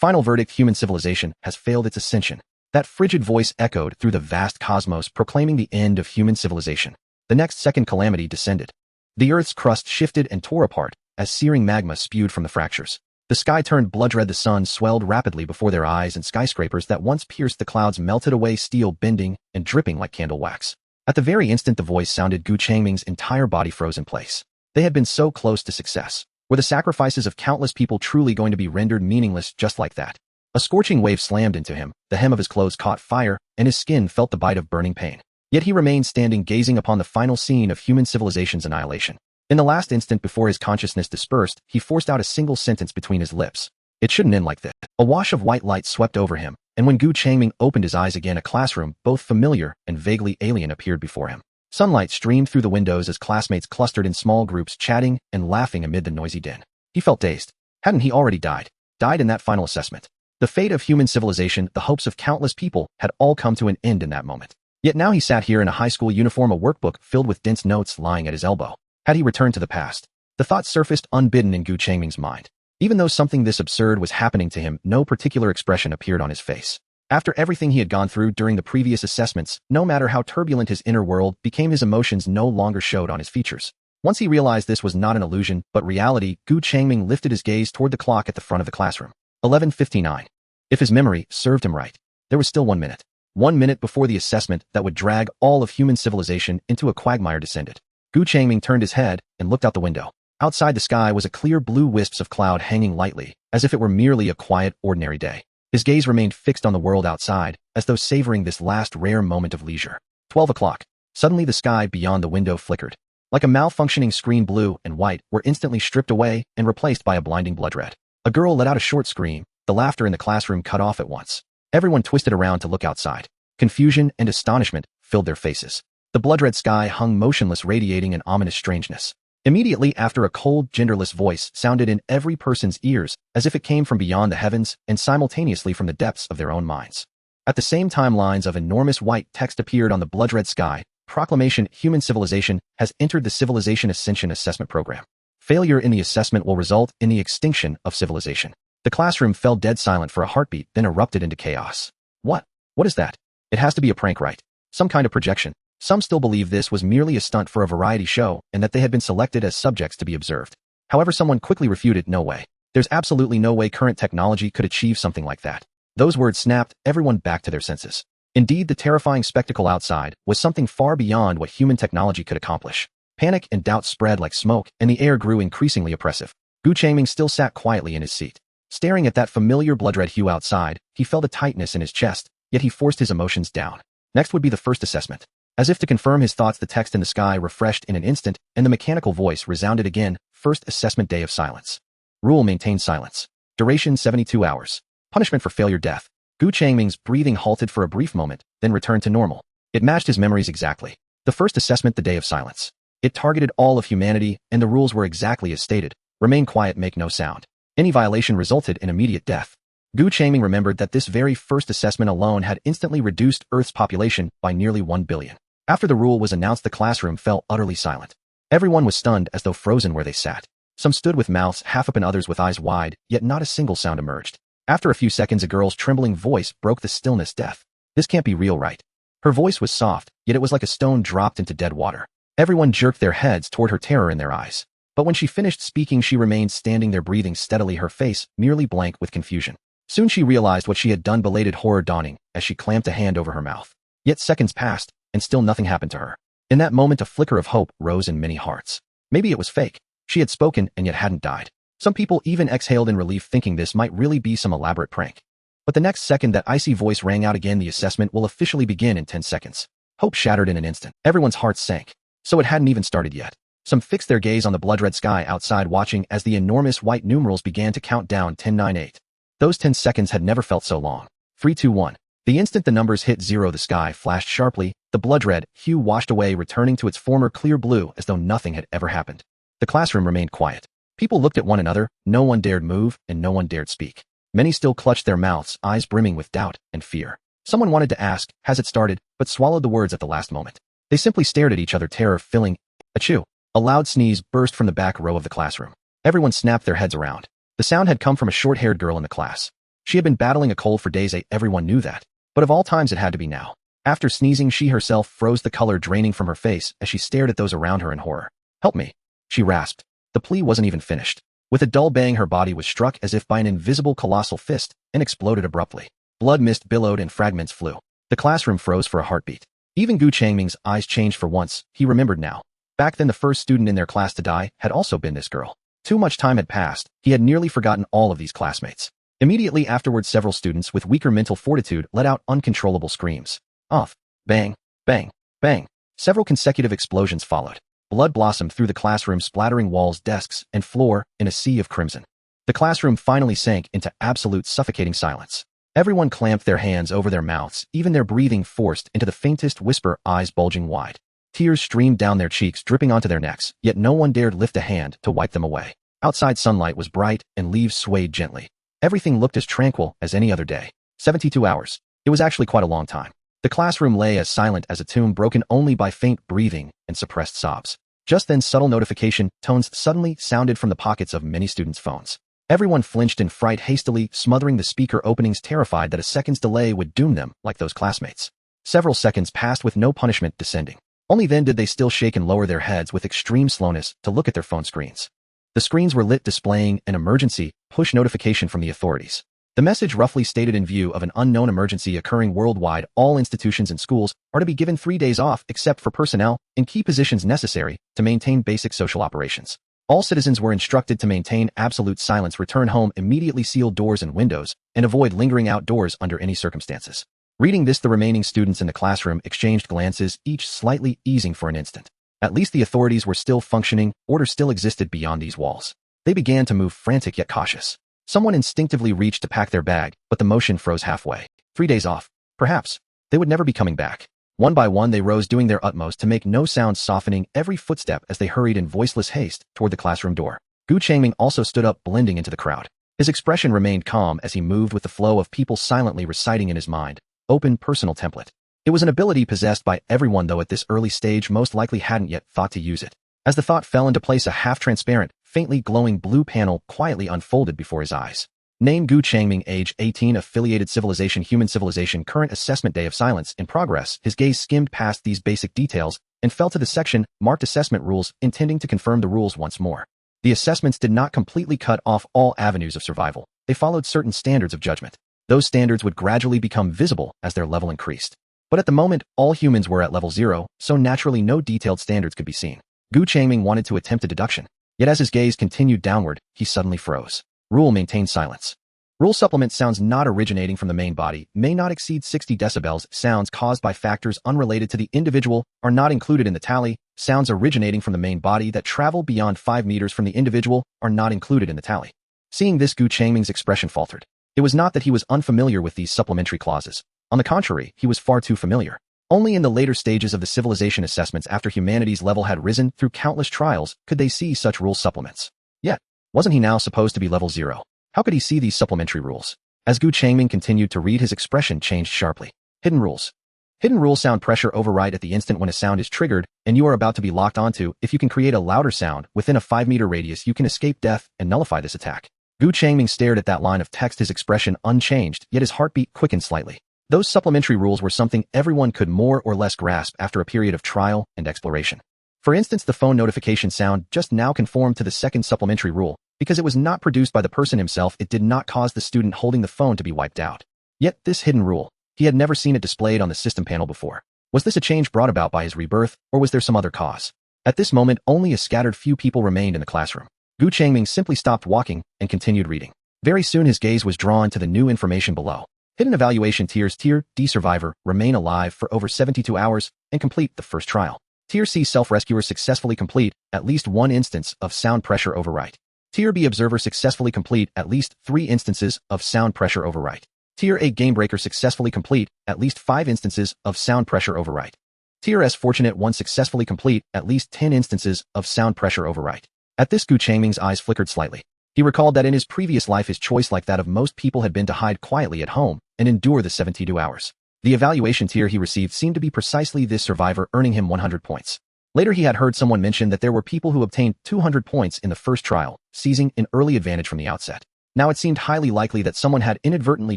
Final verdict: human civilization has failed its ascension. That frigid voice echoed through the vast cosmos, proclaiming the end of human civilization. The next second, calamity descended. The Earth's crust shifted and tore apart as searing magma spewed from the fractures. The sky turned blood-red, the sun swelled rapidly before their eyes, and skyscrapers that once pierced the clouds melted away, steel bending and dripping like candle wax. At the very instant the voice sounded, Changming's entire body froze in place. They had been so close to success. Were the sacrifices of countless people truly going to be rendered meaningless just like that? A scorching wave slammed into him, the hem of his clothes caught fire, and his skin felt the bite of burning pain. Yet he remained standing, gazing upon the final scene of human civilization's annihilation. In the last instant before his consciousness dispersed, he forced out a single sentence between his lips. It shouldn't end like this. A wash of white light swept over him, and when Changming opened his eyes again, a classroom, both familiar and vaguely alien, appeared before him. Sunlight streamed through the windows as classmates clustered in small groups, chatting and laughing amid the noisy din. He felt dazed. Hadn't he already died? Died in that final assessment. The fate of human civilization, the hopes of countless people, had all come to an end in that moment. Yet now he sat here in a high school uniform, a workbook filled with dense notes lying at his elbow. Had he returned to the past? The thought surfaced unbidden in Changming's mind. Even though something this absurd was happening to him, no particular expression appeared on his face. After everything he had gone through during the previous assessments, no matter how turbulent his inner world became, his emotions no longer showed on his features. Once he realized this was not an illusion, but reality, Changming lifted his gaze toward the clock at the front of the classroom. 11:59. If his memory served him right, there was still 1 minute. 1 minute before the assessment that would drag all of human civilization into a quagmire descended. Changming turned his head and looked out the window. Outside, the sky was a clear blue, wisps of cloud hanging lightly, as if it were merely a quiet, ordinary day. His gaze remained fixed on the world outside, as though savoring this last rare moment of leisure. 12 o'clock. Suddenly the sky beyond the window flickered. Like a malfunctioning screen, blue and white were instantly stripped away and replaced by a blinding blood red. A girl let out a short scream. The laughter in the classroom cut off at once. Everyone twisted around to look outside. Confusion and astonishment filled their faces. The blood-red sky hung motionless, radiating an ominous strangeness. Immediately after, a cold, genderless voice sounded in every person's ears, as if it came from beyond the heavens and simultaneously from the depths of their own minds. At the same time, lines of enormous white text appeared on the blood-red sky. Proclamation: human civilization has entered the Civilization Ascension Assessment Program. Failure in the assessment will result in the extinction of civilization. The classroom fell dead silent for a heartbeat, then erupted into chaos. What? What is that? It has to be a prank, right? Some kind of projection. Some still believe this was merely a stunt for a variety show and that they had been selected as subjects to be observed. However, someone quickly refuted, no way. There's absolutely no way current technology could achieve something like that. Those words snapped everyone back to their senses. Indeed, the terrifying spectacle outside was something far beyond what human technology could accomplish. Panic and doubt spread like smoke, and the air grew increasingly oppressive. Changming still sat quietly in his seat. Staring at that familiar blood-red hue outside, he felt a tightness in his chest, yet he forced his emotions down. Next would be the first assessment. As if to confirm his thoughts, the text in the sky refreshed in an instant, and the mechanical voice resounded again. First assessment: day of silence. Rule: maintain silence. Duration: 72 hours. Punishment for failure: death. Changming's breathing halted for a brief moment, then returned to normal. It matched his memories exactly. The first assessment: the day of silence. It targeted all of humanity, and the rules were exactly as stated. Remain quiet, make no sound. Any violation resulted in immediate death. Changming remembered that this very first assessment alone had instantly reduced Earth's population by nearly 1 billion. After the rule was announced, the classroom fell utterly silent. Everyone was stunned, as though frozen where they sat. Some stood with mouths half open, others with eyes wide, yet not a single sound emerged. After a few seconds, a girl's trembling voice broke the stillness. Death. This can't be real, right? Her voice was soft, yet it was like a stone dropped into dead water. Everyone jerked their heads toward her, terror in their eyes. But when she finished speaking, she remained standing there, breathing steadily, her face nearly blank with confusion. Soon she realized what she had done, belated horror dawning as she clamped a hand over her mouth. Yet seconds passed, and still nothing happened to her. In that moment, a flicker of hope rose in many hearts. Maybe it was fake. She had spoken and yet hadn't died. Some people even exhaled in relief, thinking this might really be some elaborate prank. But the next second, that icy voice rang out again: the assessment will officially begin in 10 seconds. Hope shattered in an instant. Everyone's hearts sank. So it hadn't even started yet. Some fixed their gaze on the blood-red sky outside, watching as the enormous white numerals began to count down. 10, 9, 8. Those 10 seconds had never felt so long. 3, 2, 1. The instant the numbers hit 0, the sky flashed sharply, the blood-red hue washed away, returning to its former clear blue as though nothing had ever happened. The classroom remained quiet. People looked at one another, no one dared move, and no one dared speak. Many still clutched their mouths, eyes brimming with doubt and fear. Someone wanted to ask, has it started, but swallowed the words at the last moment. They simply stared at each other, terror filling. Achoo! A loud sneeze burst from the back row of the classroom. Everyone snapped their heads around. The sound had come from a short-haired girl in the class. She had been battling a cold for days, everyone knew that. But of all times it had to be now. After sneezing, she herself froze, the color draining from her face as she stared at those around her in horror. "Help me," she rasped. The plea wasn't even finished. With a dull bang, her body was struck as if by an invisible colossal fist and exploded abruptly. Blood mist billowed and fragments flew. The classroom froze for a heartbeat. Even Gu Changming's eyes changed for once. He remembered now. Back then, the first student in their class to die had also been this girl. Too much time had passed. He had nearly forgotten all of these classmates. Immediately afterwards, several students with weaker mental fortitude let out uncontrollable screams. Off. Bang. Bang. Bang. Several consecutive explosions followed. Blood blossomed through the classroom, splattering walls, desks, and floor in a sea of crimson. The classroom finally sank into absolute suffocating silence. Everyone clamped their hands over their mouths, even their breathing forced into the faintest whisper, eyes bulging wide. Tears streamed down their cheeks, dripping onto their necks, yet no one dared lift a hand to wipe them away. Outside, sunlight was bright and leaves swayed gently. Everything looked as tranquil as any other day. 72 hours. It was actually quite a long time. The classroom lay as silent as a tomb, broken only by faint breathing and suppressed sobs. Just then, subtle notification tones suddenly sounded from the pockets of many students' phones. Everyone flinched in fright, hastily smothering the speaker openings, terrified that a second's delay would doom them like those classmates. Several seconds passed with no punishment descending. Only then did they still shake and lower their heads with extreme slowness to look at their phone screens. The screens were lit, displaying an emergency push notification from the authorities. The message roughly stated, in view of an unknown emergency occurring worldwide, all institutions and schools are to be given 3 days off except for personnel in key positions necessary to maintain basic social operations. All citizens were instructed to maintain absolute silence, return home immediately, seal doors and windows, and avoid lingering outdoors under any circumstances. Reading this, the remaining students in the classroom exchanged glances, each slightly easing for an instant. At least the authorities were still functioning, order still existed beyond these walls. They began to move, frantic yet cautious. Someone instinctively reached to pack their bag, but the motion froze halfway. 3 days off. Perhaps. They would never be coming back. One by one they rose, doing their utmost to make no sound, softening every footstep as they hurried in voiceless haste toward the classroom door. Gu Changming also stood up, blending into the crowd. His expression remained calm as he moved with the flow of people, silently reciting in his mind, open personal template. It was an ability possessed by everyone, though at this early stage most likely hadn't yet thought to use it. As the thought fell into place, a half-transparent, faintly glowing blue panel quietly unfolded before his eyes. Name: Gu Changming, age 18, affiliated civilization, human civilization, current assessment, day of silence in progress. His gaze skimmed past these basic details and fell to the section marked assessment rules, intending to confirm the rules once more. The assessments did not completely cut off all avenues of survival. They followed certain standards of judgment. Those standards would gradually become visible as their level increased. But at the moment, all humans were at level 0, so naturally no detailed standards could be seen. Gu Changming wanted to attempt a deduction, yet as his gaze continued downward, he suddenly froze. Rule: maintain silence. Rule: supplement sounds not originating from the main body may not exceed 60 decibels. Sounds caused by factors unrelated to the individual are not included in the tally. Sounds originating from the main body that travel beyond 5 meters from the individual are not included in the tally. Seeing this, Gu Changming's expression faltered. It was not that he was unfamiliar with these supplementary clauses. On the contrary, he was far too familiar. Only in the later stages of the civilization assessments, after humanity's level had risen through countless trials, could they see such rule supplements. Yet, wasn't he now supposed to be level 0? How could he see these supplementary rules? As Gu Changming continued to read, his expression changed sharply. Hidden rules. Hidden rule: sound pressure override. At the instant when a sound is triggered and you are about to be locked onto, if you can create a louder sound within a 5-meter radius, you can escape death and nullify this attack. Gu Changming stared at that line of text, his expression unchanged, yet his heartbeat quickened slightly. Those supplementary rules were something everyone could more or less grasp after a period of trial and exploration. For instance, the phone notification sound just now conformed to the second supplementary rule. Because it was not produced by the person himself, it did not cause the student holding the phone to be wiped out. Yet this hidden rule, he had never seen it displayed on the system panel before. Was this a change brought about by his rebirth, or was there some other cause? At this moment, only a scattered few people remained in the classroom. Gu Changming simply stopped walking and continued reading. Very soon his gaze was drawn to the new information below. Hidden evaluation tiers: Tier D survivor, remain alive for over 72 hours and complete the first trial. Tier C self-rescuer, successfully complete at least 1 instance of sound pressure overwrite. Tier B observer, successfully complete at least 3 instances of sound pressure overwrite. Tier A game breaker, successfully complete at least 5 instances of sound pressure overwrite. Tier S fortunate one, successfully complete at least 10 instances of sound pressure overwrite. At this, Gu Changming's eyes flickered slightly. He recalled that in his previous life his choice, like that of most people, had been to hide quietly at home and endure the 72 hours. The evaluation tier he received seemed to be precisely this survivor, earning him 100 points. Later he had heard someone mention that there were people who obtained 200 points in the first trial, seizing an early advantage from the outset. Now it seemed highly likely that someone had inadvertently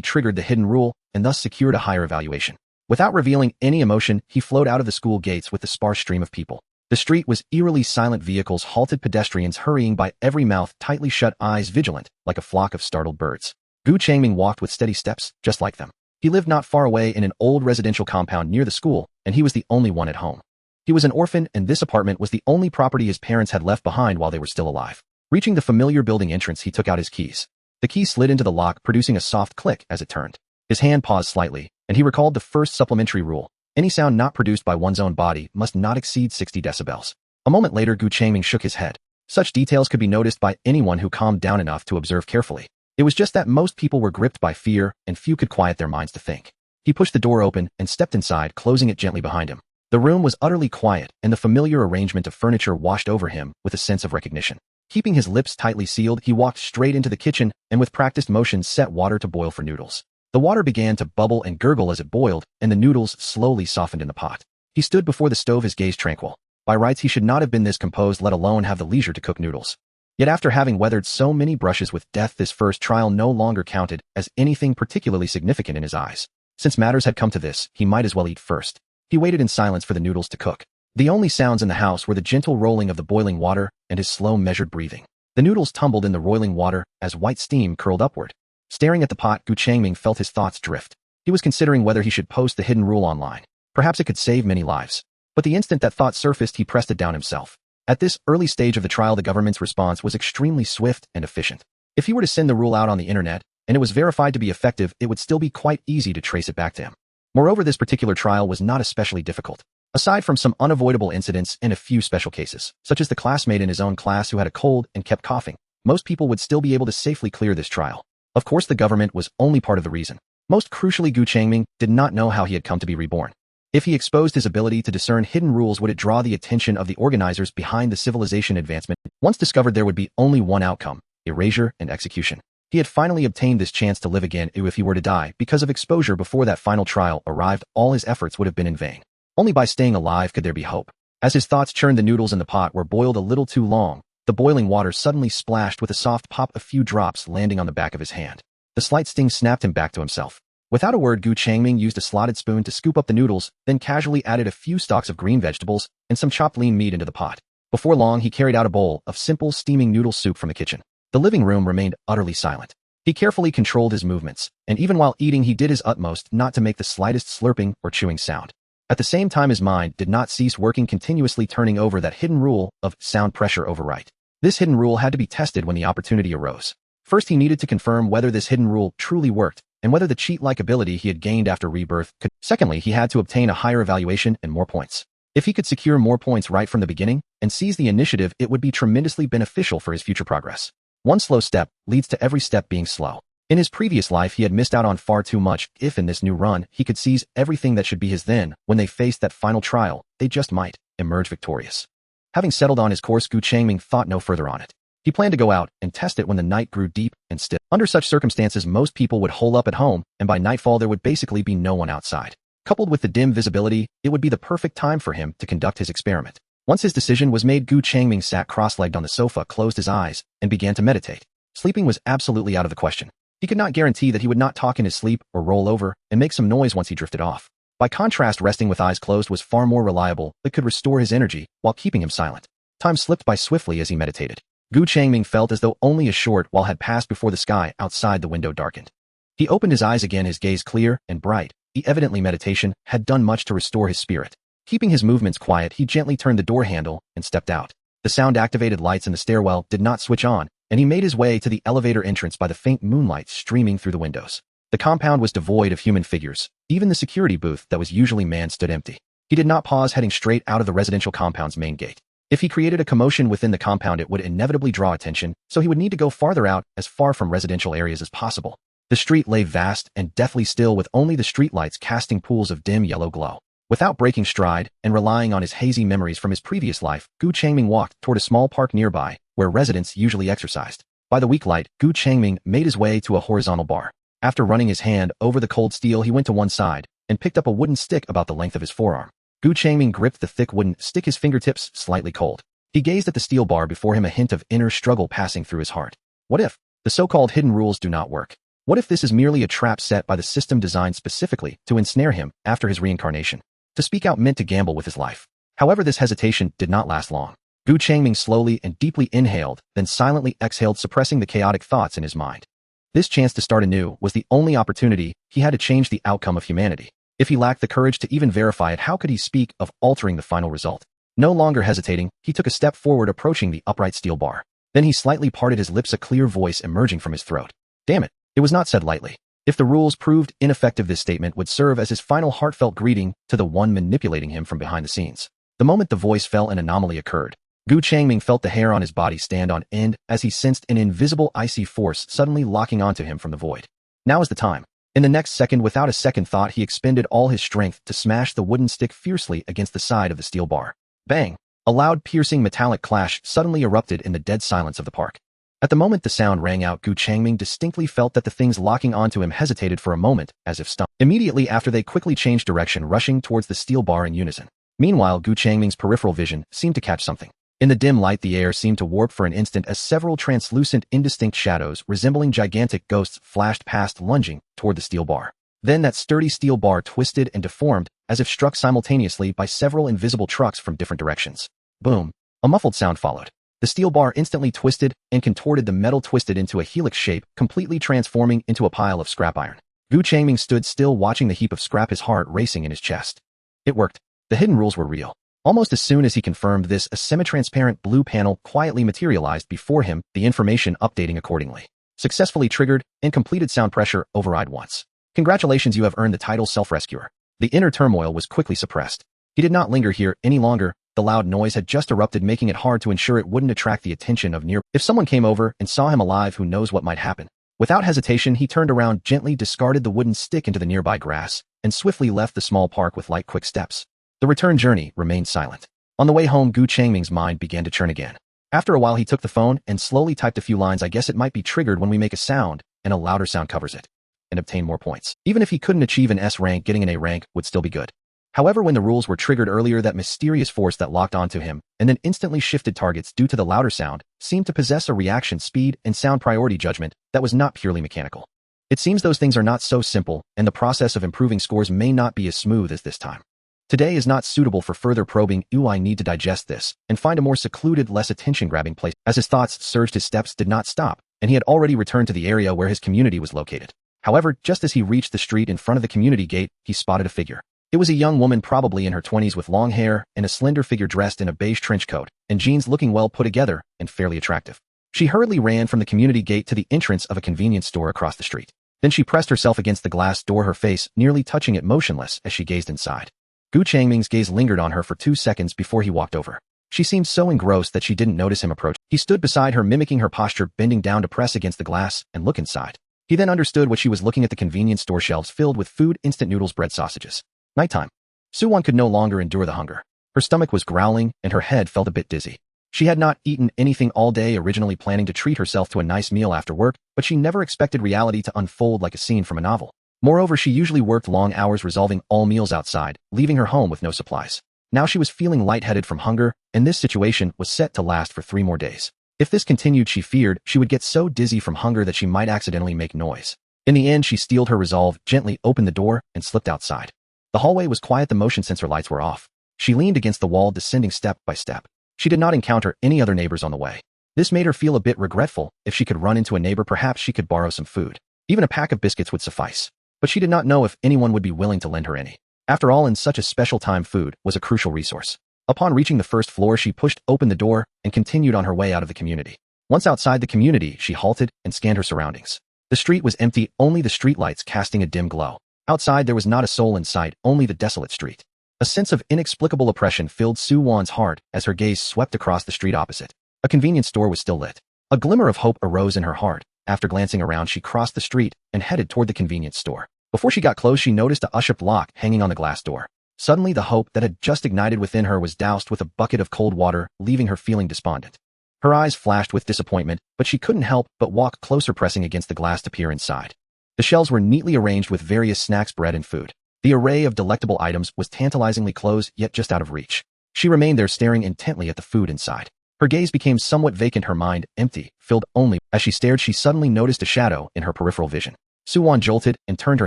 triggered the hidden rule and thus secured a higher evaluation. Without revealing any emotion, he flowed out of the school gates with the sparse stream of people. The street was eerily silent, vehicles halted, pedestrians hurrying by, every mouth tightly shut, eyes vigilant, like a flock of startled birds. Gu Changming walked with steady steps, just like them. He lived not far away in an old residential compound near the school, and he was the only one at home. He was an orphan, and this apartment was the only property his parents had left behind while they were still alive. Reaching the familiar building entrance, he took out his keys. The key slid into the lock, producing a soft click as it turned. His hand paused slightly, and he recalled the first supplementary rule. Any sound not produced by one's own body must not exceed 60 decibels. A moment later, Gu Changming shook his head. Such details could be noticed by anyone who calmed down enough to observe carefully. It was just that most people were gripped by fear, and few could quiet their minds to think. He pushed the door open and stepped inside, closing it gently behind him. The room was utterly quiet, and the familiar arrangement of furniture washed over him with a sense of recognition. Keeping his lips tightly sealed, he walked straight into the kitchen and with practiced motions set water to boil for noodles. The water began to bubble and gurgle as it boiled, and the noodles slowly softened in the pot. He stood before the stove, his gaze tranquil. By rights, he should not have been this composed, let alone have the leisure to cook noodles. Yet after having weathered so many brushes with death, this first trial no longer counted as anything particularly significant in his eyes. Since matters had come to this, he might as well eat first. He waited in silence for the noodles to cook. The only sounds in the house were the gentle rolling of the boiling water and his slow, measured breathing. The noodles tumbled in the roiling water as white steam curled upward. Staring at the pot, Gu Changming felt his thoughts drift. He was considering whether he should post the hidden rule online. Perhaps it could save many lives. But the instant that thought surfaced, he pressed it down himself. At this early stage of the trial, the government's response was extremely swift and efficient. If he were to send the rule out on the internet, and it was verified to be effective, it would still be quite easy to trace it back to him. Moreover, this particular trial was not especially difficult. Aside from some unavoidable incidents and a few special cases, such as the classmate in his own class who had a cold and kept coughing, most people would still be able to safely clear this trial. Of course, the government was only part of the reason. Most crucially, Gu Changming did not know how he had come to be reborn. If he exposed his ability to discern hidden rules, would it draw the attention of the organizers behind the civilization advancement? Once discovered, there would be only one outcome: erasure and execution. He had finally obtained this chance to live again. If he were to die because of exposure before that final trial arrived, all his efforts would have been in vain. Only by staying alive could there be hope. As his thoughts churned, the noodles in the pot were boiled a little too long. The boiling water suddenly splashed with a soft pop, a few drops landing on the back of his hand. The slight sting snapped him back to himself. Without a word, Gu Changming used a slotted spoon to scoop up the noodles, then casually added a few stalks of green vegetables and some chopped lean meat into the pot. Before long, he carried out a bowl of simple, steaming noodle soup from the kitchen. The living room remained utterly silent. He carefully controlled his movements, and even while eating, he did his utmost not to make the slightest slurping or chewing sound. At the same time, his mind did not cease working, continuously turning over that hidden rule of sound pressure overwrite. This hidden rule had to be tested when the opportunity arose. First, he needed to confirm whether this hidden rule truly worked, and whether the cheat-like ability he had gained after rebirth could. Secondly, he had to obtain a higher evaluation and more points. If he could secure more points right from the beginning and seize the initiative, it would be tremendously beneficial for his future progress. One slow step leads to every step being slow. In his previous life, he had missed out on far too much. If in this new run, he could seize everything that should be his, then, when they faced that final trial, they just might emerge victorious. Having settled on his course, Gu Changming thought no further on it. He planned to go out and test it when the night grew deep and still. Under such circumstances, most people would hole up at home, and by nightfall there would basically be no one outside. Coupled with the dim visibility, it would be the perfect time for him to conduct his experiment. Once his decision was made, Gu Changming sat cross-legged on the sofa, closed his eyes, and began to meditate. Sleeping was absolutely out of the question. He could not guarantee that he would not talk in his sleep or roll over and make some noise once he drifted off. By contrast, resting with eyes closed was far more reliable. It could restore his energy while keeping him silent. Time slipped by swiftly as he meditated. Gu Changming felt as though only a short while had passed before the sky outside the window darkened. He opened his eyes again, his gaze clear and bright. Evidently meditation had done much to restore his spirit. Keeping his movements quiet, he gently turned the door handle and stepped out. The sound-activated lights in the stairwell did not switch on, and he made his way to the elevator entrance by the faint moonlight streaming through the windows. The compound was devoid of human figures. Even the security booth that was usually manned stood empty. He did not pause, heading straight out of the residential compound's main gate. If he created a commotion within the compound, it would inevitably draw attention, so he would need to go farther out, as far from residential areas as possible. The street lay vast and deathly still, with only the streetlights casting pools of dim yellow glow. Without breaking stride and relying on his hazy memories from his previous life, Gu Changming walked toward a small park nearby, where residents usually exercised. By the weak light, Gu Changming made his way to a horizontal bar. After running his hand over the cold steel, he went to one side and picked up a wooden stick about the length of his forearm. Gu Changming gripped the thick wooden stick, his fingertips slightly cold. He gazed at the steel bar before him, a hint of inner struggle passing through his heart. What if? The so-called hidden rules do not work. What if this is merely a trap set by the system designed specifically to ensnare him after his reincarnation? To speak out meant to gamble with his life. However, this hesitation did not last long. Changming slowly and deeply inhaled, then silently exhaled, suppressing the chaotic thoughts in his mind. This chance to start anew was the only opportunity he had to change the outcome of humanity. If he lacked the courage to even verify it, how could he speak of altering the final result? No longer hesitating, he took a step forward, approaching the upright steel bar. Then he slightly parted his lips, a clear voice emerging from his throat. Damn it. It was not said lightly. If the rules proved ineffective, this statement would serve as his final heartfelt greeting to the one manipulating him from behind the scenes. The moment the voice fell, an anomaly occurred. Changming felt the hair on his body stand on end as he sensed an invisible icy force suddenly locking onto him from the void. Now is the time. In the next second, without a second thought, he expended all his strength to smash the wooden stick fiercely against the side of the steel bar. Bang! A loud, piercing metallic clash suddenly erupted in the dead silence of the park. At the moment the sound rang out, Changming distinctly felt that the things locking onto him hesitated for a moment, as if stunned. Immediately after, they quickly changed direction, rushing towards the steel bar in unison. Meanwhile, Changming's peripheral vision seemed to catch something. In the dim light, the air seemed to warp for an instant as several translucent, indistinct shadows resembling gigantic ghosts flashed past, lunging toward the steel bar. Then that sturdy steel bar twisted and deformed, as if struck simultaneously by several invisible trucks from different directions. Boom! A muffled sound followed. The steel bar instantly twisted and contorted, the metal twisted into a helix shape, completely transforming into a pile of scrap iron. Changming stood still, watching the heap of scrap, his heart racing in his chest. It worked. The hidden rules were real. Almost as soon as he confirmed this, a semi-transparent blue panel quietly materialized before him, the information updating accordingly. Successfully triggered and completed. Sound pressure override once. Congratulations, you have earned the title Self-Rescuer. The inner turmoil was quickly suppressed. He did not linger here any longer. The loud noise had just erupted, making it hard to ensure it wouldn't attract the attention of near. If someone came over and saw him alive, who knows what might happen. Without hesitation, he turned around, gently discarded the wooden stick into the nearby grass, and swiftly left the small park with light, quick steps. The return journey remained silent. On the way home, Changming's mind began to churn again. After a while, he took the phone and slowly typed a few lines. I guess it might be triggered when we make a sound, and a louder sound covers it, and obtain more points. Even if he couldn't achieve an S rank, getting an A rank would still be good. However, when the rules were triggered earlier, that mysterious force that locked onto him and then instantly shifted targets due to the louder sound seemed to possess a reaction speed and sound priority judgment that was not purely mechanical. It seems those things are not so simple, and the process of improving scores may not be as smooth as this time. Today is not suitable for further probing. I need to digest this and find a more secluded, less attention-grabbing place. As his thoughts surged, his steps did not stop, and he had already returned to the area where his community was located. However, just as he reached the street in front of the community gate, he spotted a figure. It was a young woman, probably in her 20s, with long hair and a slender figure, dressed in a beige trench coat and jeans, looking well put together and fairly attractive. She hurriedly ran from the community gate to the entrance of a convenience store across the street. Then she pressed herself against the glass door, her face nearly touching it, motionless as she gazed inside. Changming's gaze lingered on her for 2 seconds before he walked over. She seemed so engrossed that she didn't notice him approach. He stood beside her, mimicking her posture, bending down to press against the glass and look inside. He then understood what she was looking at: the convenience store shelves filled with food, instant noodles, bread, sausages. Nighttime. Suwon could no longer endure the hunger. Her stomach was growling and her head felt a bit dizzy. She had not eaten anything all day, originally planning to treat herself to a nice meal after work, but she never expected reality to unfold like a scene from a novel. Moreover, she usually worked long hours resolving all meals outside, leaving her home with no supplies. Now she was feeling lightheaded from hunger, and this situation was set to last for 3 more days. If this continued, she feared she would get so dizzy from hunger that she might accidentally make noise. In the end, she steeled her resolve, gently opened the door, and slipped outside. The hallway was quiet, the motion sensor lights were off. She leaned against the wall, descending step by step. She did not encounter any other neighbors on the way. This made her feel a bit regretful. If she could run into a neighbor, perhaps she could borrow some food. Even a pack of biscuits would suffice. But she did not know if anyone would be willing to lend her any. After all, in such a special time, food was a crucial resource. Upon reaching the first floor, she pushed open the door and continued on her way out of the community. Once outside the community, she halted and scanned her surroundings. The street was empty, only the streetlights casting a dim glow. Outside, there was not a soul in sight, only the desolate street. A sense of inexplicable oppression filled Suwon's heart as her gaze swept across the street opposite. A convenience store was still lit. A glimmer of hope arose in her heart. After glancing around, she crossed the street and headed toward the convenience store. Before she got close, she noticed a U-shaped lock hanging on the glass door. Suddenly, the hope that had just ignited within her was doused with a bucket of cold water, leaving her feeling despondent. Her eyes flashed with disappointment, but she couldn't help but walk closer, pressing against the glass to peer inside. The shelves were neatly arranged with various snacks, bread, and food. The array of delectable items was tantalizingly close, yet just out of reach. She remained there, staring intently at the food inside. Her gaze became somewhat vacant, her mind empty, filled only. As she stared, she suddenly noticed a shadow in her peripheral vision. Su-won jolted and turned her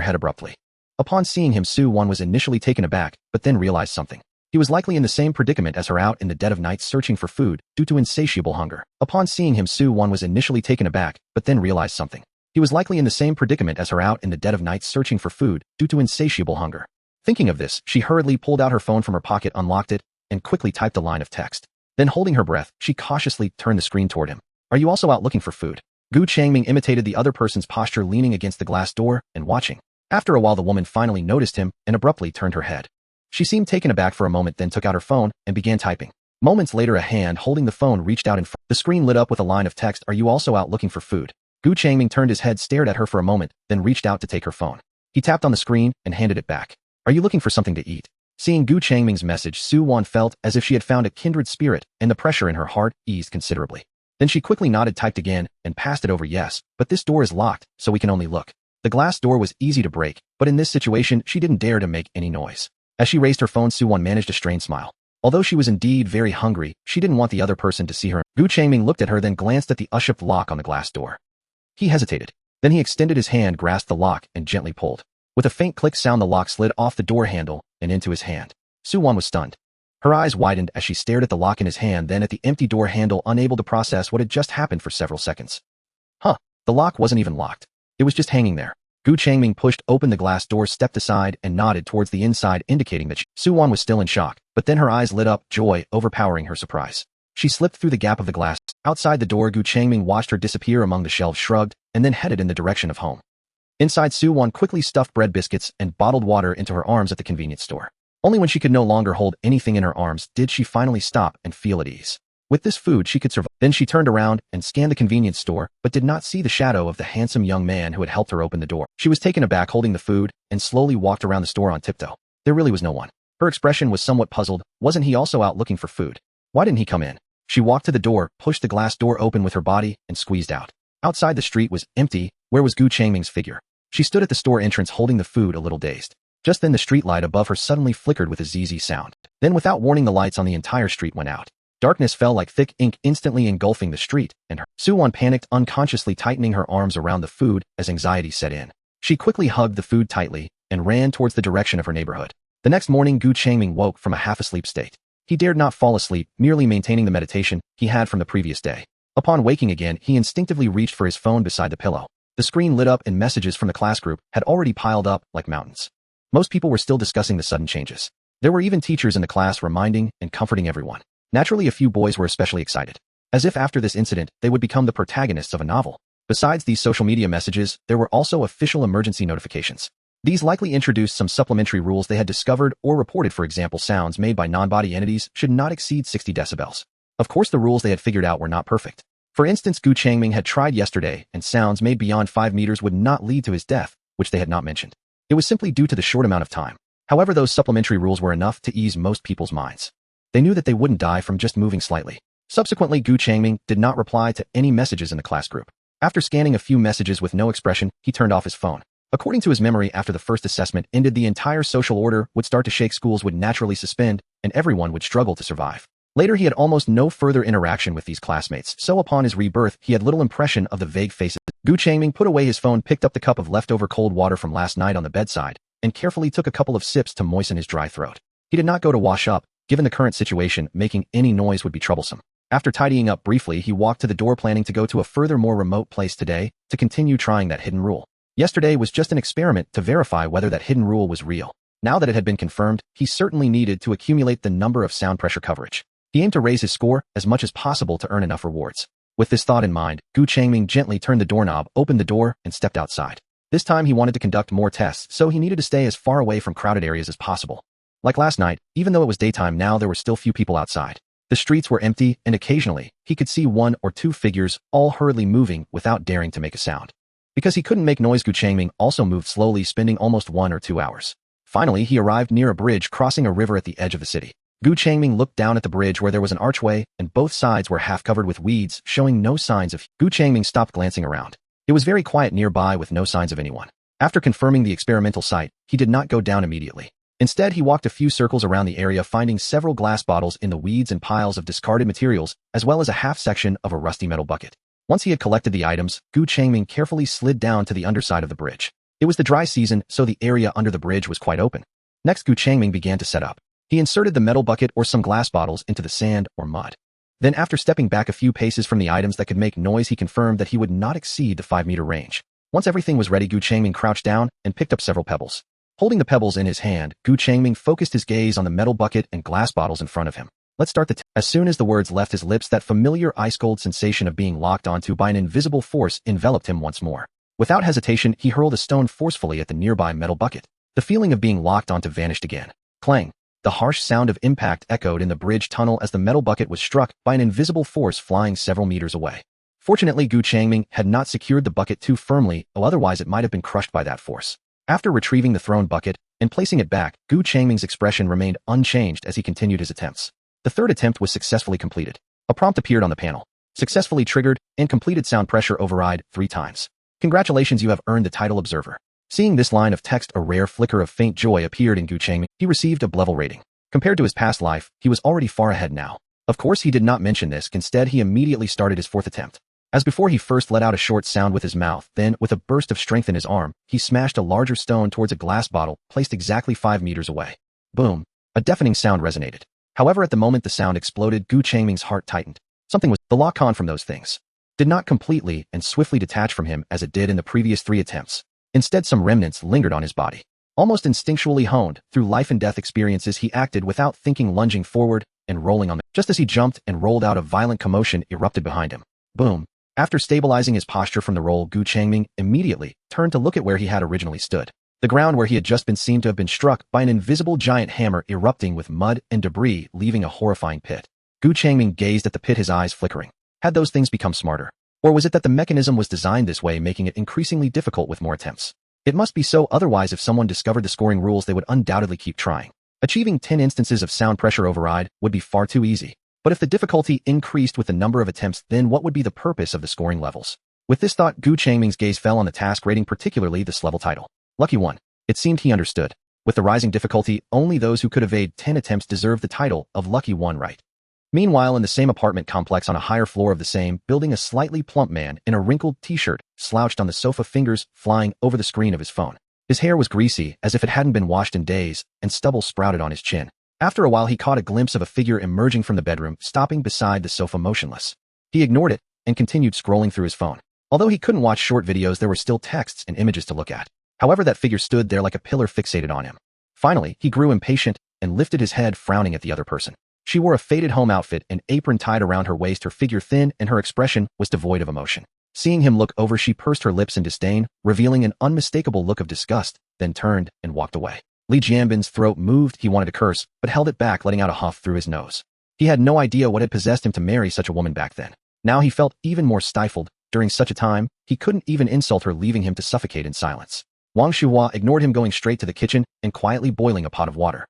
head abruptly. Upon seeing him, Su-won was initially taken aback, but then realized something. He was likely in the same predicament as her, out in the dead of night searching for food due to insatiable hunger. Upon seeing him, Su-won was initially taken aback, but then realized something. He was likely in the same predicament as her, out in the dead of night searching for food due to insatiable hunger. Thinking of this, she hurriedly pulled out her phone from her pocket, unlocked it, and quickly typed a line of text. Then, holding her breath, she cautiously turned the screen toward him. "Are you also out looking for food?" Changming imitated the other person's posture, leaning against the glass door and watching. After a while, the woman finally noticed him and abruptly turned her head. She seemed taken aback for a moment, then took out her phone and began typing. Moments later, a hand holding the phone reached out in front. The screen lit up with a line of text, "Are you also out looking for food?" Changming turned his head, stared at her for a moment, then reached out to take her phone. He tapped on the screen and handed it back. "Are you looking for something to eat?" Seeing Changming's message, Su-won felt as if she had found a kindred spirit, and the pressure in her heart eased considerably. Then she quickly nodded, typed again, and passed it over. "Yes, but this door is locked, so we can only look." The glass door was easy to break, but in this situation, she didn't dare to make any noise. As she raised her phone, Su-won managed a strained smile. Although she was indeed very hungry, she didn't want the other person to see her. Changming looked at her, then glanced at the U-shaped lock on the glass door. He hesitated. Then he extended his hand, grasped the lock, and gently pulled. With a faint click sound, the lock slid off the door handle and into his hand. Su-won was stunned. Her eyes widened as she stared at the lock in his hand, then at the empty door handle, unable to process what had just happened for several seconds. The lock wasn't even locked. It was just hanging there. Changming pushed open the glass door, stepped aside, and nodded towards the inside, indicating that Su-won was still in shock, but then her eyes lit up, joy overpowering her surprise. She slipped through the gap of the glass. Outside the door, Changming watched her disappear among the shelves, shrugged, and then headed in the direction of home. Inside, Su-won quickly stuffed bread, biscuits, and bottled water into her arms at the convenience store. Only when she could no longer hold anything in her arms did she finally stop and feel at ease. With this food, she could survive. Then she turned around and scanned the convenience store, but did not see the shadow of the handsome young man who had helped her open the door. She was taken aback, holding the food, and slowly walked around the store on tiptoe. There really was no one. Her expression was somewhat puzzled. Wasn't he also out looking for food? Why didn't he come in? She walked to the door, pushed the glass door open with her body, and squeezed out. Outside, the street was empty. Where was Changming's figure? She stood at the store entrance, holding the food, a little dazed. Just then, the street light above her suddenly flickered with a zzz sound. Then, without warning, the lights on the entire street went out. Darkness fell like thick ink, instantly engulfing the street, and her. Su-won panicked, unconsciously tightening her arms around the food as anxiety set in. She quickly hugged the food tightly and ran towards the direction of her neighborhood. The next morning, Changming woke from a half-asleep state. He dared not fall asleep, merely maintaining the meditation he had from the previous day. Upon waking again, he instinctively reached for his phone beside the pillow. The screen lit up and messages from the class group had already piled up like mountains. Most people were still discussing the sudden changes. There were even teachers in the class reminding and comforting everyone. Naturally, a few boys were especially excited, as if after this incident they would become the protagonists of a novel. Besides these social media messages, there were also official emergency notifications. These likely introduced some supplementary rules they had discovered or reported. For example, sounds made by non-body entities should not exceed 60 decibels. Of course, the rules they had figured out were not perfect. For instance, Changming had tried yesterday, and sounds made beyond 5 meters would not lead to his death, which they had not mentioned. It was simply due to the short amount of time. However, those supplementary rules were enough to ease most people's minds. They knew that they wouldn't die from just moving slightly. Subsequently, Changming did not reply to any messages in the class group. After scanning a few messages with no expression, he turned off his phone. According to his memory, after the first assessment ended, the entire social order would start to shake, schools would naturally suspend, and everyone would struggle to survive. Later, he had almost no further interaction with these classmates, so upon his rebirth, he had little impression of the vague faces. Changming put away his phone, picked up the cup of leftover cold water from last night on the bedside, and carefully took a couple of sips to moisten his dry throat. He did not go to wash up. Given the current situation, making any noise would be troublesome. After tidying up briefly, he walked to the door, planning to go to a further, more remote place today to continue trying that hidden rule. Yesterday was just an experiment to verify whether that hidden rule was real. Now that it had been confirmed, he certainly needed to accumulate the number of sound pressure coverage. He aimed to raise his score as much as possible to earn enough rewards. With this thought in mind, Changming gently turned the doorknob, opened the door, and stepped outside. This time he wanted to conduct more tests, so he needed to stay as far away from crowded areas as possible. Like last night, even though it was daytime now, there were still few people outside. The streets were empty, and occasionally, he could see 1 or 2 figures, all hurriedly moving without daring to make a sound. Because he couldn't make noise, Changming also moved slowly, spending almost 1 or 2 hours. Finally, he arrived near a bridge crossing a river at the edge of the city. Changming looked down at the bridge, where there was an archway, and both sides were half covered with weeds, showing no signs of. Changming stopped, glancing around. It was very quiet nearby with no signs of anyone. After confirming the experimental site, he did not go down immediately. Instead, he walked a few circles around the area, finding several glass bottles in the weeds and piles of discarded materials, as well as a half-section of a rusty metal bucket. Once he had collected the items, Gu Changming carefully slid down to the underside of the bridge. It was the dry season, so the area under the bridge was quite open. Next, Gu Changming began to set up. He inserted the metal bucket or some glass bottles into the sand or mud. Then, after stepping back a few paces from the items that could make noise, he confirmed that he would not exceed the 5-meter range. Once everything was ready, Gu Changming crouched down and picked up several pebbles. Holding the pebbles in his hand, Gu Changming focused his gaze on the metal bucket and glass bottles in front of him. Let's start the test. As soon as the words left his lips, that familiar ice-cold sensation of being locked onto by an invisible force enveloped him once more. Without hesitation, he hurled a stone forcefully at the nearby metal bucket. The feeling of being locked onto vanished again. Clang! The harsh sound of impact echoed in the bridge tunnel as the metal bucket was struck by an invisible force flying several meters away. Fortunately, Gu Changming had not secured the bucket too firmly, otherwise it might have been crushed by that force. After retrieving the thrown bucket and placing it back, Gu Changming's expression remained unchanged as he continued his attempts. The third attempt was successfully completed. A prompt appeared on the panel. Successfully triggered and completed sound pressure override 3 times. Congratulations, you have earned the title Observer. Seeing this line of text, a rare flicker of faint joy appeared in Gu Changming. He received a level rating. Compared to his past life, he was already far ahead now. Of course, he did not mention this. Instead, he immediately started his 4th attempt. As before, he first let out a short sound with his mouth, then, with a burst of strength in his arm, he smashed a larger stone towards a glass bottle placed exactly 5 meters away. Boom! A deafening sound resonated. However, at the moment the sound exploded, Gu Changming's heart tightened. Something was the lock-on from those things did not completely and swiftly detach from him as it did in the previous 3 attempts. Instead, some remnants lingered on his body. Almost instinctually honed through life and death experiences, he acted without thinking, lunging forward and rolling on them. Just as he jumped and rolled out, a violent commotion erupted behind him. Boom! After stabilizing his posture from the roll, Gu Changming immediately turned to look at where he had originally stood. The ground where he had just been seemed to have been struck by an invisible giant hammer erupting with mud and debris, leaving a horrifying pit. Gu Changming gazed at the pit, his eyes flickering. Had those things become smarter? Or was it that the mechanism was designed this way, making it increasingly difficult with more attempts? It must be so, otherwise if someone discovered the scoring rules they would undoubtedly keep trying. Achieving 10 instances of sound pressure override would be far too easy. But if the difficulty increased with the number of attempts, then what would be the purpose of the scoring levels? With this thought, Gu Changming's gaze fell on the task rating, particularly this level title. Lucky one. It seemed he understood. With the rising difficulty, only those who could evade 10 attempts deserved the title of Lucky One, right? Meanwhile, in the same apartment complex on a higher floor of the same building, a slightly plump man in a wrinkled t-shirt slouched on the sofa, fingers flying over the screen of his phone. His hair was greasy, as if it hadn't been washed in days, and stubble sprouted on his chin. After a while, he caught a glimpse of a figure emerging from the bedroom, stopping beside the sofa motionless. He ignored it and continued scrolling through his phone. Although he couldn't watch short videos, there were still texts and images to look at. However, that figure stood there like a pillar, fixated on him. Finally, he grew impatient and lifted his head, frowning at the other person. She wore a faded home outfit, an apron tied around her waist, her figure thin, and her expression was devoid of emotion. Seeing him look over, she pursed her lips in disdain, revealing an unmistakable look of disgust, then turned and walked away. Li Jianbin's throat moved. He wanted to curse, but held it back, letting out a huff through his nose. He had no idea what had possessed him to marry such a woman back then. Now he felt even more stifled. During such a time, he couldn't even insult her, leaving him to suffocate in silence. Wang Shuhua ignored him, going straight to the kitchen and quietly boiling a pot of water.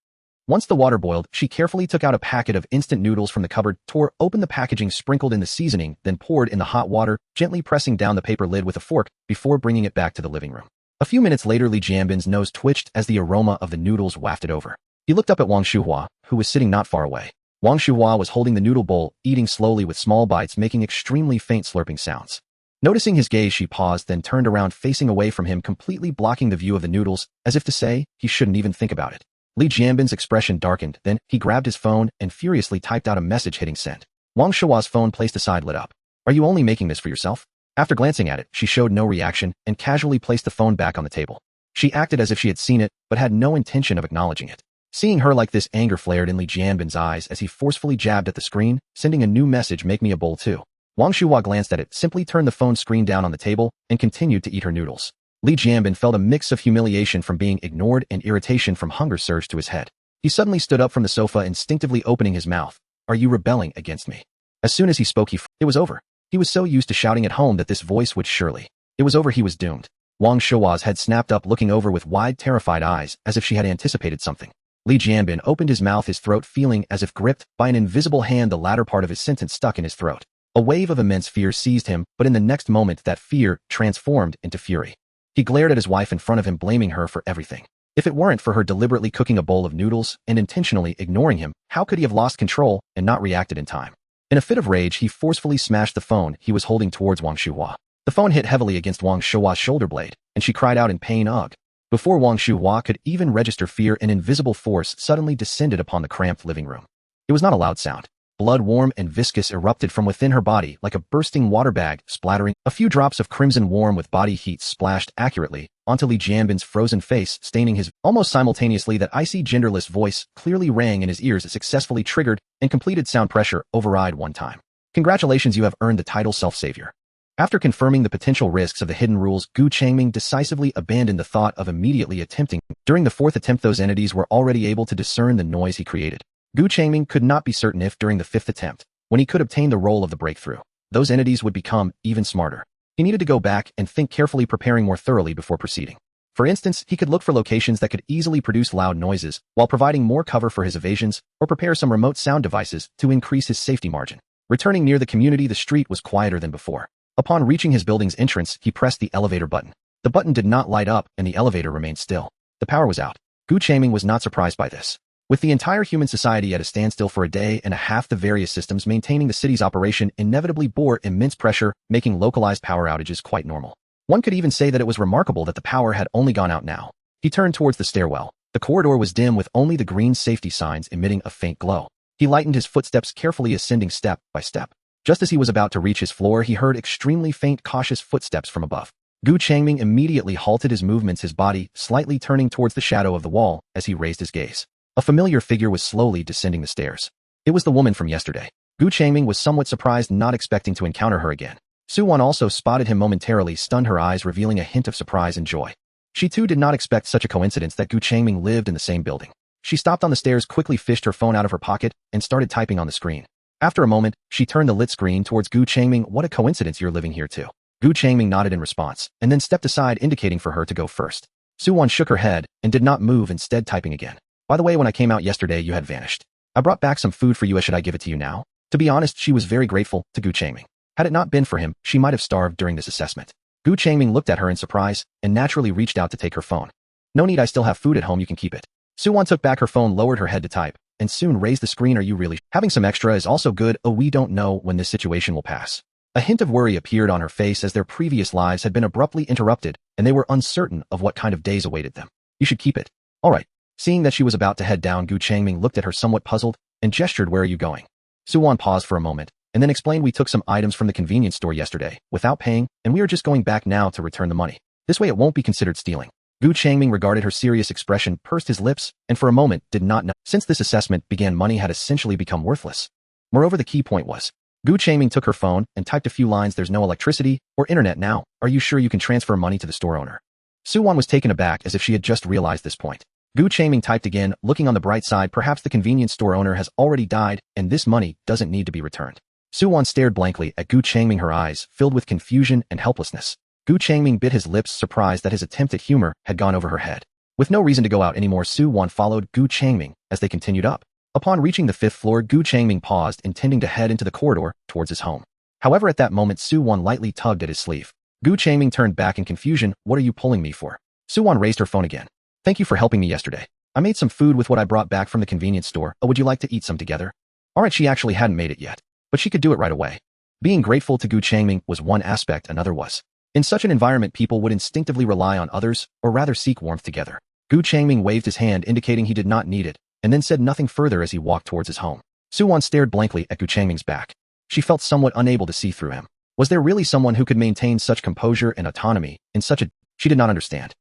Once the water boiled, she carefully took out a packet of instant noodles from the cupboard, tore open the packaging, sprinkled in the seasoning, then poured in the hot water, gently pressing down the paper lid with a fork before bringing it back to the living room. A few minutes later, Li Jianbin's nose twitched as the aroma of the noodles wafted over. He looked up at Wang Shuhua, who was sitting not far away. Wang Shuhua was holding the noodle bowl, eating slowly with small bites, making extremely faint slurping sounds. Noticing his gaze, she paused, then turned around, facing away from him, completely blocking the view of the noodles, as if to say, he shouldn't even think about it. Li Jianbin's expression darkened, then he grabbed his phone and furiously typed out a message, hitting send. Wang Shuhua's phone, placed aside, lit up. Are you only making this for yourself? After glancing at it, she showed no reaction and casually placed the phone back on the table. She acted as if she had seen it, but had no intention of acknowledging it. Seeing her like this, anger flared in Li Jianbin's eyes as he forcefully jabbed at the screen, sending a new message, make me a bowl too. Wang Shuhua glanced at it, simply turned the phone screen down on the table, and continued to eat her noodles. Li Jianbin felt a mix of humiliation from being ignored and irritation from hunger surge to his head. He suddenly stood up from the sofa, instinctively opening his mouth. Are you rebelling against me? As soon as he spoke, it was over. He was so used to shouting at home that this voice would surely. It was over, he was doomed. Wang Shuhua's head snapped up, looking over with wide, terrified eyes, as if she had anticipated something. Li Jianbin opened his mouth, his throat feeling as if gripped by an invisible hand, the latter part of his sentence stuck in his throat. A wave of immense fear seized him, but in the next moment that fear transformed into fury. He glared at his wife in front of him, blaming her for everything. If it weren't for her deliberately cooking a bowl of noodles and intentionally ignoring him, how could he have lost control and not reacted in time? In a fit of rage, he forcefully smashed the phone he was holding towards Wang Shuhua. The phone hit heavily against Wang Shuhua's shoulder blade, and she cried out in pain, ugh. Before Wang Shuhua could even register fear, an invisible force suddenly descended upon the cramped living room. It was not a loud sound. Blood, warm and viscous, erupted from within her body like a bursting water bag, splattering. A few drops of crimson warm with body heat splashed accurately onto Li Jianbin's frozen face, staining his. Almost simultaneously, that icy, genderless voice clearly rang in his ears. It successfully triggered and completed sound pressure override one time. Congratulations, you have earned the title Self-Savior. After confirming the potential risks of the hidden rules, Gu Changming decisively abandoned the thought of immediately attempting. During the fourth attempt, those entities were already able to discern the noise he created. Gu Changming could not be certain if, during the fifth attempt, when he could obtain the role of the breakthrough, those entities would become even smarter. He needed to go back and think carefully, preparing more thoroughly before proceeding. For instance, he could look for locations that could easily produce loud noises while providing more cover for his evasions, or prepare some remote sound devices to increase his safety margin. Returning near the community, the street was quieter than before. Upon reaching his building's entrance, he pressed the elevator button. The button did not light up, and the elevator remained still. The power was out. Gu Changming was not surprised by this. With the entire human society at a standstill for a day and a half, the various systems maintaining the city's operation inevitably bore immense pressure, making localized power outages quite normal. One could even say that it was remarkable that the power had only gone out now. He turned towards the stairwell. The corridor was dim, with only the green safety signs emitting a faint glow. He lightened his footsteps, carefully ascending step by step. Just as he was about to reach his floor, he heard extremely faint, cautious footsteps from above. Gu Changming immediately halted his movements, his body slightly turning towards the shadow of the wall as he raised his gaze. A familiar figure was slowly descending the stairs. It was the woman from yesterday. Gu Changming was somewhat surprised, not expecting to encounter her again. Su Wan also spotted him momentarily, stunned, her eyes revealing a hint of surprise and joy. She too did not expect such a coincidence that Gu Changming lived in the same building. She stopped on the stairs, quickly fished her phone out of her pocket, and started typing on the screen. After a moment, she turned the lit screen towards Gu Changming. What a coincidence, you're living here too. Gu Changming nodded in response, and then stepped aside, indicating for her to go first. Su Wan shook her head and did not move, instead typing again. By the way, when I came out yesterday, you had vanished. I brought back some food for you. Should I give it to you now? To be honest, she was very grateful to Gu Changming. Had it not been for him, she might have starved during this assessment. Gu Changming looked at her in surprise and naturally reached out to take her phone. No need, I still have food at home, you can keep it. Su Wan took back her phone, lowered her head to type, and soon raised the screen. Are you really? Having some extra is also good. Oh, we don't know when this situation will pass. A hint of worry appeared on her face, as their previous lives had been abruptly interrupted, and they were uncertain of what kind of days awaited them. You should keep it. All right. Seeing that she was about to head down, Gu Changming looked at her somewhat puzzled and gestured, where are you going? Su Wan paused for a moment, and then explained, we took some items from the convenience store yesterday, without paying, and we are just going back now to return the money. This way it won't be considered stealing. Gu Changming regarded her serious expression, pursed his lips, and for a moment did not know. Since this assessment began, money had essentially become worthless. Moreover, the key point was, Gu Changming took her phone and typed a few lines. There's no electricity or internet now. Are you sure you can transfer money to the store owner? Su Wan was taken aback, as if she had just realized this point. Gu Changming typed again, looking on the bright side, perhaps the convenience store owner has already died, and this money doesn't need to be returned. Su Wan stared blankly at Gu Changming, her eyes filled with confusion and helplessness. Gu Changming bit his lips, surprised that his attempt at humor had gone over her head. With no reason to go out anymore, Su Wan followed Gu Changming as they continued up. Upon reaching the fifth floor, Gu Changming paused, intending to head into the corridor towards his home. However, at that moment, Su Wan lightly tugged at his sleeve. Gu Changming turned back in confusion. What are you pulling me for? Su Wan raised her phone again. Thank you for helping me yesterday. I made some food with what I brought back from the convenience store. Oh, would you like to eat some together? Alright, she actually hadn't made it yet, but she could do it right away. Being grateful to Gu Changming was one aspect, another was. In such an environment, people would instinctively rely on others, or rather seek warmth together. Gu Changming waved his hand, indicating he did not need it, and then said nothing further as he walked towards his home. Su Wan stared blankly at Gu Changming's back. She felt somewhat unable to see through him. Was there really someone who could maintain such composure and autonomy in such a... She did not understand.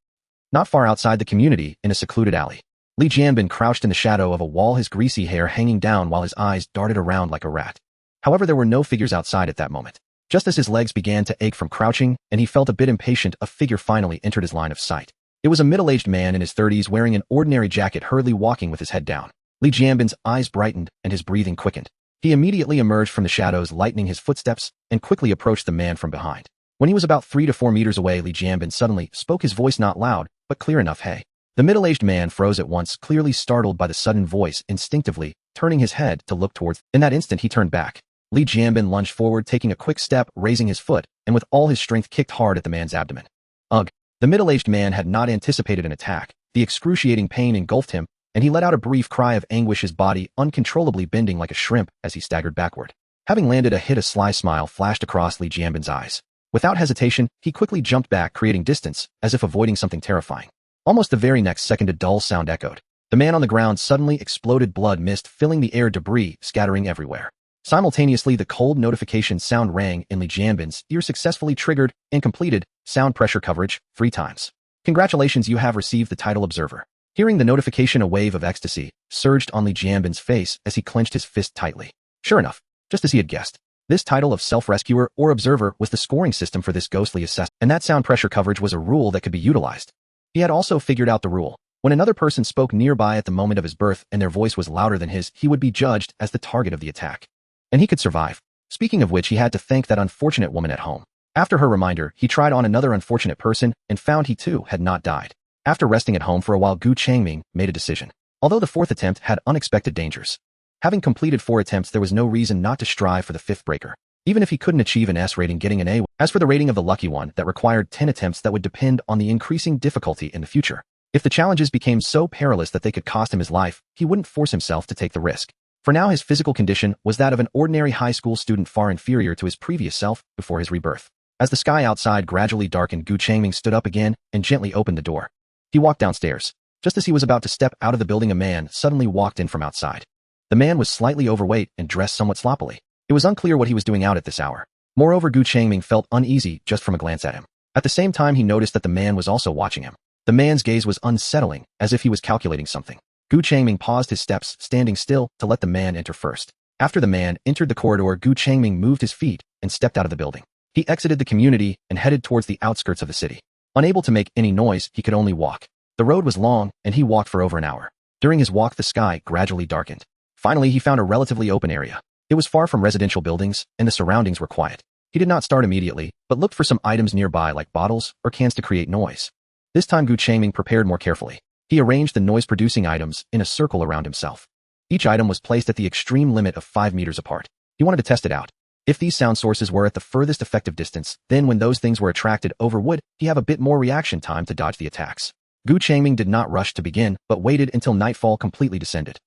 Not far outside the community, in a secluded alley, Li Jianbin crouched in the shadow of a wall, his greasy hair hanging down while his eyes darted around like a rat. However, there were no figures outside at that moment. Just as his legs began to ache from crouching and he felt a bit impatient, a figure finally entered his line of sight. It was a middle-aged man in his 30s, wearing an ordinary jacket, hurriedly walking with his head down. Li Jianbin's eyes brightened and his breathing quickened. He immediately emerged from the shadows, lightening his footsteps, and quickly approached the man from behind. When he was about 3 to 4 meters away, Li Jianbin suddenly spoke, his voice not loud, but clear enough. Hey. The middle-aged man froze at once, clearly startled by the sudden voice, instinctively turning his head to look towards. In that instant, he turned back. Li Jianbin lunged forward, taking a quick step, raising his foot, and with all his strength kicked hard at the man's abdomen. Ugh! The middle-aged man had not anticipated an attack. The excruciating pain engulfed him, and he let out a brief cry of anguish, his body uncontrollably bending like a shrimp as he staggered backward. Having landed a hit, a sly smile flashed across Li Jianbin's eyes. Without hesitation, he quickly jumped back, creating distance, as if avoiding something terrifying. Almost the very next second, a dull sound echoed. The man on the ground suddenly exploded, blood mist filling the air, debris scattering everywhere. Simultaneously, the cold notification sound rang in Li Jianbin's ear, successfully triggered and completed sound pressure coverage 3 times. Congratulations, you have received the title Observer. Hearing the notification, a wave of ecstasy surged on Li Jianbin's face as he clenched his fist tightly. Sure enough, just as he had guessed, this title of self-rescuer or observer was the scoring system for this ghostly assessment, and that sound pressure coverage was a rule that could be utilized. He had also figured out the rule. When another person spoke nearby at the moment of his birth and their voice was louder than his, he would be judged as the target of the attack. And he could survive. Speaking of which, he had to thank that unfortunate woman at home. After her reminder, he tried on another unfortunate person and found he too had not died. After resting at home for a while, Changming made a decision. Although the 4th attempt had unexpected dangers. Having completed 4 attempts, there was no reason not to strive for the 5th breaker. Even if he couldn't achieve an S rating, getting an A. As for the rating of the lucky one, that required 10 attempts, that would depend on the increasing difficulty in the future. If the challenges became so perilous that they could cost him his life, he wouldn't force himself to take the risk. For now, his physical condition was that of an ordinary high school student, far inferior to his previous self before his rebirth. As the sky outside gradually darkened, Changming stood up again and gently opened the door. He walked downstairs. Just as he was about to step out of the building, a man suddenly walked in from outside. The man was slightly overweight and dressed somewhat sloppily. It was unclear what he was doing out at this hour. Moreover, Changming felt uneasy just from a glance at him. At the same time, he noticed that the man was also watching him. The man's gaze was unsettling, as if he was calculating something. Changming paused his steps, standing still to let the man enter first. After the man entered the corridor, Changming moved his feet and stepped out of the building. He exited the community and headed towards the outskirts of the city. Unable to make any noise, he could only walk. The road was long, and he walked for over an hour. During his walk, the sky gradually darkened. Finally, he found a relatively open area. It was far from residential buildings, and the surroundings were quiet. He did not start immediately, but looked for some items nearby like bottles or cans to create noise. This time, Changming prepared more carefully. He arranged the noise-producing items in a circle around himself. Each item was placed at the extreme limit of 5 meters apart. He wanted to test it out. If these sound sources were at the furthest effective distance, then when those things were attracted over, would he have a bit more reaction time to dodge the attacks. Changming did not rush to begin, but waited until nightfall completely descended.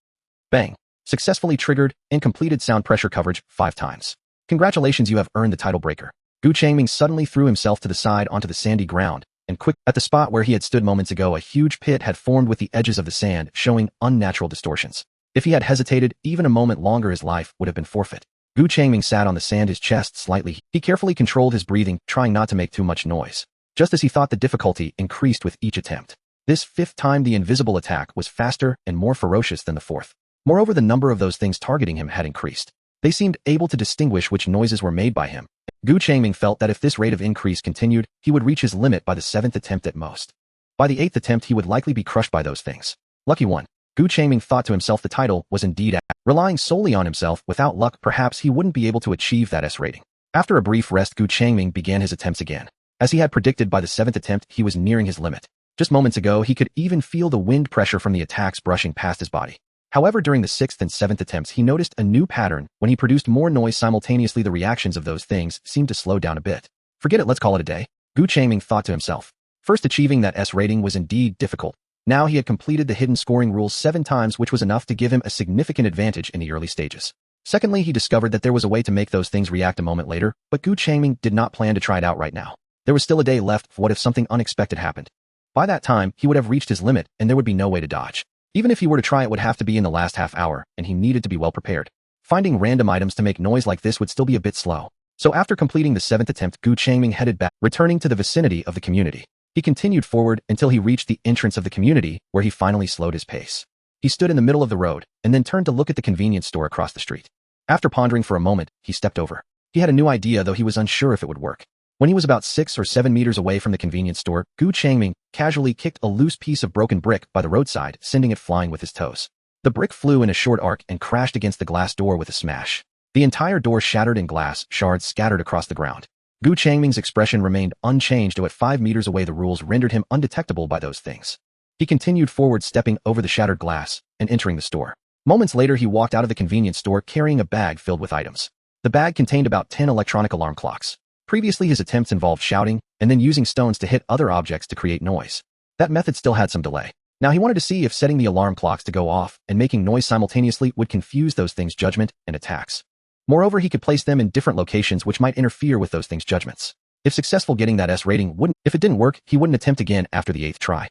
Bang! Successfully triggered and completed sound pressure coverage 5 times. Congratulations, you have earned the title breaker. Changming suddenly threw himself to the side onto the sandy ground, and quick, at the spot where he had stood moments ago, a huge pit had formed with the edges of the sand, showing unnatural distortions. If he had hesitated even a moment longer, his life would have been forfeit. Changming sat on the sand, his chest slightly. He carefully controlled his breathing, trying not to make too much noise. Just as he thought, the difficulty increased with each attempt. This 5th time, the invisible attack was faster and more ferocious than the 4th. Moreover, the number of those things targeting him had increased. They seemed able to distinguish which noises were made by him. Changming felt that if this rate of increase continued, he would reach his limit by the 7th attempt at most. By the 8th attempt, he would likely be crushed by those things. Lucky one. Changming thought to himself, the title was indeed relying solely on himself. Without luck, perhaps he wouldn't be able to achieve that S rating. After a brief rest, Changming began his attempts again. As he had predicted, by the 7th attempt, he was nearing his limit. Just moments ago, he could even feel the wind pressure from the attacks brushing past his body. However, during the 6th and 7th attempts, he noticed a new pattern. When he produced more noise simultaneously, the reactions of those things seemed to slow down a bit. Forget it, let's call it a day. Changming thought to himself. First, achieving that S rating was indeed difficult. Now he had completed the hidden scoring rules 7 times, which was enough to give him a significant advantage in the early stages. Secondly, he discovered that there was a way to make those things react a moment later, but Changming did not plan to try it out right now. There was still a day left. What if something unexpected happened? By that time, he would have reached his limit, and there would be no way to dodge. Even if he were to try, it would have to be in the last half hour, and he needed to be well prepared. Finding random items to make noise like this would still be a bit slow. So after completing the 7th attempt, Changming headed back, returning to the vicinity of the community. He continued forward until he reached the entrance of the community, where he finally slowed his pace. He stood in the middle of the road, and then turned to look at the convenience store across the street. After pondering for a moment, he stepped over. He had a new idea, though he was unsure if it would work. When he was about 6 or 7 meters away from the convenience store, Changming casually kicked a loose piece of broken brick by the roadside, sending it flying with his toes. The brick flew in a short arc and crashed against the glass door with a smash. The entire door shattered and glass shards scattered across the ground. Changming's expression remained unchanged, though at 5 meters away the rules rendered him undetectable by those things. He continued forward, stepping over the shattered glass and entering the store. Moments later, he walked out of the convenience store carrying a bag filled with items. The bag contained about 10 electronic alarm clocks. Previously his attempts involved shouting and then using stones to hit other objects to create noise. That method still had some delay. Now he wanted to see if setting the alarm clocks to go off and making noise simultaneously would confuse those things' judgment and attacks. Moreover, he could place them in different locations which might interfere with those things' judgments. If successful, getting that S rating if it didn't work, he wouldn't attempt again after the 8th try.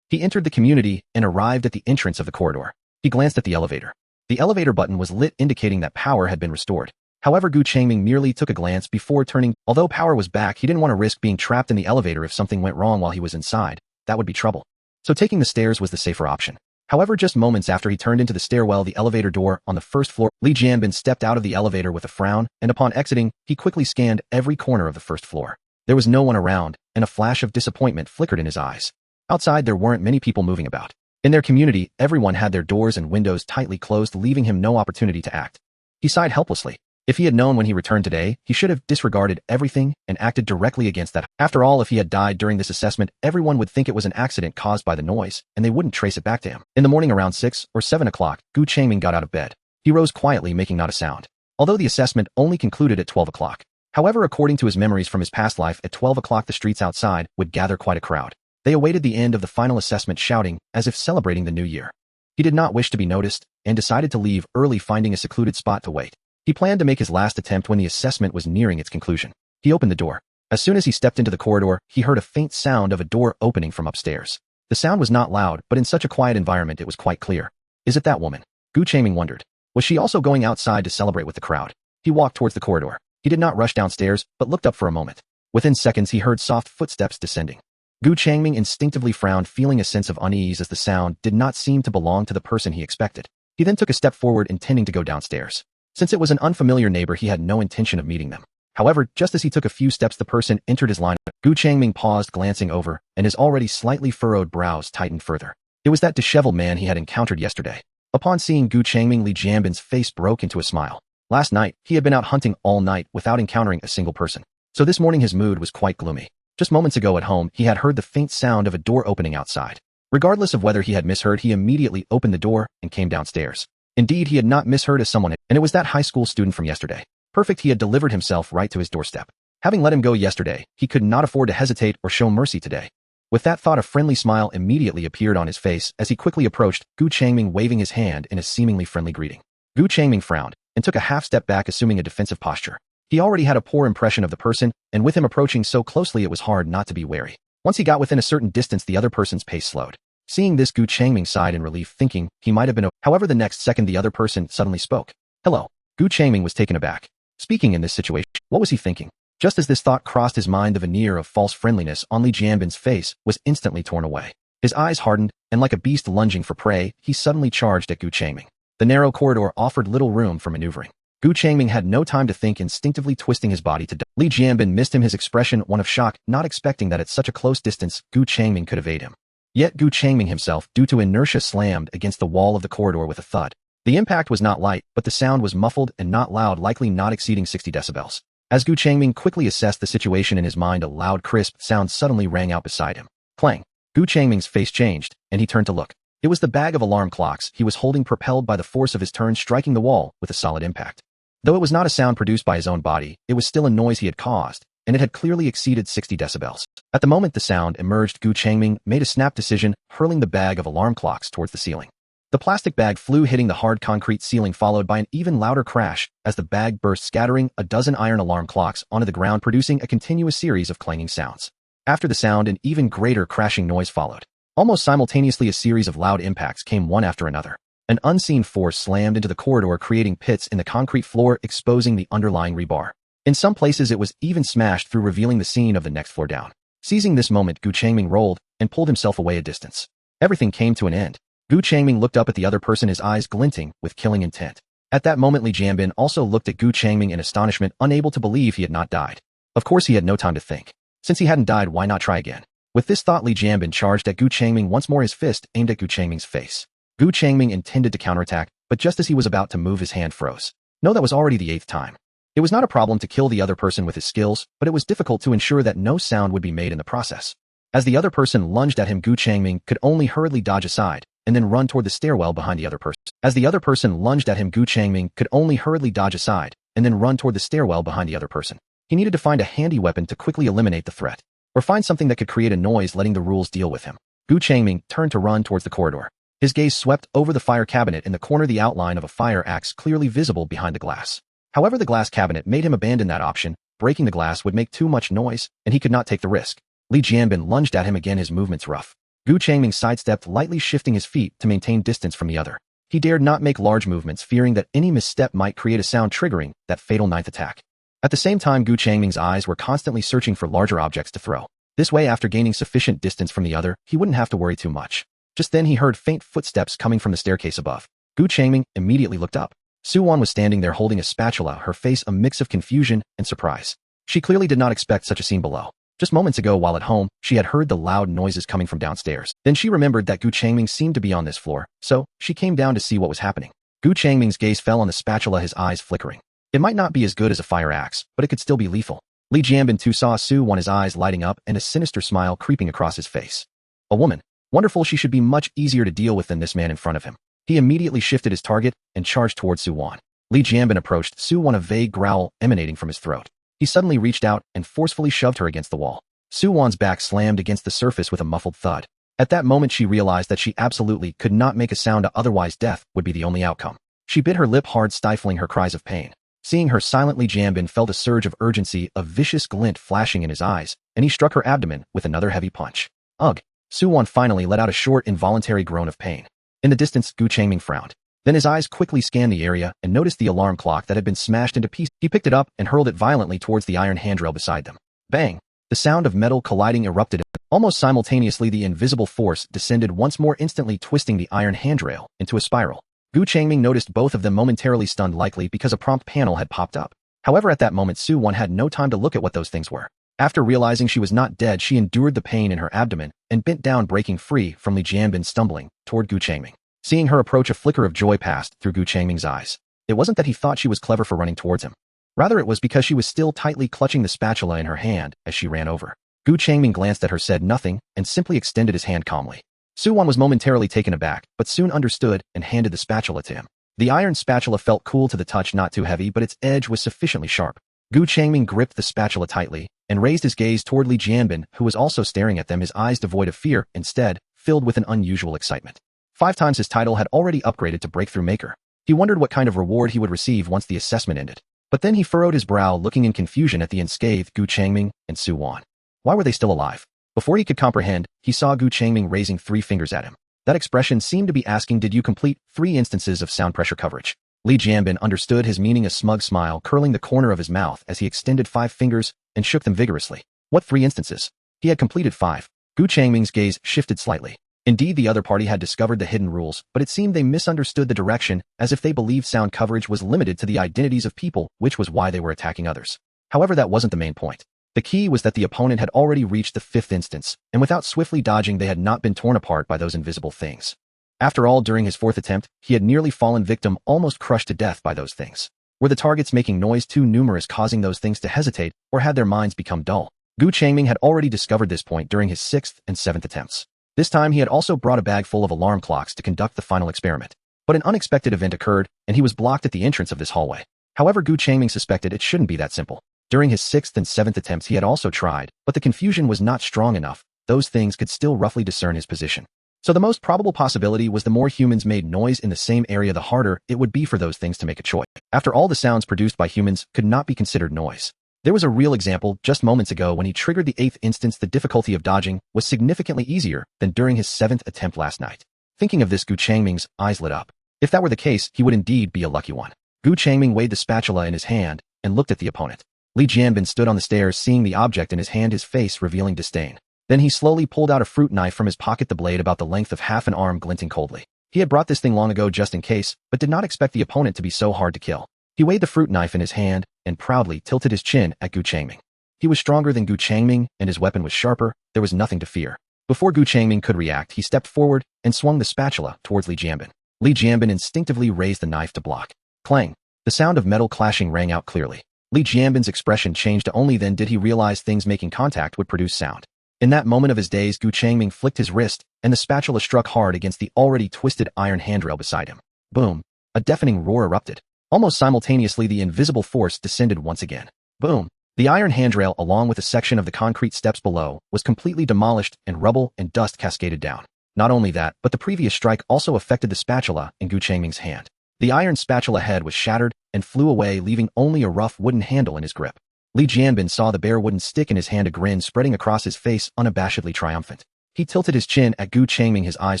He entered the community and arrived at the entrance of the corridor. He glanced at the elevator. The elevator button was lit, indicating that power had been restored. However, Changming merely took a glance before turning. Although power was back, he didn't want to risk being trapped in the elevator if something went wrong while he was inside. That would be trouble. So taking the stairs was the safer option. However, just moments after he turned into the stairwell, the elevator door on the first floor, Li Jianbin stepped out of the elevator with a frown, and upon exiting, he quickly scanned every corner of the first floor. There was no one around, and a flash of disappointment flickered in his eyes. Outside, there weren't many people moving about. In their community, everyone had their doors and windows tightly closed, leaving him no opportunity to act. He sighed helplessly. If he had known when he returned today, he should have disregarded everything and acted directly against that. After all, if he had died during this assessment, everyone would think it was an accident caused by the noise, and they wouldn't trace it back to him. In the morning around 6 or 7 o'clock, Changming got out of bed. He rose quietly, making not a sound. Although the assessment only concluded at 12 o'clock. However, according to his memories from his past life, at 12 o'clock the streets outside would gather quite a crowd. They awaited the end of the final assessment, shouting, as if celebrating the new year. He did not wish to be noticed, and decided to leave early, finding a secluded spot to wait. He planned to make his last attempt when the assessment was nearing its conclusion. He opened the door. As soon as he stepped into the corridor, he heard a faint sound of a door opening from upstairs. The sound was not loud, but in such a quiet environment it was quite clear. Is it that woman? Changming wondered. Was she also going outside to celebrate with the crowd? He walked towards the corridor. He did not rush downstairs, but looked up for a moment. Within seconds he heard soft footsteps descending. Changming instinctively frowned, feeling a sense of unease as the sound did not seem to belong to the person he expected. He then took a step forward, intending to go downstairs. Since it was an unfamiliar neighbor, he had no intention of meeting them. However, just as he took a few steps, the person entered his line. Changming paused, glancing over, and his already slightly furrowed brows tightened further. It was that disheveled man he had encountered yesterday. Upon seeing Changming, Li Jianbin's face broke into a smile. Last night, he had been out hunting all night without encountering a single person. So this morning his mood was quite gloomy. Just moments ago at home, he had heard the faint sound of a door opening outside. Regardless of whether he had misheard, he immediately opened the door and came downstairs. Indeed, he had not misheard as someone, and it was that high school student from yesterday. Perfect, he had delivered himself right to his doorstep. Having let him go yesterday, he could not afford to hesitate or show mercy today. With that thought, a friendly smile immediately appeared on his face as he quickly approached, Changming waving his hand in a seemingly friendly greeting. Changming frowned and took a half step back, assuming a defensive posture. He already had a poor impression of the person, and with him approaching so closely it was hard not to be wary. Once he got within a certain distance, the other person's pace slowed. Seeing this, Changming sighed in relief, thinking he might have been. However, the next second the other person suddenly spoke. Hello. Changming was taken aback. Speaking in this situation, what was he thinking? Just as this thought crossed his mind, the veneer of false friendliness on Li Jianbin's face was instantly torn away. His eyes hardened, and like a beast lunging for prey, he suddenly charged at Changming. The narrow corridor offered little room for maneuvering. Changming had no time to think, instinctively twisting his body to Li Jianbin missed him, his expression one of shock, not expecting that at such a close distance, Changming could evade him. Yet Changming himself, due to inertia, slammed against the wall of the corridor with a thud. The impact was not light, but the sound was muffled and not loud, likely not exceeding 60 decibels. As Changming quickly assessed the situation in his mind, a loud, crisp sound suddenly rang out beside him. Clang! Changming's face changed, and he turned to look. It was the bag of alarm clocks he was holding, propelled by the force of his turn, striking the wall with a solid impact. Though it was not a sound produced by his own body, it was still a noise he had caused, and it had clearly exceeded 60 decibels. At the moment the sound emerged, Changming made a snap decision, hurling the bag of alarm clocks towards the ceiling. The plastic bag flew, hitting the hard concrete ceiling, followed by an even louder crash as the bag burst, scattering a dozen iron alarm clocks onto the ground, producing a continuous series of clanging sounds. After the sound, an even greater crashing noise followed. Almost simultaneously, a series of loud impacts came one after another. An unseen force slammed into the corridor, creating pits in the concrete floor, exposing the underlying rebar. In some places it was even smashed through, revealing the scene of the next floor down. Seizing this moment, Changming rolled and pulled himself away a distance. Everything came to an end. Changming looked up at the other person, his eyes glinting with killing intent. At that moment, Li Jianbin also looked at Changming in astonishment, unable to believe he had not died. Of course, he had no time to think. Since he hadn't died, why not try again? With this thought, Li Jianbin charged at Changming once more, his fist aimed at Changming's face. Changming intended to counterattack, but just as he was about to move, his hand froze. No, that was already the 8th time. It was not a problem to kill the other person with his skills, but it was difficult to ensure that no sound would be made in the process. As the other person lunged at him, Changming could only hurriedly dodge aside, and then run toward the stairwell behind the other person. Changming could only hurriedly dodge aside, and then run toward the stairwell behind the other person. He needed to find a handy weapon to quickly eliminate the threat, or find something that could create a noise letting the rules deal with him. Gu Changming turned to run towards the corridor. His gaze swept over the fire cabinet in the corner, the outline of a fire axe clearly visible behind the glass. However, the glass cabinet made him abandon that option. Breaking the glass would make too much noise, and he could not take the risk. Li Jianbin lunged at him again, his movements rough. Gu Changming sidestepped, lightly shifting his feet to maintain distance from the other. He dared not make large movements, fearing that any misstep might create a sound triggering that fatal ninth attack. At the same time, Gu Changming's eyes were constantly searching for larger objects to throw. This way, after gaining sufficient distance from the other, he wouldn't have to worry too much. Just then he heard faint footsteps coming from the staircase above. Gu Changming immediately looked up. Su Wan was standing there holding a spatula, her face a mix of confusion and surprise. She clearly did not expect such a scene below. Just moments ago while at home, she had heard the loud noises coming from downstairs. Then she remembered that Gu Changming seemed to be on this floor, so she came down to see what was happening. Gu Changming's gaze fell on the spatula, his eyes flickering. It might not be as good as a fire axe, but it could still be lethal. Li Jianbin too saw Su Wan, his eyes lighting up and a sinister smile creeping across his face. A woman. Wonderful, she should be much easier to deal with than this man in front of him. He immediately shifted his target and charged towards Su Wan. Li Jianbin approached Su Wan, a vague growl emanating from his throat. He suddenly reached out and forcefully shoved her against the wall. Su Wan's back slammed against the surface with a muffled thud. At that moment she realized that she absolutely could not make a sound, otherwise death would be the only outcome. She bit her lip hard, stifling her cries of pain. Seeing her silently, Jianbin felt a surge of urgency, a vicious glint flashing in his eyes, and he struck her abdomen with another heavy punch. Ugh! Su Wan finally let out a short, involuntary groan of pain. In the distance, Gu Changming frowned. Then his eyes quickly scanned the area and noticed the alarm clock that had been smashed into pieces. He picked it up and hurled it violently towards the iron handrail beside them. Bang! The sound of metal colliding erupted. Almost simultaneously, the invisible force descended once more, instantly twisting the iron handrail into a spiral. Gu Changming noticed both of them, momentarily stunned, likely because a prompt panel had popped up. However, at that moment, Su Wan had no time to look at what those things were. After realizing she was not dead, she endured the pain in her abdomen and bent down, breaking free from Li Jianbin, stumbling toward Gu Changming. Seeing her approach, a flicker of joy passed through Gu Changming's eyes. It wasn't that he thought she was clever for running towards him. Rather, it was because she was still tightly clutching the spatula in her hand as she ran over. Gu Changming glanced at her, said nothing, and simply extended his hand calmly. Su Wan was momentarily taken aback, but soon understood and handed the spatula to him. The iron spatula felt cool to the touch, not too heavy, but its edge was sufficiently sharp. Gu Changming gripped the spatula tightly and raised his gaze toward Li Jianbin, who was also staring at them, his eyes devoid of fear, instead filled with an unusual excitement. 5 times his title had already upgraded to Breakthrough Maker. He wondered what kind of reward he would receive once the assessment ended. But then he furrowed his brow, looking in confusion at the unscathed Gu Changming and Su Wan. Why were they still alive? Before he could comprehend, he saw Gu Changming raising 3 fingers at him. That expression seemed to be asking, did you complete 3 instances of sound pressure coverage? Li Jianbin understood his meaning, a smug smile curling the corner of his mouth as he extended 5 fingers and shook them vigorously. What 3 instances? He had completed 5. Gu Changming's gaze shifted slightly. Indeed, the other party had discovered the hidden rules, but it seemed they misunderstood the direction, as if they believed sound coverage was limited to the identities of people, which was why they were attacking others. However, that wasn't the main point. The key was that the opponent had already reached the 5th instance, and without swiftly dodging, they had not been torn apart by those invisible things. After all, during his 4th attempt, he had nearly fallen victim, almost crushed to death by those things. Were the targets making noise too numerous, causing those things to hesitate, or had their minds become dull? Gu Changming had already discovered this point during his 6th and 7th attempts. This time he had also brought a bag full of alarm clocks to conduct the final experiment. But an unexpected event occurred, and he was blocked at the entrance of this hallway. However, Gu Changming suspected it shouldn't be that simple. During his 6th and 7th attempts he had also tried, but the confusion was not strong enough. Those things could still roughly discern his position. So the most probable possibility was the more humans made noise in the same area, the harder it would be for those things to make a choice. After all, the sounds produced by humans could not be considered noise. There was a real example just moments ago when he triggered the 8th instance. The difficulty of dodging was significantly easier than during his 7th attempt last night. Thinking of this, Gu Changming's eyes lit up. If that were the case, he would indeed be a lucky one. Gu Changming weighed the spatula in his hand and looked at the opponent. Li Jianbin stood on the stairs, seeing the object in his hand, his face revealing disdain. Then he slowly pulled out a fruit knife from his pocket, the blade about the length of half an arm, glinting coldly. He had brought this thing long ago just in case, but did not expect the opponent to be so hard to kill. He weighed the fruit knife in his hand and proudly tilted his chin at Gu Changming. He was stronger than Gu Changming, and his weapon was sharper. There was nothing to fear. Before Gu Changming could react, he stepped forward and swung the spatula towards Li Jianbin. Li Jianbin instinctively raised the knife to block. Clang! The sound of metal clashing rang out clearly. Li Jianbin's expression changed. Only then did he realize things making contact would produce sound. In that moment of his daze, Gu Changming flicked his wrist, and the spatula struck hard against the already twisted iron handrail beside him. Boom! A deafening roar erupted. Almost simultaneously, the invisible force descended once again. Boom! The iron handrail along with a section of the concrete steps below was completely demolished and rubble and dust cascaded down. Not only that, but the previous strike also affected the spatula in Gu Changming's hand. The iron spatula head was shattered and flew away, leaving only a rough wooden handle in his grip. Li Jianbin saw the bare wooden stick in his hand, a grin spreading across his face, unabashedly triumphant. He tilted his chin at Gu Changming, his eyes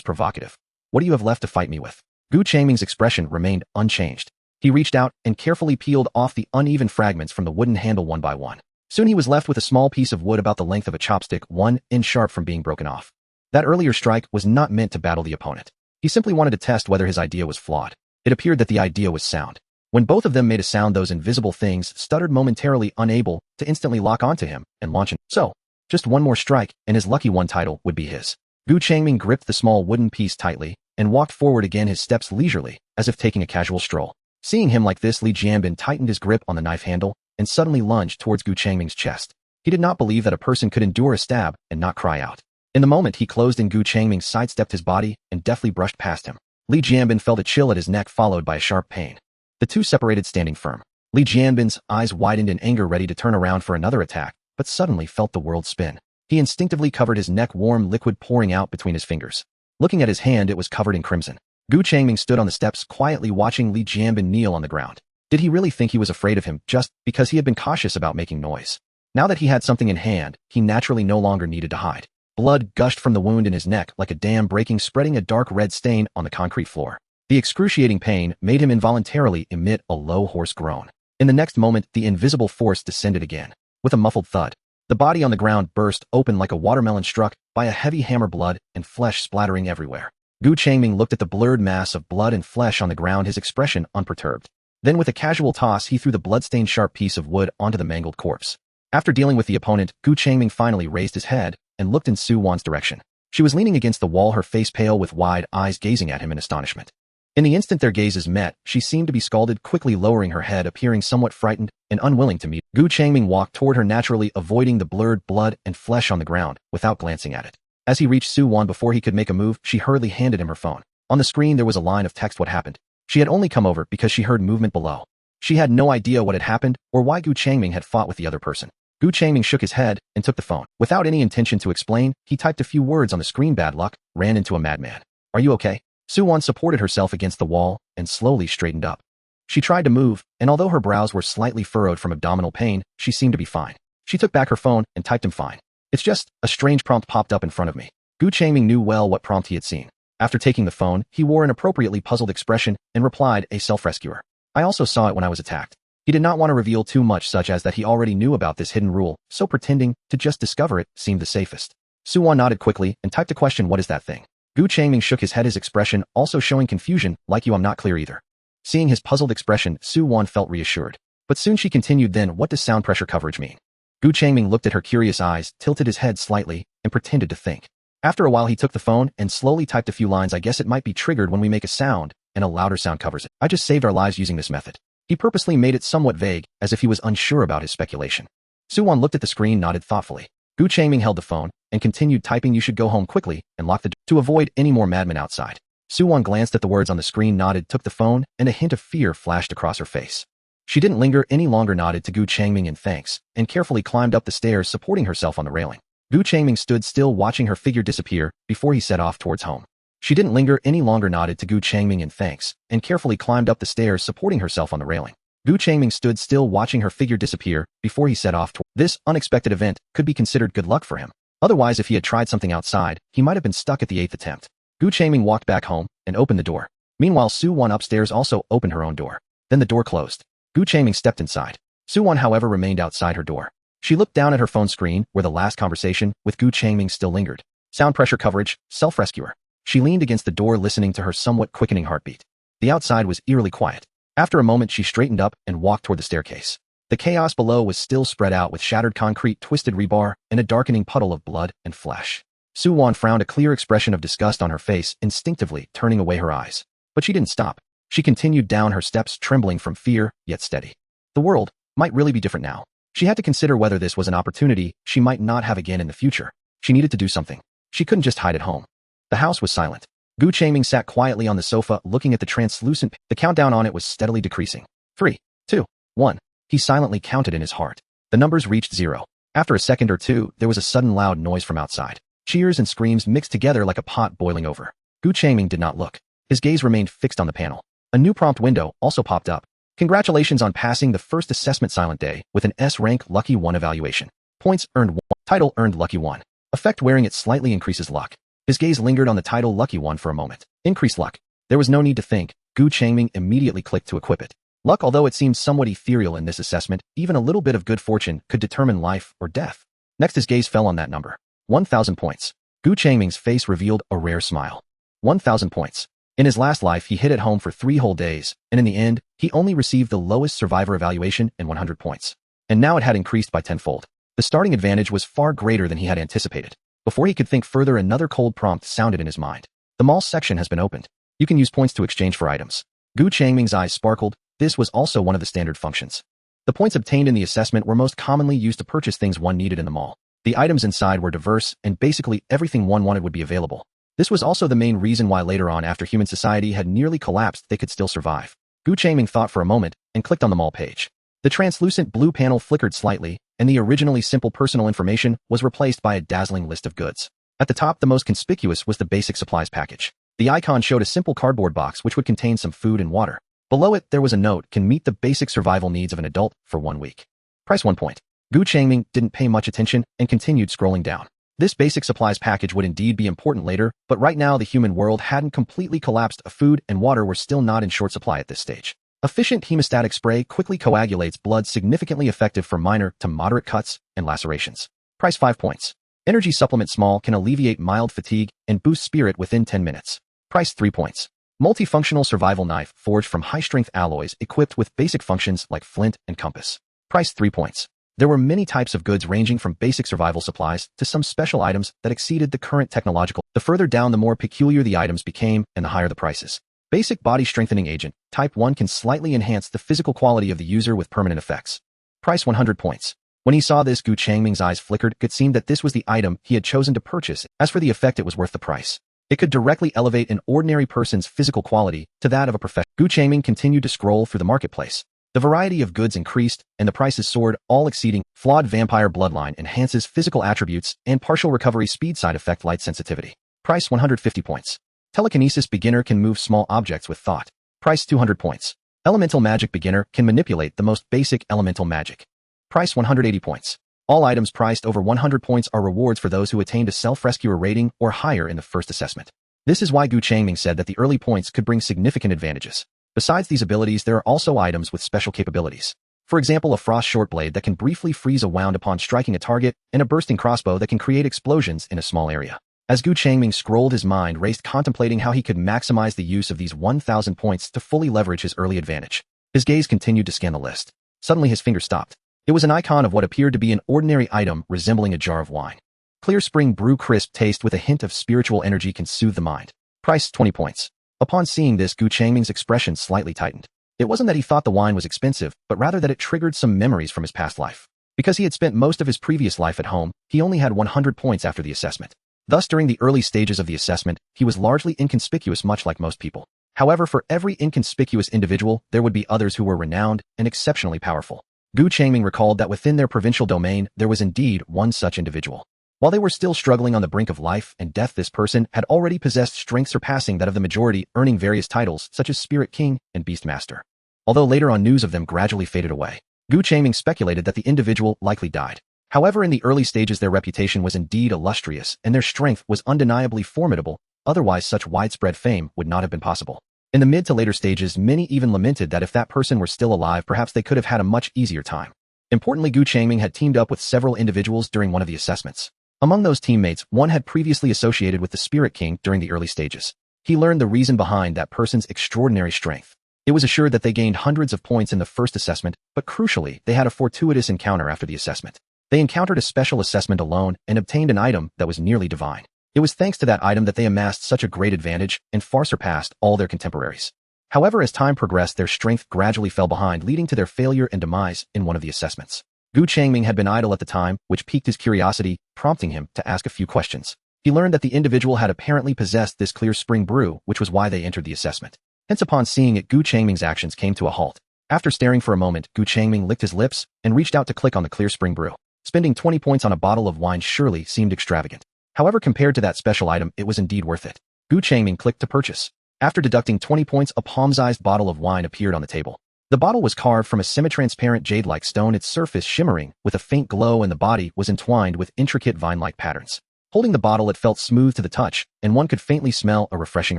provocative. What do you have left to fight me with? Gu Changming's expression remained unchanged. He reached out and carefully peeled off the uneven fragments from the wooden handle one by one. Soon he was left with a small piece of wood about the length of a chopstick, 1 inch sharp from being broken off. That earlier strike was not meant to battle the opponent. He simply wanted to test whether his idea was flawed. It appeared that the idea was sound. When both of them made a sound, those invisible things stuttered momentarily, unable to instantly lock onto him and launch him. So, just one more strike, and his lucky one title would be his. Gu Changming gripped the small wooden piece tightly and walked forward again, his steps leisurely, as if taking a casual stroll. Seeing him like this, Li Jianbin tightened his grip on the knife handle and suddenly lunged towards Gu Changming's chest. He did not believe that a person could endure a stab and not cry out. In the moment he closed in, Gu Changming sidestepped his body and deftly brushed past him. Li Jianbin felt a chill at his neck, followed by a sharp pain. The two separated, standing firm. Li Jianbin's eyes widened in anger, ready to turn around for another attack, but suddenly felt the world spin. He instinctively covered his neck, warm liquid pouring out between his fingers. Looking at his hand, it was covered in crimson. Gu Changming stood on the steps, quietly watching Li Jianbin kneel on the ground. Did he really think he was afraid of him just because he had been cautious about making noise? Now that he had something in hand, he naturally no longer needed to hide. Blood gushed from the wound in his neck like a dam breaking, spreading a dark red stain on the concrete floor. The excruciating pain made him involuntarily emit a low, hoarse groan. In the next moment, the invisible force descended again. With a muffled thud, the body on the ground burst open like a watermelon struck by a heavy hammer, blood and flesh splattering everywhere. Gu Changming looked at the blurred mass of blood and flesh on the ground, his expression unperturbed. Then with a casual toss, he threw the blood-stained sharp piece of wood onto the mangled corpse. After dealing with the opponent, Gu Changming finally raised his head and looked in Su Wan's direction. She was leaning against the wall, her face pale, with wide eyes gazing at him in astonishment. In the instant their gazes met, she seemed to be scalded, quickly lowering her head, appearing somewhat frightened and unwilling to meet. Gu Changming walked toward her naturally, avoiding the blurred blood and flesh on the ground without glancing at it. As he reached Su Wan before he could make a move, she hurriedly handed him her phone. On the screen there was a line of text: what happened? She had only come over because she heard movement below. She had no idea what had happened or why Gu Changming had fought with the other person. Gu Changming shook his head and took the phone. Without any intention to explain, he typed a few words on the screen. Bad luck, ran into a madman. Are you okay? Su Wan supported herself against the wall and slowly straightened up. She tried to move, and although her brows were slightly furrowed from abdominal pain, she seemed to be fine. She took back her phone and typed him fine. It's just, a strange prompt popped up in front of me. Gu Changming knew well what prompt he had seen. After taking the phone, he wore an appropriately puzzled expression and replied, a self-rescuer. I also saw it when I was attacked. He did not want to reveal too much, such as that he already knew about this hidden rule, so pretending to just discover it seemed the safest. Su Wan nodded quickly and typed a question: what is that thing? Gu Changming shook his head, his expression also showing confusion, like you, I'm not clear either. Seeing his puzzled expression, Su Wan felt reassured. But soon she continued, then what does sound pressure coverage mean? Gu Changming looked at her curious eyes, tilted his head slightly, and pretended to think. After a while he took the phone and slowly typed a few lines. I guess it might be triggered when we make a sound, and a louder sound covers it. I just saved our lives using this method. He purposely made it somewhat vague, as if he was unsure about his speculation. Su Wan looked at the screen, nodded thoughtfully. Gu Changming held the phone and continued typing. You should go home quickly and lock the door to avoid any more madmen outside. Su Wan glanced at the words on the screen, nodded, took the phone, and a hint of fear flashed across her face. She didn't linger any longer, nodded to Gu Changming in thanks, and carefully climbed up the stairs, supporting herself on the railing. Gu Changming stood still, watching her figure disappear before he set off towards home. She didn't linger any longer, nodded to Gu Changming in thanks, and carefully climbed up the stairs, supporting herself on the railing. Gu Changming stood still, watching her figure disappear before he set off toward. This unexpected event could be considered good luck for him. Otherwise, if he had tried something outside, he might have been stuck at the 8th attempt. Gu Changming walked back home and opened the door. Meanwhile, Su Wan upstairs also opened her own door. Then the door closed. Gu Changming stepped inside. Su Wan, however, remained outside her door. She looked down at her phone screen, where the last conversation with Gu Changming still lingered. Sound pressure coverage, self-rescuer. She leaned against the door, listening to her somewhat quickening heartbeat. The outside was eerily quiet. After a moment, she straightened up and walked toward the staircase. The chaos below was still spread out, with shattered concrete, twisted rebar, and a darkening puddle of blood and flesh. Su Wan frowned, a clear expression of disgust on her face, instinctively turning away her eyes. But she didn't stop. She continued down her steps, trembling from fear, yet steady. The world might really be different now. She had to consider whether this was an opportunity she might not have again in the future. She needed to do something. She couldn't just hide at home. The house was silent. Gu Changming sat quietly on the sofa, looking at the translucent. The countdown on it was steadily decreasing. 3, 2, 1. He silently counted in his heart. The numbers reached 0. After a second or two, there was a sudden loud noise from outside. Cheers and screams mixed together like a pot boiling over. Gu Changming did not look. His gaze remained fixed on the panel. A new prompt window also popped up. Congratulations on passing the first assessment silent day with an S-rank Lucky 1 evaluation. Points earned 1. Title earned Lucky 1. Effect wearing it slightly increases luck. His gaze lingered on the title Lucky 1 for a moment. Increased luck. There was no need to think. Gu Changming immediately clicked to equip it. Luck, although it seemed somewhat ethereal in this assessment, even a little bit of good fortune could determine life or death. Next his gaze fell on that number. 1,000 points. Gu Changming's face revealed a rare smile. 1,000 points. In his last life he hit it home for 3 whole days, and in the end, he only received the lowest survivor evaluation in 100 points. And now it had increased by tenfold. The starting advantage was far greater than he had anticipated. Before he could think further, another cold prompt sounded in his mind. The mall section has been opened. You can use points to exchange for items. Gu Changming's eyes sparkled. This was also one of the standard functions. The points obtained in the assessment were most commonly used to purchase things one needed in the mall. The items inside were diverse, and basically everything one wanted would be available. This was also the main reason why later on, after human society had nearly collapsed, they could still survive. Gu Changming thought for a moment and clicked on the mall page. The translucent blue panel flickered slightly, and the originally simple personal information was replaced by a dazzling list of goods. At the top, the most conspicuous was the basic supplies package. The icon showed a simple cardboard box which would contain some food and water. Below it, there was a note: can meet the basic survival needs of an adult for 1 week. Price 1 point. Gu Changming didn't pay much attention and continued scrolling down. This basic supplies package would indeed be important later, but right now the human world hadn't completely collapsed. Food and water were still not in short supply at this stage. Efficient hemostatic spray quickly coagulates blood, significantly effective for minor to moderate cuts and lacerations. Price 5 points. Energy supplement small can alleviate mild fatigue and boost spirit within 10 minutes. Price 3 points. Multifunctional survival knife forged from high-strength alloys equipped with basic functions like flint and compass. Price 3 points. There were many types of goods ranging from basic survival supplies to some special items that exceeded the current technological. The further down, the more peculiar the items became and the higher the prices. Basic body strengthening agent, type 1, can slightly enhance the physical quality of the user with permanent effects. Price 100 points. When he saw this, Gu Changming's eyes flickered. It seemed that this was the item he had chosen to purchase. As for the effect, it was worth the price. It could directly elevate an ordinary person's physical quality to that of a professional. Gu Changming continued to scroll through the marketplace. The variety of goods increased, and the prices soared, all exceeding. Flawed vampire bloodline enhances physical attributes and partial recovery speed. Side effect: light sensitivity. Price 150 points. Telekinesis beginner can move small objects with thought. Price 200 points. Elemental magic beginner can manipulate the most basic elemental magic. Price 180 points. All items priced over 100 points are rewards for those who attained a self-rescuer rating or higher in the first assessment. This is why Gu Changming said that the early points could bring significant advantages. Besides these abilities, there are also items with special capabilities. For example, a frost short blade that can briefly freeze a wound upon striking a target, and a bursting crossbow that can create explosions in a small area. As Gu Changming scrolled, his mind raced, contemplating how he could maximize the use of these 1,000 points to fully leverage his early advantage. His gaze continued to scan the list. Suddenly his finger stopped. It was an icon of what appeared to be an ordinary item resembling a jar of wine. Clear spring brew, crisp taste with a hint of spiritual energy, can soothe the mind. Price 20 points. Upon seeing this, Gu Changming's expression slightly tightened. It wasn't that he thought the wine was expensive, but rather that it triggered some memories from his past life. Because he had spent most of his previous life at home, he only had 100 points after the assessment. Thus, during the early stages of the assessment, he was largely inconspicuous, much like most people. However, for every inconspicuous individual, there would be others who were renowned and exceptionally powerful. Gu Changming recalled that within their provincial domain, there was indeed one such individual. While they were still struggling on the brink of life and death, this person had already possessed strength surpassing that of the majority, earning various titles such as Spirit King and Beast Master. Although later on news of them gradually faded away, Gu Changming speculated that the individual likely died. However, in the early stages their reputation was indeed illustrious and their strength was undeniably formidable, otherwise such widespread fame would not have been possible. In the mid to later stages, many even lamented that if that person were still alive, perhaps they could have had a much easier time. Importantly, Gu Changming had teamed up with several individuals during one of the assessments. Among those teammates, one had previously associated with the Spirit King during the early stages. He learned the reason behind that person's extraordinary strength. It was assured that they gained hundreds of points in the first assessment, but crucially, they had a fortuitous encounter after the assessment. They encountered a special assessment alone and obtained an item that was nearly divine. It was thanks to that item that they amassed such a great advantage and far surpassed all their contemporaries. However, as time progressed, their strength gradually fell behind, leading to their failure and demise in one of the assessments. Gu Changming had been idle at the time, which piqued his curiosity, prompting him to ask a few questions. He learned that the individual had apparently possessed this clear spring brew, which was why they entered the assessment. Hence, upon seeing it, Gu Changming's actions came to a halt. After staring for a moment, Gu Changming licked his lips and reached out to click on the clear spring brew. Spending 20 points on a bottle of wine surely seemed extravagant. However, compared to that special item, it was indeed worth it. Gu Changming clicked to purchase. After deducting 20 points, a palm-sized bottle of wine appeared on the table. The bottle was carved from a semi-transparent jade-like stone, its surface shimmering with a faint glow, and the body was entwined with intricate vine-like patterns. Holding the bottle, it felt smooth to the touch, and one could faintly smell a refreshing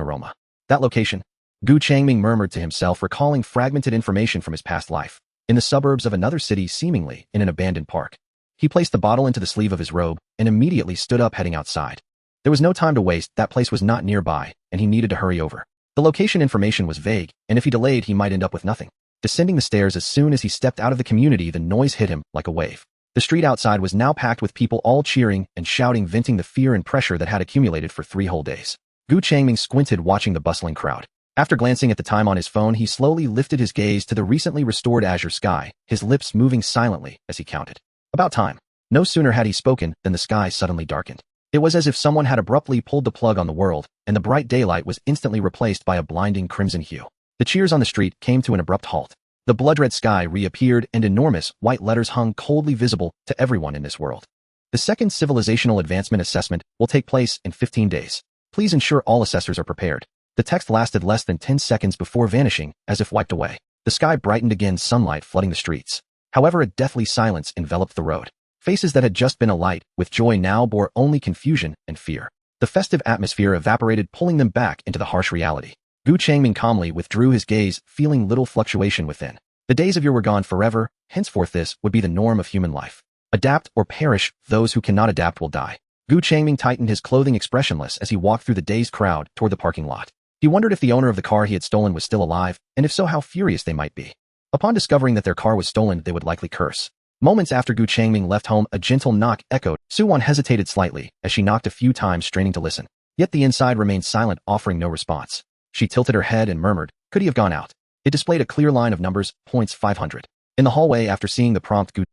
aroma. That location? Gu Changming murmured to himself, recalling fragmented information from his past life. In the suburbs of another city, seemingly in an abandoned park. He placed the bottle into the sleeve of his robe and immediately stood up, heading outside. There was no time to waste. That place was not nearby, and he needed to hurry over. The location information was vague, and if he delayed, he might end up with nothing. Descending the stairs, as soon as he stepped out of the community, the noise hit him like a wave. The street outside was now packed with people, all cheering and shouting, venting the fear and pressure that had accumulated for 3 whole days. Gu Changming squinted, watching the bustling crowd. After glancing at the time on his phone, he slowly lifted his gaze to the recently restored azure sky, his lips moving silently as he counted. About time. No sooner had he spoken than the sky suddenly darkened. It was as if someone had abruptly pulled the plug on the world, and the bright daylight was instantly replaced by a blinding crimson hue. The cheers on the street came to an abrupt halt. The blood-red sky reappeared, and enormous white letters hung coldly visible to everyone in this world. The second civilizational advancement assessment will take place in 15 days. Please ensure all assessors are prepared. The text lasted less than 10 seconds before vanishing, as if wiped away. The sky brightened again, sunlight flooding the streets. However, a deathly silence enveloped the road. Faces that had just been alight with joy now bore only confusion and fear. The festive atmosphere evaporated, pulling them back into the harsh reality. Gu Changming calmly withdrew his gaze, feeling little fluctuation within. The days of yore were gone forever. Henceforth, this would be the norm of human life. Adapt or perish. Those who cannot adapt will die. Gu Changming tightened his clothing, expressionless as he walked through the dazed crowd toward the parking lot. He wondered if the owner of the car he had stolen was still alive, and if so, how furious they might be. Upon discovering that their car was stolen, they would likely curse. Moments after Gu Changming left home, a gentle knock echoed. Suwon hesitated slightly as she knocked a few times, straining to listen. Yet the inside remained silent, offering no response. She tilted her head and murmured, "Could he have gone out?" It displayed a clear line of numbers, points 500. In the hallway, after seeing the prompt, Gu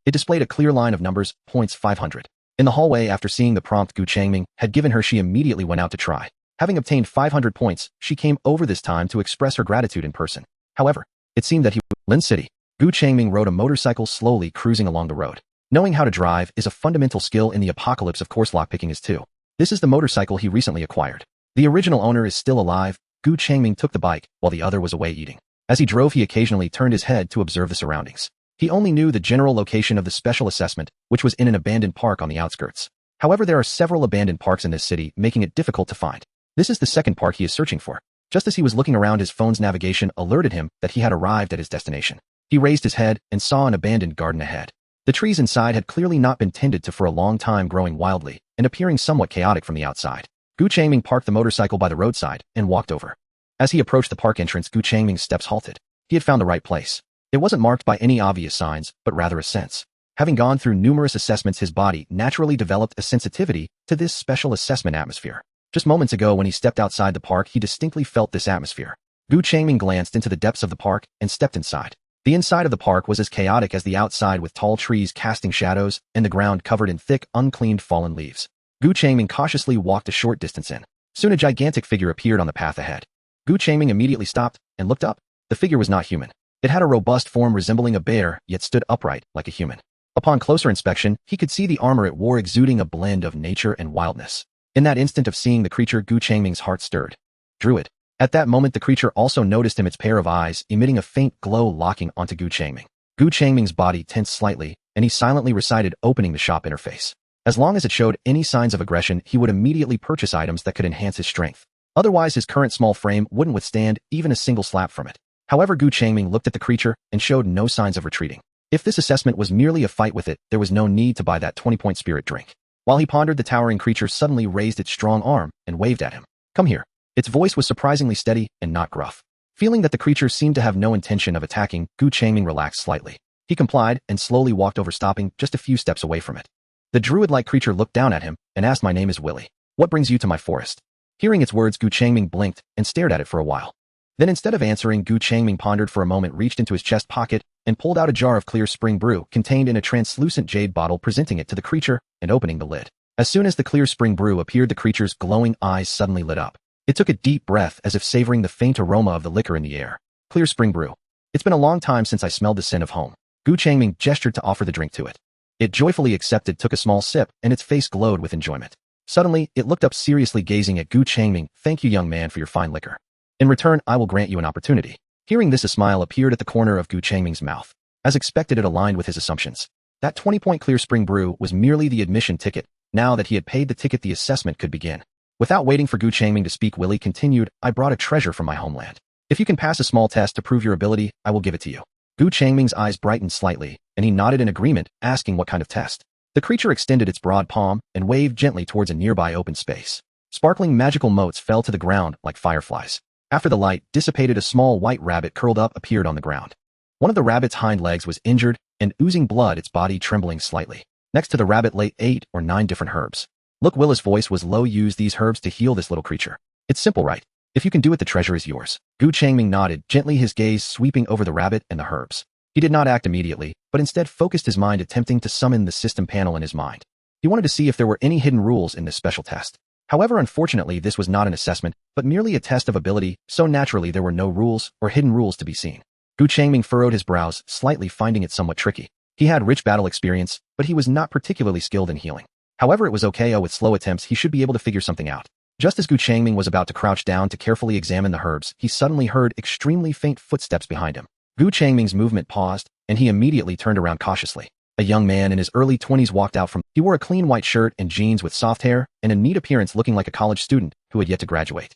Changming had given her, she immediately went out to try. Having obtained 500 points, she came over this time to express her gratitude in person. However, it seemed that Lin City. Gu Changming rode a motorcycle, slowly cruising along the road. Knowing how to drive is a fundamental skill in the apocalypse, of course lockpicking is too. This is the motorcycle he recently acquired. The original owner is still alive. Gu Changming took the bike, while the other was away eating. As he drove, he occasionally turned his head to observe the surroundings. He only knew the general location of the special assessment, which was in an abandoned park on the outskirts. However, there are several abandoned parks in this city, making it difficult to find. This is the second park he is searching for. Just as he was looking around, his phone's navigation alerted him that he had arrived at his destination. He raised his head and saw an abandoned garden ahead. The trees inside had clearly not been tended to for a long time, growing wildly and appearing somewhat chaotic from the outside. Gu Changming parked the motorcycle by the roadside and walked over. As he approached the park entrance, Gu Changming's steps halted. He had found the right place. It wasn't marked by any obvious signs, but rather a sense. Having gone through numerous assessments, his body naturally developed a sensitivity to this special assessment atmosphere. Just moments ago, when he stepped outside the park, he distinctly felt this atmosphere. Gu Changming glanced into the depths of the park and stepped inside. The inside of the park was as chaotic as the outside, with tall trees casting shadows and the ground covered in thick, uncleaned fallen leaves. Gu Changming cautiously walked a short distance in. Soon a gigantic figure appeared on the path ahead. Gu Changming immediately stopped and looked up. The figure was not human. It had a robust form resembling a bear, yet stood upright like a human. Upon closer inspection, he could see the armor it wore exuding a blend of nature and wildness. In that instant of seeing the creature, Gu Changming's heart stirred. Druid. At that moment, the creature also noticed him, its pair of eyes emitting a faint glow locking onto Gu Changming. Gu Changming's body tensed slightly, and he silently recited, opening the shop interface. As long as it showed any signs of aggression, he would immediately purchase items that could enhance his strength. Otherwise, his current small frame wouldn't withstand even a single slap from it. However, Gu Changming looked at the creature and showed no signs of retreating. If this assessment was merely a fight with it, there was no need to buy that 20-point spirit drink. While he pondered, the towering creature suddenly raised its strong arm and waved at him. "Come here." Its voice was surprisingly steady and not gruff. Feeling that the creature seemed to have no intention of attacking, Gu Changming relaxed slightly. He complied and slowly walked over, stopping just a few steps away from it. The druid-like creature looked down at him and asked, "My name is Willie. What brings you to my forest?" Hearing its words, Gu Changming blinked and stared at it for a while. Then, instead of answering, Gu Changming pondered for a moment, reached into his chest pocket, and pulled out a jar of clear spring brew contained in a translucent jade bottle, presenting it to the creature and opening the lid. As soon as the clear spring brew appeared, the creature's glowing eyes suddenly lit up. It took a deep breath, as if savoring the faint aroma of the liquor in the air. Clear spring brew. It's been a long time since I smelled the scent of home. Gu Changming gestured to offer the drink to it. It joyfully accepted, took a small sip, and its face glowed with enjoyment. Suddenly, it looked up seriously, gazing at Gu Changming. Thank you, young man, for your fine liquor. In return, I will grant you an opportunity. Hearing this, a smile appeared at the corner of Gu Changming's mouth. As expected, it aligned with his assumptions. That 20-point clear spring brew was merely the admission ticket. Now that he had paid the ticket, the assessment could begin. Without waiting for Gu Changming to speak, Willie continued, I brought a treasure from my homeland. If you can pass a small test to prove your ability, I will give it to you. Gu Changming's eyes brightened slightly, and he nodded in agreement, asking what kind of test. The creature extended its broad palm and waved gently towards a nearby open space. Sparkling magical motes fell to the ground like fireflies. After the light dissipated, a small white rabbit curled up appeared on the ground. One of the rabbit's hind legs was injured and oozing blood, its body trembling slightly. Next to the rabbit lay 8 or 9 different herbs. Look, Willa's voice was low. Use these herbs to heal this little creature. It's simple, right? If you can do it, the treasure is yours. Gu Changming nodded, gently, his gaze sweeping over the rabbit and the herbs. He did not act immediately, but instead focused his mind, attempting to summon the system panel in his mind. He wanted to see if there were any hidden rules in this special test. However, unfortunately, this was not an assessment, but merely a test of ability, so naturally there were no rules or hidden rules to be seen. Gu Changming furrowed his brows slightly, finding it somewhat tricky. He had rich battle experience, but he was not particularly skilled in healing. However, it was okay. With slow attempts, he should be able to figure something out. Just as Gu Changming was about to crouch down to carefully examine the herbs, he suddenly heard extremely faint footsteps behind him. Gu Changming's movement paused, and he immediately turned around cautiously. A young man in his early 20s walked out from. He wore a clean white shirt and jeans with soft hair and a neat appearance, looking like a college student who had yet to graduate.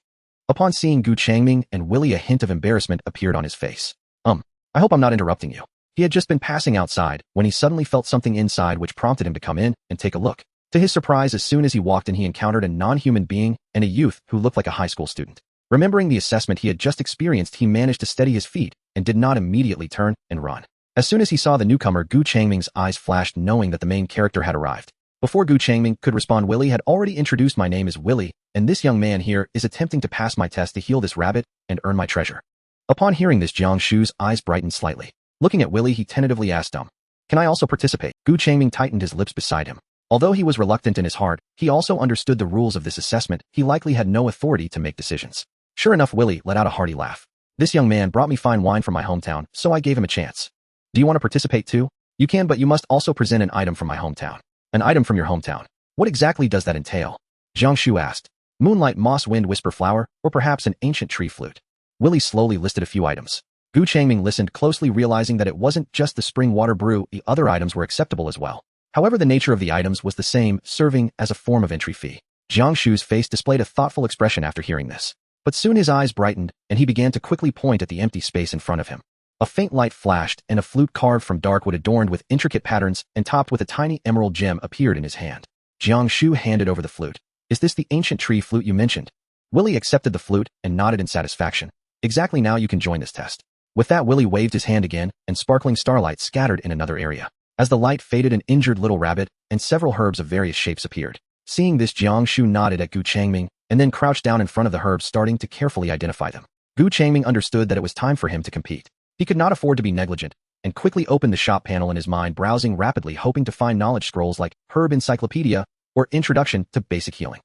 Upon seeing Gu Changming and Willie, a hint of embarrassment appeared on his face. I hope I'm not interrupting you. He had just been passing outside when he suddenly felt something inside, which prompted him to come in and take a look. To his surprise, as soon as he walked in, he encountered a non-human being and a youth who looked like a high school student. Remembering the assessment he had just experienced, he managed to steady his feet and did not immediately turn and run. As soon as he saw the newcomer, Gu Changming's eyes flashed, knowing that the main character had arrived. Before Gu Changming could respond, Willie had already introduced, my name is Willie, and this young man here is attempting to pass my test to heal this rabbit and earn my treasure. Upon hearing this, Jiang Shu's eyes brightened slightly. Looking at Willie, he tentatively asked, can I also participate? Gu Changming tightened his lips beside him. Although he was reluctant in his heart, he also understood the rules of this assessment. He likely had no authority to make decisions. Sure enough, Willie let out a hearty laugh. This young man brought me fine wine from my hometown, so I gave him a chance. Do you want to participate too? You can, but you must also present an item from my hometown. An item from your hometown. What exactly does that entail? Jiang Shu asked. Moonlight, moss, wind, whisper, flower, or perhaps an ancient tree flute. Willie slowly listed a few items. Gu Changming listened closely, realizing that it wasn't just the spring water brew, the other items were acceptable as well. However, the nature of the items was the same, serving as a form of entry fee. Jiang Shu's face displayed a thoughtful expression after hearing this. But soon his eyes brightened, and he began to quickly point at the empty space in front of him. A faint light flashed, and a flute carved from dark wood adorned with intricate patterns and topped with a tiny emerald gem appeared in his hand. Jiang Shu handed over the flute. Is this the ancient tree flute you mentioned? Willie accepted the flute and nodded in satisfaction. Exactly, now you can join this test. With that, Willie waved his hand again, and sparkling starlight scattered in another area. As the light faded, an injured little rabbit and several herbs of various shapes appeared. Seeing this, Jiang Shu nodded at Gu Changming and then crouched down in front of the herbs, starting to carefully identify them. Gu Changming understood that it was time for him to compete. He could not afford to be negligent, and quickly opened the shop panel in his mind, browsing rapidly, hoping to find knowledge scrolls like Herb Encyclopedia or Introduction to Basic Healing.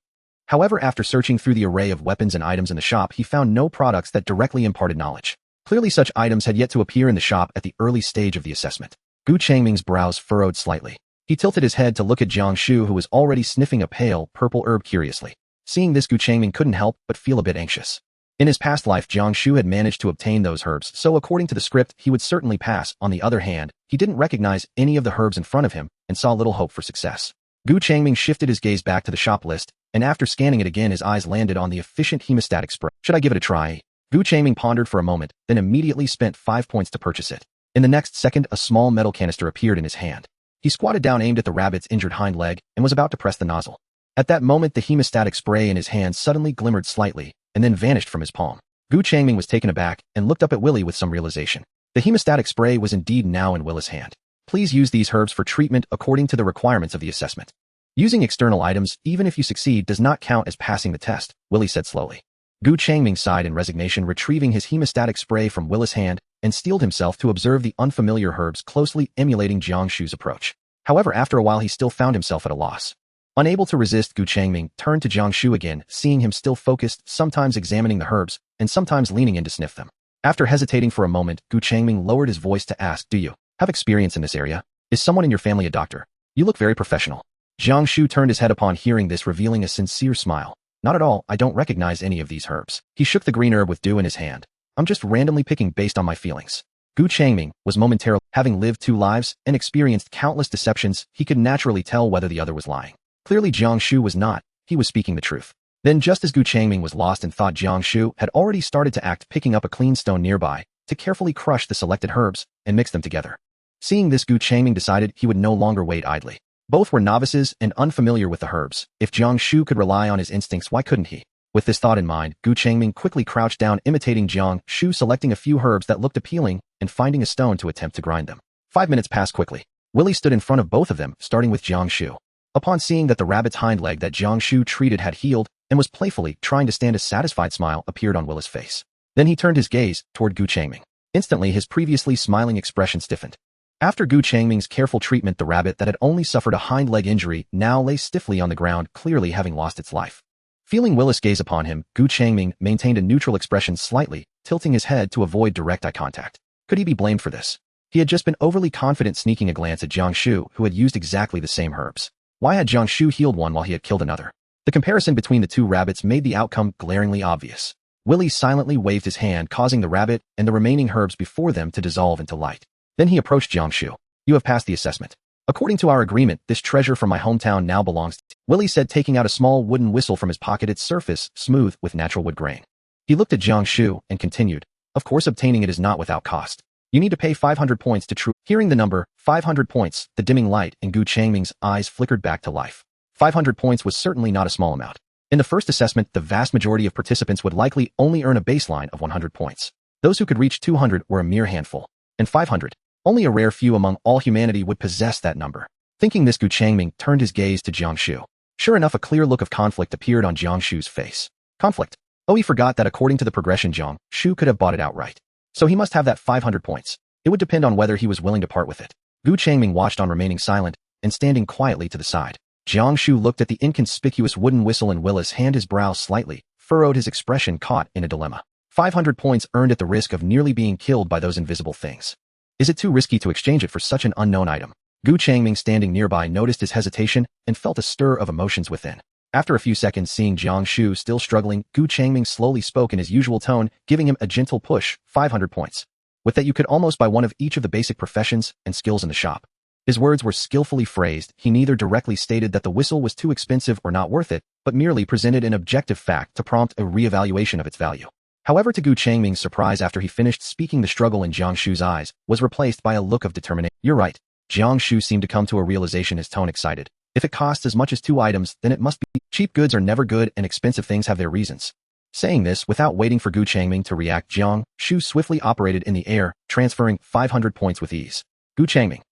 However, after searching through the array of weapons and items in the shop, he found no products that directly imparted knowledge. Clearly, such items had yet to appear in the shop at the early stage of the assessment. Gu Changming's brows furrowed slightly. He tilted his head to look at Jiang Shu, who was already sniffing a pale, purple herb curiously. Seeing this, Gu Changming couldn't help but feel a bit anxious. In his past life, Jiang Shu had managed to obtain those herbs, so according to the script, he would certainly pass. On the other hand, he didn't recognize any of the herbs in front of him and saw little hope for success. Gu Changming shifted his gaze back to the shop list, and after scanning it again, his eyes landed on the efficient hemostatic spray. Should I give it a try? Gu Changming pondered for a moment, then immediately spent 5 points to purchase it. In the next second, a small metal canister appeared in his hand. He squatted down, aimed at the rabbit's injured hind leg, and was about to press the nozzle. At that moment, the hemostatic spray in his hand suddenly glimmered slightly, and then vanished from his palm. Gu Changming was taken aback and looked up at Willie with some realization. The hemostatic spray was indeed now in Willie's hand. Please use these herbs for treatment according to the requirements of the assessment. Using external items, even if you succeed, does not count as passing the test, Willie said slowly. Gu Changming sighed in resignation, retrieving his hemostatic spray from Willie's hand, and steeled himself to observe the unfamiliar herbs, closely emulating Jiang Shu's approach. However, after a while, he still found himself at a loss. Unable to resist, Gu Changming turned to Jiang Shu again, seeing him still focused, sometimes examining the herbs, and sometimes leaning in to sniff them. After hesitating for a moment, Gu Changming lowered his voice to ask, do you have experience in this area? Is someone in your family a doctor? You look very professional. Jiang Shu turned his head upon hearing this, revealing a sincere smile. Not at all, I don't recognize any of these herbs. He shook the green herb with dew in his hand. I'm just randomly picking based on my feelings. Gu Changming was momentarily, having lived 2 lives and experienced countless deceptions, he could naturally tell whether the other was lying. Clearly Jiang Shu was not, he was speaking the truth. Then just as Gu Changming was lost in thought, Jiang Shu had already started to act, picking up a clean stone nearby to carefully crush the selected herbs and mix them together. Seeing this, Gu Changming decided he would no longer wait idly. Both were novices and unfamiliar with the herbs. If Jiang Shu could rely on his instincts, why couldn't he? With this thought in mind, Gu Changming quickly crouched down, imitating Jiang Shu, selecting a few herbs that looked appealing and finding a stone to attempt to grind them. 5 minutes passed quickly. Willie stood in front of both of them, starting with Jiang Shu. Upon seeing that the rabbit's hind leg that Jiang Shu treated had healed and was playfully trying to stand, a satisfied smile appeared on Willie's face. Then he turned his gaze toward Gu Changming. Instantly, his previously smiling expression stiffened. After Gu Changming's careful treatment, the rabbit that had only suffered a hind leg injury now lay stiffly on the ground, clearly having lost its life. Feeling Willis' gaze upon him, Gu Changming maintained a neutral expression, slightly tilting his head to avoid direct eye contact. Could he be blamed for this? He had just been overly confident, sneaking a glance at Jiang Shu, who had used exactly the same herbs. Why had Jiang Shu healed one while he had killed another? The comparison between the 2 rabbits made the outcome glaringly obvious. Willie silently waved his hand, causing the rabbit and the remaining herbs before them to dissolve into light. Then he approached Jiang Shu. You have passed the assessment. According to our agreement, this treasure from my hometown now belongs to Willie said, taking out a small wooden whistle from his pocket, its surface smooth with natural wood grain. He looked at Jiang Shu and continued, of course obtaining it is not without cost. You need to pay 500 points to true. Hearing the number, 500 points, the dimming light in Gu Changming's eyes flickered back to life. 500 points was certainly not a small amount. In the first assessment, the vast majority of participants would likely only earn a baseline of 100 points. Those who could reach 200 were a mere handful. And 500, only a rare few among all humanity would possess that number. Thinking this, Gu Changming turned his gaze to Jiang Shu. Sure enough, a clear look of conflict appeared on Jiang Shu's face. Conflict? Oh, he forgot that according to the progression, Jiang Shu could have bought it outright. So he must have that 500 points. It would depend on whether he was willing to part with it. Gu Changming watched on, remaining silent and standing quietly to the side. Jiang Shu looked at the inconspicuous wooden whistle in Willis' hand, his brow slightly furrowed, his expression caught in a dilemma. 500 points earned at the risk of nearly being killed by those invisible things. Is it too risky to exchange it for such an unknown item? Gu Changming, standing nearby, noticed his hesitation and felt a stir of emotions within. After a few seconds, seeing Jiang Shu still struggling, Gu Changming slowly spoke in his usual tone, giving him a gentle push. 500 points. With that, you could almost buy one of each of the basic professions and skills in the shop. His words were skillfully phrased. He neither directly stated that the whistle was too expensive or not worth it, but merely presented an objective fact to prompt a re-evaluation of its value. However, to Gu Changming's surprise, after he finished speaking, the struggle in Jiang Shu's eyes was replaced by a look of determination. You're right. Jiang Shu seemed to come to a realization, his tone excited. If it costs as much as 2 items, then it must be. Cheap goods are never good and expensive things have their reasons. Saying this, without waiting for Gu Changming to react, Jiang Shu swiftly operated in the air, transferring 500 points with ease. Gu Changming.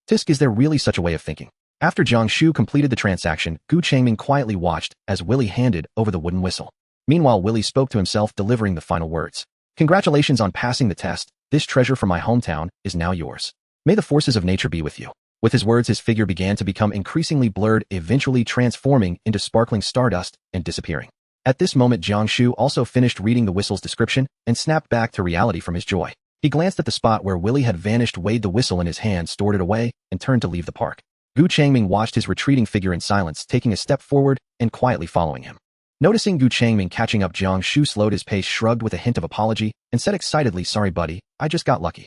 Tisk, is there really such a way of thinking? After Jiang Shu completed the transaction, Gu Changming quietly watched as Willie handed over the wooden whistle. Meanwhile, Willie spoke to himself, delivering the final words. Congratulations on passing the test. This treasure from my hometown is now yours. May the forces of nature be with you. With his words, his figure began to become increasingly blurred, eventually transforming into sparkling stardust and disappearing. At this moment, Jiang Shu also finished reading the whistle's description and snapped back to reality from his joy. He glanced at the spot where Willie had vanished, weighed the whistle in his hand, stored it away, and turned to leave the park. Gu Changming watched his retreating figure in silence, taking a step forward and quietly following him. Noticing Gu Changming catching up, Jiang Shu slowed his pace, shrugged with a hint of apology, and said excitedly, sorry buddy, I just got lucky.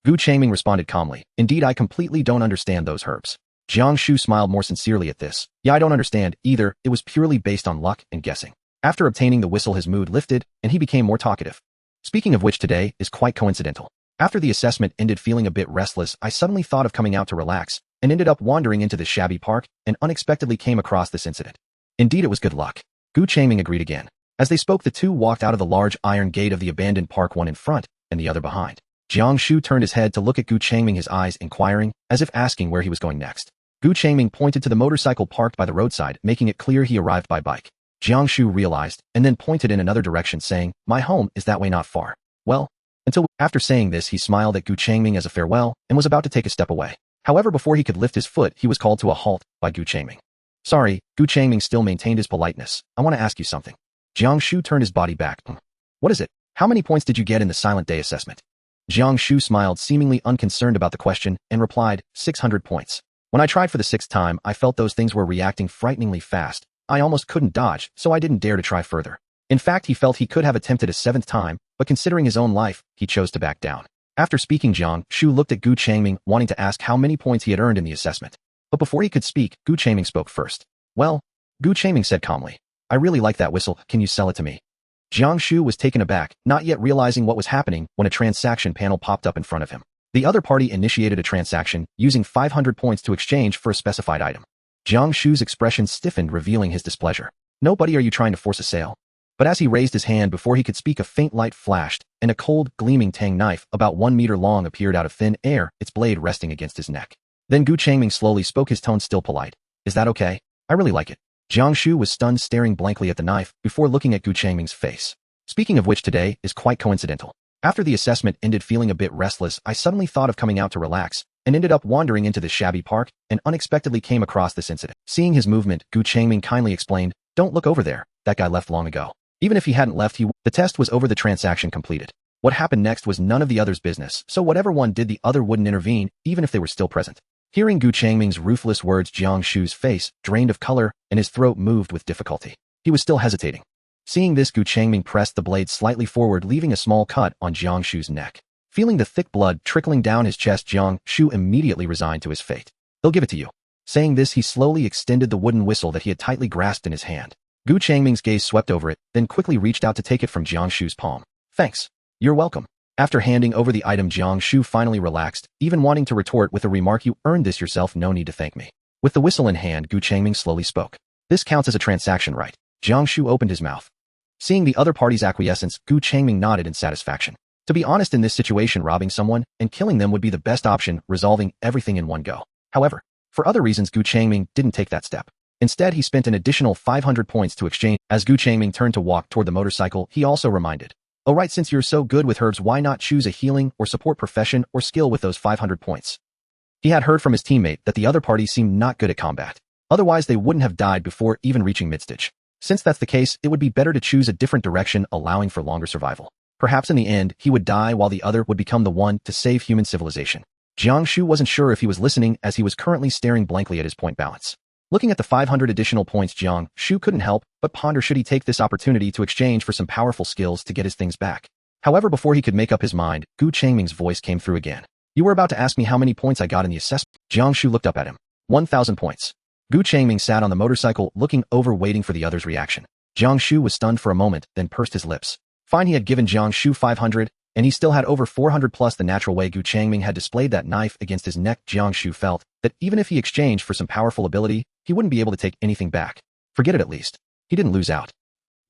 Gu Changming responded calmly, indeed I completely don't understand those herbs. Jiang Shu smiled more sincerely at this. Yeah, I don't understand either, it was purely based on luck and guessing. After obtaining the whistle, his mood lifted, and he became more talkative. Speaking of which, today is quite coincidental. After the assessment ended, feeling a bit restless, I suddenly thought of coming out to relax, and ended up wandering into this shabby park, and unexpectedly came across this incident. Indeed, it was good luck. Gu Changming agreed again. As they spoke, the two walked out of the large iron gate of the abandoned park, one in front, and the other behind. Jiang Shu turned his head to look at Gu Changming, his eyes inquiring, as if asking where he was going next. Gu Changming pointed to the motorcycle parked by the roadside, making it clear he arrived by bike. Jiang Shu realized, and then pointed in another direction, saying, my home is that way, not far. Well, after saying this, he smiled at Gu Changming as a farewell, and was about to take a step away. However, before he could lift his foot, he was called to a halt by Gu Changming. Sorry, Gu Changming still maintained his politeness. I want to ask you something. Jiang Shu turned his body back. What is it? How many points did you get in the Silent Day assessment? Jiang Shu smiled, seemingly unconcerned about the question, and replied, 600 points. When I tried for the 6th time, I felt those things were reacting frighteningly fast. I almost couldn't dodge, so I didn't dare to try further. In fact, he felt he could have attempted a 7th time, but considering his own life, he chose to back down. After speaking, Jiang Shu looked at Gu Changming, wanting to ask how many points he had earned in the assessment. But before he could speak, Gu Changming spoke first. Well, Gu Changming said calmly, I really like that whistle, can you sell it to me? Jiang Shu was taken aback, not yet realizing what was happening when a transaction panel popped up in front of him. The other party initiated a transaction, using 500 points to exchange for a specified item. Jiang Shu's expression stiffened, revealing his displeasure. Nobody, are you trying to force a sale? But as he raised his hand before he could speak, a faint light flashed, and a cold, gleaming tang knife, about 1 meter long, appeared out of thin air, its blade resting against his neck. Then Gu Changming slowly spoke, his tone still polite. Is that okay? I really like it. Jiang Shu was stunned, staring blankly at the knife, before looking at Gu Changming's face. Speaking of which, today is quite coincidental. After the assessment ended, feeling a bit restless, I suddenly thought of coming out to relax, and ended up wandering into this shabby park, and unexpectedly came across this incident. Seeing his movement, Gu Changming kindly explained, don't look over there, that guy left long ago. Even if he hadn't left, the test was over, the transaction completed. What happened next was none of the other's business, so whatever one did, the other wouldn't intervene, even if they were still present. Hearing Gu Changming's ruthless words, Jiang Shu's face drained of color, and his throat moved with difficulty. He was still hesitating. Seeing this, Gu Changming pressed the blade slightly forward, leaving a small cut on Jiang Shu's neck. Feeling the thick blood trickling down his chest, Jiang Shu immediately resigned to his fate. He'll give it to you. Saying this, he slowly extended the wooden whistle that he had tightly grasped in his hand. Gu Changming's gaze swept over it, then quickly reached out to take it from Jiang Shu's palm. Thanks. You're welcome. After handing over the item, Jiang Shu finally relaxed, even wanting to retort with a remark, you earned this yourself, no need to thank me. With the whistle in hand, Gu Changming slowly spoke. This counts as a transaction, right? Jiang Shu opened his mouth. Seeing the other party's acquiescence, Gu Changming nodded in satisfaction. To be honest, in this situation, robbing someone and killing them would be the best option, resolving everything in one go. However, for other reasons, Gu Changming didn't take that step. Instead, he spent an additional 500 points to exchange. As Gu Changming turned to walk toward the motorcycle, he also reminded, oh right, since you're so good with herbs, why not choose a healing or support profession or skill with those 500 points? He had heard from his teammate that the other party seemed not good at combat. Otherwise, they wouldn't have died before even reaching midstage. Since that's the case, it would be better to choose a different direction, allowing for longer survival. Perhaps in the end, he would die while the other would become the one to save human civilization. Jiang Shu wasn't sure if he was listening, as he was currently staring blankly at his point balance. Looking at the 500 additional points, Jiang Shu couldn't help but ponder, should he take this opportunity to exchange for some powerful skills to get his things back. However, before he could make up his mind, Gu Changming's voice came through again. You were about to ask me how many points I got in the assessment. Jiang Shu looked up at him. 1,000 points. Gu Changming sat on the motorcycle, looking over, waiting for the other's reaction. Jiang Shu was stunned for a moment, then pursed his lips. Fine, he had given Jiang Shu 500, and he still had over 400 plus the natural way Gu Changming had displayed that knife against his neck. Jiang Shu felt that even if he exchanged for some powerful ability, he wouldn't be able to take anything back. Forget it, at least. He didn't lose out.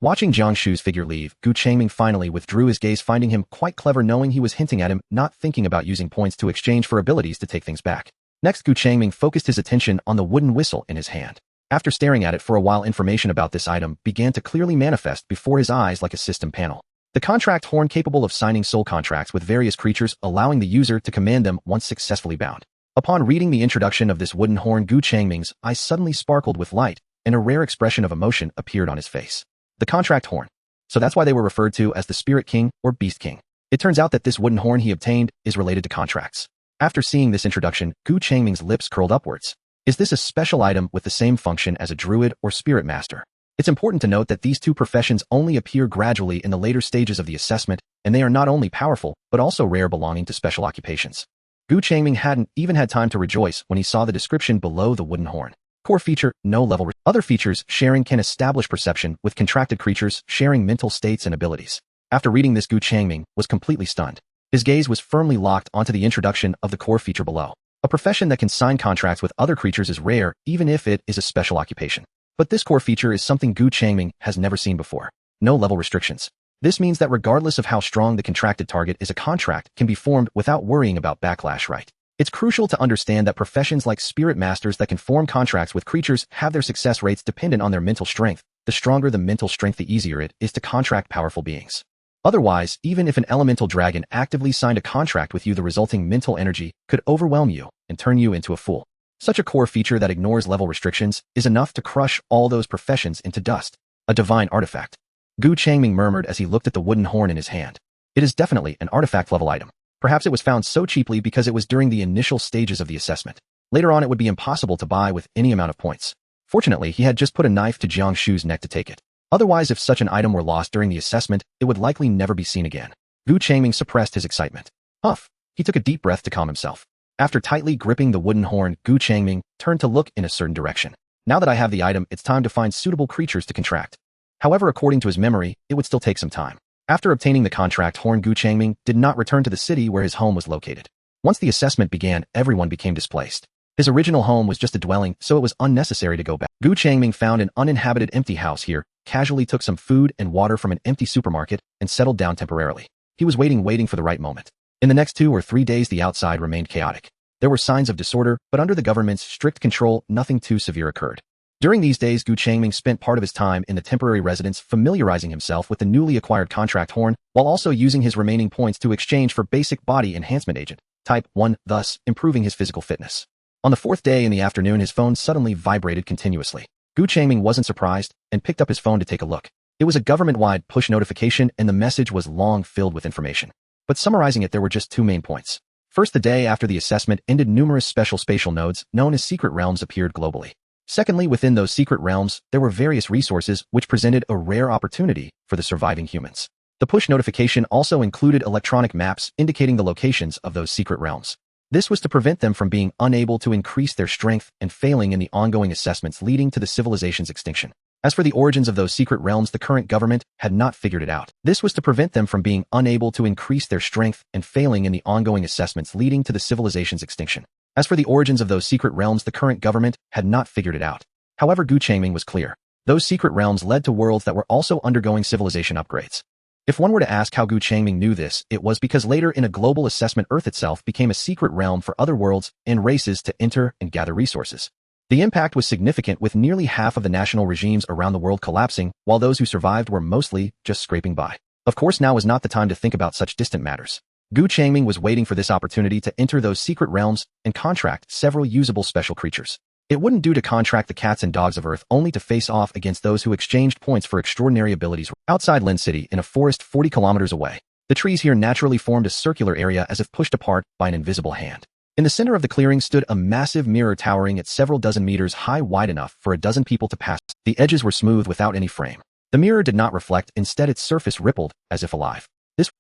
Watching Jiang Shu's figure leave, Gu Changming finally withdrew his gaze, finding him quite clever, knowing he was hinting at him, not thinking about using points to exchange for abilities to take things back. Next, Gu Changming focused his attention on the wooden whistle in his hand. After staring at it for a while, information about this item began to clearly manifest before his eyes like a system panel. The contract horn, capable of signing soul contracts with various creatures, allowing the user to command them once successfully bound. Upon reading the introduction of this wooden horn, Gu Changming's eyes suddenly sparkled with light, and a rare expression of emotion appeared on his face. The contract horn. So that's why they were referred to as the Spirit King or Beast King. It turns out that this wooden horn he obtained is related to contracts. After seeing this introduction, Gu Changming's lips curled upwards. Is this a special item with the same function as a druid or spirit master? It's important to note that these two professions only appear gradually in the later stages of the assessment, and they are not only powerful, but also rare, belonging to special occupations. Gu Changming hadn't even had time to rejoice when he saw the description below the wooden horn. Core feature, no level. Other features, sharing can establish perception with contracted creatures, sharing mental states and abilities. After reading this, Gu Changming was completely stunned. His gaze was firmly locked onto the introduction of the core feature below. A profession that can sign contracts with other creatures is rare, even if it is a special occupation. But this core feature is something Gu Changming has never seen before. No level restrictions. This means that regardless of how strong the contracted target is, a contract can be formed without worrying about backlash, right? It's crucial to understand that professions like spirit masters that can form contracts with creatures have their success rates dependent on their mental strength. The stronger the mental strength, the easier it is to contract powerful beings. Otherwise, even if an elemental dragon actively signed a contract with you, the resulting mental energy could overwhelm you and turn you into a fool. Such a core feature that ignores level restrictions is enough to crush all those professions into dust. A divine artifact. Gu Changming murmured as he looked at the wooden horn in his hand. It is definitely an artifact-level item. Perhaps it was found so cheaply because it was during the initial stages of the assessment. Later on it would be impossible to buy with any amount of points. Fortunately, he had just put a knife to Jiang Shu's neck to take it. Otherwise, if such an item were lost during the assessment, it would likely never be seen again. Gu Changming suppressed his excitement. Huff! He took a deep breath to calm himself. After tightly gripping the wooden horn, Gu Changming turned to look in a certain direction. Now that I have the item, it's time to find suitable creatures to contract. However, according to his memory, it would still take some time. After obtaining the contract horn, Gu Changming did not return to the city where his home was located. Once the assessment began, everyone became displaced. His original home was just a dwelling, so it was unnecessary to go back. Gu Changming found an uninhabited empty house here, casually took some food and water from an empty supermarket, and settled down temporarily. He was waiting for the right moment. In the next 2 or 3 days, the outside remained chaotic. There were signs of disorder, but under the government's strict control, nothing too severe occurred. During these days, Gu Changming spent part of his time in the temporary residence familiarizing himself with the newly acquired contract horn, while also using his remaining points to exchange for basic body enhancement agent, type 1, thus improving his physical fitness. On the 4th day in the afternoon, his phone suddenly vibrated continuously. Gu Changming wasn't surprised and picked up his phone to take a look. It was a government-wide push notification and the message was long filled with information. But summarizing it, there were just 2 main points. First, the day after the assessment ended, numerous special spatial nodes, known as secret realms, appeared globally. Secondly, within those secret realms, there were various resources which presented a rare opportunity for the surviving humans. The push notification also included electronic maps indicating the locations of those secret realms. This was to prevent them from being unable to increase their strength and failing in the ongoing assessments leading to the civilization's extinction. As for the origins of those secret realms, the current government had not figured it out. This was to prevent them from being unable to increase their strength and failing in the ongoing assessments leading to the civilization's extinction. As for the origins of those secret realms, the current government had not figured it out. However, Gu Changming was clear. Those secret realms led to worlds that were also undergoing civilization upgrades. If one were to ask how Gu Changming knew this, it was because later in a global assessment, Earth itself became a secret realm for other worlds and races to enter and gather resources. The impact was significant, with nearly half of the national regimes around the world collapsing, while those who survived were mostly just scraping by. Of course, now was not the time to think about such distant matters. Gu Changming was waiting for this opportunity to enter those secret realms and contract several usable special creatures. It wouldn't do to contract the cats and dogs of Earth only to face off against those who exchanged points for extraordinary abilities. Outside Lin City, in a forest 40 kilometers away, the trees here naturally formed a circular area as if pushed apart by an invisible hand. In the center of the clearing stood a massive mirror towering at several dozen meters high, wide enough for a dozen people to pass. The edges were smooth without any frame. The mirror did not reflect, instead its surface rippled, as if alive.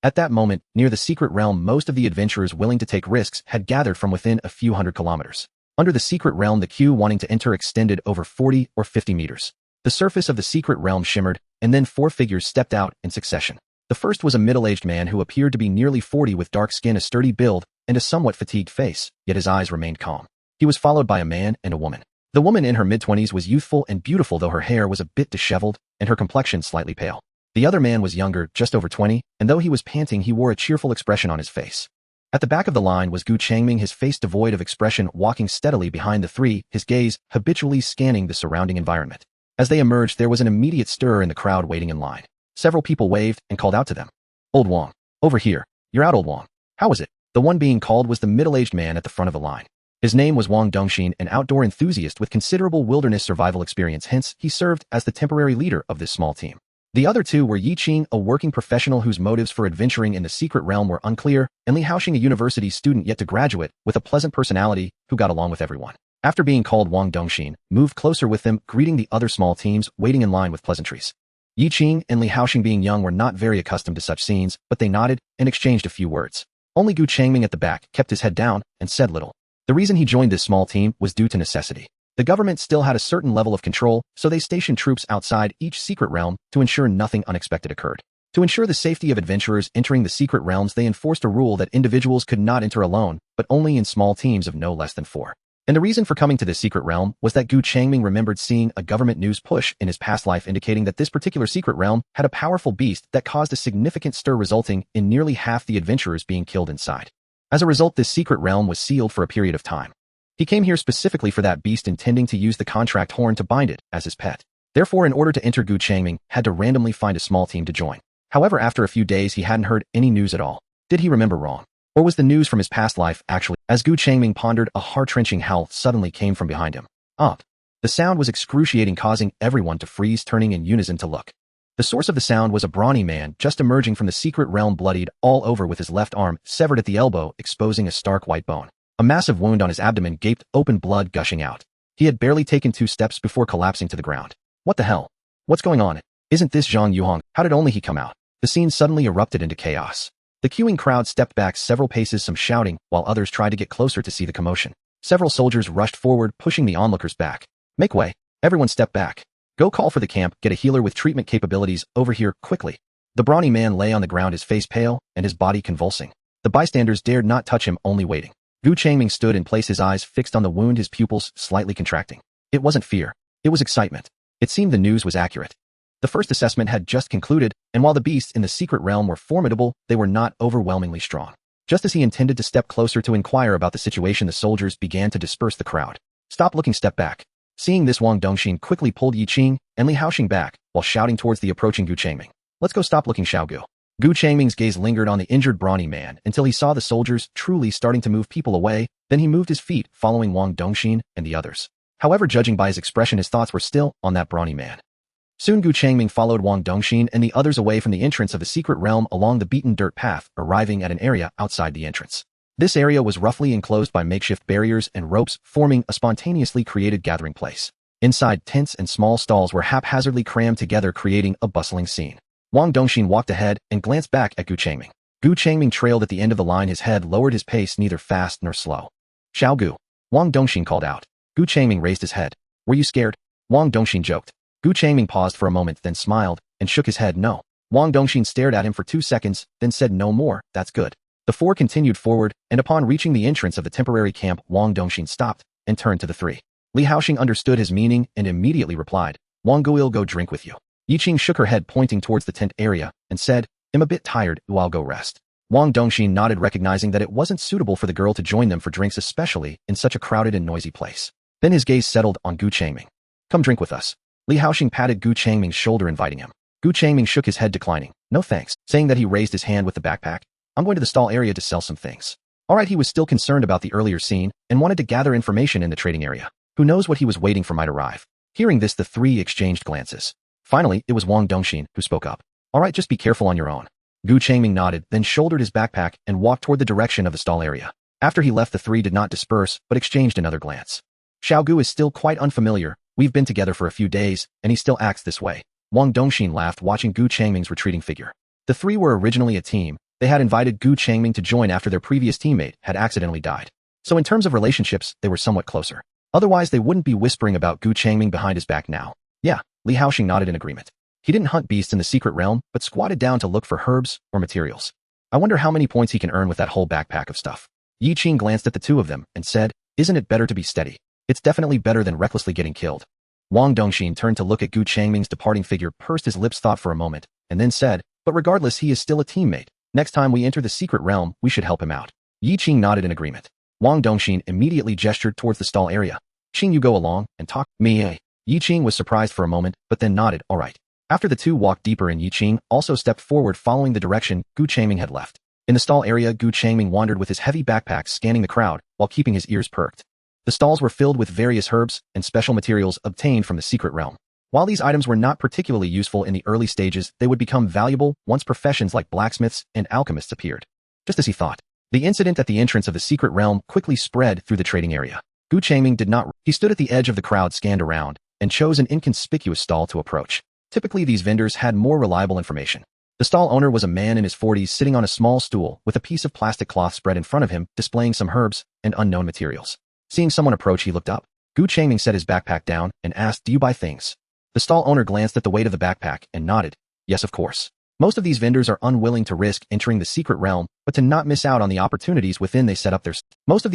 At that moment, near the secret realm, most of the adventurers willing to take risks had gathered from within a few hundred kilometers. Under the secret realm, the queue wanting to enter extended over 40 or 50 meters. The surface of the secret realm shimmered, and then 4 figures stepped out in succession. The first was a middle-aged man who appeared to be nearly 40 with dark skin, a sturdy build, and a somewhat fatigued face, yet his eyes remained calm. He was followed by a man and a woman. The woman in her mid-20s was youthful and beautiful, though her hair was a bit disheveled and her complexion slightly pale. The other man was younger, just over 20, and though he was panting, he wore a cheerful expression on his face. At the back of the line was Gu Changming, his face devoid of expression, walking steadily behind the 3, his gaze habitually scanning the surrounding environment. As they emerged, there was an immediate stir in the crowd waiting in line. Several people waved and called out to them. "Old Wang, over here. You're out, Old Wang. How is it?" The one being called was the middle-aged man at the front of the line. His name was Wang Dongxin, an outdoor enthusiast with considerable wilderness survival experience, hence he served as the temporary leader of this small team. The other 2 were Yi Qing, a working professional whose motives for adventuring in the secret realm were unclear, and Li Haoxing, a university student yet to graduate, with a pleasant personality who got along with everyone. After being called, Wang Dongxin moved closer with them, greeting the other small teams waiting in line with pleasantries. Yi Qing and Li Haoxing, being young, were not very accustomed to such scenes, but they nodded and exchanged a few words. Only Gu Changming at the back kept his head down and said little. The reason he joined this small team was due to necessity. The government still had a certain level of control, so they stationed troops outside each secret realm to ensure nothing unexpected occurred. To ensure the safety of adventurers entering the secret realms, they enforced a rule that individuals could not enter alone, but only in small teams of no less than 4. And the reason for coming to this secret realm was that Gu Changming remembered seeing a government news push in his past life indicating that this particular secret realm had a powerful beast that caused a significant stir, resulting in nearly half the adventurers being killed inside. As a result, this secret realm was sealed for a period of time. He came here specifically for that beast, intending to use the contract horn to bind it as his pet. Therefore, in order to enter, Gu Changming had to randomly find a small team to join. However, after a few days, he hadn't heard any news at all. Did he remember wrong? Or was the news from his past life actually? As Gu Changming pondered, a heart-wrenching howl suddenly came from behind him. Up. The sound was excruciating, causing everyone to freeze, turning in unison to look. The source of the sound was a brawny man just emerging from the secret realm, bloodied all over with his left arm severed at the elbow, exposing a stark white bone. A massive wound on his abdomen gaped open, blood gushing out. He had barely taken 2 steps before collapsing to the ground. What the hell? What's going on? Isn't this Zhang Yuhong? How did only he come out? The scene suddenly erupted into chaos. The queuing crowd stepped back several paces, some shouting, while others tried to get closer to see the commotion. Several soldiers rushed forward, pushing the onlookers back. Make way. Everyone step back. Go call for the camp, get a healer with treatment capabilities over here, quickly. The brawny man lay on the ground, his face pale and his body convulsing. The bystanders dared not touch him, only waiting. Gu Changming stood in place, his eyes fixed on the wound, his pupils slightly contracting. It wasn't fear. It was excitement. It seemed the news was accurate. The first assessment had just concluded, and while the beasts in the secret realm were formidable, they were not overwhelmingly strong. Just as he intended to step closer to inquire about the situation, the soldiers began to disperse the crowd. Stop looking, step back. Seeing this, Wang Dongxin quickly pulled Yi Qing and Li Haoxing back, while shouting towards the approaching Gu Changming. Let's go, stop looking, Xiao Gu. Gu Changming's gaze lingered on the injured brawny man until he saw the soldiers truly starting to move people away, then he moved his feet, following Wang Dongxin and the others. However, judging by his expression, his thoughts were still on that brawny man. Soon Gu Changming followed Wang Dongxin and the others away from the entrance of the secret realm along the beaten dirt path, arriving at an area outside the entrance. This area was roughly enclosed by makeshift barriers and ropes, forming a spontaneously created gathering place. Inside, tents and small stalls were haphazardly crammed together, creating a bustling scene. Wang Dongxin walked ahead and glanced back at Gu Changming. Gu Changming trailed at the end of the line, his head lowered, his pace neither fast nor slow. Xiao Gu. Wang Dongxin called out. Gu Changming raised his head. Were you scared? Wang Dongxin joked. Gu Changming paused for a moment, then smiled and shook his head no. Wang Dongxin stared at him for 2 seconds, then said no more, that's good. The 4 continued forward, and upon reaching the entrance of the temporary camp, Wang Dongxin stopped and turned to the 3. Li Haoxing understood his meaning and immediately replied, Wang Gu'll go drink with you. Yi Qing shook her head, pointing towards the tent area, and said, I'm a bit tired, I'll go rest. Wang Dongxin nodded, recognizing that it wasn't suitable for the girl to join them for drinks, especially in such a crowded and noisy place. Then his gaze settled on Gu Changming. Come drink with us. Li Haoxing patted Gu Changming's shoulder, inviting him. Gu Changming shook his head, declining. No thanks, saying that he raised his hand with the backpack. I'm going to the stall area to sell some things. Alright, he was still concerned about the earlier scene and wanted to gather information in the trading area. Who knows what he was waiting for might arrive. Hearing this, the 3 exchanged glances. Finally, it was Wang Dongxin who spoke up. Alright, just be careful on your own. Gu Changming nodded, then shouldered his backpack and walked toward the direction of the stall area. After he left, the 3 did not disperse, but exchanged another glance. Xiao Gu is still quite unfamiliar. We've been together for a few days, and he still acts this way. Wang Dongxin laughed, watching Gu Changming's retreating figure. The 3 were originally a team. They had invited Gu Changming to join after their previous teammate had accidentally died. So in terms of relationships, they were somewhat closer. Otherwise, they wouldn't be whispering about Gu Changming behind his back now. Yeah, Li Haoxing nodded in agreement. He didn't hunt beasts in the secret realm, but squatted down to look for herbs or materials. I wonder how many points he can earn with that whole backpack of stuff. Yi Qing glanced at the 2 of them and said, Isn't it better to be steady? It's definitely better than recklessly getting killed. Wang Dongxin turned to look at Gu Changming's departing figure, pursed his lips, thought for a moment, and then said, But regardless, he is still a teammate. Next time we enter the secret realm, we should help him out. Yi Qing nodded in agreement. Wang Dongxin immediately gestured towards the stall area. Qing, you go along and talk. Me. Yi Qing was surprised for a moment, but then nodded, all right. After the 2 walked deeper in, Yi Qing also stepped forward, following the direction Gu Changming had left. In the stall area, Gu Changming wandered with his heavy backpack, scanning the crowd while keeping his ears perked. The stalls were filled with various herbs and special materials obtained from the secret realm. While these items were not particularly useful in the early stages, they would become valuable once professions like blacksmiths and alchemists appeared. Just as he thought. The incident at the entrance of the secret realm quickly spread through the trading area. Gu Changming did not. He stood at the edge of the crowd, scanned around, and chose an inconspicuous stall to approach. Typically, these vendors had more reliable information. The stall owner was a man in his 40s, sitting on a small stool with a piece of plastic cloth spread in front of him, displaying some herbs and unknown materials. Seeing someone approach, he looked up. Gu Changming set his backpack down and asked, Do you buy things? The stall owner glanced at the weight of the backpack and nodded. Yes, of course. Most of these vendors are unwilling to risk entering the secret realm, but to not miss out on the opportunities within they set up their Gu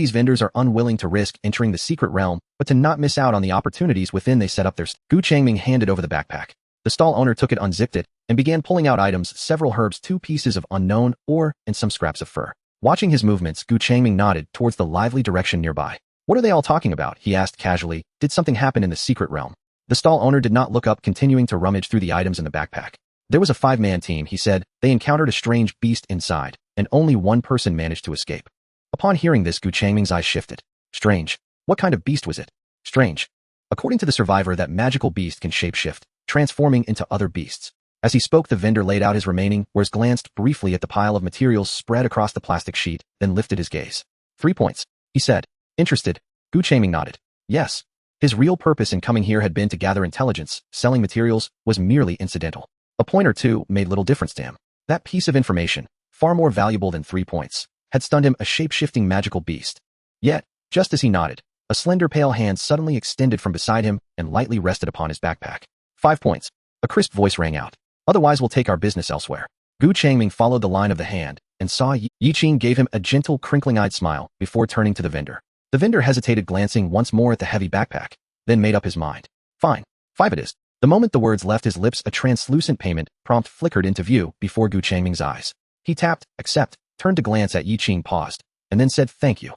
Changming handed over the backpack. The stall owner took it, unzipped it, and began pulling out items, several herbs, 2 pieces of unknown ore, and some scraps of fur. Watching his movements, Gu Changming nodded towards the lively direction nearby. What are they all talking about? He asked casually. Did something happen in the secret realm? The stall owner did not look up, continuing to rummage through the items in the backpack. There was a 5-man team, he said. They encountered a strange beast inside, and only one person managed to escape. Upon hearing this, Gu Changming's eyes shifted. Strange. What kind of beast was it? Strange. According to the survivor, that magical beast can shapeshift, transforming into other beasts. As he spoke, the vendor laid out his remaining wares, glanced briefly at the pile of materials spread across the plastic sheet, then lifted his gaze. 3 points, he said. Interested? Changming nodded. Yes. His real purpose in coming here had been to gather intelligence. Selling materials was merely incidental. A point or two made little difference to him. That piece of information, far more valuable than 3 points, had stunned him, a shape-shifting magical beast. Yet, just as he nodded, a slender pale hand suddenly extended from beside him and lightly rested upon his backpack. 5 points. A crisp voice rang out. Otherwise we'll take our business elsewhere. Changming followed the line of the hand and saw Yiqing gave him a gentle, crinkling-eyed smile before turning to the vendor. The vendor hesitated, glancing once more at the heavy backpack, then made up his mind. Fine. 5 it is. The moment the words left his lips, a translucent payment prompt flickered into view before Changming's eyes. He tapped, accept, turned to glance at Yiqing, paused, and then said thank you.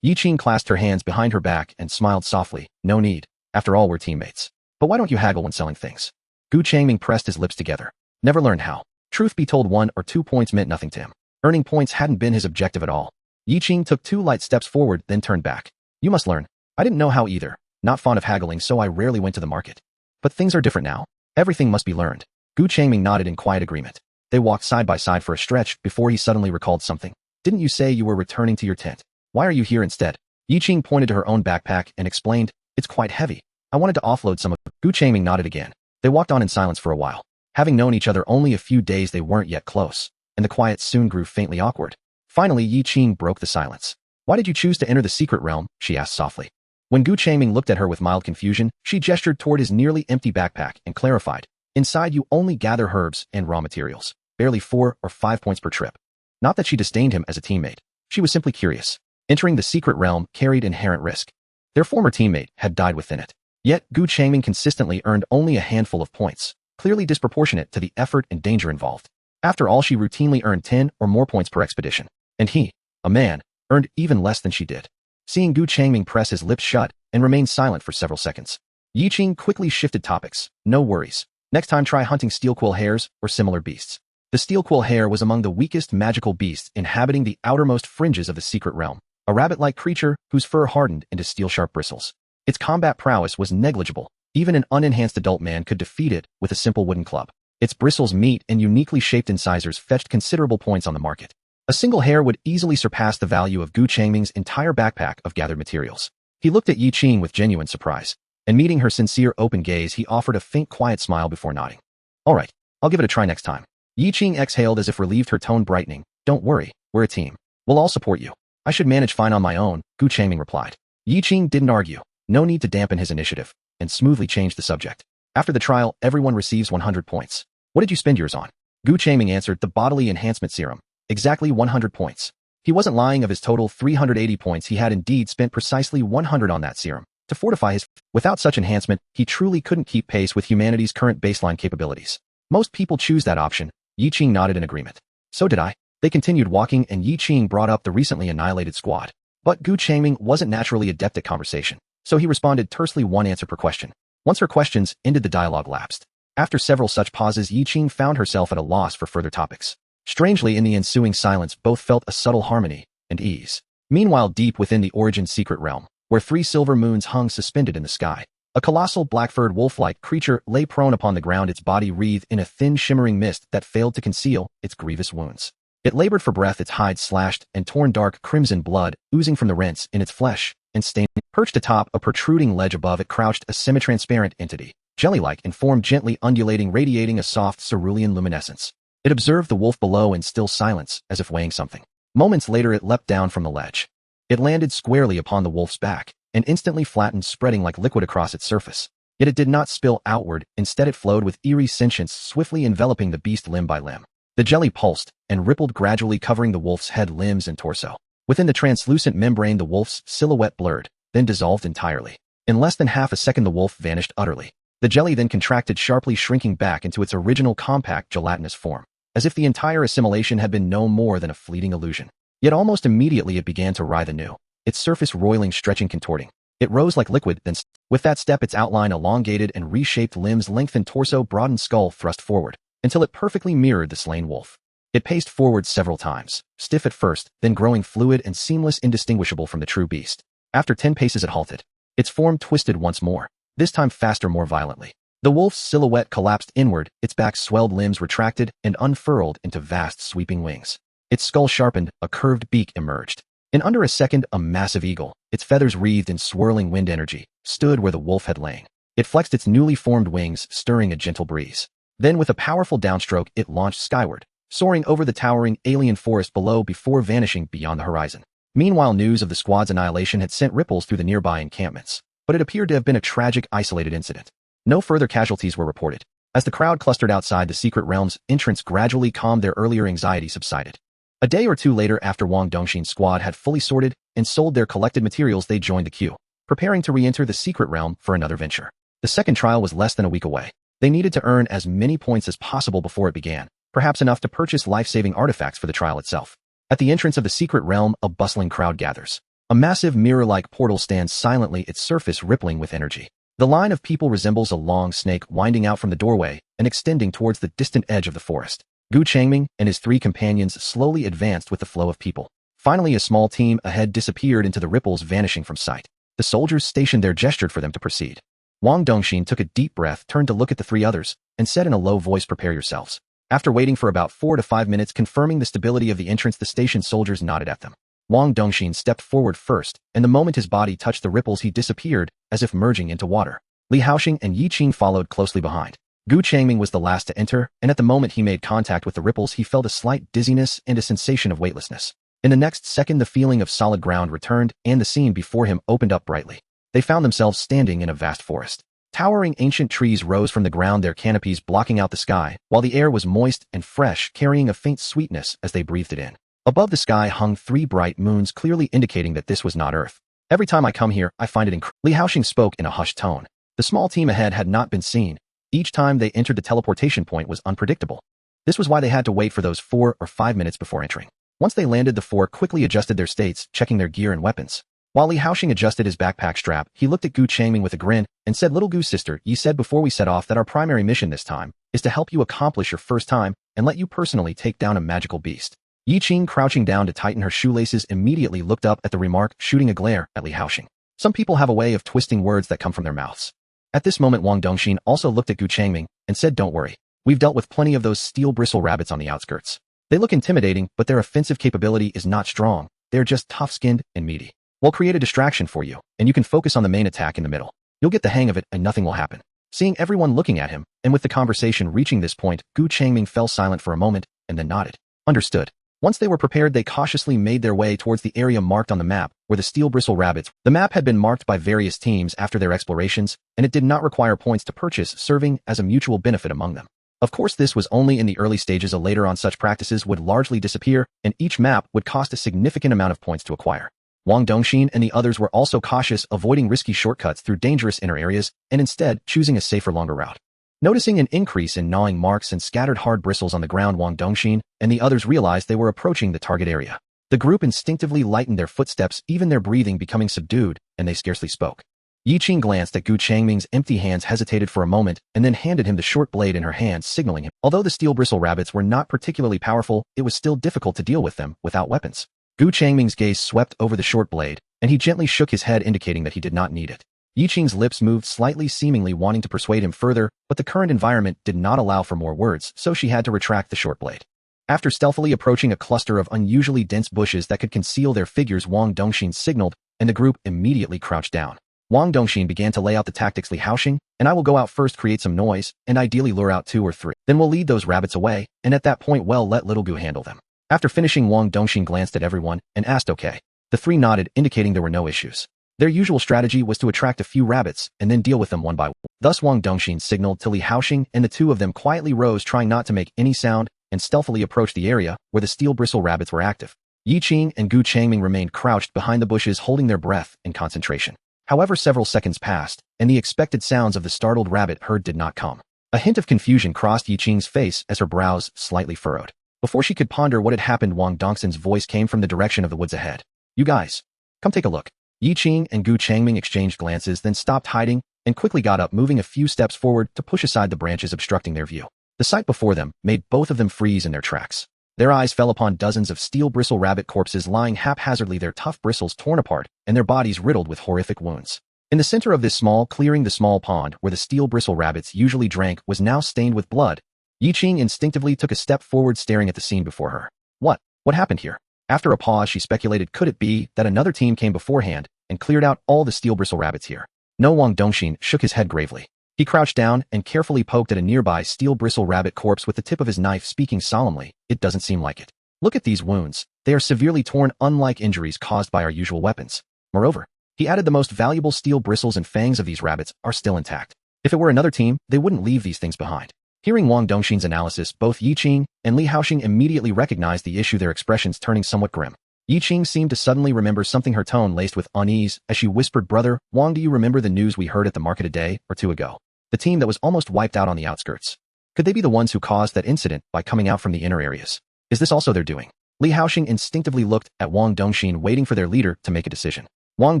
Yiqing clasped her hands behind her back and smiled softly. No need. After all, we're teammates. But why don't you haggle when selling things? Changming pressed his lips together. Never learned how. Truth be told, 1 or 2 points meant nothing to him. Earning points hadn't been his objective at all. Yiqing took 2 light steps forward, then turned back. You must learn. I didn't know how either. Not fond of haggling, so I rarely went to the market. But things are different now. Everything must be learned. Changming nodded in quiet agreement. They walked side by side for a stretch before he suddenly recalled something. Didn't you say you were returning to your tent? Why are you here instead? Yiqing pointed to her own backpack and explained, it's quite heavy. I wanted to offload some of it. Changming nodded again. They walked on in silence for a while. Having known each other only a few days, they weren't yet close, and the quiet soon grew faintly awkward. Finally, Yiqing broke the silence. Why did you choose to enter the secret realm? She asked softly. When Changming looked at her with mild confusion, she gestured toward his nearly empty backpack and clarified, inside you only gather herbs and raw materials, barely 4 or 5 points per trip. Not that she disdained him as a teammate. She was simply curious. Entering the secret realm carried inherent risk. Their former teammate had died within it. Yet, Changming consistently earned only a handful of points, clearly disproportionate to the effort and danger involved. After all, she routinely earned 10 or more points per expedition. And he, a man, earned even less than she did. Seeing Changming press his lips shut and remain silent for several seconds, Yiqing quickly shifted topics. No worries. Next time try hunting steelquill hares or similar beasts. The steelquill hare was among the weakest magical beasts inhabiting the outermost fringes of the secret realm, a rabbit-like creature whose fur hardened into steel-sharp bristles. Its combat prowess was negligible. Even an unenhanced adult man could defeat it with a simple wooden club. Its bristles, meat, and uniquely shaped incisors fetched considerable points on the market. A single hare would easily surpass the value of Changming's entire backpack of gathered materials. He looked at Yiqing with genuine surprise, and meeting her sincere open gaze, he offered a faint quiet smile before nodding. All right, I'll give it a try next time. Yiqing exhaled as if relieved, her tone brightening. Don't worry, we're a team. We'll all support you. I should manage fine on my own, Changming replied. Yiqing didn't argue. No need to dampen his initiative, and smoothly changed the subject. After the trial, everyone receives 100 points. What did you spend yours on? Changming answered, the bodily enhancement serum. Exactly 100 points. He wasn't lying. Of his total 380 points, he had indeed spent precisely 100 on that serum. To fortify his... Without such enhancement, he truly couldn't keep pace with humanity's current baseline capabilities. Most people choose that option. Yiqing nodded in agreement. So did I. They continued walking, and Yiqing brought up the recently annihilated squad. But Changming wasn't naturally adept at conversation, so he responded tersely, one answer per question. Once her questions ended, the dialogue lapsed. After several such pauses, Yiqing found herself at a loss for further topics. Strangely, in the ensuing silence, both felt a subtle harmony and ease. Meanwhile, deep within the Origin secret realm, where 3 silver moons hung suspended in the sky, a colossal black-furred wolf-like creature lay prone upon the ground, its body wreathed in a thin shimmering mist that failed to conceal its grievous wounds. It labored for breath, its hide slashed and torn, dark crimson blood oozing from the rents in its flesh and stained. Perched atop a protruding ledge above it crouched a semi-transparent entity, jelly-like in form, gently undulating, radiating a soft cerulean luminescence. It observed the wolf below in still silence, as if weighing something. Moments later, it leapt down from the ledge. It landed squarely upon the wolf's back, and instantly flattened, spreading like liquid across its surface. Yet it did not spill outward. Instead, it flowed with eerie sentience, swiftly enveloping the beast limb by limb. The jelly pulsed and rippled, gradually covering the wolf's head, limbs, and torso. Within the translucent membrane, the wolf's silhouette blurred, then dissolved entirely. In less than half a second, the wolf vanished utterly. The jelly then contracted sharply, shrinking back into its original compact, gelatinous form, as if the entire assimilation had been no more than a fleeting illusion. Yet almost immediately it began to writhe anew, its surface roiling, stretching, contorting. It rose like liquid, then with that step its outline elongated and reshaped, limbs lengthened, torso broadened, skull thrust forward, until it perfectly mirrored the slain wolf. It paced forward several times, stiff at first, then growing fluid and seamless, indistinguishable from the true beast. After 10 paces it halted. Its form twisted once more, this time faster, more violently. The wolf's silhouette collapsed inward, its back's swelled limbs retracted and unfurled into vast sweeping wings. Its skull sharpened, a curved beak emerged. In under a second, a massive eagle, its feathers wreathed in swirling wind energy, stood where the wolf had lain. It flexed its newly formed wings, stirring a gentle breeze. Then with a powerful downstroke, it launched skyward, soaring over the towering alien forest below before vanishing beyond the horizon. Meanwhile, news of the squad's annihilation had sent ripples through the nearby encampments, but it appeared to have been a tragic, isolated incident. No further casualties were reported. As the crowd clustered outside the secret realm's entrance gradually calmed, their earlier anxiety subsided. A day or two later, after Wang Dongxin's squad had fully sorted and sold their collected materials, they joined the queue, preparing to re-enter the secret realm for another venture. The second trial was less than a week away. They needed to earn as many points as possible before it began, perhaps enough to purchase life-saving artifacts for the trial itself. At the entrance of the secret realm, a bustling crowd gathers. A massive mirror-like portal stands silently, its surface rippling with energy. The line of people resembles a long snake winding out from the doorway and extending towards the distant edge of the forest. Changming and his three companions slowly advanced with the flow of people. Finally, a small team ahead disappeared into the ripples, vanishing from sight. The soldiers stationed there gestured for them to proceed. Wang Dongxin took a deep breath, turned to look at the three others, and said in a low voice, "Prepare yourselves." After waiting for about 4 to 5 minutes, confirming the stability of the entrance, the station soldiers nodded at them. Wang Dongxin stepped forward first, and the moment his body touched the ripples, he disappeared, as if merging into water. Li Haoxing and Yi Qing followed closely behind. Changming was the last to enter, and at the moment he made contact with the ripples, he felt a slight dizziness and a sensation of weightlessness. In the next second, the feeling of solid ground returned, and the scene before him opened up brightly. They found themselves standing in a vast forest. Towering ancient trees rose from the ground, their canopies blocking out the sky, while the air was moist and fresh, carrying a faint sweetness as they breathed it in. Above the sky hung 3 bright moons, clearly indicating that this was not Earth. "Every time I come here, I find it incredible." Li Haoxing spoke in a hushed tone. The small team ahead had not been seen. Each time they entered the teleportation point was unpredictable. This was why they had to wait for those 4 or 5 minutes before entering. Once they landed, the 4 quickly adjusted their states, checking their gear and weapons. While Li Haoxing adjusted his backpack strap, he looked at Changming with a grin and said, "Little Gu sister, you said before we set off that our primary mission this time is to help you accomplish your first time and let you personally take down a magical beast." Yi Qing, crouching down to tighten her shoelaces, immediately looked up at the remark, shooting a glare at Li Haoxing. Some people have a way of twisting words that come from their mouths. At this moment, Wang Dongxin also looked at Changming and said, "Don't worry. We've dealt with plenty of those steel bristle rabbits on the outskirts. They look intimidating, but their offensive capability is not strong. They're just tough-skinned and meaty. We'll create a distraction for you, and you can focus on the main attack in the middle. You'll get the hang of it and nothing will happen." Seeing everyone looking at him, and with the conversation reaching this point, Changming fell silent for a moment and then nodded. Understood. Once they were prepared, they cautiously made their way towards the area marked on the map, where the steel bristle rabbits. The map had been marked by various teams after their explorations, and it did not require points to purchase, serving as a mutual benefit among them. Of course, this was only in the early stages. Later on, such practices would largely disappear, and each map would cost a significant amount of points to acquire. Wang Dongxin and the others were also cautious, avoiding risky shortcuts through dangerous inner areas, and instead choosing a safer, longer route. Noticing an increase in gnawing marks and scattered hard bristles on the ground, Wang Dongxin and the others realized they were approaching the target area. The group instinctively lightened their footsteps, even their breathing becoming subdued, and they scarcely spoke. Yi Qing glanced at Changming's empty hands, hesitated for a moment, and then handed him the short blade in her hand, signaling him. Although the steel bristle rabbits were not particularly powerful, it was still difficult to deal with them without weapons. Changming's gaze swept over the short blade, and he gently shook his head, indicating that he did not need it. Yi Qing's lips moved slightly, seemingly wanting to persuade him further, but the current environment did not allow for more words, so she had to retract the short blade. After stealthily approaching a cluster of unusually dense bushes that could conceal their figures, Wang Dongxin signaled, and the group immediately crouched down. Wang Dongxin began to lay out the tactics. "Li Haoxing and I will go out first, create some noise, and ideally lure out 2 or 3. Then we'll lead those rabbits away, and at that point, well, let little Gu handle them." After finishing, Wang Dongxin glanced at everyone and asked, "Okay." The 3 nodded, indicating there were no issues. Their usual strategy was to attract a few rabbits and then deal with them one by one. Thus Wang Dongxin signaled to Li Haoxing, and the 2 of them quietly rose, trying not to make any sound, and stealthily approached the area where the steel bristle rabbits were active. Yi Qing and Changming remained crouched behind the bushes, holding their breath in concentration. However, several seconds passed, and the expected sounds of the startled rabbit herd did not come. A hint of confusion crossed Yi Qing's face as her brows slightly furrowed. Before she could ponder what had happened, Wang Dongxin's voice came from the direction of the woods ahead. "You guys, come take a look." Yi Qing and Changming exchanged glances, then stopped hiding and quickly got up, moving a few steps forward to push aside the branches obstructing their view. The sight before them made both of them freeze in their tracks. Their eyes fell upon dozens of steel bristle rabbit corpses lying haphazardly, their tough bristles torn apart and their bodies riddled with horrific wounds. In the center of this small clearing, the small pond where the steel bristle rabbits usually drank was now stained with blood. Yi Qing instinctively took a step forward, staring at the scene before her. What happened here? After a pause, she speculated, could it be that another team came beforehand and cleared out all the steel bristle rabbits here? No. Wang Dongxin shook his head gravely. He crouched down and carefully poked at a nearby steel bristle rabbit corpse with the tip of his knife, speaking solemnly, it doesn't seem like it. Look at these wounds. They are severely torn, unlike injuries caused by our usual weapons. Moreover, he added, the most valuable steel bristles and fangs of these rabbits are still intact. If it were another team, they wouldn't leave these things behind. Hearing Wang Dongxin's analysis, both Yi Qing and Li Haoxing immediately recognized the issue, their expressions turning somewhat grim. Yi Qing seemed to suddenly remember something, her tone laced with unease as she whispered, Brother Wang, do you remember the news we heard at the market a day or two ago? The team that was almost wiped out on the outskirts. Could they be the ones who caused that incident by coming out from the inner areas? Is this also their doing? Li Haoxing instinctively looked at Wang Dongxin, waiting for their leader to make a decision. Wang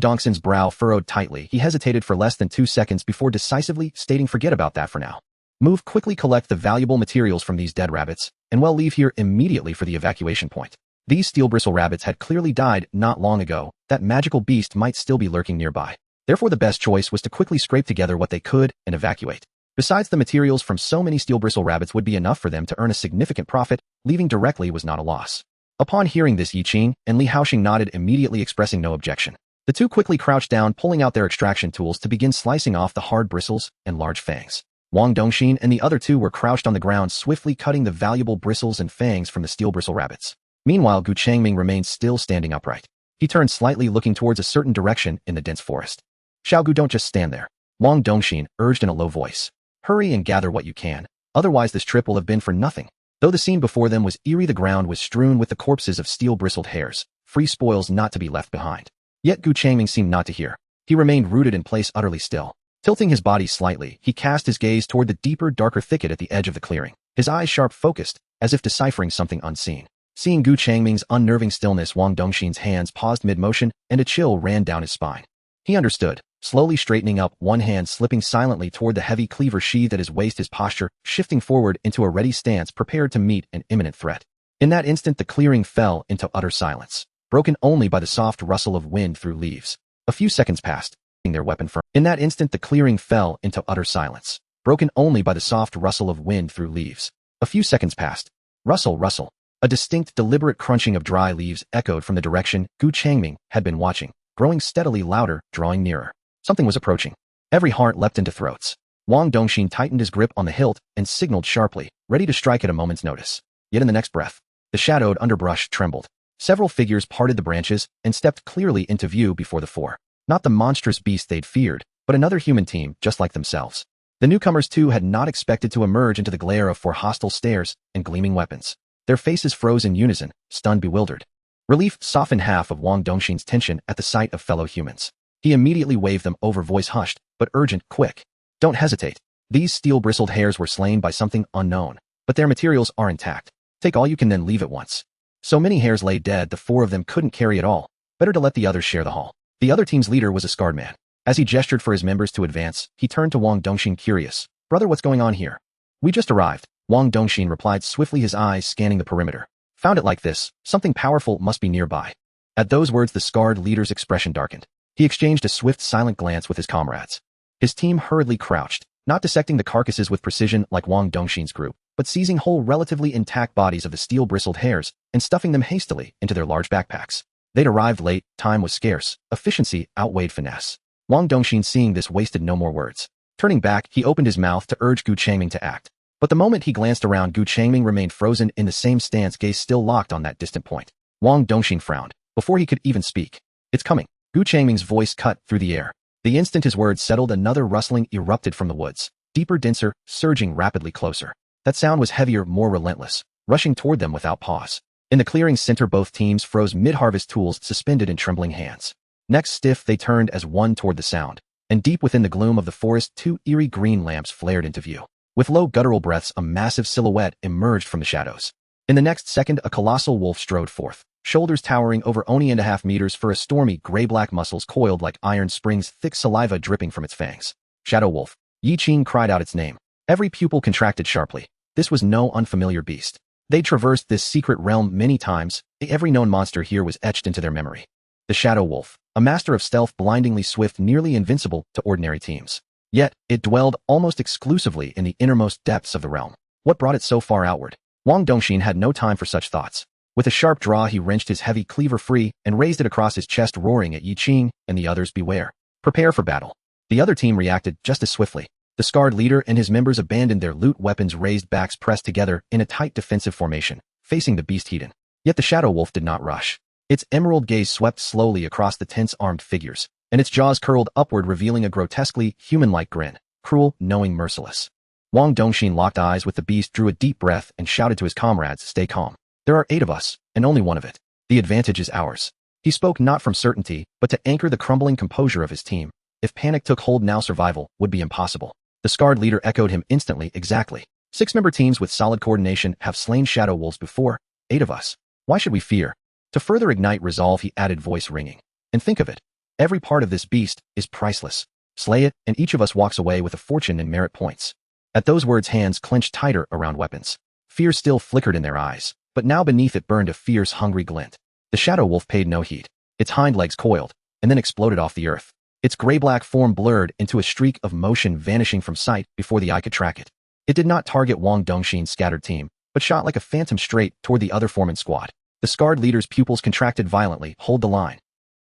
Dongxin's brow furrowed tightly. He hesitated for less than 2 seconds before decisively stating, forget about that for now. Move quickly, collect the valuable materials from these dead rabbits, and we'll leave here immediately for the evacuation point. These steel bristle rabbits had clearly died not long ago. That magical beast might still be lurking nearby. Therefore, the best choice was to quickly scrape together what they could and evacuate. Besides, the materials from so many steel bristle rabbits would be enough for them to earn a significant profit. Leaving directly was not a loss. Upon hearing this, Yi Qing and Li Haoxing nodded, immediately expressing no objection. The two quickly crouched down, pulling out their extraction tools to begin slicing off the hard bristles and large fangs. Wang Dongxin and the other two were crouched on the ground, swiftly cutting the valuable bristles and fangs from the steel bristle rabbits. Meanwhile, Changming remained still, standing upright. He turned slightly, looking towards a certain direction in the dense forest. Xiaogu, don't just stand there. Wang Dongxin urged in a low voice. Hurry and gather what you can, otherwise this trip will have been for nothing. Though the scene before them was eerie, the ground was strewn with the corpses of steel-bristled hares, free spoils not to be left behind. Yet Changming seemed not to hear. He remained rooted in place, utterly still. Tilting his body slightly, he cast his gaze toward the deeper, darker thicket at the edge of the clearing, his eyes sharp focused, as if deciphering something unseen. Seeing Changming's unnerving stillness, Wang Dongxin's hands paused mid-motion, and a chill ran down his spine. He understood, slowly straightening up, one hand slipping silently toward the heavy cleaver sheathed at his waist, his posture shifting forward into a ready stance, prepared to meet an imminent threat. In that instant, the clearing fell into utter silence, broken only by the soft rustle of wind through leaves. A few seconds passed, their weapon firm. In that instant, the clearing fell into utter silence, broken only by the soft rustle of wind through leaves. A few seconds passed. Rustle, rustle. A distinct, deliberate crunching of dry leaves echoed from the direction Changming had been watching, growing steadily louder, drawing nearer. Something was approaching. Every heart leapt into throats. Wang Dongxin tightened his grip on the hilt and signaled sharply, ready to strike at a moment's notice. Yet in the next breath, the shadowed underbrush trembled. Several figures parted the branches and stepped clearly into view before the four. Not the monstrous beast they'd feared, but another human team just like themselves. The newcomers too had not expected to emerge into the glare of four hostile stares and gleaming weapons. Their faces froze in unison, stunned, bewildered. Relief softened half of Wang Dongxin's tension at the sight of fellow humans. He immediately waved them over, voice hushed, but urgent, quick. Don't hesitate. These steel-bristled hares were slain by something unknown, but their materials are intact. Take all you can, then leave at once. So many hares lay dead, the four of them couldn't carry it all. Better to let the others share the haul. The other team's leader was a scarred man. As he gestured for his members to advance, he turned to Wang Dongxin, curious. Brother, what's going on here? We just arrived, Wang Dongxin replied swiftly, his eyes scanning the perimeter. Found it like this. Something powerful must be nearby. At those words, the scarred leader's expression darkened. He exchanged a swift, silent glance with his comrades. His team hurriedly crouched, not dissecting the carcasses with precision like Wang Dongxin's group, but seizing whole, relatively intact bodies of the steel-bristled hares and stuffing them hastily into their large backpacks. They'd arrived late, time was scarce, efficiency outweighed finesse. Wang Dongxin, seeing this, wasted no more words. Turning back, he opened his mouth to urge Changming to act. But the moment he glanced around, Changming remained frozen in the same stance, gaze still locked on that distant point. Wang Dongxin frowned, before he could even speak. It's coming. Changming's voice cut through the air. The instant his words settled, another rustling erupted from the woods. Deeper, denser, surging rapidly closer. That sound was heavier, more relentless, rushing toward them without pause. In the clearing's center, both teams froze, mid-harvest tools suspended in trembling hands. Next, stiff, they turned as one toward the sound. And deep within the gloom of the forest, two eerie green lamps flared into view. With low, guttural breaths, a massive silhouette emerged from the shadows. In the next second, a colossal wolf strode forth. Shoulders towering over 1.5 meters, for a stormy, gray-black muscles coiled like iron springs, thick saliva dripping from its fangs. Shadow Wolf. Yi Qing cried out its name. Every pupil contracted sharply. This was no unfamiliar beast. They'd traversed this secret realm many times. Every known monster here was etched into their memory. The Shadow Wolf. a master of stealth blindingly swift, nearly invincible to ordinary teams. Yet, it dwelled almost exclusively in the innermost depths of the realm. What brought it so far outward? Wang Dongxin had no time for such thoughts. With a sharp draw, he wrenched his heavy cleaver free and raised it across his chest, roaring at Yi Qing and the others, "Beware. Prepare for battle." The other team reacted just as swiftly. The scarred leader and his members abandoned their loot, weapons raised, backs pressed together in a tight defensive formation, facing the beast heathen. Yet the shadow wolf did not rush. Its emerald gaze swept slowly across the tense armed figures, and its jaws curled upward, revealing a grotesquely human-like grin, cruel, knowing, merciless. Wang Dongxin locked eyes with the beast, drew a deep breath, and shouted to his comrades, "Stay calm. There are 8 of us, and only one of it. The advantage is ours." He spoke not from certainty, but to anchor the crumbling composure of his team. If panic took hold now, survival would be impossible. The scarred leader echoed him instantly. "Exactly. 6-member teams with solid coordination have slain shadow wolves before. 8 of us. Why should we fear?" To further ignite resolve, he added, voice ringing, "And think of it. Every part of this beast is priceless. Slay it, and each of us walks away with a fortune in merit points." At those words, hands clenched tighter around weapons. Fear still flickered in their eyes, but now beneath it burned a fierce, hungry glint. The shadow wolf paid no heed. Its hind legs coiled, and then exploded off the earth. Its gray-black form blurred into a streak of motion, vanishing from sight before the eye could track it. It did not target Wang Dongxin's scattered team, but shot like a phantom straight toward the other foreman squad. The scarred leader's pupils contracted violently. Hold the line.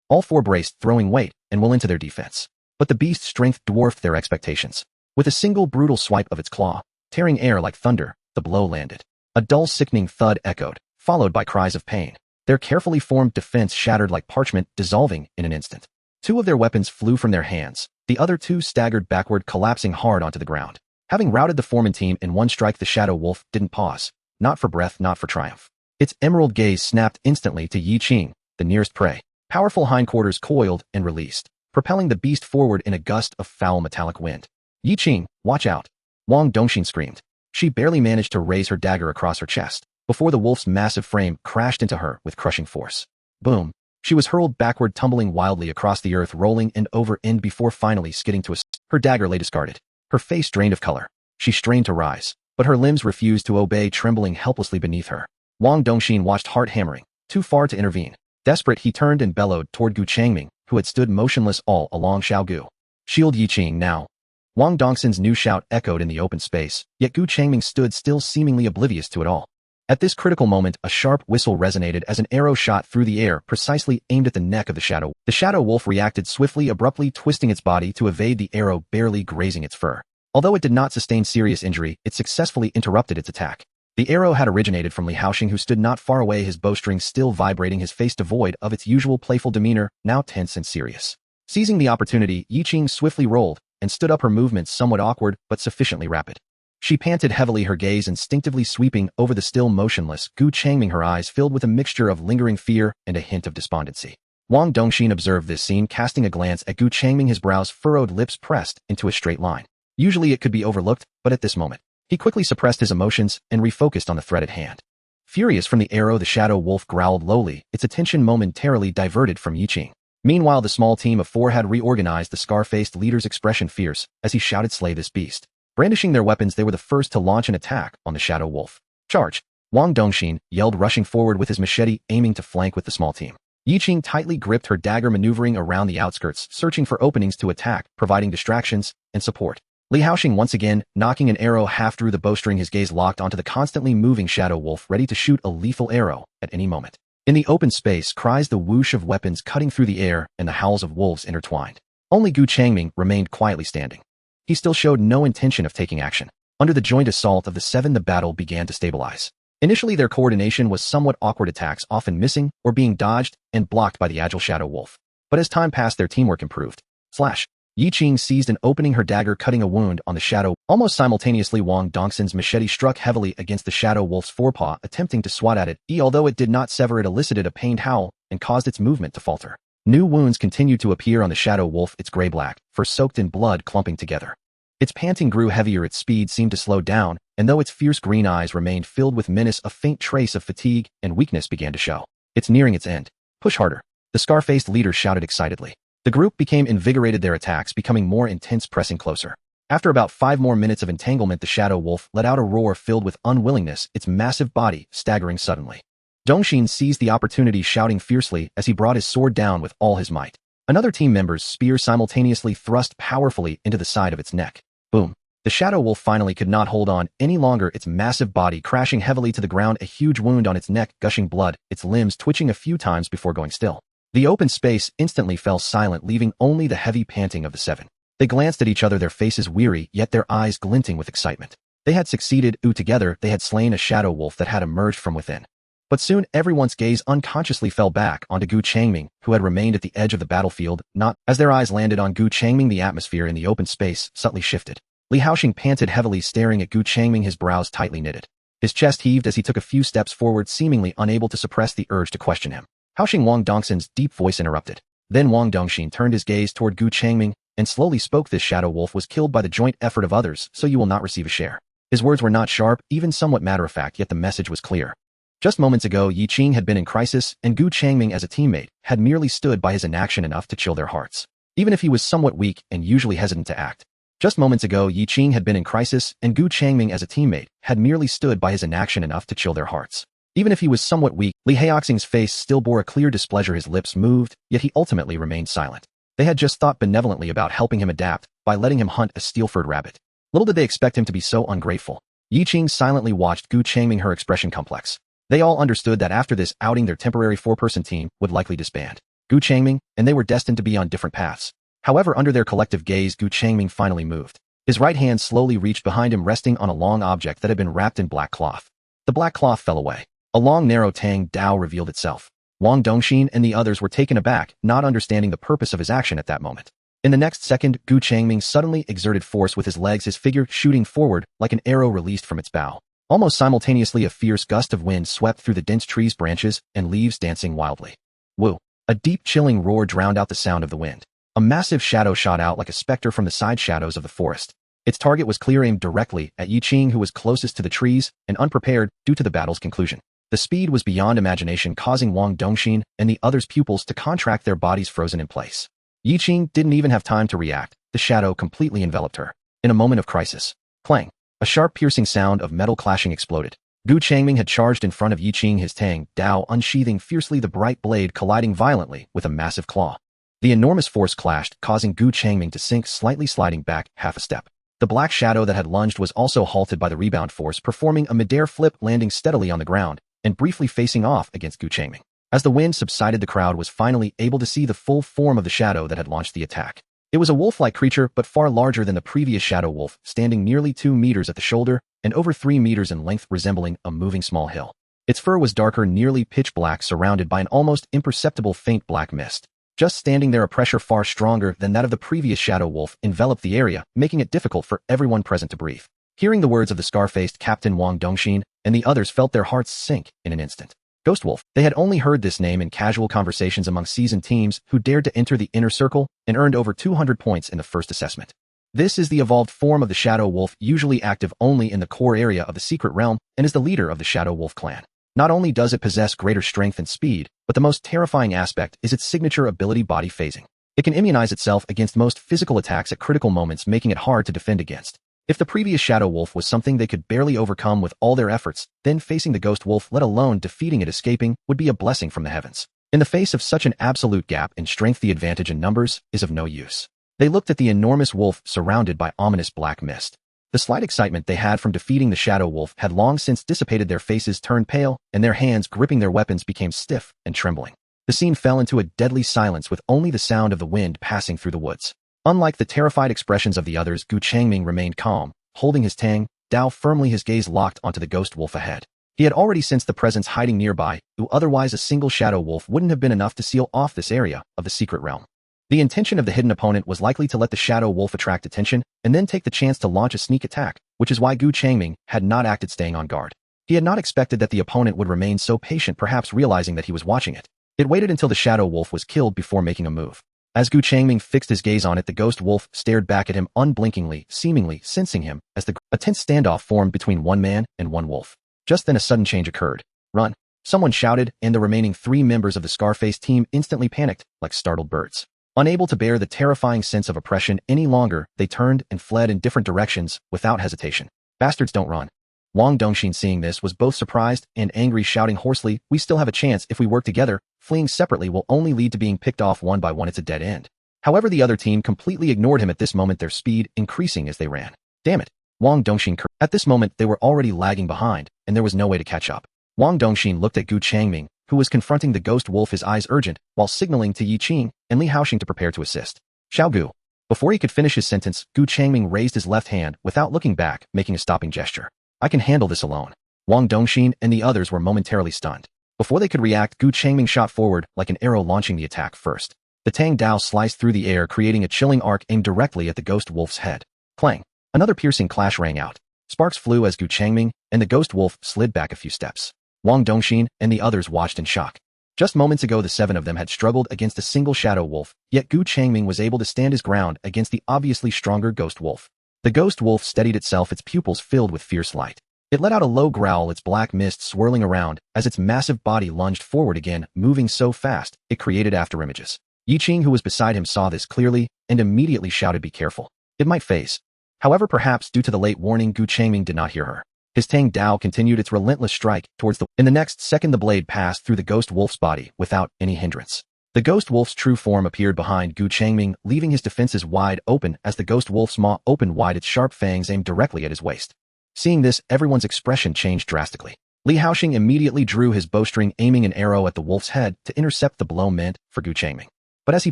All 4 braced, throwing weight and will into their defense. But the beast's strength dwarfed their expectations. With a single brutal swipe of its claw, tearing air like thunder, the blow landed. A dull, sickening thud echoed, followed by cries of pain. Their carefully formed defense shattered like parchment, dissolving in an instant. 2 of their weapons flew from their hands. The other 2 staggered backward, collapsing hard onto the ground. Having routed the foreman team in one strike, the shadow wolf didn't pause. Not for breath, not for triumph. Its emerald gaze snapped instantly to Yi Qing, the nearest prey. Powerful hindquarters coiled and released, propelling the beast forward in a gust of foul metallic wind. "Yi Qing, watch out!" Wang Dongxin screamed. She barely managed to raise her dagger across her chest before the wolf's massive frame crashed into her with crushing force. Boom! She was hurled backward, tumbling wildly across the earth, rolling end over end before finally skidding to a stop. Her dagger lay discarded. Her face drained of color. She strained to rise, but her limbs refused to obey, trembling helplessly beneath her. Wang Dongxin watched, heart hammering, too far to intervene. Desperate, he turned and bellowed toward Changming, who had stood motionless all along. "Xiao Gu. Shield Yi Qing now." Wang Dongxin's new shout echoed in the open space, yet Changming stood still, seemingly oblivious to it all. At this critical moment, a sharp whistle resonated as an arrow shot through the air, precisely aimed at the neck of the shadow. The shadow wolf reacted swiftly, abruptly twisting its body to evade the arrow, barely grazing its fur. Although it did not sustain serious injury, it successfully interrupted its attack. The arrow had originated from Li Haoxing, who stood not far away, his bowstring still vibrating, his face devoid of its usual playful demeanor, now tense and serious. Seizing the opportunity, Yi Qing swiftly rolled and stood up, her movements somewhat awkward but sufficiently rapid. She panted heavily, her gaze instinctively sweeping over the still motionless Changming, her eyes filled with a mixture of lingering fear and a hint of despondency. Wang Dongxin observed this scene, casting a glance at Changming, his brows furrowed, lips pressed into a straight line. Usually it could be overlooked, but at this moment, he quickly suppressed his emotions and refocused on the threat at hand. Furious from the arrow, the shadow wolf growled lowly, its attention momentarily diverted from Yi Qing. Meanwhile, the small team of 4 had reorganized, the scar-faced leader's expression fierce as he shouted, "Slay this beast." Brandishing their weapons, they were the first to launch an attack on the shadow wolf. "Charge!" Wang Dongxin yelled, rushing forward with his machete, aiming to flank with the small team. Yi Qing tightly gripped her dagger, maneuvering around the outskirts, searching for openings to attack, providing distractions and support. Li Haoxing once again, knocking an arrow half through the bowstring, his gaze locked onto the constantly moving shadow wolf, ready to shoot a lethal arrow at any moment. In the open space, cries, the whoosh of weapons cutting through the air, and the howls of wolves intertwined. Only Changming remained quietly standing. He still showed no intention of taking action. Under the joint assault of the 7, the battle began to stabilize. Initially, their coordination was somewhat awkward, attacks often missing or being dodged and blocked by the agile shadow wolf. But as time passed, their teamwork improved. Slash! Yi Qing seized an opening, her dagger cutting a wound on the shadow. Almost simultaneously, Wang Dongxin's machete struck heavily against the shadow wolf's forepaw, attempting to swat at it. Although it did not sever, it elicited a pained howl and caused its movement to falter. New wounds continued to appear on the shadow wolf, its gray-black, fur soaked in blood clumping together. Its panting grew heavier, its speed seemed to slow down, and though its fierce green eyes remained filled with menace, a faint trace of fatigue and weakness began to show. "It's nearing its end. Push harder," the scar-faced leader shouted excitedly. The group became invigorated, their attacks becoming more intense, pressing closer. After about 5 more minutes of entanglement, the shadow wolf let out a roar filled with unwillingness, its massive body staggering suddenly. Dongxin seized the opportunity, shouting fiercely as he brought his sword down with all his might. Another team member's spear simultaneously thrust powerfully into the side of its neck. Boom. The shadow wolf finally could not hold on any longer, its massive body crashing heavily to the ground, a huge wound on its neck, gushing blood, its limbs twitching a few times before going still. The open space instantly fell silent, leaving only the heavy panting of the seven. They glanced at each other, their faces weary, yet their eyes glinting with excitement. They had succeeded, together they had slain a shadow wolf that had emerged from within. But soon everyone's gaze unconsciously fell back onto Gu Changming, who had remained at the edge of the battlefield. Not as their eyes landed on Gu Changming, the atmosphere in the open space subtly shifted. Li Haoxing panted heavily, staring at Gu Changming, his brows tightly knitted. His chest heaved as he took a few steps forward, seemingly unable to suppress the urge to question him. Haoxing, Wang Dongxin's deep voice interrupted. Then Wang Dongxin turned his gaze toward Gu Changming and slowly spoke. This shadow wolf was killed by the joint effort of others, so you will not receive a share. His words were not sharp, even somewhat matter-of-fact, yet the message was clear. Just moments ago, Yi Qing had been in crisis, and Gu Changming as a teammate had merely stood by his inaction enough to chill their hearts. Even if he was somewhat weak and usually hesitant to act. Just moments ago, Yi Qing had been in crisis, and Gu Changming as a teammate had merely stood by his inaction enough to chill their hearts. Even if he was somewhat weak, Li Haoxing's face still bore a clear displeasure. His lips moved, yet he ultimately remained silent. They had just thought benevolently about helping him adapt by letting him hunt a steel-furred rabbit. Little did they expect him to be so ungrateful. Yi Qing silently watched Gu Changming, her expression complex. They all understood that after this outing their temporary four-person team would likely disband. Gu Changming and they were destined to be on different paths. However, under their collective gaze, Gu Changming finally moved. His right hand slowly reached behind him, resting on a long object that had been wrapped in black cloth. The black cloth fell away. A long, narrow Tang Dao revealed itself. Wang Dongxin and the others were taken aback, not understanding the purpose of his action at that moment. In the next second, Gu Changming suddenly exerted force with his legs, his figure shooting forward like an arrow released from its bow. Almost simultaneously, a fierce gust of wind swept through the dense trees' branches and leaves dancing wildly. Woo! A deep, chilling roar drowned out the sound of the wind. A massive shadow shot out like a specter from the side shadows of the forest. Its target was clear, aimed directly at Yi Qing, who was closest to the trees and unprepared due to the battle's conclusion. The speed was beyond imagination, causing Wang Dongxin and the others' pupils to contract, their bodies frozen in place. Yi Qing didn't even have time to react. The shadow completely enveloped her. In a moment of crisis. Clang! A sharp, piercing sound of metal clashing exploded. Gu Changming had charged in front of Yi Qing, his Tang Dao unsheathing fiercely, the bright blade colliding violently with a massive claw. The enormous force clashed, causing Gu Changming to sink slightly, sliding back half a step. The black shadow that had lunged was also halted by the rebound force, performing a midair flip, landing steadily on the ground and briefly facing off against Gu Changming. As the wind subsided, the crowd was finally able to see the full form of the shadow that had launched the attack. It was a wolf-like creature, but far larger than the previous shadow wolf, standing nearly 2 meters at the shoulder and over 3 meters in length, resembling a moving small hill. Its fur was darker, nearly pitch black, surrounded by an almost imperceptible faint black mist. Just standing there, a pressure far stronger than that of the previous shadow wolf enveloped the area, making it difficult for everyone present to breathe. Hearing the words of the scar-faced Captain Wang Dongxin and the others felt their hearts sink in an instant. Ghost Wolf. They had only heard this name in casual conversations among seasoned teams who dared to enter the inner circle and earned over 200 points in the first assessment. This is the evolved form of the Shadow Wolf, usually active only in the core area of the secret realm, and is the leader of the Shadow Wolf clan. Not only does it possess greater strength and speed, but the most terrifying aspect is its signature ability, body phasing. It can immunize itself against most physical attacks at critical moments, making it hard to defend against. If the previous Shadow Wolf was something they could barely overcome with all their efforts, then facing the Ghost Wolf, let alone defeating it, escaping, would be a blessing from the heavens. In the face of such an absolute gap in strength, the advantage in numbers is of no use. They looked at the enormous wolf surrounded by ominous black mist. The slight excitement they had from defeating the Shadow Wolf had long since dissipated. Their faces turned pale, and their hands gripping their weapons became stiff and trembling. The scene fell into a deadly silence, with only the sound of the wind passing through the woods. Unlike the terrified expressions of the others, Gu Changming remained calm, holding his Tang Dao firmly, his gaze locked onto the Ghost Wolf ahead. He had already sensed the presence hiding nearby, otherwise a single Shadow Wolf wouldn't have been enough to seal off this area of the secret realm. The intention of the hidden opponent was likely to let the Shadow Wolf attract attention and then take the chance to launch a sneak attack, which is why Gu Changming had not acted, staying on guard. He had not expected that the opponent would remain so patient, perhaps realizing that he was watching it. It waited until the Shadow Wolf was killed before making a move. As Gu Changming fixed his gaze on it, the Ghost Wolf stared back at him unblinkingly, seemingly sensing him, as a tense standoff formed between one man and one wolf. Just then a sudden change occurred. "Run!" Someone shouted, and the remaining 3 members of the Scarface team instantly panicked, like startled birds. Unable to bear the terrifying sense of oppression any longer, they turned and fled in different directions without hesitation. "Bastards, don't run." Wang Dongxin, seeing this, was both surprised and angry, shouting hoarsely, "We still have a chance if we work together. fleeing separately will only lead to being picked off one by one. It's a dead end. However, the other team completely ignored him at this moment, their speed increasing as they ran. Damn it. Wang Dongxin. At this moment, they were already lagging behind, and there was no way to catch up. Wang Dongxin looked at Gu Changming, who was confronting the ghost wolf, his eyes urgent, while signaling to Yi Qing and Li Haoxing to prepare to assist. Xiao Gu. Before he could finish his sentence, Gu Changming raised his left hand without looking back, making a stopping gesture. I can handle this alone. Wang Dongxin and the others were momentarily stunned. Before they could react, Gu Changming shot forward like an arrow, launching the attack first. The Tang Dao sliced through the air, creating a chilling arc aimed directly at the ghost wolf's head. Clang. Another piercing clash rang out. Sparks flew as Gu Changming and the ghost wolf slid back a few steps. Wang Dongxin and the others watched in shock. Just moments ago, the 7 of them had struggled against a single shadow wolf, yet Gu Changming was able to stand his ground against the obviously stronger ghost wolf. The ghost wolf steadied itself, its pupils filled with fierce light. It let out a low growl, its black mist swirling around as its massive body lunged forward again, moving so fast it created afterimages. Yi Qing, who was beside him, saw this clearly and immediately shouted, "Be careful. It might phase." However, perhaps due to the late warning, Gu Changming did not hear her. His Tang Dao continued its relentless strike towards the... In the next second, the blade passed through the ghost wolf's body without any hindrance. The ghost wolf's true form appeared behind Gu Changming, leaving his defenses wide open as the ghost wolf's maw opened wide, its sharp fangs aimed directly at his waist. Seeing this, everyone's expression changed drastically. Li Haoxing immediately drew his bowstring, aiming an arrow at the wolf's head to intercept the blow meant for Gu Changming. But as he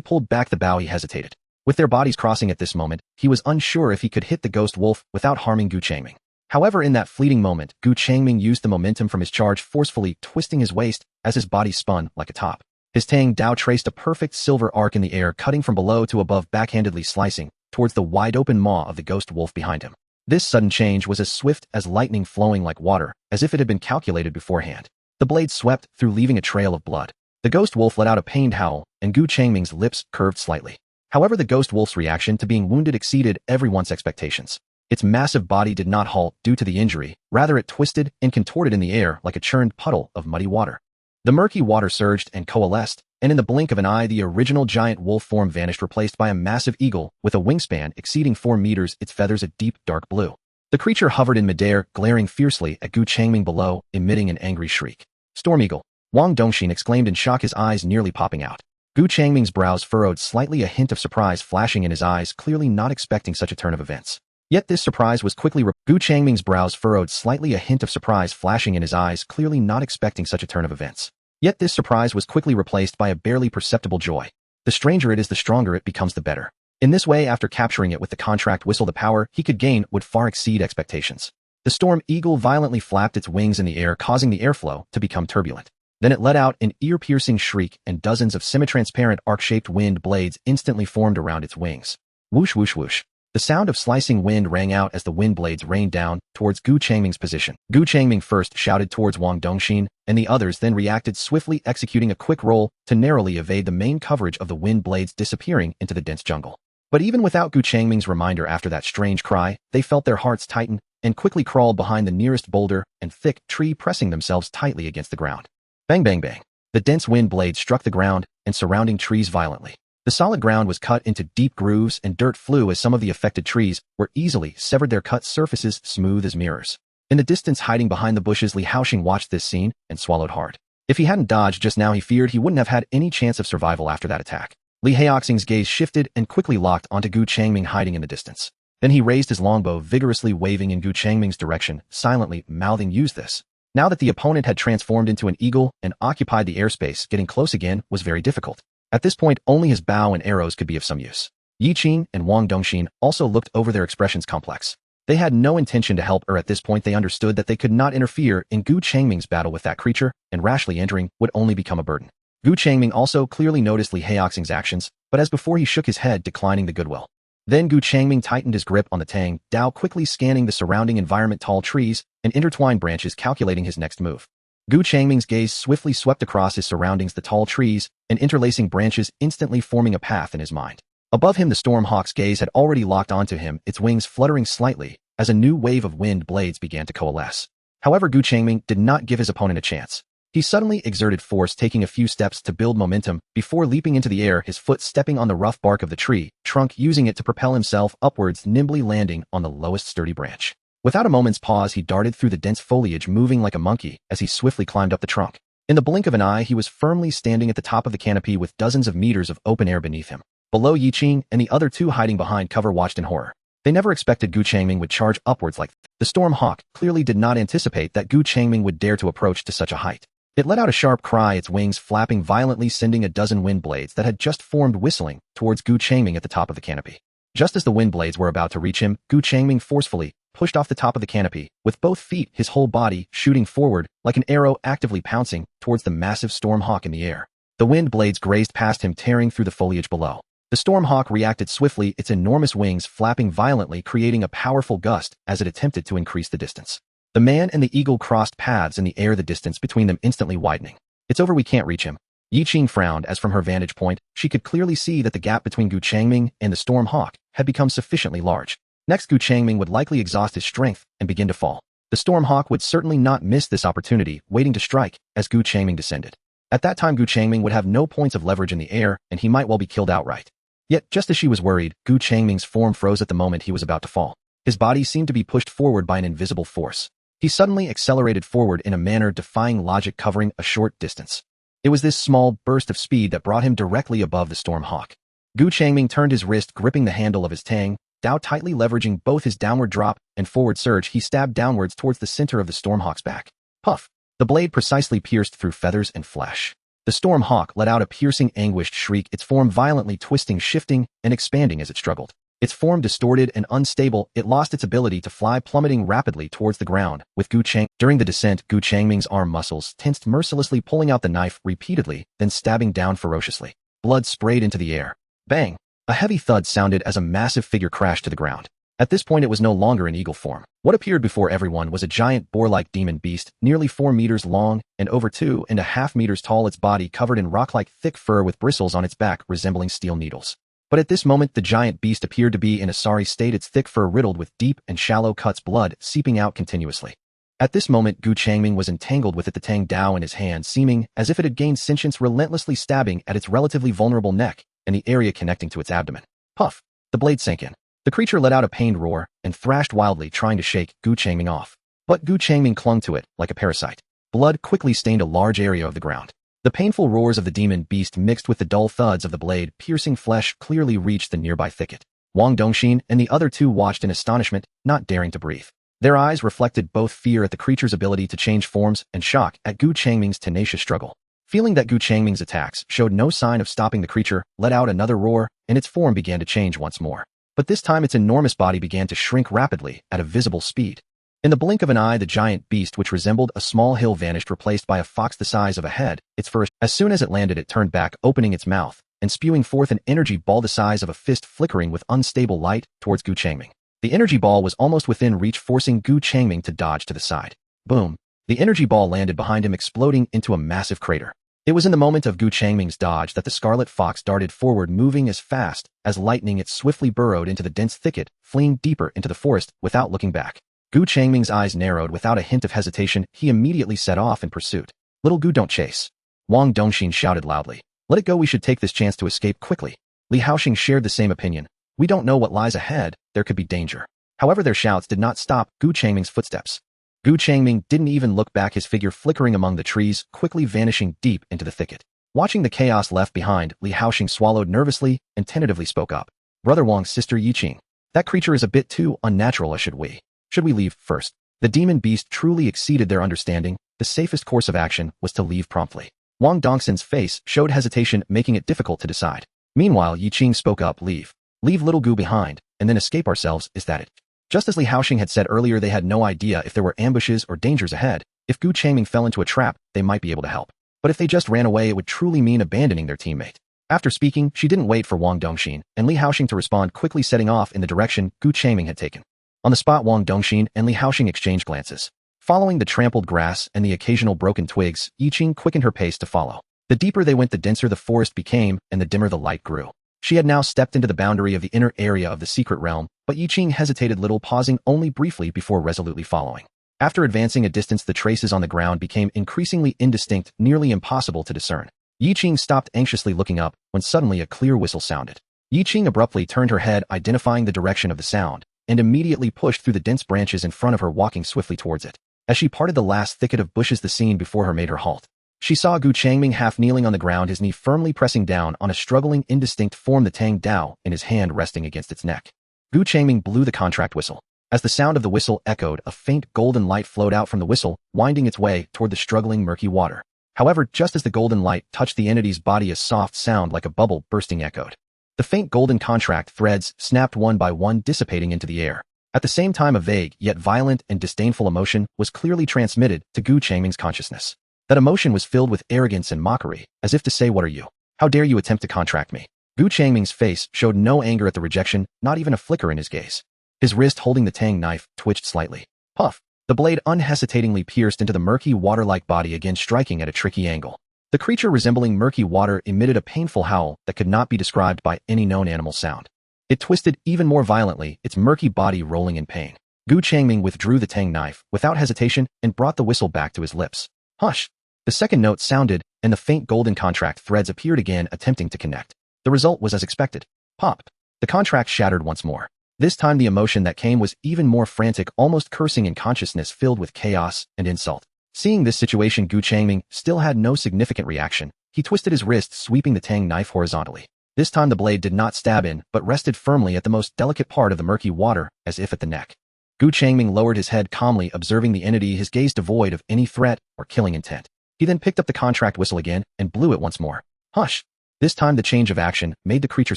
pulled back the bow, he hesitated. With their bodies crossing at this moment, he was unsure if he could hit the ghost wolf without harming Gu Changming. However, in that fleeting moment, Gu Changming used the momentum from his charge, forcefully twisting his waist as his body spun like a top. His Tang Dao traced a perfect silver arc in the air, cutting from below to above, backhandedly slicing towards the wide-open maw of the ghost wolf behind him. This sudden change was as swift as lightning, flowing like water, as if it had been calculated beforehand. The blade swept through, leaving a trail of blood. The ghost wolf let out a pained howl, and Gu Changming's lips curved slightly. However, the ghost wolf's reaction to being wounded exceeded everyone's expectations. Its massive body did not halt due to the injury, rather it twisted and contorted in the air like a churned puddle of muddy water. The murky water surged and coalesced, and in the blink of an eye, the original giant wolf form vanished, replaced by a massive eagle with a wingspan exceeding 4 meters, its feathers a deep dark blue. The creature hovered in midair, glaring fiercely at Gu Changming below, emitting an angry shriek. "Storm Eagle!" Wang Dongxin exclaimed in shock, his eyes nearly popping out. Gu Changming's brows furrowed slightly, a hint of surprise flashing in his eyes, clearly not expecting such a turn of events. Yet this surprise was quickly Gu Changming's brows furrowed slightly, a hint of surprise flashing in his eyes, clearly not expecting such a turn of events. Yet this surprise was quickly replaced by a barely perceptible joy. The stranger it is, the stronger it becomes, the better. In this way, after capturing it with the contract whistle, the power he could gain would far exceed expectations. The storm eagle violently flapped its wings in the air, causing the airflow to become turbulent. Then it let out an ear-piercing shriek, and dozens of semi-transparent arc-shaped wind blades instantly formed around its wings. Whoosh, whoosh, whoosh. The sound of slicing wind rang out as the wind blades rained down towards Gu Changming's position. Gu Changming first shouted towards Wang Dongxin, and the others then reacted swiftly, executing a quick roll to narrowly evade the main coverage of the wind blades, disappearing into the dense jungle. But even without Gu Changming's reminder, after that strange cry, they felt their hearts tighten and quickly crawled behind the nearest boulder and thick tree, pressing themselves tightly against the ground. Bang, bang, bang. The dense wind blades struck the ground and surrounding trees violently. The solid ground was cut into deep grooves, and dirt flew as some of the affected trees were easily severed, their cut surfaces smooth as mirrors. In the distance, hiding behind the bushes, Li Haoxing watched this scene and swallowed hard. If he hadn't dodged just now, he feared he wouldn't have had any chance of survival after that attack. Li Haoxing's gaze shifted and quickly locked onto Gu Changming hiding in the distance. Then he raised his longbow, vigorously waving in Gu Changming's direction, silently mouthing, "Use this." Now that the opponent had transformed into an eagle and occupied the airspace, getting close again was very difficult. At this point, only his bow and arrows could be of some use. Yi Qing and Wang Dongxin also looked over, their expressions complex. They had no intention to help, or at this point they understood that they could not interfere in Gu Changming's battle with that creature, and rashly entering would only become a burden. Gu Changming also clearly noticed Li Haoxing's actions, but as before he shook his head, declining the goodwill. Then Gu Changming tightened his grip on the Tang Dao, quickly scanning the surrounding environment, tall trees and intertwined branches, calculating his next move. Gu Changming's gaze swiftly swept across his surroundings, the tall trees and interlacing branches instantly forming a path in his mind. Above him, the storm hawk's gaze had already locked onto him, its wings fluttering slightly as a new wave of wind blades began to coalesce. However, Gu Changming did not give his opponent a chance. He suddenly exerted force, taking a few steps to build momentum before leaping into the air, his foot stepping on the rough bark of the tree trunk, using it to propel himself upwards, nimbly landing on the lowest sturdy branch. Without a moment's pause, he darted through the dense foliage, moving like a monkey as he swiftly climbed up the trunk. In the blink of an eye, he was firmly standing at the top of the canopy with dozens of meters of open air beneath him. Below, Yi Qing and the other two hiding behind cover watched in horror. They never expected Gu Changming would charge upwards like that. The Storm Hawk clearly did not anticipate that Gu Changming would dare to approach to such a height. It let out a sharp cry, its wings flapping violently, sending a dozen wind blades that had just formed whistling towards Gu Changming at the top of the canopy. Just as the wind blades were about to reach him, Gu Changming forcefully pushed off the top of the canopy, with both feet, his whole body shooting forward like an arrow, actively pouncing towards the massive Storm Hawk in the air. The wind blades grazed past him, tearing through the foliage below. The Storm Hawk reacted swiftly, its enormous wings flapping violently, creating a powerful gust as it attempted to increase the distance. The man and the eagle crossed paths in the air, the distance between them instantly widening. "It's over, we can't reach him." Yi Qing frowned as from her vantage point, she could clearly see that the gap between Gu Changming and the Storm Hawk had become sufficiently large. Next, Gu Changming would likely exhaust his strength and begin to fall. The Storm Hawk would certainly not miss this opportunity, waiting to strike as Gu Changming descended. At that time, Gu Changming would have no points of leverage in the air, and he might well be killed outright. Yet, just as she was worried, Gu Changming's form froze at the moment he was about to fall. His body seemed to be pushed forward by an invisible force. He suddenly accelerated forward in a manner defying logic, covering a short distance. It was this small burst of speed that brought him directly above the Storm Hawk. Gu Changming turned his wrist, gripping the handle of his Tang, Dao tightly, leveraging both his downward drop and forward surge. He stabbed downwards towards the center of the Storm Hawk's back. Puff! The blade precisely pierced through feathers and flesh. The Storm Hawk let out a piercing, anguished shriek, its form violently twisting, shifting, and expanding as it struggled. Its form distorted and unstable, it lost its ability to fly, plummeting rapidly towards the ground, with Gu Chang. During the descent, Gu Changming's arm muscles tensed, mercilessly pulling out the knife repeatedly, then stabbing down ferociously. Blood sprayed into the air. Bang! A heavy thud sounded as a massive figure crashed to the ground. At this point, it was no longer in eagle form. What appeared before everyone was a giant boar-like demon beast, nearly 4 meters long and over 2.5 meters tall, its body covered in rock-like thick fur with bristles on its back resembling steel needles. But at this moment, the giant beast appeared to be in a sorry state, its thick fur riddled with deep and shallow cuts, blood seeping out continuously. At this moment, Gu Changming was entangled with it, the Tang Dao in his hand, seeming as if it had gained sentience, relentlessly stabbing at its relatively vulnerable neck and the area connecting to its abdomen. Puff! The blade sank in. The creature let out a pained roar and thrashed wildly, trying to shake Gu Changming off. But Gu Changming clung to it like a parasite. Blood quickly stained a large area of the ground. The painful roars of the demon beast mixed with the dull thuds of the blade piercing flesh clearly reached the nearby thicket. Wang Dongxin and the other two watched in astonishment, not daring to breathe. Their eyes reflected both fear at the creature's ability to change forms and shock at Gu Changming's tenacious struggle. Feeling that Gu Changming's attacks showed no sign of stopping, the creature let out another roar, and its form began to change once more. But this time its enormous body began to shrink rapidly at a visible speed. In the blink of an eye, the giant beast, which resembled a small hill, vanished, replaced by a fox the size of a head. Its first, as soon as it landed, it turned back, opening its mouth and spewing forth an energy ball the size of a fist, flickering with unstable light towards Gu Changming. The energy ball was almost within reach, forcing Gu Changming to dodge to the side. Boom! The energy ball landed behind him, exploding into a massive crater. It was in the moment of Gu Changming's dodge that the scarlet fox darted forward, moving as fast as lightning. It swiftly burrowed into the dense thicket, fleeing deeper into the forest without looking back. Gu Changming's eyes narrowed. Without a hint of hesitation, he immediately set off in pursuit. "Little Gu, don't chase!" Wang Dongxin shouted loudly. "Let it go, we should take this chance to escape quickly." Li Haoxing shared the same opinion. "We don't know what lies ahead, there could be danger." However, their shouts did not stop Gu Changming's footsteps. Gu Changming didn't even look back, his figure flickering among the trees, quickly vanishing deep into the thicket. Watching the chaos left behind, Li Haoxing swallowed nervously and tentatively spoke up. "Brother Wang's sister Yi Qing. That creature is a bit too unnatural. Should we leave first?" The demon beast truly exceeded their understanding. The safest course of action was to leave promptly. Wang Dongxin's face showed hesitation, making it difficult to decide. Meanwhile, Yi Qing spoke up. Leave little Gu behind, and then escape ourselves, is that it?" Just as Li Haoxing had said earlier, they had no idea if there were ambushes or dangers ahead. If Gu Changming fell into a trap, they might be able to help. But if they just ran away, it would truly mean abandoning their teammate. After speaking, she didn't wait for Wang Dongxin and Li Haoxing to respond, quickly setting off in the direction Gu Changming had taken. On the spot, Wang Dongxin and Li Haoxing exchanged glances. Following the trampled grass and the occasional broken twigs, Yi Qing quickened her pace to follow. The deeper they went, the denser the forest became, and the dimmer the light grew. She had now stepped into the boundary of the inner area of the secret realm, but Yi Qing hesitated little, pausing only briefly before resolutely following. After advancing a distance, the traces on the ground became increasingly indistinct, nearly impossible to discern. Yi Qing stopped, anxiously looking up, when suddenly a clear whistle sounded. Yi Qing abruptly turned her head, identifying the direction of the sound, and immediately pushed through the dense branches in front of her, walking swiftly towards it. As she parted the last thicket of bushes, the scene before her made her halt. She saw Gu Changming half kneeling on the ground, his knee firmly pressing down on a struggling, indistinct form, the Tang Dao in his hand resting against its neck. Gu Changming blew the contract whistle. As the sound of the whistle echoed, a faint golden light flowed out from the whistle, winding its way toward the struggling murky water. However, just as the golden light touched the entity's body, a soft sound like a bubble bursting echoed. The faint golden contract threads snapped one by one, dissipating into the air. At the same time, a vague, yet violent and disdainful emotion was clearly transmitted to Gu Changming's consciousness. That emotion was filled with arrogance and mockery, as if to say, "What are you? How dare you attempt to contract me?" Gu Changming's face showed no anger at the rejection, not even a flicker in his gaze. His wrist holding the Tang knife twitched slightly. Puff! The blade unhesitatingly pierced into the murky water-like body, again striking at a tricky angle. The creature resembling murky water emitted a painful howl that could not be described by any known animal sound. It twisted even more violently, its murky body rolling in pain. Gu Changming withdrew the Tang knife without hesitation and brought the whistle back to his lips. Hush! The second note sounded, and the faint golden contract threads appeared again, attempting to connect. The result was as expected. Pop! The contract shattered once more. This time the emotion that came was even more frantic, almost cursing in consciousness filled with chaos and insult. Seeing this situation, Gu Changming still had no significant reaction. He twisted his wrist, sweeping the Tang knife horizontally. This time the blade did not stab in, but rested firmly at the most delicate part of the murky water, as if at the neck. Gu Changming lowered his head, calmly observing the entity, his gaze devoid of any threat or killing intent. He then picked up the contract whistle again and blew it once more. Hush! This time the change of action made the creature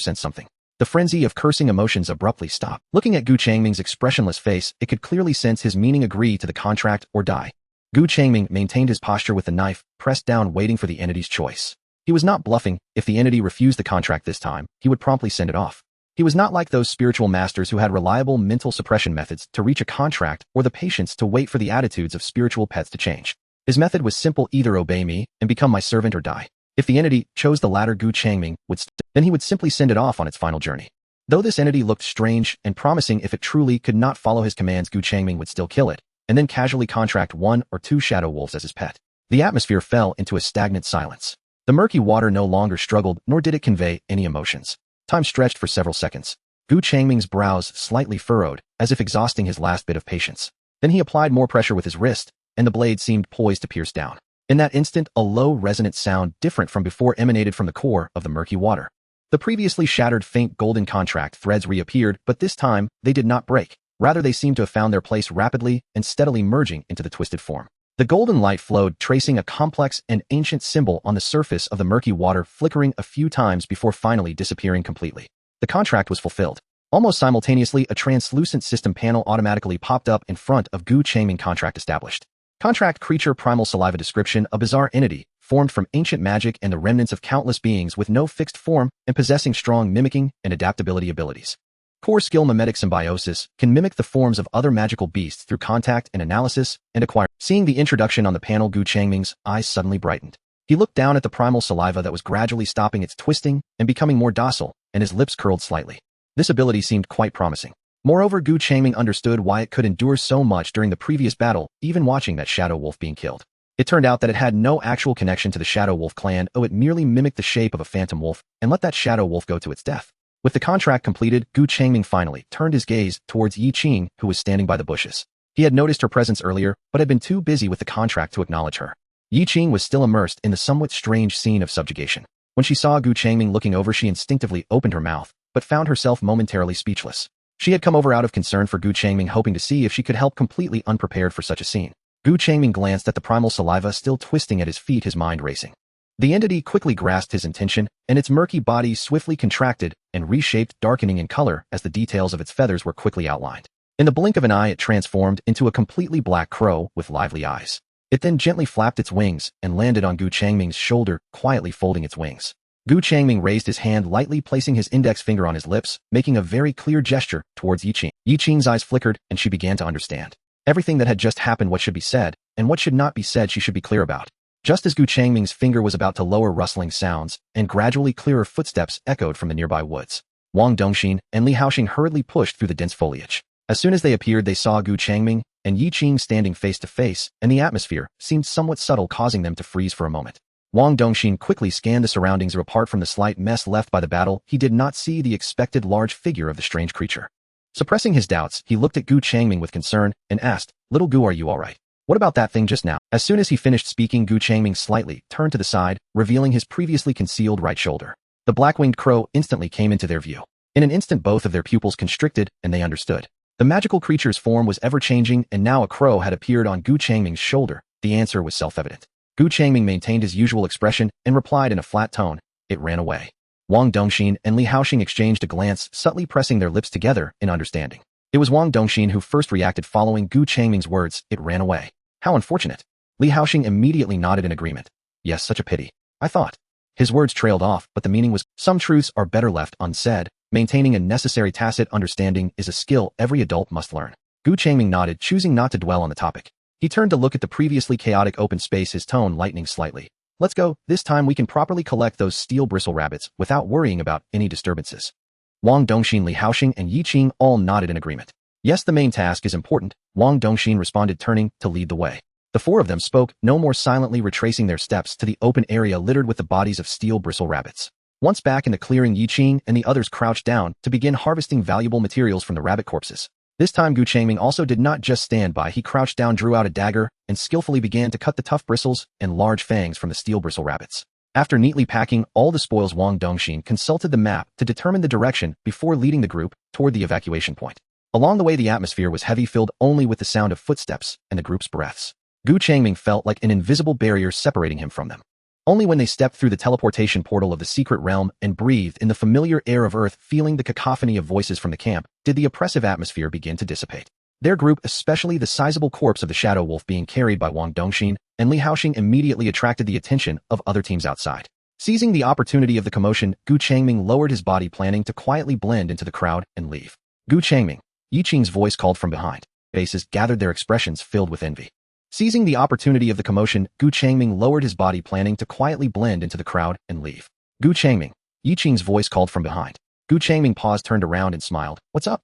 sense something. The frenzy of cursing emotions abruptly stopped. Looking at Gu Changming's expressionless face, it could clearly sense his meaning: agree to the contract or die. Gu Changming maintained his posture with the knife pressed down, waiting for the entity's choice. He was not bluffing. If the entity refused the contract this time, he would promptly send it off. He was not like those spiritual masters who had reliable mental suppression methods to reach a contract, or the patience to wait for the attitudes of spiritual pets to change. His method was simple: either obey me and become my servant or die. If the entity chose the latter, Gu Changming then he would simply send it off on its final journey. Though this entity looked strange and promising, if it truly could not follow his commands, Gu Changming would still kill it, and then casually contract 1 or 2 shadow wolves as his pet. The atmosphere fell into a stagnant silence. The murky water no longer struggled, nor did it convey any emotions. Time stretched for several seconds. Gu Changming's brows slightly furrowed, as if exhausting his last bit of patience. Then he applied more pressure with his wrist, and the blade seemed poised to pierce down. In that instant, a low, resonant sound different from before emanated from the core of the murky water. The previously shattered faint golden contract threads reappeared, but this time, they did not break. Rather, they seemed to have found their place, rapidly and steadily merging into the twisted form. The golden light flowed, tracing a complex and ancient symbol on the surface of the murky water, flickering a few times before finally disappearing completely. The contract was fulfilled. Almost simultaneously, a translucent system panel automatically popped up in front of Gu Changming. Contract established. Contract creature, primal saliva. Description: a bizarre entity, formed from ancient magic and the remnants of countless beings, with no fixed form and possessing strong mimicking and adaptability abilities. Core skill: mimetic symbiosis, can mimic the forms of other magical beasts through contact and analysis, and acquire. Seeing the introduction on the panel, Gu Changming's eyes suddenly brightened. He looked down at the primal saliva that was gradually stopping its twisting and becoming more docile, and his lips curled slightly. This ability seemed quite promising. Moreover, Gu Changming understood why it could endure so much during the previous battle, even watching that shadow wolf being killed. It turned out that it had no actual connection to the shadow wolf clan. It merely mimicked the shape of a phantom wolf and let that shadow wolf go to its death. With the contract completed, Gu Changming finally turned his gaze towards Yi Qing, who was standing by the bushes. He had noticed her presence earlier, but had been too busy with the contract to acknowledge her. Yi Qing was still immersed in the somewhat strange scene of subjugation. When she saw Gu Changming looking over, she instinctively opened her mouth, but found herself momentarily speechless. She had come over out of concern for Gu Changming, hoping to see if she could help, completely unprepared for such a scene. Gu Changming glanced at the primal saliva still twisting at his feet, his mind racing. The entity quickly grasped his intention, and its murky body swiftly contracted and reshaped, darkening in color as the details of its feathers were quickly outlined. In the blink of an eye, it transformed into a completely black crow with lively eyes. It then gently flapped its wings and landed on Gu Changming's shoulder, quietly folding its wings. Gu Changming raised his hand lightly, placing his index finger on his lips, making a very clear gesture towards Yi Qing. Yi Qing's eyes flickered, and she began to understand. Everything that had just happened, what should be said, and what should not be said, she should be clear about. Just as Gu Changming's finger was about to lower, rustling sounds and gradually clearer footsteps echoed from the nearby woods. Wang Dongxin and Li Haoxing hurriedly pushed through the dense foliage. As soon as they appeared, they saw Gu Changming and Yi Qing standing face to face, and the atmosphere seemed somewhat subtle, causing them to freeze for a moment. Wang Dongxin quickly scanned the surroundings. Apart from the slight mess left by the battle, he did not see the expected large figure of the strange creature. Suppressing his doubts, he looked at Gu Changming with concern and asked, "Little Gu, are you all right?" What about that thing just now? As soon as he finished speaking, Gu Changming slightly turned to the side, revealing his previously concealed right shoulder. The black-winged crow instantly came into their view. In an instant, both of their pupils constricted, and they understood. The magical creature's form was ever-changing, and now a crow had appeared on Gu Changming's shoulder. The answer was self-evident. Gu Changming maintained his usual expression and replied in a flat tone, "It ran away." Wang Dongxin and Li Haoxing exchanged a glance, subtly pressing their lips together in understanding. It was Wang Dongxin who first reacted following Gu Changming's words, "It ran away." How unfortunate. Li Haoxing immediately nodded in agreement. Yes, such a pity. I thought. His words trailed off, but the meaning was, some truths are better left unsaid. Maintaining a necessary tacit understanding is a skill every adult must learn. Gu Changming nodded, choosing not to dwell on the topic. He turned to look at the previously chaotic open space, his tone lightening slightly. Let's go. This time we can properly collect those steel bristle rabbits without worrying about any disturbances. Wang Dongxin, Li Haoxing, and Yi Qing all nodded in agreement. Yes, the main task is important, Wang Dongxin responded, turning to lead the way. The four of them spoke, no more, silently retracing their steps to the open area littered with the bodies of steel bristle rabbits. Once back in the clearing, Yi Qing and the others crouched down to begin harvesting valuable materials from the rabbit corpses. This time Gu Changming also did not just stand by. He crouched down, drew out a dagger, and skillfully began to cut the tough bristles and large fangs from the steel bristle rabbits. After neatly packing all the spoils, Wang Dongxin consulted the map to determine the direction before leading the group toward the evacuation point. Along the way, the atmosphere was heavy, filled only with the sound of footsteps and the group's breaths. Gu Changming felt like an invisible barrier separating him from them. Only when they stepped through the teleportation portal of the secret realm and breathed in the familiar air of Earth, feeling the cacophony of voices from the camp, did the oppressive atmosphere begin to dissipate. Their group, especially the sizable corpse of the Shadow Wolf being carried by Wang Dongxin and Li Haoxing, immediately attracted the attention of other teams outside. Seizing the opportunity of the commotion, Gu Changming lowered his body, planning to quietly blend into the crowd and leave. Gu Changming, Yi Qing's voice called from behind. Faces gathered, their expressions filled with envy. Seizing the opportunity of the commotion, Gu Changming lowered his body, planning to quietly blend into the crowd and leave. Gu Changming, Yi Qing's voice called from behind. Gu Changming paused, turned around and smiled. What's up?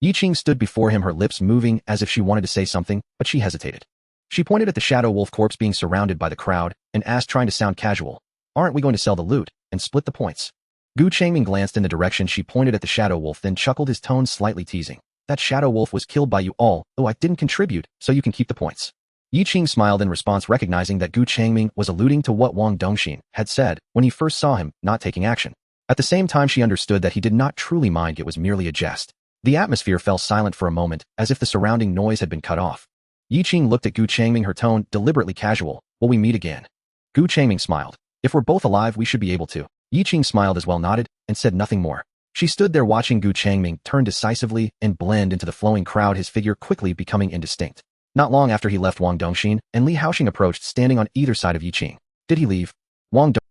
Yi Qing stood before him, her lips moving as if she wanted to say something, but she hesitated. She pointed at the Shadow Wolf corpse being surrounded by the crowd and asked, trying to sound casual, "Aren't we going to sell the loot and split the points?" Gu Changming glanced in the direction she pointed at the Shadow Wolf, then chuckled, his tone slightly teasing. "That Shadow Wolf was killed by you all. Oh, I didn't contribute, so you can keep the points." Yi Qing smiled in response, recognizing that Gu Changming was alluding to what Wang Dongxin had said when he first saw him not taking action. At the same time, she understood that he did not truly mind, it was merely a jest. The atmosphere fell silent for a moment, as if the surrounding noise had been cut off. Yi Qing looked at Gu Changming, her tone deliberately casual. "Will we meet again?" Gu Changming smiled. "If we're both alive, we should be able to." Yi Qing smiled as well, nodded, and said nothing more. She stood there watching Gu Changming turn decisively and blend into the flowing crowd, his figure quickly becoming indistinct. Not long after he left, Wang Dongxin and Li Haoxing approached, standing on either side of Yi Qing. "Did he leave?"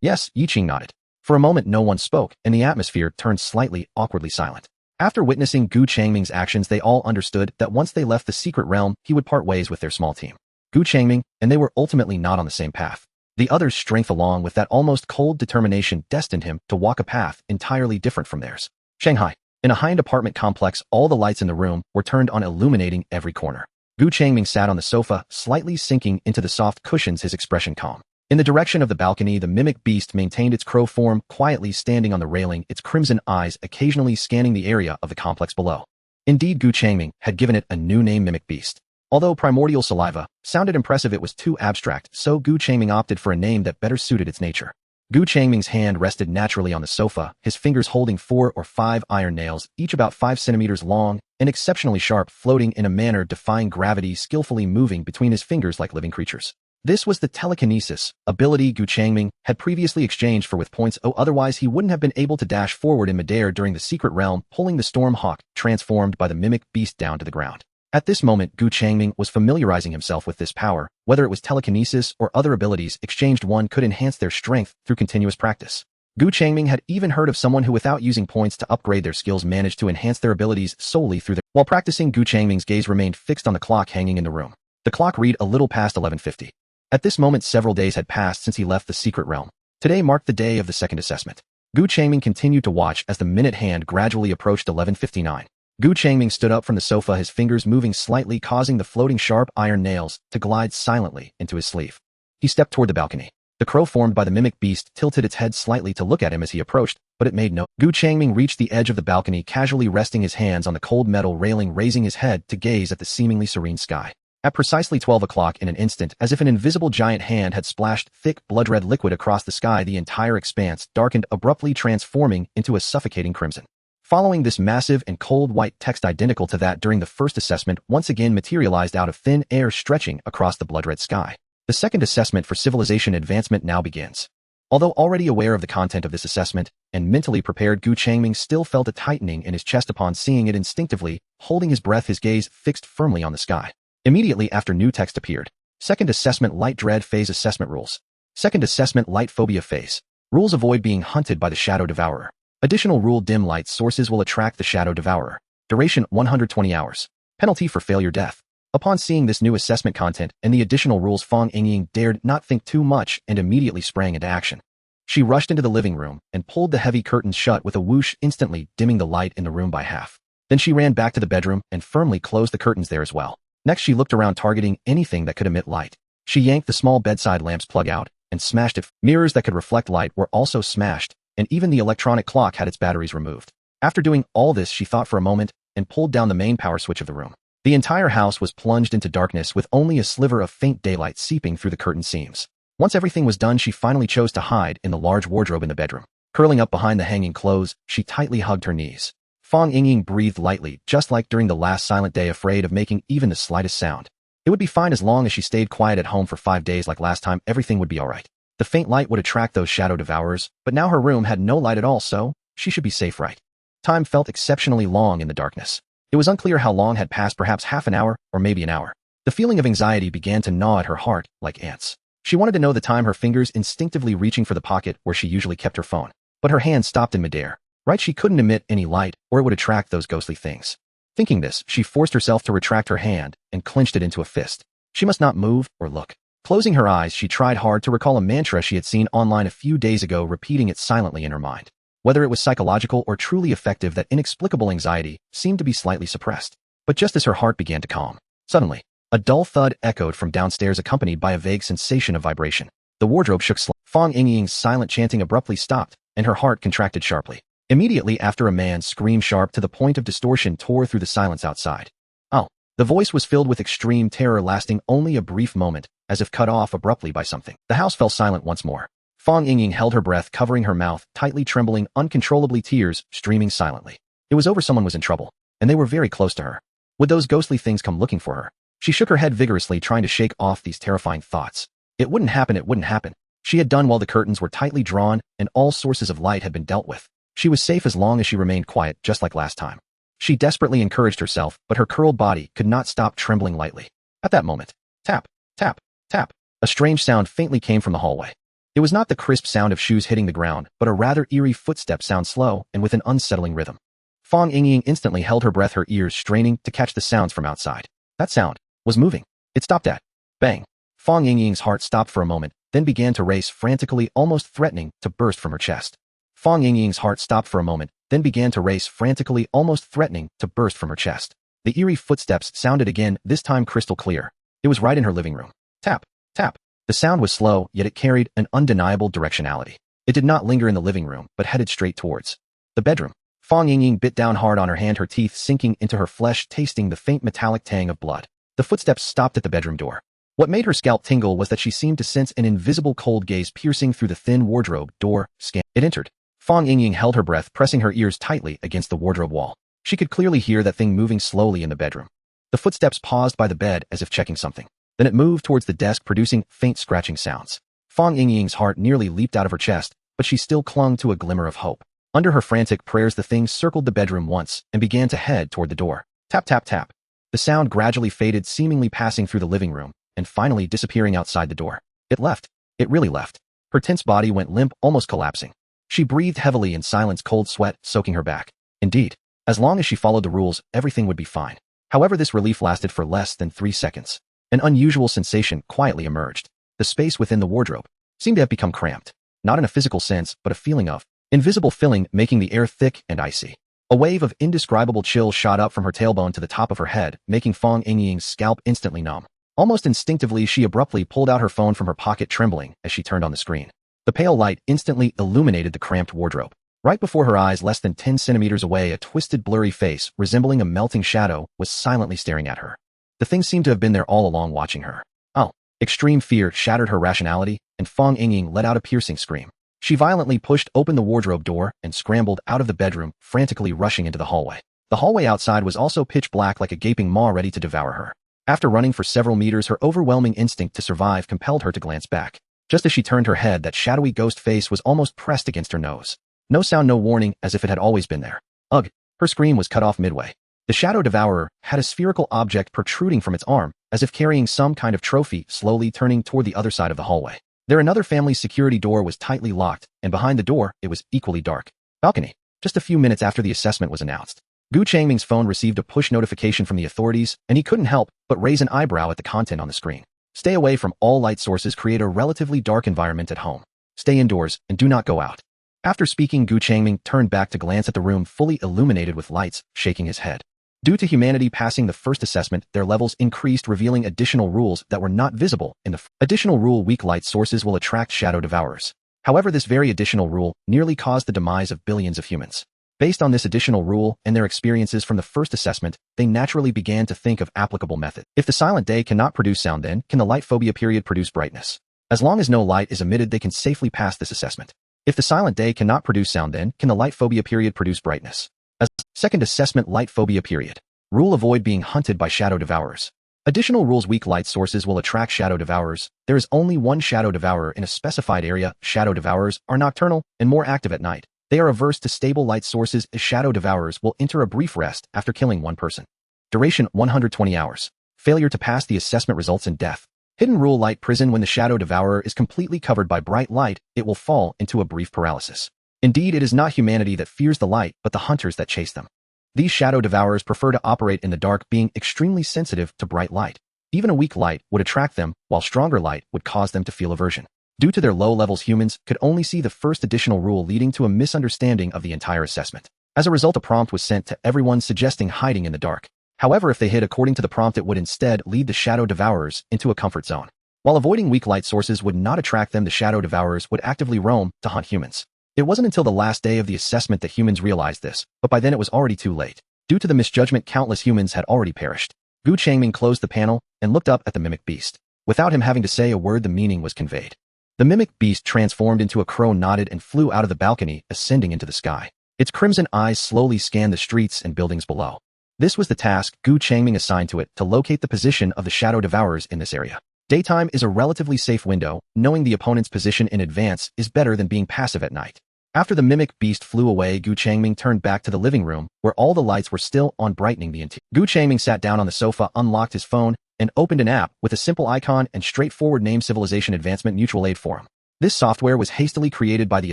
Yes, Yi Qing nodded. For a moment no one spoke, and the atmosphere turned slightly, awkwardly silent. After witnessing Gu Changming's actions, they all understood that once they left the secret realm, he would part ways with their small team. Gu Changming, and they were ultimately not on the same path. The other's strength, along with that almost cold determination, destined him to walk a path entirely different from theirs. Shanghai. In a high-end apartment complex, all the lights in the room were turned on, illuminating every corner. Gu Changming sat on the sofa, slightly sinking into the soft cushions, his expression calm. In the direction of the balcony, the mimic beast maintained its crow form, quietly standing on the railing, its crimson eyes occasionally scanning the area of the complex below. Indeed, Gu Changming had given it a new name, Mimic Beast. Although primordial saliva sounded impressive, it was too abstract, so Gu Changming opted for a name that better suited its nature. Gu Changming's hand rested naturally on the sofa, his fingers holding 4 or 5 iron nails, each about 5 centimeters long and exceptionally sharp, floating in a manner defying gravity, skillfully moving between his fingers like living creatures. This was the telekinesis ability Gu Changming had previously exchanged for with points. Otherwise he wouldn't have been able to dash forward in midair during the secret realm, pulling the storm hawk transformed by the mimic beast down to the ground. At this moment, Gu Changming was familiarizing himself with this power. Whether it was telekinesis or other abilities exchanged, one could enhance their strength through continuous practice. Gu Changming had even heard of someone who, without using points to upgrade their skills, managed to enhance their abilities solely through their... While practicing, Gu Changming's gaze remained fixed on the clock hanging in the room. The clock read a little past 11:50. At this moment, several days had passed since he left the secret realm. Today marked the day of the second assessment. Gu Changming continued to watch as the minute hand gradually approached 11:59. Gu Changming stood up from the sofa, his fingers moving slightly, causing the floating sharp iron nails to glide silently into his sleeve. He stepped toward the balcony. The crow formed by the mimic beast tilted its head slightly to look at him as he approached, but it made no... Gu Changming reached the edge of the balcony, casually resting his hands on the cold metal railing, raising his head to gaze at the seemingly serene sky. At precisely 12 o'clock, in an instant, as if an invisible giant hand had splashed thick, blood-red liquid across the sky, the entire expanse darkened, abruptly transforming into a suffocating crimson. Following this, massive and cold white text identical to that during the first assessment once again materialized out of thin air, stretching across the blood-red sky. The second assessment for civilization advancement now begins. Although already aware of the content of this assessment and mentally prepared, Changming still felt a tightening in his chest upon seeing it. Instinctively, holding his breath, his gaze fixed firmly on the sky. Immediately after, new text appeared. Second assessment: light dread phase assessment rules. Second assessment: light phobia phase. Rules: avoid being hunted by the shadow devourer. Additional rule: dim light sources will attract the shadow devourer. Duration: 120 hours. Penalty for failure: death. Upon seeing this new assessment content and the additional rules, Fang Yingying dared not think too much and immediately sprang into action. She rushed into the living room and pulled the heavy curtains shut with a whoosh, instantly dimming the light in the room by half. Then she ran back to the bedroom and firmly closed the curtains there as well. Next, she looked around, targeting anything that could emit light. She yanked the small bedside lamp's plug out and smashed it. Mirrors that could reflect light were also smashed, and even the electronic clock had its batteries removed. After doing all this, she thought for a moment and pulled down the main power switch of the room. The entire house was plunged into darkness with only a sliver of faint daylight seeping through the curtain seams. Once everything was done, she finally chose to hide in the large wardrobe in the bedroom. Curling up behind the hanging clothes, she tightly hugged her knees. Fang Yingying breathed lightly, just like during the last silent day, afraid of making even the slightest sound. It would be fine as long as she stayed quiet at home for 5 days like last time. Everything would be alright. The faint light would attract those shadow devourers, but now her room had no light at all, so she should be safe, right? Time felt exceptionally long in the darkness. It was unclear how long had passed, perhaps half an hour, or maybe an hour. The feeling of anxiety began to gnaw at her heart like ants. She wanted to know the time, her fingers instinctively reaching for the pocket where she usually kept her phone. But her hand stopped in midair. Right, she couldn't emit any light, or it would attract those ghostly things. Thinking this, she forced herself to retract her hand and clenched it into a fist. She must not move or look. Closing her eyes, she tried hard to recall a mantra she had seen online a few days ago, repeating it silently in her mind. Whether it was psychological or truly effective, that inexplicable anxiety seemed to be slightly suppressed. But just as her heart began to calm, suddenly, a dull thud echoed from downstairs, accompanied by a vague sensation of vibration. The wardrobe shook slightly. Fang Yingying's silent chanting abruptly stopped, and her heart contracted sharply. Immediately after, a man's scream, sharp to the point of distortion, tore through the silence outside. Oh! The voice was filled with extreme terror, lasting only a brief moment, as if cut off abruptly by something. The house fell silent once more. Fang Yingying held her breath, covering her mouth, tightly trembling, uncontrollably, tears streaming silently. It was over. Someone was in trouble, and they were very close to her. Would those ghostly things come looking for her? She shook her head vigorously, trying to shake off these terrifying thoughts. It wouldn't happen, it wouldn't happen. She had done while the curtains were tightly drawn and all sources of light had been dealt with. She was safe as long as she remained quiet, just like last time. She desperately encouraged herself, but her curled body could not stop trembling lightly. At that moment, tap, tap, tap, a strange sound faintly came from the hallway. It was not the crisp sound of shoes hitting the ground, but a rather eerie footstep sound, slow and with an unsettling rhythm. Fang Yingying instantly held her breath, her ears straining to catch the sounds from outside. That sound was moving. It stopped at bang. Fang Yingying's heart stopped for a moment, then began to race frantically, almost threatening to burst from her chest. Fang Yingying's heart stopped for a moment, then began to race frantically, almost threatening to burst from her chest. The eerie footsteps sounded again, this time crystal clear. It was right in her living room. Tap, tap. The sound was slow, yet it carried an undeniable directionality. It did not linger in the living room, but headed straight towards the bedroom. Fang Yingying bit down hard on her hand, her teeth sinking into her flesh, tasting the faint metallic tang of blood. The footsteps stopped at the bedroom door. What made her scalp tingle was that she seemed to sense an invisible cold gaze piercing through the thin wardrobe door. It entered. Fang Yingying held her breath, pressing her ears tightly against the wardrobe wall. She could clearly hear that thing moving slowly in the bedroom. The footsteps paused by the bed as if checking something. Then it moved towards the desk, producing faint scratching sounds. Fang Yingying's heart nearly leaped out of her chest, but she still clung to a glimmer of hope. Under her frantic prayers, the thing circled the bedroom once and began to head toward the door. Tap, tap, tap. The sound gradually faded, seemingly passing through the living room and finally disappearing outside the door. It left. It really left. Her tense body went limp, almost collapsing. She breathed heavily in silence, cold sweat soaking her back. Indeed, as long as she followed the rules, everything would be fine. However, this relief lasted for less than 3 seconds. An unusual sensation quietly emerged. The space within the wardrobe seemed to have become cramped, not in a physical sense, but a feeling of invisible filling, making the air thick and icy. A wave of indescribable chill shot up from her tailbone to the top of her head, making Fang Yingying's scalp instantly numb. Almost instinctively, she abruptly pulled out her phone from her pocket, trembling as she turned on the screen. The pale light instantly illuminated the cramped wardrobe. Right before her eyes, less than 10 centimeters away, a twisted, blurry face, resembling a melting shadow, was silently staring at her. The thing seemed to have been there all along watching her. Oh. Extreme fear shattered her rationality, and Fong Yingying let out a piercing scream. She violently pushed open the wardrobe door and scrambled out of the bedroom, frantically rushing into the hallway. The hallway outside was also pitch black like a gaping maw ready to devour her. After running for several meters, her overwhelming instinct to survive compelled her to glance back. Just as she turned her head, that shadowy ghost face was almost pressed against her nose. No sound, no warning, as if it had always been there. Ugh! Her scream was cut off midway. The shadow devourer had a spherical object protruding from its arm, as if carrying some kind of trophy, slowly turning toward the other side of the hallway. There, another family's security door was tightly locked, and behind the door, it was equally dark. Balcony. Just a few minutes after the assessment was announced, Gu Changming's phone received a push notification from the authorities, and he couldn't help but raise an eyebrow at the content on the screen. Stay away from all light sources. Create a relatively dark environment at home. Stay indoors, and do not go out. After speaking, Gu Changming turned back to glance at the room fully illuminated with lights, shaking his head. Due to humanity passing the first assessment, their levels increased, revealing additional rules that were not visible in the additional rule. Weak light sources will attract shadow devourers. However, this very additional rule nearly caused the demise of billions of humans. Based on this additional rule and their experiences from the first assessment, they naturally began to think of applicable method. If the silent day cannot produce sound, then can the light phobia period produce brightness? As long as no light is emitted, they can safely pass this assessment. If the silent day cannot produce sound, then can the light phobia period produce brightness? As second assessment, light phobia period. Rule: avoid being hunted by shadow devourers. Additional rules: weak light sources will attract shadow devourers. There is only one shadow devourer in a specified area. Shadow devourers are nocturnal and more active at night. They are averse to stable light sources, as shadow devourers will enter a brief rest after killing one person. Duration: 120 hours. Failure to pass the assessment results in death. Hidden rule: light prison. When the shadow devourer is completely covered by bright light, it will fall into a brief paralysis. Indeed, it is not humanity that fears the light, but the hunters that chase them. These shadow devourers prefer to operate in the dark, being extremely sensitive to bright light. Even a weak light would attract them, while stronger light would cause them to feel aversion. Due to their low levels, humans could only see the first additional rule, leading to a misunderstanding of the entire assessment. As a result, a prompt was sent to everyone suggesting hiding in the dark. However, if they hid according to the prompt, it would instead lead the shadow devourers into a comfort zone. While avoiding weak light sources would not attract them, the shadow devourers would actively roam to hunt humans. It wasn't until the last day of the assessment that humans realized this, but by then it was already too late. Due to the misjudgment, countless humans had already perished. Gu Changming closed the panel and looked up at the mimic beast. Without him having to say a word, the meaning was conveyed. The mimic beast transformed into a crow, nodded, and flew out of the balcony, ascending into the sky. Its crimson eyes slowly scanned the streets and buildings below. This was the task Gu Changming assigned to it, to locate the position of the shadow devourers in this area. Daytime is a relatively safe window. Knowing the opponent's position in advance is better than being passive at night. After the mimic beast flew away, Gu Changming turned back to the living room, where all the lights were still on, brightening the interior. Gu Changming sat down on the sofa, unlocked his phone, and opened an app with a simple icon and straightforward name: Civilization Advancement Mutual Aid Forum. This software was hastily created by the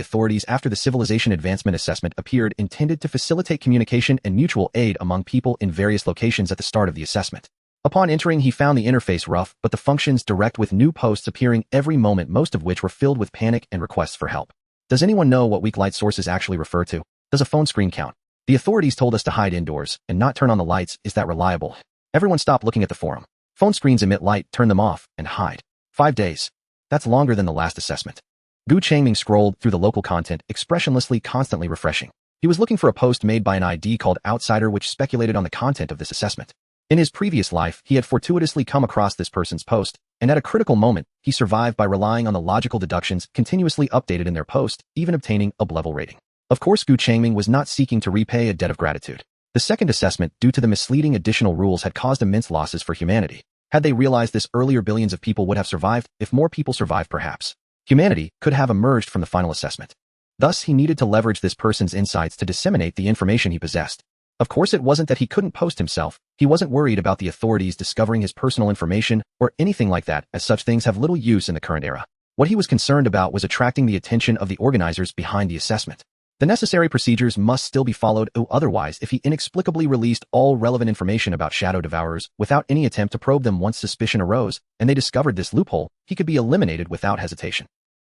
authorities after the Civilization Advancement Assessment appeared, intended to facilitate communication and mutual aid among people in various locations at the start of the assessment. Upon entering, he found the interface rough, but the functions direct, with new posts appearing every moment, most of which were filled with panic and requests for help. Does anyone know what weak light sources actually refer to? Does a phone screen count? The authorities told us to hide indoors and not turn on the lights. Is that reliable? Everyone stop looking at the forum. Phone screens emit light, turn them off, and hide. 5 days. That's longer than the last assessment. Gu Changming scrolled through the local content, expressionlessly, constantly refreshing. He was looking for a post made by an ID called Outsider, which speculated on the content of this assessment. In his previous life, he had fortuitously come across this person's post, and at a critical moment, he survived by relying on the logical deductions continuously updated in their post, even obtaining a B-level rating. Of course, Gu Changming was not seeking to repay a debt of gratitude. The second assessment, due to the misleading additional rules, had caused immense losses for humanity. Had they realized this earlier, billions of people would have survived. If more people survived, perhaps humanity could have emerged from the final assessment. Thus, he needed to leverage this person's insights to disseminate the information he possessed. Of course, it wasn't that he couldn't post himself. He wasn't worried about the authorities discovering his personal information or anything like that, as such things have little use in the current era. What he was concerned about was attracting the attention of the organizers behind the assessment. The necessary procedures must still be followed, otherwise, if he inexplicably released all relevant information about shadow devourers without any attempt to probe them once suspicion arose, and they discovered this loophole, he could be eliminated without hesitation.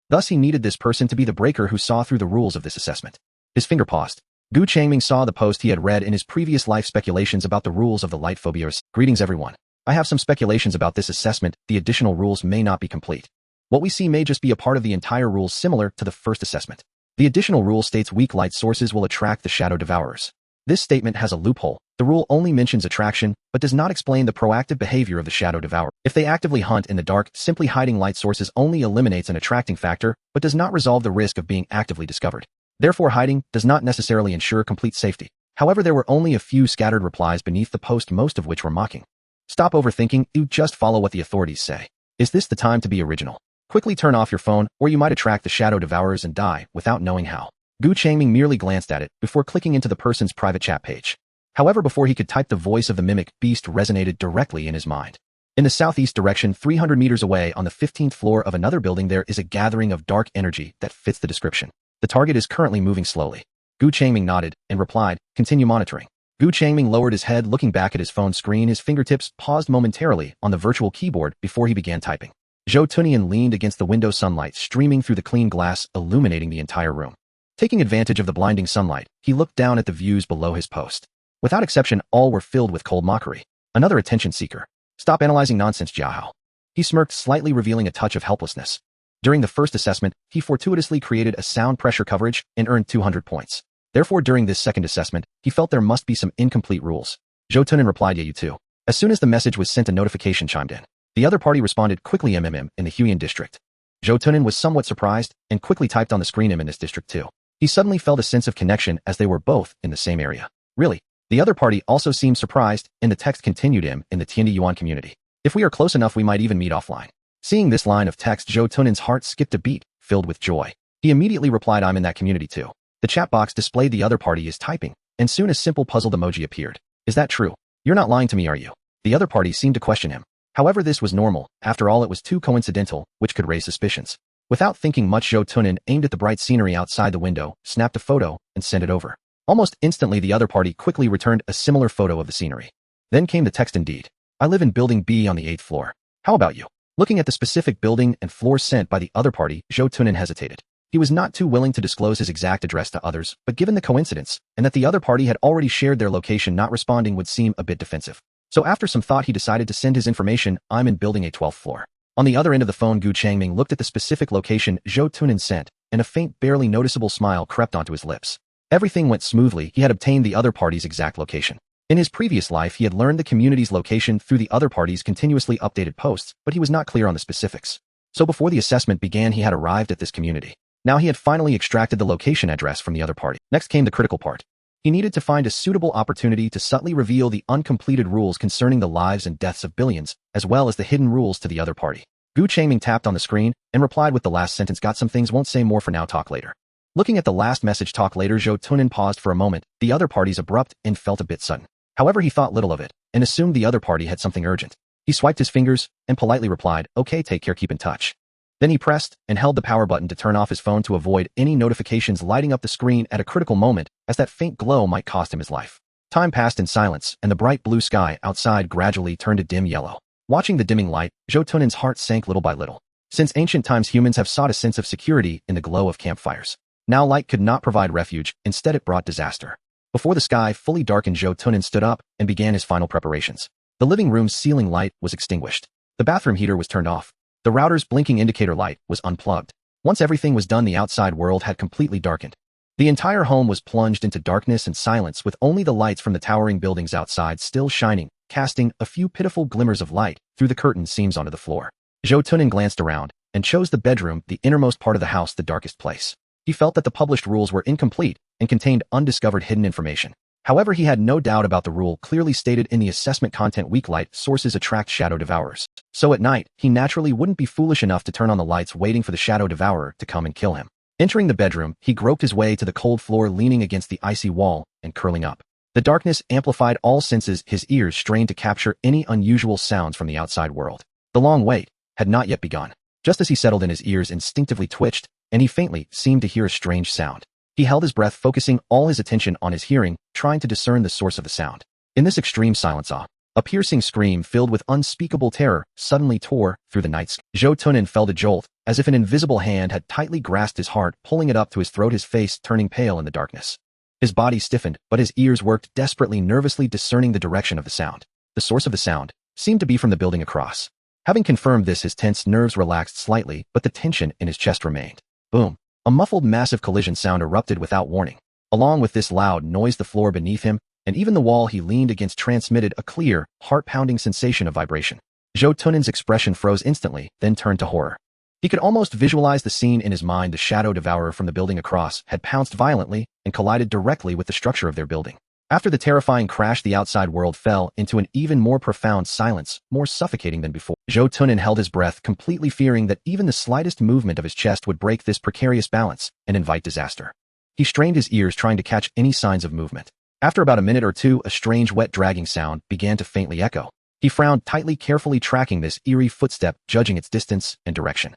Thus, he needed this person to be the breaker who saw through the rules of this assessment. His finger paused. Gu Changming saw the post he had read in his previous life, speculations about the rules of the light phobia. Greetings, everyone. I have some speculations about this assessment. The additional rules may not be complete. What we see may just be a part of the entire rules, similar to the first assessment. The additional rule states weak light sources will attract the shadow devourers. This statement has a loophole. The rule only mentions attraction, but does not explain the proactive behavior of the shadow devourer. If they actively hunt in the dark, simply hiding light sources only eliminates an attracting factor, but does not resolve the risk of being actively discovered. Therefore, hiding does not necessarily ensure complete safety. However, there were only a few scattered replies beneath the post, most of which were mocking. Stop overthinking, you just follow what the authorities say. Is this the time to be original? Quickly turn off your phone, or you might attract the shadow devourers and die without knowing how. Changming merely glanced at it before clicking into the person's private chat page. However, before he could type, the voice of the mimic beast resonated directly in his mind. In the southeast direction, 300 meters away on the 15th floor of another building, there is a gathering of dark energy that fits the description. The target is currently moving slowly. Changming nodded and replied, continue monitoring. Changming lowered his head, looking back at his phone screen. His fingertips paused momentarily on the virtual keyboard before he began typing. Tunian leaned against the window, sunlight streaming through the clean glass, illuminating the entire room. Taking advantage of the blinding sunlight, he looked down at the views below his post. Without exception, all were filled with cold mockery. Another attention seeker. Stop analyzing nonsense, Jiahao. He smirked slightly, revealing a touch of helplessness. During the first assessment, he fortuitously created a sound pressure coverage and earned 200 points. Therefore, during this second assessment, he felt there must be some incomplete rules. Tunin replied, yeah, you too. As soon as the message was sent, a notification chimed in. The other party responded quickly, MMM in the Huyan district. Tunin was somewhat surprised and quickly typed on the screen, in this district too. He suddenly felt a sense of connection as they were both in the same area. Really? The other party also seemed surprised, and the text continued, in the Tiandi Yuan community. If we are close enough, we might even meet offline. Seeing this line of text, Tunin's heart skipped a beat, filled with joy. He immediately replied, I'm in that community too. The chat box displayed the other party is typing, and soon a simple puzzled emoji appeared. Is that true? You're not lying to me, are you? The other party seemed to question him. However, this was normal. After all, it was too coincidental, which could raise suspicions. Without thinking much, Tunin aimed at the bright scenery outside the window, snapped a photo, and sent it over. Almost instantly, the other party quickly returned a similar photo of the scenery. Then came the text, indeed. I live in building B on the 8th floor. How about you? Looking at the specific building and floor sent by the other party, Tunin hesitated. He was not too willing to disclose his exact address to others, but given the coincidence, and that the other party had already shared their location, not responding would seem a bit defensive. So after some thought, he decided to send his information, I'm in building A 12th floor. On the other end of the phone, Changming looked at the specific location Tunin sent, and a faint, barely noticeable smile crept onto his lips. Everything went smoothly. He had obtained the other party's exact location. In his previous life, he had learned the community's location through the other party's continuously updated posts, but he was not clear on the specifics. So before the assessment began, he had arrived at this community. Now he had finally extracted the location address from the other party. Next came the critical part. He needed to find a suitable opportunity to subtly reveal the uncompleted rules concerning the lives and deaths of billions, as well as the hidden rules to the other party. Changming tapped on the screen and replied with the last sentence, got some things, won't say more for now, talk later. Looking at the last message, talk later, Tunin paused for a moment, the other party's abrupt and felt a bit sudden. However, he thought little of it and assumed the other party had something urgent. He swiped his fingers and politely replied, okay, take care, keep in touch. Then he pressed and held the power button to turn off his phone to avoid any notifications lighting up the screen at a critical moment, as that faint glow might cost him his life. Time passed in silence, and the bright blue sky outside gradually turned a dim yellow. Watching the dimming light, Tunin's heart sank little by little. Since ancient times, humans have sought a sense of security in the glow of campfires. Now light could not provide refuge, instead it brought disaster. Before the sky fully darkened, Tunin stood up and began his final preparations. The living room's ceiling light was extinguished. The bathroom heater was turned off. The router's blinking indicator light was unplugged. Once everything was done, the outside world had completely darkened. The entire home was plunged into darkness and silence, with only the lights from the towering buildings outside still shining, casting a few pitiful glimmers of light through the curtain seams onto the floor. Tunin glanced around and chose the bedroom, the innermost part of the house, the darkest place. He felt that the published rules were incomplete and contained undiscovered hidden information. However, he had no doubt about the rule clearly stated in the assessment content: weak light sources attract shadow devourers. So at night, he naturally wouldn't be foolish enough to turn on the lights, waiting for the shadow devourer to come and kill him. Entering the bedroom, he groped his way to the cold floor, leaning against the icy wall and curling up. The darkness amplified all senses, his ears strained to capture any unusual sounds from the outside world. The long wait had not yet begun. Just as he settled in, his ears instinctively twitched, and he faintly seemed to hear a strange sound. He held his breath, focusing all his attention on his hearing, trying to discern the source of the sound. In this extreme silence, a piercing scream filled with unspeakable terror suddenly tore through the night sky. Tunin felt a jolt, as if an invisible hand had tightly grasped his heart, pulling it up to his throat, his face turning pale in the darkness. His body stiffened, but his ears worked desperately, nervously discerning the direction of the sound. The source of the sound seemed to be from the building across. Having confirmed this, his tense nerves relaxed slightly, but the tension in his chest remained. Boom! A muffled, massive collision sound erupted without warning. Along with this loud noise, the floor beneath him, and even the wall he leaned against transmitted a clear, heart-pounding sensation of vibration. Zhou Tunnen's expression froze instantly, then turned to horror. He could almost visualize the scene in his mind. The shadow devourer from the building across had pounced violently and collided directly with the structure of their building. After the terrifying crash, the outside world fell into an even more profound silence, more suffocating than before. Zhou Tunnen held his breath, completely fearing that even the slightest movement of his chest would break this precarious balance and invite disaster. He strained his ears, trying to catch any signs of movement. After about a minute or two, a strange wet dragging sound began to faintly echo. He frowned tightly, carefully tracking this eerie footstep, judging its distance and direction.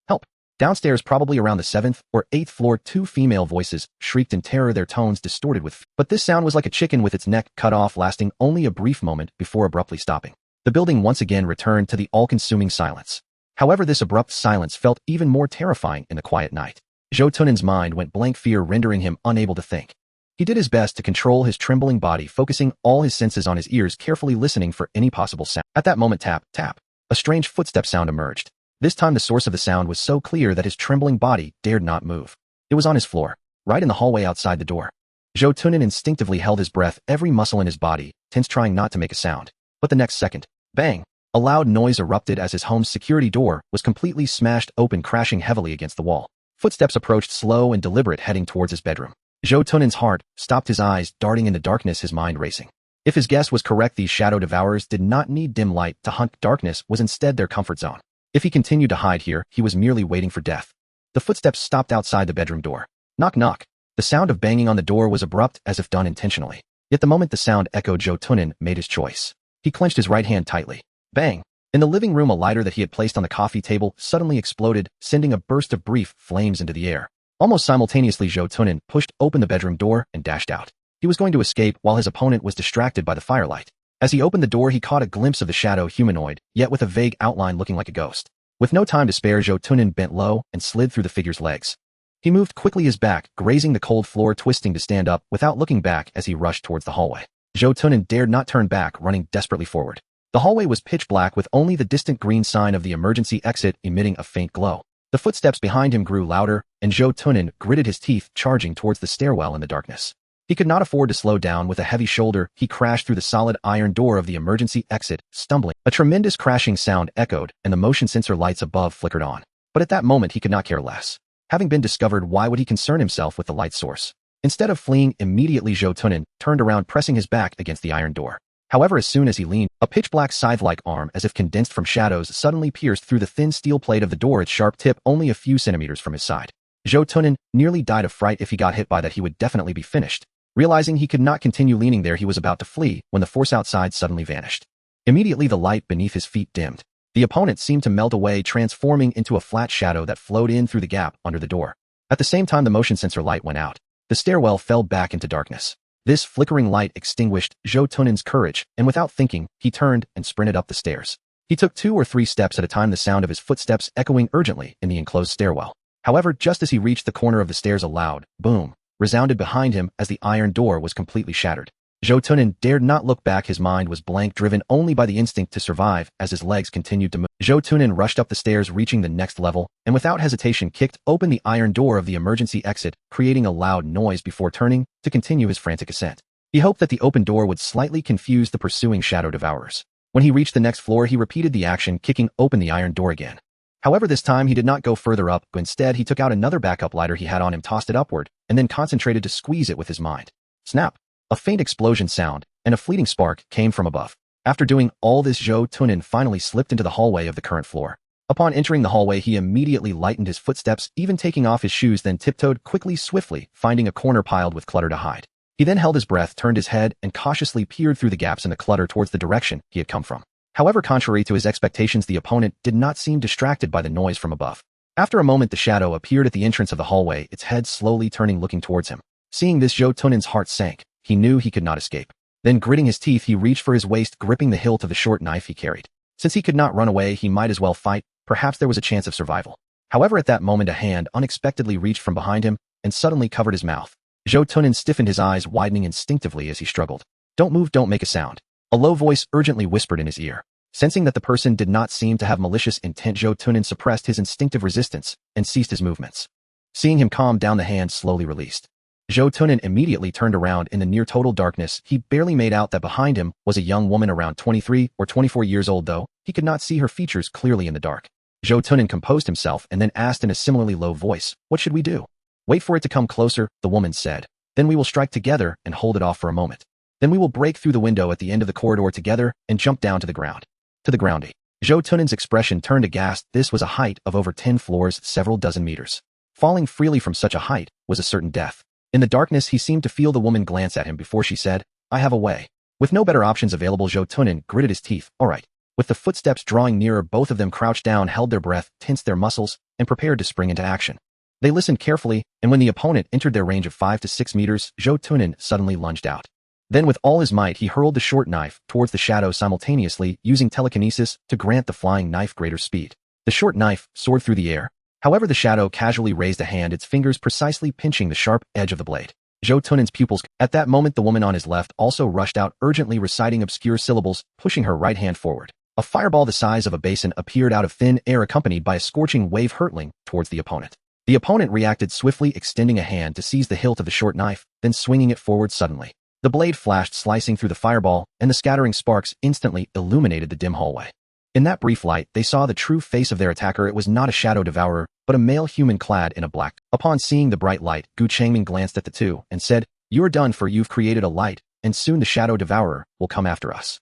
Help! Downstairs, probably around the 7th or 8th floor, two female voices shrieked in terror, their tones distorted with fear. But this sound was like a chicken with its neck cut off, lasting only a brief moment before abruptly stopping. The building once again returned to the all-consuming silence. However, this abrupt silence felt even more terrifying in the quiet night. Zhou Tunnen's mind went blank, fear rendering him unable to think. He did his best to control his trembling body, focusing all his senses on his ears, carefully listening for any possible sound. At that moment, tap, tap, a strange footstep sound emerged. This time the source of the sound was so clear that his trembling body dared not move. It was on his floor, right in the hallway outside the door. Zhou Tunnen instinctively held his breath, every muscle in his body tense, trying not to make a sound. But the next second, bang! A loud noise erupted as his home's security door was completely smashed open, crashing heavily against the wall. Footsteps approached, slow and deliberate, heading towards his bedroom. Zhou Tunnen's heart stopped, his eyes darting in the darkness, his mind racing. If his guess was correct, these shadow devourers did not need dim light to hunt. Darkness was instead their comfort zone. If he continued to hide here, he was merely waiting for death. The footsteps stopped outside the bedroom door. Knock, knock. The sound of banging on the door was abrupt, as if done intentionally. Yet the moment the sound echoed, Zhou Tunnen made his choice. He clenched his right hand tightly. Bang! In the living room, a lighter that he had placed on the coffee table suddenly exploded, sending a burst of brief flames into the air. Almost simultaneously, Zhou Tunnen pushed open the bedroom door and dashed out. He was going to escape while his opponent was distracted by the firelight. As he opened the door, he caught a glimpse of the shadow humanoid, yet with a vague outline looking like a ghost. With no time to spare, Zhou Tunnen bent low and slid through the figure's legs. He moved quickly, his back grazing the cold floor, twisting to stand up without looking back as he rushed towards the hallway. Zhou Tunnen dared not turn back, running desperately forward. The hallway was pitch black, with only the distant green sign of the emergency exit emitting a faint glow. The footsteps behind him grew louder, and Zhou Tunnen gritted his teeth, charging towards the stairwell in the darkness. He could not afford to slow down. With a heavy shoulder, he crashed through the solid iron door of the emergency exit, stumbling. A tremendous crashing sound echoed, and the motion sensor lights above flickered on. But at that moment, he could not care less. Having been discovered, why would he concern himself with the light source? Instead of fleeing immediately, Zhou Tunnen turned around, pressing his back against the iron door. However, as soon as he leaned, a pitch-black scythe-like arm, as if condensed from shadows, suddenly pierced through the thin steel plate of the door, its sharp tip only a few centimeters from his side. Zhou Tunnen nearly died of fright. If he got hit by that, he would definitely be finished. Realizing he could not continue leaning there, he was about to flee when the force outside suddenly vanished. Immediately, the light beneath his feet dimmed. The opponent seemed to melt away, transforming into a flat shadow that flowed in through the gap under the door. At the same time, the motion sensor light went out. The stairwell fell back into darkness. This flickering light extinguished Zhou Tunnen's courage, and without thinking, he turned and sprinted up the stairs. He took 2 or 3 steps at a time, the sound of his footsteps echoing urgently in the enclosed stairwell. However, just as he reached the corner of the stairs, a loud boom resounded behind him as the iron door was completely shattered. Zhou Tunnen dared not look back, his mind was blank, driven only by the instinct to survive as his legs continued to move. Zhou Tunnen rushed up the stairs, reaching the next level, and without hesitation kicked open the iron door of the emergency exit, creating a loud noise before turning to continue his frantic ascent. He hoped that the open door would slightly confuse the pursuing shadow devourers. When he reached the next floor, he repeated the action, kicking open the iron door again. However, this time he did not go further up, but instead he took out another backup lighter he had on him, tossed it upward, and then concentrated to squeeze it with his mind. Snap! A faint explosion sound and a fleeting spark came from above. After doing all this, Zhou Tunnen finally slipped into the hallway of the current floor. Upon entering the hallway, he immediately lightened his footsteps, even taking off his shoes, then tiptoed quickly, swiftly, finding a corner piled with clutter to hide. He then held his breath, turned his head, and cautiously peered through the gaps in the clutter towards the direction he had come from. However, contrary to his expectations, the opponent did not seem distracted by the noise from above. After a moment, the shadow appeared at the entrance of the hallway, its head slowly turning, looking towards him. Seeing this, Zhou Tunnen's heart sank. He knew he could not escape. Then, gritting his teeth, he reached for his waist, gripping the hilt of the short knife he carried. Since he could not run away, he might as well fight. Perhaps there was a chance of survival. However, at that moment, a hand unexpectedly reached from behind him and suddenly covered his mouth. Zhou Tunnen stiffened, his eyes widening instinctively as he struggled. "Don't move, don't make a sound," a low voice urgently whispered in his ear. Sensing that the person did not seem to have malicious intent, Zhou Tunnen suppressed his instinctive resistance and ceased his movements. Seeing him calm down, the hand slowly released. Zhou Tunin immediately turned around in the near-total darkness. He barely made out that behind him was a young woman around 23 or 24 years old, though he could not see her features clearly in the dark. Zhou Tunin composed himself and then asked in a similarly low voice, "What should we do?" "Wait for it to come closer," the woman said. "Then we will strike together and hold it off for a moment. Then we will break through the window at the end of the corridor together and jump down to the ground." To the ground. Zhou Tunin's expression turned aghast. This was a height of over 10 floors, several dozen meters. Falling freely from such a height was a certain death. In the darkness, he seemed to feel the woman glance at him before she said, "I have a way." With no better options available, Zhou Tunin gritted his teeth. "All right." With the footsteps drawing nearer, both of them crouched down, held their breath, tensed their muscles, and prepared to spring into action. They listened carefully, and when the opponent entered their range of 5 to 6 meters, Zhou Tunin suddenly lunged out. Then with all his might, he hurled the short knife towards the shadow simultaneously, using telekinesis to grant the flying knife greater speed. The short knife soared through the air. However, the shadow casually raised a hand, its fingers precisely pinching the sharp edge of the blade. Zhou Tunin's pupils. At that moment, the woman on his left also rushed out, urgently reciting obscure syllables, pushing her right hand forward. A fireball the size of a basin appeared out of thin air, accompanied by a scorching wave hurtling towards the opponent. The opponent reacted swiftly, extending a hand to seize the hilt of the short knife, then swinging it forward suddenly. The blade flashed, slicing through the fireball, and the scattering sparks instantly illuminated the dim hallway. In that brief light, they saw the true face of their attacker. It was not a shadow devourer, but a male human clad in a black. Upon seeing the bright light, Changming glanced at the two and said, "You are done for. You've created a light, and soon the shadow devourer will come after us."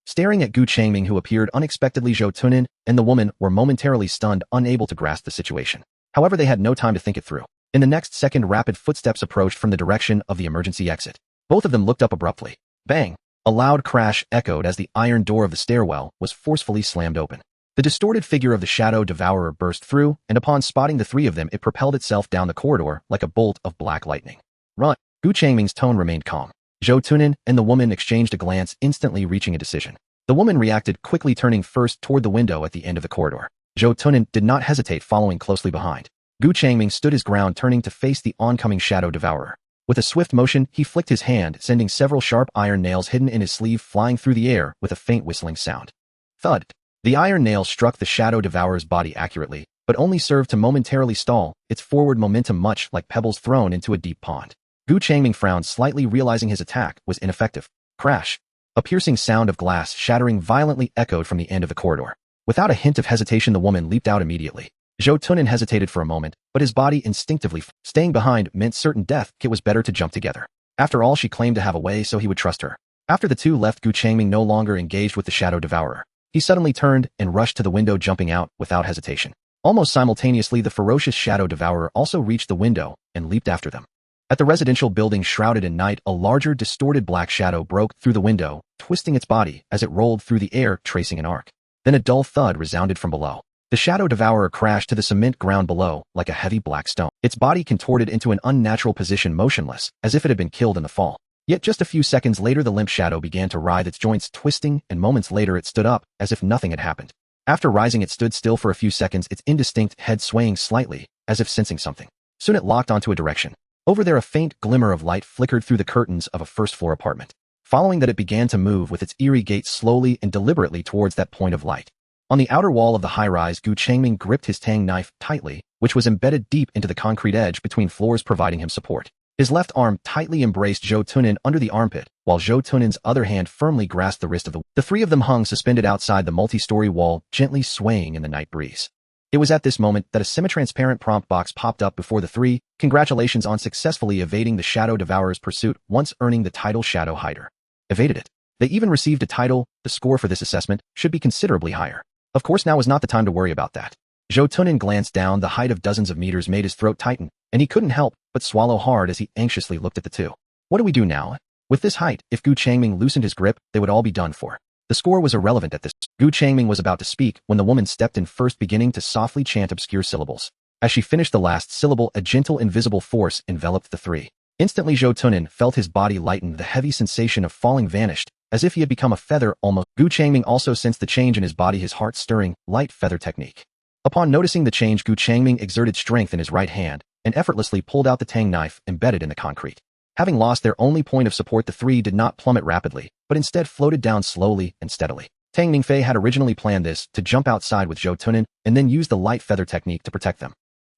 Staring at Changming, who appeared unexpectedly, Zhou Tunin and the woman were momentarily stunned, unable to grasp the situation. However, they had no time to think it through. In the next second, rapid footsteps approached from the direction of the emergency exit. Both of them looked up abruptly. Bang! A loud crash echoed as the iron door of the stairwell was forcefully slammed open. The distorted figure of the shadow devourer burst through, and upon spotting the three of them, it propelled itself down the corridor like a bolt of black lightning. "Run!" Changming's tone remained calm. Zhou Tunin and the woman exchanged a glance, instantly reaching a decision. The woman reacted quickly, turning first toward the window at the end of the corridor. Zhou Tunin did not hesitate, following closely behind. Changming stood his ground, turning to face the oncoming shadow devourer. With a swift motion, he flicked his hand, sending several sharp iron nails hidden in his sleeve flying through the air with a faint whistling sound. Thud! The iron nails struck the shadow devourer's body accurately, but only served to momentarily stall its forward momentum, much like pebbles thrown into a deep pond. Changming frowned slightly, realizing his attack was ineffective. Crash! A piercing sound of glass shattering violently echoed from the end of the corridor. Without a hint of hesitation, the woman leaped out immediately. Zhou Tunin hesitated for a moment, but his body instinctively staying behind meant certain death. It was better to jump together. After all, she claimed to have a way, so he would trust her. After the two left, Changming no longer engaged with the shadow devourer. He suddenly turned and rushed to the window, jumping out without hesitation. Almost simultaneously, the ferocious shadow devourer also reached the window and leaped after them. At the residential building shrouded in night, a larger, distorted black shadow broke through the window, twisting its body as it rolled through the air, tracing an arc. Then a dull thud resounded from below. The shadow devourer crashed to the cement ground below like a heavy black stone. Its body contorted into an unnatural position, motionless, as if it had been killed in the fall. Yet just a few seconds later, the limp shadow began to writhe, its joints twisting, and moments later it stood up, as if nothing had happened. After rising, it stood still for a few seconds, its indistinct head swaying slightly, as if sensing something. Soon it locked onto a direction. Over there, a faint glimmer of light flickered through the curtains of a first-floor apartment. Following that, it began to move with its eerie gait slowly and deliberately towards that point of light. On the outer wall of the high-rise, Changming gripped his tang knife tightly, which was embedded deep into the concrete edge between floors, providing him support. His left arm tightly embraced Zhou Tunin under the armpit, while Zhou Tunin's other hand firmly grasped the wrist of the three of them hung suspended outside the multi-story wall, gently swaying in the night breeze. It was at this moment that a semi-transparent prompt box popped up before the three. "Congratulations on successfully evading the Shadow Devourer's pursuit, once earning the title Shadow Hider." Evaded it. They even received a title. The score for this assessment should be considerably higher. Of course, now was not the time to worry about that. Zhou Tunin glanced down. The height of dozens of meters made his throat tighten, and he couldn't help but swallow hard as he anxiously looked at the two. What do we do now? With this height, if Changming loosened his grip, they would all be done for. The score was irrelevant at this. Changming was about to speak when the woman stepped in first, beginning to softly chant obscure syllables. As she finished the last syllable, a gentle invisible force enveloped the three. Instantly, Zhou Tunin felt his body lighten. The heavy sensation of falling vanished, as if he had become a feather almost. Changming also sensed the change in his body, his heart-stirring, light feather technique. Upon noticing the change, Changming exerted strength in his right hand and effortlessly pulled out the tang knife embedded in the concrete. Having lost their only point of support, the three did not plummet rapidly, but instead floated down slowly and steadily. Tang Ningfei had originally planned this, to jump outside with Zhou Tunin and then use the light feather technique to protect them.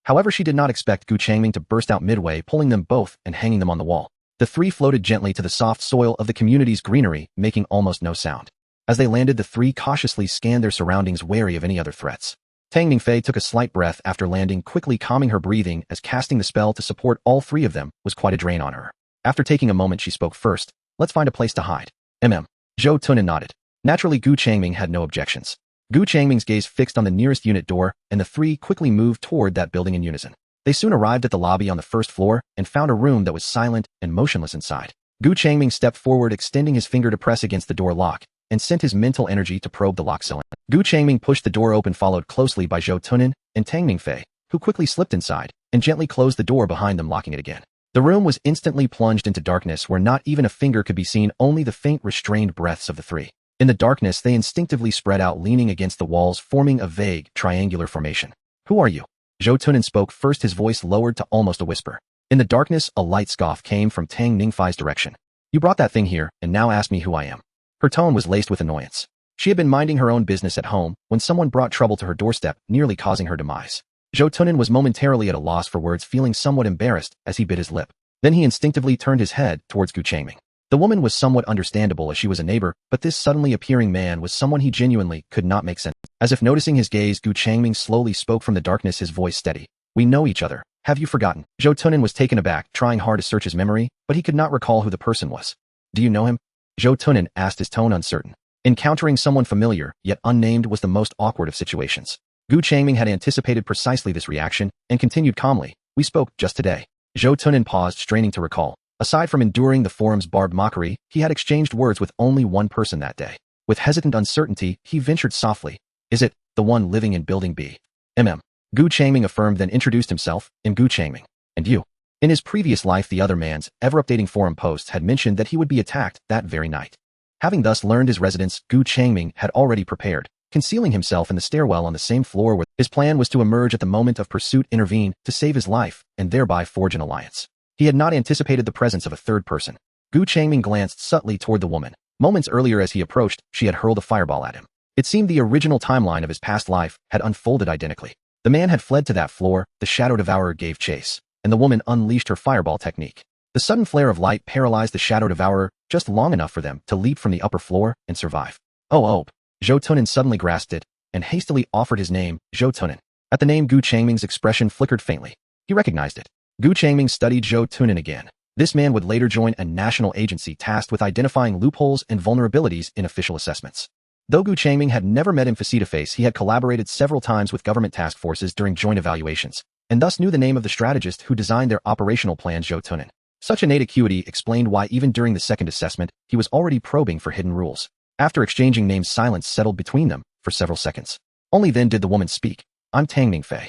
However, she did not expect Gu Changming to burst out midway, pulling them both and hanging them on the wall. The three floated gently to the soft soil of the community's greenery, making almost no sound. As they landed, the three cautiously scanned their surroundings, wary of any other threats. Tang Ningfei took a slight breath after landing, quickly calming her breathing, as casting the spell to support all three of them was quite a drain on her. After taking a moment, she spoke first. Let's find a place to hide. Zhou Tunan nodded. Naturally, Gu Changming had no objections. Gu Changming's gaze fixed on the nearest unit door, and the three quickly moved toward that building in unison. They soon arrived at the lobby on the first floor and found a room that was silent and motionless inside. Gu Changming stepped forward, extending his finger to press against the door lock, and sent his mental energy to probe the lock cylinder. Gu Changming pushed the door open, followed closely by Zhou Tunan and Tang Ningfei, who quickly slipped inside and gently closed the door behind them, locking it again. The room was instantly plunged into darkness where not even a finger could be seen, only the faint, restrained breaths of the three. In the darkness, they instinctively spread out, leaning against the walls, forming a vague, triangular formation. Who are you? Zhou Tunan spoke first, his voice lowered to almost a whisper. In the darkness, a light scoff came from Tang Ningfei's direction. You brought that thing here, and now ask me who I am. Her tone was laced with annoyance. She had been minding her own business at home when someone brought trouble to her doorstep, nearly causing her demise. Zhou Tunan was momentarily at a loss for words, feeling somewhat embarrassed as he bit his lip. Then he instinctively turned his head towards Gu Changming. The woman was somewhat understandable as she was a neighbor, but this suddenly appearing man was someone he genuinely could not make sense. As if noticing his gaze, Gu Changming slowly spoke from the darkness, his voice steady. We know each other. Have you forgotten? Zhou Tunan was taken aback, trying hard to search his memory, but he could not recall who the person was. Do you know him? Zhou Tunan asked, his tone uncertain. Encountering someone familiar, yet unnamed, was the most awkward of situations. Gu Changming had anticipated precisely this reaction, and continued calmly. We spoke just today. Zhou Tunan paused, straining to recall. Aside from enduring the forum's barbed mockery, he had exchanged words with only one person that day. With hesitant uncertainty, he ventured softly. Is it the one living in Building B? Gu Changming affirmed, then introduced himself. Gu Changming. And you? In his previous life, the other man's ever-updating forum posts had mentioned that he would be attacked that very night. Having thus learned his residence, Gu Changming had already prepared, concealing himself in the stairwell on the same floor where his plan was to emerge at the moment of pursuit, intervene to save his life, and thereby forge an alliance. He had not anticipated the presence of a third person. Gu Changming glanced subtly toward the woman. Moments earlier, as he approached, she had hurled a fireball at him. It seemed the original timeline of his past life had unfolded identically. The man had fled to that floor, the Shadow Devourer gave chase, and the woman unleashed her fireball technique. The sudden flare of light paralyzed the Shadow Devourer just long enough for them to leap from the upper floor and survive. Oh. Zhou Tunan suddenly grasped it and hastily offered his name, Zhou Tunan. At the name, Gu Changming's expression flickered faintly. He recognized it. Gu Changming studied Zhou Tunan again. This man would later join a national agency tasked with identifying loopholes and vulnerabilities in official assessments. Though Gu Changming had never met him face-to-face, he had collaborated several times with government task forces during joint evaluations, and thus knew the name of the strategist who designed their operational plans, Zhou Tunan. Such innate acuity explained why even during the second assessment, he was already probing for hidden rules. After exchanging names, silence settled between them for several seconds. Only then did the woman speak. I'm Tang Ningfei.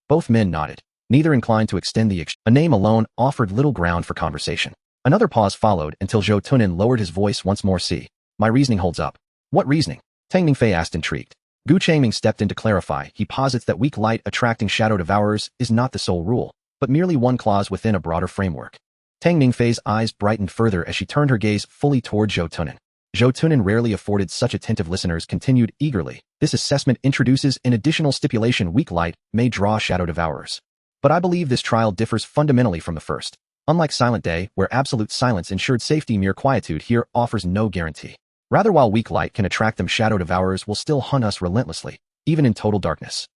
Both men nodded, neither inclined to extend the exchange. A name alone offered little ground for conversation. Another pause followed until Zhou Tunan lowered his voice once more. See, my reasoning holds up. What reasoning? Tang Ningfei asked, intrigued. Gu Changming stepped in to clarify. He posits that weak light attracting shadow devourers is not the sole rule, but merely one clause within a broader framework. Tang Ningfei's eyes brightened further as she turned her gaze fully toward Zhou Tunan. Zhou Tunan, rarely afforded such attentive listeners, continued eagerly. This assessment introduces an additional stipulation: weak light may draw shadow devourers. But I believe this trial differs fundamentally from the first. Unlike Silent Day, where absolute silence ensured safety, mere quietude here offers no guarantee. Rather, while weak light can attract them, shadow devourers will still hunt us relentlessly, even in total darkness.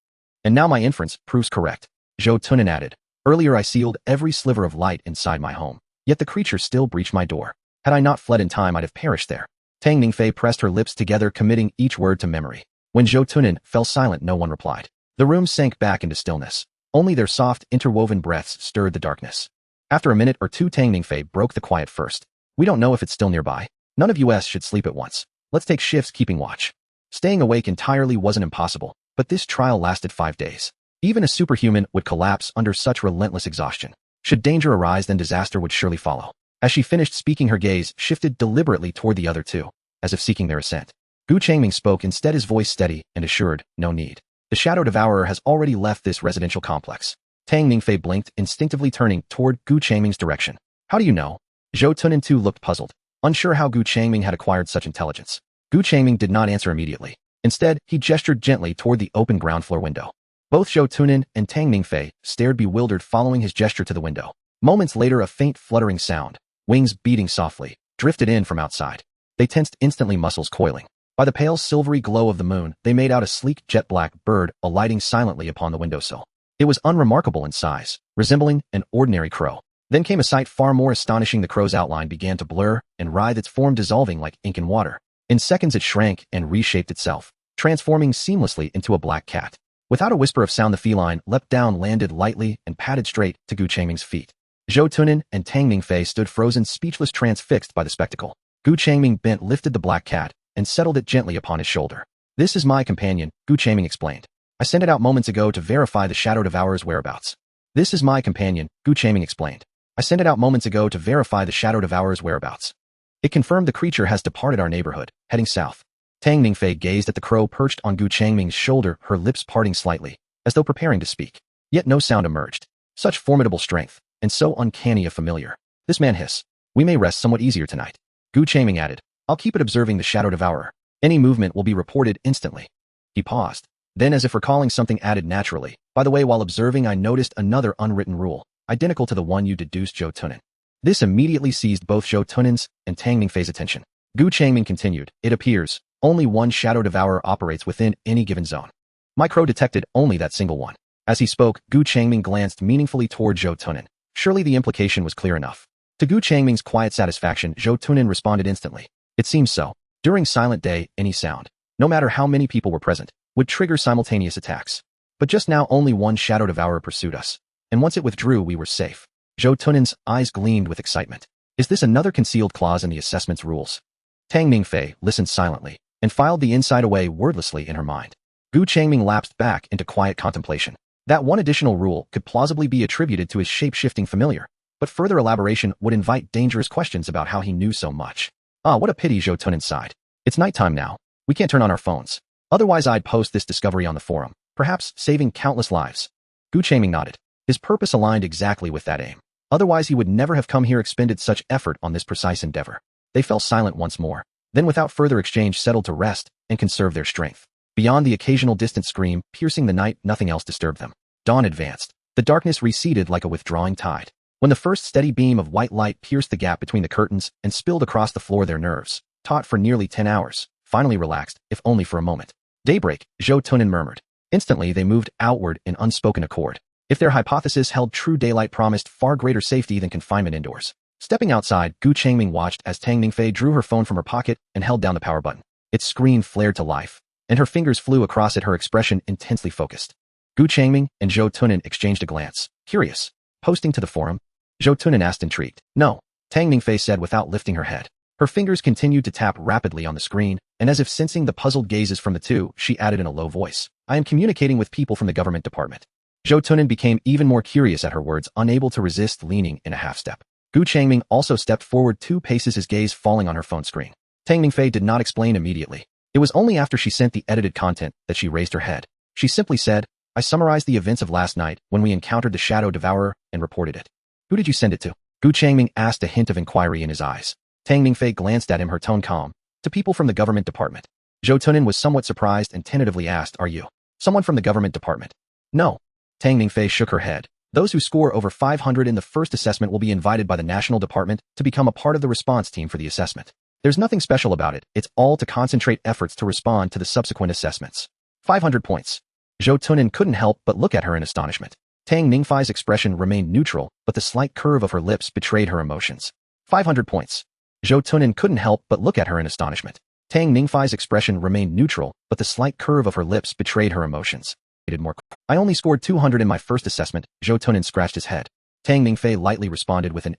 And now my inference proves correct. Zhou Tunan added. Earlier I sealed every sliver of light inside my home, yet the creature still breached my door. Had I not fled in time, I'd have perished there. Tang Ningfei pressed her lips together, committing each word to memory. When Zhou Tunan fell silent, no one replied. The room sank back into stillness. Only their soft, interwoven breaths stirred the darkness. After a minute or two, Tang Ningfei broke the quiet first. We don't know if it's still nearby. None of us should sleep at once. Let's take shifts keeping watch. Staying awake entirely wasn't impossible, but this trial lasted 5 days. Even a superhuman would collapse under such relentless exhaustion. Should danger arise, then disaster would surely follow. As she finished speaking, her gaze shifted deliberately toward the other two, as if seeking their assent. Gu Changming spoke instead, his voice steady and assured. No need. The Shadow Devourer has already left this residential complex. Tang Ningfei blinked, instinctively turning toward Gu Changming's direction. How do you know? Zhou Tunan too looked puzzled, unsure how Gu Changming had acquired such intelligence. Gu Changming did not answer immediately. Instead, he gestured gently toward the open ground floor window. Both Zhou Tunan and Tang Ningfei stared bewildered following his gesture to the window. Moments later, a faint fluttering sound, wings beating softly, drifted in from outside. They tensed instantly, muscles coiling. By the pale silvery glow of the moon, they made out a sleek jet-black bird alighting silently upon the windowsill. It was unremarkable in size, resembling an ordinary crow. Then came a sight far more astonishing. The crow's outline began to blur and writhe, its form dissolving like ink in water. In seconds it shrank and reshaped itself, transforming seamlessly into a black cat. Without a whisper of sound, the feline leapt down, landed lightly, and padded straight to Gu Changming's feet. Zhou Tunan and Tang Ningfei stood frozen, speechless, transfixed by the spectacle. Gu Changming bent, lifted the black cat, and settled it gently upon his shoulder. "This is my companion," Gu Changming explained. "I sent it out moments ago to verify the Shadow Devourer's whereabouts." "This is my companion," Gu Changming explained. "I sent it out moments ago to verify the Shadow Devourer's whereabouts. It confirmed the creature has departed our neighborhood, heading south." Tang Ningfei gazed at the crow perched on Gu Changming's shoulder, her lips parting slightly, as though preparing to speak. Yet no sound emerged. Such formidable strength, and so uncanny a familiar. This man hiss. "We may rest somewhat easier tonight," Gu Changming added. "I'll keep it observing the Shadow Devourer. Any movement will be reported instantly." He paused. Then, as if recalling something, added naturally, "By the way, while observing, I noticed another unwritten rule, identical to the one you deduced, Zhou Tunan." This immediately seized both Zhou Tunan's and Tang Ningfei's attention. Gu Changming continued, "It appears only one Shadow Devourer operates within any given zone. My crow detected only that single one." As he spoke, Gu Changming glanced meaningfully toward Zhou Tunan. Surely the implication was clear enough. To Gu Changming's quiet satisfaction, Zhou Tunan responded instantly. "It seems so. During Silent Day, any sound, no matter how many people were present, would trigger simultaneous attacks. But just now only one Shadow Devourer pursued us, and once it withdrew, we were safe." Zhou Tunan's eyes gleamed with excitement. "Is this another concealed clause in the assessment's rules?" Tang Ningfei listened silently and filed the inside away wordlessly in her mind. Gu Changming lapsed back into quiet contemplation. That one additional rule could plausibly be attributed to his shape-shifting familiar, but further elaboration would invite dangerous questions about how he knew so much. "Ah, what a pity," Zhou Tunan sighed. "It's nighttime now. We can't turn on our phones. Otherwise I'd post this discovery on the forum, perhaps saving countless lives." Gu Changming nodded. His purpose aligned exactly with that aim. Otherwise he would never have come here, expended such effort on this precise endeavor. They fell silent once more, then without further exchange settled to rest and conserve their strength. Beyond the occasional distant scream piercing the night, nothing else disturbed them. Dawn advanced. The darkness receded like a withdrawing tide. When the first steady beam of white light pierced the gap between the curtains and spilled across the floor, their nerves, taut for nearly 10 hours, finally relaxed, if only for a moment. "Daybreak," Zhou Tunan murmured. Instantly they moved outward in unspoken accord. If their hypothesis held true, daylight promised far greater safety than confinement indoors. Stepping outside, Gu Changming watched as Tang Ningfei drew her phone from her pocket and held down the power button. Its screen flared to life, and her fingers flew across it, her expression intensely focused. Gu Changming and Zhou Tunan exchanged a glance. "Curious. Posting to the forum?" Zhou Tunan asked, intrigued. "No," Tang Ningfei said without lifting her head. Her fingers continued to tap rapidly on the screen, and as if sensing the puzzled gazes from the two, she added in a low voice, "I am communicating with people from the government department." Zhou Tunan became even more curious at her words, unable to resist leaning in a half-step. Gu Changming also stepped forward 2 paces, his gaze falling on her phone screen. Tang Ningfei did not explain immediately. It was only after she sent the edited content that she raised her head. She simply said, "I summarized the events of last night when we encountered the Shadow Devourer and reported it." "Who did you send it to?" Gu Changming asked, a hint of inquiry in his eyes. Tang Ningfei glanced at him, her tone calm. "To people from the government department." Zhou Tunan was somewhat surprised and tentatively asked, "Are you someone from the government department?" "No." Tang Ningfei shook her head. "Those who score over 500 in the first assessment will be invited by the National Department to become a part of the response team for the assessment. There's nothing special about it, it's all to concentrate efforts to respond to the subsequent assessments." 500 points. Zhou Tunan couldn't help but look at her in astonishment. Tang Ningfei's expression remained neutral, but the slight curve of her lips betrayed her emotions. 500 points. Zhou Tunan couldn't help but look at her in astonishment. Tang Ningfei's expression remained neutral, but the slight curve of her lips betrayed her emotions. More. "I only scored 200 in my first assessment," Zhou Tunan scratched his head. Tang Ningfei lightly responded with an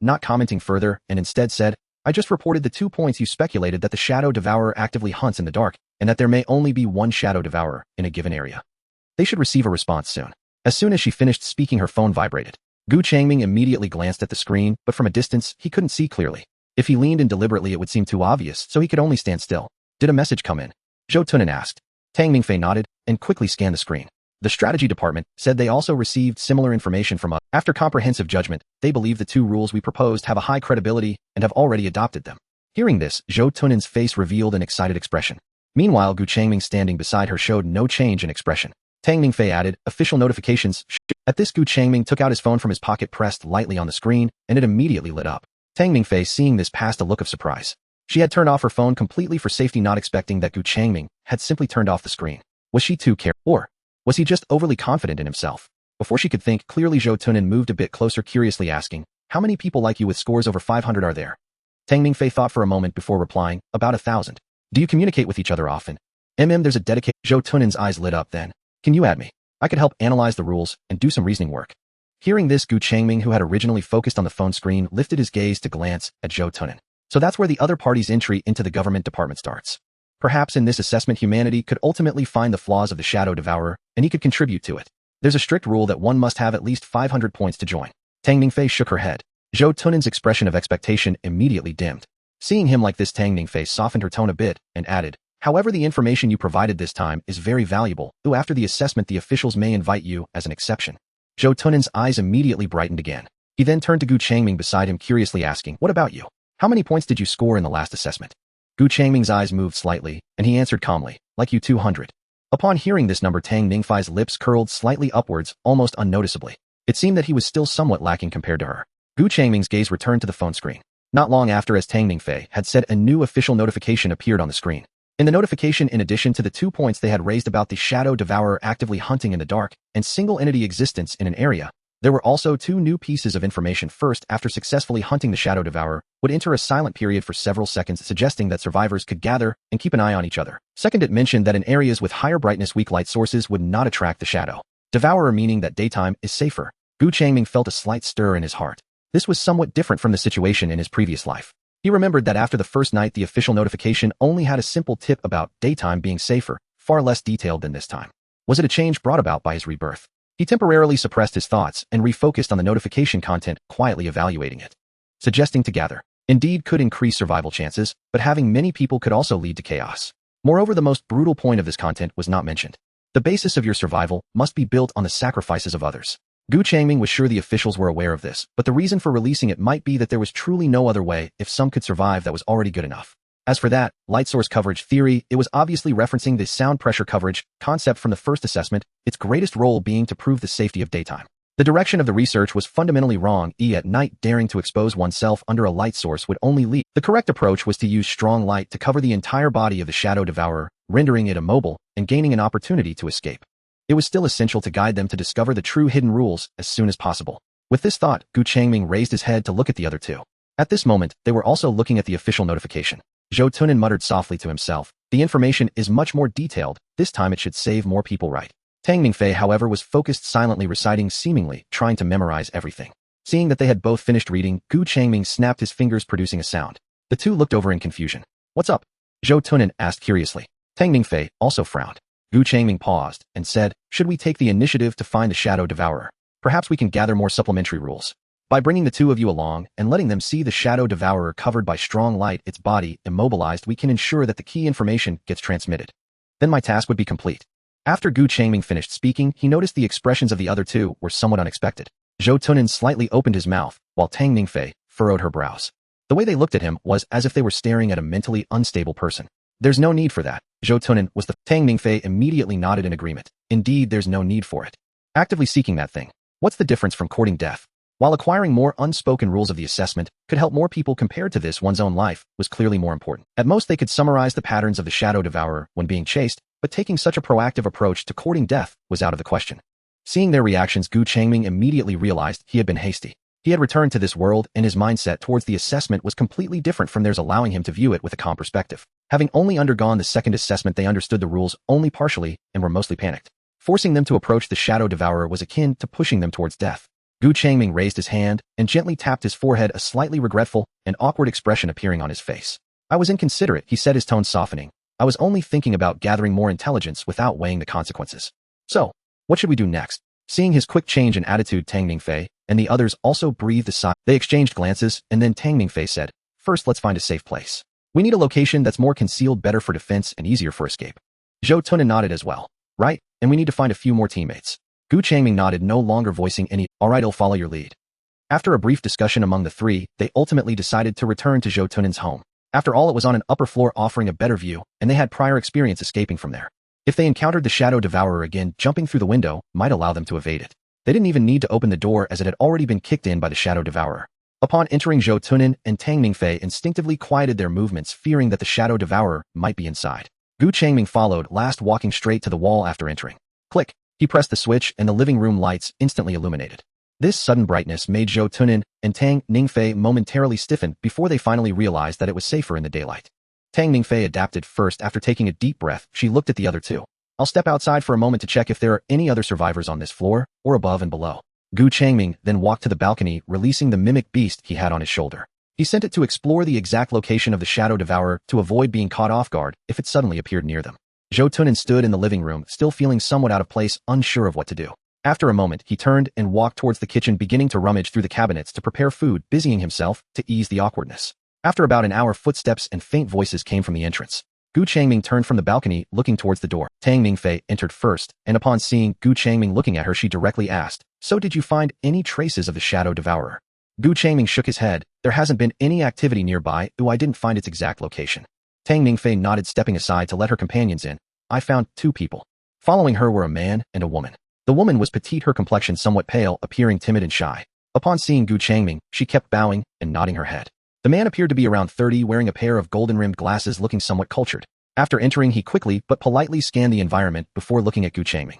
not commenting further, and instead said, "I just reported the 2 points you speculated, that the Shadow Devourer actively hunts in the dark, and that there may only be one Shadow Devourer in a given area. They should receive a response soon." As soon as she finished speaking, her phone vibrated. Gu Changming immediately glanced at the screen, but from a distance, he couldn't see clearly. If he leaned in deliberately, it would seem too obvious, so he could only stand still. "Did a message come in?" Zhou Tunan asked. Tang Ningfei nodded and quickly scanned the screen. The strategy department said they also received similar information from us. After comprehensive judgment, they believe the 2 rules we proposed have a high credibility and have already adopted them. Hearing this, Zhou Tunan's face revealed an excited expression. Meanwhile, Gu Changming standing beside her showed no change in expression. Tang Ningfei added, official notifications. At this, Gu Changming took out his phone from his pocket, pressed lightly on the screen, and it immediately lit up. Tang Ningfei, seeing this, passed a look of surprise. She had turned off her phone completely for safety, not expecting that Gu Changming had simply turned off the screen. Was she too careful? Or was he just overly confident in himself? Before she could think clearly, Zhou Tunan moved a bit closer, curiously asking, how many people like you with scores over 500 are there? Tang Ningfei thought for a moment before replying, about 1,000. Do you communicate with each other often? There's a dedicated... Zhou Tunan's eyes lit up then. Can you add me? I could help analyze the rules and do some reasoning work. Hearing this, Gu Changming, who had originally focused on the phone screen, lifted his gaze to glance at Zhou Tunan. So that's where the other party's entry into the government department starts. Perhaps in this assessment humanity could ultimately find the flaws of the Shadow Devourer, and he could contribute to it. There's a strict rule that one must have at least 500 points to join. Tang Ningfei shook her head. Zhou Tunan's expression of expectation immediately dimmed. Seeing him like this, Tang Ningfei softened her tone a bit and added, however, the information you provided this time is very valuable, though after the assessment the officials may invite you as an exception. Zhou Tunan's eyes immediately brightened again. He then turned to Gu Changming beside him, curiously asking, what about you? How many points did you score in the last assessment? Gu Changming's eyes moved slightly, and he answered calmly, like you, 200. Upon hearing this number, Tang Ningfei's lips curled slightly upwards, almost unnoticeably. It seemed that he was still somewhat lacking compared to her. Gu Changming's gaze returned to the phone screen. Not long after, as Tang Ningfei had said, a new official notification appeared on the screen. In the notification, in addition to the 2 points they had raised about the Shadow Devourer actively hunting in the dark and single entity existence in an area, there were also 2 new pieces of information. First, after successfully hunting the Shadow Devourer, would enter a silent period for several seconds, suggesting that survivors could gather and keep an eye on each other. Second, it mentioned that in areas with higher brightness, weak light sources would not attract the Shadow Devourer, meaning that daytime is safer. Gu Changming felt a slight stir in his heart. This was somewhat different from the situation in his previous life. He remembered that after the first night, the official notification only had a simple tip about daytime being safer, far less detailed than this time. Was it a change brought about by his rebirth? He temporarily suppressed his thoughts and refocused on the notification content, quietly evaluating it. Suggesting to gather, indeed, could increase survival chances, but having many people could also lead to chaos. Moreover, the most brutal point of this content was not mentioned. The basis of your survival must be built on the sacrifices of others. Gu Changming was sure the officials were aware of this, but the reason for releasing it might be that there was truly no other way. If some could survive, that was already good enough. As for that light source coverage theory, it was obviously referencing the sound pressure coverage concept from the first assessment, its greatest role being to prove the safety of daytime. The direction of the research was fundamentally wrong. At night, daring to expose oneself under a light source would only lead. The correct approach was to use strong light to cover the entire body of the Shadow Devourer, rendering it immobile and gaining an opportunity to escape. It was still essential to guide them to discover the true hidden rules as soon as possible. With this thought, Gu Changming raised his head to look at the other 2. At this moment, they were also looking at the official notification. Zhou Tunan muttered softly to himself, the information is much more detailed, this time it should save more people, right? Tang Ningfei, however, was focused, silently reciting, seemingly trying to memorize everything. Seeing that they had both finished reading, Gu Changming snapped his fingers, producing a sound. The 2 looked over in confusion. What's up? Zhou Tunan asked curiously. Tang Ningfei also frowned. Gu Changming paused and said, should we take the initiative to find the Shadow Devourer? Perhaps we can gather more supplementary rules. By bringing the 2 of you along and letting them see the Shadow Devourer covered by strong light, its body immobilized, we can ensure that the key information gets transmitted. Then my task would be complete. After Gu Changming finished speaking, he noticed the expressions of the other 2 were somewhat unexpected. Zhou Tunan slightly opened his mouth, while Tang Ningfei furrowed her brows. The way they looked at him was as if they were staring at a mentally unstable person. There's no need for that. Zhou Tunan was the... Tang Ningfei immediately nodded in agreement. Indeed, there's no need for it. Actively seeking that thing. What's the difference from courting death? While acquiring more unspoken rules of the assessment could help more people compared to this, one's own life was clearly more important. At most, they could summarize the patterns of the Shadow Devourer when being chased, but taking such a proactive approach to courting death was out of the question. Seeing their reactions, Gu Changming immediately realized he had been hasty. He had returned to this world, and his mindset towards the assessment was completely different from theirs, allowing him to view it with a calm perspective. Having only undergone the second assessment, they understood the rules only partially and were mostly panicked. Forcing them to approach the Shadow Devourer was akin to pushing them towards death. Gu Changming raised his hand and gently tapped his forehead, a slightly regretful and awkward expression appearing on his face. I was inconsiderate, he said, his tone softening. I was only thinking about gathering more intelligence without weighing the consequences. So, what should we do next? Seeing his quick change in attitude, Tang Ningfei and the others also breathed a sigh. They exchanged glances, and then Tang Ningfei said, first, let's find a safe place. We need a location that's more concealed, better for defense, and easier for escape. Zhou Tunan nodded as well. Right, and we need to find a few more teammates. Gu Changming nodded, no longer voicing any. All right, I'll follow your lead. After a brief discussion among the 3, they ultimately decided to return to Zhou Tunan's home. After all, it was on an upper floor offering a better view, and they had prior experience escaping from there. If they encountered the Shadow Devourer again, jumping through the window might allow them to evade it. They didn't even need to open the door as it had already been kicked in by the Shadow Devourer. Upon entering, Zhou Tunin and Tang Ningfei instinctively quieted their movements, fearing that the Shadow Devourer might be inside. Gu Changming followed, last walking straight to the wall after entering. Click! He pressed the switch and the living room lights instantly illuminated. This sudden brightness made Zhou Tunin and Tang Ningfei momentarily stiffen before they finally realized that it was safer in the daylight. Tang Ningfei adapted first. After taking a deep breath, she looked at the other two. I'll step outside for a moment to check if there are any other survivors on this floor, or above and below. Gu Changming then walked to the balcony, releasing the mimic beast he had on his shoulder. He sent it to explore the exact location of the Shadow Devourer to avoid being caught off guard if it suddenly appeared near them. Zhou Tunin stood in the living room, still feeling somewhat out of place, unsure of what to do. After a moment, he turned and walked towards the kitchen, beginning to rummage through the cabinets to prepare food, busying himself to ease the awkwardness. After about an hour, footsteps and faint voices came from the entrance. Gu Changming turned from the balcony, looking towards the door. Tang Ningfei entered first, and upon seeing Gu Changming looking at her, she directly asked, "So did you find any traces of the Shadow Devourer?" Gu Changming shook his head. "There hasn't been any activity nearby. I didn't find its exact location." Tang Ningfei nodded, stepping aside to let her companions in. "I found two people. Following her were a man and a woman. The woman was petite, her complexion somewhat pale, appearing timid and shy. Upon seeing Gu Changming, she kept bowing and nodding her head. The man appeared to be around 30, wearing a pair of golden-rimmed glasses, looking somewhat cultured. After entering, he quickly but politely scanned the environment before looking at Gu Changming.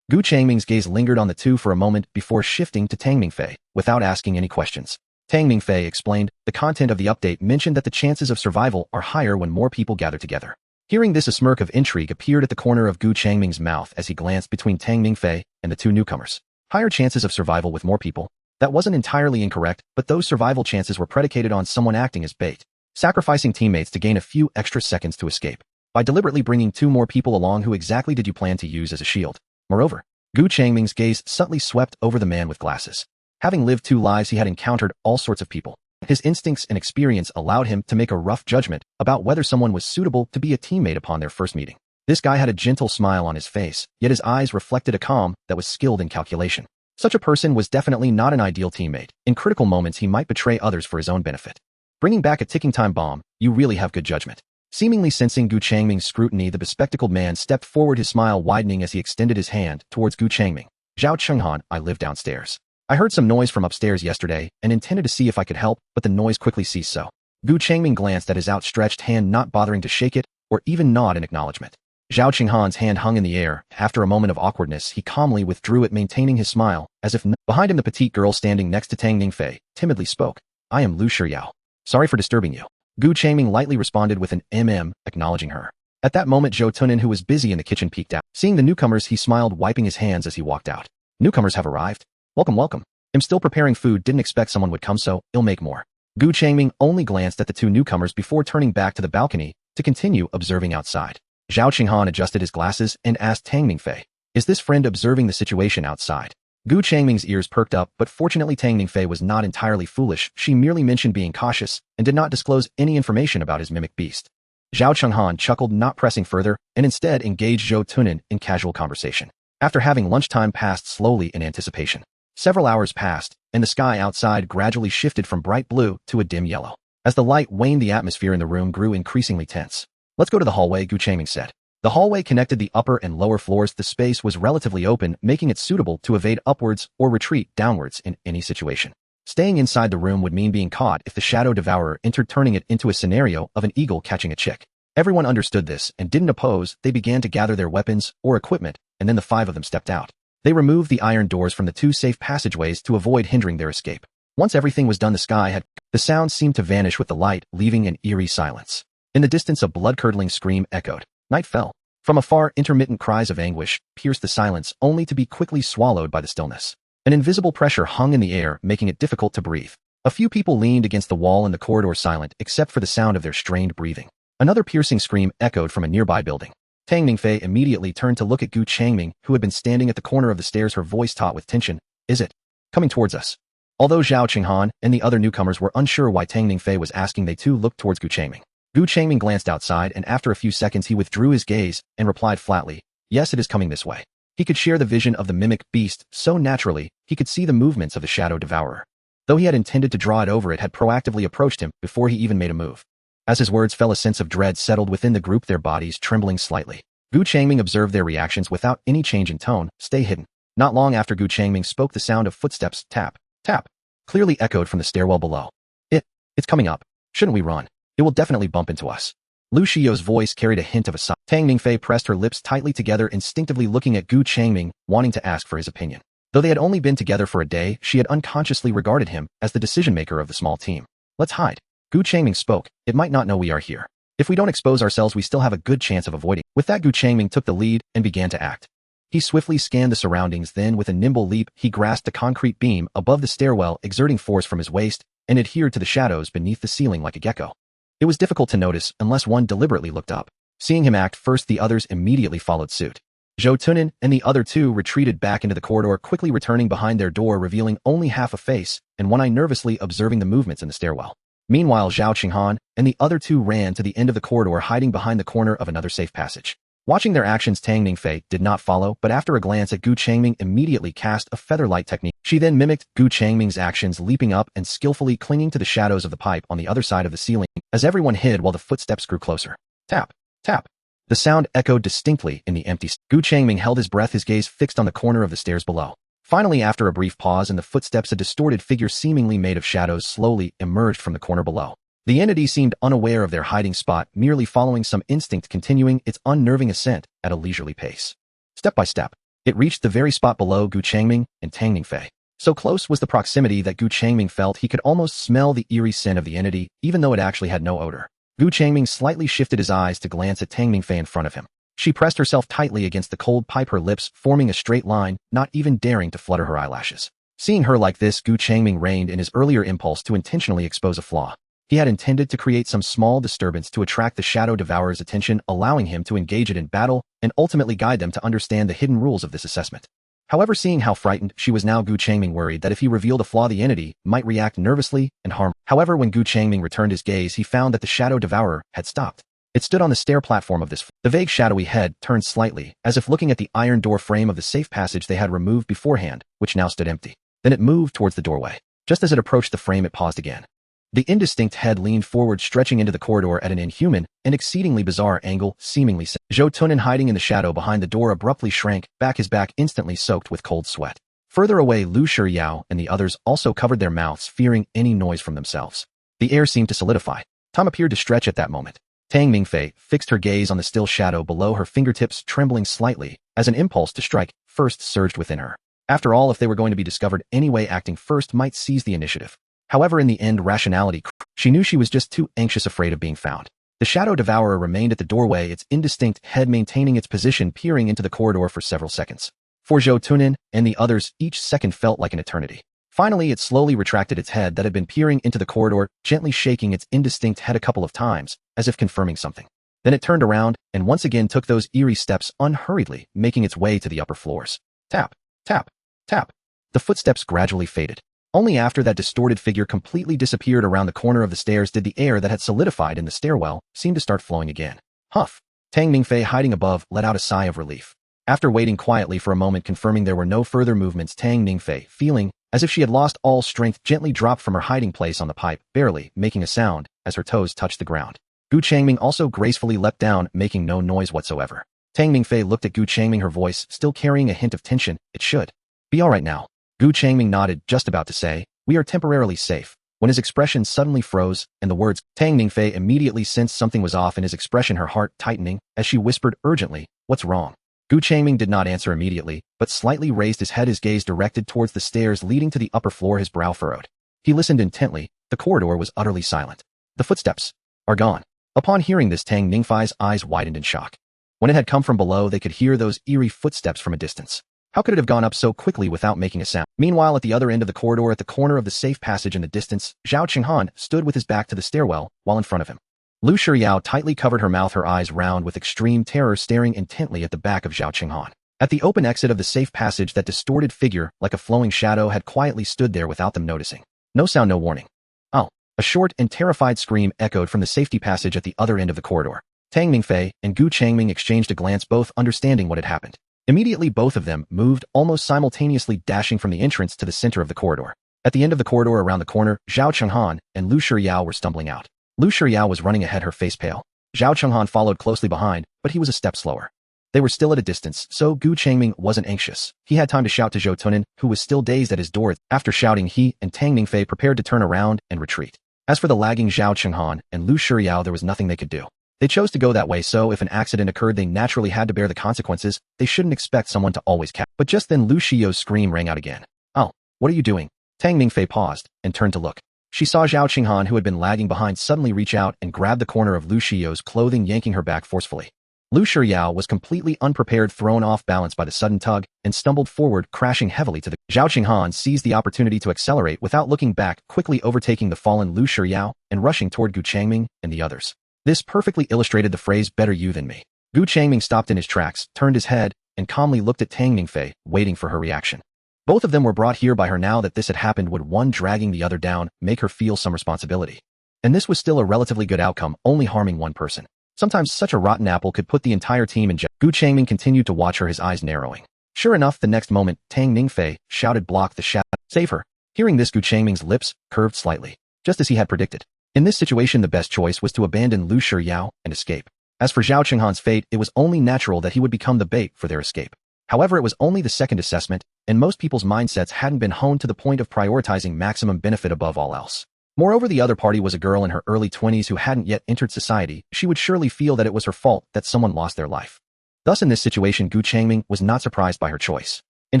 Gu Changming's gaze lingered on the two for a moment before shifting to Tang Ningfei, without asking any questions. Tang Ningfei explained, "The content of the update mentioned that the chances of survival are higher when more people gather together." Hearing this, a smirk of intrigue appeared at the corner of Gu Changming's mouth as he glanced between Tang Ningfei and the two newcomers. Higher chances of survival with more people? That wasn't entirely incorrect, but those survival chances were predicated on someone acting as bait, sacrificing teammates to gain a few extra seconds to escape. By deliberately bringing two more people along, who exactly did you plan to use as a shield? Moreover, Gu Changming's gaze subtly swept over the man with glasses. Having lived 2 lives, he had encountered all sorts of people. His instincts and experience allowed him to make a rough judgment about whether someone was suitable to be a teammate upon their first meeting. This guy had a gentle smile on his face, yet his eyes reflected a calm that was skilled in calculation. Such a person was definitely not an ideal teammate. In critical moments, he might betray others for his own benefit. Bringing back a ticking time bomb, you really have good judgment. Seemingly sensing Gu Changming's scrutiny, the bespectacled man stepped forward, his smile widening as he extended his hand towards Gu Changming. "Zhao Chenghan, I live downstairs. I heard some noise from upstairs yesterday and intended to see if I could help, but the noise quickly ceased so." Gu Changming glanced at his outstretched hand, not bothering to shake it or even nod in acknowledgement. Zhao Chenghan's hand hung in the air. After a moment of awkwardness, he calmly withdrew it, maintaining his smile, as if behind him the petite girl standing next to Tang Ningfei timidly spoke. "I am Lu Shiyao. Sorry for disturbing you." Gu Changming lightly responded with an acknowledging her. At that moment, Zhou Tunin, who was busy in the kitchen, peeked out. Seeing the newcomers, he smiled, wiping his hands as he walked out. "Newcomers have arrived. Welcome, welcome. I'm still preparing food, didn't expect someone would come, so I'll make more." Gu Changming only glanced at the two newcomers before turning back to the balcony to continue observing outside. Zhao Chenghan adjusted his glasses and asked Tang Ningfei, "Is this friend observing the situation outside?" Gu Changming's ears perked up, but fortunately Tang Ningfei was not entirely foolish. She merely mentioned being cautious and did not disclose any information about his mimic beast. Zhao Chenghan chuckled, not pressing further, and instead engaged Zhou Tunin in casual conversation. After having lunchtime passed slowly in anticipation. Several hours passed, and the sky outside gradually shifted from bright blue to a dim yellow. As the light waned, the atmosphere in the room grew increasingly tense. "Let's go to the hallway," Gu Changming said. The hallway connected the upper and lower floors. The space was relatively open, making it suitable to evade upwards or retreat downwards in any situation. Staying inside the room would mean being caught if the Shadow Devourer entered, turning it into a scenario of an eagle catching a chick. Everyone understood this and didn't oppose. They began to gather their weapons or equipment, and then the 5 of them stepped out. They removed the iron doors from the 2 safe passageways to avoid hindering their escape. Once everything was done, the sound seemed to vanish with the light, leaving an eerie silence. In the distance, a blood-curdling scream echoed. Night fell. From afar, intermittent cries of anguish pierced the silence, only to be quickly swallowed by the stillness. An invisible pressure hung in the air, making it difficult to breathe. A few people leaned against the wall in the corridor, silent except for the sound of their strained breathing. Another piercing scream echoed from a nearby building. Tang Ningfei immediately turned to look at Gu Changming, who had been standing at the corner of the stairs, her voice taut with tension. "Is it coming towards us?" Although Zhao Chenghan and the other newcomers were unsure why Tang Ningfei was asking, they too looked towards Gu Changming. Gu Changming glanced outside, and after a few seconds he withdrew his gaze and replied flatly, "Yes, it is coming this way." He could share the vision of the mimic beast so naturally he could see the movements of the Shadow Devourer. Though he had intended to draw it over, it had proactively approached him before he even made a move. As his words fell, a sense of dread settled within the group, their bodies trembling slightly. Gu Changming observed their reactions without any change in tone. Stay hidden. Not long after Gu Changming spoke, the sound of footsteps, tap, tap, clearly echoed from the stairwell below. It's coming up. Shouldn't we run? It will definitely bump into us. Lu Xiao's voice carried a hint of a sigh. Tang Ningfei pressed her lips tightly together, instinctively looking at Gu Changming, wanting to ask for his opinion. Though they had only been together for a day, she had unconsciously regarded him as the decision-maker of the small team. Let's hide. Gu Changming spoke. It might not know we are here. If we don't expose ourselves, we still have a good chance of avoiding. With that, Gu Changming took the lead and began to act. He swiftly scanned the surroundings, then with a nimble leap, he grasped a concrete beam above the stairwell, exerting force from his waist, and adhered to the shadows beneath the ceiling like a gecko. It was difficult to notice unless one deliberately looked up. Seeing him act first, the others immediately followed suit. Zhou Tunan and the other two retreated back into the corridor, quickly returning behind their door, revealing only half a face and one eye, nervously observing the movements in the stairwell. Meanwhile, Zhao Qinghan and the other two ran to the end of the corridor, hiding behind the corner of another safe passage. Watching their actions, Tang Ningfei did not follow, but after a glance at Gu Changming, immediately cast a featherlight technique. She then mimicked Gu Changming's actions, leaping up and skillfully clinging to the shadows of the pipe on the other side of the ceiling, as everyone hid while the footsteps grew closer. Tap, tap. The sound echoed distinctly in the empty space. Gu Changming held his breath, his gaze fixed on the corner of the stairs below. Finally, after a brief pause and the footsteps, a distorted figure seemingly made of shadows slowly emerged from the corner below. The entity seemed unaware of their hiding spot, merely following some instinct, continuing its unnerving ascent at a leisurely pace. Step by step, it reached the very spot below Gu Changming and Tang Ningfei. So close was the proximity that Gu Changming felt he could almost smell the eerie scent of the entity, even though it actually had no odor. Gu Changming slightly shifted his eyes to glance at Tang Ningfei in front of him. She pressed herself tightly against the cold pipe, her lips forming a straight line, not even daring to flutter her eyelashes. Seeing her like this, Gu Changming reined in his earlier impulse to intentionally expose a flaw. He had intended to create some small disturbance to attract the Shadow Devourer's attention, allowing him to engage it in battle and ultimately guide them to understand the hidden rules of this assessment. However, seeing how frightened she was now, Gu Changming worried that if he revealed a flaw, the entity might react nervously and harm. However, when Gu Changming returned his gaze, he found that the Shadow Devourer had stopped. It stood on the stair platform of this. The vague shadowy head turned slightly, as if looking at the iron door frame of the safe passage they had removed beforehand, which now stood empty. Then it moved towards the doorway. Just as it approached the frame, it paused again. The indistinct head leaned forward, stretching into the corridor at an inhuman and exceedingly bizarre angle, seemingly. Zhou Tunan, hiding in the shadow behind the door, abruptly shrank back, his back instantly soaked with cold sweat. Further away, Lu Shiyao and the others also covered their mouths, fearing any noise from themselves. The air seemed to solidify. Time appeared to stretch at that moment. Tang Ningfei fixed her gaze on the still shadow below, her fingertips trembling slightly as an impulse to strike first surged within her. After all, if they were going to be discovered anyway, acting first might seize the initiative. However, in the end, rationality. She knew she was just too anxious, afraid of being found. The Shadow Devourer remained at the doorway, its indistinct head maintaining its position, peering into the corridor for several seconds. For Zhou Tunan and the others, each second felt like an eternity. Finally, it slowly retracted its head that had been peering into the corridor, gently shaking its indistinct head a couple of times, as if confirming something. Then it turned around and once again took those eerie steps unhurriedly, making its way to the upper floors. Tap, tap, tap. The footsteps gradually faded. Only after that distorted figure completely disappeared around the corner of the stairs did the air that had solidified in the stairwell seem to start flowing again. Huff! Tang Ningfei, hiding above, let out a sigh of relief. After waiting quietly for a moment, confirming there were no further movements, Tang Ningfei, feeling as if she had lost all strength, gently dropped from her hiding place on the pipe, barely making a sound as her toes touched the ground. Gu Changming also gracefully leapt down, making no noise whatsoever. Tang Ningfei looked at Gu Changming, her voice still carrying a hint of tension. It should be all right now. Gu Changming nodded, just about to say, "We are temporarily safe," when his expression suddenly froze, and the words. Tang Ningfei immediately sensed something was off in his expression, her heart tightening, as she whispered urgently, "What's wrong?" Gu Changming did not answer immediately, but slightly raised his head, his gaze directed towards the stairs leading to the upper floor, his brow furrowed. He listened intently. The corridor was utterly silent. The footsteps are gone. Upon hearing this, Tang Ningfei's eyes widened in shock. When it had come from below, they could hear those eerie footsteps from a distance. How could it have gone up so quickly without making a sound? Meanwhile, at the other end of the corridor, at the corner of the safe passage in the distance, Zhao Qinghan stood with his back to the stairwell, while in front of him. Lu Shiyao tightly covered her mouth, her eyes round with extreme terror, staring intently at the back of Zhao Qinghan. At the open exit of the safe passage, that distorted figure, like a flowing shadow, had quietly stood there without them noticing. No sound, no warning. Oh! A short and terrified scream echoed from the safety passage at the other end of the corridor. Tang Ningfei and Gu Changming exchanged a glance, both understanding what had happened. Immediately, both of them moved almost simultaneously, dashing from the entrance to the center of the corridor. At the end of the corridor, around the corner, Zhao Qinghan and Lu Shiyao were stumbling out. Lu Shiyao was running ahead, her face pale. Zhao Qinghan followed closely behind, but he was a step slower. They were still at a distance, so Gu Changming wasn't anxious. He had time to shout to Zhou Tunin, who was still dazed at his door. After shouting, he and Tang Ningfei prepared to turn around and retreat. As for the lagging Zhao Chenghan and Lu Shiyao, there was nothing they could do. They chose to go that way, so if an accident occurred, they naturally had to bear the consequences. They shouldn't expect someone to always catch. But just then Lu Shiyao's scream rang out again. "Oh, what are you doing?" Tang Ningfei paused and turned to look. She saw Zhao Chenghan, who had been lagging behind, suddenly reach out and grab the corner of Lu Shiyao's clothing, yanking her back forcefully. Lu Shiyao was completely unprepared, thrown off balance by the sudden tug, and stumbled forward, crashing heavily to the Zhao Chenghan seized the opportunity to accelerate without looking back, quickly overtaking the fallen Lu Shiyao and rushing toward Gu Changming and the others. This perfectly illustrated the phrase, "better you than me." Gu Changming stopped in his tracks, turned his head, and calmly looked at Tang Ningfei, waiting for her reaction. Both of them were brought here by her. Now that this had happened, would one dragging the other down make her feel some responsibility? And this was still a relatively good outcome, only harming one person. Sometimes such a rotten apple could put the entire team in jeopardy. Gu Changming continued to watch her, his eyes narrowing. Sure enough, the next moment, Tang Ningfei shouted, "Block the shadow. Save her." Hearing this, Gu Changming's lips curved slightly, just as he had predicted. In this situation, the best choice was to abandon Lu Shiyao and escape. As for Zhao Chenghan's fate, it was only natural that he would become the bait for their escape. However, it was only the second assessment, and most people's mindsets hadn't been honed to the point of prioritizing maximum benefit above all else. Moreover, the other party was a girl in her early 20s who hadn't yet entered society. She would surely feel that it was her fault that someone lost their life. Thus, in this situation, Gu Changming was not surprised by her choice. In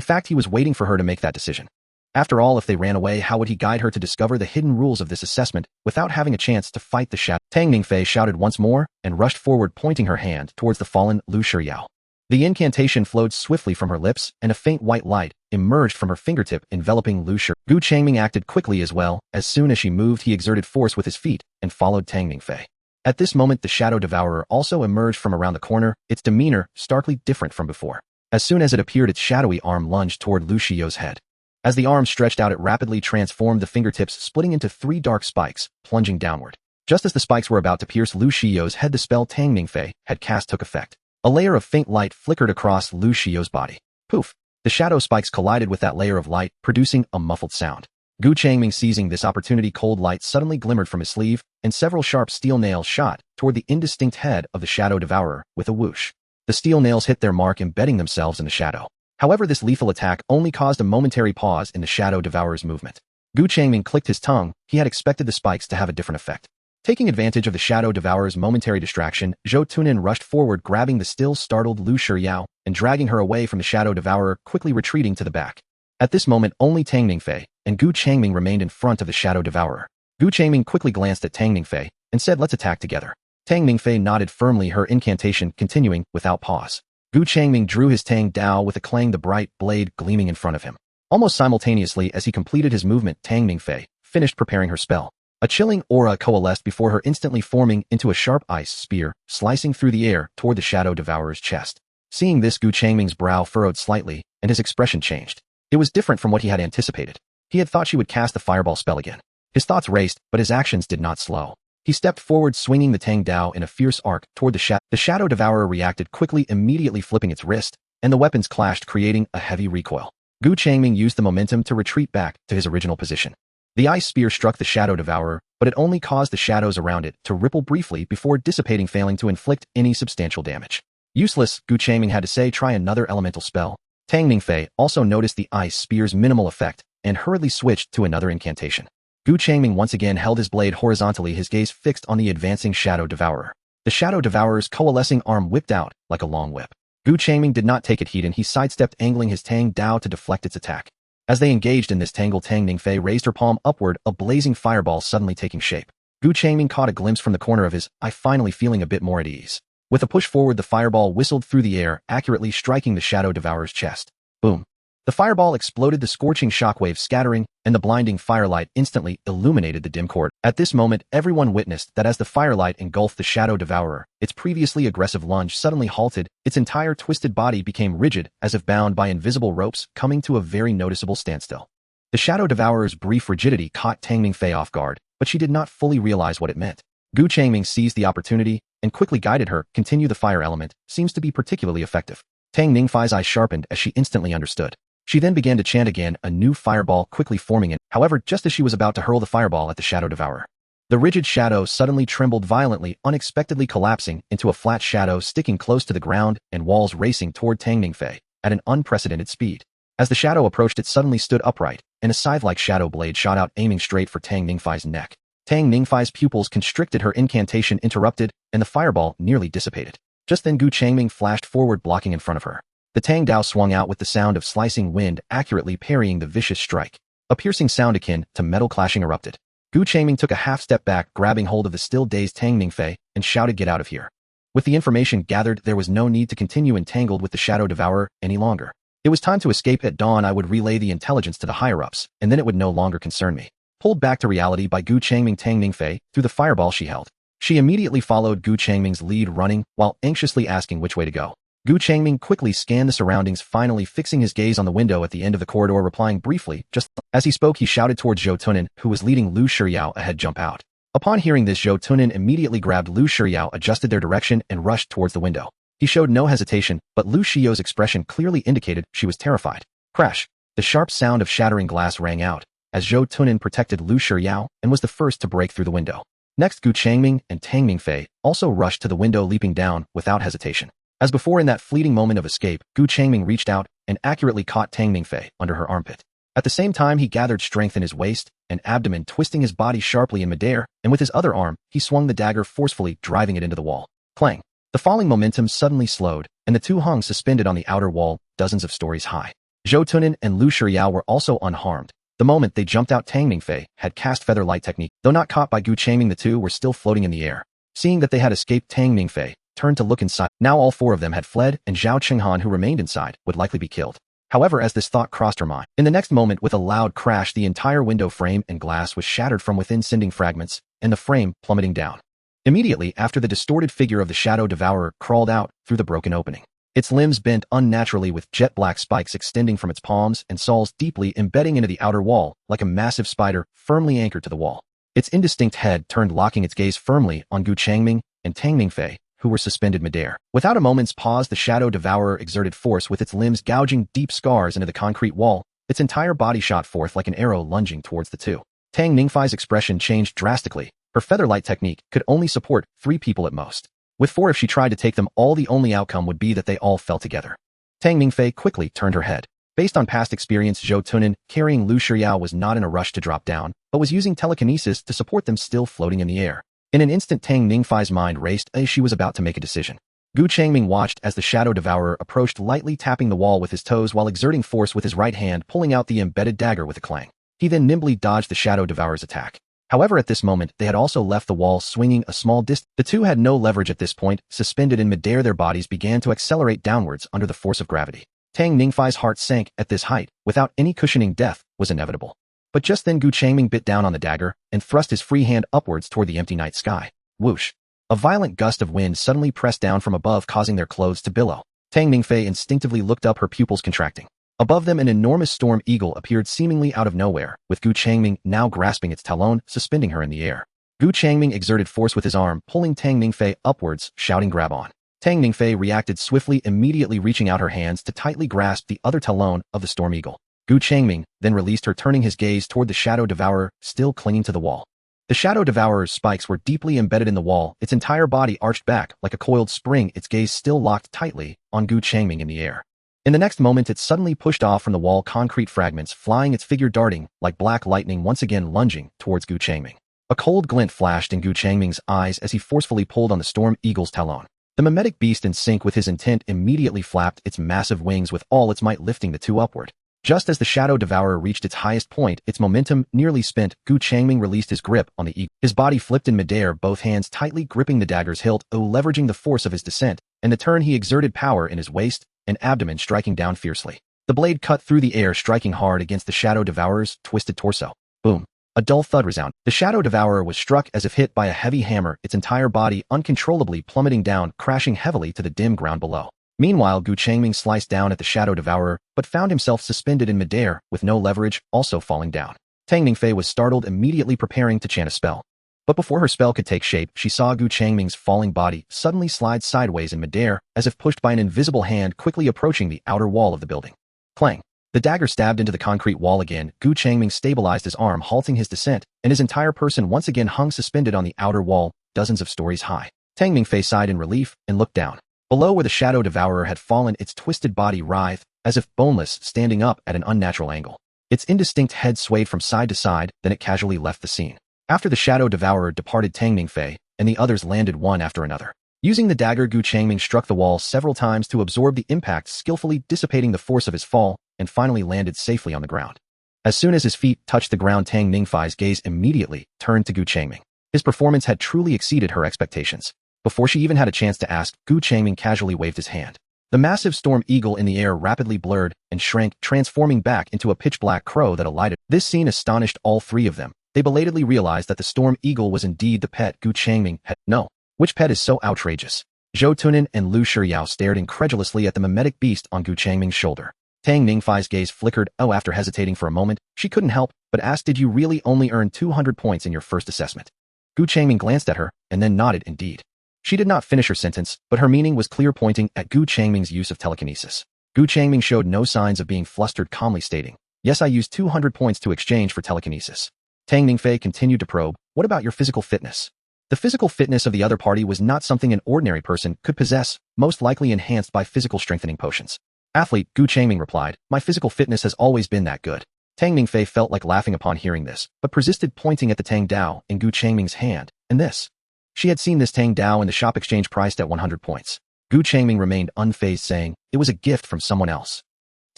fact, he was waiting for her to make that decision. After all, if they ran away, how would he guide her to discover the hidden rules of this assessment without having a chance to fight the shadow? Tang Ningfei shouted once more and rushed forward, pointing her hand towards the fallen Lu Shiyao. The incantation flowed swiftly from her lips, and a faint white light emerged from her fingertip, enveloping Lu Shiyao. Gu Changming acted quickly as well. As soon as she moved, he exerted force with his feet and followed Tang Ningfei. At this moment, the Shadow Devourer also emerged from around the corner, its demeanor starkly different from before. As soon as it appeared, its shadowy arm lunged toward Lu Shiyao's head. As the arm stretched out, it rapidly transformed the fingertips, splitting into 3 dark spikes, plunging downward. Just as the spikes were about to pierce Lu Shiyao's head, the spell Tang Ningfei had cast took effect. A layer of faint light flickered across Lu Shiyao's body. Poof! The shadow spikes collided with that layer of light, producing a muffled sound. Gu Changming, seizing this opportunity, cold light suddenly glimmered from his sleeve, and several sharp steel nails shot toward the indistinct head of the Shadow Devourer with a whoosh. The steel nails hit their mark, embedding themselves in the shadow. However, this lethal attack only caused a momentary pause in the Shadow Devourer's movement. Gu Changming clicked his tongue. He had expected the spikes to have a different effect. Taking advantage of the Shadow Devourer's momentary distraction, Zhou Tunin rushed forward, grabbing the still startled Lu Shiyao and dragging her away from the Shadow Devourer, quickly retreating to the back. At this moment, only Tang Ningfei and Gu Changming remained in front of the Shadow Devourer. Gu Changming quickly glanced at Tang Ningfei and said, "Let's attack together." Tang Ningfei nodded firmly, her incantation continuing without pause. Gu Changming drew his Tang Dao with a clang, the bright blade gleaming in front of him. Almost simultaneously as he completed his movement, Tang Ningfei finished preparing her spell. A chilling aura coalesced before her, instantly forming into a sharp ice spear, slicing through the air toward the Shadow Devourer's chest. Seeing this, Gu Changming's brow furrowed slightly, and his expression changed. It was different from what he had anticipated. He had thought she would cast the fireball spell again. His thoughts raced, but his actions did not slow. He stepped forward, swinging the Tang Dao in a fierce arc toward the shadow. The Shadow Devourer reacted quickly, immediately flipping its wrist, and the weapons clashed, creating a heavy recoil. Gu Changming used the momentum to retreat back to his original position. The ice spear struck the Shadow Devourer, but it only caused the shadows around it to ripple briefly before dissipating, failing to inflict any substantial damage. "Useless," Gu Changming had to say. "Try another elemental spell." Tang Ningfei also noticed the ice spear's minimal effect and hurriedly switched to another incantation. Gu Changming once again held his blade horizontally, his gaze fixed on the advancing Shadow Devourer. The Shadow Devourer's coalescing arm whipped out like a long whip. Gu Changming did not take it heed, and he sidestepped, angling his Tang Dao to deflect its attack. As they engaged in this tangle, Tang Ningfei raised her palm upward, a blazing fireball suddenly taking shape. Gu Changming caught a glimpse from the corner of his eye, finally feeling a bit more at ease. With a push forward, the fireball whistled through the air, accurately striking the Shadow Devourer's chest. Boom! The fireball exploded, the scorching shockwave scattering, and the blinding firelight instantly illuminated the dim corridor. At this moment, everyone witnessed that as the firelight engulfed the Shadow Devourer, its previously aggressive lunge suddenly halted, its entire twisted body became rigid, as if bound by invisible ropes, coming to a very noticeable standstill. The Shadow Devourer's brief rigidity caught Tang Ningfei off guard, but she did not fully realize what it meant. Gu Changming seized the opportunity and quickly guided her. "Continue, the fire element seems to be particularly effective." Tang Ningfei's eyes sharpened as she instantly understood. She then began to chant again, a new fireball quickly forming in. However, just as she was about to hurl the fireball at the Shadow Devourer, The rigid shadow suddenly trembled violently, unexpectedly collapsing into a flat shadow sticking close to the ground and walls racing toward Tang Ningfei at an unprecedented speed. As the shadow approached, it suddenly stood upright, and a scythe-like shadow blade shot out, aiming straight for Tang Ningfei's neck. Tang Ningfei's pupils constricted, her incantation interrupted, and the fireball nearly dissipated. Just then Gu Changming flashed forward, blocking in front of her. The Tang Dao swung out with the sound of slicing wind, accurately parrying the vicious strike. A piercing sound akin to metal clashing erupted. Gu Changming took a half-step back, grabbing hold of the still-dazed Tang Ningfei, and shouted, "Get out of here." With the information gathered, there was no need to continue entangled with the Shadow Devourer any longer. It was time to escape. At dawn, I would relay the intelligence to the higher-ups, and then it would no longer concern me. Pulled back to reality by Gu Changming, Tang Ningfei threw the fireball she held. She immediately followed Gu Changming's lead, running, while anxiously asking which way to go. Gu Changming quickly scanned the surroundings, finally fixing his gaze on the window at the end of the corridor, replying briefly. Just as he spoke, he shouted towards Zhou Tunan, who was leading Lu Shiyao ahead. "Jump out." Upon hearing this, Zhou Tunan immediately grabbed Lu Shiyao, adjusted their direction, and rushed towards the window. He showed no hesitation, but Lu Xiao's expression clearly indicated she was terrified. Crash! The sharp sound of shattering glass rang out, as Zhou Tunan protected Lu Shiyao and was the first to break through the window. Next, Gu Changming and Tang Ningfei also rushed to the window, leaping down without hesitation. As before, in that fleeting moment of escape, Gu Changming reached out and accurately caught Tang Ningfei under her armpit. At the same time, he gathered strength in his waist and abdomen, twisting his body sharply in midair, and with his other arm, he swung the dagger forcefully, driving it into the wall. Clang! The falling momentum suddenly slowed, and the two hung suspended on the outer wall, dozens of stories high. Zhou Tunan and Lu Shiyao were also unharmed. The moment they jumped out, Tang Ningfei had cast feather light technique. Though not caught by Gu Changming, the two were still floating in the air. Seeing that they had escaped, Tang Ningfei turned to look inside. Now all four of them had fled, and Zhao Qinghan, who remained inside, would likely be killed. However, as this thought crossed her mind, in the next moment, with a loud crash, the entire window frame and glass was shattered from within, sending fragments, and the frame plummeting down. Immediately after, the distorted figure of the Shadow Devourer crawled out through the broken opening. Its limbs bent unnaturally, with jet-black spikes extending from its palms and soles, deeply embedding into the outer wall, like a massive spider firmly anchored to the wall. Its indistinct head turned, locking its gaze firmly on Gu Changming and Tang Ningfei, who were suspended midair. Without a moment's pause, the Shadow Devourer exerted force, with its limbs gouging deep scars into the concrete wall. Its entire body shot forth like an arrow, lunging towards the two. Tang Ningfei's expression changed drastically. Her featherlight technique could only support 3 people at most. With 4, if she tried to take them all, the only outcome would be that they all fell together. Tang Ningfei quickly turned her head. Based on past experience, Zhou Tunan, carrying Lu Shiyao, was not in a rush to drop down, but was using telekinesis to support them, still floating in the air. In an instant, Tang Ningfei's mind raced as she was about to make a decision. Gu Changming watched as the Shadow Devourer approached, lightly tapping the wall with his toes while exerting force with his right hand, pulling out the embedded dagger with a clang. He then nimbly dodged the Shadow Devourer's attack. However, at this moment, they had also left the wall, swinging a small distance. The two had no leverage at this point. Suspended in midair, their bodies began to accelerate downwards under the force of gravity. Tang Ningfei's heart sank. At this height, without any cushioning, death was inevitable. But just then, Gu Changming bit down on the dagger and thrust his free hand upwards toward the empty night sky. Whoosh! A violent gust of wind suddenly pressed down from above, causing their clothes to billow. Tang Ningfei instinctively looked up, her pupils contracting. Above them, an enormous storm eagle appeared seemingly out of nowhere, with Gu Changming now grasping its talon, suspending her in the air. Gu Changming exerted force with his arm, pulling Tang Ningfei upwards, shouting, "Grab on." Tang Ningfei reacted swiftly, immediately reaching out her hands to tightly grasp the other talon of the storm eagle. Gu Changming then released her, turning his gaze toward the Shadow Devourer, still clinging to the wall. The Shadow Devourer's spikes were deeply embedded in the wall, its entire body arched back like a coiled spring, its gaze still locked tightly on Gu Changming in the air. In the next moment, it suddenly pushed off from the wall, concrete fragments flying, its figure darting like black lightning, once again lunging towards Gu Changming. A cold glint flashed in Gu Changming's eyes as he forcefully pulled on the storm eagle's talon. The mimetic beast, in sync with his intent, immediately flapped its massive wings with all its might, lifting the two upward. Just as the Shadow Devourer reached its highest point, its momentum nearly spent, Gu Changming released his grip on the eagle. His body flipped in midair, both hands tightly gripping the dagger's hilt, leveraging the force of his descent. In the turn, he exerted power in his waist and abdomen, striking down fiercely. The blade cut through the air, striking hard against the Shadow Devourer's twisted torso. Boom! A dull thud resounded. The Shadow Devourer was struck as if hit by a heavy hammer, its entire body uncontrollably plummeting down, crashing heavily to the dim ground below. Meanwhile, Gu Changming sliced down at the Shadow Devourer, but found himself suspended in midair, with no leverage, also falling down. Tang Ningfei was startled, immediately preparing to chant a spell. But before her spell could take shape, she saw Gu Changming's falling body suddenly slide sideways in midair, as if pushed by an invisible hand, quickly approaching the outer wall of the building. Clang! The dagger stabbed into the concrete wall again. Gu Changming stabilized his arm, halting his descent, and his entire person once again hung suspended on the outer wall, dozens of stories high. Changming Fei sighed in relief and looked down. Below where the shadow devourer had fallen, its twisted body writhed, as if boneless, standing up at an unnatural angle. Its indistinct head swayed from side to side, then it casually left the scene. After the shadow devourer departed, Changming Fei and the others landed one after another. Using the dagger, Gu Changming struck the wall several times to absorb the impact, skillfully dissipating the force of his fall, and finally landed safely on the ground. As soon as his feet touched the ground, Changming Fei's gaze immediately turned to Gu Changming. His performance had truly exceeded her expectations. Before she even had a chance to ask, Gu Changming casually waved his hand. The massive storm eagle in the air rapidly blurred and shrank, transforming back into a pitch-black crow that alighted. This scene astonished all three of them. They belatedly realized that the storm eagle was indeed the pet Gu Changming had. No. Which pet is so outrageous? Zhou Tunan and Lu Shiryao stared incredulously at the mimetic beast on Gu Changming's shoulder. Changming Fei's gaze flickered. After hesitating for a moment, she couldn't help but ask, did you really only earn 200 points in your first assessment? Gu Changming glanced at her and then nodded indeed. She did not finish her sentence, but her meaning was clear, pointing at Gu Changming's use of telekinesis. Gu Changming showed no signs of being flustered, calmly stating, yes, I used 200 points to exchange for telekinesis. Changming Fei continued to probe, what about your physical fitness? The physical fitness of the other party was not something an ordinary person could possess, most likely enhanced by physical strengthening potions. Athlete, Gu Changming replied, my physical fitness has always been that good. Changming Fei felt like laughing upon hearing this, but persisted, pointing at the Tang Dao in Gu Changming's hand, and this. She had seen this Tang Dao in the shop exchange priced at 100 points. Gu Changming remained unfazed, saying, it was a gift from someone else.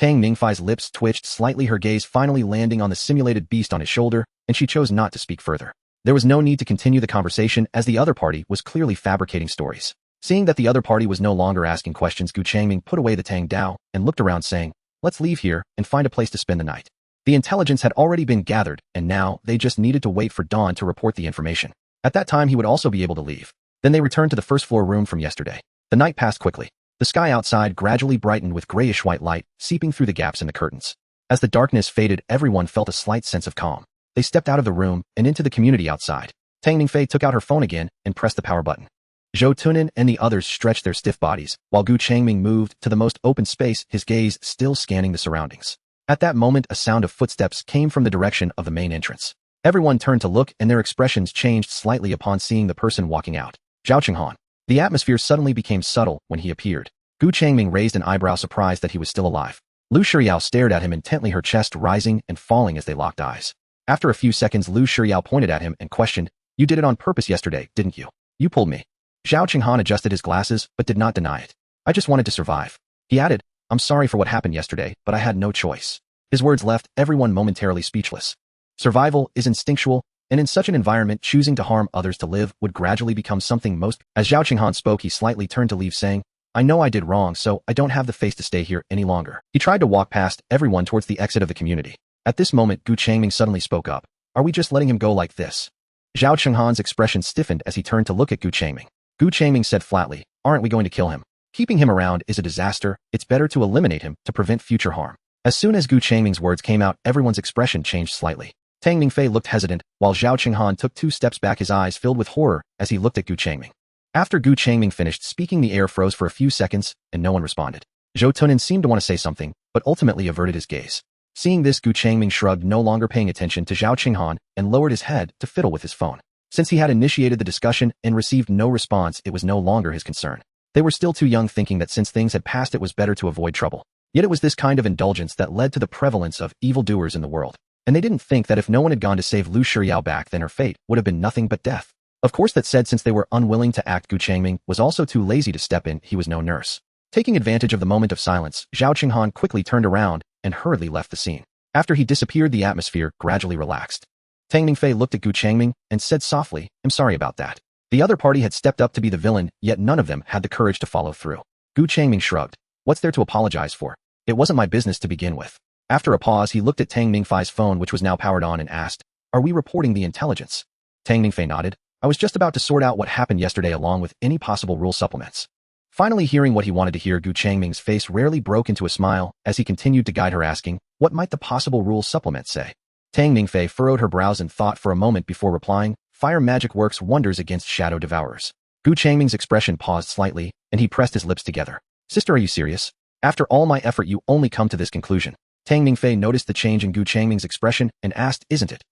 Changming Fei's lips twitched slightly, her gaze finally landing on the simulated beast on his shoulder, and she chose not to speak further. There was no need to continue the conversation, as the other party was clearly fabricating stories. Seeing that the other party was no longer asking questions, Gu Changming put away the Tang Dao and looked around, saying, let's leave here and find a place to spend the night. The intelligence had already been gathered, and now they just needed to wait for dawn to report the information. At that time, he would also be able to leave. Then they returned to the first-floor room from yesterday. The night passed quickly. The sky outside gradually brightened with grayish-white light seeping through the gaps in the curtains. As the darkness faded, everyone felt a slight sense of calm. They stepped out of the room and into the community outside. Changming Fei took out her phone again and pressed the power button. Zhou Tunan and the others stretched their stiff bodies, while Gu Changming moved to the most open space, his gaze still scanning the surroundings. At that moment, a sound of footsteps came from the direction of the main entrance. Everyone turned to look, and their expressions changed slightly upon seeing the person walking out. Zhao Qinghan. The atmosphere suddenly became subtle when he appeared. Gu Changming raised an eyebrow, surprised that he was still alive. Lu Shiryao stared at him intently, her chest rising and falling as they locked eyes. After a few seconds, Lu Shiryao pointed at him and questioned, you did it on purpose yesterday, didn't you? You pulled me. Zhao Qinghan adjusted his glasses, but did not deny it. I just wanted to survive. He added, I'm sorry for what happened yesterday, but I had no choice. His words left everyone momentarily speechless. Survival is instinctual, and in such an environment, choosing to harm others to live would gradually become something most. As Zhao Qinghan spoke, he slightly turned to leave, saying, I know I did wrong, so I don't have the face to stay here any longer. He tried to walk past everyone towards the exit of the community. At this moment, Gu Changming suddenly spoke up. Are we just letting him go like this? Zhao Qinghan's expression stiffened as he turned to look at Gu Changming. Gu Changming said flatly, aren't we going to kill him? Keeping him around is a disaster. It's better to eliminate him to prevent future harm. As soon as Gu Changming's words came out, everyone's expression changed slightly. Changming Fei looked hesitant, while Zhao Qinghan took 2 steps back, his eyes filled with horror as he looked at Gu Changming. After Gu Changming finished speaking, the air froze for a few seconds, and no one responded. Zhou Tunan seemed to want to say something, but ultimately averted his gaze. Seeing this, Gu Changming shrugged, no longer paying attention to Zhao Qinghan, and lowered his head to fiddle with his phone. Since he had initiated the discussion and received no response, it was no longer his concern. They were still too young, thinking that since things had passed, it was better to avoid trouble. Yet it was this kind of indulgence that led to the prevalence of evildoers in the world. And they didn't think that if no one had gone to save Lu Shiryao back, then her fate would have been nothing but death. Of course, that said, since they were unwilling to act, Gu Changming was also too lazy to step in. He was no nurse. Taking advantage of the moment of silence, Zhao Qinghan quickly turned around and hurriedly left the scene. After he disappeared, the atmosphere gradually relaxed. Changming Fei looked at Gu Changming and said softly, I'm sorry about that. The other party had stepped up to be the villain, yet none of them had the courage to follow through. Gu Changming shrugged. What's there to apologize for? It wasn't my business to begin with. After a pause, he looked at Changming Fei's phone, which was now powered on, and asked, are we reporting the intelligence? Changming Fei nodded. I was just about to sort out what happened yesterday along with any possible rule supplements. Finally hearing what he wanted to hear, Gu Changming's face rarely broke into a smile as he continued to guide her, asking, what might the possible rule supplement say? Changming Fei furrowed her brows in thought for a moment before replying, fire magic works wonders against shadow devourers. Gu Changming's expression paused slightly, and he pressed his lips together. Sister, are you serious? After all my effort, you only come to this conclusion. Tang Mingfei noticed the change in Gu Changming's expression and asked, isn't it?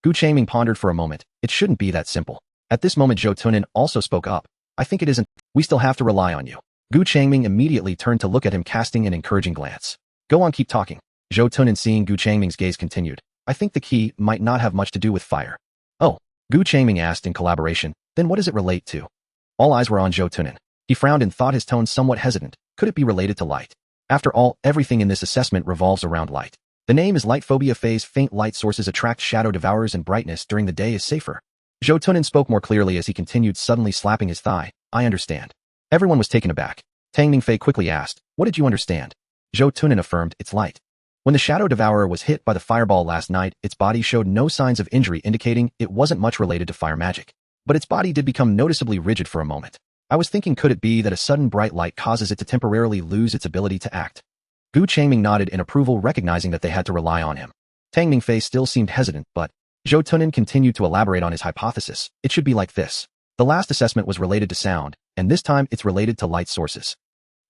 Gu Changming pondered for a moment. It shouldn't be that simple. At this moment Zhou Tunin also spoke up. I think it isn't. We still have to rely on you. Gu Changming immediately turned to look at him, casting an encouraging glance. Go on, keep talking. Zhou Tunin, seeing Gu Changming's gaze, continued. I think the key might not have much to do with fire. Oh, Gu Changming asked in collaboration. Then what does it relate to? All eyes were on Zhou Tunin. He frowned and thought, his tone somewhat hesitant. Could it be related to light? After all, everything in this assessment revolves around light. The name is light phobia phase. Faint light sources attract shadow devourers, and brightness during the day is safer. Zhou Tunin spoke more clearly as he continued, suddenly slapping his thigh. I understand. Everyone was taken aback. Tang Mingfei quickly asked, what did you understand? Zhou Tunin affirmed, it's light. When the shadow devourer was hit by the fireball last night, its body showed no signs of injury, indicating it wasn't much related to fire magic. But its body did become noticeably rigid for a moment. I was thinking, could it be that a sudden bright light causes it to temporarily lose its ability to act? Gu Changming nodded in approval, recognizing that they had to rely on him. Tang Mingfei still seemed hesitant, but Zhou Tunin continued to elaborate on his hypothesis. It should be like this. The last assessment was related to sound, and this time it's related to light sources.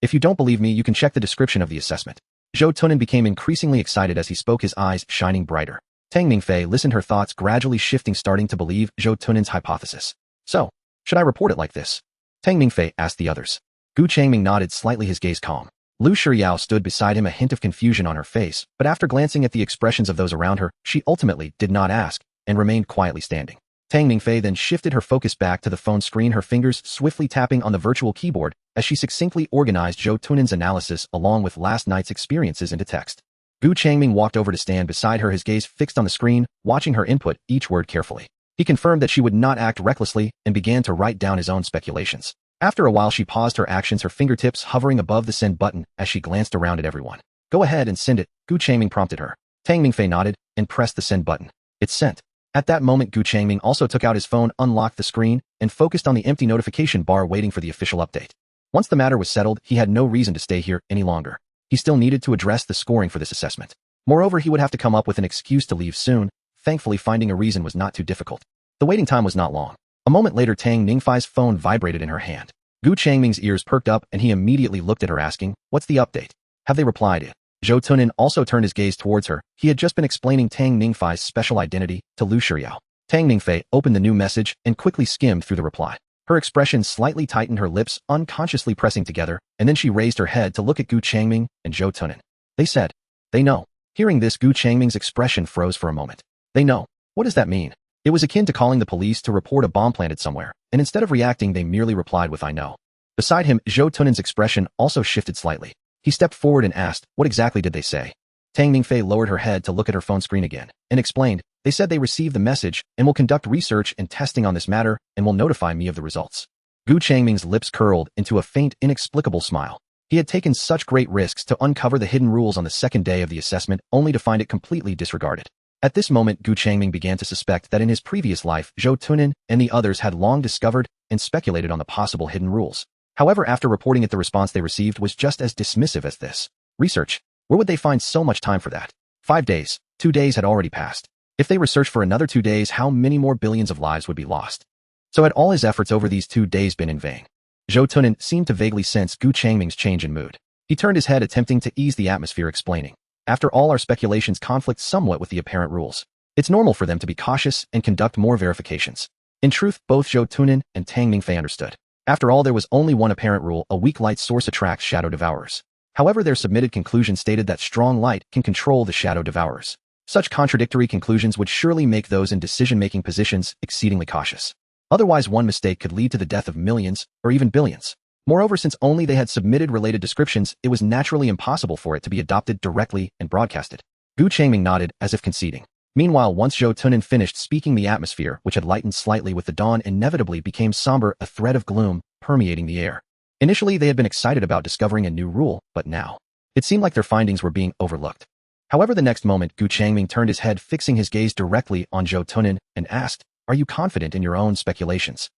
If you don't believe me, you can check the description of the assessment. Zhou Tunin became increasingly excited as he spoke, his eyes shining brighter. Tang Mingfei listened, her thoughts gradually shifting, starting to believe Zhou Tunin's hypothesis. So, should I report it like this? Tang Mingfei asked the others. Gu Changming nodded slightly, his gaze calm. Lu Shiryao stood beside him, a hint of confusion on her face, but after glancing at the expressions of those around her, she ultimately did not ask, and remained quietly standing. Tang Mingfei then shifted her focus back to the phone screen, her fingers swiftly tapping on the virtual keyboard as she succinctly organized Zhou Tunin's analysis along with last night's experiences into text. Gu Changming walked over to stand beside her, his gaze fixed on the screen, watching her input each word carefully. He confirmed that she would not act recklessly and began to write down his own speculations. After a while she paused her actions, her fingertips hovering above the send button as she glanced around at everyone. Go ahead and send it, Gu Changming prompted her. Tang Mingfei nodded and pressed the send button. It's sent. At that moment Gu Changming also took out his phone, unlocked the screen, and focused on the empty notification bar, waiting for the official update. Once the matter was settled, he had no reason to stay here any longer. He still needed to address the scoring for this assessment. Moreover, he would have to come up with an excuse to leave soon. Thankfully, finding a reason was not too difficult. The waiting time was not long. A moment later, Tang Mingfei's phone vibrated in her hand. Gu Changming's ears perked up and he immediately looked at her, asking, what's the update? Have they replied yet? Zhou Tunin also turned his gaze towards her. He had just been explaining Tang Mingfei's special identity to Lu Shiryao. Tang Mingfei opened the new message and quickly skimmed through the reply. Her expression slightly tightened, her lips unconsciously pressing together, and then she raised her head to look at Gu Changming and Zhou Tunin. They said. They know. Hearing this, Gu Changming's expression froze for a moment. They know. What does that mean? It was akin to calling the police to report a bomb planted somewhere, and instead of reacting, they merely replied with I know. Beside him, Zhou Tunin's expression also shifted slightly. He stepped forward and asked, what exactly did they say? Tang Mingfei lowered her head to look at her phone screen again, and explained, they said they received the message and will conduct research and testing on this matter and will notify me of the results. Gu Changming's lips curled into a faint, inexplicable smile. He had taken such great risks to uncover the hidden rules on the second day of the assessment, only to find it completely disregarded. At this moment, Gu Changming began to suspect that in his previous life, Zhou Tunin and the others had long discovered and speculated on the possible hidden rules. However, after reporting it, the response they received was just as dismissive as this. Research? Where would they find so much time for that? 5 days. 2 days had already passed. If they researched for another 2 days, how many more billions of lives would be lost? So had all his efforts over these 2 days been in vain? Zhou Tunin seemed to vaguely sense Gu Changming's change in mood. He turned his head, attempting to ease the atmosphere, explaining, after all, our speculations conflict somewhat with the apparent rules. It's normal for them to be cautious and conduct more verifications. In truth, both Zhou Tunin and Tang Mingfei understood. After all, there was only one apparent rule: a weak light source attracts shadow devourers. However, their submitted conclusion stated that strong light can control the shadow devourers. Such contradictory conclusions would surely make those in decision-making positions exceedingly cautious. Otherwise, one mistake could lead to the death of millions, or even billions. Moreover, since only they had submitted related descriptions, it was naturally impossible for it to be adopted directly and broadcasted. Gu Changming nodded, as if conceding. Meanwhile, once Zhou Tunin finished speaking, the atmosphere, which had lightened slightly with the dawn, inevitably became somber, a thread of gloom permeating the air. Initially, they had been excited about discovering a new rule, but now it seemed like their findings were being overlooked. However, the next moment, Gu Changming turned his head, fixing his gaze directly on Zhou Tunin, and asked, are you confident in your own speculations?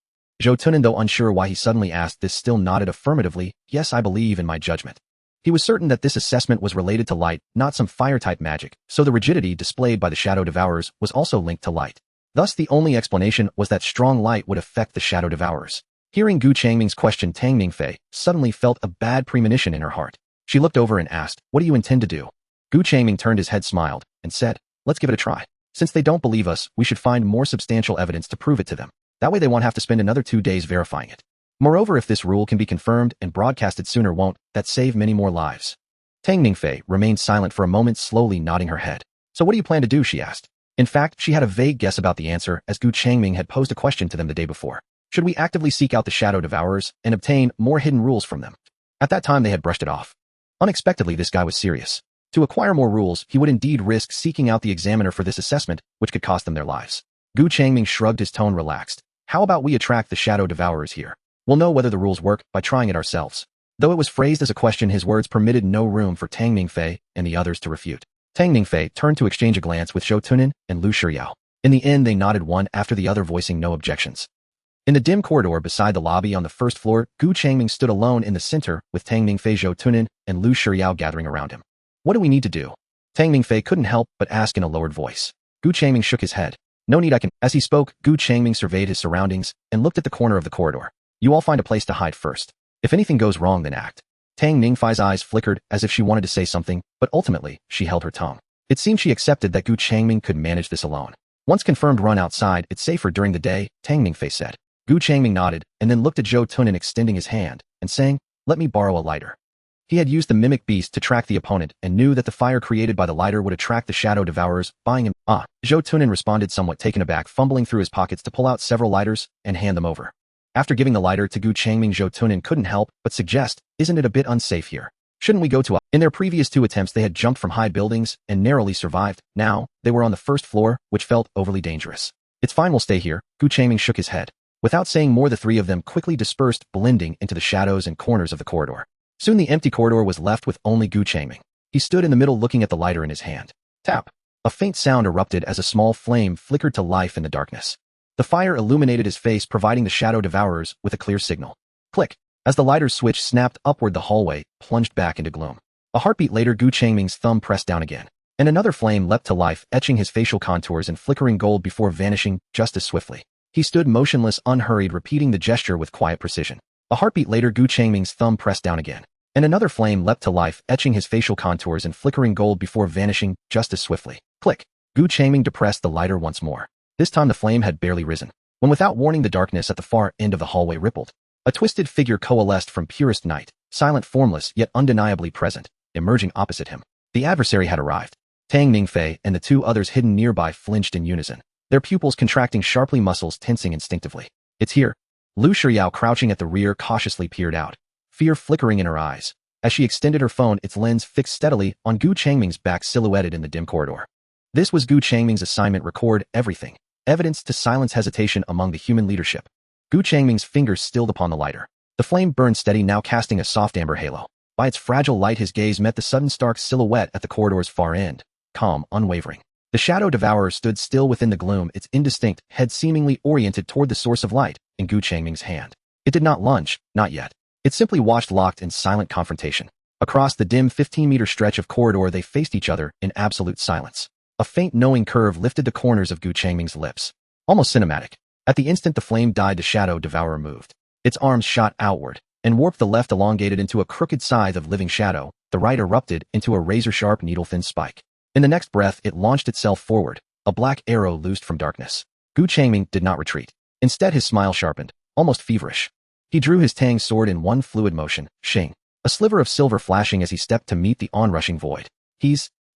Zhou Tunin, though unsure why he suddenly asked this, still nodded affirmatively. Yes, I believe in my judgment. He was certain that this assessment was related to light, not some fire-type magic, so the rigidity displayed by the shadow devourers was also linked to light. Thus, the only explanation was that strong light would affect the shadow devourers. Hearing Gu Changming's question, Tang Mingfei suddenly felt a bad premonition in her heart. She looked over and asked, what do you intend to do? Gu Changming turned his head, smiled, and said, let's give it a try. Since they don't believe us, we should find more substantial evidence to prove it to them. That way they won't have to spend another 2 days verifying it. Moreover, if this rule can be confirmed and broadcasted sooner, won't that save many more lives? Tang Ningfei remained silent for a moment, slowly nodding her head. So what do you plan to do, she asked. In fact, she had a vague guess about the answer, as Gu Changming had posed a question to them the day before. Should we actively seek out the Shadow Devourers and obtain more hidden rules from them? At that time, they had brushed it off. Unexpectedly, this guy was serious. To acquire more rules, he would indeed risk seeking out the examiner for this assessment, which could cost them their lives. Gu Changming shrugged, his tone relaxed. How about we attract the Shadow Devourers here? We'll know whether the rules work by trying it ourselves. Though it was phrased as a question, his words permitted no room for Tang Ningfei and the others to refute. Tang Ningfei turned to exchange a glance with Zhou Tunin and Lu Shiryao. In the end, they nodded, one after the other, voicing no objections. In the dim corridor beside the lobby on the first floor, Gu Changming stood alone in the center, with Tang Ningfei, Zhou Tunin, and Lu Shiryao gathering around him. What do we need to do? Tang Ningfei couldn't help but ask in a lowered voice. Gu Changming shook his head. No need, I can. As he spoke, Gu Changming surveyed his surroundings and looked at the corner of the corridor. You all find a place to hide first. If anything goes wrong, then act. Tang Ningfei's eyes flickered as if she wanted to say something, but ultimately, she held her tongue. It seemed she accepted that Gu Changming could manage this alone. Once confirmed, run outside, it's safer during the day, Tang Ningfei said. Gu Changming nodded, and then looked at Zhou Tunin, extending his hand, and saying, let me borrow a lighter. He had used the mimic beast to track the opponent, and knew that the fire created by the lighter would attract the Shadow Devourers, buying him. Zhou Tunin responded, somewhat taken aback, fumbling through his pockets to pull out several lighters and hand them over. After giving the lighter to Gu Changming, Zhou Tunin couldn't help but suggest, isn't it a bit unsafe here? Shouldn't we go to a... In their previous 2 attempts, they had jumped from high buildings and narrowly survived. Now, they were on the first floor, which felt overly dangerous. It's fine, we'll stay here. Gu Changming shook his head. Without saying more, the 3 of them quickly dispersed, blending into the shadows and corners of the corridor. Soon the empty corridor was left with only Gu Changming. He stood in the middle, looking at the lighter in his hand. Tap! A faint sound erupted as a small flame flickered to life in the darkness. The fire illuminated his face, providing the Shadow Devourers with a clear signal. Click! As the lighter's switch snapped upward, the hallway plunged back into gloom. A heartbeat later, Gu Changming's thumb pressed down again, and another flame leapt to life, etching his facial contours in flickering gold before vanishing just as swiftly. He stood motionless, unhurried, repeating the gesture with quiet precision. A heartbeat later, Gu Changming's thumb pressed down again, and another flame leapt to life, etching his facial contours in flickering gold before vanishing just as swiftly. Click! Gu Changming depressed the lighter once more. This time the flame had barely risen, when without warning the darkness at the far end of the hallway rippled. A twisted figure coalesced from purest night, silent, formless, yet undeniably present, emerging opposite him. The adversary had arrived. Tang Ningfei and the 2 others hidden nearby flinched in unison, their pupils contracting sharply, muscles tensing instinctively. It's here. Lu Shiryao, crouching at the rear, cautiously peered out, fear flickering in her eyes. As she extended her phone, its lens fixed steadily on Gu Changming's back silhouetted in the dim corridor. This was Gu Changming's assignment: record everything. Evidence to silence hesitation among the human leadership. Gu Changming's fingers stilled upon the lighter. The flame burned steady, now casting a soft amber halo. By its fragile light, his gaze met the sudden stark silhouette at the corridor's far end, calm, unwavering. The Shadow Devourer stood still within the gloom, its indistinct head seemingly oriented toward the source of light in Gu Changming's hand. It did not lunge, not yet. It simply watched, locked in silent confrontation. Across the dim 15-meter stretch of corridor, they faced each other in absolute silence. A faint knowing curve lifted the corners of Gu Changming's lips. Almost cinematic. At the instant the flame died, the Shadow Devourer moved. Its arms shot outward and warped, the left elongated into a crooked scythe of living shadow, the right erupted into a razor-sharp, needle-thin spike. In the next breath, it launched itself forward, a black arrow loosed from darkness. Gu Changming did not retreat. Instead, his smile sharpened, almost feverish. He drew his Tang sword in one fluid motion, shing, a sliver of silver flashing as he stepped to meet the onrushing void.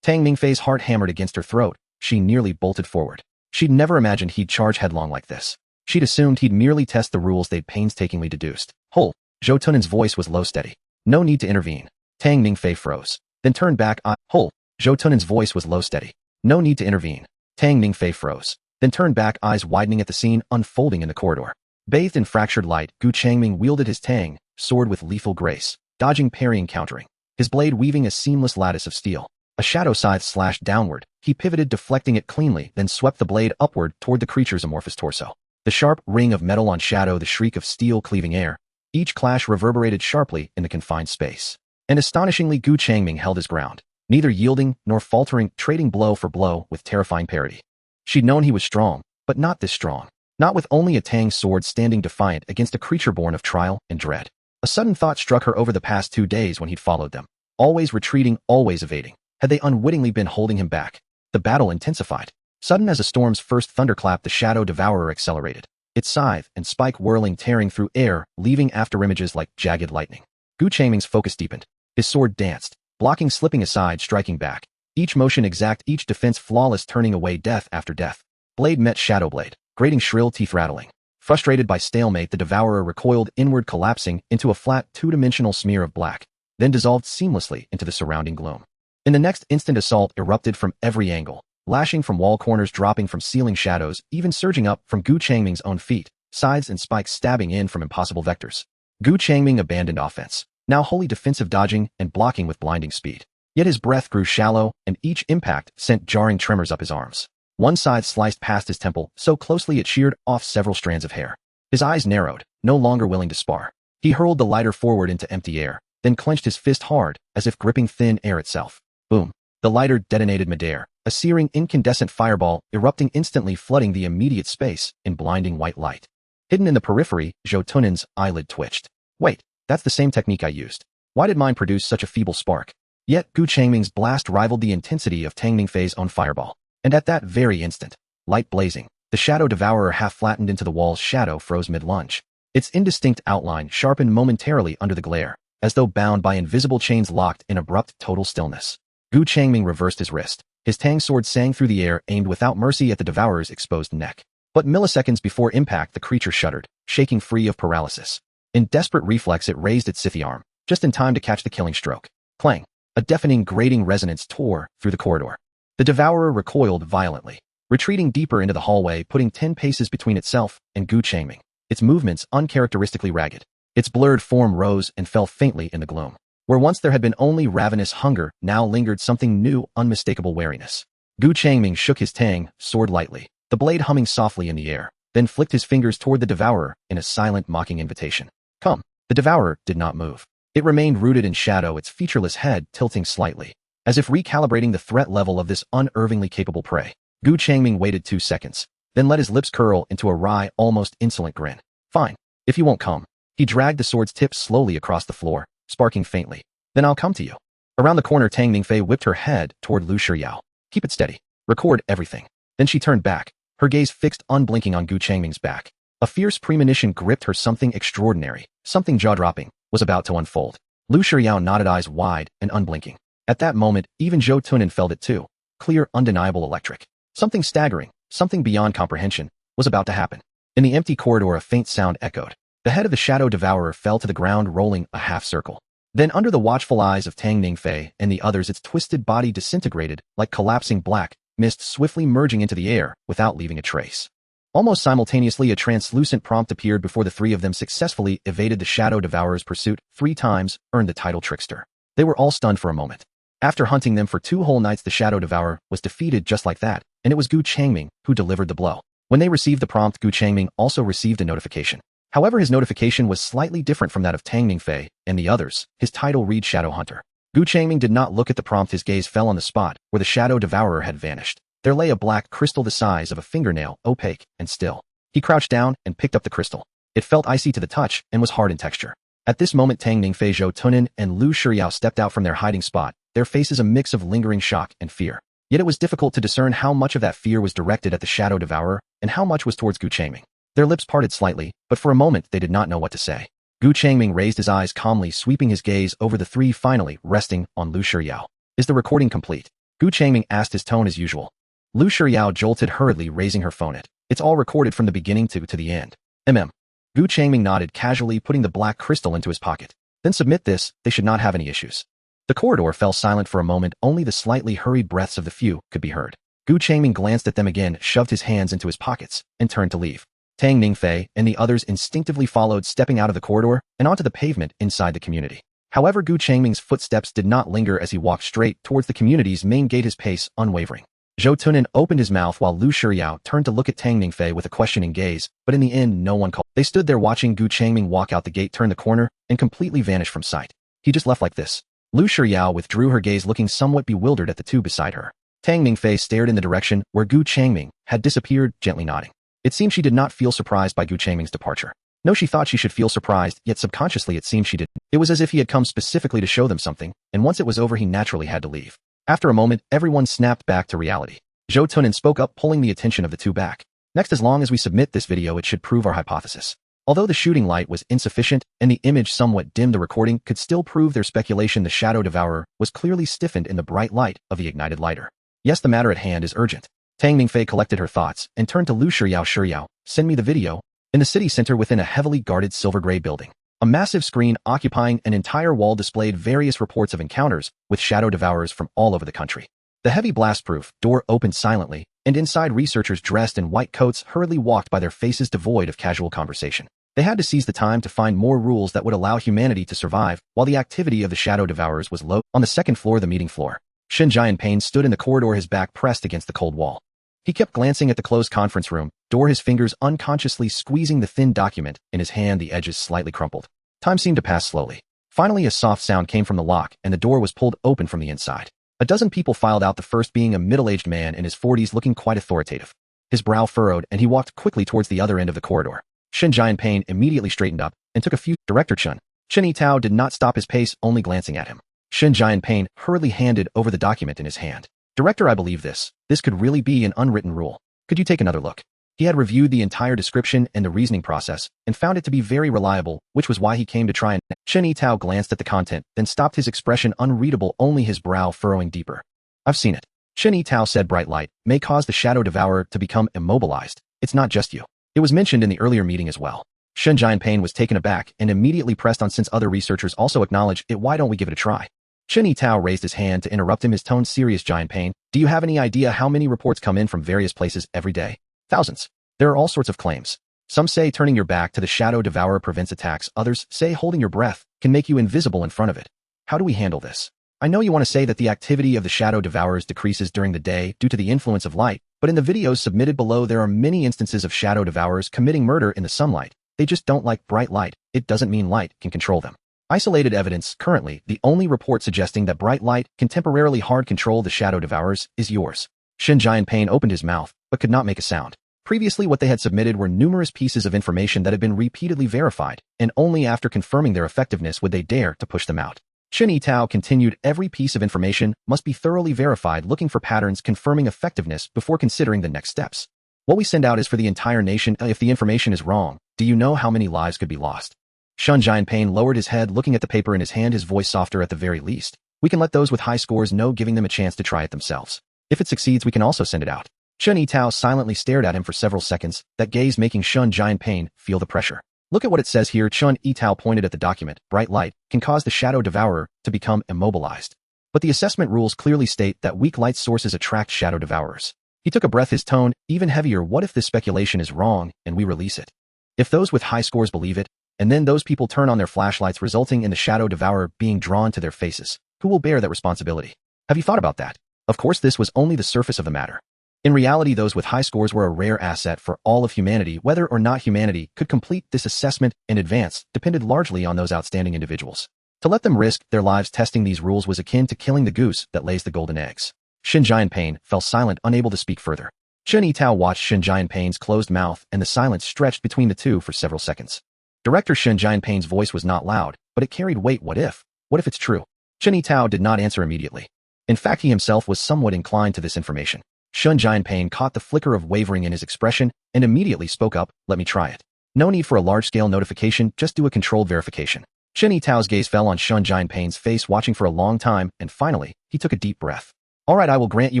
Tang Ningfei's heart hammered against her throat. She nearly bolted forward. She'd never imagined he'd charge headlong like this. She'd assumed he'd merely test the rules they'd painstakingly deduced. Hole! Zhou Tunin's voice was low, steady. No need to intervene. Tang Ningfei froze, then turned back. Hole! Zhou Tunin's voice was low, steady. No need to intervene. Tang Ningfei froze, then turned back, eyes widening at the scene unfolding in the corridor. Bathed in fractured light, Gu Changming wielded his Tang sword with lethal grace, dodging, parrying, countering, his blade weaving a seamless lattice of steel. A shadow scythe slashed downward. He pivoted, deflecting it cleanly, then swept the blade upward toward the creature's amorphous torso. The sharp ring of metal on shadow, the shriek of steel cleaving air. Each clash reverberated sharply in the confined space. And astonishingly, Gu Changming held his ground, neither yielding nor faltering, trading blow for blow with terrifying parity. She'd known he was strong, but not this strong. Not with only a Tang sword standing defiant against a creature born of trial and dread. A sudden thought struck her over the past 2 days when he'd followed them. Always retreating, always evading. Had they unwittingly been holding him back? The battle intensified. Sudden as a storm's first thunderclap, the Shadow Devourer accelerated, its scythe and spike whirling, tearing through air, leaving afterimages like jagged lightning. Gu Changming's focus deepened. His sword danced, blocking, slipping aside, striking back. Each motion exact, each defense flawless, turning away death after death. Blade met shadow blade, grating, shrill teeth rattling. Frustrated by stalemate, the Devourer recoiled inward, collapsing into a flat, two-dimensional smear of black, then dissolved seamlessly into the surrounding gloom. In the next instant, assault erupted from every angle, lashing from wall corners, dropping from ceiling shadows, even surging up from Gu Changming's own feet, scythes and spikes stabbing in from impossible vectors. Gu Changming abandoned offense, now wholly defensive, dodging and blocking with blinding speed. Yet his breath grew shallow, and each impact sent jarring tremors up his arms. One scythe sliced past his temple, so closely it sheared off several strands of hair. His eyes narrowed, no longer willing to spar. He hurled the lighter forward into empty air, then clenched his fist hard, as if gripping thin air itself. Boom. The lighter detonated midair, a searing, incandescent fireball erupting instantly, flooding the immediate space in blinding white light. Hidden in the periphery, Zhou Tunin's eyelid twitched. Wait, that's the same technique I used. Why did mine produce such a feeble spark? Yet Gu Changming's blast rivaled the intensity of Tang Ningfei's own fireball. And at that very instant, light blazing, the Shadow Devourer half flattened into the wall's shadow, froze mid-lunge. Its indistinct outline sharpened momentarily under the glare, as though bound by invisible chains, locked in abrupt, total stillness. Gu Changming reversed his wrist. His Tang sword sang through the air, aimed without mercy at the Devourer's exposed neck. But milliseconds before impact, the creature shuddered, shaking free of paralysis. In desperate reflex, it raised its scythe arm, just in time to catch the killing stroke. Clang! A deafening, grating resonance tore through the corridor. The Devourer recoiled violently, retreating deeper into the hallway, putting 10 paces between itself and Gu Changming, its movements uncharacteristically ragged. Its blurred form rose and fell faintly in the gloom. Where once there had been only ravenous hunger, now lingered something new, unmistakable wariness. Gu Changming shook his Tang sword lightly, the blade humming softly in the air, then flicked his fingers toward the Devourer in a silent, mocking invitation. Come. The Devourer did not move. It remained rooted in shadow, its featureless head tilting slightly, as if recalibrating the threat level of this unervingly capable prey. Gu Changming waited 2 seconds, then let his lips curl into a wry, almost insolent grin. Fine. If you won't come. He dragged the sword's tip slowly across the floor, sparking faintly. Then I'll come to you. Around the corner, Tang Ningfei whipped her head toward Lu Shiyao. Keep it steady. Record everything. Then she turned back, her gaze fixed unblinking on Gu Changming's back. A fierce premonition gripped her. Something extraordinary, something jaw-dropping, was about to unfold. Lu Shiyao nodded, eyes wide and unblinking. At that moment, even Zhou Tunin felt it too. Clear, undeniable, electric. Something staggering, something beyond comprehension, was about to happen. In the empty corridor, a faint sound echoed. The head of the Shadow Devourer fell to the ground, rolling a half circle. Then, under the watchful eyes of Tang Ningfei and the others, its twisted body disintegrated like collapsing black mist, swiftly merging into the air without leaving a trace. Almost simultaneously, a translucent prompt appeared before the three of them. Successfully evaded the Shadow Devourer's pursuit 3 times, earned the title Trickster. They were all stunned for a moment. After hunting them for 2 whole nights, the Shadow Devourer was defeated just like that, and it was Gu Changming who delivered the blow. When they received the prompt, Gu Changming also received a notification. However, his notification was slightly different from that of Tang Ningfei and the others. His title read Shadow Hunter. Gu Changming did not look at the prompt. His gaze fell on the spot where the Shadow Devourer had vanished. There lay a black crystal the size of a fingernail, opaque and still. He crouched down and picked up the crystal. It felt icy to the touch and was hard in texture. At this moment, Tang Ningfei, Zhou Tunin, and Lu Shiyao stepped out from their hiding spot, their faces a mix of lingering shock and fear. Yet it was difficult to discern how much of that fear was directed at the Shadow Devourer and how much was towards Gu Changming. Their lips parted slightly, but for a moment they did not know what to say. Gu Changming raised his eyes calmly, sweeping his gaze over the three, finally resting on Lu Shiyao. Is the recording complete? Gu Changming asked, his tone as usual. Lu Shiyao jolted hurriedly, raising her phone. It's all recorded from the beginning to the end. Gu Changming nodded casually, putting the black crystal into his pocket. Then submit this, they should not have any issues. The corridor fell silent for a moment, only the slightly hurried breaths of the few could be heard. Gu Changming glanced at them again, shoved his hands into his pockets, and turned to leave. Tang Ningfei and the others instinctively followed, stepping out of the corridor and onto the pavement inside the community. However, Gu Changming's footsteps did not linger as he walked straight towards the community's main gate, his pace unwavering. Zhou Tunin opened his mouth while Lu Shiyao turned to look at Tang Ningfei with a questioning gaze, but in the end no one called. They stood there watching Gu Changming walk out the gate, turn the corner, and completely vanish from sight. He just left like this. Lu Shiyao withdrew her gaze, looking somewhat bewildered at the two beside her. Tang Ningfei stared in the direction where Gu Changming had disappeared, gently nodding. It seemed she did not feel surprised by Gu Changming's departure. No, she thought she should feel surprised, yet subconsciously it seemed she didn't. It was as if he had come specifically to show them something, and once it was over he naturally had to leave. After a moment, everyone snapped back to reality. Zhou Tunin spoke up, pulling the attention of the two back. Next, as long as we submit this video, it should prove our hypothesis. Although the shooting light was insufficient and the image somewhat dimmed, the recording could still prove their speculation. The shadow devourer was clearly stiffened in the bright light of the ignited lighter. Yes, the matter at hand is urgent. Tang Mingfei collected her thoughts and turned to Lu Shiyao, send me the video. In the city center within a heavily guarded silver gray building, a massive screen occupying an entire wall displayed various reports of encounters with shadow devourers from all over the country. The heavy blast-proof door opened silently, and inside researchers dressed in white coats hurriedly walked by, their faces devoid of casual conversation. They had to seize the time to find more rules that would allow humanity to survive while the activity of the shadow devourers was low. On the second floor, the meeting floor, Shen Jianping stood in the corridor, his back pressed against the cold wall. He kept glancing at the closed conference room door, his fingers unconsciously squeezing the thin document in his hand, the edges slightly crumpled. Time seemed to pass slowly. Finally, a soft sound came from the lock, and the door was pulled open from the inside. A dozen people filed out, the first being a middle-aged man in his 40s looking quite authoritative. His brow furrowed, and he walked quickly towards the other end of the corridor. Shen Jianping immediately straightened up and took a few. Director Chen Yitao did not stop his pace, only glancing at him. Shen Jianping hurriedly handed over the document in his hand. Director, I believe this could really be an unwritten rule. Could you take another look? He had reviewed the entire description and the reasoning process and found it to be very reliable, which was why he came to try and. Chen Yitao glanced at the content, then stopped, his expression unreadable, only his brow furrowing deeper. I've seen it. Chen Yitao said, bright light may cause the shadow devourer to become immobilized. It's not just you. It was mentioned in the earlier meeting as well. Shen Jianping was taken aback and immediately pressed on, since other researchers also acknowledge it, why don't we give it a try? Chen Yitao raised his hand to interrupt him, his tone serious. Jianping, do you have any idea how many reports come in from various places every day? Thousands. There are all sorts of claims. Some say turning your back to the shadow devourer prevents attacks. Others say holding your breath can make you invisible in front of it. How do we handle this? I know you want to say that the activity of the shadow devourers decreases during the day due to the influence of light, but in the videos submitted below there are many instances of shadow devourers committing murder in the sunlight. They just don't like bright light. It doesn't mean light can control them. Isolated evidence. Currently, the only report suggesting that bright light can temporarily hard control the shadow devourers is yours. Shen Jianping opened his mouth, but could not make a sound. Previously, what they had submitted were numerous pieces of information that had been repeatedly verified, and only after confirming their effectiveness would they dare to push them out. Chen Yitao continued, every piece of information must be thoroughly verified, looking for patterns confirming effectiveness before considering the next steps. What we send out is for the entire nation. If the information is wrong, do you know how many lives could be lost? Shen Jianping lowered his head, looking at the paper in his hand, his voice softer. At the very least, we can let those with high scores know, giving them a chance to try it themselves. If it succeeds, we can also send it out. Chen Yitao silently stared at him for several seconds, that gaze making Shen Jianping feel the pressure. Look at what it says here. Chen Yitao pointed at the document. Bright light can cause the shadow devourer to become immobilized. But the assessment rules clearly state that weak light sources attract shadow devourers. He took a breath, his tone even heavier. What if this speculation is wrong and we release it? If those with high scores believe it, and then those people turn on their flashlights, resulting in the shadow devourer being drawn to their faces, who will bear that responsibility? Have you thought about that? Of course, this was only the surface of the matter. In reality, those with high scores were a rare asset for all of humanity. Whether or not humanity could complete this assessment in advance depended largely on those outstanding individuals. To let them risk their lives testing these rules was akin to killing the goose that lays the golden eggs. Shen Jianping fell silent, unable to speak further. Chen Yitao watched Shen Jianping's closed mouth, and the silence stretched between the two for several seconds. Director Shen Jianping's voice was not loud, but it carried weight. What if it's true? Chen Yitao did not answer immediately. In fact, he himself was somewhat inclined to this information. Shen Jianping caught the flicker of wavering in his expression and immediately spoke up, let me try it. No need for a large-scale notification, just do a controlled verification. Chen Yitao's gaze fell on Shen Jianping's face, watching for a long time, and finally, he took a deep breath. All right, I will grant you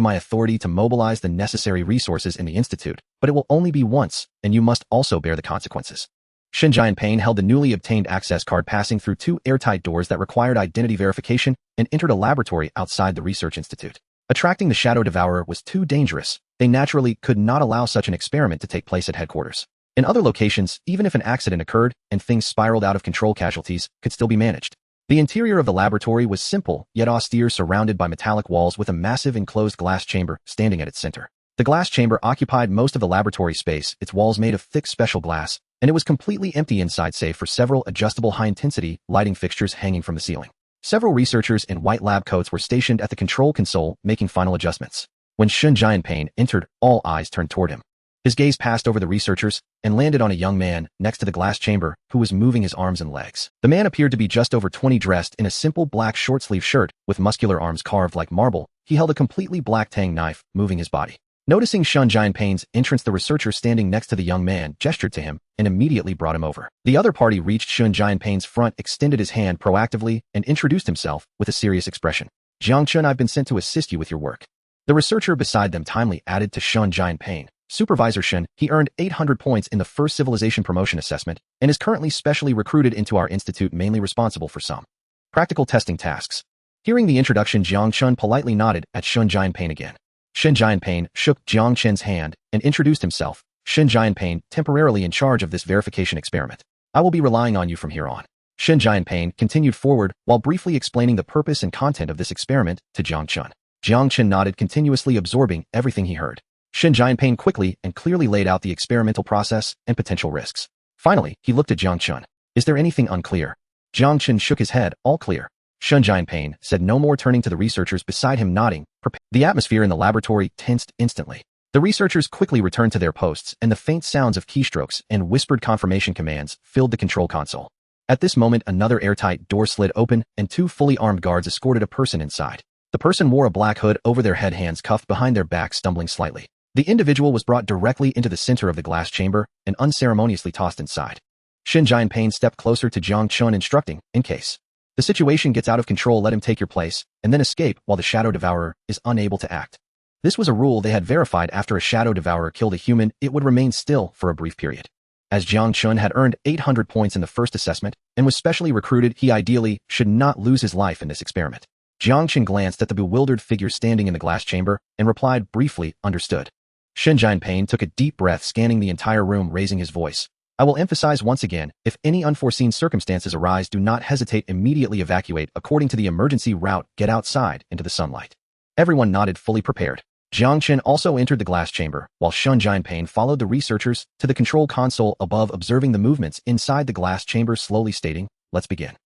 my authority to mobilize the necessary resources in the Institute, but it will only be once, and you must also bear the consequences. Shen Jianping held the newly obtained access card, passing through two airtight doors that required identity verification, and entered a laboratory outside the research institute. Attracting the shadow devourer was too dangerous. They naturally could not allow such an experiment to take place at headquarters. In other locations, even if an accident occurred and things spiraled out of control, casualties could still be managed. The interior of the laboratory was simple, yet austere, surrounded by metallic walls with a massive enclosed glass chamber standing at its center. The glass chamber occupied most of the laboratory space, its walls made of thick special glass, and it was completely empty inside save for several adjustable high-intensity lighting fixtures hanging from the ceiling. Several researchers in white lab coats were stationed at the control console, making final adjustments. When Shen Jianping entered, all eyes turned toward him. His gaze passed over the researchers and landed on a young man next to the glass chamber who was moving his arms and legs. The man appeared to be just over 20, dressed in a simple black short-sleeve shirt with muscular arms carved like marble. he held a completely black tang knife, moving his body. Noticing Shun Jianping's entrance, the researcher standing next to the young man gestured to him and immediately brought him over. The other party reached Shun Jianping's front, extended his hand proactively, and introduced himself with a serious expression. Jiang Chun, I've been sent to assist you with your work. The researcher beside them timely added to Shun Jianping. Supervisor Shun, he earned 800 points in the first civilization promotion assessment and is currently specially recruited into our institute, mainly responsible for some practical testing tasks. Hearing the introduction, Jiang Chun politely nodded at Shun Jianping again. Shun Jianping shook Jiang Chen's hand and introduced himself. Shun Jianping, temporarily in charge of this verification experiment. I will be relying on you from here on. Shun Jianping continued forward while briefly explaining the purpose and content of this experiment to Jiang Chun. Jiang Chun nodded, continuously absorbing everything he heard. Shun Jianping quickly and clearly laid out the experimental process and potential risks. Finally, he looked at Jiang Chun. Is there anything unclear? Jiang Chun shook his head, all clear. Shun Jianping said no more, turning to the researchers beside him, nodding. The atmosphere in the laboratory tensed instantly. The researchers quickly returned to their posts, and the faint sounds of keystrokes and whispered confirmation commands filled the control console. At this moment, another airtight door slid open, and two fully armed guards escorted a person inside. The person wore a black hood over their head, hands cuffed behind their back, stumbling slightly. The individual was brought directly into the center of the glass chamber and unceremoniously tossed inside. Shun Jianping stepped closer to Jiang Chun, instructing, in case the situation gets out of control, let him take your place, and then escape while the Shadow Devourer is unable to act. This was a rule they had verified. After a Shadow Devourer killed a human, it would remain still for a brief period. As Jiang Chun had earned 800 points in the first assessment and was specially recruited, he ideally should not lose his life in this experiment. Jiang Chun glanced at the bewildered figure standing in the glass chamber and replied briefly, understood. Shun Jianping took a deep breath, scanning the entire room, raising his voice. I will emphasize once again, if any unforeseen circumstances arise, do not hesitate, immediately evacuate according to the emergency route, get outside into the sunlight. Everyone nodded, fully prepared. Jiang Chun also entered the glass chamber, while Shun Jianping followed the researchers to the control console above, observing the movements inside the glass chamber, slowly stating, let's begin.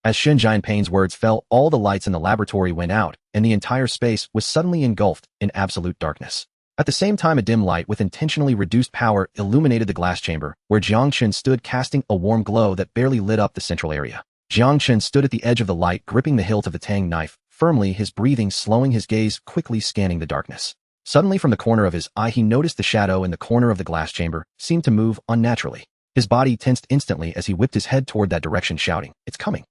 As Shun Jianping's words fell, all the lights in the laboratory went out, and the entire space was suddenly engulfed in absolute darkness. At the same time, a dim light with intentionally reduced power illuminated the glass chamber, where Jiang Chun stood, casting a warm glow that barely lit up the central area. Jiang Chun stood at the edge of the light, gripping the hilt of the tang knife firmly, his breathing slowing, his gaze quickly scanning the darkness. Suddenly, from the corner of his eye, he noticed the shadow in the corner of the glass chamber seemed to move unnaturally. His body tensed instantly as he whipped his head toward that direction, shouting, "It's coming."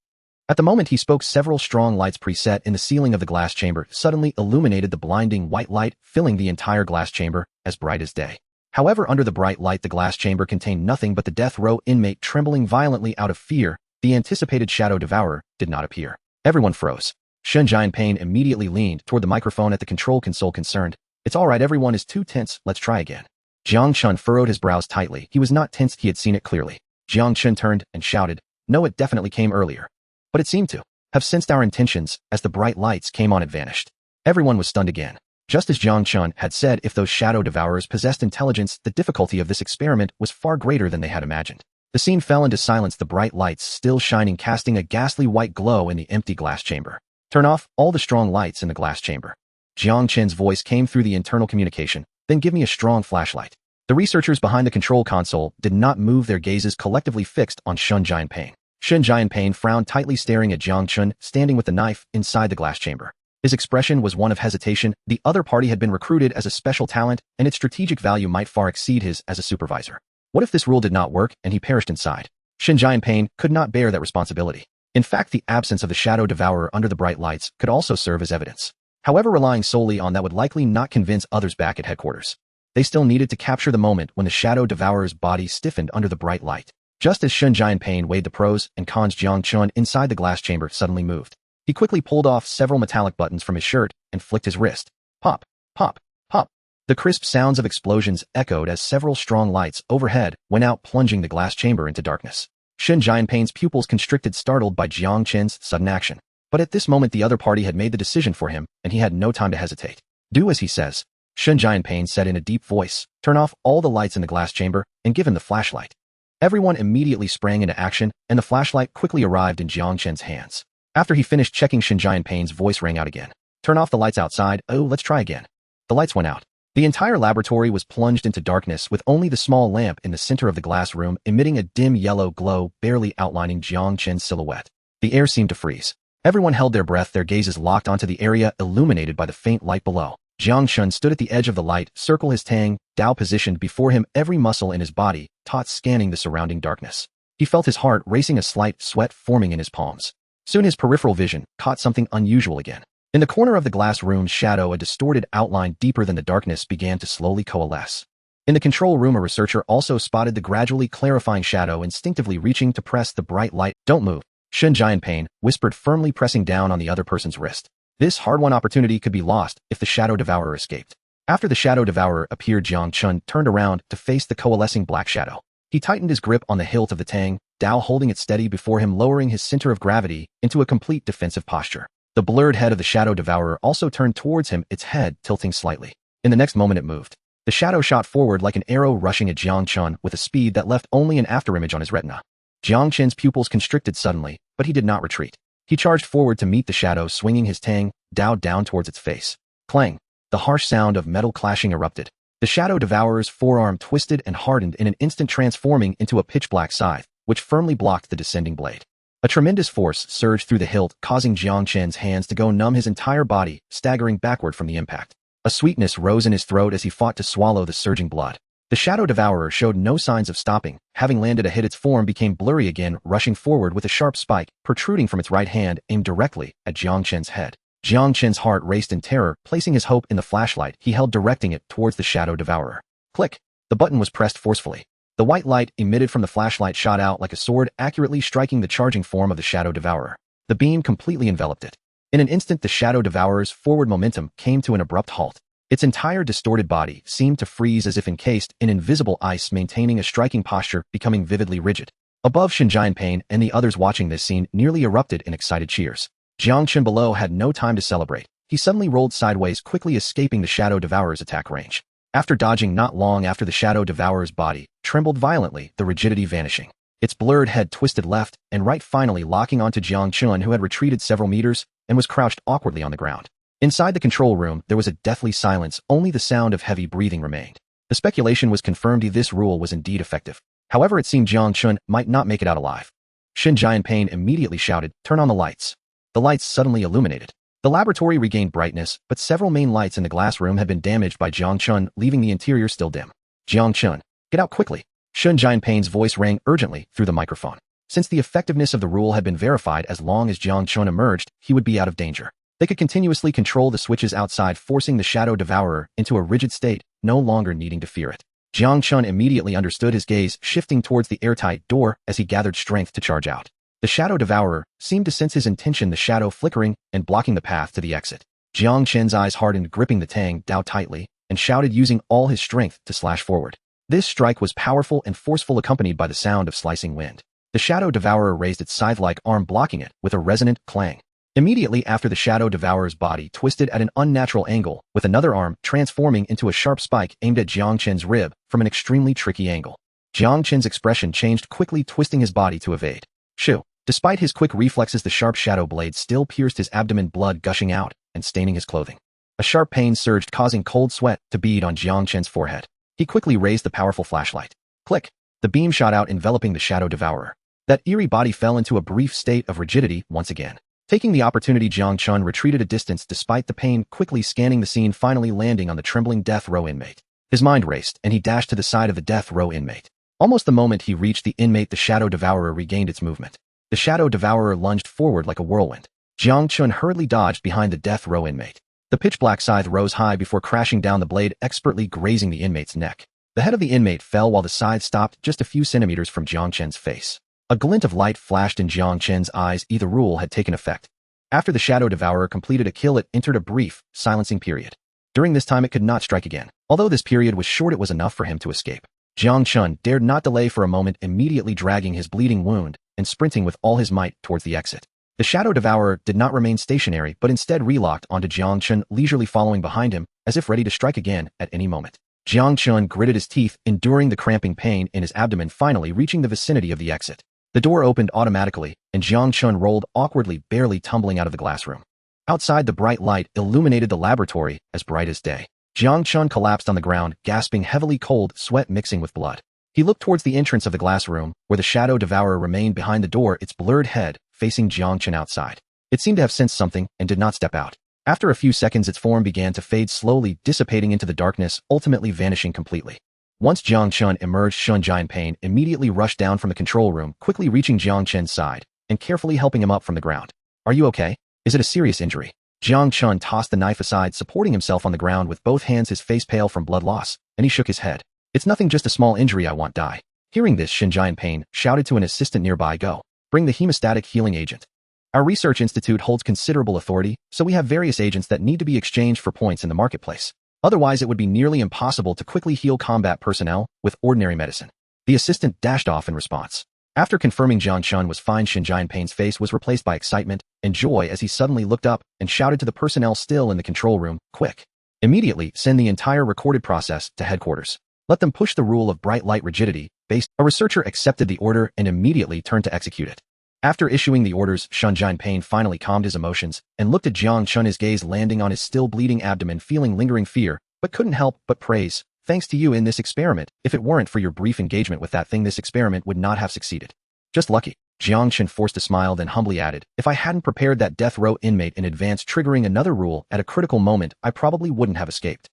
At the moment he spoke, several strong lights preset in the ceiling of the glass chamber suddenly illuminated the blinding white light, filling the entire glass chamber, as bright as day. However, under the bright light, the glass chamber contained nothing but the death row inmate trembling violently out of fear. The anticipated Shadow Devourer did not appear. Everyone froze. Shun Jianping immediately leaned toward the microphone at the control console, concerned. It's all right, everyone is too tense, let's try again. Jiang Chun furrowed his brows tightly. He was not tense, he had seen it clearly. Jiang Chun turned and shouted, no, it definitely came earlier. But it seemed to have sensed our intentions. As the bright lights came on, it vanished. Everyone was stunned again. Just as Jiang Chun had said, if those Shadow Devourers possessed intelligence, the difficulty of this experiment was far greater than they had imagined. The scene fell into silence, the bright lights still shining, casting a ghastly white glow in the empty glass chamber. Turn off all the strong lights in the glass chamber. Jiang Chen's voice came through the internal communication. Then give me a strong flashlight. The researchers behind the control console did not move, their gazes collectively fixed on Shun Jianping. Shun Jianping frowned tightly, staring at Jiang Chun, standing with the knife inside the glass chamber. His expression was one of hesitation. The other party had been recruited as a special talent, and its strategic value might far exceed his as a supervisor. What if this rule did not work, and he perished inside? Shun Jianping could not bear that responsibility. In fact, the absence of the Shadow Devourer under the bright lights could also serve as evidence. However, relying solely on that would likely not convince others back at headquarters. They still needed to capture the moment when the Shadow Devourer's body stiffened under the bright light. Just as Shun Jianping weighed the pros and cons, Jiang Chun inside the glass chamber suddenly moved. He quickly pulled off several metallic buttons from his shirt and flicked his wrist. Pop, pop, pop. The crisp sounds of explosions echoed as several strong lights overhead went out, plunging the glass chamber into darkness. Shun Jianping's pupils constricted, startled by Jiang Chen's sudden action. But at this moment the other party had made the decision for him, and he had no time to hesitate. Do as he says. Shun Jianping said in a deep voice. Turn off all the lights in the glass chamber and give him the flashlight. Everyone immediately sprang into action, and the flashlight quickly arrived in Jiang Chen's hands. After he finished checking, Shun Jianping's voice rang out again. Turn off the lights outside. Oh, let's try again. The lights went out. The entire laboratory was plunged into darkness, with only the small lamp in the center of the glass room emitting a dim yellow glow, barely outlining Jiang Chen's silhouette. The air seemed to freeze. Everyone held their breath, their gazes locked onto the area illuminated by the faint light below. Jiang Chun stood at the edge of the light, circle his Tang, Dao positioned before him, every muscle in his body, taut scanning the surrounding darkness. He felt his heart racing, a slight sweat forming in his palms. Soon his peripheral vision caught something unusual again. In the corner of the glass room's shadow, a distorted outline deeper than the darkness began to slowly coalesce. In the control room, a researcher also spotted the gradually clarifying shadow, instinctively reaching to press the bright light. "Don't move," Shun Jianpain whispered, firmly pressing down on the other person's wrist. This hard-won opportunity could be lost if the Shadow Devourer escaped. After the Shadow Devourer appeared, Jiang Chun turned around to face the coalescing black shadow. He tightened his grip on the hilt of the Tang, Dao, holding it steady before him, lowering his center of gravity into a complete defensive posture. The blurred head of the Shadow Devourer also turned towards him, its head tilting slightly. In the next moment it moved. The shadow shot forward like an arrow, rushing at Jiang Chun with a speed that left only an afterimage on his retina. Jiang Chun's pupils constricted suddenly, but he did not retreat. He charged forward to meet the shadow, swinging his Tang, Dao down towards its face. Clang! The harsh sound of metal clashing erupted. The Shadow Devourer's forearm twisted and hardened in an instant, transforming into a pitch-black scythe, which firmly blocked the descending blade. A tremendous force surged through the hilt, causing Jiang Chun's hands to go numb, his entire body staggering backward from the impact. A sweetness rose in his throat as he fought to swallow the surging blood. The Shadow Devourer showed no signs of stopping. Having landed a hit, its form became blurry again, rushing forward with a sharp spike protruding from its right hand, aimed directly at Jiang Chun's head. Jiang Chun's heart raced in terror, placing his hope in the flashlight he held, directing it towards the Shadow Devourer. Click! The button was pressed forcefully. The white light emitted from the flashlight shot out like a sword, accurately striking the charging form of the Shadow Devourer. The beam completely enveloped it. In an instant, the Shadow Devourer's forward momentum came to an abrupt halt. Its entire distorted body seemed to freeze as if encased in invisible ice, maintaining a striking posture, becoming vividly rigid. Above, Shun Jianpain and the others watching this scene nearly erupted in excited cheers. Jiang Chun below had no time to celebrate. He suddenly rolled sideways, quickly escaping the Shadow Devourer's attack range. After dodging not long after, the Shadow Devourer's body trembled violently, the rigidity vanishing. Its blurred head twisted left and right, finally locking onto Jiang Chun, who had retreated several meters and was crouched awkwardly on the ground. Inside the control room, there was a deathly silence. Only the sound of heavy breathing remained. The speculation was confirmed. This rule was indeed effective. However, it seemed Jiang Chun might not make it out alive. Shun Jianpain immediately shouted, "Turn on the lights." The lights suddenly illuminated. The laboratory regained brightness, but several main lights in the glass room had been damaged by Jiang Chun, leaving the interior still dim. "Jiang Chun, get out quickly." Shun Jianpain's voice rang urgently through the microphone. Since the effectiveness of the rule had been verified, as long as Jiang Chun emerged, he would be out of danger. They could continuously control the switches outside, forcing the Shadow Devourer into a rigid state, no longer needing to fear it. Jiang Chun immediately understood, his gaze shifting towards the airtight door as he gathered strength to charge out. The Shadow Devourer seemed to sense his intention, the shadow flickering and blocking the path to the exit. Jiang Chun's eyes hardened, gripping the Tang Dao tightly, and shouted, using all his strength to slash forward. This strike was powerful and forceful, accompanied by the sound of slicing wind. The Shadow Devourer raised its scythe-like arm, blocking it with a resonant clang. Immediately after, the Shadow Devourer's body twisted at an unnatural angle, with another arm transforming into a sharp spike aimed at Jiang Chun's rib from an extremely tricky angle. Jiang Chun's expression changed quickly, twisting his body to evade. Shoo! Despite his quick reflexes, the sharp shadow blade still pierced his abdomen, blood gushing out and staining his clothing. A sharp pain surged, causing cold sweat to bead on Jiang Chun's forehead. He quickly raised the powerful flashlight. Click! The beam shot out, enveloping the Shadow Devourer. That eerie body fell into a brief state of rigidity once again. Taking the opportunity, Jiang Chun retreated a distance despite the pain, quickly scanning the scene, finally landing on the trembling death row inmate. His mind raced, and he dashed to the side of the death row inmate. Almost the moment he reached the inmate, the Shadow Devourer regained its movement. The Shadow Devourer lunged forward like a whirlwind. Jiang Chun hurriedly dodged behind the death row inmate. The pitch-black scythe rose high before crashing down, the blade expertly grazing the inmate's neck. The head of the inmate fell while the scythe stopped just a few centimeters from Jiang Chun's face. A glint of light flashed in Jiang Chun's eyes. The rule had taken effect. After the Shadow Devourer completed a kill, it entered a brief, silencing period. During this time, it could not strike again. Although this period was short, it was enough for him to escape. Jiang Chun dared not delay for a moment, immediately dragging his bleeding wound and sprinting with all his might towards the exit. The Shadow Devourer did not remain stationary, but instead relocked onto Jiang Chun, leisurely following behind him, as if ready to strike again at any moment. Jiang Chun gritted his teeth, enduring the cramping pain in his abdomen, finally reaching the vicinity of the exit. The door opened automatically, and Jiang Chun rolled awkwardly, barely tumbling out of the glass room. Outside, the bright light illuminated the laboratory as bright as day. Jiang Chun collapsed on the ground, gasping heavily, cold sweat mixing with blood. He looked towards the entrance of the glass room, where the Shadow Devourer remained behind the door, its blurred head facing Jiang Chun outside. It seemed to have sensed something and did not step out. After a few seconds, its form began to fade slowly, dissipating into the darkness, ultimately vanishing completely. Once Jiang Chun emerged, Sun Jianping immediately rushed down from the control room, quickly reaching Jiang Chen's side and carefully helping him up from the ground. "Are you okay? Is it a serious injury?" Jiang Chun tossed the knife aside, supporting himself on the ground with both hands, his face pale from blood loss, and he shook his head. "It's nothing, just a small injury, I won't die." Hearing this, Sun Jianping shouted to an assistant nearby, "Go. Bring the hemostatic healing agent. Our research institute holds considerable authority, so we have various agents that need to be exchanged for points in the marketplace. Otherwise, it would be nearly impossible to quickly heal combat personnel with ordinary medicine." The assistant dashed off in response. After confirming Jiang Chun was fine, Sun Jianping's face was replaced by excitement and joy as he suddenly looked up and shouted to the personnel still in the control room, "Quick! Immediately send the entire recorded process to headquarters. Let them push the rule of bright light rigidity based." A researcher accepted the order and immediately turned to execute it. After issuing the orders, Sun Jianping finally calmed his emotions and looked at Jiang Chun, his gaze landing on his still bleeding abdomen, feeling lingering fear, but couldn't help but praise. "Thanks to you in this experiment. If it weren't for your brief engagement with that thing, this experiment would not have succeeded. Just lucky." Jiang Chun forced a smile, then humbly added, "If I hadn't prepared that death row inmate in advance, triggering another rule at a critical moment, I probably wouldn't have escaped."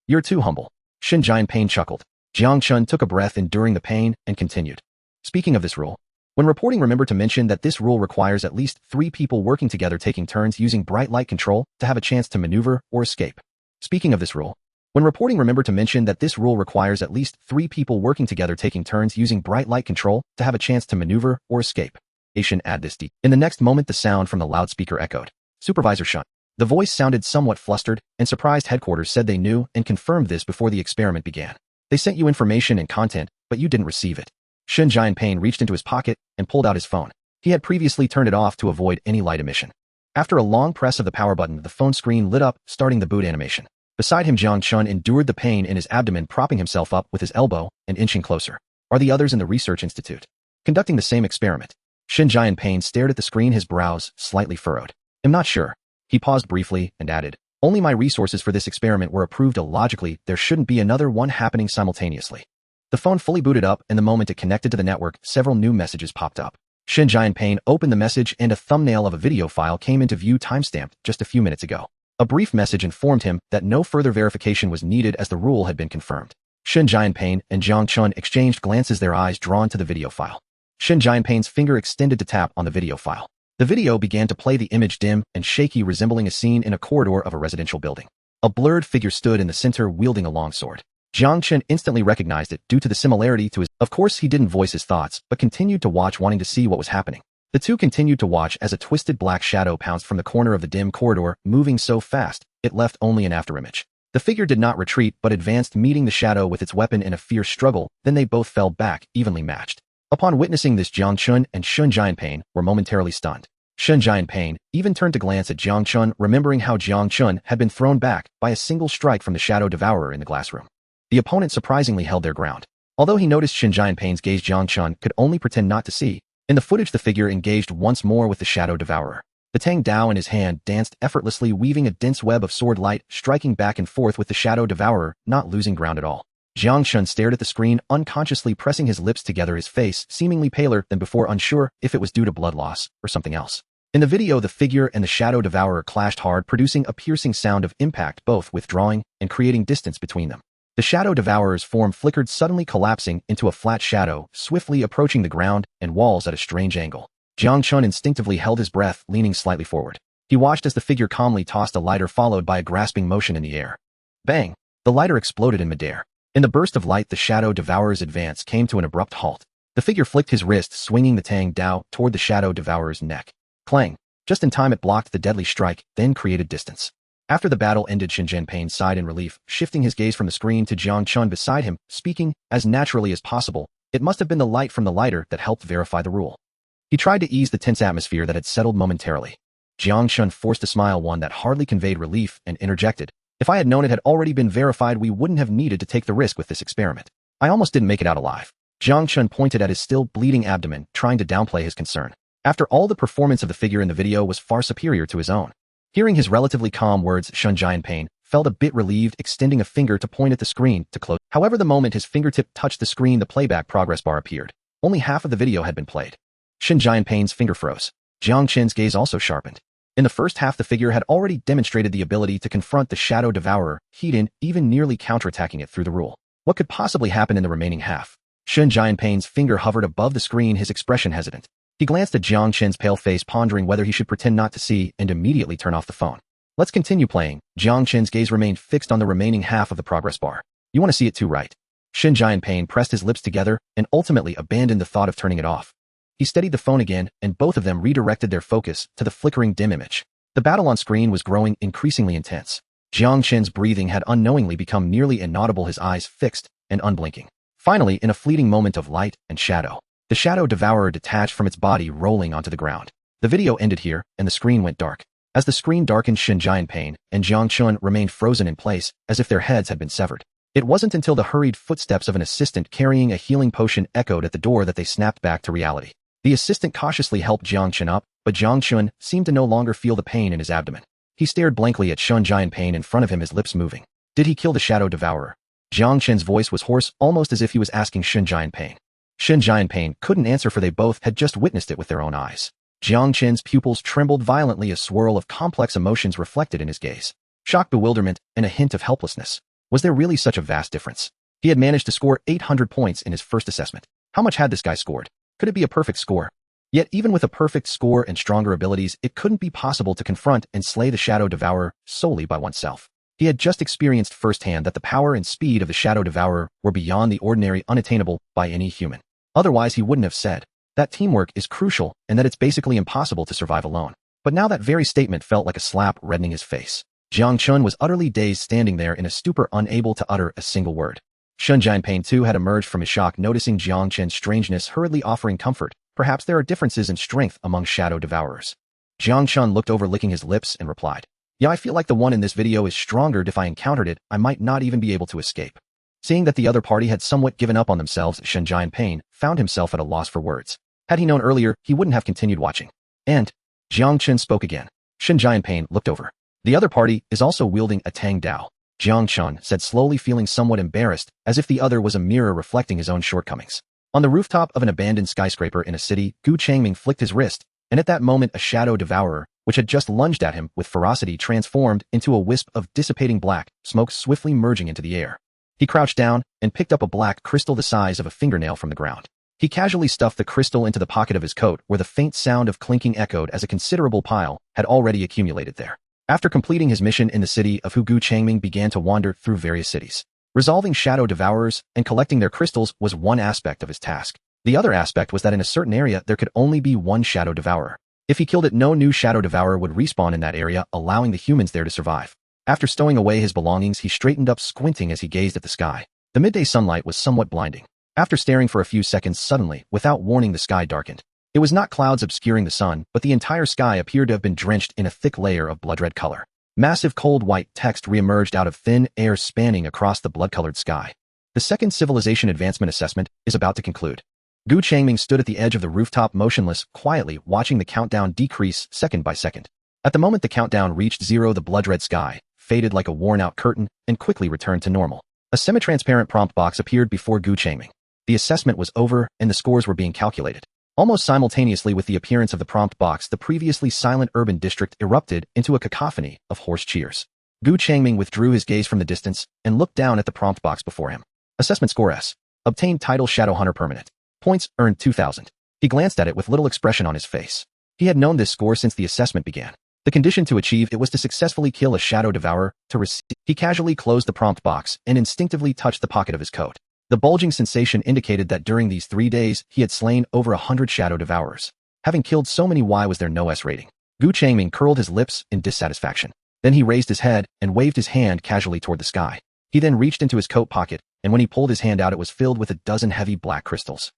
"You're too humble." Sun Jianping chuckled. Jiang Chun took a breath, enduring the pain, and continued. "Speaking of this rule, when reporting, remember to mention that this rule requires at least 3 people working together taking turns using bright light control to have a chance to maneuver or escape." Speaking of this rule, when reporting, remember to mention that this rule requires at least 3 people working together taking turns using bright light control to have a chance to maneuver or escape. Asian add this deep. In the next moment, the sound from the loudspeaker echoed. "Supervisor Shun." The voice sounded somewhat flustered, and surprised headquarters said they knew and confirmed this before the experiment began. "They sent you information and content, but you didn't receive it." Sun Jianping reached into his pocket and pulled out his phone. He had previously turned it off to avoid any light emission. After a long press of the power button, the phone screen lit up, starting the boot animation. Beside him, Jiang Chun endured the pain in his abdomen, propping himself up with his elbow and inching closer. "Are the others in the research institute conducting the same experiment?" Sun Jianping stared at the screen, his brows slightly furrowed. "I'm not sure." He paused briefly and added, "Only my resources for this experiment were approved. Illogically, there shouldn't be another one happening simultaneously." The phone fully booted up, and the moment it connected to the network, several new messages popped up. Sun Jianping opened the message, and a thumbnail of a video file came into view, timestamped just a few minutes ago. A brief message informed him that no further verification was needed as the rule had been confirmed. Sun Jianping and Jiang Chun exchanged glances, their eyes drawn to the video file. Sun Jianping's finger extended to tap on the video file. The video began to play, the image dim and shaky, resembling a scene in a corridor of a residential building. A blurred figure stood in the center, wielding a long sword. Jiang Chun instantly recognized it due to the similarity to his. Of course, he didn't voice his thoughts, but continued to watch, wanting to see what was happening. The two continued to watch as a twisted black shadow pounced from the corner of the dim corridor, moving so fast, it left only an afterimage. The figure did not retreat, but advanced, meeting the shadow with its weapon in a fierce struggle, then they both fell back, evenly matched. Upon witnessing this, Jiang Chun and Sun Jianping were momentarily stunned. Sun Jianping even turned to glance at Jiang Chun, remembering how Jiang Chun had been thrown back by a single strike from the Shadow Devourer in the glass room. The opponent surprisingly held their ground. Although he noticed Sun Jianping's gaze, Jiang Chun could only pretend not to see. In the footage, the figure engaged once more with the Shadow Devourer. The Tang Dao in his hand danced effortlessly, weaving a dense web of sword light, striking back and forth with the Shadow Devourer, not losing ground at all. Jiang Chun stared at the screen, unconsciously pressing his lips together, his face seemingly paler than before, unsure if it was due to blood loss or something else. In the video, the figure and the Shadow Devourer clashed hard, producing a piercing sound of impact, both withdrawing and creating distance between them. The Shadow Devourer's form flickered, suddenly collapsing into a flat shadow, swiftly approaching the ground and walls at a strange angle. Jiang Chun instinctively held his breath, leaning slightly forward. He watched as the figure calmly tossed a lighter, followed by a grasping motion in the air. Bang! The lighter exploded in midair. In the burst of light, the Shadow Devourer's advance came to an abrupt halt. The figure flicked his wrist, swinging the Tang Dao toward the Shadow Devourer's neck. Clang! Just in time, it blocked the deadly strike, then created distance. After the battle ended, Sun Jianping sighed in relief, shifting his gaze from the screen to Jiang Chun beside him, speaking as naturally as possible. "It must have been the light from the lighter that helped verify the rule." He tried to ease the tense atmosphere that had settled momentarily. Jiang Chun forced a smile, one that hardly conveyed relief, and interjected, "If I had known it had already been verified, we wouldn't have needed to take the risk with this experiment. I almost didn't make it out alive." Jiang Chun pointed at his still bleeding abdomen, trying to downplay his concern. After all, the performance of the figure in the video was far superior to his own. Hearing his relatively calm words, Sun Jianping felt a bit relieved, extending a finger to point at the screen to close. However, the moment his fingertip touched the screen, the playback progress bar appeared. Only half of the video had been played. Sun Jianping's finger froze. Jiang Chen's gaze also sharpened. In the first half, the figure had already demonstrated the ability to confront the Shadow Devourer, heat-in, even nearly counterattacking it through the rule. What could possibly happen in the remaining half? Shun Jianping's finger hovered above the screen, his expression hesitant. He glanced at Jiang Qin's pale face, pondering whether he should pretend not to see and immediately turn off the phone. Let's continue playing. Jiang Qin's gaze remained fixed on the remaining half of the progress bar. You want to see it too, right? Shun Jianping pressed his lips together and ultimately abandoned the thought of turning it off. He steadied the phone again, and both of them redirected their focus to the flickering dim image. The battle on screen was growing increasingly intense. Jiang Qin's breathing had unknowingly become nearly inaudible, his eyes fixed and unblinking. Finally, in a fleeting moment of light and shadow, the Shadow Devourer detached from its body, rolling onto the ground. The video ended here, and the screen went dark. As the screen darkened, Shun Jianping and Jiang Qin remained frozen in place, as if their heads had been severed. It wasn't until the hurried footsteps of an assistant carrying a healing potion echoed at the door that they snapped back to reality. The assistant cautiously helped Jiang Qin up, but Jiang Qin seemed to no longer feel the pain in his abdomen. He stared blankly at Shun Jianping in front of him, his lips moving. Did he kill the Shadow Devourer? Jiang Qin's voice was hoarse, almost as if he was asking Shun Jianping. Shun Jianping couldn't answer, for they both had just witnessed it with their own eyes. Jiang Qin's pupils trembled violently, a swirl of complex emotions reflected in his gaze. Shock, bewilderment, and a hint of helplessness. Was there really such a vast difference? He had managed to score 800 points in his first assessment. How much had this guy scored? Could it be a perfect score? Yet even with a perfect score and stronger abilities, it couldn't be possible to confront and slay the Shadow Devourer solely by oneself. He had just experienced firsthand that the power and speed of the Shadow Devourer were beyond the ordinary, unattainable by any human. Otherwise, he wouldn't have said that teamwork is crucial and that it's basically impossible to survive alone. But now that very statement felt like a slap, reddening his face. Jiang Qin was utterly dazed, standing there in a stupor, unable to utter a single word. Shun Jianping too had emerged from his shock, noticing Jiang Qin's strangeness, hurriedly offering comfort. Perhaps there are differences in strength among Shadow Devourers. Jiang Qin looked over, licking his lips, and replied, Yeah, I feel like the one in this video is stronger. If I encountered it, I might not even be able to escape. Seeing that the other party had somewhat given up on themselves, Shun Jianping found himself at a loss for words. Had he known earlier, he wouldn't have continued watching. And Jiang Qin spoke again. Shun Jianping looked over. The other party is also wielding a Tang Dao, Jiang Qin said slowly, feeling somewhat embarrassed, as if the other was a mirror reflecting his own shortcomings. On the rooftop of an abandoned skyscraper in a city, Changming flicked his wrist, and at that moment a Shadow Devourer, which had just lunged at him with ferocity, transformed into a wisp of dissipating black smoke, swiftly merging into the air. He crouched down and picked up a black crystal the size of a fingernail from the ground. He casually stuffed the crystal into the pocket of his coat, where the faint sound of clinking echoed, as a considerable pile had already accumulated there. After completing his mission in the city of Hu, Changming began to wander through various cities. Resolving Shadow Devourers and collecting their crystals was one aspect of his task. The other aspect was that in a certain area there could only be one Shadow Devourer. If he killed it, no new Shadow Devourer would respawn in that area, allowing the humans there to survive. After stowing away his belongings, he straightened up, squinting as he gazed at the sky. The midday sunlight was somewhat blinding. After staring for a few seconds, suddenly, without warning, the sky darkened. It was not clouds obscuring the sun, but the entire sky appeared to have been drenched in a thick layer of blood-red color. Massive cold white text reemerged out of thin air spanning across the blood-colored sky. The second civilization advancement assessment is about to conclude. Changming stood at the edge of the rooftop, motionless, quietly watching the countdown decrease second by second. At the moment the countdown reached 0, the blood-red sky faded like a worn-out curtain and quickly returned to normal. A semi-transparent prompt box appeared before Changming. The assessment was over and the scores were being calculated. Almost simultaneously with the appearance of the prompt box, the previously silent urban district erupted into a cacophony of hoarse cheers. Changming withdrew his gaze from the distance and looked down at the prompt box before him. Assessment score S. Obtained title Shadow Hunter permanent. Points earned 2,000. He glanced at it with little expression on his face. He had known this score since the assessment began. The condition to achieve it was to successfully kill a Shadow Devourer to receive. He casually closed the prompt box and instinctively touched the pocket of his coat. The bulging sensation indicated that during these 3 days, he had slain over 100 Shadow Devourers. Having killed so many, why was there no S rating? Changming curled his lips in dissatisfaction. Then he raised his head and waved his hand casually toward the sky. He then reached into his coat pocket, and when he pulled his hand out, it was filled with a dozen heavy black crystals.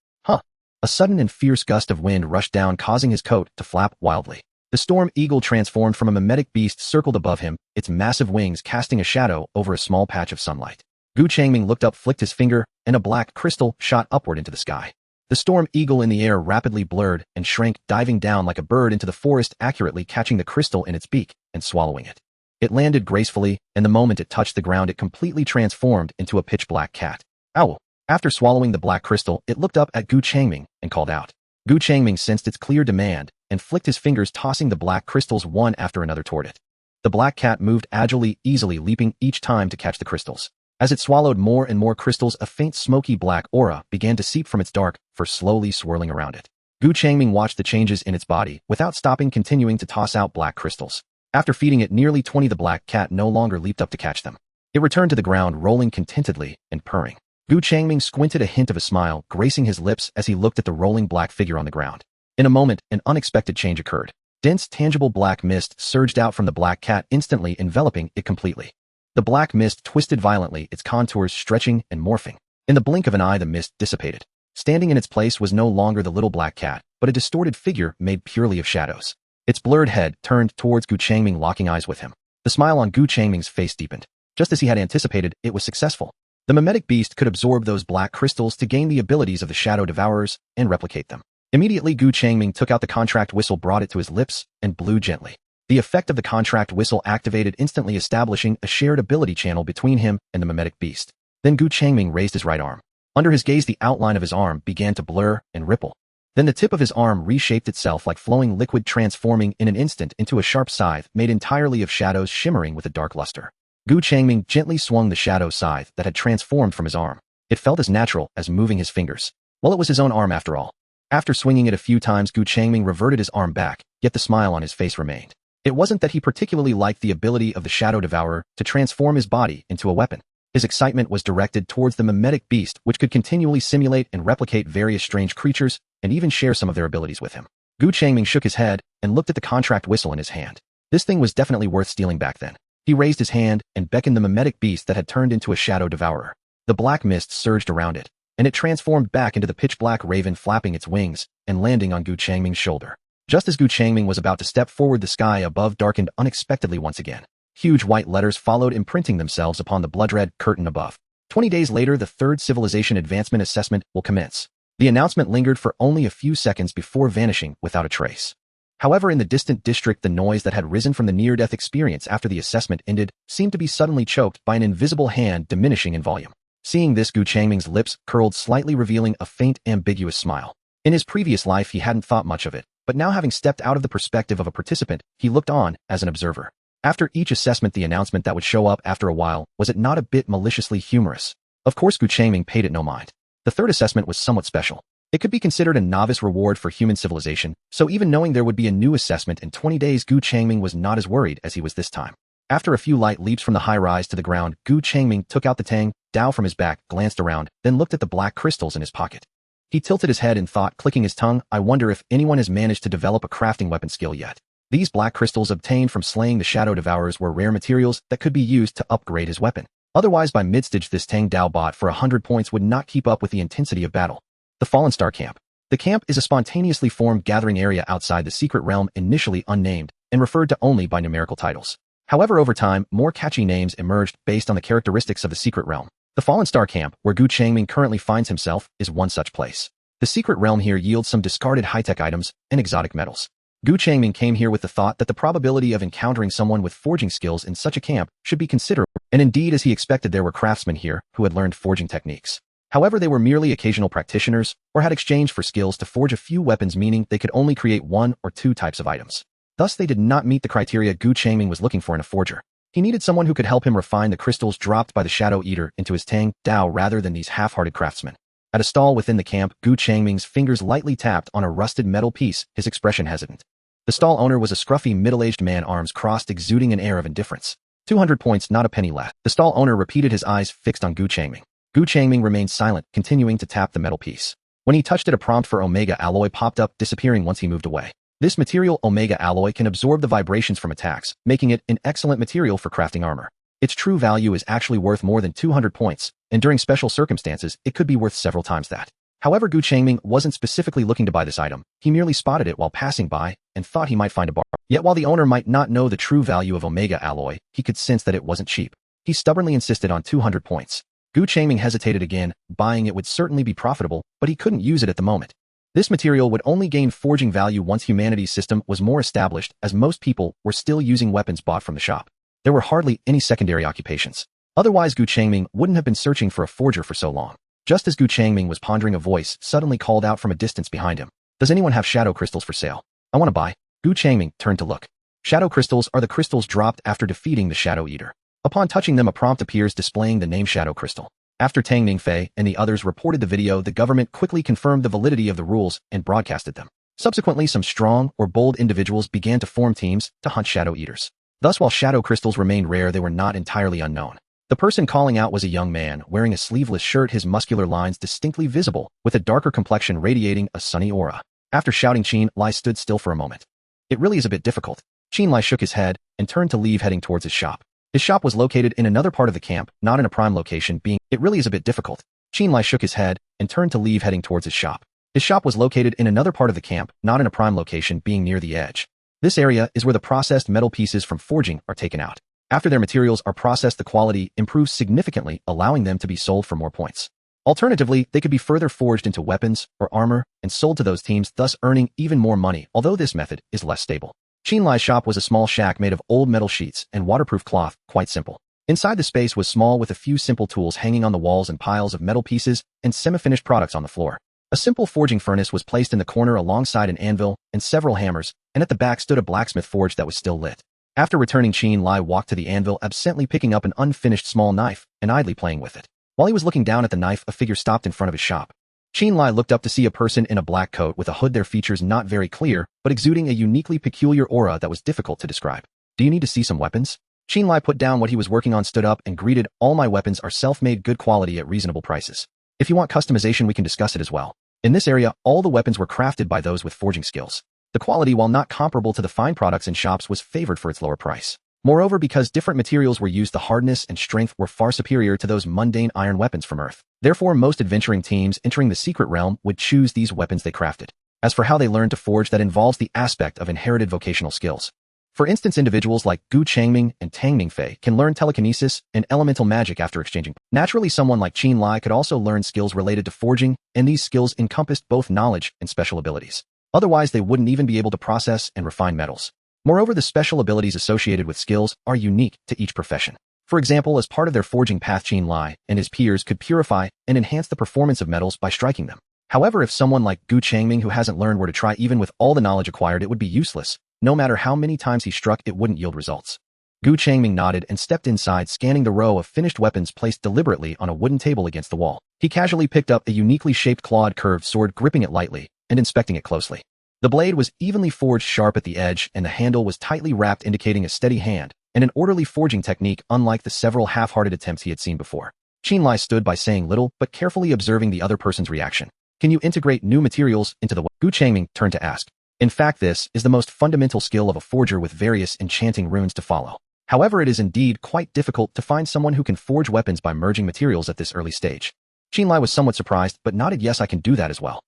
A sudden and fierce gust of wind rushed down, causing his coat to flap wildly. The storm eagle transformed from a mimetic beast circled above him, its massive wings casting a shadow over a small patch of sunlight. Changming looked up, flicked his finger, and a black crystal shot upward into the sky. The storm eagle in the air rapidly blurred and shrank, diving down like a bird into the forest, accurately catching the crystal in its beak and swallowing it. It landed gracefully, and the moment it touched the ground, it completely transformed into a pitch-black cat. Owl. After swallowing the black crystal, it looked up at Changming and called out. Changming sensed its clear demand and flicked his fingers, tossing the black crystals one after another toward it. The black cat moved agilely, easily leaping each time to catch the crystals. As it swallowed more and more crystals, a faint smoky black aura began to seep from its dark fur, slowly swirling around it. Changming watched the changes in its body, without stopping, continuing to toss out black crystals. After feeding it nearly 20, the black cat no longer leaped up to catch them. It returned to the ground, rolling contentedly and purring. Changming squinted, a hint of a smile gracing his lips as he looked at the rolling black figure on the ground. In a moment, an unexpected change occurred. Dense, tangible black mist surged out from the black cat, instantly enveloping it completely. The black mist twisted violently, its contours stretching and morphing. In the blink of an eye, the mist dissipated. Standing in its place was no longer the little black cat, but a distorted figure made purely of shadows. Its blurred head turned towards Changming, locking eyes with him. The smile on Changming's face deepened. Just as he had anticipated, it was successful. The mimetic beast could absorb those black crystals to gain the abilities of the shadow devourers and replicate them. Immediately, Changming took out the contract whistle, brought it to his lips, and blew gently. The effect of the contract whistle activated instantly, establishing a shared ability channel between him and the mimetic beast. Then Changming raised his right arm. Under his gaze, the outline of his arm began to blur and ripple. Then the tip of his arm reshaped itself like flowing liquid, transforming in an instant into a sharp scythe made entirely of shadows, shimmering with a dark luster. Changming gently swung the shadow scythe that had transformed from his arm. It felt as natural as moving his fingers. Well, it was his own arm after all. After swinging it a few times, Changming reverted his arm back, yet the smile on his face remained. It wasn't that he particularly liked the ability of the shadow devourer to transform his body into a weapon. His excitement was directed towards the mimetic beast, which could continually simulate and replicate various strange creatures, and even share some of their abilities with him. Changming shook his head and looked at the contract whistle in his hand. This thing was definitely worth stealing back then. He raised his hand and beckoned the mimetic beast that had turned into a shadow devourer. The black mist surged around it, and it transformed back into the pitch-black raven, flapping its wings and landing on Changming's shoulder. Just as Changming was about to step forward, the sky above darkened unexpectedly once again. Huge white letters followed, imprinting themselves upon the blood-red curtain above. 20 days later, the third civilization advancement assessment will commence. The announcement lingered for only a few seconds before vanishing without a trace. However, in the distant district, the noise that had risen from the near-death experience after the assessment ended seemed to be suddenly choked by an invisible hand, diminishing in volume. Seeing this, Changming's lips curled slightly, revealing a faint, ambiguous smile. In his previous life, he hadn't thought much of it, but now, having stepped out of the perspective of a participant, he looked on as an observer. After each assessment, the announcement that would show up after a while, was it not a bit maliciously humorous? Of course, Changming paid it no mind. The third assessment was somewhat special. It could be considered a novice reward for human civilization, so even knowing there would be a new assessment in 20 days, Changming was not as worried as he was this time. After a few light leaps from the high rise to the ground, Changming took out the Tang Dao from his back, glanced around, then looked at the black crystals in his pocket. He tilted his head in thought, clicking his tongue. I wonder if anyone has managed to develop a crafting weapon skill yet. These black crystals obtained from slaying the shadow devourers were rare materials that could be used to upgrade his weapon. Otherwise, by mid-stage, this Tang Dao bot for 100 points would not keep up with the intensity of battle. The Fallen Star Camp. The camp is a spontaneously formed gathering area outside the secret realm, initially unnamed and referred to only by numerical titles. However, over time, more catchy names emerged based on the characteristics of the secret realm. The Fallen Star Camp, where Changming currently finds himself, is one such place. The secret realm here yields some discarded high-tech items and exotic metals. Changming came here with the thought that the probability of encountering someone with forging skills in such a camp should be considerable, and indeed, as he expected, there were craftsmen here who had learned forging techniques. However, they were merely occasional practitioners or had exchanged for skills to forge a few weapons, meaning they could only create one or two types of items. Thus, they did not meet the criteria Changming was looking for in a forger. He needed someone who could help him refine the crystals dropped by the Shadow Eater into his Tang Dao rather than these half-hearted craftsmen. At a stall within the camp, Changming's fingers lightly tapped on a rusted metal piece, his expression hesitant. The stall owner was a scruffy, middle-aged man, arms crossed, exuding an air of indifference. 200 points, not a penny left. The stall owner repeated, his eyes fixed on Changming. Changming remained silent, continuing to tap the metal piece. When he touched it, a prompt for Omega Alloy popped up, disappearing once he moved away. This material, Omega Alloy, can absorb the vibrations from attacks, making it an excellent material for crafting armor. Its true value is actually worth more than 200 points, and during special circumstances, it could be worth several times that. However, Changming wasn't specifically looking to buy this item. He merely spotted it while passing by and thought he might find a bargain. Yet while the owner might not know the true value of Omega Alloy, he could sense that it wasn't cheap. He stubbornly insisted on 200 points. Changming hesitated again. Buying it would certainly be profitable, but he couldn't use it at the moment. This material would only gain forging value once humanity's system was more established, as most people were still using weapons bought from the shop. There were hardly any secondary occupations. Otherwise, Changming wouldn't have been searching for a forger for so long. Just as Changming was pondering, a voice suddenly called out from a distance behind him. Does anyone have shadow crystals for sale? I want to buy. Gu Changming turned to look. Shadow crystals are the crystals dropped after defeating the Shadow Eater. Upon touching them, a prompt appears displaying the name Shadow Crystal. After Changming Fei and the others reported the video, the government quickly confirmed the validity of the rules and broadcasted them. Subsequently, some strong or bold individuals began to form teams to hunt Shadow Eaters. Thus, while Shadow Crystals remained rare, they were not entirely unknown. The person calling out was a young man, wearing a sleeveless shirt, his muscular lines distinctly visible, with a darker complexion radiating a sunny aura. After shouting, Qin Lai stood still for a moment. It really is a bit difficult. Qin Lai shook his head and turned to leave, heading towards his shop. His shop was located in another part of the camp, not in a prime location, being, it really is a bit difficult. Qin Lai shook his head and turned to leave, heading towards his shop. His shop was located in another part of the camp, not in a prime location, being near the edge. This area is where the processed metal pieces from forging are taken out. After their materials are processed, the quality improves significantly, allowing them to be sold for more points. Alternatively, they could be further forged into weapons or armor and sold to those teams, thus earning even more money, although this method is less stable. Qin Lai's shop was a small shack made of old metal sheets and waterproof cloth, quite simple. Inside, the space was small, with a few simple tools hanging on the walls and piles of metal pieces and semi-finished products on the floor. A simple forging furnace was placed in the corner alongside an anvil and several hammers, and at the back stood a blacksmith forge that was still lit. After returning, Qin Lai walked to the anvil, absently picking up an unfinished small knife and idly playing with it. While he was looking down at the knife, a figure stopped in front of his shop. Qin Lai looked up to see a person in a black coat with a hood, their features not very clear, but exuding a uniquely peculiar aura that was difficult to describe. Do you need to see some weapons? Qin Lai put down what he was working on, stood up, and greeted. All my weapons are self-made, good quality at reasonable prices. If you want customization, we can discuss it as well. In this area, all the weapons were crafted by those with forging skills. The quality, while not comparable to the fine products in shops, was favored for its lower price. Moreover, because different materials were used, the hardness and strength were far superior to those mundane iron weapons from Earth. Therefore, most adventuring teams entering the secret realm would choose these weapons they crafted. As for how they learned to forge, that involves the aspect of inherited vocational skills. For instance, individuals like Gu Changming and Changming Fei can learn telekinesis and elemental magic after exchanging. Naturally, someone like Qin Lai could also learn skills related to forging, and these skills encompassed both knowledge and special abilities. Otherwise, they wouldn't even be able to process and refine metals. Moreover, the special abilities associated with skills are unique to each profession. For example, as part of their forging path, Qin Lai and his peers could purify and enhance the performance of metals by striking them. However, if someone like Gu Changming, who hasn't learned, were to try, even with all the knowledge acquired, it would be useless. No matter how many times he struck, it wouldn't yield results. Gu Changming nodded and stepped inside, scanning the row of finished weapons placed deliberately on a wooden table against the wall. He casually picked up a uniquely shaped clawed curved sword, gripping it lightly and inspecting it closely. The blade was evenly forged, sharp at the edge, and the handle was tightly wrapped, indicating a steady hand and an orderly forging technique, unlike the several half-hearted attempts he had seen before. Qin Lai stood by, saying little, but carefully observing the other person's reaction. Can you integrate new materials into the Gu Changming turned to ask. In fact, this is the most fundamental skill of a forger, with various enchanting runes to follow. However, it is indeed quite difficult to find someone who can forge weapons by merging materials at this early stage. Qin Lai was somewhat surprised, but nodded. Yes, I can do that as well.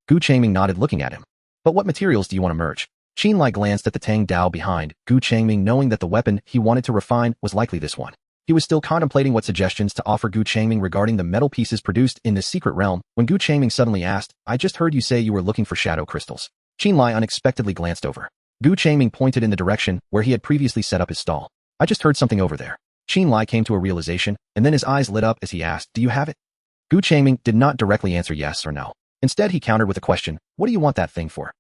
Gu Changming nodded, looking at him. But what materials do you want to merge? Qin Lai glanced at the Tang Dao behind Gu Changming, knowing that the weapon he wanted to refine was likely this one. He was still contemplating what suggestions to offer Gu Changming regarding the metal pieces produced in this secret realm when Gu Changming suddenly asked, I just heard you say you were looking for shadow crystals. Qin Lai unexpectedly glanced over. Gu Changming pointed in the direction where he had previously set up his stall. I just heard something over there. Qin Lai came to a realization, and then his eyes lit up as he asked, do you have it? Gu Changming did not directly answer yes or no. Instead, he countered with a question, what do you want that thing for?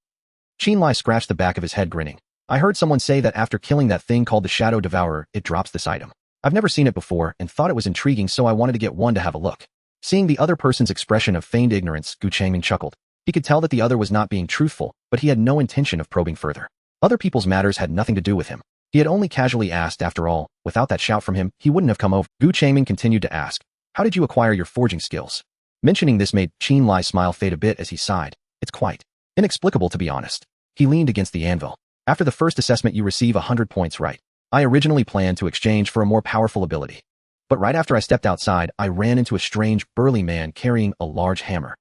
Qin Lai scratched the back of his head, grinning. I heard someone say that after killing that thing called the Shadow Devourer, it drops this item. I've never seen it before and thought it was intriguing, so I wanted to get one to have a look. Seeing the other person's expression of feigned ignorance, Gu Changming chuckled. He could tell that the other was not being truthful, but he had no intention of probing further. Other people's matters had nothing to do with him. He had only casually asked. After all, without that shout from him, he wouldn't have come over. Gu Changming continued to ask, how did you acquire your forging skills? Mentioning this made Qin Lai's smile fade a bit as he sighed. It's quite inexplicable, to be honest. He leaned against the anvil. After the first assessment, you receive 100 points, right? I originally planned to exchange for a more powerful ability. But right after I stepped outside, I ran into a strange, burly man carrying a large hammer.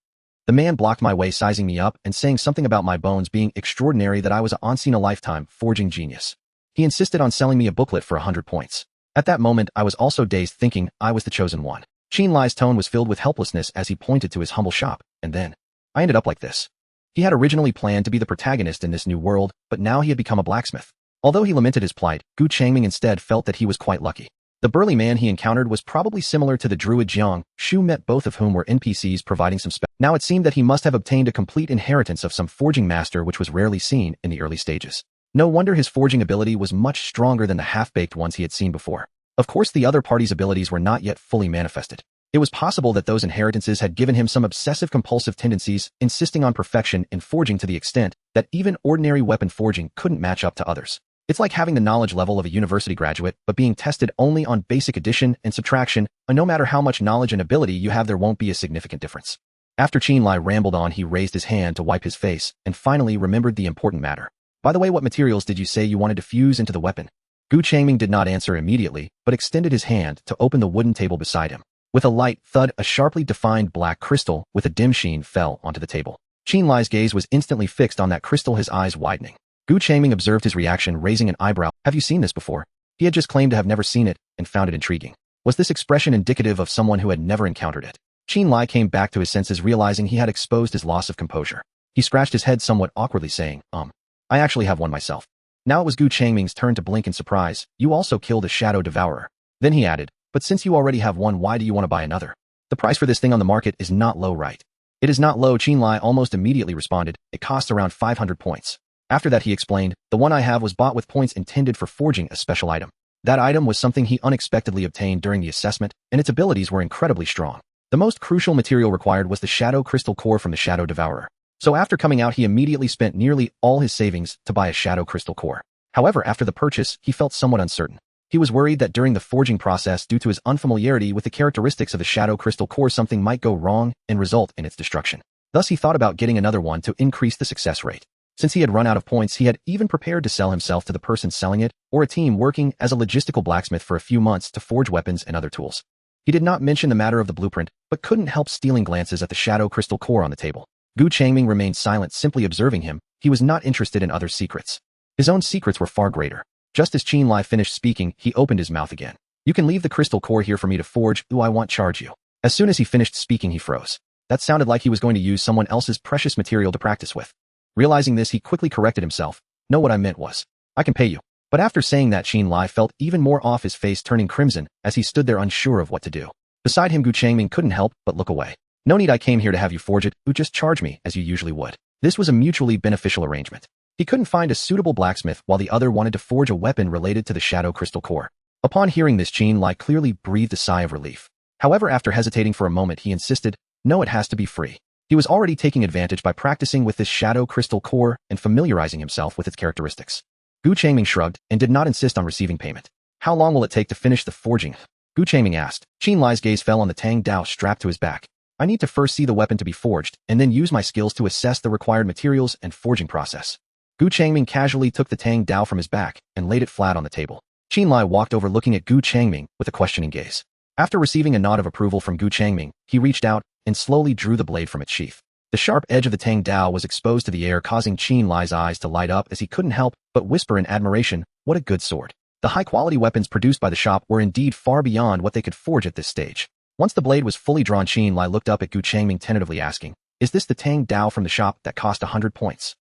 The man blocked my way, sizing me up and saying something about my bones being extraordinary, that I was a once-in-a-lifetime forging genius. He insisted on selling me a booklet for 100 points. At that moment, I was also dazed, thinking I was the chosen one. Qin Lai's tone was filled with helplessness as he pointed to his humble shop, and then, I ended up like this. He had originally planned to be the protagonist in this new world, but now he had become a blacksmith. Although he lamented his plight, Gu Changming instead felt that he was quite lucky. The burly man he encountered was probably similar to the druid Jiang Shu met, both of whom were NPCs providing some Now it seemed that he must have obtained a complete inheritance of some forging master which was rarely seen in the early stages. No wonder his forging ability was much stronger than the half-baked ones he had seen before. Of course, the other party's abilities were not yet fully manifested. It was possible that those inheritances had given him some obsessive-compulsive tendencies, insisting on perfection in forging to the extent that even ordinary weapon forging couldn't match up to others. It's like having the knowledge level of a university graduate, but being tested only on basic addition and subtraction, and no matter how much knowledge and ability you have, there won't be a significant difference. After Qinlai rambled on, he raised his hand to wipe his face, and finally remembered the important matter. By the way, what materials did you say you wanted to fuse into the weapon? Gu Changming did not answer immediately, but extended his hand to open the wooden table beside him. With a light thud, a sharply defined black crystal with a dim sheen fell onto the table. Qinlai's gaze was instantly fixed on that crystal, his eyes widening. Gu Changming observed his reaction, raising an eyebrow. Have you seen this before? He had just claimed to have never seen it, and found it intriguing. Was this expression indicative of someone who had never encountered it? Qinlai came back to his senses, realizing he had exposed his loss of composure. He scratched his head somewhat awkwardly, saying, I actually have one myself. Now it was Gu Changming's turn to blink in surprise. You also killed a shadow devourer. Then he added, but since you already have one, why do you want to buy another? The price for this thing on the market is not low, right? It is not low, Qinlai almost immediately responded. It costs around 500 points. After that he explained, the one I have was bought with points intended for forging a special item. That item was something he unexpectedly obtained during the assessment, and its abilities were incredibly strong. The most crucial material required was the shadow crystal core from the shadow devourer. So after coming out, he immediately spent nearly all his savings to buy a shadow crystal core. However, after the purchase, he felt somewhat uncertain. He was worried that during the forging process, due to his unfamiliarity with the characteristics of the shadow crystal core, something might go wrong and result in its destruction. Thus he thought about getting another one to increase the success rate. Since he had run out of points, he had even prepared to sell himself to the person selling it, or a team working as a logistical blacksmith for a few months to forge weapons and other tools. He did not mention the matter of the blueprint, but couldn't help stealing glances at the shadow crystal core on the table. Gu Changming remained silent, simply observing him. He was not interested in other secrets. His own secrets were far greater. Just as Qinlai finished speaking, he opened his mouth again. You can leave the crystal core here for me to forge. I won't charge you. As soon as he finished speaking, he froze. That sounded like he was going to use someone else's precious material to practice with. Realizing this, he quickly corrected himself. No, what I meant was, I can pay you. But after saying that, Qinlai felt even more off, his face turning crimson as he stood there unsure of what to do. Beside him, Gu Changming couldn't help but look away. No need, I came here to have you forge it. Just charge me as you usually would. This was a mutually beneficial arrangement. He couldn't find a suitable blacksmith while the other wanted to forge a weapon related to the shadow crystal core. Upon hearing this, Qinlai clearly breathed a sigh of relief. However, after hesitating for a moment, he insisted, no, it has to be free. He was already taking advantage by practicing with this shadow crystal core and familiarizing himself with its characteristics. Gu Changming shrugged and did not insist on receiving payment. How long will it take to finish the forging? Gu Changming asked. Qinlai's gaze fell on the Tang Dao strapped to his back. I need to first see the weapon to be forged, and then use my skills to assess the required materials and forging process. Gu Changming casually took the Tang Dao from his back and laid it flat on the table. Qinlai walked over, looking at Gu Changming with a questioning gaze. After receiving a nod of approval from Gu Changming, he reached out and slowly drew the blade from its sheath. The sharp edge of the Tang Dao was exposed to the air, causing Qinlai's eyes to light up as he couldn't help but whisper in admiration, what a good sword. The high-quality weapons produced by the shop were indeed far beyond what they could forge at this stage. Once the blade was fully drawn, Qinlai looked up at Gu Changming tentatively, asking, is this the Tang Dao from the shop that cost 100 points?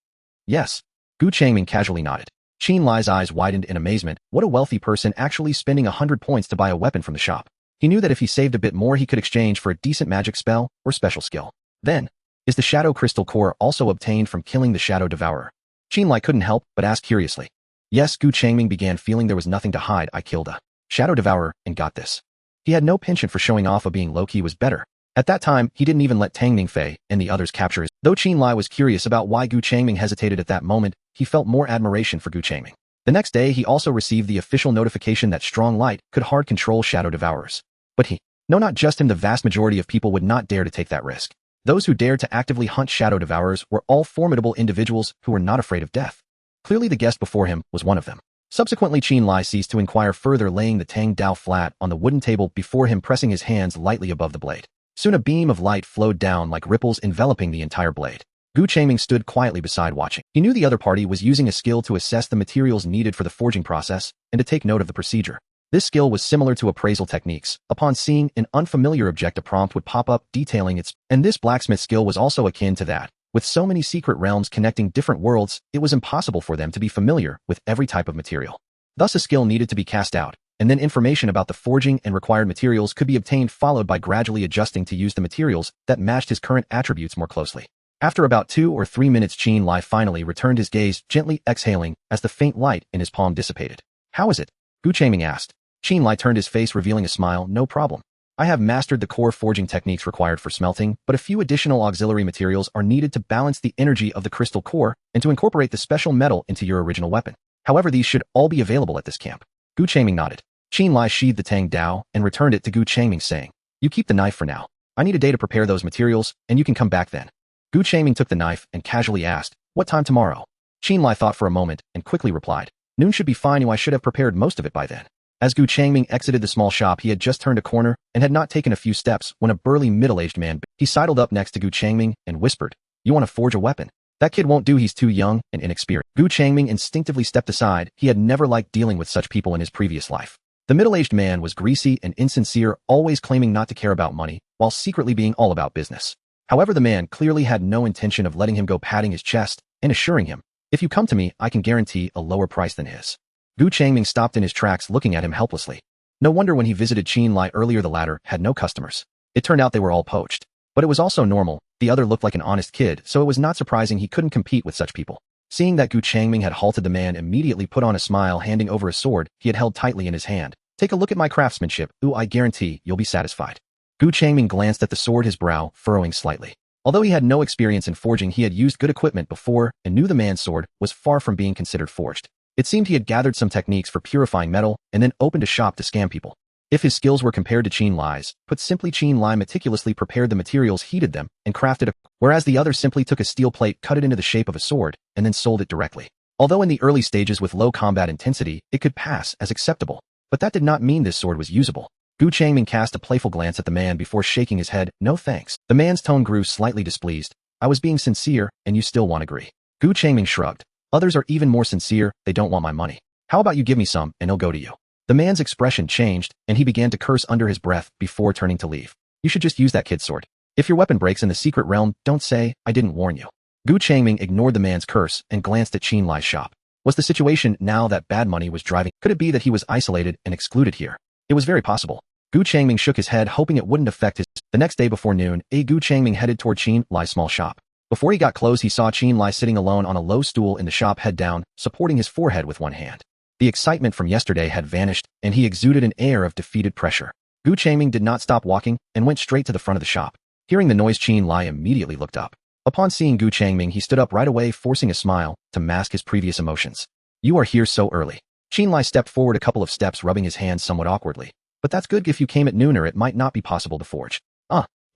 Yes. Gu Changming casually nodded. Qinlai's eyes widened in amazement. What a wealthy person, actually spending 100 points to buy a weapon from the shop. He knew that if he saved a bit more, he could exchange for a decent magic spell or special skill. Then, is the shadow crystal core also obtained from killing the shadow devourer? Qinlai couldn't help but ask curiously. Yes, Gu Changming began, feeling there was nothing to hide. I killed a shadow devourer and got this. He had no penchant for showing off, of being low-key was better. At that time, he didn't even let Tang Ningfei and the others capture his. Though Qinlai was curious about why Gu Changming hesitated at that moment, he felt more admiration for Gu Changming. The next day, he also received the official notification that strong light could hard control shadow devourers. But not just him, the vast majority of people would not dare to take that risk. Those who dared to actively hunt shadow devourers were all formidable individuals who were not afraid of death. Clearly, the guest before him was one of them. Subsequently, Qinlai ceased to inquire further, laying the Tang Dao flat on the wooden table before him, pressing his hands lightly above the blade. Soon a beam of light flowed down like ripples, enveloping the entire blade. Gu Changming stood quietly beside, watching. He knew the other party was using a skill to assess the materials needed for the forging process and to take note of the procedure. This skill was similar to appraisal techniques. Upon seeing an unfamiliar object, a prompt would pop up detailing its, and this blacksmith skill was also akin to that. With so many secret realms connecting different worlds, it was impossible for them to be familiar with every type of material. Thus a skill needed to be cast out, and then information about the forging and required materials could be obtained, followed by gradually adjusting to use the materials that matched his current attributes more closely. After about 2 or 3 minutes, Qin Lai finally returned his gaze, gently exhaling as the faint light in his palm dissipated. "How is it?" Gu Changming asked. Qin Lai turned his face, revealing a smile. "No problem. I have mastered the core forging techniques required for smelting, but a few additional auxiliary materials are needed to balance the energy of the crystal core and to incorporate the special metal into your original weapon. However, these should all be available at this camp." Gu Changming nodded. Qin Lai sheathed the Tang Dao and returned it to Gu Changming, saying, "You keep the knife for now. I need a day to prepare those materials, and you can come back then." Gu Changming took the knife and casually asked, "What time tomorrow?" Qin Lai thought for a moment and quickly replied, "Noon should be fine. I should have prepared most of it by then." As Gu Changming exited the small shop, he had just turned a corner and had not taken a few steps when a burly middle-aged man, he sidled up next to Gu Changming and whispered, "You want to forge a weapon? That kid won't do. He's too young and inexperienced." Gu Changming instinctively stepped aside. He had never liked dealing with such people in his previous life. The middle-aged man was greasy and insincere, always claiming not to care about money, while secretly being all about business. However, the man clearly had no intention of letting him go, patting his chest and assuring him, "If you come to me, I can guarantee a lower price than his." Gu Changming stopped in his tracks, looking at him helplessly. No wonder when he visited Qin Lai earlier the latter had no customers. It turned out they were all poached. But it was also normal. The other looked like an honest kid, so it was not surprising he couldn't compete with such people. Seeing that Gu Changming had halted, the man immediately put on a smile, handing over a sword he had held tightly in his hand. "Take a look at my craftsmanship. Ooh, I guarantee you'll be satisfied." Gu Changming glanced at the sword, his brow furrowing slightly. Although he had no experience in forging, he had used good equipment before and knew the man's sword was far from being considered forged. It seemed he had gathered some techniques for purifying metal and then opened a shop to scam people. If his skills were compared to Qin Lai's, put simply, Qin Lai meticulously prepared the materials, heated them, and crafted whereas the other simply took a steel plate, cut it into the shape of a sword, and then sold it directly. Although in the early stages with low combat intensity, it could pass as acceptable, but that did not mean this sword was usable. Gu Changming cast a playful glance at the man before shaking his head. "No thanks." The man's tone grew slightly displeased. "I was being sincere, and you still won't agree." Gu Changming shrugged. "Others are even more sincere. They don't want my money. How about you give me some, and it'll go to you." The man's expression changed, and he began to curse under his breath before turning to leave. "You should just use that kid's sword. If your weapon breaks in the secret realm, don't say, 'I didn't warn you.'" Gu Changming ignored the man's curse and glanced at Qin Lai's shop. Was the situation now that bad money was driving? Could it be that he was isolated and excluded here? It was very possible. Gu Changming shook his head, hoping it wouldn't affect his. The next day before noon, Gu Changming headed toward Qin Lai's small shop. Before he got close, he saw Qin Lai sitting alone on a low stool in the shop, head down, supporting his forehead with one hand. The excitement from yesterday had vanished, and he exuded an air of defeated pressure. Gu Changming did not stop walking and went straight to the front of the shop. Hearing the noise, Qin Lai immediately looked up. Upon seeing Gu Changming, he stood up right away, forcing a smile to mask his previous emotions. "You are here so early." Qin Lai stepped forward a couple of steps, rubbing his hands somewhat awkwardly. "But that's good. If you came at noon, or it might not be possible to forge."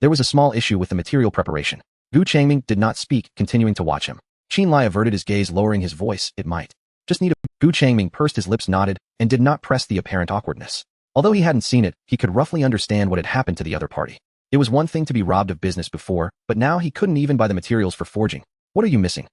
There was a small issue with the material preparation." Gu Changming did not speak, continuing to watch him. Qin Lai averted his gaze, lowering his voice. "It might just need a..." Gu Changming pursed his lips, nodded, and did not press the apparent awkwardness. Although he hadn't seen it, he could roughly understand what had happened to the other party. It was one thing to be robbed of business before, but now he couldn't even buy the materials for forging. "What are you missing?"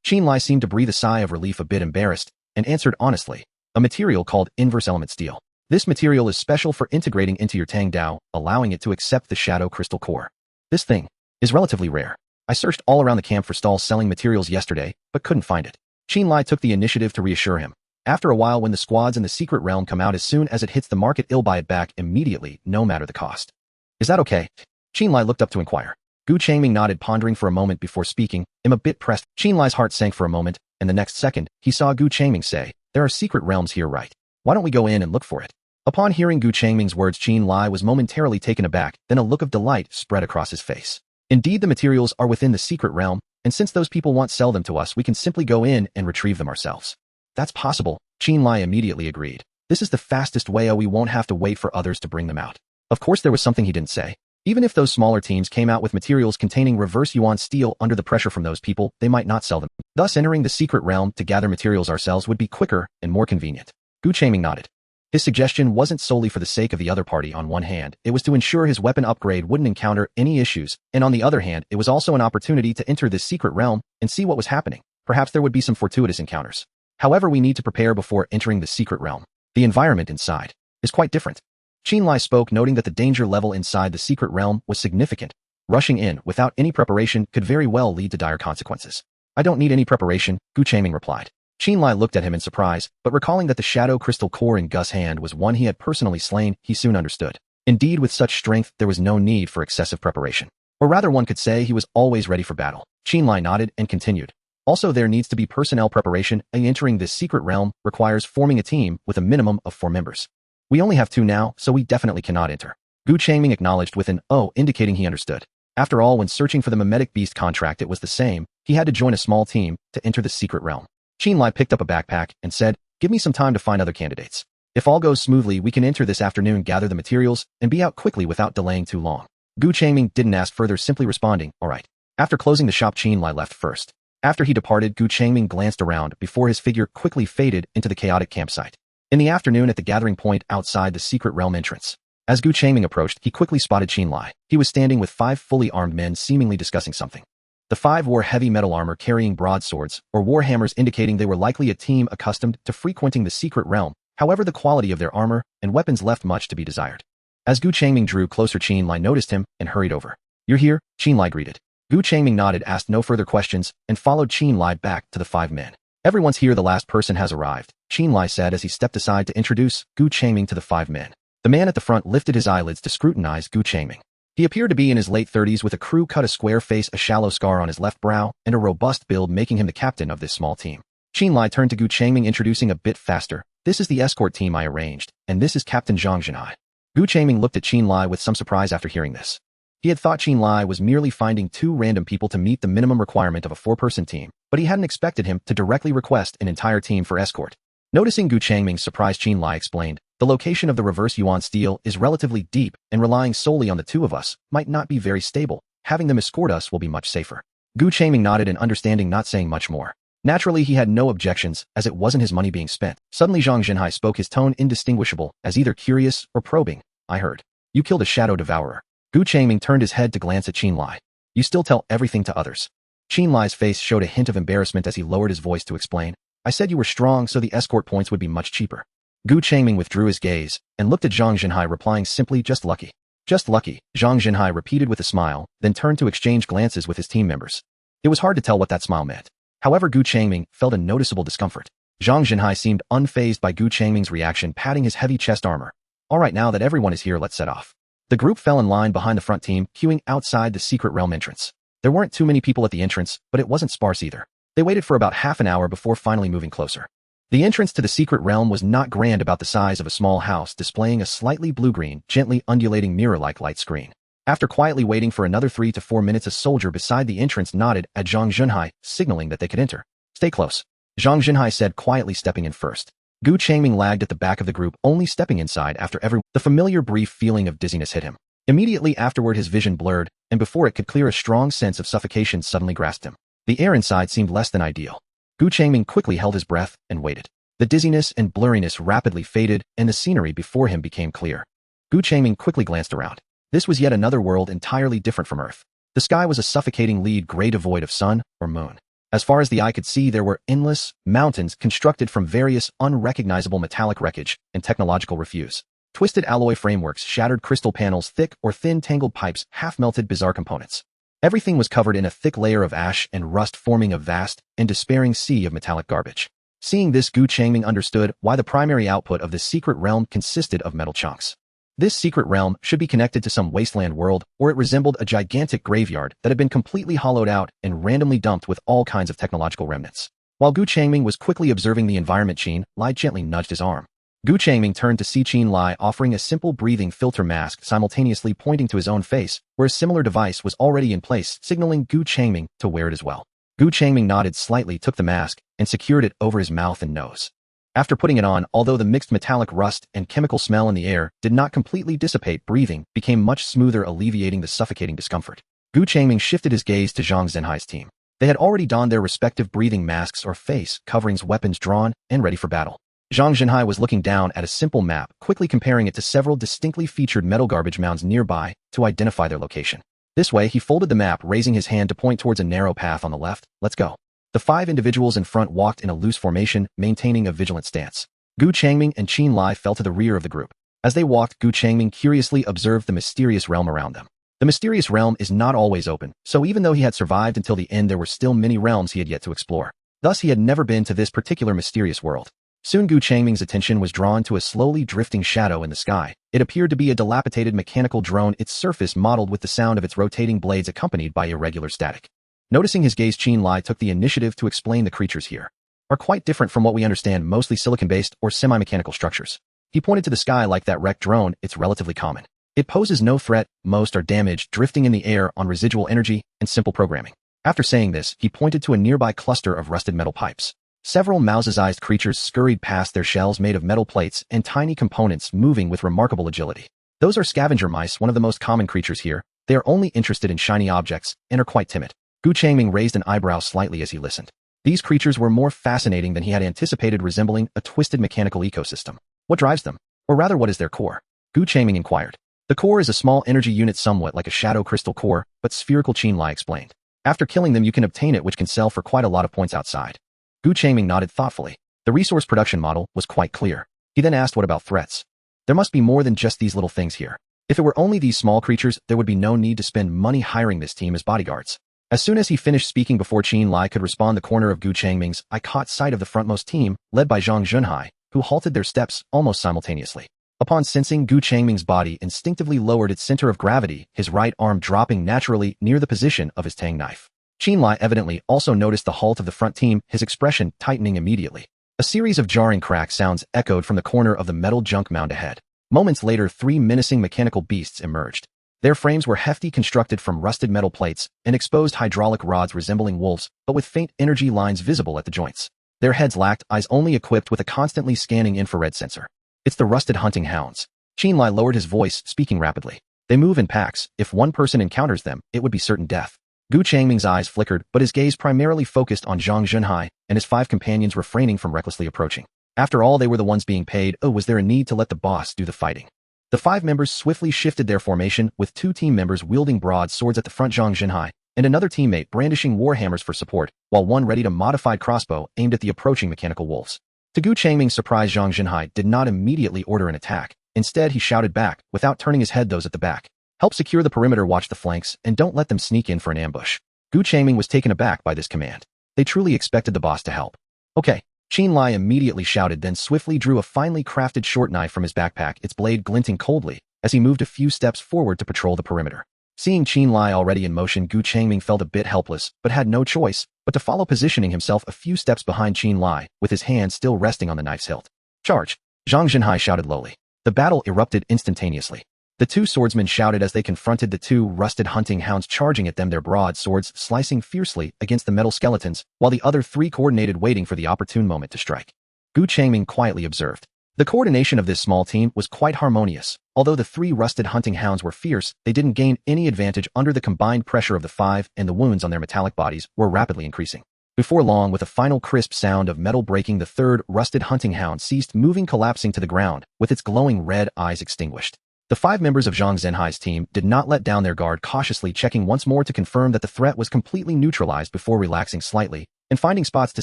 Qin Lai seemed to breathe a sigh of relief, a bit embarrassed, and answered honestly, "A material called inverse element steel. This material is special for integrating into your Tang Dao, allowing it to accept the shadow crystal core. This thing is relatively rare. I searched all around the camp for stalls selling materials yesterday, but couldn't find it." Qin Lai took the initiative to reassure him. "After a while, when the squads in the secret realm come out, as soon as it hits the market, I'll buy it back immediately, no matter the cost. Is that okay?" Qin Lai looked up to inquire. Gu Changming nodded, pondering for a moment before speaking. "I'm a bit pressed." Qin Lai's heart sank for a moment, and the next second, he saw Gu Changming say, "There are secret realms here, right? Why don't we go in and look for it?" Upon hearing Gu Changming's words, Qin Lai was momentarily taken aback, then a look of delight spread across his face. "Indeed, the materials are within the secret realm, and since those people won't sell them to us, we can simply go in and retrieve them ourselves." "That's possible," Qin Lai immediately agreed. "This is the fastest way. We won't have to wait for others to bring them out." Of course, there was something he didn't say. Even if those smaller teams came out with materials containing reverse yuan steel, under the pressure from those people, they might not sell them. Thus, entering the secret realm to gather materials ourselves would be quicker and more convenient. Gu Changming nodded. His suggestion wasn't solely for the sake of the other party. On one hand, it was to ensure his weapon upgrade wouldn't encounter any issues, and on the other hand, it was also an opportunity to enter this secret realm and see what was happening. Perhaps there would be some fortuitous encounters. However, we need to prepare before entering the secret realm. The environment inside is quite different. Qin Lai spoke, noting that the danger level inside the secret realm was significant. Rushing in without any preparation could very well lead to dire consequences. "I don't need any preparation," Gu Changming replied. Qinlai looked at him in surprise, but recalling that the shadow crystal core in Gus' hand was one he had personally slain, he soon understood. Indeed, with such strength, there was no need for excessive preparation. Or rather, one could say he was always ready for battle. Qinlai nodded and continued. Also, there needs to be personnel preparation, and entering this secret realm requires forming a team with a minimum of 4 members. We only have 2 now, so we definitely cannot enter. Gu Changming acknowledged with an "oh," indicating he understood. After all, when searching for the mimetic beast contract, it was the same. He had to join a small team to enter the secret realm. Qinlai picked up a backpack and said, "Give me some time to find other candidates. If all goes smoothly, we can enter this afternoon, gather the materials, and be out quickly without delaying too long." Gu Changming didn't ask further, simply responding, "All right." After closing the shop, Qinlai left first. After he departed, Gu Changming glanced around before his figure quickly faded into the chaotic campsite. In the afternoon, at the gathering point outside the secret realm entrance, as Gu Changming approached, he quickly spotted Qinlai. He was standing with 5 fully armed men seemingly discussing something. The 5 wore heavy metal armor carrying broadswords or warhammers, indicating they were likely a team accustomed to frequenting the secret realm. However, the quality of their armor and weapons left much to be desired. As Gu Changming drew closer, Qinlai noticed him and hurried over. "You're here?" Qinlai greeted. Gu Changming nodded, asked no further questions, and followed Qinlai back to the 5 men. "Everyone's here, the last person has arrived," Qinlai said as he stepped aside to introduce Gu Changming to the 5 men. The man at the front lifted his eyelids to scrutinize Gu Changming. He appeared to be in his late 30s with a crew-cut, a square face, a shallow scar on his left brow, and a robust build, making him the captain of this small team. Qinlai turned to Gu Changming, introducing a bit faster. "This is the escort team I arranged, and this is Captain Zhang Zhenhai." Gu Changming looked at Qinlai with some surprise after hearing this. He had thought Qinlai was merely finding 2 random people to meet the minimum requirement of a 4-person team, but he hadn't expected him to directly request an entire team for escort. Noticing Gu Changming's surprise, Qinlai explained, "The location of the reverse yuan steel is relatively deep, and relying solely on the 2 of us might not be very stable. Having them escort us will be much safer." Gu Changming nodded in understanding, not saying much more. Naturally, he had no objections, as it wasn't his money being spent. Suddenly, Zhang Zhenhai spoke, his tone indistinguishable as either curious or probing. "I heard you killed a shadow devourer." Gu Changming turned his head to glance at Qinlai. "You still tell everything to others?" Qinlai's face showed a hint of embarrassment as he lowered his voice to explain. "I said you were strong, so the escort points would be much cheaper." Gu Changming withdrew his gaze and looked at Zhang Zhenhai, replying simply, "Just lucky." "Just lucky," Zhang Zhenhai repeated with a smile, then turned to exchange glances with his team members. It was hard to tell what that smile meant. However, Gu Changming felt a noticeable discomfort. Zhang Zhenhai seemed unfazed by Gu Changming's reaction, patting his heavy chest armor. "All right, now that everyone is here, let's set off." The group fell in line behind the front team, queuing outside the secret realm entrance. There weren't too many people at the entrance, but it wasn't sparse either. They waited for about half an hour before finally moving closer. The entrance to the secret realm was not grand, about the size of a small house, displaying a slightly blue-green, gently undulating mirror-like light screen. After quietly waiting for another 3 to 4 minutes, a soldier beside the entrance nodded at Zhang Zhenhai, signaling that they could enter. "Stay close," Zhang Zhenhai said, quietly stepping in first. Gu Changming lagged at the back of the group, only stepping inside after the familiar brief feeling of dizziness hit him. Immediately afterward, his vision blurred, and before it could clear, a strong sense of suffocation suddenly grasped him. The air inside seemed less than ideal. Gu Changming quickly held his breath and waited. The dizziness and blurriness rapidly faded, and the scenery before him became clear. Gu Changming quickly glanced around. This was yet another world entirely different from Earth. The sky was a suffocating lead gray, devoid of sun or moon. As far as the eye could see, there were endless mountains constructed from various unrecognizable metallic wreckage and technological refuse. Twisted alloy frameworks, shattered crystal panels, thick or thin tangled pipes, half-melted bizarre components. Everything was covered in a thick layer of ash and rust, forming a vast and despairing sea of metallic garbage. Seeing this, Gu Changming understood why the primary output of this secret realm consisted of metal chunks. This secret realm should be connected to some wasteland world, or it resembled a gigantic graveyard that had been completely hollowed out and randomly dumped with all kinds of technological remnants. While Gu Changming was quickly observing the environment, Qinlai gently nudged his arm. Gu Changming turned to see Qinlai offering a simple breathing filter mask, simultaneously pointing to his own face, where a similar device was already in place, signaling Gu Changming to wear it as well. Gu Changming nodded slightly, took the mask, and secured it over his mouth and nose. After putting it on, although the mixed metallic rust and chemical smell in the air did not completely dissipate, breathing became much smoother, alleviating the suffocating discomfort. Gu Changming shifted his gaze to Zhang Zhenhai's team. They had already donned their respective breathing masks or face coverings, weapons drawn, and ready for battle. Zhang Zhenhai was looking down at a simple map, quickly comparing it to several distinctly featured metal garbage mounds nearby to identify their location. This way, he folded the map, raising his hand to point towards a narrow path on the left. "Let's go." The 5 individuals in front walked in a loose formation, maintaining a vigilant stance. Gu Changming and Qinlai fell to the rear of the group. As they walked, Gu Changming curiously observed the mysterious realm around them. The mysterious realm is not always open, so even though he had survived until the end, there were still many realms he had yet to explore. Thus he had never been to this particular mysterious world. Soon Gu Changming's attention was drawn to a slowly drifting shadow in the sky. It appeared to be a dilapidated mechanical drone, its surface mottled with the sound of its rotating blades accompanied by irregular static. Noticing his gaze, Qin Lai took the initiative to explain the creatures here are quite different from what we understand, mostly silicon-based or semi-mechanical structures. He pointed to the sky like that wrecked drone. It's relatively common. It poses no threat, most are damaged, drifting in the air on residual energy and simple programming. After saying this, he pointed to a nearby cluster of rusted metal pipes. Several mouse-sized creatures scurried past, their shells made of metal plates and tiny components moving with remarkable agility. Those are scavenger mice, one of the most common creatures here. They are only interested in shiny objects and are quite timid. Gu Changming raised an eyebrow slightly as he listened. These creatures were more fascinating than he had anticipated, resembling a twisted mechanical ecosystem. What drives them? Or rather, what is their core? Gu Changming inquired. The core is a small energy unit somewhat like a shadow crystal core, but spherical, Qin Lai explained. After killing them you can obtain it, which can sell for quite a lot of points outside. Gu Changming nodded thoughtfully. The resource production model was quite clear. He then asked, what about threats? There must be more than just these little things here. If it were only these small creatures, there would be no need to spend money hiring this team as bodyguards. As soon as he finished speaking, before Qin Lai could respond, the corner of Gu Changming's eye caught sight of the frontmost team, led by Zhang Junhai, who halted their steps almost simultaneously. Upon sensing Gu Changming's body instinctively lowered its center of gravity, his right arm dropping naturally near the position of his tang knife. Qin Lai evidently also noticed the halt of the front team, his expression tightening immediately. A series of jarring crack sounds echoed from the corner of the metal junk mound ahead. Moments later, three menacing mechanical beasts emerged. Their frames were hefty, constructed from rusted metal plates and exposed hydraulic rods resembling wolves, but with faint energy lines visible at the joints. Their heads lacked eyes, only equipped with a constantly scanning infrared sensor. It's the rusted hunting hounds. Qin Lai lowered his voice, speaking rapidly. They move in packs. If one person encounters them, it would be certain death. Gu Changming's eyes flickered, but his gaze primarily focused on Zhang Junhai and his 5 companions, refraining from recklessly approaching. After all, they were the ones being paid. Oh, was there a need to let the boss do the fighting? The 5 members swiftly shifted their formation, with 2 team members wielding broadswords at the front, Zhang Junhai, and another teammate brandishing warhammers for support, while one readied a modified crossbow aimed at the approaching mechanical wolves. To Gu Changming's surprise, Zhang Junhai did not immediately order an attack. Instead, he shouted back, without turning his head, those at the back, help secure the perimeter, watch the flanks, and don't let them sneak in for an ambush. Gu Changming was taken aback by this command. They truly expected the boss to help. Okay, Qin Lai immediately shouted, then swiftly drew a finely crafted short knife from his backpack, its blade glinting coldly, as he moved a few steps forward to patrol the perimeter. Seeing Qin Lai already in motion, Gu Changming felt a bit helpless, but had no choice but to follow, positioning himself a few steps behind Qin Lai, with his hand still resting on the knife's hilt. Charge! Zhang Junhai shouted lowly. The battle erupted instantaneously. The 2 swordsmen shouted as they confronted the 2 rusted hunting hounds charging at them, their broadswords slicing fiercely against the metal skeletons, while the other 3 coordinated, waiting for the opportune moment to strike. Gu Changming quietly observed. The coordination of this small team was quite harmonious. Although the 3 rusted hunting hounds were fierce, they didn't gain any advantage under the combined pressure of the 5, and the wounds on their metallic bodies were rapidly increasing. Before long, with a final crisp sound of metal breaking, the 3rd rusted hunting hound ceased moving, collapsing to the ground, with its glowing red eyes extinguished. The 5 members of Zhang Zhenhai's team did not let down their guard, cautiously checking once more to confirm that the threat was completely neutralized before relaxing slightly and finding spots to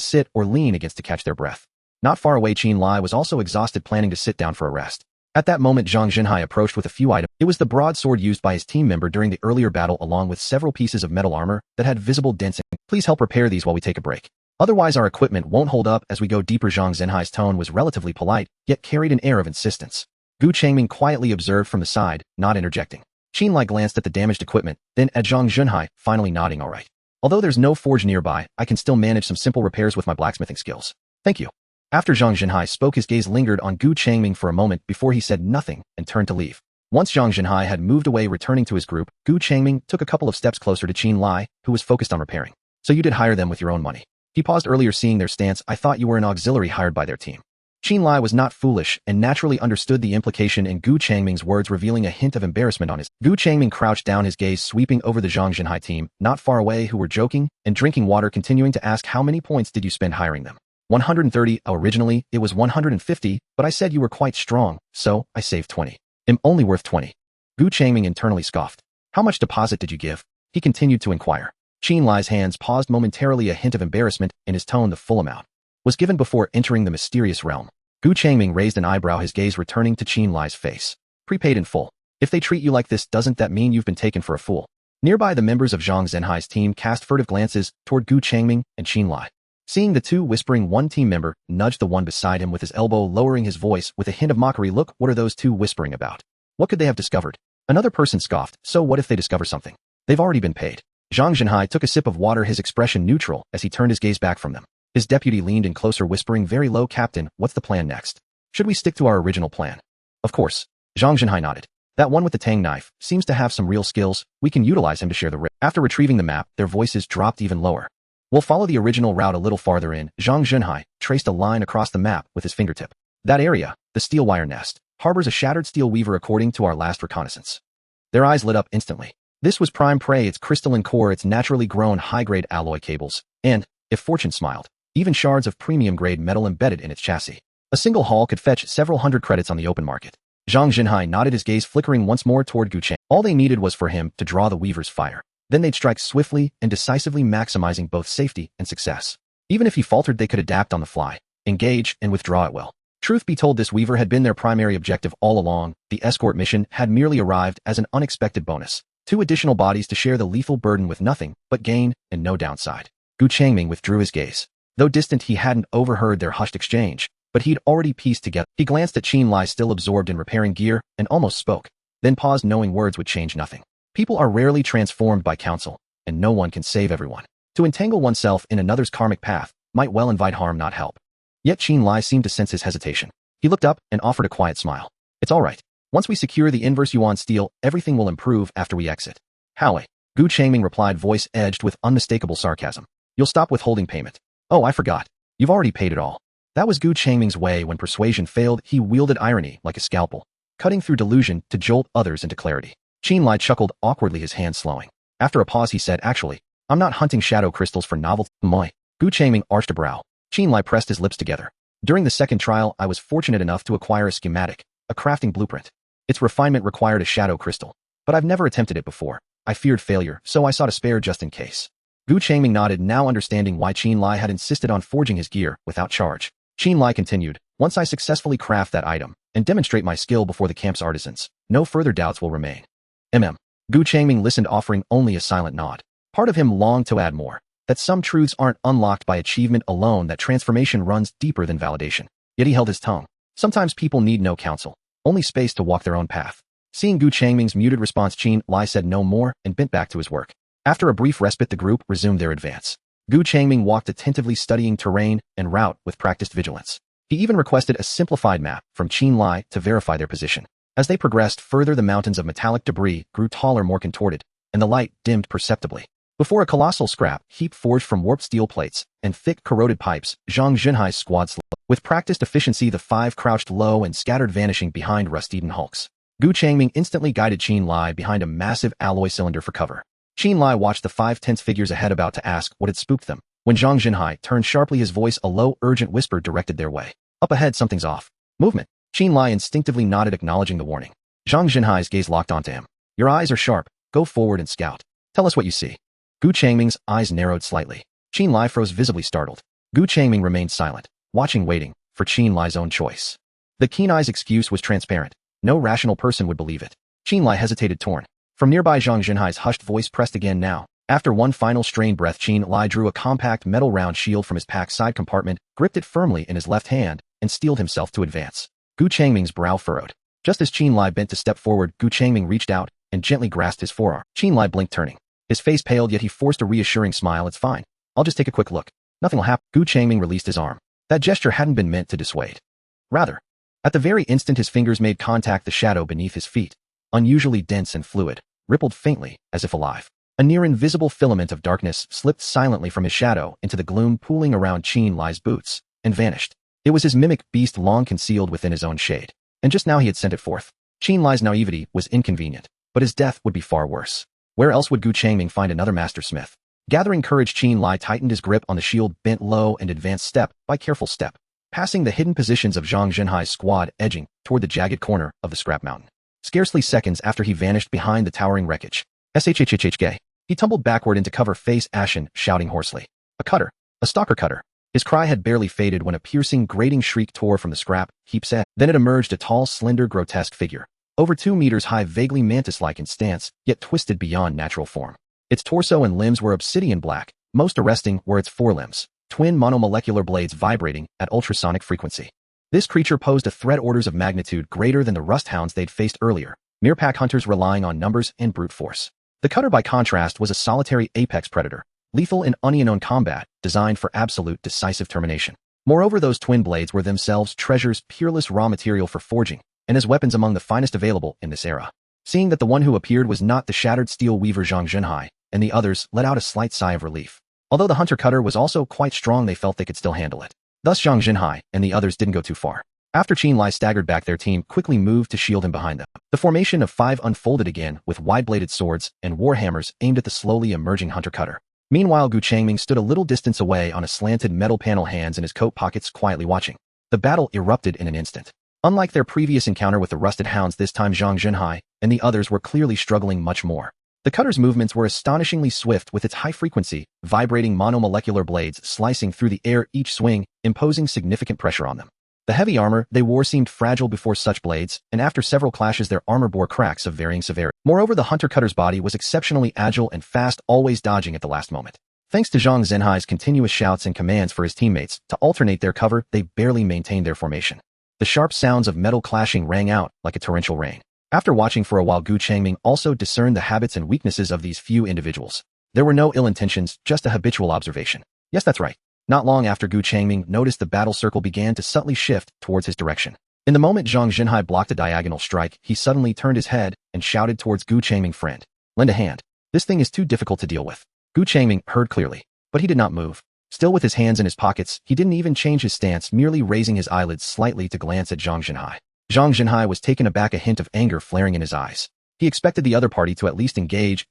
sit or lean against to catch their breath. Not far away, Qin Lai was also exhausted, planning to sit down for a rest. At that moment, Zhang Junhai approached with a few items. It was the broadsword used by his team member during the earlier battle, along with several pieces of metal armor that had visible dents in. Please help repair these while we take a break. Otherwise our equipment won't hold up as we go deeper. Zhang Zhenhai's tone was relatively polite, yet carried an air of insistence. Gu Changming quietly observed from the side, not interjecting. Qin Lai glanced at the damaged equipment, then at Zhang Junhai, finally nodding. All right. Although there's no forge nearby, I can still manage some simple repairs with my blacksmithing skills. Thank you. After Zhang Junhai spoke, his gaze lingered on Gu Changming for a moment before he said nothing and turned to leave. Once Zhang Junhai had moved away, returning to his group, Gu Changming took a couple of steps closer to Qin Lai, who was focused on repairing. So you did hire them with your own money. He paused earlier, seeing their stance. I thought you were an auxiliary hired by their team. Qin Lai was not foolish and naturally understood the implication in Gu Changming's words, revealing a hint of embarrassment on his. Gu Changming crouched down, his gaze sweeping over the Zhang Junhai team, not far away, who were joking and drinking water, continuing to ask, how many points did you spend hiring them? 130. Originally, it was 150, but I said you were quite strong, so I saved 20. I'm only worth 20. Gu Changming internally scoffed. How much deposit did you give? He continued to inquire. Qin Lai's hands paused momentarily, a hint of embarrassment in his tone. The full amount was given before entering the mysterious realm. Gu Changming raised an eyebrow, his gaze returning to Qin Lai's face. Prepaid in full. If they treat you like this, doesn't that mean you've been taken for a fool? Nearby, the members of Zhang Zhenhai's team cast furtive glances toward Gu Changming and Qin Lai. Seeing the two whispering, one team member nudged the one beside him with his elbow, lowering his voice with a hint of mockery. Look, what are those two whispering about? What could they have discovered? Another person scoffed. So what if they discover something? They've already been paid. Zhang Zhenhai took a sip of water, his expression neutral as he turned his gaze back from them. His deputy leaned in closer, whispering very low, Captain, what's the plan next? Should we stick to our original plan? Of course. Zhang Zhenhai nodded. That one with the tang knife seems to have some real skills. We can utilize him to share the risk. After retrieving the map, their voices dropped even lower. We'll follow the original route a little farther in. Zhang Zhenhai traced a line across the map with his fingertip. That area, the steel wire nest, harbors a shattered steel weaver according to our last reconnaissance. Their eyes lit up instantly. This was prime prey, its crystalline core, its naturally grown high-grade alloy cables, and, if fortune smiled, even shards of premium-grade metal embedded in its chassis. A single haul could fetch several hundred credits on the open market. Zhang Zhenhai nodded, his gaze flickering once more toward Gu Chang. All they needed was for him to draw the weaver's fire. Then they'd strike swiftly and decisively, maximizing both safety and success. Even if he faltered, they could adapt on the fly, engage, and withdraw at will. Truth be told, this weaver had been their primary objective all along. The escort mission had merely arrived as an unexpected bonus. 2 additional bodies to share the lethal burden with nothing but gain and no downside. Gu Changming withdrew his gaze. Though distant, he hadn't overheard their hushed exchange, but he'd already pieced together. He glanced at Qin Lai, still absorbed in repairing gear, and almost spoke, then paused, knowing words would change nothing. People are rarely transformed by counsel, and no one can save everyone. To entangle oneself in another's karmic path might well invite harm, not help. Yet Qin Lai seemed to sense his hesitation. He looked up and offered a quiet smile. It's all right. Once we secure the inverse yuan steel, everything will improve after we exit. Howie. Gu Changming replied, voice edged with unmistakable sarcasm. You'll stop withholding payment. Oh, I forgot. You've already paid it all. That was Gu Changming's way when persuasion failed. He wielded irony like a scalpel, cutting through delusion to jolt others into clarity. Qin Lai chuckled awkwardly, his hand slowing. After a pause, he said, actually, I'm not hunting shadow crystals for novelty. Moi. Gu Changming arched a brow. Qin Lai pressed his lips together. During the second trial, I was fortunate enough to acquire a schematic, a crafting blueprint. Its refinement required a shadow crystal, but I've never attempted it before. I feared failure, so I sought a spare just in case. Gu Changming nodded, now understanding why Qin Lai had insisted on forging his gear without charge. Qin Lai continued, once I successfully craft that item and demonstrate my skill before the camp's artisans, no further doubts will remain. Gu Changming listened, offering only a silent nod. Part of him longed to add more, that some truths aren't unlocked by achievement alone, that transformation runs deeper than validation. Yet he held his tongue. Sometimes people need no counsel, only space to walk their own path. Seeing Gu Changming's muted response, Qin Lai said no more and bent back to his work. After a brief respite, the group resumed their advance. Gu Changming walked attentively, studying terrain and route with practiced vigilance. He even requested a simplified map from Qin Lai to verify their position. As they progressed further, the mountains of metallic debris grew taller, more contorted, and the light dimmed perceptibly. Before a colossal scrap heap forged from warped steel plates and thick corroded pipes, Zhang Zhenhai's squad slowed. With practiced efficiency, the 5 crouched low and scattered, vanishing behind rust-eaten hulks. Gu Changming instantly guided Qin Lai behind a massive alloy cylinder for cover. Qin Lai watched the 5 tense figures ahead, about to ask what had spooked them, when Zhang Zhenhai turned sharply, his voice a low, urgent whisper directed their way. Up ahead, something's off. Movement. Qin Lai instinctively nodded, acknowledging the warning. Zhang Zhenhai's gaze locked onto him. Your eyes are sharp. Go forward and scout. Tell us what you see. Gu Changming's eyes narrowed slightly. Qin Lai froze, visibly startled. Gu Changming remained silent, waiting for Qin Lai's own choice. The keen eye's excuse was transparent. No rational person would believe it. Qin Lai hesitated, torn. From nearby, Zhang Zhenhai's hushed voice pressed again now. After one final strained breath, Qin Lai drew a compact metal round shield from his pack side compartment, gripped it firmly in his left hand, and steeled himself to advance. Gu Changming's brow furrowed. Just as Qin Lai bent to step forward, Gu Changming reached out and gently grasped his forearm. Qin Lai blinked, turning. His face paled, yet he forced a reassuring smile. It's fine. I'll just take a quick look. Nothing will happen. Gu Changming released his arm. That gesture hadn't been meant to dissuade. Rather, at the very instant his fingers made contact, the shadow beneath his feet, unusually dense and fluid, rippled faintly, as if alive. A near-invisible filament of darkness slipped silently from his shadow into the gloom pooling around Qin Lai's boots, and vanished. It was his mimic beast, long concealed within his own shade, and just now he had sent it forth. Qin Lai's naivety was inconvenient, but his death would be far worse. Where else would Gu Changming find another master smith? Gathering courage, Qin Lai tightened his grip on the shield, bent low, and advanced step by careful step, passing the hidden positions of Zhang Zhenhai's squad, edging toward the jagged corner of the scrap mountain. Scarcely seconds after he vanished behind the towering wreckage, SHHHHK, he tumbled backward into cover, face ashen, shouting hoarsely. A cutter. A stalker cutter. His cry had barely faded when a piercing, grating shriek tore from the scrap heap's edge. Then it emerged, a tall, slender, grotesque figure. Over 2 meters high, vaguely mantis-like in stance, yet twisted beyond natural form. Its torso and limbs were obsidian black. Most arresting were its forelimbs, twin monomolecular blades vibrating at ultrasonic frequency. This creature posed a threat orders of magnitude greater than the rust hounds they'd faced earlier, mere pack hunters relying on numbers and brute force. The cutter, by contrast, was a solitary apex predator, lethal in unknown combat, designed for absolute decisive termination. Moreover, those twin blades were themselves treasures, peerless raw material for forging, and as weapons among the finest available in this era. Seeing that the one who appeared was not the shattered steel weaver Zhang Junhai, and the others let out a slight sigh of relief. Although the hunter cutter was also quite strong, they felt they could still handle it. Thus Zhang Junhai and the others didn't go too far. After Qin Lai staggered back, their team quickly moved to shield him behind them. The formation of 5 unfolded again, with wide-bladed swords and warhammers aimed at the slowly emerging hunter cutter. Meanwhile, Gu Changming stood a little distance away on a slanted metal panel, hands in his coat pockets, quietly watching. The battle erupted in an instant. Unlike their previous encounter with the rusted hounds, this time Zhang Junhai and the others were clearly struggling much more. The cutter's movements were astonishingly swift, with its high-frequency, vibrating monomolecular blades slicing through the air each swing, imposing significant pressure on them. The heavy armor they wore seemed fragile before such blades, and after several clashes their armor bore cracks of varying severity. Moreover, the hunter cutter's body was exceptionally agile and fast, always dodging at the last moment. Thanks to Zhang Zhenhai's continuous shouts and commands for his teammates to alternate their cover, they barely maintained their formation. The sharp sounds of metal clashing rang out like a torrential rain. After watching for a while, Gu Changming also discerned the habits and weaknesses of these few individuals. There were no ill intentions, just a habitual observation. Yes, that's right. Not long after Gu Changming noticed the battle circle began to subtly shift towards his direction. In the moment Zhang Junhai blocked a diagonal strike, he suddenly turned his head and shouted towards Gu Changming, "Friend, lend a hand. This thing is too difficult to deal with." Gu Changming heard clearly, but he did not move. Still with his hands in his pockets, he didn't even change his stance, merely raising his eyelids slightly to glance at Zhang Junhai. Zhang Junhai was taken aback, a hint of anger flaring in his eyes. He expected the other party to at least engage,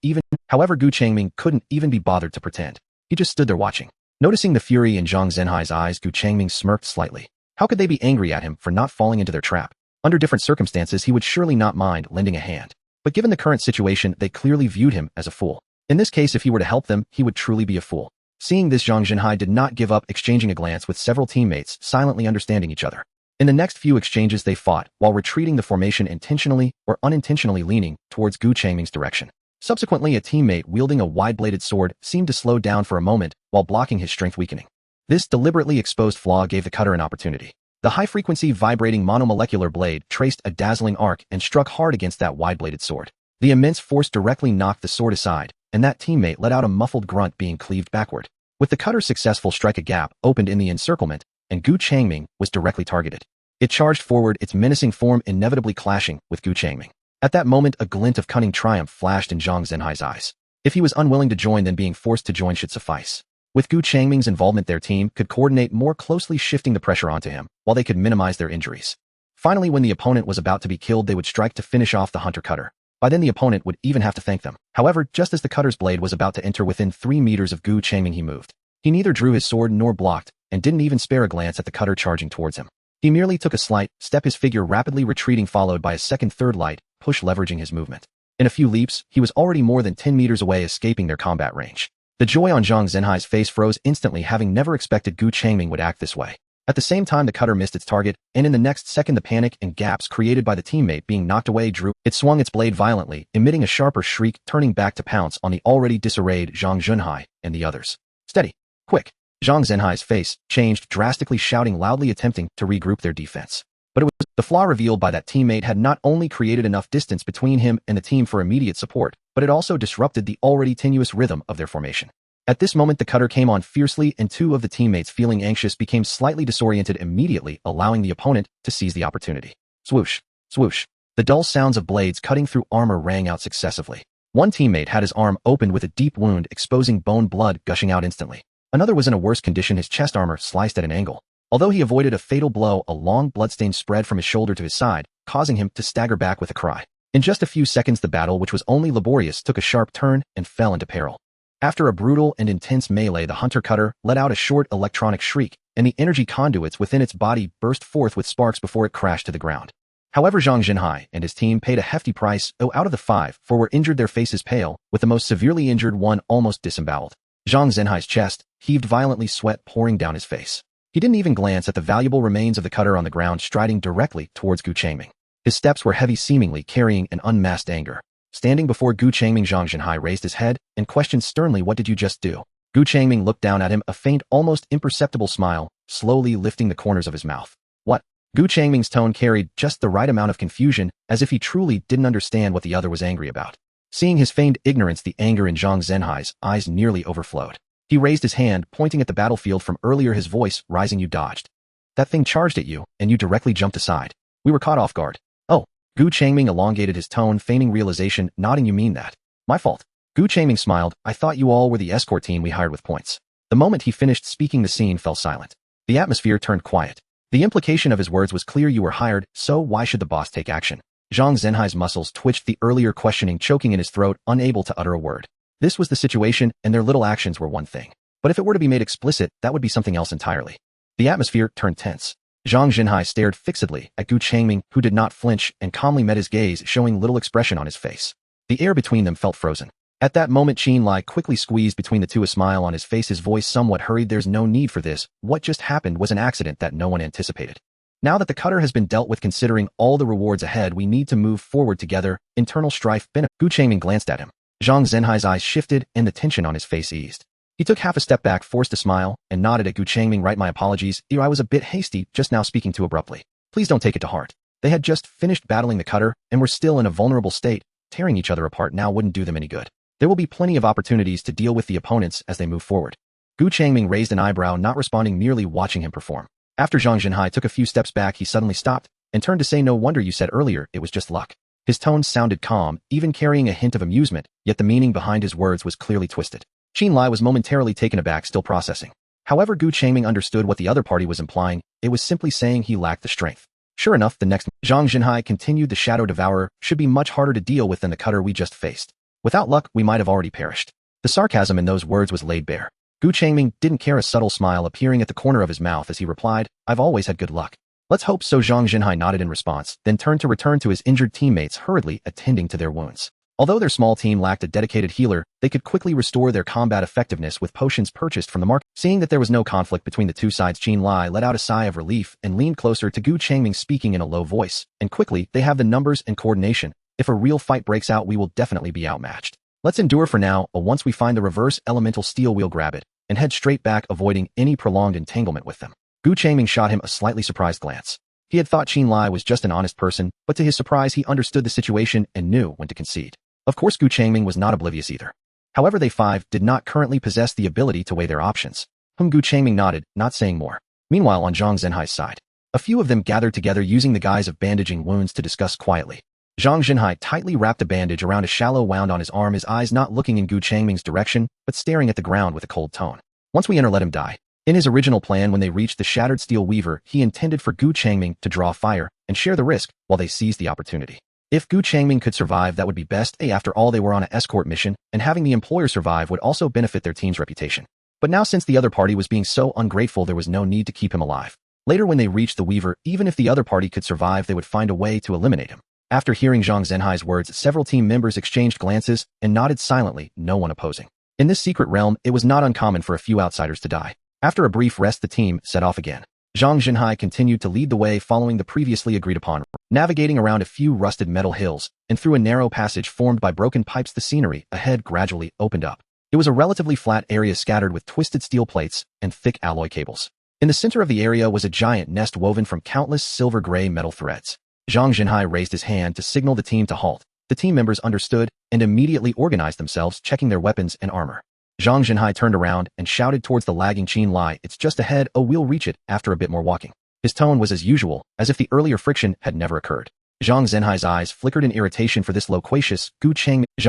however Gu Changming couldn't even be bothered to pretend. He just stood there watching. Noticing the fury in Zhang Zhenhai's eyes, Gu Changming smirked slightly. How could they be angry at him for not falling into their trap? Under different circumstances, he would surely not mind lending a hand. But given the current situation, they clearly viewed him as a fool. In this case, if he were to help them, he would truly be a fool. Seeing this, Zhang Junhai did not give up, exchanging a glance with several teammates, silently understanding each other. In the next few exchanges, they fought, while retreating the formation, intentionally or unintentionally leaning towards Gu Changming's direction. Subsequently, a teammate wielding a wide-bladed sword seemed to slow down for a moment while blocking his strength weakening. This deliberately exposed flaw gave the cutter an opportunity. The high-frequency vibrating monomolecular blade traced a dazzling arc and struck hard against that wide-bladed sword. The immense force directly knocked the sword aside, and that teammate let out a muffled grunt, being cleaved backward. With the cutter's successful strike, a gap opened in the encirclement, and Gu Changming was directly targeted. It charged forward, its menacing form inevitably clashing with Gu Changming. At that moment, a glint of cunning triumph flashed in Zhang Zhenhai's eyes. If he was unwilling to join, then being forced to join should suffice. With Gu Changming's involvement, their team could coordinate more closely, shifting the pressure onto him, while they could minimize their injuries. Finally, when the opponent was about to be killed, they would strike to finish off the hunter cutter. By then, the opponent would even have to thank them. However, just as the cutter's blade was about to enter within 3 meters of Gu Changming, he moved. He neither drew his sword nor blocked, and didn't even spare a glance at the cutter charging towards him. He merely took a slight step, his figure rapidly retreating, followed by a third light push leveraging his movement. In a few leaps, he was already more than 10 meters away, escaping their combat range. The joy on Zhang Zhenhai's face froze instantly, having never expected Gu Changming would act this way. At the same time, the cutter missed its target, and in the next second, the panic and gaps created by the teammate being knocked away drew. It swung its blade violently, emitting a sharper shriek, turning back to pounce on the already disarrayed Zhang Junhai and the others. "Steady! Quick!" Zhang Zhenhai's face changed drastically, shouting loudly, attempting to regroup their defense. But it was the flaw revealed by that teammate had not only created enough distance between him and the team for immediate support, but it also disrupted the already tenuous rhythm of their formation. At this moment, the cutter came on fiercely, and 2 of the teammates, feeling anxious, became slightly disoriented, immediately allowing the opponent to seize the opportunity. Swoosh! Swoosh! The dull sounds of blades cutting through armor rang out successively. One teammate had his arm opened with a deep wound, exposing bone, blood gushing out instantly. Another was in a worse condition, his chest armor sliced at an angle. Although he avoided a fatal blow, a long bloodstain spread from his shoulder to his side, causing him to stagger back with a cry. In just a few seconds, the battle, which was only laborious, took a sharp turn and fell into peril. After a brutal and intense melee, the hunter cutter let out a short electronic shriek, and the energy conduits within its body burst forth with sparks before it crashed to the ground. However, Zhang Junhai and his team paid a hefty price. Out of the 5, 4 were injured, their faces pale, with the most severely injured one almost disemboweled. Zhang Zhenhai's chest heaved violently, sweat pouring down his face. He didn't even glance at the valuable remains of the cutter on the ground, striding directly towards Gu Changming. His steps were heavy, seemingly carrying an unmasked anger. Standing before Gu Changming, Zhang Junhai raised his head and questioned sternly, "What did you just do?" Gu Changming looked down at him, a faint, almost imperceptible smile, slowly lifting the corners of his mouth. What? Gu Changming's tone carried just the right amount of confusion, as if he truly didn't understand what the other was angry about. Seeing his feigned ignorance, the anger in Zhang Zhenhai's eyes nearly overflowed. He raised his hand, pointing at the battlefield from earlier, his voice rising. You dodged. That thing charged at you, and you directly jumped aside. We were caught off guard. Oh. Gu Changming elongated his tone, feigning realization, nodding. You mean that? My fault. Gu Changming smiled. I thought you all were the escort team we hired with points. The moment he finished speaking, the scene fell silent. The atmosphere turned quiet. The implication of his words was clear. You were hired, so why should the boss take action? Zhang Zhenhai's muscles twitched, the earlier questioning choking in his throat, unable to utter a word. This was the situation, and their little actions were one thing. But if it were to be made explicit, that would be something else entirely. The atmosphere turned tense. Zhang Zhenhai stared fixedly at Gu Changming, who did not flinch and calmly met his gaze, showing little expression on his face. The air between them felt frozen. At that moment, Qin Lai quickly squeezed between the two, a smile on his face, his voice somewhat hurried. There's no need for this. What just happened was an accident that no one anticipated. Now that the cutter has been dealt with, considering all the rewards ahead, we need to move forward together. Internal strife benefit. Gu Changming glanced at him. Zhang Zhenhai's eyes shifted, and the tension on his face eased. He took half a step back, forced a smile, and nodded at Gu Changming. Right, my apologies. I was a bit hasty, just now speaking too abruptly. Please don't take it to heart. They had just finished battling the cutter, and were still in a vulnerable state. Tearing each other apart now wouldn't do them any good. There will be plenty of opportunities to deal with the opponents as they move forward. Gu Changming raised an eyebrow, not responding, merely watching him perform. After Zhang Zhenhai took a few steps back, he suddenly stopped and turned to say, no wonder you said earlier it was just luck. His tone sounded calm, even carrying a hint of amusement, yet the meaning behind his words was clearly twisted. Qin Lai was momentarily taken aback, still processing. However, Gu Changming understood what the other party was implying. It was simply saying he lacked the strength. Sure enough, the next Zhang Zhenhai continued. The Shadow Devourer should be much harder to deal with than the cutter we just faced. Without luck, we might have already perished. The sarcasm in those words was laid bare. Gu Changming didn't care, a subtle smile appearing at the corner of his mouth as he replied, I've always had good luck. Let's hope so. Zhang Zhenhai nodded in response, then turned to return to his injured teammates, hurriedly attending to their wounds. Although their small team lacked a dedicated healer, they could quickly restore their combat effectiveness with potions purchased from the market. Seeing that there was no conflict between the two sides, Qin Lai let out a sigh of relief and leaned closer to Gu Changming, speaking in a low voice, and quickly, they have the numbers and coordination. If a real fight breaks out, we will definitely be outmatched. Let's endure for now, once we find the reverse elemental steel, we'll grab it and head straight back, avoiding any prolonged entanglement with them. Gu Changming shot him a slightly surprised glance. He had thought Qin Lai was just an honest person, but to his surprise, he understood the situation and knew when to concede. Of course, Gu Changming was not oblivious either. However, they five did not currently possess the ability to weigh their options. Gu Changming nodded, not saying more. Meanwhile, on Zhang Zhenhai's side, a few of them gathered together using the guise of bandaging wounds to discuss quietly. Zhang Zhenhai tightly wrapped a bandage around a shallow wound on his arm, his eyes not looking in Gu Changming's direction, but staring at the ground with a cold tone. Once we enter, let him die. In his original plan, when they reached the Shattered Steel Weaver, he intended for Gu Changming to draw fire and share the risk while they seized the opportunity. If Gu Changming could survive, that would be best. After all, they were on an escort mission, and having the employer survive would also benefit their team's reputation. But now, since the other party was being so ungrateful, there was no need to keep him alive. Later, when they reached the Weaver, even if the other party could survive, they would find a way to eliminate him. After hearing Zhang Zhenhai's words, several team members exchanged glances and nodded silently, no one opposing. In this secret realm, it was not uncommon for a few outsiders to die. After a brief rest, the team set off again. Zhang Zhenhai continued to lead the way, following the previously agreed upon, navigating around a few rusted metal hills and through a narrow passage formed by broken pipes. The scenery ahead gradually opened up. It was a relatively flat area scattered with twisted steel plates and thick alloy cables. In the center of the area was a giant nest woven from countless silver-gray metal threads. Zhang Zhenhai raised his hand to signal the team to halt. The team members understood and immediately organized themselves, checking their weapons and armor. Zhang Zhenhai turned around and shouted towards the lagging Qin Lai, it's just ahead, oh, we'll reach it after a bit more walking. His tone was as usual, as if the earlier friction had never occurred. Zhang Zhenhai's eyes flickered in irritation for this loquacious Gu Changming. Gu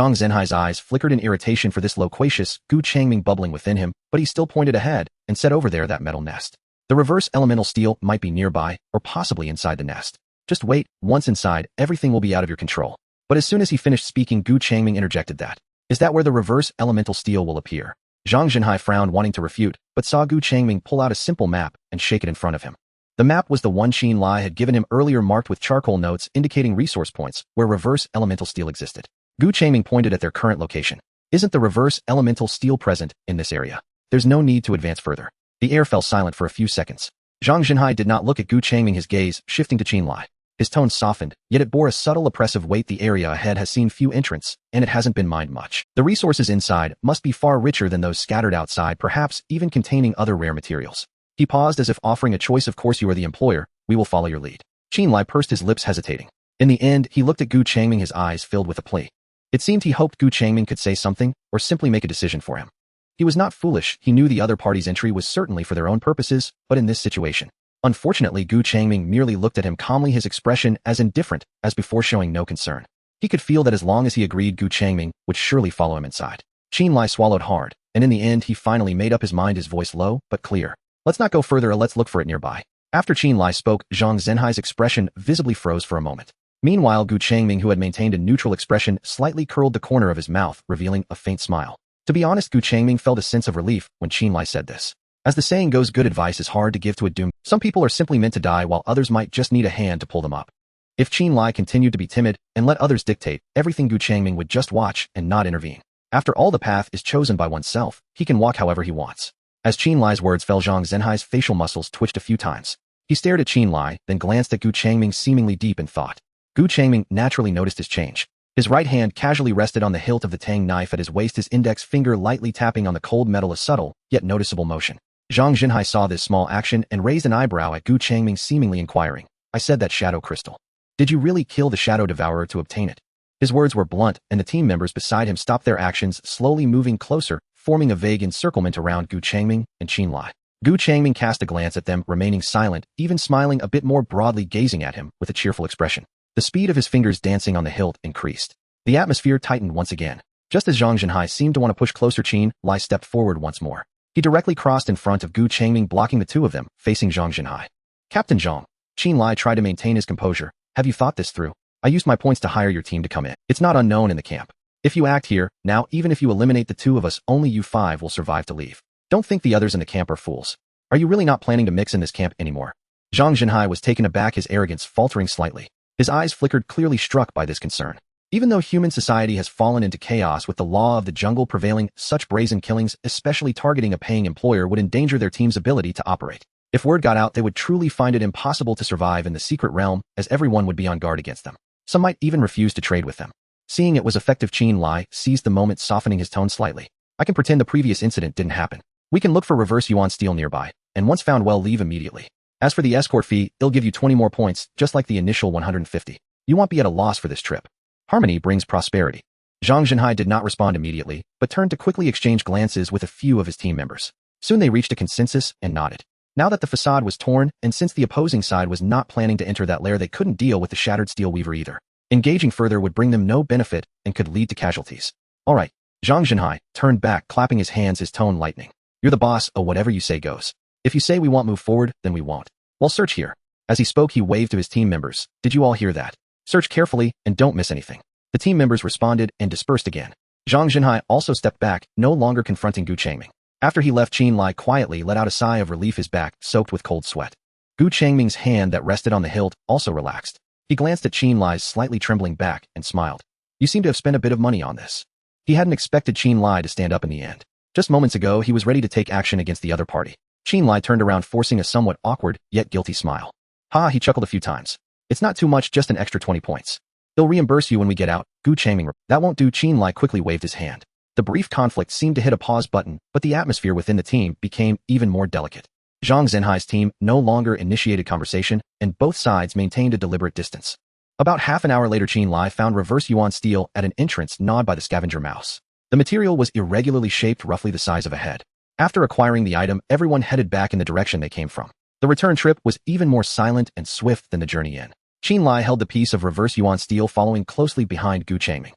Changming bubbling within him, but he still pointed ahead and said, over there, that metal nest. The reverse elemental steel might be nearby, or possibly inside the nest. Just wait, once inside, everything will be out of your control. But as soon as he finished speaking, Gu Changming interjected, that is that where the reverse elemental steel will appear? Zhang Zhenhai frowned, wanting to refute, but saw Gu Changming pull out a simple map and shake it in front of him. The map was the one Qin Lai had given him earlier, marked with charcoal notes indicating resource points where reverse elemental steel existed. Gu Changming pointed at their current location. Isn't the reverse elemental steel present in this area? There's no need to advance further. The air fell silent for a few seconds. Zhang Zhenhai did not look at Gu Changming, his gaze shifting to Qin Lai. His tone softened, yet it bore a subtle oppressive weight. The area ahead has seen few entrants, and it hasn't been mined much. The resources inside must be far richer than those scattered outside, perhaps even containing other rare materials. He paused as if offering a choice. Of course you are the employer, we will follow your lead. Qinlai pursed his lips, hesitating. In the end, he looked at Gu Changming, his eyes filled with a plea. It seemed he hoped Gu Changming could say something, or simply make a decision for him. He was not foolish. He knew the other party's entry was certainly for their own purposes, but in this situation. Unfortunately, Gu Changming merely looked at him calmly, his expression as indifferent as before, showing no concern. He could feel that as long as he agreed, Gu Changming would surely follow him inside. Qinlai swallowed hard, and in the end he finally made up his mind, his voice low but clear. Let's not go further, let's look for it nearby. After Qinlai spoke, Zhang Zhenhai's expression visibly froze for a moment. Meanwhile, Gu Changming, who had maintained a neutral expression, slightly curled the corner of his mouth, revealing a faint smile. To be honest, Gu Changming felt a sense of relief when Qinlai said this. As the saying goes, good advice is hard to give to a doom. Some people are simply meant to die, while others might just need a hand to pull them up. If Qinlai continued to be timid and let others dictate everything, Gu Changming would just watch and not intervene. After all, the path is chosen by oneself. He can walk however he wants. As Qinlai's words fell, Zhang Zhenhai's facial muscles twitched a few times. He stared at Qinlai, then glanced at Gu Changming, seemingly deep in thought. Gu Changming naturally noticed his change. His right hand casually rested on the hilt of the tang knife at his waist, his index finger lightly tapping on the cold metal, a subtle, yet noticeable motion. Zhang Zhenhai saw this small action and raised an eyebrow at Gu Changming, seemingly inquiring. I said that shadow crystal. Did you really kill the shadow devourer to obtain it? His words were blunt, and the team members beside him stopped their actions, slowly moving closer, forming a vague encirclement around Gu Changming and Qinlai. Gu Changming cast a glance at them, remaining silent, even smiling a bit more broadly, gazing at him with a cheerful expression. The speed of his fingers dancing on the hilt increased. The atmosphere tightened once again. Just as Zhang Zhenhai seemed to want to push closer, Qinlai stepped forward once more. He directly crossed in front of Gu Changming, blocking the two of them, facing Zhang Zhenhai. Captain Zhang. Qinlai tried to maintain his composure. Have you thought this through? I used my points to hire your team to come in. It's not unknown in the camp. If you act here, now even if you eliminate the two of us, only you five will survive to leave. Don't think the others in the camp are fools. Are you really not planning to mix in this camp anymore? Zhang Zhenhai was taken aback, his arrogance faltering slightly. His eyes flickered, clearly struck by this concern. Even though human society has fallen into chaos with the law of the jungle prevailing, such brazen killings, especially targeting a paying employer, would endanger their team's ability to operate. If word got out, they would truly find it impossible to survive in the secret realm, as everyone would be on guard against them. Some might even refuse to trade with them. Seeing it was effective, Qinlai seized the moment, softening his tone slightly. I can pretend the previous incident didn't happen. We can look for reverse yuan steel nearby, and once found, well, leave immediately. As for the escort fee, it'll give you 20 more points, just like the initial 150. You won't be at a loss for this trip. Harmony brings prosperity. Zhang Zhenhai did not respond immediately, but turned to quickly exchange glances with a few of his team members. Soon they reached a consensus and nodded. Now that the facade was torn, and since the opposing side was not planning to enter that lair, they couldn't deal with the shattered steel weaver either. Engaging further would bring them no benefit and could lead to casualties. All right. Zhang Zhenhai turned back, clapping his hands, his tone lightening. You're the boss, whatever you say goes. If you say we won't move forward, then we won't. Well, search here. As he spoke, he waved to his team members. Did you all hear that? Search carefully and don't miss anything. The team members responded and dispersed again. Zhang Zhenhai also stepped back, no longer confronting Gu Changming. After he left, Qinlai quietly let out a sigh of relief, his back soaked with cold sweat. Gu Changming's hand that rested on the hilt also relaxed. He glanced at Qinlai's slightly trembling back and smiled. You seem to have spent a bit of money on this. He hadn't expected Qinlai to stand up in the end. Just moments ago, he was ready to take action against the other party. Qinlai turned around, forcing a somewhat awkward, yet guilty smile. Ha, he chuckled a few times. It's not too much, just an extra 20 points. They'll reimburse you when we get out. Gu Changming. That won't do. Qinlai quickly waved his hand. The brief conflict seemed to hit a pause button, but the atmosphere within the team became even more delicate. Zhang Zhenhai's team no longer initiated conversation, and both sides maintained a deliberate distance. About half an hour later, Qinlai found reverse yuan steel at an entrance gnawed by the scavenger mouse. The material was irregularly shaped, roughly the size of a head. After acquiring the item, everyone headed back in the direction they came from. The return trip was even more silent and swift than the journey in. Qinlai held the piece of reverse yuan steel, following closely behind Gu Changming.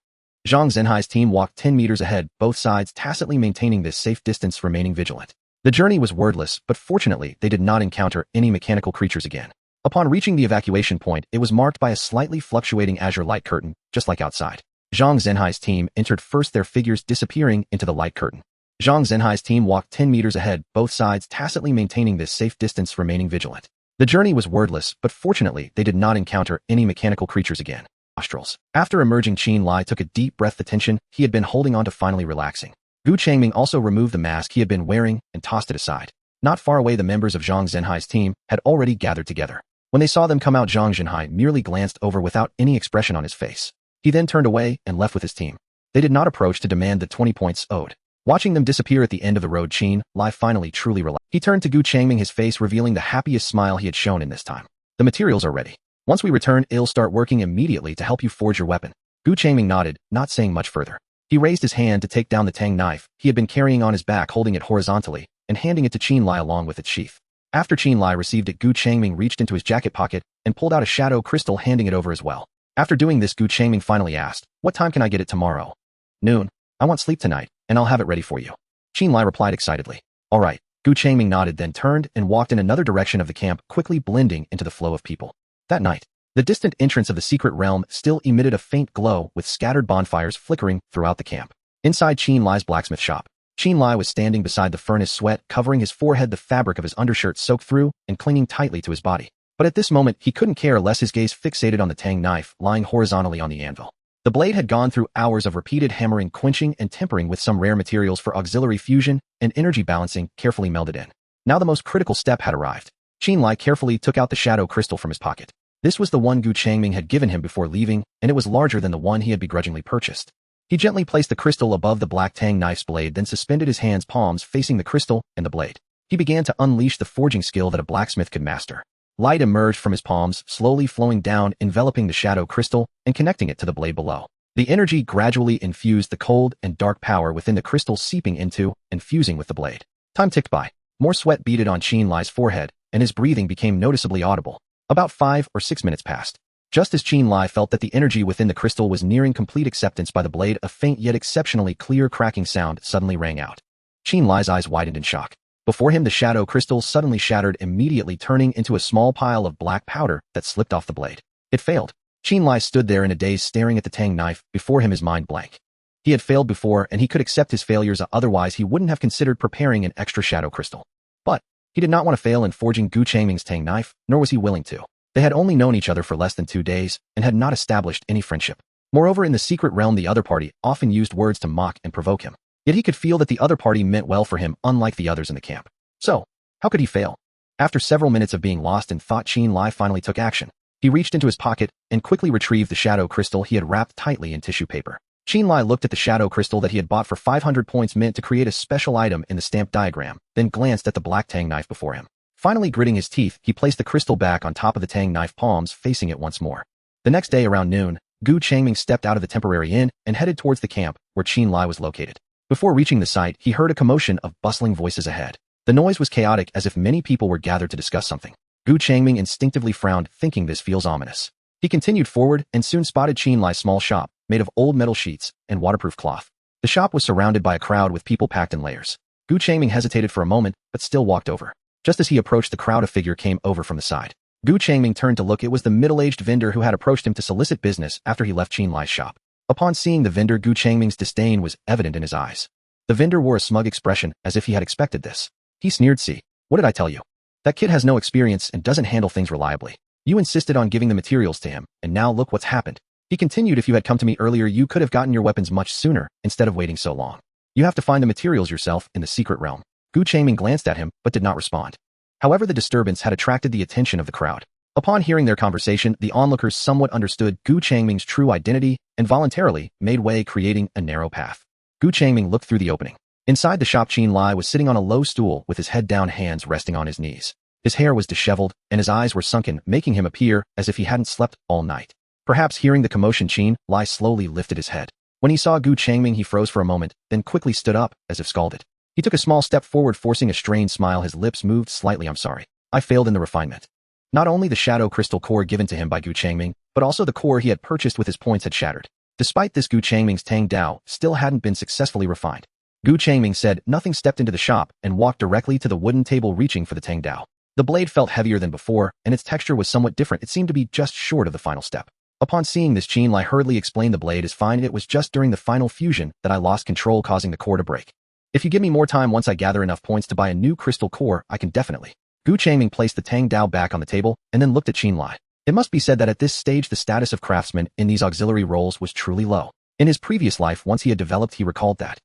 Zhang Zhenhai's team walked 10 meters ahead, both sides tacitly maintaining this safe distance, remaining vigilant. The journey was wordless, but fortunately they did not encounter any mechanical creatures again. Upon reaching the evacuation point, it was marked by a slightly fluctuating azure light curtain, just like outside. Zhang Zhenhai's team entered first, their figures disappearing into the light curtain. Zhang Zhenhai's team walked 10 meters ahead, both sides tacitly maintaining this safe distance, remaining vigilant. The journey was wordless, but fortunately they did not encounter any mechanical creatures again. Nostrils. After emerging, Qinlai took a deep breath, the tension he had been holding on to finally relaxing. Gu Changming also removed the mask he had been wearing and tossed it aside. Not far away, the members of Zhang Zhenhai's team had already gathered together. When they saw them come out, Zhang Zhenhai merely glanced over without any expression on his face. He then turned away and left with his team. They did not approach to demand the 20 points owed. Watching them disappear at the end of the road, Qin Lai finally truly relaxed. He turned to Gu Changming, his face revealing the happiest smile he had shown in this time. The materials are ready. Once we return, I'll start working immediately to help you forge your weapon. Gu Changming nodded, not saying much further. He raised his hand to take down the tang knife he had been carrying on his back, holding it horizontally, and handing it to Qin Lai along with its sheath. After Qin Lai received it, Gu Changming reached into his jacket pocket and pulled out a shadow crystal, handing it over as well. After doing this, Gu Changming finally asked, "What time can I get it tomorrow?" "Noon. I want sleep tonight, and I'll have it ready for you." Qin Lai replied excitedly. "All right." Gu Changming nodded, then turned and walked in another direction of the camp, quickly blending into the flow of people. That night, the distant entrance of the secret realm still emitted a faint glow, with scattered bonfires flickering throughout the camp. Inside Qin Lai's blacksmith shop, Qin Lai was standing beside the furnace, sweat covering his forehead, the fabric of his undershirt soaked through and clinging tightly to his body. But at this moment, he couldn't care less, his gaze fixated on the tang knife lying horizontally on the anvil. The blade had gone through hours of repeated hammering, quenching, and tempering with some rare materials for auxiliary fusion and energy balancing carefully melded in. Now the most critical step had arrived. Qin Lai carefully took out the shadow crystal from his pocket. This was the one Gu Changming had given him before leaving, and it was larger than the one he had begrudgingly purchased. He gently placed the crystal above the black tang knife's blade, then suspended his hands, palms facing the crystal and the blade. He began to unleash the forging skill that a blacksmith could master. Light emerged from his palms, slowly flowing down, enveloping the shadow crystal and connecting it to the blade below. The energy gradually infused the cold and dark power within the crystal, seeping into and fusing with the blade. Time ticked by. More sweat beaded on Qin Lai's forehead, and his breathing became noticeably audible. About 5 or 6 minutes passed. Just as Qin Lai felt that the energy within the crystal was nearing complete acceptance by the blade, a faint yet exceptionally clear cracking sound suddenly rang out. Qin Lai's eyes widened in shock. Before him, the shadow crystal suddenly shattered, immediately turning into a small pile of black powder that slipped off the blade. It failed. Qin Lai stood there in a daze, staring at the tang knife before him, his mind blank. He had failed before, and he could accept his failures, otherwise he wouldn't have considered preparing an extra shadow crystal. But he did not want to fail in forging Gu Changming's tang knife, nor was he willing to. They had only known each other for less than 2 days and had not established any friendship. Moreover, in the secret realm, the other party often used words to mock and provoke him. Yet he could feel that the other party meant well for him, unlike the others in the camp. So, how could he fail? After several minutes of being lost in thought, Qin Lai finally took action. He reached into his pocket and quickly retrieved the shadow crystal he had wrapped tightly in tissue paper. Qin Lai looked at the shadow crystal that he had bought for 500 points, meant to create a special item in the stamped diagram, then glanced at the black tang knife before him. Finally, gritting his teeth, he placed the crystal back on top of the tang knife, palms facing it once more. The next day around noon, Gu Changming stepped out of the temporary inn and headed towards the camp where Qin Lai was located. Before reaching the site, he heard a commotion of bustling voices ahead. The noise was chaotic, as if many people were gathered to discuss something. Gu Changming instinctively frowned, thinking this feels ominous. He continued forward and soon spotted Qin Lai's small shop, made of old metal sheets and waterproof cloth. The shop was surrounded by a crowd with people packed in layers. Gu Changming hesitated for a moment, but still walked over. Just as he approached the crowd, a figure came over from the side. Gu Changming turned to look. It was the middle-aged vendor who had approached him to solicit business after he left Qin Lai's shop. Upon seeing the vendor, Gu Changming's disdain was evident in his eyes. The vendor wore a smug expression, as if he had expected this. He sneered, "See, what did I tell you? That kid has no experience and doesn't handle things reliably. You insisted on giving the materials to him, and now look what's happened." He continued, "If you had come to me earlier, you could have gotten your weapons much sooner, instead of waiting so long. You have to find the materials yourself in the secret realm." Gu Changming glanced at him, but did not respond. However, the disturbance had attracted the attention of the crowd. Upon hearing their conversation, the onlookers somewhat understood Gu Changming's true identity and voluntarily made way, creating a narrow path. Gu Changming looked through the opening. Inside the shop, Qin Lai was sitting on a low stool with his head down, hands resting on his knees. His hair was disheveled, and his eyes were sunken, making him appear as if he hadn't slept all night. Perhaps hearing the commotion, Qin Lai slowly lifted his head. When he saw Gu Changming, he froze for a moment, then quickly stood up, as if scalded. He took a small step forward, forcing a strained smile. His lips moved slightly. "I'm sorry. I failed in the refinement." Not only the shadow crystal core given to him by Gu Changming, but also the core he had purchased with his points had shattered. Despite this, Gu Changming's Tang Dao still hadn't been successfully refined. Gu Changming said nothing, stepped into the shop, and walked directly to the wooden table, reaching for the Tang Dao. The blade felt heavier than before, and its texture was somewhat different. It seemed to be just short of the final step. Upon seeing this, Qin Lai hurriedly explained, "The blade is fine. It was just during the final fusion that I lost control, causing the core to break. If you give me more time, once I gather enough points to buy a new crystal core, I can definitely." Gu Changming placed the Tang Dao back on the table and then looked at Qin Lai. It must be said that at this stage, the status of craftsman in these auxiliary roles was truly low. In his previous life, once he had developed, he recalled that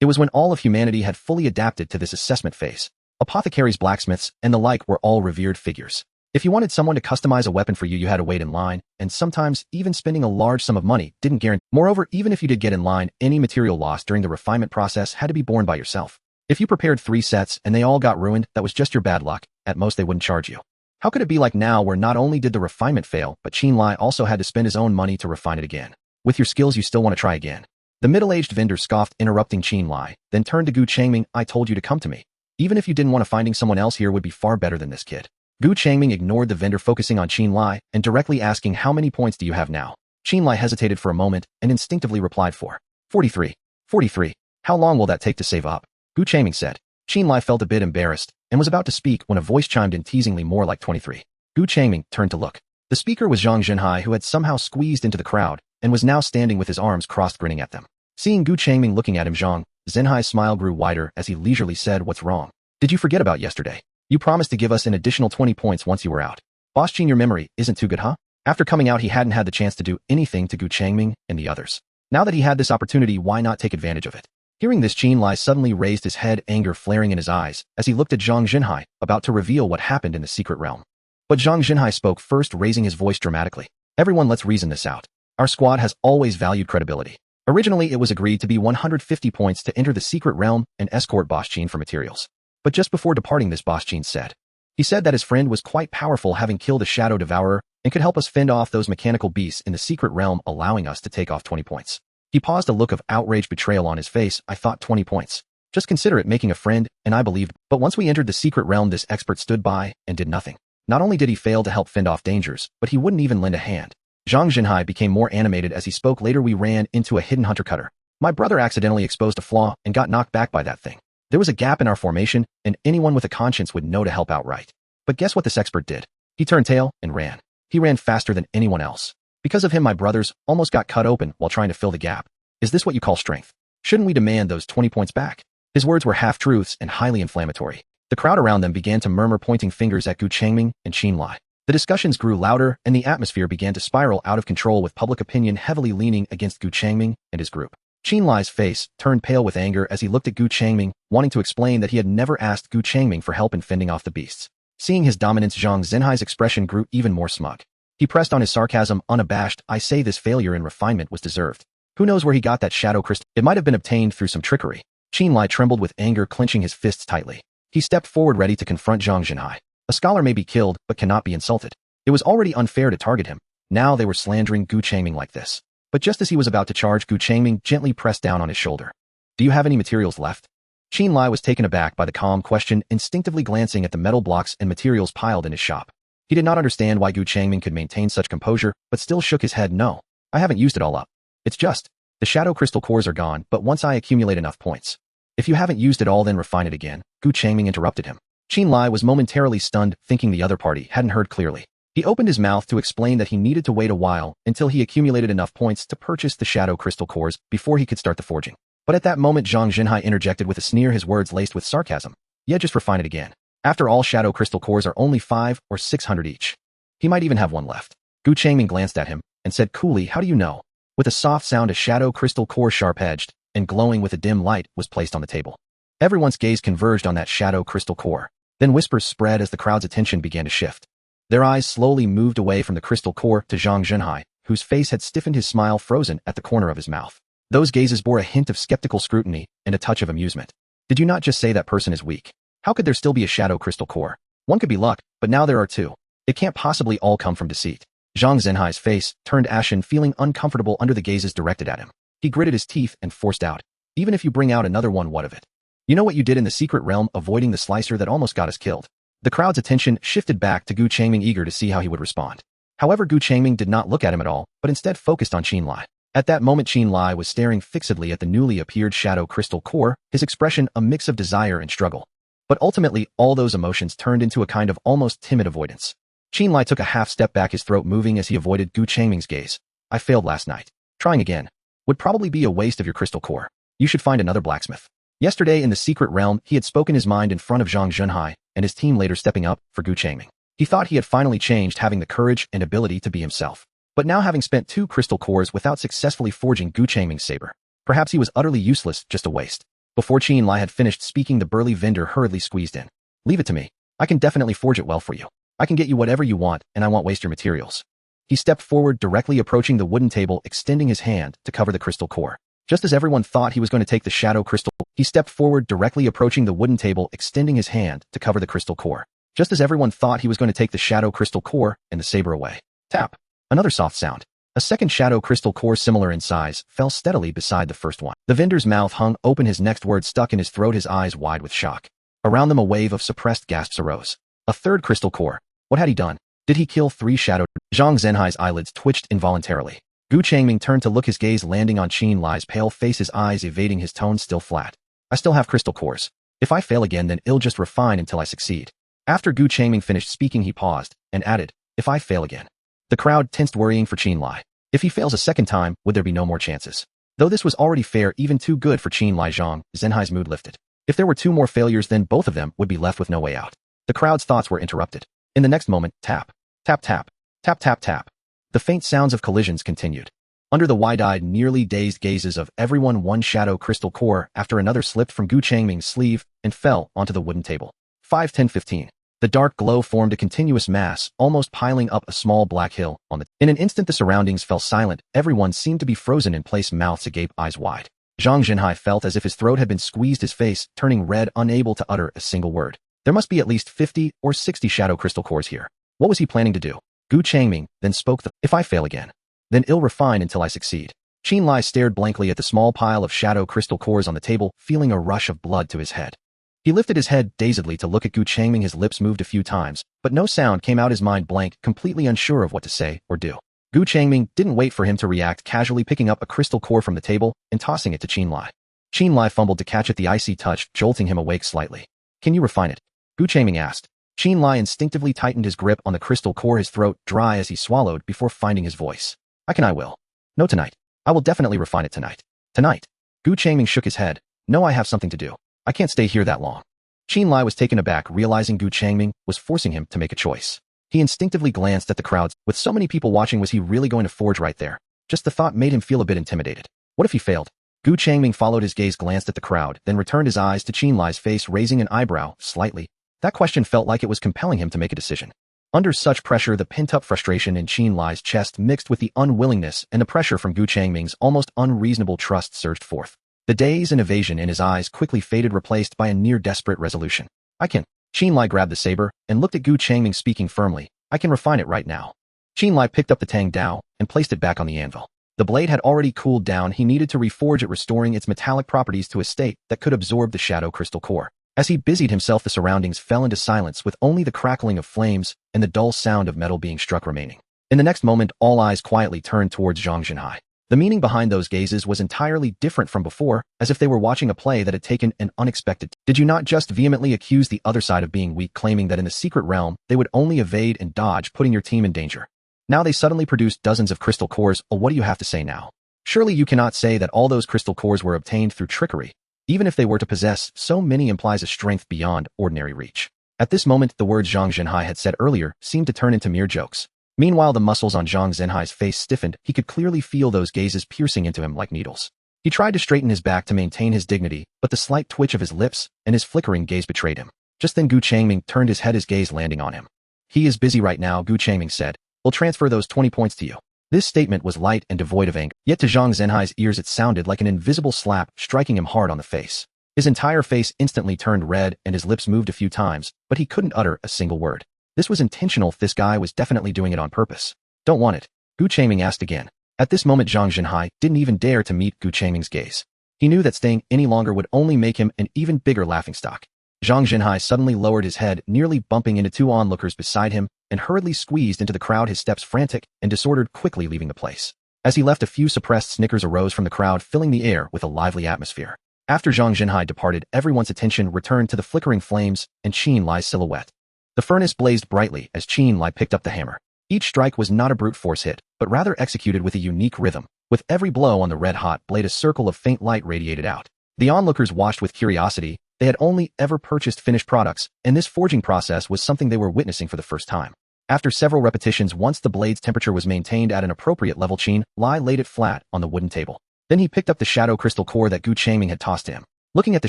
it was when all of humanity had fully adapted to this assessment phase. Apothecaries, blacksmiths, and the like were all revered figures. If you wanted someone to customize a weapon for you, you had to wait in line, and sometimes even spending a large sum of money didn't guarantee. Moreover, even if you did get in line, any material loss during the refinement process had to be borne by yourself. If you prepared 3 sets and they all got ruined, that was just your bad luck. At most, they wouldn't charge you. How could it be like now where not only did the refinement fail, but Qinlai also had to spend his own money to refine it again? With your skills, you still want to try again. The middle-aged vendor scoffed, interrupting Qinlai, then turned to Gu Changming. I told you to come to me. Even if you didn't want to, finding someone else here would be far better than this kid. Gu Changming ignored the vendor, focusing on Qinlai and directly asking, how many points do you have now? Qinlai hesitated for a moment and instinctively replied, 43. 43. How long will that take to save up? Gu Changming said. Qinlai felt a bit embarrassed and was about to speak when a voice chimed in teasingly, more like 23. Gu Changming turned to look. The speaker was Zhang Zhenhai, who had somehow squeezed into the crowd and was now standing with his arms crossed, grinning at them. Seeing Gu Changming looking at him, Zhang Zhenhai's smile grew wider as he leisurely said, what's wrong? Did you forget about yesterday? You promised to give us an additional 20 points once you were out. Boss Qin, your memory isn't too good, huh? After coming out, he hadn't had the chance to do anything to Gu Changming and the others. Now that he had this opportunity, why not take advantage of it? Hearing this, Qinlai suddenly raised his head, anger flaring in his eyes as he looked at Zhang Zhenhai, about to reveal what happened in the secret realm. But Zhang Zhenhai spoke first, raising his voice dramatically. Everyone, let's reason this out. Our squad has always valued credibility. Originally, it was agreed to be 150 points to enter the secret realm and escort Boss Qin for materials. But just before departing, this Boss Qin said. He said that his friend was quite powerful, having killed a shadow devourer, and could help us fend off those mechanical beasts in the secret realm, allowing us to take off 20 points. He paused, a look of outraged betrayal on his face. I thought 20 points. Just consider it making a friend, and I believed. But once we entered the secret realm, this expert stood by and did nothing. Not only did he fail to help fend off dangers, but he wouldn't even lend a hand. Zhang Zhenhai became more animated as he spoke. Later, we ran into a hidden hunter cutter. My brother accidentally exposed a flaw and got knocked back by that thing. There was a gap in our formation, and anyone with a conscience would know to help out right. But guess what this expert did? He turned tail and ran. He ran faster than anyone else. Because of him, my brothers almost got cut open while trying to fill the gap. Is this what you call strength? Shouldn't we demand those 20 points back? His words were half-truths and highly inflammatory. The crowd around them began to murmur, pointing fingers at Gu Changming and Qinlai. The discussions grew louder, and the atmosphere began to spiral out of control, with public opinion heavily leaning against Gu Changming and his group. Qinlai's face turned pale with anger as he looked at Gu Changming, wanting to explain that he had never asked Gu Changming for help in fending off the beasts. Seeing his dominance, Zhang Zhenhai's expression grew even more smug. He pressed on his sarcasm, unabashed. I say this failure in refinement was deserved. Who knows where he got that shadow crystal? It might have been obtained through some trickery. Qinlai trembled with anger, clenching his fists tightly. He stepped forward, ready to confront Zhang Zhenhai. A scholar may be killed, but cannot be insulted. It was already unfair to target him. Now they were slandering Gu Changming like this. But just as he was about to charge, Gu Changming gently pressed down on his shoulder. Do you have any materials left? Qinlai was taken aback by the calm question, instinctively glancing at the metal blocks and materials piled in his shop. He did not understand why Gu Changming could maintain such composure, but still shook his head. No, I haven't used it all up. It's just, the shadow crystal cores are gone, but once I accumulate enough points. If you haven't used it all, then refine it again. Gu Changming interrupted him. Qinlai was momentarily stunned, thinking the other party hadn't heard clearly. He opened his mouth to explain that he needed to wait a while until he accumulated enough points to purchase the shadow crystal cores before he could start the forging. But at that moment, Zhang Zhenhai interjected with a sneer, his words laced with sarcasm. Yeah, just refine it again. After all, shadow crystal cores are only 500 or 600 each. He might even have one left. Gu Changming glanced at him and said coolly, how do you know? With a soft sound, a shadow crystal core, sharp-edged and glowing with a dim light, was placed on the table. Everyone's gaze converged on that shadow crystal core. Then whispers spread as the crowd's attention began to shift. Their eyes slowly moved away from the crystal core to Zhang Zhenhai, whose face had stiffened, his smile frozen at the corner of his mouth. Those gazes bore a hint of skeptical scrutiny and a touch of amusement. Did you not just say that person is weak? How could there still be a shadow crystal core? One could be luck, but now there are 2. It can't possibly all come from deceit. Zhang Zhenhai's face turned ashen, feeling uncomfortable under the gazes directed at him. He gritted his teeth and forced out, even if you bring out another one, what of it? You know what you did in the secret realm, avoiding the slicer that almost got us killed. The crowd's attention shifted back to Gu Changming, eager to see how he would respond. However, Gu Changming did not look at him at all, but instead focused on Qinlai. At that moment, Qinlai was staring fixedly at the newly appeared shadow crystal core, his expression a mix of desire and struggle. But ultimately, all those emotions turned into a kind of almost timid avoidance. Qinlai took a half step back, his throat moving as he avoided Gu Changming's gaze. I failed last night. Trying again would probably be a waste of your crystal core. You should find another blacksmith. Yesterday in the secret realm, he had spoken his mind in front of Zhang Zhenhai and his team, later stepping up for Gu Changming. He thought he had finally changed, having the courage and ability to be himself. But now, having spent 2 crystal cores without successfully forging Gu Changming's saber, perhaps he was utterly useless, just a waste. Before Qinlai had finished speaking, the burly vendor hurriedly squeezed in. Leave it to me. I can definitely forge it well for you. I can get you whatever you want, and I won't waste your materials. He stepped forward, directly approaching the wooden table, extending his hand to cover the crystal core. Just as everyone thought he was going to take the shadow crystal, he stepped forward, directly approaching the wooden table, extending his hand to cover the crystal core. Just as everyone thought he was going to take the shadow crystal core and the saber away. Tap. Another soft sound. A second shadow crystal core similar in size fell steadily beside the first one. The vendor's mouth hung open, his next word stuck in his throat, his eyes wide with shock. Around them a wave of suppressed gasps arose. A third crystal core. What had he done? Did he kill 3 shadow? Zhang Zhenhai's eyelids twitched involuntarily. Gu Changming turned to look, his gaze landing on Qin Lai's pale face, his eyes evading, his tone still flat. I still have crystal cores. If I fail again, then it'll just refine until I succeed. After Gu Changming finished speaking, he paused and added, if I fail again. The crowd tensed, worrying for Qin Lai. If he fails a second time, would there be no more chances? Though this was already fair, even too good for Qin Lai, Zhang Zhenhai's mood lifted. If there were 2 more failures, then both of them would be left with no way out. The crowd's thoughts were interrupted. In the next moment, tap, tap, tap, tap, tap, tap. The faint sounds of collisions continued. Under the wide-eyed, nearly dazed gazes of everyone, one shadow crystal core after another slipped from Gu Changming's sleeve and fell onto the wooden table. 5, 10, 15. The dark glow formed a continuous mass, almost piling up a small black hill on the... In an instant the surroundings fell silent, everyone seemed to be frozen in place, mouths agape, eyes wide. Zhang Zhenhai felt as if his throat had been squeezed, his face turning red, unable to utter a single word. There must be at least 50 or 60 shadow crystal cores here. What was he planning to do? Gu Changming then spoke the... If I fail again, then it'll refine until I succeed. Qin Lai stared blankly at the small pile of shadow crystal cores on the table, feeling a rush of blood to his head. He lifted his head dazedly to look at Gu Changming, his lips moved a few times, but no sound came out, his mind blank, completely unsure of what to say or do. Gu Changming didn't wait for him to react, casually picking up a crystal core from the table and tossing it to Qin Lai. Qin Lai fumbled to catch it, the icy touch jolting him awake slightly. Can you refine it? Gu Changming asked. Qin Lai instinctively tightened his grip on the crystal core, his throat dry as he swallowed before finding his voice. I will. No, tonight. I will definitely refine it tonight. Tonight. Gu Changming shook his head. No, I have something to do. I can't stay here that long. Qin Lai was taken aback, realizing Gu Changming was forcing him to make a choice. He instinctively glanced at the crowds. With so many people watching, was he really going to forge right there? Just the thought made him feel a bit intimidated. What if he failed? Gu Changming followed his gaze, glanced at the crowd, then returned his eyes to Qin Lai's face, raising an eyebrow slightly. That question felt like it was compelling him to make a decision. Under such pressure, the pent-up frustration in Qin Lai's chest mixed with the unwillingness and the pressure from Gu Changming's almost unreasonable trust surged forth. The daze and evasion in his eyes quickly faded, replaced by a near-desperate resolution. I can. Qin Lai grabbed the saber and looked at Gu Changming, speaking firmly. I can refine it right now. Qin Lai picked up the Tang Dao and placed it back on the anvil. The blade had already cooled down, he needed to reforge it, restoring its metallic properties to a state that could absorb the shadow crystal core. As he busied himself, the surroundings fell into silence, with only the crackling of flames and the dull sound of metal being struck remaining. In the next moment, all eyes quietly turned towards Zhang Zhenhai. The meaning behind those gazes was entirely different from before, as if they were watching a play that had taken an unexpected. Did you not just vehemently accuse the other side of being weak, claiming that in the secret realm they would only evade and dodge, putting your team in danger? Now they suddenly produced dozens of crystal cores. What do you have to say now? Surely you cannot say that all those crystal cores were obtained through trickery. Even if they were to possess so many, implies a strength beyond ordinary reach. At this moment, the words Zhang Zhenhai had said earlier seemed to turn into mere jokes. Meanwhile, the muscles on Zhang Zhenhai's face stiffened. He could clearly feel those gazes piercing into him like needles. He tried to straighten his back to maintain his dignity, but the slight twitch of his lips and his flickering gaze betrayed him. Just then Gu Changming turned his head, his gaze landing on him. He is busy right now, Gu Changming said. We'll transfer those 20 points to you. This statement was light and devoid of anger, yet to Zhang Zhenhai's ears it sounded like an invisible slap, striking him hard on the face. His entire face instantly turned red and his lips moved a few times, but he couldn't utter a single word. This was intentional. This guy was definitely doing it on purpose. Don't want it? Gu Changming asked again. At this moment, Zhang Zhenhai didn't even dare to meet Gu Changming's gaze. He knew that staying any longer would only make him an even bigger laughingstock. Zhang Zhenhai suddenly lowered his head, nearly bumping into 2 onlookers beside him, and hurriedly squeezed into the crowd, his steps frantic and disordered, quickly leaving the place. As he left, a few suppressed snickers arose from the crowd, filling the air with a lively atmosphere. After Zhang Zhenhai departed, everyone's attention returned to the flickering flames and Qin Lai's silhouette. The furnace blazed brightly as Qin Lai picked up the hammer. Each strike was not a brute force hit, but rather executed with a unique rhythm. With every blow on the red-hot blade, a circle of faint light radiated out. The onlookers watched with curiosity. They had only ever purchased finished products, and this forging process was something they were witnessing for the first time. After several repetitions, once the blade's temperature was maintained at an appropriate level, Qin Lai laid it flat on the wooden table. Then he picked up the shadow crystal core that Gu Changming had tossed to him. Looking at the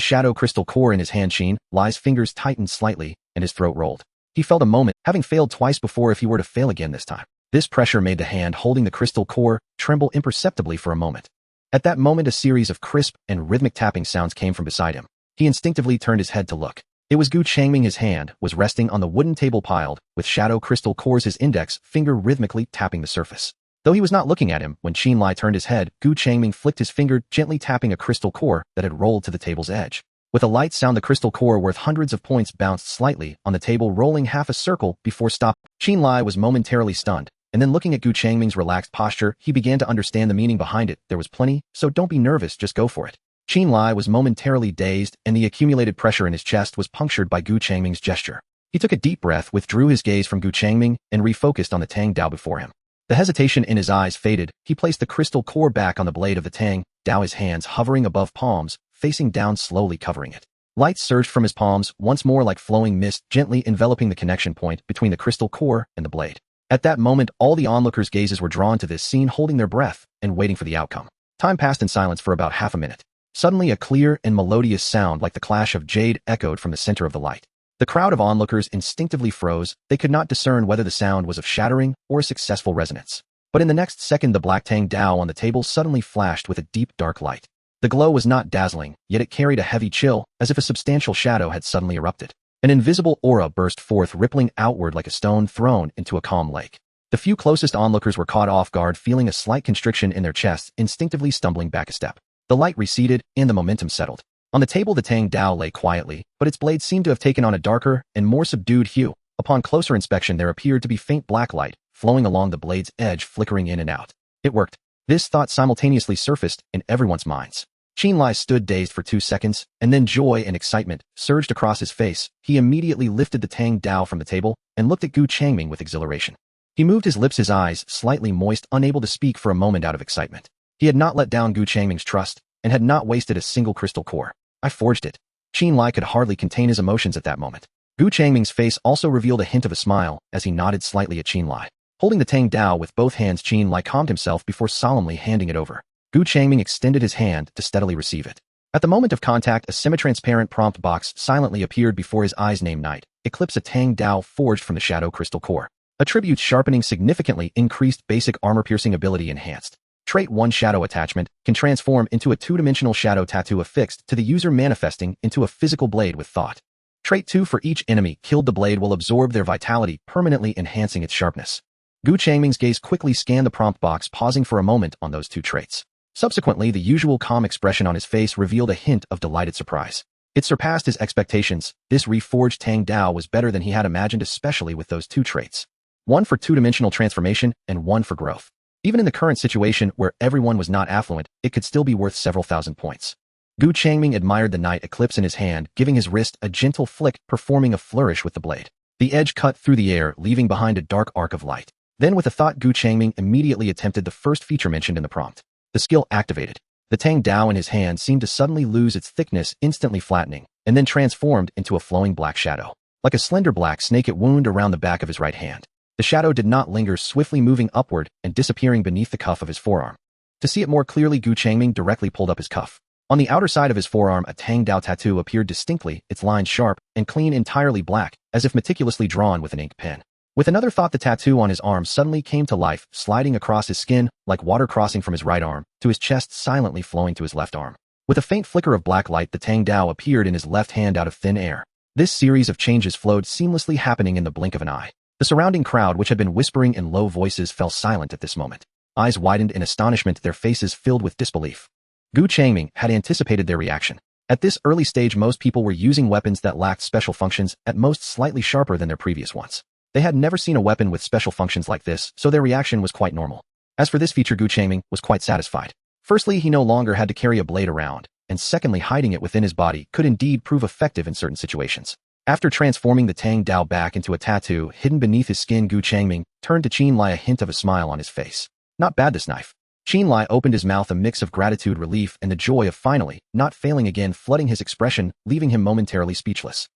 shadow crystal core in his hand, Qin Lai's fingers tightened slightly, and his throat rolled. He felt a moment, having failed twice before if he were to fail again this time. This pressure made the hand holding the crystal core tremble imperceptibly for a moment. At that moment a series of crisp and rhythmic tapping sounds came from beside him. He instinctively turned his head to look. It was Gu Changming. His hand was resting on the wooden table piled with shadow crystal cores, his index finger rhythmically tapping the surface. Though he was not looking at him, when Qinlai turned his head, Gu Changming flicked his finger, gently tapping a crystal core that had rolled to the table's edge. With a light sound, the crystal core worth hundreds of points bounced slightly on the table, rolling half a circle before stopping. Qinlai was momentarily stunned, and then looking at Gu Changming's relaxed posture, he began to understand the meaning behind it. There was plenty, so don't be nervous, just go for it. Qinlai was momentarily dazed, and the accumulated pressure in his chest was punctured by Gu Changming's gesture. He took a deep breath, withdrew his gaze from Gu Changming, and refocused on the Tang Dao before him. The hesitation in his eyes faded. He placed the crystal core back on the blade of the Tang Dao, his hands hovering above palms, facing down, slowly covering it. Light surged from his palms, once more like flowing mist, gently enveloping the connection point between the crystal core and the blade. At that moment, all the onlookers' gazes were drawn to this scene, holding their breath and waiting for the outcome. Time passed in silence for about half a minute. Suddenly, a clear and melodious sound like the clash of jade echoed from the center of the light. The crowd of onlookers instinctively froze. They could not discern whether the sound was of shattering or a successful resonance. But in the next second, the black Tang Dao on the table suddenly flashed with a deep, dark light. The glow was not dazzling, yet it carried a heavy chill, as if a substantial shadow had suddenly erupted. An invisible aura burst forth, rippling outward like a stone thrown into a calm lake. The few closest onlookers were caught off guard, feeling a slight constriction in their chests, instinctively stumbling back a step. The light receded, and the momentum settled. On the table, the Tang Dao lay quietly, but its blade seemed to have taken on a darker and more subdued hue. Upon closer inspection, there appeared to be faint black light flowing along the blade's edge, flickering in and out. It worked. This thought simultaneously surfaced in everyone's minds. Qinlai stood dazed for 2 seconds, and then joy and excitement surged across his face. He immediately lifted the Tang Dao from the table and looked at Gu Changming with exhilaration. He moved his lips, his eyes slightly moist, unable to speak for a moment out of excitement. He had not let down Gu Changming's trust and had not wasted a single crystal core. I forged it. Qinlai could hardly contain his emotions at that moment. Gu Changming's face also revealed a hint of a smile as he nodded slightly at Qinlai. Holding the Tang Dao with both hands, Qinlai calmed himself before solemnly handing it over. Gu Changming extended his hand to steadily receive it. At the moment of contact, a semi-transparent prompt box silently appeared before his eyes. Name Knight. Eclipse, a Tang Dao forged from the shadow crystal core. Attributes: sharpening significantly increased, basic armor-piercing ability enhanced. Trait 1: Shadow Attachment, can transform into a 2-dimensional shadow tattoo affixed to the user, manifesting into a physical blade with thought. Trait 2: For each enemy killed, the blade will absorb their vitality, permanently enhancing its sharpness. Gu Changming's gaze quickly scanned the prompt box, pausing for a moment on those 2 traits. Subsequently, the usual calm expression on his face revealed a hint of delighted surprise. It surpassed his expectations. This reforged Tang Dao was better than he had imagined, especially with those 2 traits. One for 2-dimensional transformation and one for growth. Even in the current situation where everyone was not affluent, it could still be worth several thousand points. Gu Changming admired the Night Eclipse in his hand, giving his wrist a gentle flick, performing a flourish with the blade. The edge cut through the air, leaving behind a dark arc of light. Then, with a thought, Gu Changming immediately attempted the first feature mentioned in the prompt. The skill activated. The Tang Dao in his hand seemed to suddenly lose its thickness, instantly flattening, and then transformed into a flowing black shadow. Like a slender black snake, it wound around the back of his right hand. The shadow did not linger, swiftly moving upward and disappearing beneath the cuff of his forearm. To see it more clearly, Gu Changming directly pulled up his cuff. On the outer side of his forearm, a Tang Dao tattoo appeared distinctly, its lines sharp and clean, entirely black, as if meticulously drawn with an ink pen. With another thought, the tattoo on his arm suddenly came to life, sliding across his skin, like water crossing from his right arm to his chest, silently flowing to his left arm. With a faint flicker of black light, the Tang Dao appeared in his left hand out of thin air. This series of changes flowed seamlessly, happening in the blink of an eye. The surrounding crowd, which had been whispering in low voices, fell silent at this moment. Eyes widened in astonishment, their faces filled with disbelief. Gu Changming had anticipated their reaction. At this early stage, most people were using weapons that lacked special functions, at most slightly sharper than their previous ones. They had never seen a weapon with special functions like this, so their reaction was quite normal. As for this feature, Gu Changming was quite satisfied. Firstly, he no longer had to carry a blade around, and secondly, hiding it within his body could indeed prove effective in certain situations. After transforming the Tang Dao back into a tattoo hidden beneath his skin, Gu Changming turned to Qinlai, a hint of a smile on his face. Not bad, this knife. Qinlai opened his mouth, a mix of gratitude, relief, and the joy of finally not failing again flooding his expression, leaving him momentarily speechless.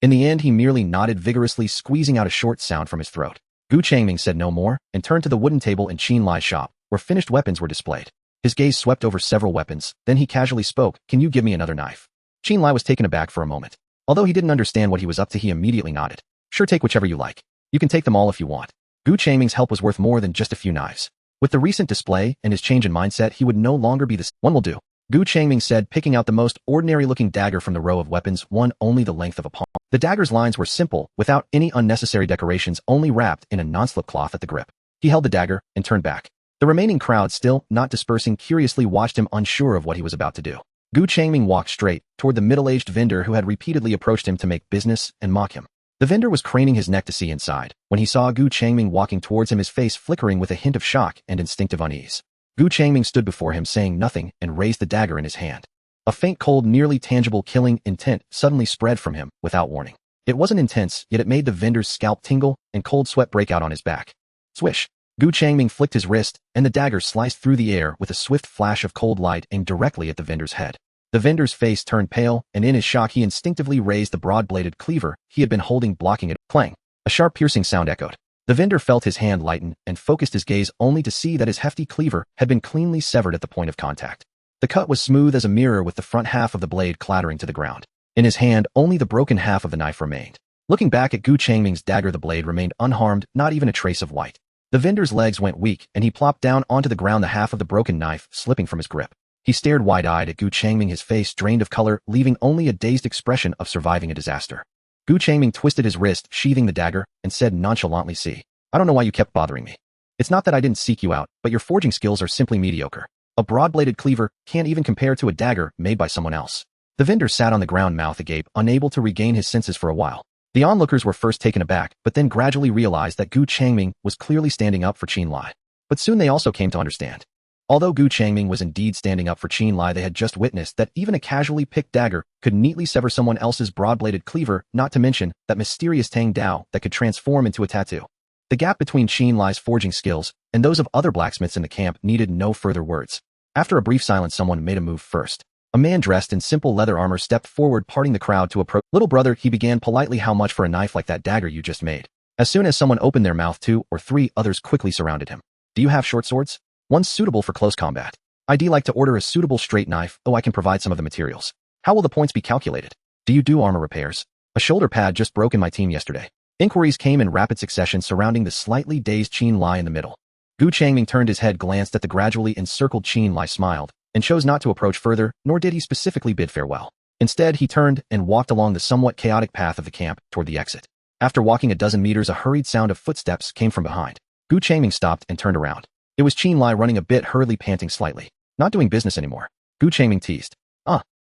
In the end, he merely nodded vigorously, squeezing out a short sound from his throat. Gu Changming said no more and turned to the wooden table in Qinlai's shop, where finished weapons were displayed. His gaze swept over several weapons, then he casually spoke, "Can you give me another knife?" Qinlai was taken aback for a moment. Although he didn't understand what he was up to, he immediately nodded. Sure, take whichever you like. You can take them all if you want. Gu Changming's help was worth more than just a few knives. With the recent display and his change in mindset, he would no longer be the one will do. Gu Changming said, picking out the most ordinary-looking dagger from the row of weapons, one only the length of a palm. The dagger's lines were simple, without any unnecessary decorations, only wrapped in a non-slip cloth at the grip. He held the dagger and turned back. The remaining crowd, still not dispersing, curiously watched him, unsure of what he was about to do. Gu Changming walked straight toward the middle-aged vendor who had repeatedly approached him to make business and mock him. The vendor was craning his neck to see inside. When he saw Gu Changming walking towards him, his face flickering with a hint of shock and instinctive unease. Gu Changming stood before him, saying nothing, and raised the dagger in his hand. A faint, cold, nearly tangible killing intent suddenly spread from him, without warning. It wasn't intense, yet it made the vendor's scalp tingle, and cold sweat break out on his back. Swish! Gu Changming flicked his wrist, and the dagger sliced through the air with a swift flash of cold light aimed directly at the vendor's head. The vendor's face turned pale, and in his shock he instinctively raised the broad-bladed cleaver he had been holding, blocking it. Clang! A sharp, piercing sound echoed. The vendor felt his hand lighten and focused his gaze, only to see that his hefty cleaver had been cleanly severed at the point of contact. The cut was smooth as a mirror, with the front half of the blade clattering to the ground. In his hand, only the broken half of the knife remained. Looking back at Gu Changming's dagger, the blade remained unharmed, not even a trace of white. The vendor's legs went weak, and he plopped down onto the ground, the half of the broken knife slipping from his grip. He stared wide-eyed at Gu Changming, his face drained of color, leaving only a dazed expression of surviving a disaster. Gu Changming twisted his wrist, sheathing the dagger, and said nonchalantly, "See, I don't know why you kept bothering me. It's not that I didn't seek you out, but your forging skills are simply mediocre. A broad-bladed cleaver can't even compare to a dagger made by someone else." The vendor sat on the ground, mouth agape, unable to regain his senses for a while. The onlookers were first taken aback, but then gradually realized that Gu Changming was clearly standing up for Qin Lai. But soon they also came to understand. Although Gu Changming was indeed standing up for Qin Lai, they had just witnessed that even a casually picked dagger could neatly sever someone else's broad-bladed cleaver, not to mention that mysterious Tang Dao that could transform into a tattoo. The gap between Qin Lai's forging skills and those of other blacksmiths in the camp needed no further words. After a brief silence, someone made a move first. A man dressed in simple leather armor stepped forward, parting the crowd to approach. "Little brother," he began politely, "how much for a knife like that dagger you just made?" As soon as someone opened their mouth, 2 or 3 others quickly surrounded him. "Do you have short swords? One's suitable for close combat. I'd like to order a suitable straight knife. Oh, I can provide some of the materials. How will the points be calculated? Do you do armor repairs? A shoulder pad just broke in my team yesterday." Inquiries came in rapid succession surrounding the slightly dazed Qin Lai in the middle. Gu Changming turned his head, glanced at the gradually encircled Qin Lai, smiled, and chose not to approach further, nor did he specifically bid farewell. Instead, he turned and walked along the somewhat chaotic path of the camp toward the exit. After walking a dozen meters, a hurried sound of footsteps came from behind. Gu Changming stopped and turned around. It was Qin Lai, running a bit hurriedly, panting slightly. "Not doing business anymore?" Gu Changming teased.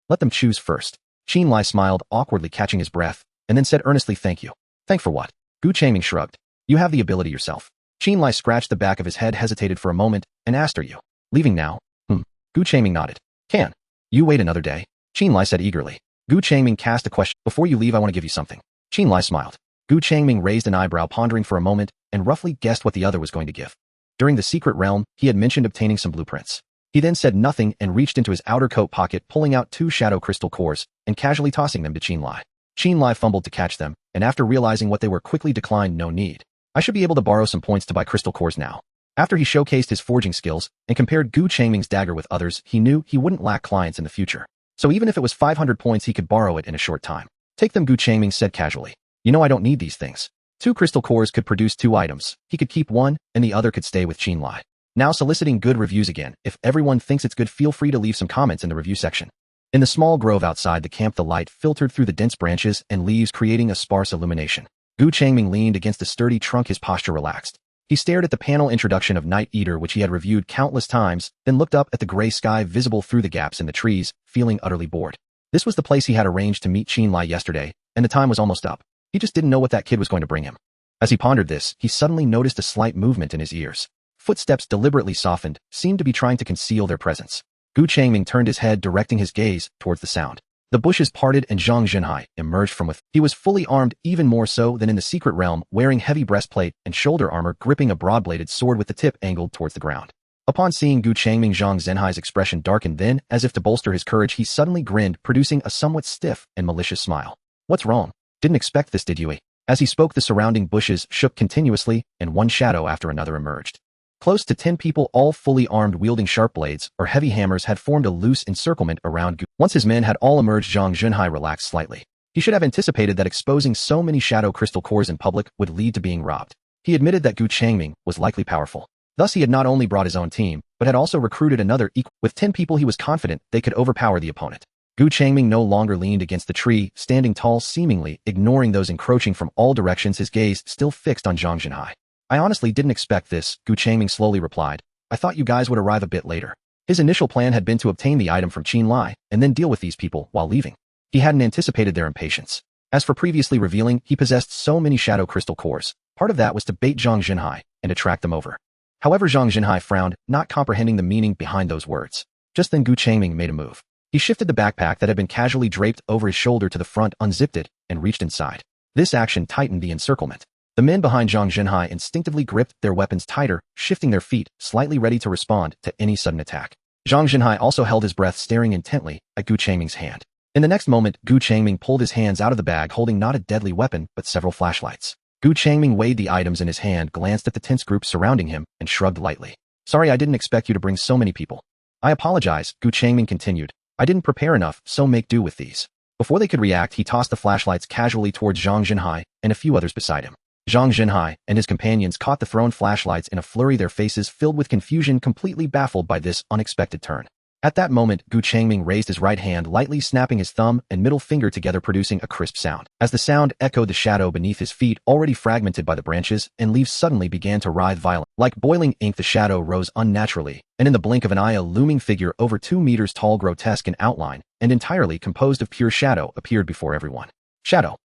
Let them choose first." Qin Lai smiled, awkwardly catching his breath, and then said earnestly, "Thank you." "Thank for what?" Gu Changming shrugged. "You have the ability yourself." Qin Lai scratched the back of his head, hesitated for a moment, and asked, "Are you leaving now?" Gu Changming nodded. "Can you wait another day?" Qin Lai said eagerly. Gu Changming cast a question. "Before you leave, I want to give you something." Qin Lai smiled. Gu Changming raised an eyebrow, pondering for a moment, and roughly guessed what the other was going to give. During the secret realm, he had mentioned obtaining some blueprints. He then said nothing and reached into his outer coat pocket, pulling out 2 shadow crystal cores and casually tossing them to Qin Lai. Qin Lai fumbled to catch them, and after realizing what they were, quickly declined. "No need. I should be able to borrow some points to buy crystal cores now." After he showcased his forging skills and compared Gu Changming's dagger with others, he knew he wouldn't lack clients in the future. So even if it was 500 points, he could borrow it in a short time. "Take them," Gu Changming said casually. "You know I don't need these things." 2 crystal cores could produce 2 items. He could keep one, and the other could stay with Qin Lai. Now soliciting good reviews again. If everyone thinks it's good, feel free to leave some comments in the review section. In the small grove outside the camp, the light filtered through the dense branches and leaves, creating a sparse illumination. Gu Changming leaned against a sturdy trunk, his posture relaxed. He stared at the panel introduction of Night Eater, which he had reviewed countless times, then looked up at the gray sky visible through the gaps in the trees, feeling utterly bored. This was the place he had arranged to meet Qin Lai yesterday, and the time was almost up. He just didn't know what that kid was going to bring him. As he pondered this, he suddenly noticed a slight movement in his ears. Footsteps, deliberately softened, seemed to be trying to conceal their presence. Gu Changming turned his head, directing his gaze towards the sound. The bushes parted and Zhang Zhenhai emerged from within. He was fully armed, even more so than in the secret realm, wearing heavy breastplate and shoulder armor, gripping a broad-bladed sword with the tip angled towards the ground. Upon seeing Gu Changming, Zhang Zhenhai's expression darkened, then, as if to bolster his courage, he suddenly grinned, producing a somewhat stiff and malicious smile. "What's wrong? Didn't expect this, did you?" As he spoke, the surrounding bushes shook continuously, and one shadow after another emerged. Close to 10 people, all fully armed, wielding sharp blades or heavy hammers, had formed a loose encirclement around Gu. Once his men had all emerged, Zhang Zhenhai relaxed slightly. He should have anticipated that exposing so many shadow crystal cores in public would lead to being robbed. He admitted that Changming was likely powerful. Thus he had not only brought his own team, but had also recruited another equal. With 10 people he was confident they could overpower the opponent. Changming no longer leaned against the tree, standing tall seemingly, ignoring those encroaching from all directions, his gaze still fixed on Zhang Jinhai. I honestly didn't expect this, Changming slowly replied. I thought you guys would arrive a bit later. His initial plan had been to obtain the item from Qin Lai, and then deal with these people while leaving. He hadn't anticipated their impatience. As for previously revealing, he possessed so many shadow crystal cores. Part of that was to bait Zhang Jinhai and attract them over. However, Zhang Jinhai frowned, not comprehending the meaning behind those words. Just then Changming made a move. He shifted the backpack that had been casually draped over his shoulder to the front, unzipped it, and reached inside. This action tightened the encirclement. The men behind Zhang Jinhai instinctively gripped their weapons tighter, shifting their feet, slightly ready to respond to any sudden attack. Zhang Jinhai also held his breath, staring intently at Changming's hand. In the next moment, Changming pulled his hands out of the bag, holding not a deadly weapon, but several flashlights. Changming weighed the items in his hand, glanced at the tense group surrounding him, and shrugged lightly. Sorry, I didn't expect you to bring so many people. I apologize, Changming continued. I didn't prepare enough, so make do with these. Before they could react, he tossed the flashlights casually towards Zhang Jinhai and a few others beside him. Zhang Jinhai and his companions caught the thrown flashlights in a flurry, their faces filled with confusion, completely baffled by this unexpected turn. At that moment, Changming raised his right hand, lightly snapping his thumb and middle finger together, producing a crisp sound. As the sound echoed, the shadow beneath his feet, already fragmented by the branches and leaves, suddenly began to writhe violently. Like boiling ink, the shadow rose unnaturally, and in the blink of an eye, a looming figure over 2 meters tall, grotesque in outline, and entirely composed of pure shadow, appeared before everyone. Shadow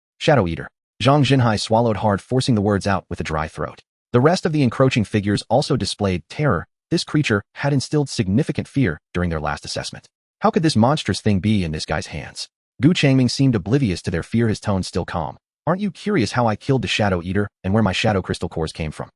Eater. Zhang Jinhai swallowed hard, forcing the words out with a dry throat. The rest of the encroaching figures also displayed terror. This creature had instilled significant fear during their last assessment. How could this monstrous thing be in this guy's hands? Changming seemed oblivious to their fear, his tone still calm. Aren't you curious how I killed the Shadow Eater and where my shadow crystal cores came from?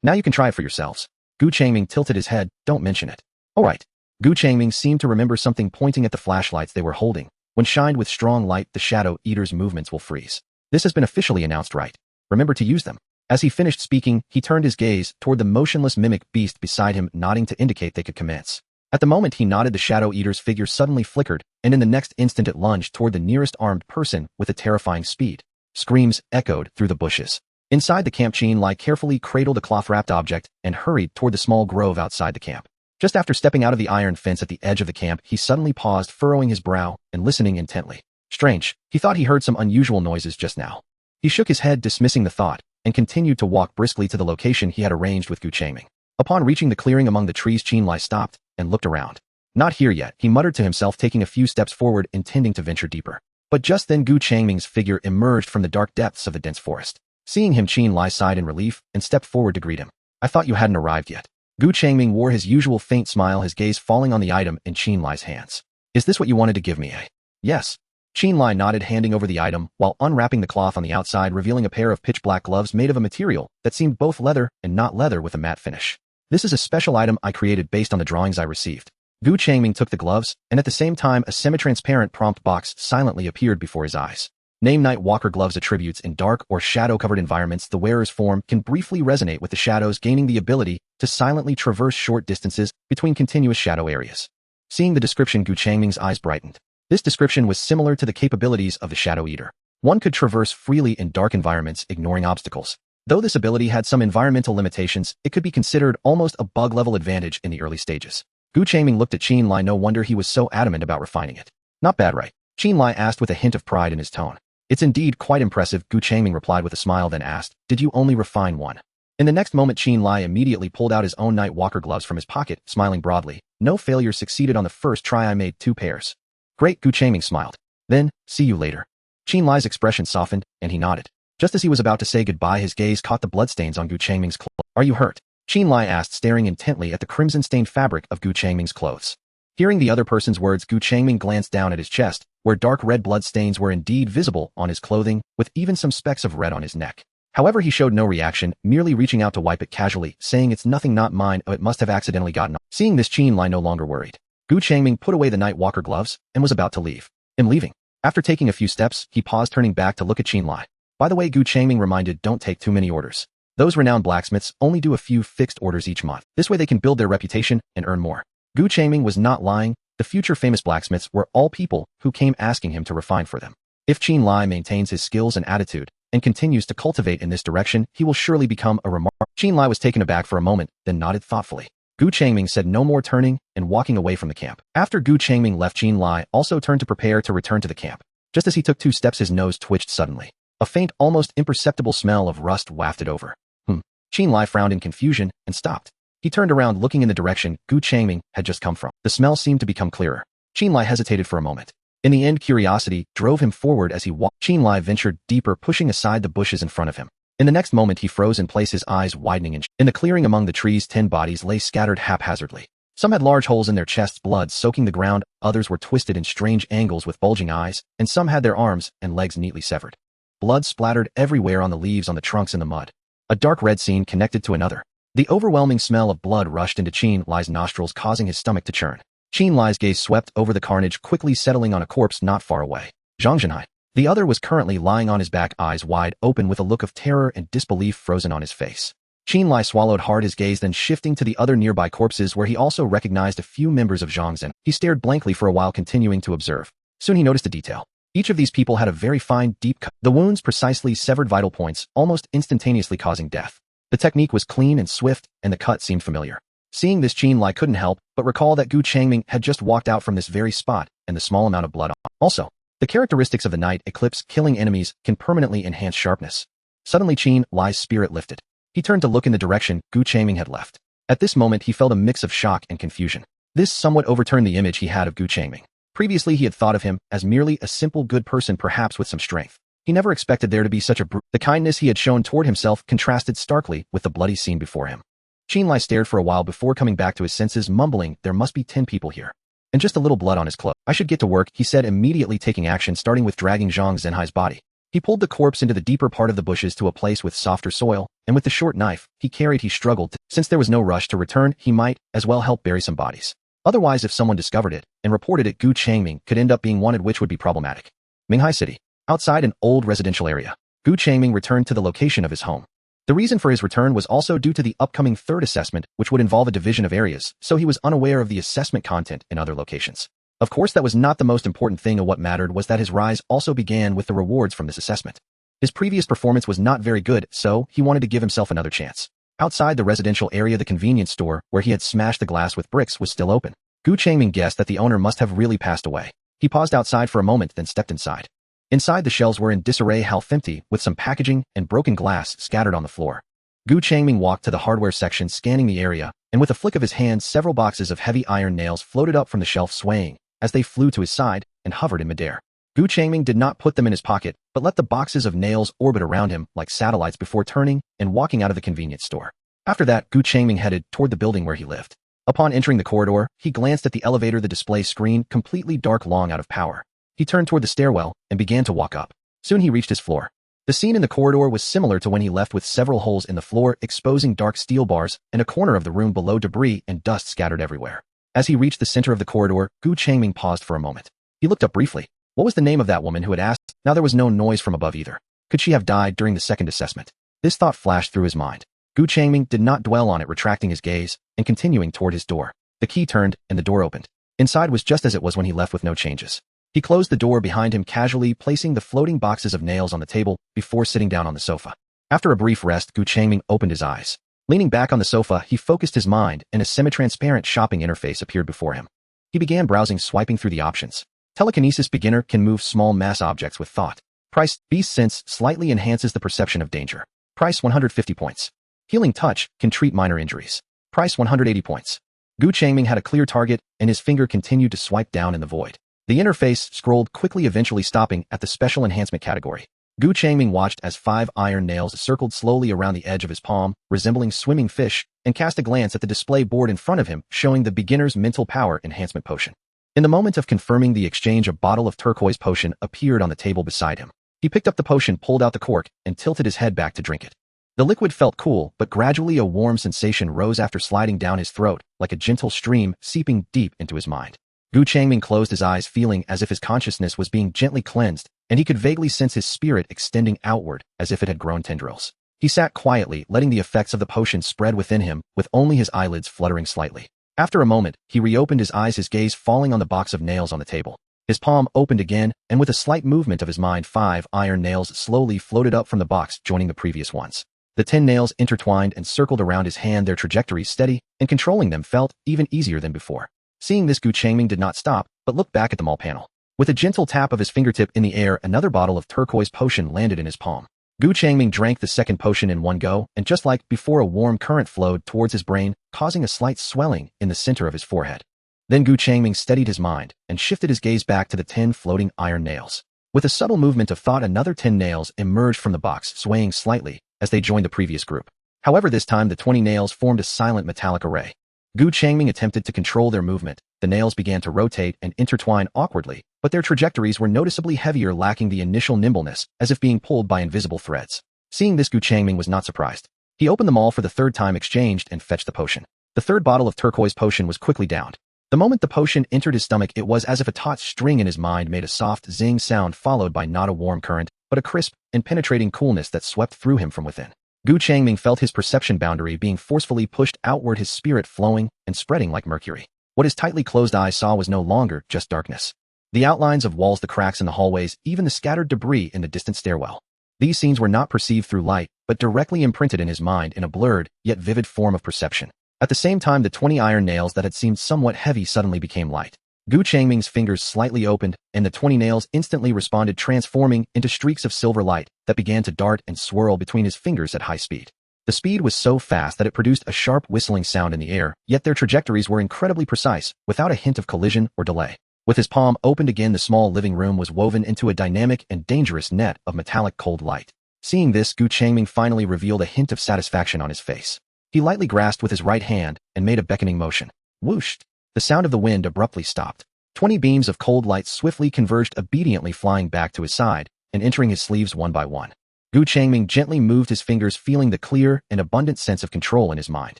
Now you can try it for yourselves. Changming tilted his head. Don't mention it. Alright. Changming seemed to remember something, pointing at the flashlights they were holding. When shined with strong light, the Shadow Eater's movements will freeze. This has been officially announced, right? Remember to use them. As he finished speaking, he turned his gaze toward the motionless mimic beast beside him, nodding to indicate they could commence. At the moment he nodded, the Shadow Eater's figure suddenly flickered, and in the next instant it lunged toward the nearest armed person with a terrifying speed. Screams echoed through the bushes. Inside the camp, Qin Lai carefully cradled a cloth-wrapped object and hurried toward the small grove outside the camp. Just after stepping out of the iron fence at the edge of the camp, he suddenly paused, furrowing his brow and listening intently. Strange, he thought he heard some unusual noises just now. He shook his head, dismissing the thought, and continued to walk briskly to the location he had arranged with Changming. Upon reaching the clearing among the trees, Qin Lai stopped and looked around. Not here yet, he muttered to himself, taking a few steps forward, intending to venture deeper. But just then Changming's figure emerged from the dark depths of the dense forest. Seeing him, Qin Lai sighed in relief and stepped forward to greet him. I thought you hadn't arrived yet. Changming wore his usual faint smile, his gaze falling on the item in Qin Lai's hands. Is this what you wanted to give me, eh? Yes. Qin Lai nodded, handing over the item while unwrapping the cloth on the outside, revealing a pair of pitch-black gloves made of a material that seemed both leather and not leather, with a matte finish. This is a special item I created based on the drawings I received. Changming took the gloves, and at the same time a semi-transparent prompt box silently appeared before his eyes. Name Night Walker gloves. Attributes: in dark or shadow-covered environments, the wearer's form can briefly resonate with the shadows, gaining the ability to silently traverse short distances between continuous shadow areas. Seeing the description, Changming's eyes brightened. This description was similar to the capabilities of the Shadow Eater. One could traverse freely in dark environments, ignoring obstacles. Though this ability had some environmental limitations, it could be considered almost a bug-level advantage in the early stages. Changming looked at Qin Lai. No wonder he was so adamant about refining it. Not bad, right? Qin Lai asked with a hint of pride in his tone. It's indeed quite impressive, Changming replied with a smile, then asked, did you only refine one? In the next moment, Qin Lai immediately pulled out his own Night Walker gloves from his pocket, smiling broadly. No failure succeeded on the first try. I made 2 pairs. Great, Changming smiled. Then, see you later. Qin Lai's expression softened, and he nodded. Just as he was about to say goodbye, his gaze caught the bloodstains on Changming's clothes. Are you hurt? Qin Lai asked, staring intently at the crimson-stained fabric of Changming's clothes. Hearing the other person's words, Changming glanced down at his chest, where dark red bloodstains were indeed visible on his clothing, with even some specks of red on his neck. However, he showed no reaction, merely reaching out to wipe it casually, saying, it's nothing, not mine. Oh, it must have accidentally gotten off. Seeing this, Qin Lai no longer worried. Changming put away the Night Walker gloves and was about to leave. I'm leaving. After taking a few steps, he paused, turning back to look at Qin Lai. By the way, Changming reminded, don't take too many orders. Those renowned blacksmiths only do a few fixed orders each month. This way they can build their reputation and earn more. Changming was not lying. The future famous blacksmiths were all people who came asking him to refine for them. If Qin Lai maintains his skills and attitude, and continues to cultivate in this direction, he will surely become a remarkable. Qin Lai was taken aback for a moment, then nodded thoughtfully. Gu Changming said no more, turning and walking away from the camp. After Gu Changming left, Qin Lai also turned to prepare to return to the camp. Just as he took 2 steps, his nose twitched suddenly. A faint, almost imperceptible smell of rust wafted over. Qin Lai frowned in confusion and stopped. He turned around, looking in the direction Gu Changming had just come from. The smell seemed to become clearer. Qin Lai hesitated for a moment. In the end, curiosity drove him forward as he walked. Qin Lai ventured deeper, pushing aside the bushes in front of him. In the next moment, he froze in place, his eyes widening. In the clearing among the trees, 10 bodies lay scattered haphazardly. Some had large holes in their chests, blood soaking the ground. Others were twisted in strange angles with bulging eyes, and some had their arms and legs neatly severed. Blood splattered everywhere, on the leaves, on the trunks, and the mud. A dark red scene connected to another. The overwhelming smell of blood rushed into Qin Lai's nostrils, causing his stomach to churn. Qin Lai's gaze swept over the carnage, quickly settling on a corpse not far away. Zhang Zhenhai. The other was currently lying on his back, eyes wide open with a look of terror and disbelief frozen on his face. Qin Lai swallowed hard, his gaze then shifting to the other nearby corpses, where he also recognized a few members of Zhang Zhen. He stared blankly for a while, continuing to observe. Soon he noticed a detail. Each of these people had a very fine, deep cut. The wounds precisely severed vital points, almost instantaneously causing death. The technique was clean and swift, and the cut seemed familiar. Seeing this, Qin Lai couldn't help but recall that Gu Changming had just walked out from this very spot, and the small amount of blood on. Also, the characteristics of the night eclipse, killing enemies, can permanently enhance sharpness. Suddenly, Qin Lai's spirit lifted. He turned to look in the direction Gu Changming had left. At this moment, he felt a mix of shock and confusion. This somewhat overturned the image he had of Gu Changming. Previously, he had thought of him as merely a simple good person, perhaps with some strength. He never expected there to be such a brute. The kindness he had shown toward himself contrasted starkly with the bloody scene before him. Qin Lai stared for a while before coming back to his senses, mumbling, "There must be 10 people here. And just a little blood on his clothes. I should get to work," he said, immediately taking action, starting with dragging Zhang Zhenhai's body. He pulled the corpse into the deeper part of the bushes to a place with softer soil, and with the short knife he struggled to. Since there was no rush to return, he might as well help bury some bodies. Otherwise, if someone discovered it and reported it, Gu Changming could end up being wanted, which would be problematic. Minghai City. Outside an old residential area, Gu Changming returned to the location of his home. The reason for his return was also due to the upcoming 3rd assessment, which would involve a division of areas, so he was unaware of the assessment content in other locations. Of course, that was not the most important thing. What mattered was that his rise also began with the rewards from this assessment. His previous performance was not very good, so he wanted to give himself another chance. Outside the residential area, the convenience store, where he had smashed the glass with bricks, was still open. Gu Changming guessed that the owner must have really passed away. He paused outside for a moment, then stepped inside. Inside, the shelves were in disarray, half empty, with some packaging and broken glass scattered on the floor. Gu Changming walked to the hardware section, scanning the area, and with a flick of his hand, several boxes of heavy iron nails floated up from the shelf, swaying as they flew to his side and hovered in midair. Gu Changming did not put them in his pocket, but let the boxes of nails orbit around him like satellites before turning and walking out of the convenience store. After that, Gu Changming headed toward the building where he lived. Upon entering the corridor, he glanced at the elevator, the display screen completely dark, long out of power. He turned toward the stairwell and began to walk up. Soon he reached his floor. The scene in the corridor was similar to when he left, with several holes in the floor exposing dark steel bars, and a corner of the room below, debris and dust scattered everywhere. As he reached the center of the corridor, Gu Changming paused for a moment. He looked up briefly. What was the name of that woman who had asked? Now there was no noise from above either. Could she have died during the 2nd assessment? This thought flashed through his mind. Gu Changming did not dwell on it, retracting his gaze and continuing toward his door. The key turned and the door opened. Inside was just as it was when he left, with no changes. He closed the door behind him, casually placing the floating boxes of nails on the table before sitting down on the sofa. After a brief rest, Gu Changming opened his eyes. Leaning back on the sofa, he focused his mind, and a semi-transparent shopping interface appeared before him. He began browsing, swiping through the options. Telekinesis beginner can move small mass objects with thought. Price beast sense slightly enhances the perception of danger. Price 150 points. Healing touch can treat minor injuries. Price 180 points. Gu Changming had a clear target, and his finger continued to swipe down in the void. The interface scrolled quickly, eventually stopping at the special enhancement category. Gu Changming watched as 5 iron nails circled slowly around the edge of his palm, resembling swimming fish, and cast a glance at the display board in front of him, showing the beginner's mental power enhancement potion. In the moment of confirming the exchange, a bottle of turquoise potion appeared on the table beside him. He picked up the potion, pulled out the cork, and tilted his head back to drink it. The liquid felt cool, but gradually a warm sensation rose after sliding down his throat, like a gentle stream seeping deep into his mind. Gu Changming closed his eyes, feeling as if his consciousness was being gently cleansed, and he could vaguely sense his spirit extending outward as if it had grown tendrils. He sat quietly, letting the effects of the potion spread within him, with only his eyelids fluttering slightly. After a moment, he reopened his eyes, his gaze falling on the box of nails on the table. His palm opened again, and with a slight movement of his mind 5 iron nails slowly floated up from the box, joining the previous ones. The 10 nails intertwined and circled around his hand, their trajectories steady, and controlling them felt even easier than before. Seeing this, Changming did not stop, but looked back at the mall panel. With a gentle tap of his fingertip in the air, another bottle of turquoise potion landed in his palm. Changming drank the second potion in one go, and just like before, a warm current flowed towards his brain, causing a slight swelling in the center of his forehead. Then Changming steadied his mind and shifted his gaze back to the 10 floating iron nails. With a subtle movement of thought, another 10 nails emerged from the box, swaying slightly as they joined the previous group. However, this time the 20 nails formed a silent metallic array. Changming attempted to control their movement. The nails began to rotate and intertwine awkwardly, but their trajectories were noticeably heavier, lacking the initial nimbleness, as if being pulled by invisible threads. Seeing this, Changming was not surprised. He opened them all for the third time, exchanged, and fetched the potion. The third bottle of turquoise potion was quickly downed. The moment the potion entered his stomach, it was as if a taut string in his mind made a soft zing sound, followed by not a warm current, but a crisp and penetrating coolness that swept through him from within. Changming felt his perception boundary being forcefully pushed outward, his spirit flowing and spreading like mercury. What his tightly closed eyes saw was no longer just darkness. The outlines of walls, the cracks in the hallways, even the scattered debris in the distant stairwell. These scenes were not perceived through light, but directly imprinted in his mind in a blurred, yet vivid form of perception. At the same time, the 20 iron nails that had seemed somewhat heavy suddenly became light. Changming's fingers slightly opened, and the 20 nails instantly responded, transforming into streaks of silver light that began to dart and swirl between his fingers at high speed. The speed was so fast that it produced a sharp whistling sound in the air, yet their trajectories were incredibly precise, without a hint of collision or delay. With his palm opened again, the small living room was woven into a dynamic and dangerous net of metallic cold light. Seeing this, Changming finally revealed a hint of satisfaction on his face. He lightly grasped with his right hand and made a beckoning motion. Whoosh! The sound of the wind abruptly stopped. 20 beams of cold light swiftly converged, obediently flying back to his side and entering his sleeves one by one. Changming gently moved his fingers, feeling the clear and abundant sense of control in his mind.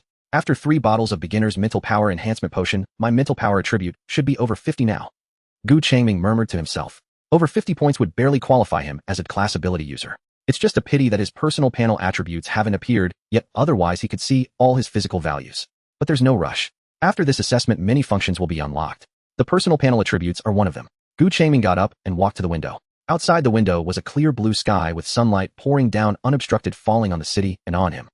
After 3 bottles of beginner's mental power enhancement potion, my mental power attribute should be over 50 now. Changming murmured to himself. Over 50 points would barely qualify him as a class ability user. It's just a pity that his personal panel attributes haven't appeared, yet otherwise he could see all his physical values. But there's no rush. After this assessment, many functions will be unlocked. The personal panel attributes are one of them. Changming got up and walked to the window. Outside the window was a clear blue sky with sunlight pouring down unobstructed, falling on the city and on him.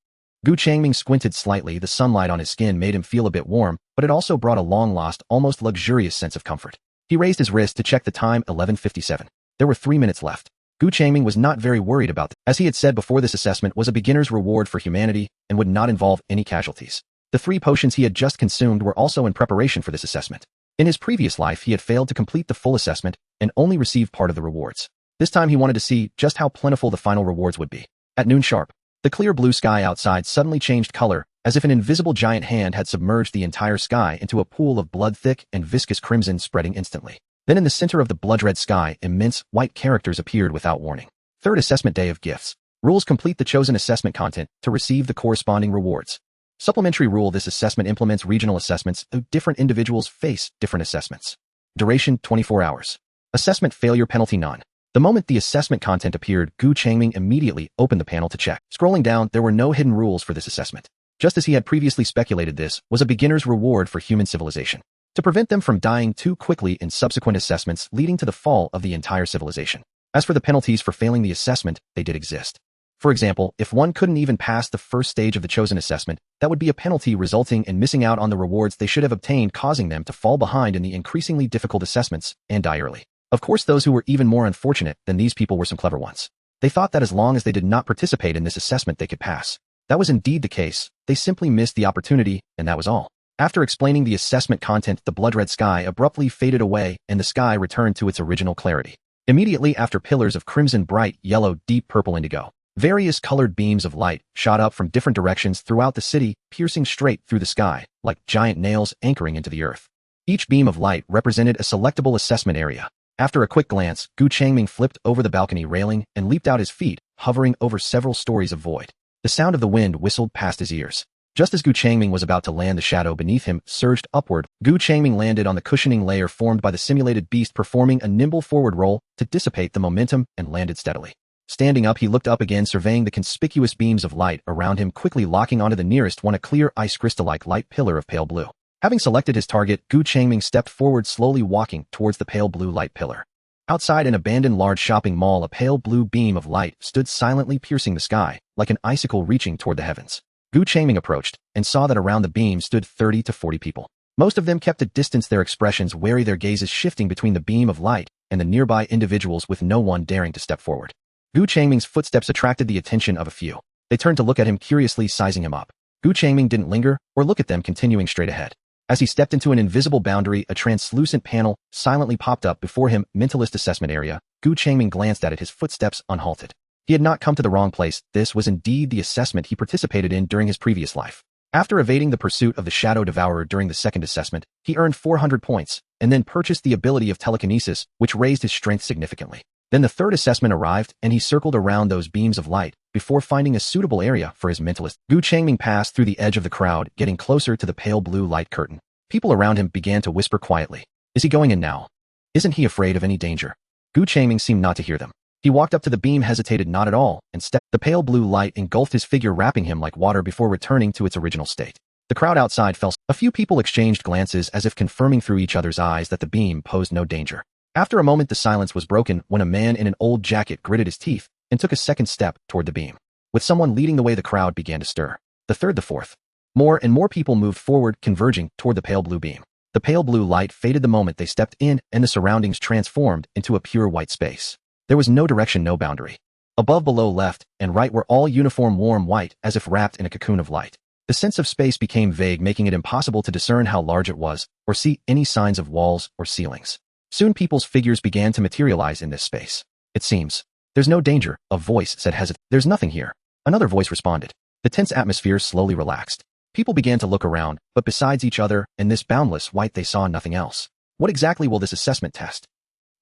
Changming squinted slightly. The sunlight on his skin made him feel a bit warm, but it also brought a long-lost, almost luxurious sense of comfort. He raised his wrist to check the time, 11:57. There were 3 minutes left. Changming was not very worried about this. As he had said before, this assessment was a beginner's reward for humanity and would not involve any casualties. The 3 potions he had just consumed were also in preparation for this assessment. In his previous life, he had failed to complete the full assessment and only received part of the rewards. This time he wanted to see just how plentiful the final rewards would be. At noon sharp, the clear blue sky outside suddenly changed color, as if an invisible giant hand had submerged the entire sky into a pool of blood, thick and viscous crimson, spreading instantly. Then in the center of the blood-red sky, immense white characters appeared without warning. Third assessment day of gifts. Rules: complete the chosen assessment content to receive the corresponding rewards. Supplementary rule: this assessment implements regional assessments, so different individuals face different assessments. Duration: 24 hours. Assessment failure penalty: none. The moment the assessment content appeared, Changming immediately opened the panel to check. Scrolling down, there were no hidden rules for this assessment. Just as he had previously speculated, this was a beginner's reward for human civilization, to prevent them from dying too quickly in subsequent assessments, leading to the fall of the entire civilization. As for the penalties for failing the assessment, they did exist. For example, if one couldn't even pass the first stage of the chosen assessment, that would be a penalty resulting in missing out on the rewards they should have obtained, causing them to fall behind in the increasingly difficult assessments and die early. Of course, those who were even more unfortunate than these people were some clever ones. They thought that as long as they did not participate in this assessment, they could pass. That was indeed the case. They simply missed the opportunity, and that was all. After explaining the assessment content, the blood-red sky abruptly faded away and the sky returned to its original clarity. Immediately after, pillars of crimson, bright yellow, deep purple, indigo, various colored beams of light shot up from different directions throughout the city, piercing straight through the sky, like giant nails anchoring into the earth. Each beam of light represented a selectable assessment area. After a quick glance, Changming flipped over the balcony railing and leaped out, his feet hovering over several stories of void. The sound of the wind whistled past his ears. Just as Changming was about to land, the shadow beneath him surged upward. Changming landed on the cushioning layer formed by the simulated beast, performing a nimble forward roll to dissipate the momentum, and landed steadily. Standing up, he looked up again, surveying the conspicuous beams of light around him, quickly locking onto the nearest one, a clear ice crystal-like light pillar of pale blue. Having selected his target, Changming stepped forward, slowly walking towards the pale blue light pillar. Outside an abandoned large shopping mall, a pale blue beam of light stood silently, piercing the sky, like an icicle reaching toward the heavens. Changming approached, and saw that around the beam stood 30 to 40 people. Most of them kept a distance, their expressions wary, their gazes shifting between the beam of light and the nearby individuals, with no one daring to step forward. Changming's footsteps attracted the attention of a few. They turned to look at him, curiously sizing him up. Changming didn't linger or look at them, continuing straight ahead. As he stepped into an invisible boundary, a translucent panel silently popped up before him. Mentalist assessment area. Changming glanced at it, his footsteps unhalted. He had not come to the wrong place. This was indeed the assessment he participated in during his previous life. After evading the pursuit of the Shadow Devourer during the second assessment, he earned 400 points, and then purchased the ability of telekinesis, which raised his strength significantly. Then the third assessment arrived, and he circled around those beams of light before finding a suitable area for his mentalist. Changming passed through the edge of the crowd, getting closer to the pale blue light curtain. People around him began to whisper quietly. Is he going in now? Isn't he afraid of any danger? Changming seemed not to hear them. He walked up to the beam, hesitated not at all, and stepped. The pale blue light engulfed his figure, wrapping him like water before returning to its original state. The crowd outside fell. A few people exchanged glances, as if confirming through each other's eyes that the beam posed no danger. After a moment, the silence was broken when a man in an old jacket gritted his teeth and took a second step toward the beam. With someone leading the way, the crowd began to stir. The third, the fourth. More and more people moved forward, converging toward the pale blue beam. The pale blue light faded the moment they stepped in, and the surroundings transformed into a pure white space. There was no direction, no boundary. Above, below, left, and right were all uniform, warm white, as if wrapped in a cocoon of light. The sense of space became vague, making it impossible to discern how large it was, or see any signs of walls or ceilings. Soon people's figures began to materialize in this space. It seems. There's no danger, a voice said hesitantly. There's nothing here. Another voice responded. The tense atmosphere slowly relaxed. People began to look around, but besides each other and this boundless white, they saw nothing else. What exactly will this assessment test?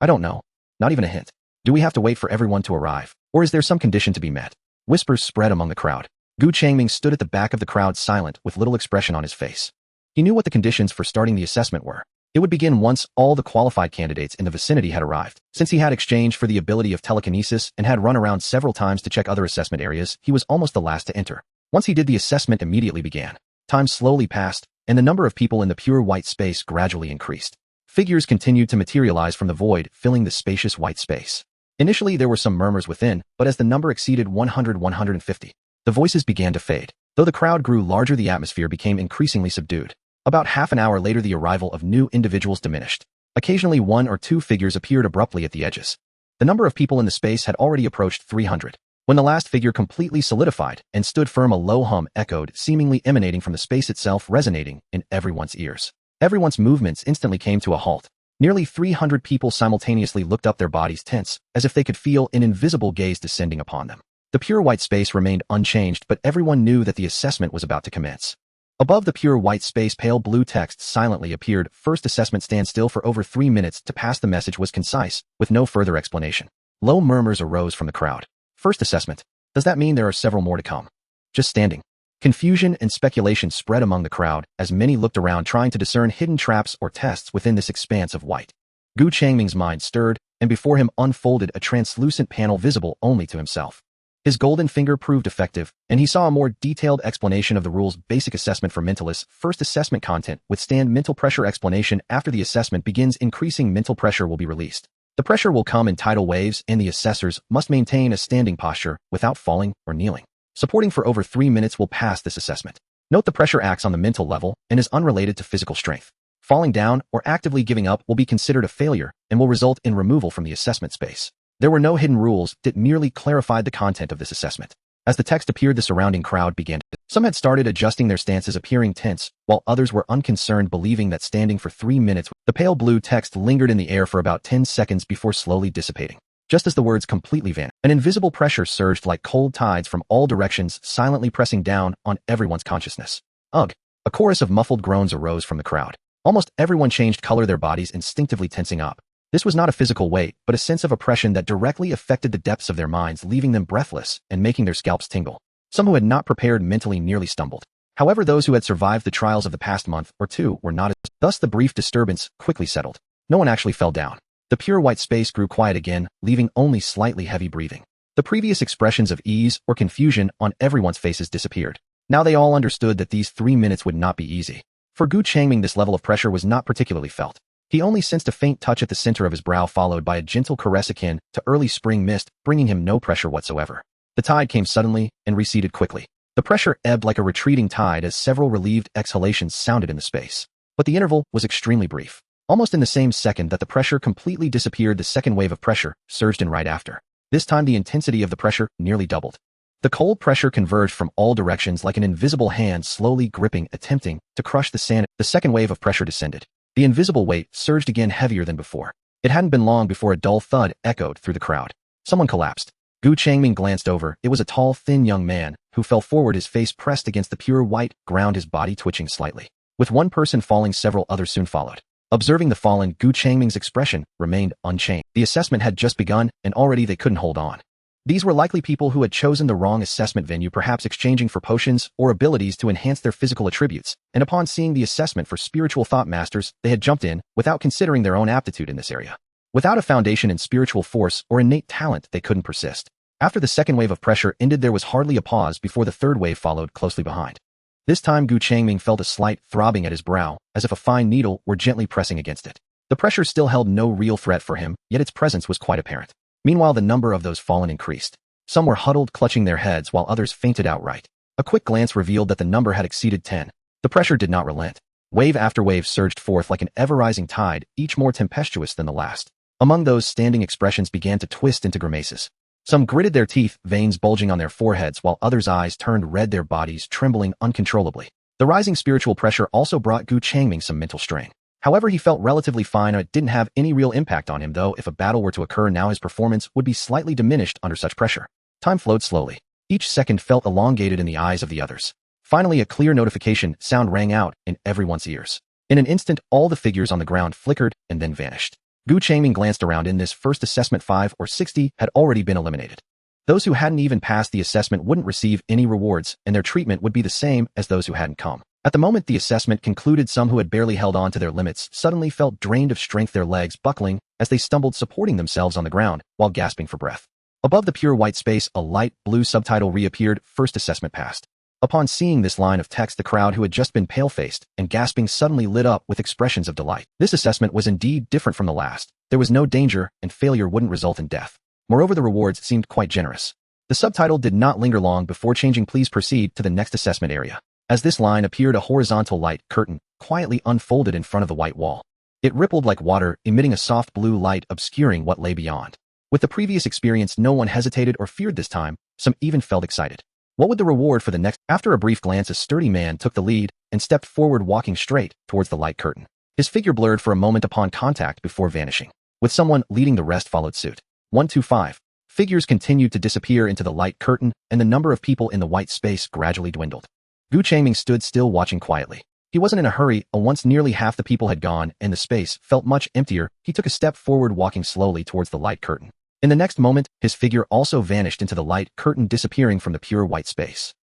I don't know. Not even a hint. Do we have to wait for everyone to arrive? Or is there some condition to be met? Whispers spread among the crowd. Changming stood at the back of the crowd, silent, with little expression on his face. He knew what the conditions for starting the assessment were. It would begin once all the qualified candidates in the vicinity had arrived. Since he had exchanged for the ability of telekinesis and had run around several times to check other assessment areas, he was almost the last to enter. Once he did, the assessment immediately began. Time slowly passed, and the number of people in the pure white space gradually increased. Figures continued to materialize from the void, filling the spacious white space. Initially, there were some murmurs within, but as the number exceeded 150, the voices began to fade. Though the crowd grew larger, the atmosphere became increasingly subdued. About half an hour later, the arrival of new individuals diminished. Occasionally, one or two figures appeared abruptly at the edges. The number of people in the space had already approached 300. When the last figure completely solidified and stood firm, a low hum echoed, seemingly emanating from the space itself, resonating in everyone's ears. Everyone's movements instantly came to a halt. Nearly 300 people simultaneously looked up, their bodies tense, as if they could feel an invisible gaze descending upon them. The pure white space remained unchanged, but everyone knew that the assessment was about to commence. Above the pure white space, pale blue text silently appeared. First assessment. Stand still for over 3 minutes to pass. The message was concise, with no further explanation. Low murmurs arose from the crowd. First assessment. Does that mean there are several more to come? Just standing. Confusion and speculation spread among the crowd as many looked around, trying to discern hidden traps or tests within this expanse of white. Changming's mind stirred, and before him unfolded a translucent panel visible only to himself. His golden finger proved effective, and he saw a more detailed explanation of the rules. Basic assessment for mentalists. First assessment content. Withstand mental pressure. Explanation. After the assessment begins, increasing mental pressure will be released. The pressure will come in tidal waves, and the assessors must maintain a standing posture without falling or kneeling. Supporting for over 3 minutes will pass this assessment. Note the pressure acts on the mental level and is unrelated to physical strength. Falling down or actively giving up will be considered a failure and will result in removal from the assessment space. There were no hidden rules that merely clarified the content of this assessment. As the text appeared, the surrounding crowd began. Some had started adjusting their stances, appearing tense, while others were unconcerned, believing that standing for 3 minutes. The pale blue text lingered in the air for about 10 seconds before slowly dissipating. Just as the words completely vanished, an invisible pressure surged like cold tides from all directions, silently pressing down on everyone's consciousness. Ugh! A chorus of muffled groans arose from the crowd. Almost everyone changed color, their bodies instinctively tensing up. This was not a physical weight, but a sense of oppression that directly affected the depths of their minds, leaving them breathless and making their scalps tingle. Some who had not prepared mentally nearly stumbled. However, those who had survived the trials of the past month or two were not. Thus the brief disturbance quickly settled. No one actually fell down. The pure white space grew quiet again, leaving only slightly heavy breathing. The previous expressions of ease or confusion on everyone's faces disappeared. Now they all understood that these 3 minutes would not be easy. For Gu Changming, this level of pressure was not particularly felt. He only sensed a faint touch at the center of his brow, followed by a gentle caress akin to early spring mist, bringing him no pressure whatsoever. The tide came suddenly and receded quickly. The pressure ebbed like a retreating tide as several relieved exhalations sounded in the space. But the interval was extremely brief. Almost in the same second that the pressure completely disappeared, the second wave of pressure surged in right after. This time the intensity of the pressure nearly doubled. The cold pressure converged from all directions like an invisible hand slowly gripping, attempting to crush the sand. The second wave of pressure descended. The invisible weight surged again, heavier than before. It hadn't been long before a dull thud echoed through the crowd. Someone collapsed. Gu Changming glanced over. It was a tall, thin young man who fell forward, his face pressed against the pure white ground, his body twitching slightly. With one person falling, several others soon followed. Observing the fallen, Gu Changming's expression remained unchanged. The assessment had just begun, and already they couldn't hold on. These were likely people who had chosen the wrong assessment venue, perhaps exchanging for potions or abilities to enhance their physical attributes, and upon seeing the assessment for spiritual thought masters, they had jumped in without considering their own aptitude in this area. Without a foundation in spiritual force or innate talent, they couldn't persist. After the second wave of pressure ended, there was hardly a pause before the third wave followed closely behind. This time Gu Changming felt a slight throbbing at his brow, as if a fine needle were gently pressing against it. The pressure still held no real threat for him, yet its presence was quite apparent. Meanwhile, the number of those fallen increased. Some were huddled, clutching their heads, while others fainted outright. A quick glance revealed that the number had exceeded 10. The pressure did not relent. Wave after wave surged forth like an ever-rising tide, each more tempestuous than the last. Among those standing, expressions began to twist into grimaces. Some gritted their teeth, veins bulging on their foreheads, while others' eyes turned red, their bodies trembling uncontrollably. The rising spiritual pressure also brought Gu Changming some mental strain. However, he felt relatively fine, and it didn't have any real impact on him, though if a battle were to occur now, his performance would be slightly diminished under such pressure. Time flowed slowly. Each second felt elongated in the eyes of the others. Finally, a clear notification sound rang out in everyone's ears. In an instant, all the figures on the ground flickered and then vanished. Gu Changming glanced around. In this first assessment, 5 or 60 had already been eliminated. Those who hadn't even passed the assessment wouldn't receive any rewards, and their treatment would be the same as those who hadn't come. At the moment the assessment concluded, some who had barely held on to their limits suddenly felt drained of strength, their legs buckling as they stumbled, supporting themselves on the ground while gasping for breath. Above the pure white space, a light blue subtitle reappeared: First assessment passed. Upon seeing this line of text, the crowd, who had just been pale-faced and gasping, suddenly lit up with expressions of delight. This assessment was indeed different from the last. There was no danger, and failure wouldn't result in death. Moreover, the rewards seemed quite generous. The subtitle did not linger long before changing: Please proceed to the next assessment area. As this line appeared, a horizontal light curtain quietly unfolded in front of the white wall. It rippled like water, emitting a soft blue light, obscuring what lay beyond. With the previous experience, no one hesitated or feared this time. Some even felt excited. What would the reward for the next? After a brief glance, a sturdy man took the lead and stepped forward, walking straight towards the light curtain. His figure blurred for a moment upon contact before vanishing. With someone leading, the rest followed suit. 1, 2, 5. Figures continued to disappear into the light curtain, and the number of people in the white space gradually dwindled. Gu Changming stood still, watching quietly. He wasn't in a hurry. Once nearly half the people had gone and the space felt much emptier, he took a step forward, walking slowly towards the light curtain. In the next moment, his figure also vanished into the light curtain, disappearing from the pure white space.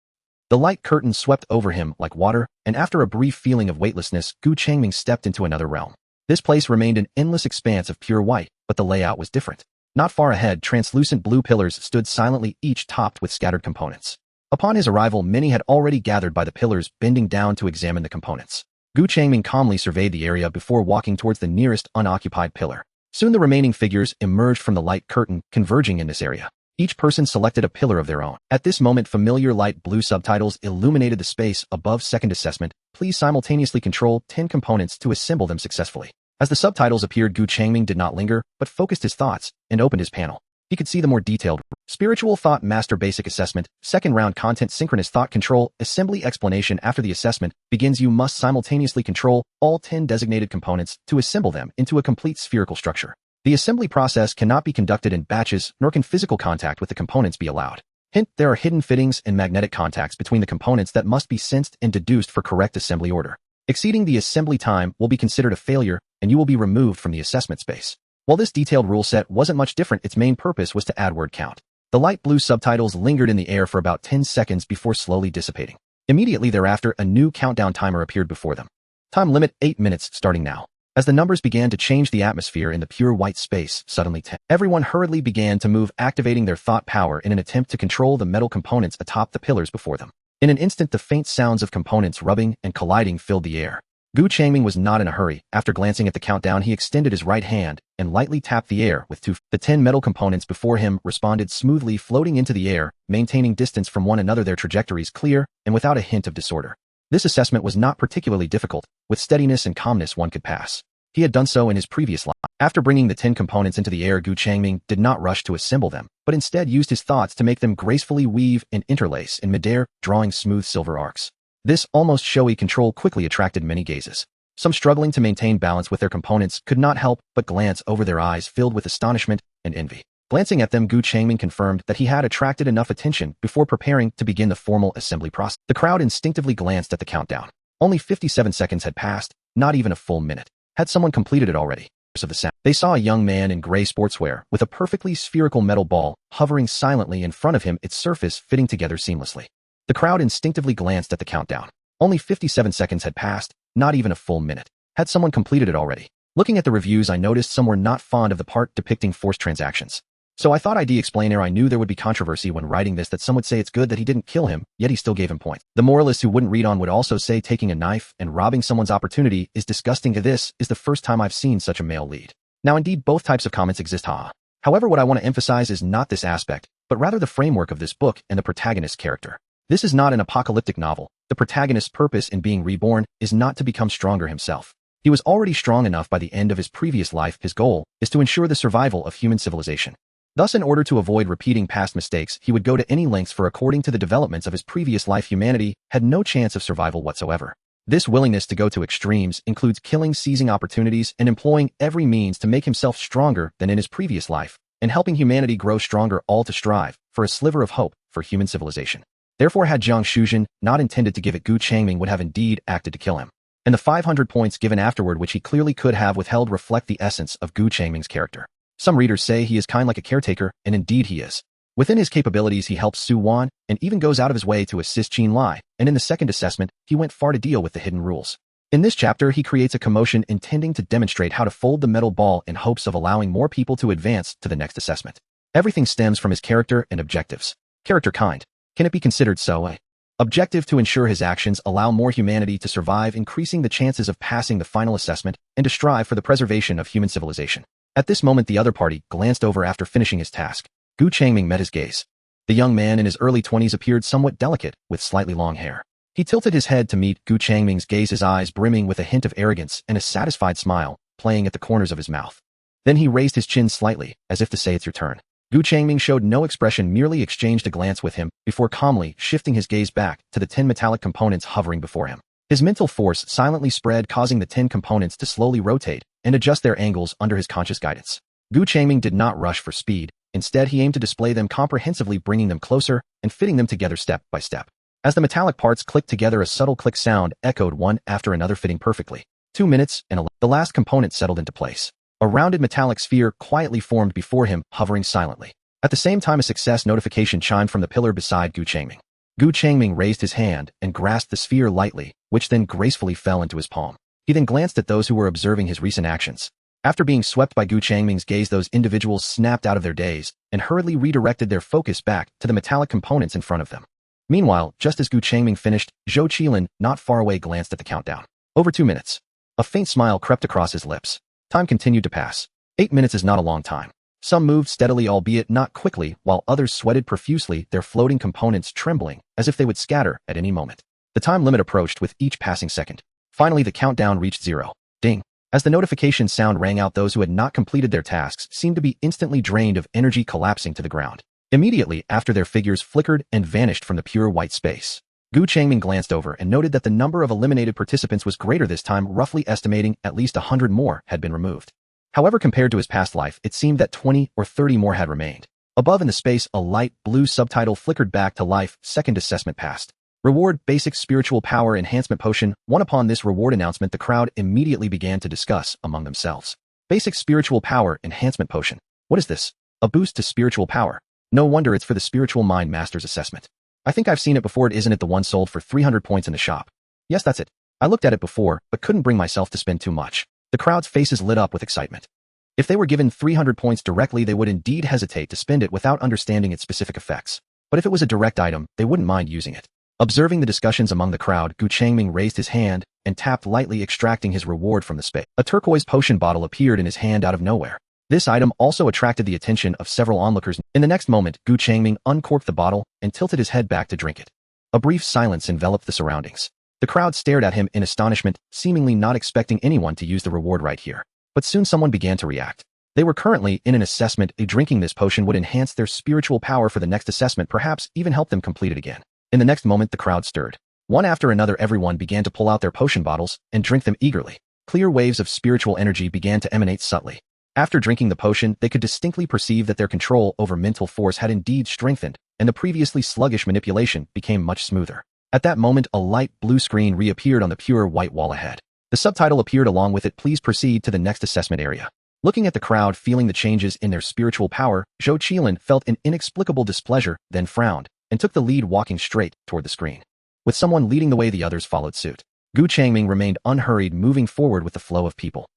The light curtain swept over him like water, and after a brief feeling of weightlessness, Gu Changming stepped into another realm. This place remained an endless expanse of pure white, but the layout was different. Not far ahead, translucent blue pillars stood silently, each topped with scattered components. Upon his arrival, many had already gathered by the pillars, bending down to examine the components. Gu Changming calmly surveyed the area before walking towards the nearest unoccupied pillar. Soon the remaining figures emerged from the light curtain, converging in this area. Each person selected a pillar of their own. At this moment, familiar light blue subtitles illuminated the space above. Second assessment: Please simultaneously control 10 components to assemble them successfully. As the subtitles appeared, Gu Changming did not linger, but focused his thoughts and opened his panel. He could see the more detailed Spiritual Thought Master Basic Assessment, Second Round Content Synchronous Thought Control Assembly Explanation. After the assessment begins, you must simultaneously control all 10 designated components to assemble them into a complete spherical structure. The assembly process cannot be conducted in batches, nor can physical contact with the components be allowed. Hint: there are hidden fittings and magnetic contacts between the components that must be sensed and deduced for correct assembly order. Exceeding the assembly time will be considered a failure, and you will be removed from the assessment space. While this detailed rule set wasn't much different, its main purpose was to add word count. The light blue subtitles lingered in the air for about 10 seconds before slowly dissipating. Immediately thereafter, a new countdown timer appeared before them. Time limit: 8 minutes, starting now. As the numbers began to change, the atmosphere in the pure white space suddenly tensed. Everyone hurriedly began to move, activating their thought power in an attempt to control the metal components atop the pillars before them. In an instant, the faint sounds of components rubbing and colliding filled the air. Gu Changming was not in a hurry. After glancing at the countdown, he extended his right hand and lightly tapped the air with two. The 10 metal components before him responded smoothly, floating into the air, maintaining distance from one another, their trajectories clear and without a hint of disorder. This assessment was not particularly difficult. With steadiness and calmness one could pass. He had done so in his previous life. After bringing the 10 components into the air, Gu Changming did not rush to assemble them, but instead used his thoughts to make them gracefully weave and interlace in midair, drawing smooth silver arcs. This almost showy control quickly attracted many gazes. Some struggling to maintain balance with their components could not help but glance over, their eyes filled with astonishment and envy. Glancing at them, Gu Changming confirmed that he had attracted enough attention before preparing to begin the formal assembly process. The crowd instinctively glanced at the countdown. Only 57 seconds had passed, not even a full minute. Had someone completed it already? Of the sound. They saw a young man in gray sportswear with a perfectly spherical metal ball hovering silently in front of him, its surface fitting together seamlessly. The crowd instinctively glanced at the countdown. Only 57 seconds had passed, not even a full minute. Had someone completed it already? Looking at the reviews, I noticed some were not fond of the part depicting forced transactions. So I thought I'd explain ere I knew there would be controversy when writing this, that some would say it's good that he didn't kill him, yet he still gave him points. The moralists who wouldn't read on would also say taking a knife and robbing someone's opportunity is disgusting. This is the first time I've seen such a male lead. Now indeed both types of comments exist, haha. However, what I want to emphasize is not this aspect, but rather the framework of this book and the protagonist's character. This is not an apocalyptic novel. The protagonist's purpose in being reborn is not to become stronger himself. He was already strong enough by the end of his previous life. His goal is to ensure the survival of human civilization. Thus, in order to avoid repeating past mistakes, he would go to any lengths, for according to the developments of his previous life, humanity had no chance of survival whatsoever. This willingness to go to extremes includes killing, seizing opportunities, and employing every means to make himself stronger than in his previous life, and helping humanity grow stronger, all to strive for a sliver of hope for human civilization. Therefore, had Jiang Shuzhen not intended to give it, Gu Changming would have indeed acted to kill him. And the 500 points given afterward, which he clearly could have withheld, reflect the essence of Gu Changming's character. Some readers say he is kind like a caretaker, and indeed he is. Within his capabilities, he helps Su Wan, and even goes out of his way to assist Qin Lai, and in the second assessment, he went far to deal with the hidden rules. In this chapter, he creates a commotion intending to demonstrate how to fold the metal ball in hopes of allowing more people to advance to the next assessment. Everything stems from his character and objectives. Character kind. Can it be considered so? Objective: to ensure his actions allow more humanity to survive, increasing the chances of passing the final assessment, and to strive for the preservation of human civilization. At this moment, the other party glanced over after finishing his task. Gu Changming met his gaze. The young man in his early 20s appeared somewhat delicate, with slightly long hair. He tilted his head to meet Gu Changming's gaze, his eyes brimming with a hint of arrogance and a satisfied smile playing at the corners of his mouth. Then he raised his chin slightly, as if to say, "It's your turn." Gu Changming showed no expression, merely exchanged a glance with him, before calmly shifting his gaze back to the 10 metallic components hovering before him. His mental force silently spread, causing the 10 components to slowly rotate and adjust their angles under his conscious guidance. Gu Changming did not rush for speed. Instead, he aimed to display them comprehensively, bringing them closer and fitting them together step by step. As the metallic parts clicked together, a subtle click sound echoed one after another, fitting perfectly. 2 minutes, and the last component settled into place. A rounded metallic sphere quietly formed before him, hovering silently. At the same time, a success notification chimed from the pillar beside Gu Changming. Gu Changming raised his hand and grasped the sphere lightly, which then gracefully fell into his palm. He then glanced at those who were observing his recent actions. After being swept by Gu Changming's gaze, those individuals snapped out of their daze and hurriedly redirected their focus back to the metallic components in front of them. Meanwhile, just as Gu Changming finished, Zhou Qilin, not far away, glanced at the countdown. Over 2 minutes. A faint smile crept across his lips. Time continued to pass. 8 minutes is not a long time. Some moved steadily, albeit not quickly, while others sweated profusely, their floating components trembling as if they would scatter at any moment. The time limit approached with each passing second. Finally, the countdown reached 0. Ding. As the notification sound rang out, those who had not completed their tasks seemed to be instantly drained of energy, collapsing to the ground. Immediately after, their figures flickered and vanished from the pure white space. Gu Changming glanced over and noted that the number of eliminated participants was greater this time, roughly estimating at least 100 more had been removed. However, compared to his past life, it seemed that 20 or 30 more had remained. Above in the space, a light blue subtitle flickered back to life. Second assessment passed. Reward: Basic Spiritual Power Enhancement Potion. One. Upon this reward announcement, the crowd immediately began to discuss among themselves. Basic Spiritual Power Enhancement Potion. What is this? A boost to spiritual power. No wonder it's for the Spiritual Mind Master's assessment. I think I've seen it before. Isn't it the one sold for 300 points in the shop? Yes, that's it. I looked at it before, but couldn't bring myself to spend too much. The crowd's faces lit up with excitement. If they were given 300 points directly, they would indeed hesitate to spend it without understanding its specific effects. But if it was a direct item, they wouldn't mind using it. Observing the discussions among the crowd, Changming raised his hand and tapped lightly, extracting his reward from the space. A turquoise potion bottle appeared in his hand out of nowhere. This item also attracted the attention of several onlookers. In the next moment, Changming uncorked the bottle and tilted his head back to drink it. A brief silence enveloped the surroundings. The crowd stared at him in astonishment, seemingly not expecting anyone to use the reward right here. But soon someone began to react. They were currently in an assessment. Drinking this potion would enhance their spiritual power for the next assessment, perhaps even help them complete it again. In the next moment, the crowd stirred. One after another, everyone began to pull out their potion bottles and drink them eagerly. Clear waves of spiritual energy began to emanate subtly. After drinking the potion, they could distinctly perceive that their control over mental force had indeed strengthened, and the previously sluggish manipulation became much smoother. At that moment, a light blue screen reappeared on the pure white wall ahead. The subtitle appeared along with it: "Please proceed to the next assessment area." Looking at the crowd, feeling the changes in their spiritual power, Zhou Qilin felt an inexplicable displeasure, then frowned, and took the lead, walking straight toward the screen. With someone leading the way, the others followed suit. Changming remained unhurried, moving forward with the flow of people.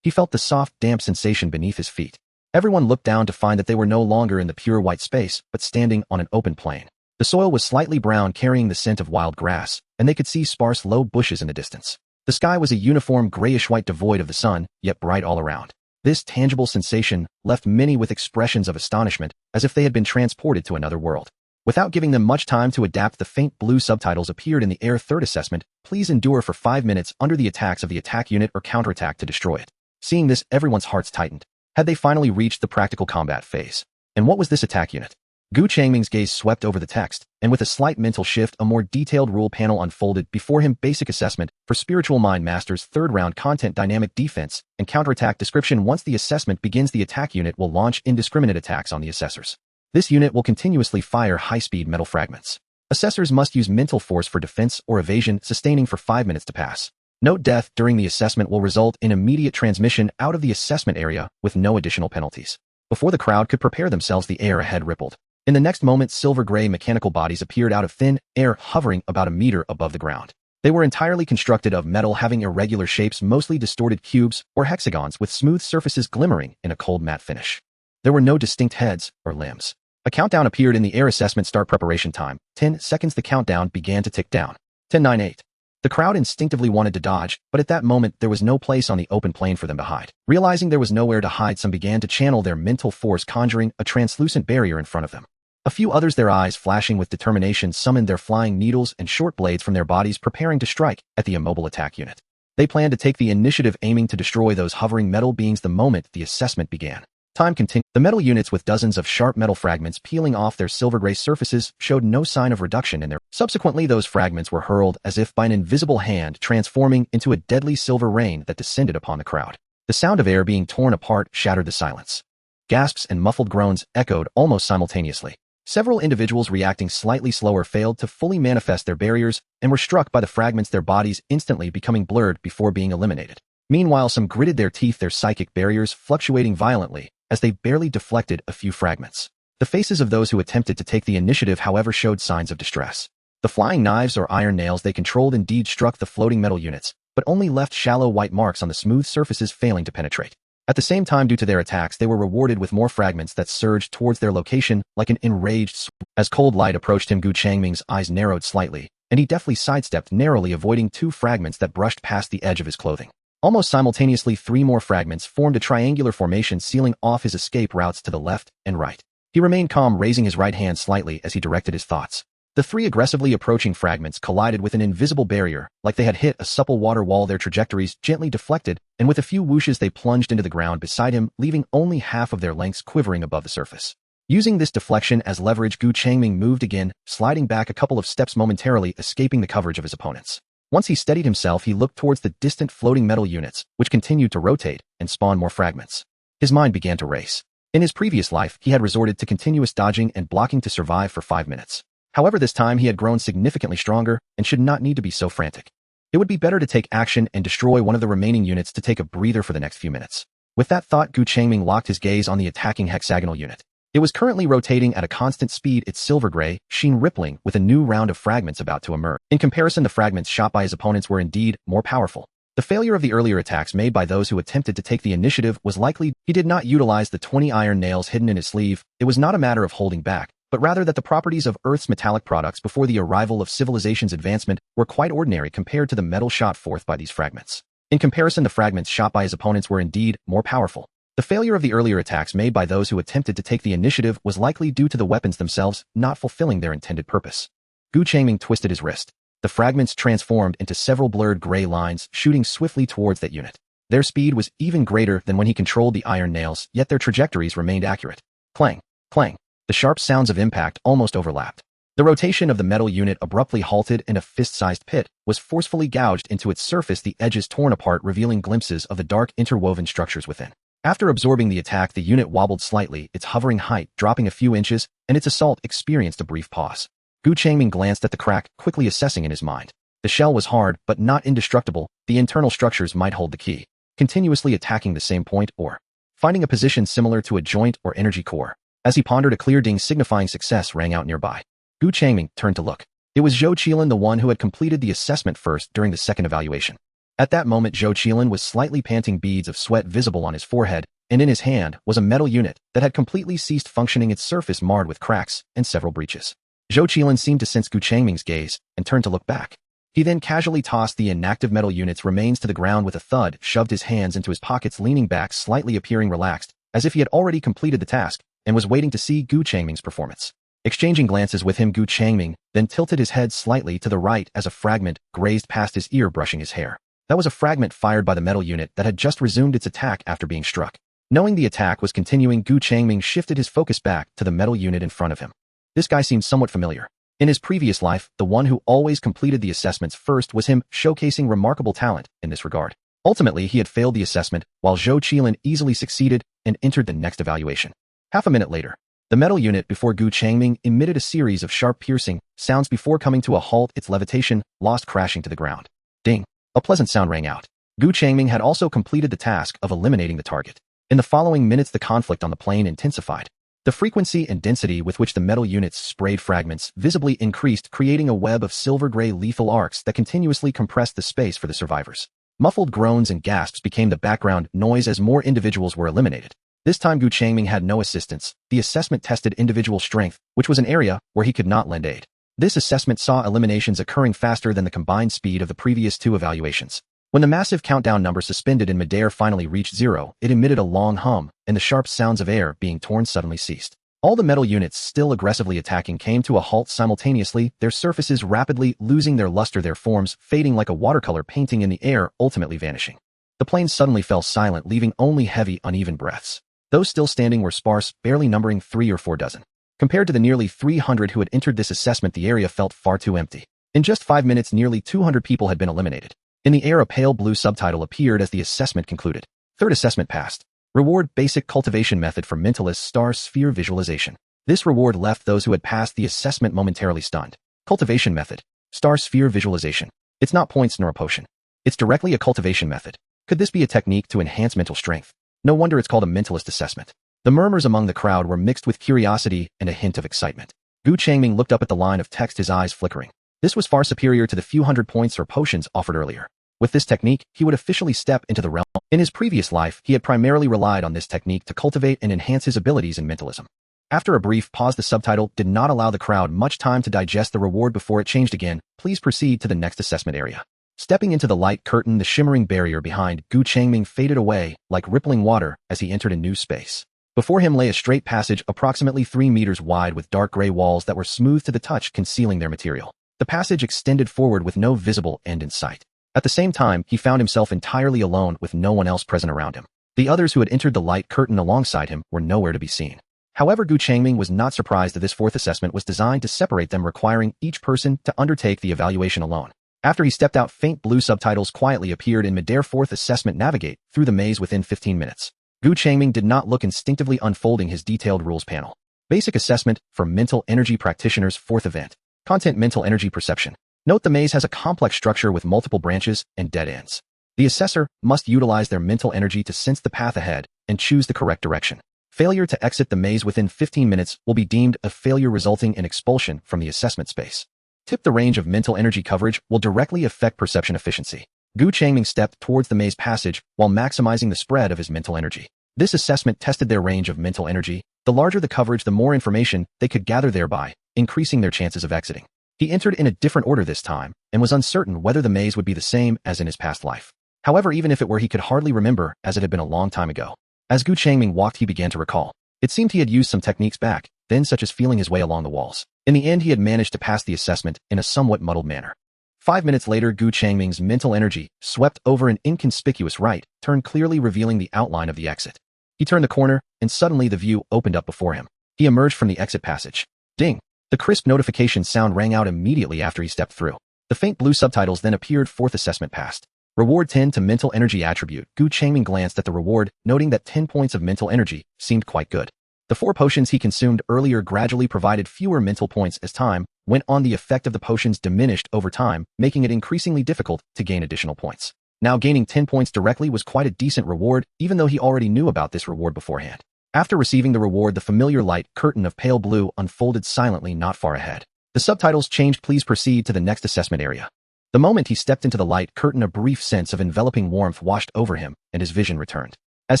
He felt the soft, damp sensation beneath his feet. Everyone looked down to find that they were no longer in the pure white space, but standing on an open plain. The soil was slightly brown, carrying the scent of wild grass, and they could see sparse, low bushes in the distance. The sky was a uniform grayish-white, devoid of the sun, yet bright all around. This tangible sensation left many with expressions of astonishment, as if they had been transported to another world. Without giving them much time to adapt, the faint blue subtitles appeared in the air. Third assessment: "Please endure for 5 minutes under the attacks of the attack unit or counterattack to destroy it." Seeing this, everyone's hearts tightened. Had they finally reached the practical combat phase? And what was this attack unit? Changming's gaze swept over the text, and with a slight mental shift, a more detailed rule panel unfolded before him. Basic assessment for spiritual mind masters, third round content: dynamic defense and counterattack. Description: once the assessment begins, the attack unit will launch indiscriminate attacks on the assessors. This unit will continuously fire high-speed metal fragments. Assessors must use mental force for defense or evasion, sustaining for 5 minutes to pass. Note: death during the assessment will result in immediate transmission out of the assessment area with no additional penalties. Before the crowd could prepare themselves, the air ahead rippled. In the next moment, silver-gray mechanical bodies appeared out of thin air, hovering about a meter above the ground. They were entirely constructed of metal, having irregular shapes, mostly distorted cubes or hexagons with smooth surfaces glimmering in a cold matte finish. There were no distinct heads or limbs. A countdown appeared in the air. Assessment start. Preparation time: 10 seconds. The countdown began to tick down. 10, 9, 8. The crowd instinctively wanted to dodge, but at that moment there was no place on the open plain for them to hide. Realizing there was nowhere to hide, some began to channel their mental force, conjuring a translucent barrier in front of them. A few others, their eyes flashing with determination, summoned their flying needles and short blades from their bodies, preparing to strike at the immobile attack unit. They planned to take the initiative, aiming to destroy those hovering metal beings the moment the assessment began. Time continued. The metal units, with dozens of sharp metal fragments peeling off their silver-gray surfaces, showed no sign of reduction in their. Subsequently, those fragments were hurled as if by an invisible hand, transforming into a deadly silver rain that descended upon the crowd. The sound of air being torn apart shattered the silence. Gasps and muffled groans echoed almost simultaneously. Several individuals, reacting slightly slower, failed to fully manifest their barriers and were struck by the fragments, their bodies instantly becoming blurred before being eliminated. Meanwhile, some gritted their teeth, their psychic barriers fluctuating violently as they barely deflected a few fragments. The faces of those who attempted to take the initiative, however, showed signs of distress. The flying knives or iron nails they controlled indeed struck the floating metal units, but only left shallow white marks on the smooth surfaces, failing to penetrate. At the same time, due to their attacks, they were rewarded with more fragments that surged towards their location like an enraged swoop. As cold light approached him, Changming's eyes narrowed slightly, and he deftly sidestepped, narrowly avoiding 2 fragments that brushed past the edge of his clothing. Almost simultaneously, 3 more fragments formed a triangular formation, sealing off his escape routes to the left and right. He remained calm, raising his right hand slightly as he directed his thoughts. The 3 aggressively approaching fragments collided with an invisible barrier, like they had hit a supple water wall. Their trajectories gently deflected, and with a few whooshes they plunged into the ground beside him, leaving only half of their lengths quivering above the surface. Using this deflection as leverage, Changming moved again, sliding back a couple of steps, momentarily escaping the coverage of his opponents. Once he steadied himself, he looked towards the distant floating metal units, which continued to rotate and spawn more fragments. His mind began to race. In his previous life, he had resorted to continuous dodging and blocking to survive for 5 minutes. However, this time he had grown significantly stronger and should not need to be so frantic. It would be better to take action and destroy one of the remaining units to take a breather for the next few minutes. With that thought, Changming locked his gaze on the attacking hexagonal unit. It was currently rotating at a constant speed, its silver-gray sheen rippling with a new round of fragments about to emerge. In comparison, the fragments shot by his opponents were indeed more powerful. The failure of the earlier attacks made by those who attempted to take the initiative was likely. He did not utilize the 20 iron nails hidden in his sleeve. It was not a matter of holding back, but rather that the properties of Earth's metallic products before the arrival of civilization's advancement were quite ordinary compared to the metal shot forth by these fragments. In comparison, the fragments shot by his opponents were indeed more powerful. The failure of the earlier attacks made by those who attempted to take the initiative was likely due to the weapons themselves not fulfilling their intended purpose. Gu Changming twisted his wrist. The fragments transformed into several blurred gray lines, shooting swiftly towards that unit. Their speed was even greater than when he controlled the iron nails, yet their trajectories remained accurate. Clang, clang. The sharp sounds of impact almost overlapped. The rotation of the metal unit abruptly halted and a fist-sized pit was forcefully gouged into its surface, the edges torn apart, revealing glimpses of the dark interwoven structures within. After absorbing the attack, the unit wobbled slightly, its hovering height dropping a few inches, and its assault experienced a brief pause. Gu Changming glanced at the crack, quickly assessing in his mind. The shell was hard, but not indestructible. The internal structures might hold the key. Continuously attacking the same point or finding a position similar to a joint or energy core. As he pondered, a clear ding signifying success rang out nearby. Gu Changming turned to look. It was Zhou Qilin, the one who had completed the assessment first during the second evaluation. At that moment, Zhou Qilin was slightly panting, beads of sweat visible on his forehead, and in his hand was a metal unit that had completely ceased functioning, its surface marred with cracks and several breaches. Zhou Qilin seemed to sense Gu Changming's gaze and turned to look back. He then casually tossed the inactive metal unit's remains to the ground with a thud, shoved his hands into his pockets, leaning back slightly, appearing relaxed, as if he had already completed the task and was waiting to see Gu Changming's performance. Exchanging glances with him, Gu Changming then tilted his head slightly to the right as a fragment grazed past his ear, brushing his hair. That was a fragment fired by the metal unit that had just resumed its attack after being struck. Knowing the attack was continuing, Gu Changming shifted his focus back to the metal unit in front of him. This guy seemed somewhat familiar. In his previous life, the one who always completed the assessments first was him, showcasing remarkable talent in this regard. Ultimately, he had failed the assessment, while Zhou Qilin easily succeeded and entered the next evaluation. Half a minute later, the metal unit before Gu Changming emitted a series of sharp, piercing sounds before coming to a halt, its levitation lost, crashing to the ground. Ding! A pleasant sound rang out. Gu Changming had also completed the task of eliminating the target. In the following minutes, the conflict on the plane intensified. The frequency and density with which the metal units sprayed fragments visibly increased, creating a web of silver-gray lethal arcs that continuously compressed the space for the survivors. Muffled groans and gasps became the background noise as more individuals were eliminated. This time, Gu Changming had no assistance. The assessment tested individual strength, which was an area where he could not lend aid. This assessment saw eliminations occurring faster than the combined speed of the previous two evaluations. When the massive countdown number suspended in midair finally reached 0, it emitted a long hum, and the sharp sounds of air being torn suddenly ceased. All the metal units still aggressively attacking came to a halt simultaneously, their surfaces rapidly losing their luster, their forms fading like a watercolor painting in the air, ultimately vanishing. The plane suddenly fell silent, leaving only heavy, uneven breaths. Those still standing were sparse, barely numbering 3 or 4 dozen. Compared to the nearly 300 who had entered this assessment, the area felt far too empty. In just 5 minutes, nearly 200 people had been eliminated. In the air, a pale blue subtitle appeared as the assessment concluded. Third assessment passed. Reward: Basic Cultivation Method for Mentalist Star Sphere Visualization. This reward left those who had passed the assessment momentarily stunned. Cultivation Method. Star Sphere Visualization. It's not points nor a potion. It's directly a cultivation method. Could this be a technique to enhance mental strength? No wonder it's called a mentalist assessment. The murmurs among the crowd were mixed with curiosity and a hint of excitement. Gu Changming looked up at the line of text, his eyes flickering. This was far superior to the few hundred points or potions offered earlier. With this technique, he would officially step into the realm. In his previous life, he had primarily relied on this technique to cultivate and enhance his abilities in mentalism. After a brief pause, the subtitle did not allow the crowd much time to digest the reward before it changed again. Please proceed to the next assessment area. Stepping into the light curtain, the shimmering barrier behind Gu Changming faded away like rippling water as he entered a new space. Before him lay a straight passage approximately 3 meters wide with dark gray walls that were smooth to the touch, concealing their material. The passage extended forward with no visible end in sight. At the same time, he found himself entirely alone with no one else present around him. The others who had entered the light curtain alongside him were nowhere to be seen. However, Gu Changming was not surprised that this fourth assessment was designed to separate them, requiring each person to undertake the evaluation alone. After he stepped out, faint blue subtitles quietly appeared in midair. Fourth assessment: Navigate through the maze within 15 minutes. Gu Changming did not look, instinctively unfolding his detailed rules panel. Basic assessment for mental energy practitioners. Fourth event. Content: Mental energy perception. Note the maze has a complex structure with multiple branches and dead ends. The assessor must utilize their mental energy to sense the path ahead and choose the correct direction. Failure to exit the maze within 15 minutes will be deemed a failure, resulting in expulsion from the assessment space. Tip: the range of mental energy coverage will directly affect perception efficiency. Gu Changming stepped towards the maze passage while maximizing the spread of his mental energy. This assessment tested their range of mental energy, The larger the coverage, the more information they could gather thereby, increasing their chances of exiting. He entered in a different order this time, and was uncertain whether the maze would be the same as in his past life. However, even if it were, he could hardly remember, as it had been a long time ago. As Gu Changming walked, he began to recall. It seemed he had used some techniques back then, such as feeling his way along the walls. In the end, he had managed to pass the assessment in a somewhat muddled manner. 5 minutes later, Gu Changming's mental energy swept over an inconspicuous right turn, clearly revealing the outline of the exit. He turned the corner, and suddenly the view opened up before him. He emerged from the exit passage. Ding! The crisp notification sound rang out immediately after he stepped through. The faint blue subtitles then appeared. Fourth assessment passed. Reward 10 to mental energy attribute. Gu Changming glanced at the reward, noting that 10 points of mental energy seemed quite good. The 4 potions he consumed earlier gradually provided fewer mental points as time went on. The effect of the potions diminished over time, making it increasingly difficult to gain additional points. Now gaining 10 points directly was quite a decent reward, even though he already knew about this reward beforehand. After receiving the reward, the familiar light curtain of pale blue unfolded silently not far ahead. The subtitles changed. Please proceed to the next assessment area. The moment he stepped into the light curtain, a brief sense of enveloping warmth washed over him, and his vision returned. As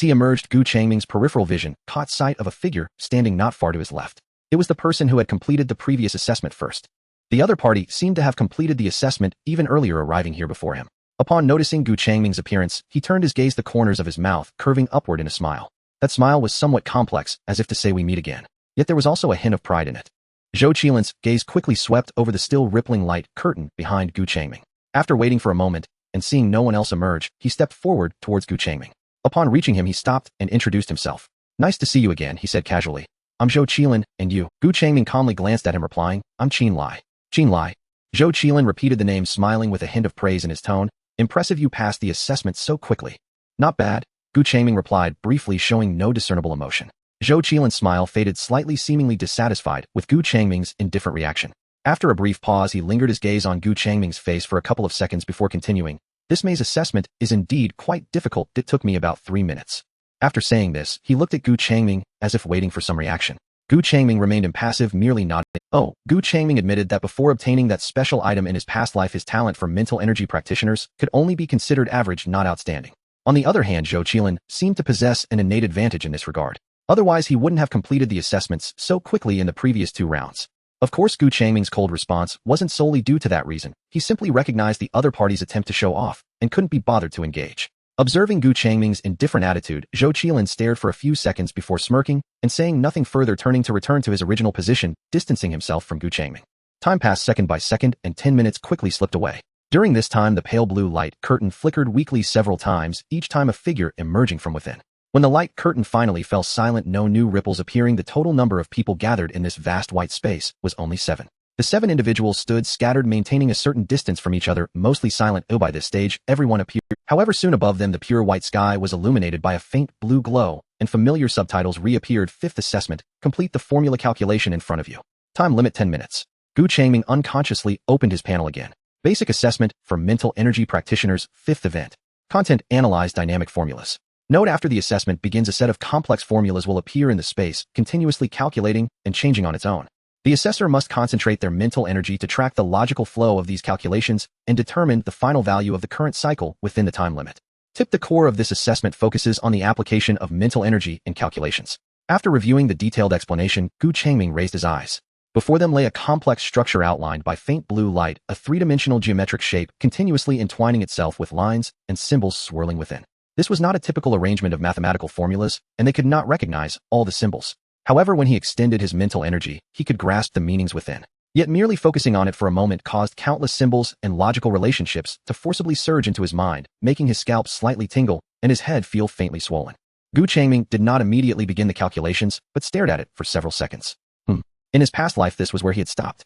he emerged, Gu Changming's peripheral vision caught sight of a figure standing not far to his left. It was the person who had completed the previous assessment first. The other party seemed to have completed the assessment even earlier, arriving here before him. Upon noticing Gu Changming's appearance, he turned his gaze, the corners of his mouth curving upward in a smile. That smile was somewhat complex, as if to say, "We meet again." Yet there was also a hint of pride in it. Zhou Qilin's gaze quickly swept over the still rippling light curtain behind Gu Changming. After waiting for a moment, and seeing no one else emerge, he stepped forward towards Gu Changming. Upon reaching him, he stopped and introduced himself. "Nice to see you again," he said casually. "I'm Zhou Qilin, and you?" Gu Changming calmly glanced at him, replying, "I'm Qin Lai." "Qin Lai." Zhou Qilin repeated the name, smiling with a hint of praise in his tone. "Impressive, you passed the assessment so quickly." "Not bad," Gu Changming replied briefly, showing no discernible emotion. Zhou Qilin's smile faded slightly, seemingly dissatisfied with Gu Changming's indifferent reaction. After a brief pause, he lingered his gaze on Gu Changming's face for a couple of seconds before continuing. "This maze assessment is indeed quite difficult. It took me about 3 minutes. After saying this, he looked at Gu Changming as if waiting for some reaction. Gu Changming remained impassive, merely nodding. Oh, Gu Changming admitted that before obtaining that special item in his past life, his talent for mental energy practitioners could only be considered average, not outstanding. On the other hand, Zhou Qilin seemed to possess an innate advantage in this regard. Otherwise, he wouldn't have completed the assessments so quickly in the previous 2 rounds. Of course, Gu Changming's cold response wasn't solely due to that reason. He simply recognized the other party's attempt to show off, and couldn't be bothered to engage. Observing Gu Changming's indifferent attitude, Zhou Qilin stared for a few seconds before smirking, and saying nothing further, turning to return to his original position, distancing himself from Gu Changming. Time passed second by second, and 10 minutes quickly slipped away. During this time, the pale blue light curtain flickered weakly several times, each time a figure emerging from within. When the light curtain finally fell silent, no new ripples appearing, the total number of people gathered in this vast white space was only 7. The 7 individuals stood scattered, maintaining a certain distance from each other, mostly silent. By this stage, everyone appeared. However, soon above them, the pure white sky was illuminated by a faint blue glow, and familiar subtitles reappeared. 5th assessment, complete the formula calculation in front of you. Time limit 10 minutes. Gu Changming unconsciously opened his panel again. Basic assessment for mental energy practitioners, 5th event. Content: analyze dynamic formulas. Note: after the assessment begins, a set of complex formulas will appear in the space, continuously calculating and changing on its own. The assessor must concentrate their mental energy to track the logical flow of these calculations and determine the final value of the current cycle within the time limit. Tip: the core of this assessment focuses on the application of mental energy in calculations. After reviewing the detailed explanation, Gu Changming raised his eyes. Before them lay a complex structure outlined by faint blue light, a 3-dimensional geometric shape continuously entwining itself with lines and symbols swirling within. This was not a typical arrangement of mathematical formulas, and they could not recognize all the symbols. However, when he extended his mental energy, he could grasp the meanings within. Yet merely focusing on it for a moment caused countless symbols and logical relationships to forcibly surge into his mind, making his scalp slightly tingle and his head feel faintly swollen. Gu Changming did not immediately begin the calculations, but stared at it for several seconds. In his past life, this was where he had stopped.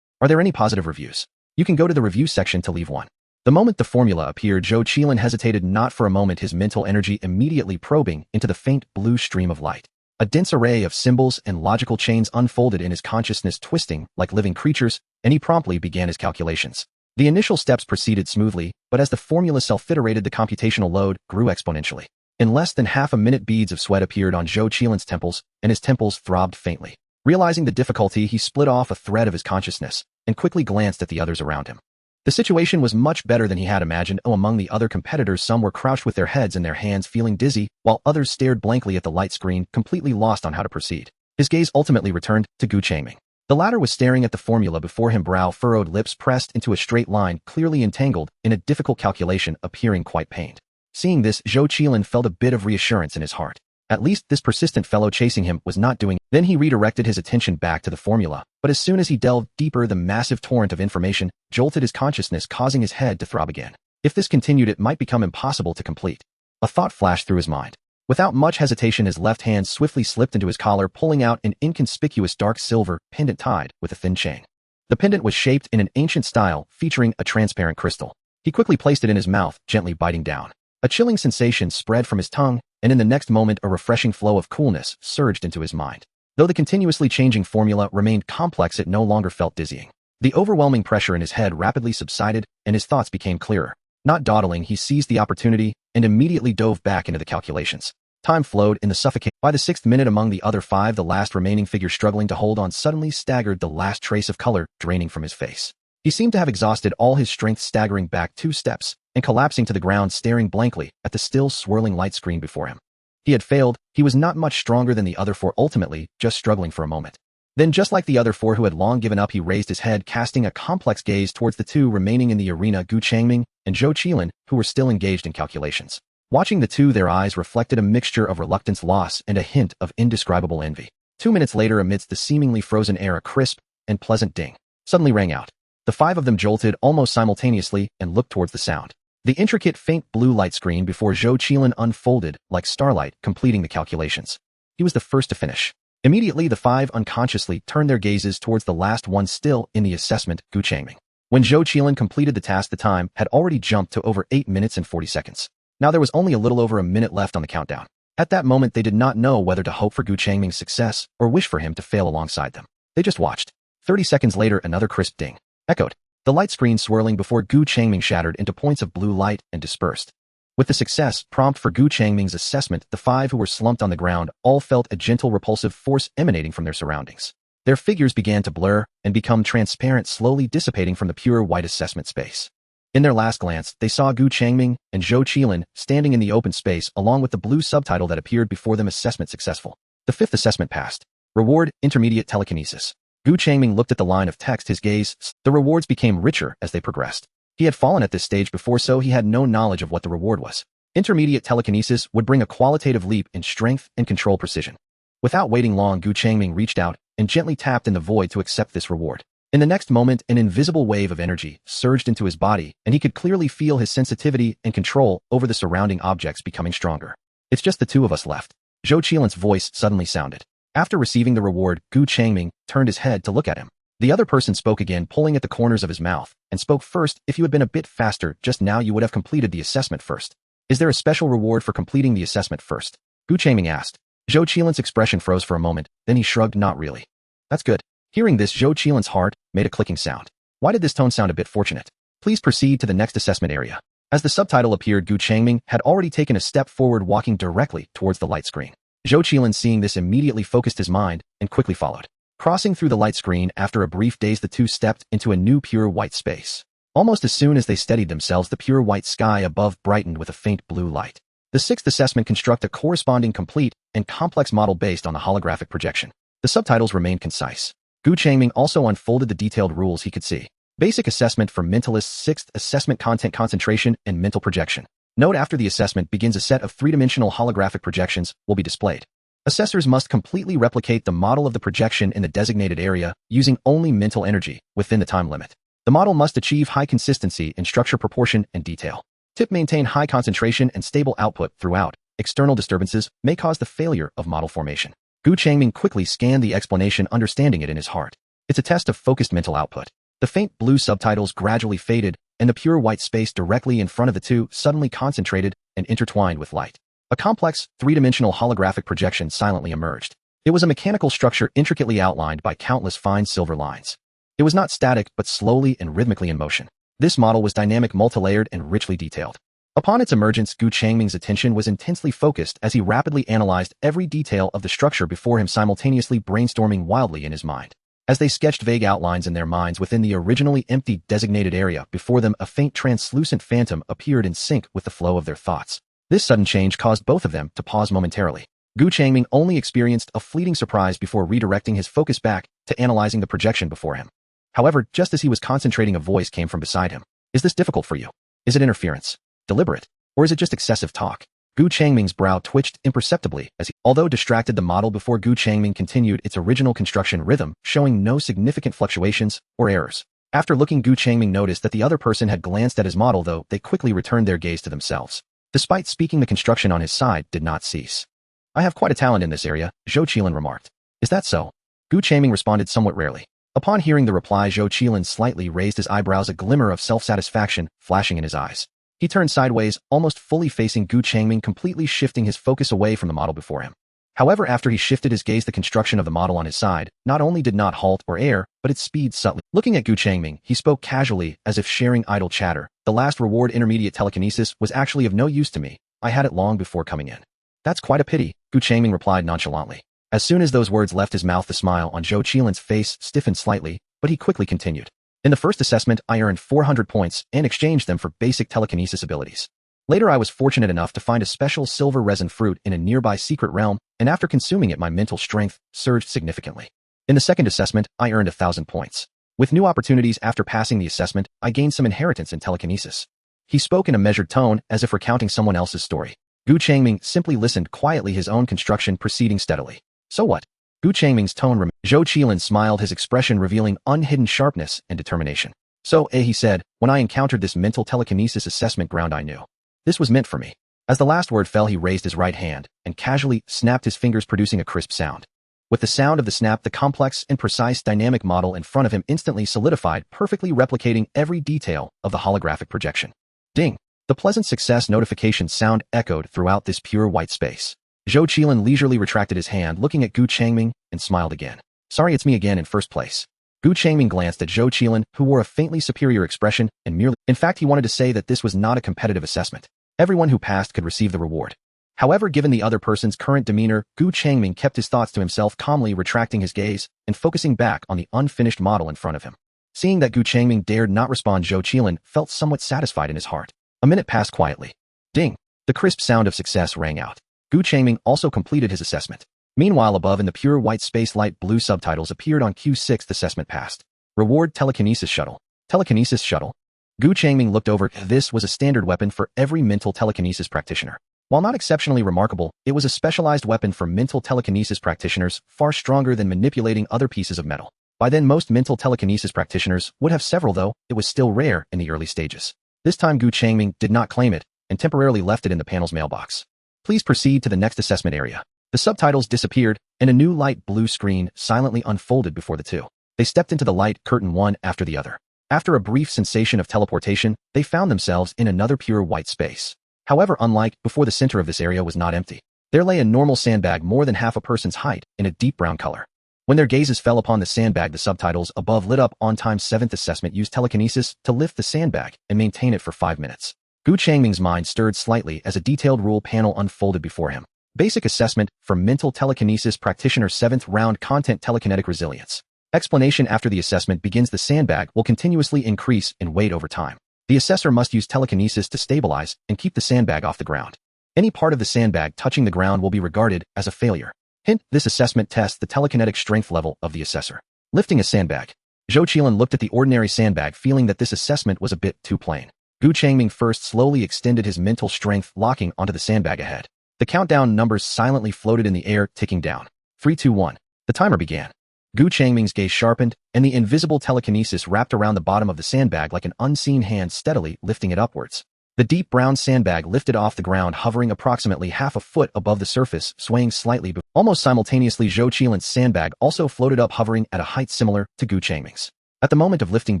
Are there any positive reviews? You can go to the review section to leave one. The moment the formula appeared, Zhou Qilin hesitated not for a moment, his mental energy immediately probing into the faint blue stream of light. A dense array of symbols and logical chains unfolded in his consciousness, twisting like living creatures, and he promptly began his calculations. The initial steps proceeded smoothly, but as the formula self-iterated, the computational load grew exponentially. In less than half a minute, beads of sweat appeared on Zhou Qilin's temples, and his temples throbbed faintly. Realizing the difficulty, he split off a thread of his consciousness and quickly glanced at the others around him. The situation was much better than he had imagined. Among the other competitors, some were crouched with their heads in their hands, feeling dizzy, while others stared blankly at the light screen, completely lost on how to proceed. His gaze ultimately returned to Gu Changming. The latter was staring at the formula before him, brow furrowed, lips pressed into a straight line, clearly entangled in a difficult calculation, appearing quite pained. Seeing this, Zhou Qilin felt a bit of reassurance in his heart. At least this persistent fellow chasing him was not doing it. Then he redirected his attention back to the formula, but as soon as he delved deeper, the massive torrent of information jolted his consciousness, causing his head to throb again. If this continued, it might become impossible to complete. A thought flashed through his mind. Without much hesitation, his left hand swiftly slipped into his collar, pulling out an inconspicuous dark silver pendant tied with a thin chain. The pendant was shaped in an ancient style, featuring a transparent crystal. He quickly placed it in his mouth, gently biting down. A chilling sensation spread from his tongue, and in the next moment a refreshing flow of coolness surged into his mind. Though the continuously changing formula remained complex, it no longer felt dizzying. The overwhelming pressure in his head rapidly subsided, and his thoughts became clearer. Not dawdling, he seized the opportunity and immediately dove back into the calculations. Time flowed in the suffocation. By the 6th minute, among the other 5, the last remaining figure struggling to hold on suddenly staggered, the last trace of color draining from his face. He seemed to have exhausted all his strength, staggering back 2 steps and collapsing to the ground, staring blankly at the still swirling light screen before him. He had failed. He was not much stronger than the other 4, ultimately just struggling for a moment. Then, just like the other 4 who had long given up, he raised his head, casting a complex gaze towards the 2 remaining in the arena, Gu Changming and Zhou Qilin, who were still engaged in calculations. Watching the 2, their eyes reflected a mixture of reluctance, loss, and a hint of indescribable envy. 2 minutes later, amidst the seemingly frozen air, a crisp and pleasant ding suddenly rang out. The 5 of them jolted almost simultaneously and looked towards the sound. The intricate faint blue light screen before Zhou Qilin unfolded like starlight, completing the calculations. He was the first to finish. Immediately, the 5 unconsciously turned their gazes towards the last one still in the assessment, Gu Changming. When Zhou Qilin completed the task, the time had already jumped to over 8 minutes and 40 seconds. Now there was only a little over a minute left on the countdown. At that moment, they did not know whether to hope for Gu Changming's success or wish for him to fail alongside them. They just watched. 30 seconds later, another crisp ding echoed. The light screen swirling before Gu Changming shattered into points of blue light and dispersed. With the success prompt for Gu Changming's assessment, the 5 who were slumped on the ground all felt a gentle repulsive force emanating from their surroundings. Their figures began to blur and become transparent, slowly dissipating from the pure white assessment space. In their last glance, they saw Gu Changming and Zhou Qilin standing in the open space along with the blue subtitle that appeared before them: assessment successful. The 5th assessment passed. Reward: intermediate telekinesis. Gu Changming looked at the line of text, his gaze. The rewards became richer as they progressed. He had fallen at this stage before, so he had no knowledge of what the reward was. Intermediate telekinesis would bring a qualitative leap in strength and control precision. Without waiting long, Gu Changming reached out and gently tapped in the void to accept this reward. In the next moment, an invisible wave of energy surged into his body, and he could clearly feel his sensitivity and control over the surrounding objects becoming stronger. It's just the 2 of us left. Zhou Qilin's voice suddenly sounded. After receiving the reward, Gu Changming turned his head to look at him. The other person spoke again, pulling at the corners of his mouth, and spoke first. If you had been a bit faster just now, you would have completed the assessment first. Is there a special reward for completing the assessment first? Gu Changming asked. Zhou Qilin's expression froze for a moment, then he shrugged. Not really. That's good. Hearing this, Zhou Qilin's heart made a clicking sound. Why did this tone sound a bit fortunate? Please proceed to the next assessment area. As the subtitle appeared, Gu Changming had already taken a step forward, walking directly towards the light screen. Zhou Qilin, seeing this, immediately focused his mind and quickly followed. Crossing through the light screen, after a brief daze, the 2 stepped into a new pure white space. Almost as soon as they steadied themselves, the pure white sky above brightened with a faint blue light. The 6th assessment: construct a corresponding complete and complex model based on the holographic projection. The subtitles remained concise. Gu Changming also unfolded the detailed rules he could see. Basic assessment for mentalists. 6th assessment: content concentration and mental projection. Note: after the assessment begins, a set of 3-dimensional holographic projections will be displayed. Assessors must completely replicate the model of the projection in the designated area using only mental energy within the time limit. The model must achieve high consistency in structure, proportion, and detail. Tip: maintain high concentration and stable output throughout. External disturbances may cause the failure of model formation. Gu Changming quickly scanned the explanation, understanding it in his heart. It's a test of focused mental output. The faint blue subtitles gradually faded, and the pure white space directly in front of the 2 suddenly concentrated and intertwined with light. A complex, 3-dimensional holographic projection silently emerged. It was a mechanical structure intricately outlined by countless fine silver lines. It was not static, but slowly and rhythmically in motion. This model was dynamic, multi-layered, and richly detailed. Upon its emergence, Gu Changming's attention was intensely focused as he rapidly analyzed every detail of the structure before him, simultaneously brainstorming wildly in his mind. As they sketched vague outlines in their minds within the originally empty designated area before them, a faint translucent phantom appeared in sync with the flow of their thoughts. This sudden change caused both of them to pause momentarily. Gu Changming only experienced a fleeting surprise before redirecting his focus back to analyzing the projection before him. However, just as he was concentrating, a voice came from beside him. Is this difficult for you? Is it interference? Deliberate? Or is it just excessive talk? Gu Changming's brow twitched imperceptibly as he, although distracted, the model before Gu Changming continued its original construction rhythm, showing no significant fluctuations or errors. After looking, Gu Changming noticed that the other person had glanced at his model, though they quickly returned their gaze to themselves. Despite speaking, the construction on his side did not cease. I have quite a talent in this area, Zhou Qilin remarked. Is that so? Gu Changming responded somewhat rarely. Upon hearing the reply, Zhou Qilin slightly raised his eyebrows, a glimmer of self-satisfaction flashing in his eyes. He turned sideways, almost fully facing Gu Changming, completely shifting his focus away from the model before him. However, after he shifted his gaze, the construction of the model on his side not only did not halt or err, but its speed subtly. Looking at Gu Changming, he spoke casually, as if sharing idle chatter. The last reward, intermediate telekinesis, was actually of no use to me. I had it long before coming in. That's quite a pity, Gu Changming replied nonchalantly. As soon as those words left his mouth, the smile on Zhou Qilin's face stiffened slightly, but he quickly continued. In the first assessment, I earned 400 points and exchanged them for basic telekinesis abilities. Later, I was fortunate enough to find a special silver resin fruit in a nearby secret realm, and after consuming it, my mental strength surged significantly. In the second assessment, I earned 1,000 points. With new opportunities after passing the assessment, I gained some inheritance in telekinesis. He spoke in a measured tone, as if recounting someone else's story. Gu Changming simply listened quietly, his own construction proceeding steadily. So what? Gu Changming's tone remained. Zhou Qilin smiled, his expression revealing unhidden sharpness and determination. So, he said, when I encountered this mental telekinesis assessment ground, I knew this was meant for me. As the last word fell, he raised his right hand and casually snapped his fingers, producing a crisp sound. With the sound of the snap, the complex and precise dynamic model in front of him instantly solidified, perfectly replicating every detail of the holographic projection. Ding! The pleasant success notification sound echoed throughout this pure white space. Zhou Qilin leisurely retracted his hand, looking at Gu Changming, and smiled again. Sorry, it's me again in first place. Gu Changming glanced at Zhou Qilin, who wore a faintly superior expression, and merely, in fact, he wanted to say that this was not a competitive assessment. Everyone who passed could receive the reward. However, given the other person's current demeanor, Gu Changming kept his thoughts to himself, calmly retracting his gaze and focusing back on the unfinished model in front of him. Seeing that Gu Changming dared not respond, Zhou Qilin felt somewhat satisfied in his heart. A minute passed quietly. Ding! The crisp sound of success rang out. Gu Changming also completed his assessment. Meanwhile, above in the pure white space, light blue subtitles appeared on Q6. Assessment passed. Reward: Telekinesis Shuttle. Telekinesis Shuttle. Gu Changming looked over. This was a standard weapon for every mental telekinesis practitioner. While not exceptionally remarkable, it was a specialized weapon for mental telekinesis practitioners, far stronger than manipulating other pieces of metal. By then, most mental telekinesis practitioners would have several, though it was still rare in the early stages. This time, Gu Changming did not claim it and temporarily left it in the panel's mailbox. Please proceed to the next assessment area. The subtitles disappeared, and a new light blue screen silently unfolded before the two. They stepped into the light curtain one after the other. After a brief sensation of teleportation, they found themselves in another pure white space. However, unlike before, the center of this area was not empty. There lay a normal sandbag more than half a person's height in a deep brown color. When their gazes fell upon the sandbag, the subtitles above lit up. On time, 7th assessment used telekinesis to lift the sandbag and maintain it for 5 minutes. Gu Changming's mind stirred slightly as a detailed rule panel unfolded before him. Basic assessment for mental telekinesis practitioner, 7th round, content: telekinetic resilience. Explanation: after the assessment begins, the sandbag will continuously increase in weight over time. The assessor must use telekinesis to stabilize and keep the sandbag off the ground. Any part of the sandbag touching the ground will be regarded as a failure. Hint: this assessment tests the telekinetic strength level of the assessor. Lifting a sandbag. Zhou Qilin looked at the ordinary sandbag, feeling that this assessment was a bit too plain. Gu Changming first slowly extended his mental strength, locking onto the sandbag ahead. The countdown numbers silently floated in the air, ticking down. 3, 2, 1. The timer began. Gu Changming's gaze sharpened, and the invisible telekinesis wrapped around the bottom of the sandbag like an unseen hand, steadily lifting it upwards. The deep brown sandbag lifted off the ground, hovering approximately half a foot above the surface, swaying slightly. Almost simultaneously, Zhou Qilin's sandbag also floated up, hovering at a height similar to Gu Changming's. At the moment of lifting,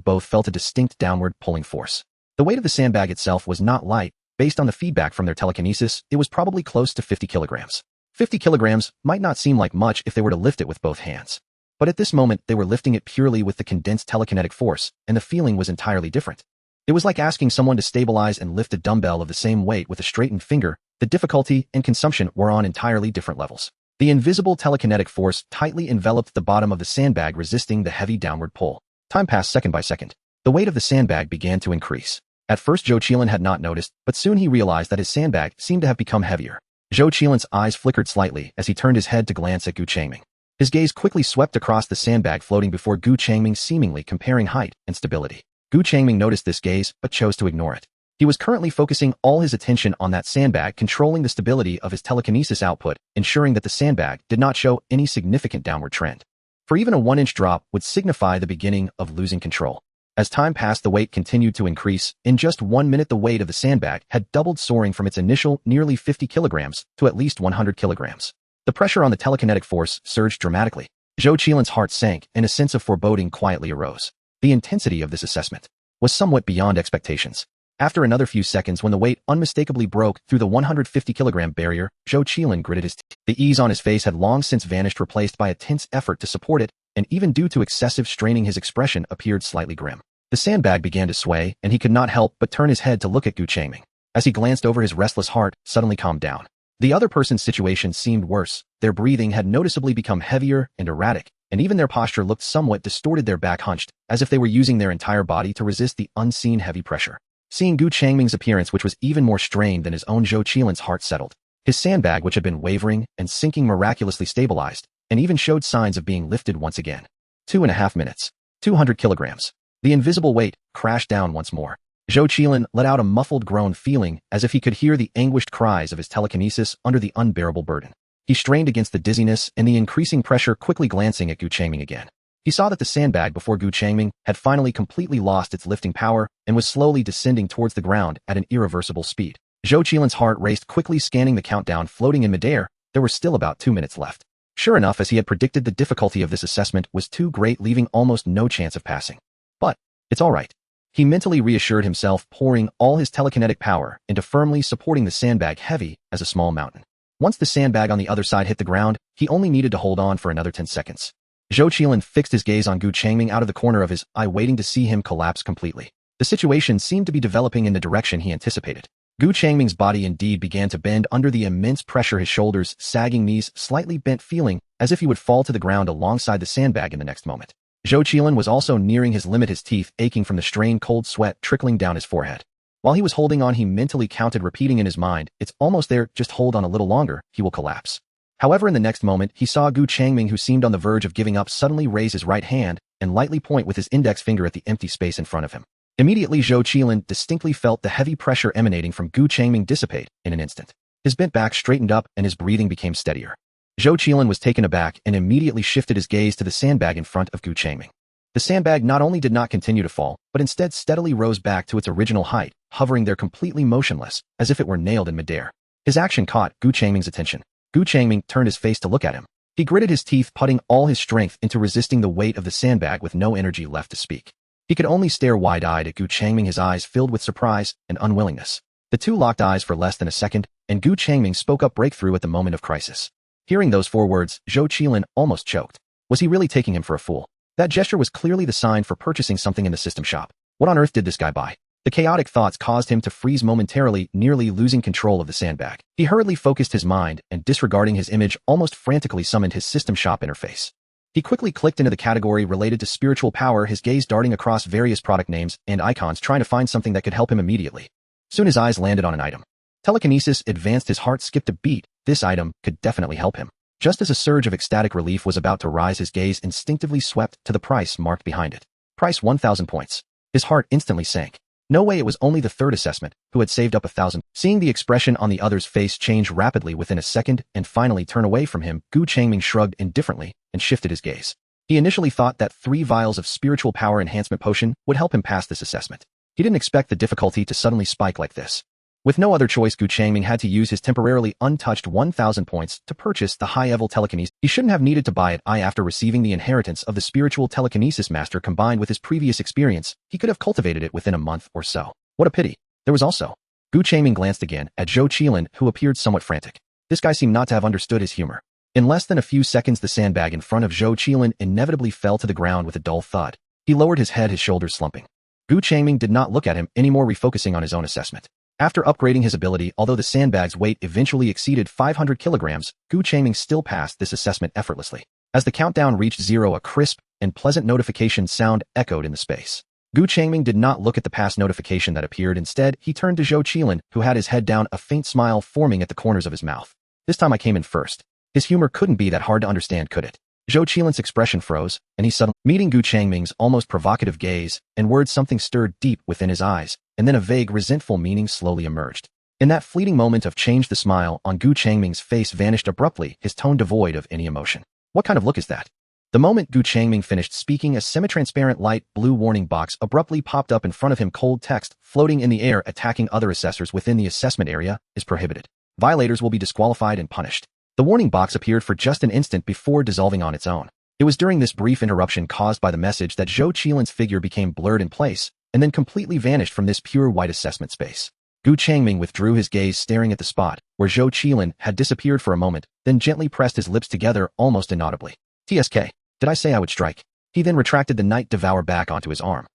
both felt a distinct downward pulling force. The weight of the sandbag itself was not light. Based on the feedback from their telekinesis, it was probably close to 50 kilograms. 50 kilograms might not seem like much if they were to lift it with both hands. But at this moment, they were lifting it purely with the condensed telekinetic force, and the feeling was entirely different. It was like asking someone to stabilize and lift a dumbbell of the same weight with a straightened finger. The difficulty and consumption were on entirely different levels. The invisible telekinetic force tightly enveloped the bottom of the sandbag, resisting the heavy downward pull. Time passed second by second. The weight of the sandbag began to increase. At first, Zhou Qilin had not noticed, but soon he realized that his sandbag seemed to have become heavier. Zhou Qilin's eyes flickered slightly as he turned his head to glance at Gu Changming. His gaze quickly swept across the sandbag floating before Gu Changming, seemingly comparing height and stability. Gu Changming noticed this gaze but chose to ignore it. He was currently focusing all his attention on that sandbag, controlling the stability of his telekinesis output, ensuring that the sandbag did not show any significant downward trend. For even a 1-inch drop would signify the beginning of losing control. As time passed, the weight continued to increase. In just 1 minute, the weight of the sandbag had doubled, soaring from its initial nearly 50 kilograms to at least 100 kilograms. The pressure on the telekinetic force surged dramatically. Zhou Qilin's heart sank, and a sense of foreboding quietly arose. The intensity of this assessment was somewhat beyond expectations. After another few seconds, when the weight unmistakably broke through the 150-kilogram barrier, Zhou Qilin gritted his teeth. The ease on his face had long since vanished, replaced by a tense effort to support it, and even due to excessive straining, his expression appeared slightly grim. The sandbag began to sway, and he could not help but turn his head to look at Gu Changming. As he glanced over, his restless heart suddenly calmed down. The other person's situation seemed worse. Their breathing had noticeably become heavier and erratic, and even their posture looked somewhat distorted, their back hunched, as if they were using their entire body to resist the unseen heavy pressure. Seeing Gu Changming's appearance, which was even more strained than his own, Zhou Qilin's heart settled. His sandbag, which had been wavering and sinking, miraculously stabilized, and even showed signs of being lifted once again. 2.5 minutes. 200 kilograms. The invisible weight crashed down once more. Zhou Qilin let out a muffled groan, feeling as if he could hear the anguished cries of his telekinesis under the unbearable burden. He strained against the dizziness and the increasing pressure, quickly glancing at Gu Changming again. He saw that the sandbag before Gu Changming had finally completely lost its lifting power and was slowly descending towards the ground at an irreversible speed. Zhou Qilin's heart raced, quickly scanning the countdown floating in midair. There were still about 2 minutes left. Sure enough, as he had predicted, the difficulty of this assessment was too great, leaving almost no chance of passing. But it's all right. He mentally reassured himself, pouring all his telekinetic power into firmly supporting the sandbag, heavy as a small mountain. Once the sandbag on the other side hit the ground, he only needed to hold on for another 10 seconds. Zhou Qilin fixed his gaze on Gu Changming out of the corner of his eye, waiting to see him collapse completely. The situation seemed to be developing in the direction he anticipated. Gu Changming's body indeed began to bend under the immense pressure, his shoulders sagging, knees slightly bent, feeling as if he would fall to the ground alongside the sandbag in the next moment. Zhou Qilin was also nearing his limit, his teeth aching from the strain, cold sweat trickling down his forehead. While he was holding on, he mentally counted, repeating in his mind, "It's almost there, just hold on a little longer, he will collapse." However, in the next moment, he saw Gu Changming, who seemed on the verge of giving up, suddenly raise his right hand and lightly point with his index finger at the empty space in front of him. Immediately, Zhou Qilin distinctly felt the heavy pressure emanating from Gu Changming dissipate in an instant. His bent back straightened up and his breathing became steadier. Zhou Qilin was taken aback and immediately shifted his gaze to the sandbag in front of Gu Changming. The sandbag not only did not continue to fall, but instead steadily rose back to its original height, hovering there completely motionless, as if it were nailed in midair. His action caught Gu Changming's attention. Gu Changming turned his face to look at him. He gritted his teeth, putting all his strength into resisting the weight of the sandbag with no energy left to speak. He could only stare wide-eyed at Gu Changming, his eyes filled with surprise and unwillingness. The two locked eyes for less than a second, and Gu Changming spoke up, breakthrough at the moment of crisis. Hearing those 4 words, Zhou Qilin almost choked. Was he really taking him for a fool? That gesture was clearly the sign for purchasing something in the system shop. What on earth did this guy buy? The chaotic thoughts caused him to freeze momentarily, nearly losing control of the sandbag. He hurriedly focused his mind and, disregarding his image, almost frantically summoned his system shop interface. He quickly clicked into the category related to spiritual power, his gaze darting across various product names and icons, trying to find something that could help him immediately. Soon his eyes landed on an item. Telekinesis advanced. His heart skipped a beat. This item could definitely help him. Just as a surge of ecstatic relief was about to rise, his gaze instinctively swept to the price marked behind it. Price 1,000 points. His heart instantly sank. No way, it was only the third assessment, who had saved up 1,000. Seeing the expression on the other's face change rapidly within a second and finally turn away from him, Gu Changming shrugged indifferently and shifted his gaze. He initially thought that 3 vials of spiritual power enhancement potion would help him pass this assessment. He didn't expect the difficulty to suddenly spike like this. With no other choice, Gu Changming had to use his temporarily untouched 1,000 points to purchase the high-level telekinesis. He shouldn't have needed to buy it. After receiving the inheritance of the spiritual telekinesis master combined with his previous experience, he could have cultivated it within a month or so. What a pity. There was also. Gu Changming glanced again at Zhou Qilin, who appeared somewhat frantic. This guy seemed not to have understood his humor. In less than a few seconds, the sandbag in front of Zhou Qilin inevitably fell to the ground with a dull thud. He lowered his head, his shoulders slumping. Gu Changming did not look at him anymore, refocusing on his own assessment. After upgrading his ability, although the sandbag's weight eventually exceeded 500 kilograms, Gu Changming still passed this assessment effortlessly. As the countdown reached 0, a crisp and pleasant notification sound echoed in the space. Gu Changming did not look at the pass notification that appeared. Instead, he turned to Zhou Qilin, who had his head down, a faint smile forming at the corners of his mouth. This time I came in first. His humor couldn't be that hard to understand, could it? Zhou Qilin's expression froze, and he suddenly, meeting Gu Changming's almost provocative gaze, and words something stirred deep within his eyes, and then a vague, resentful meaning slowly emerged. In that fleeting moment of change, the smile on Gu Changming's face vanished abruptly, his tone devoid of any emotion. What kind of look is that? The moment Gu Changming finished speaking, a semi-transparent light blue warning box abruptly popped up in front of him. Cold text, floating in the air, attacking other assessors within the assessment area is prohibited. Violators will be disqualified and punished. The warning box appeared for just an instant before dissolving on its own. It was during this brief interruption caused by the message that Zhou Qilin's figure became blurred in place, and then completely vanished from this pure white assessment space. Gu Changming withdrew his gaze, staring at the spot where Zhou Qilin had disappeared for a moment, then gently pressed his lips together almost inaudibly. TSK. Did I say I would strike? He then retracted the Night Devourer back onto his arm.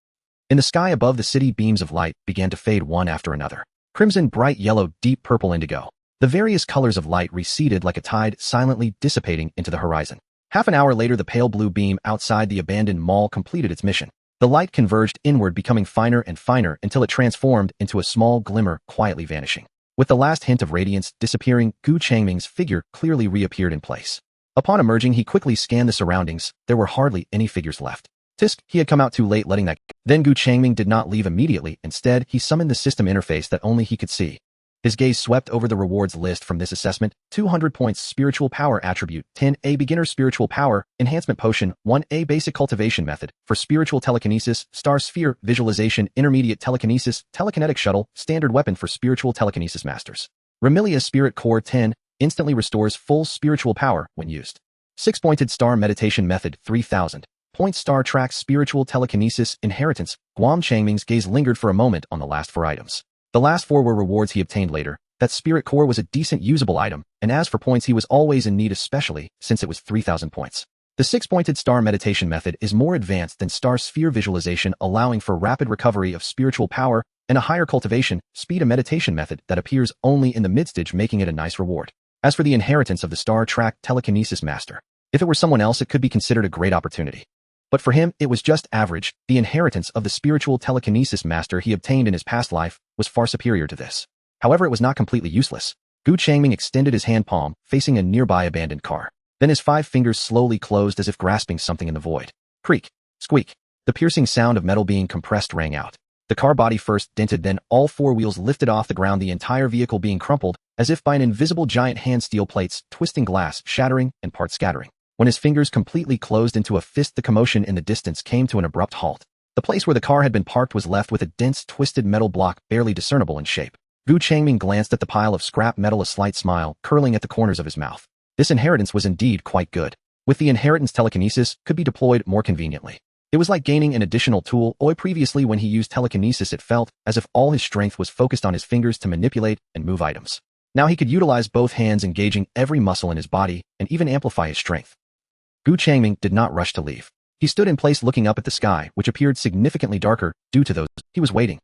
In the sky above the city, beams of light began to fade one after another. Crimson, bright yellow, deep purple, indigo. The various colors of light receded like a tide, silently dissipating into the horizon. Half an hour later, the pale blue beam outside the abandoned mall completed its mission. The light converged inward, becoming finer and finer until it transformed into a small glimmer, quietly vanishing. With the last hint of radiance disappearing, Gu Changming's figure clearly reappeared in place. Upon emerging, he quickly scanned the surroundings. There were hardly any figures left. Tisk, he had come out too late letting that. Then Gu Changming did not leave immediately. Instead, he summoned the system interface that only he could see. His gaze swept over the rewards list from this assessment. 200 points Spiritual Power Attribute, 10A Beginner Spiritual Power, Enhancement Potion, 1A Basic Cultivation Method, for Spiritual Telekinesis, Star Sphere, Visualization, Intermediate Telekinesis, Telekinetic Shuttle, Standard Weapon for Spiritual Telekinesis Masters. Remilia Spirit Core 10, instantly restores full spiritual power when used. 6-pointed Star Meditation Method, 3000. Points Star Track Spiritual Telekinesis Inheritance. Guam Changming's gaze lingered for a moment on the last 4 items. The last 4 were rewards he obtained later. That Spirit Core was a decent usable item, and as for points, he was always in need, especially since it was 3000 points. The 6-pointed Star Meditation Method is more advanced than Star Sphere Visualization, allowing for rapid recovery of spiritual power and a higher cultivation speed. A meditation method that appears only in the midstage, making it a nice reward. As for the inheritance of the Star Track Telekinesis Master, if it were someone else, it could be considered a great opportunity. But for him, it was just average. The inheritance of the Spiritual Telekinesis Master he obtained in his past life was far superior to this. However, it was not completely useless. Gu Changming extended his hand palm, facing a nearby abandoned car. Then his 5 fingers slowly closed as if grasping something in the void. Creak. Squeak. The piercing sound of metal being compressed rang out. The car body first dented, then all 4 wheels lifted off the ground, the entire vehicle being crumpled, as if by an invisible giant hand, steel plates twisting, glass shattering, and parts scattering. When his fingers completely closed into a fist, the commotion in the distance came to an abrupt halt. The place where the car had been parked was left with a dense, twisted metal block, barely discernible in shape. Gu Changming glanced at the pile of scrap metal, a slight smile curling at the corners of his mouth. This inheritance was indeed quite good. With the inheritance, telekinesis could be deployed more conveniently. It was like gaining an additional tool. Previously, when he used telekinesis, it felt as if all his strength was focused on his fingers to manipulate and move items. Now he could utilize both hands, engaging every muscle in his body, and even amplify his strength. Gu Changming did not rush to leave. He stood in place, looking up at the sky, which appeared significantly darker due to those. He was waiting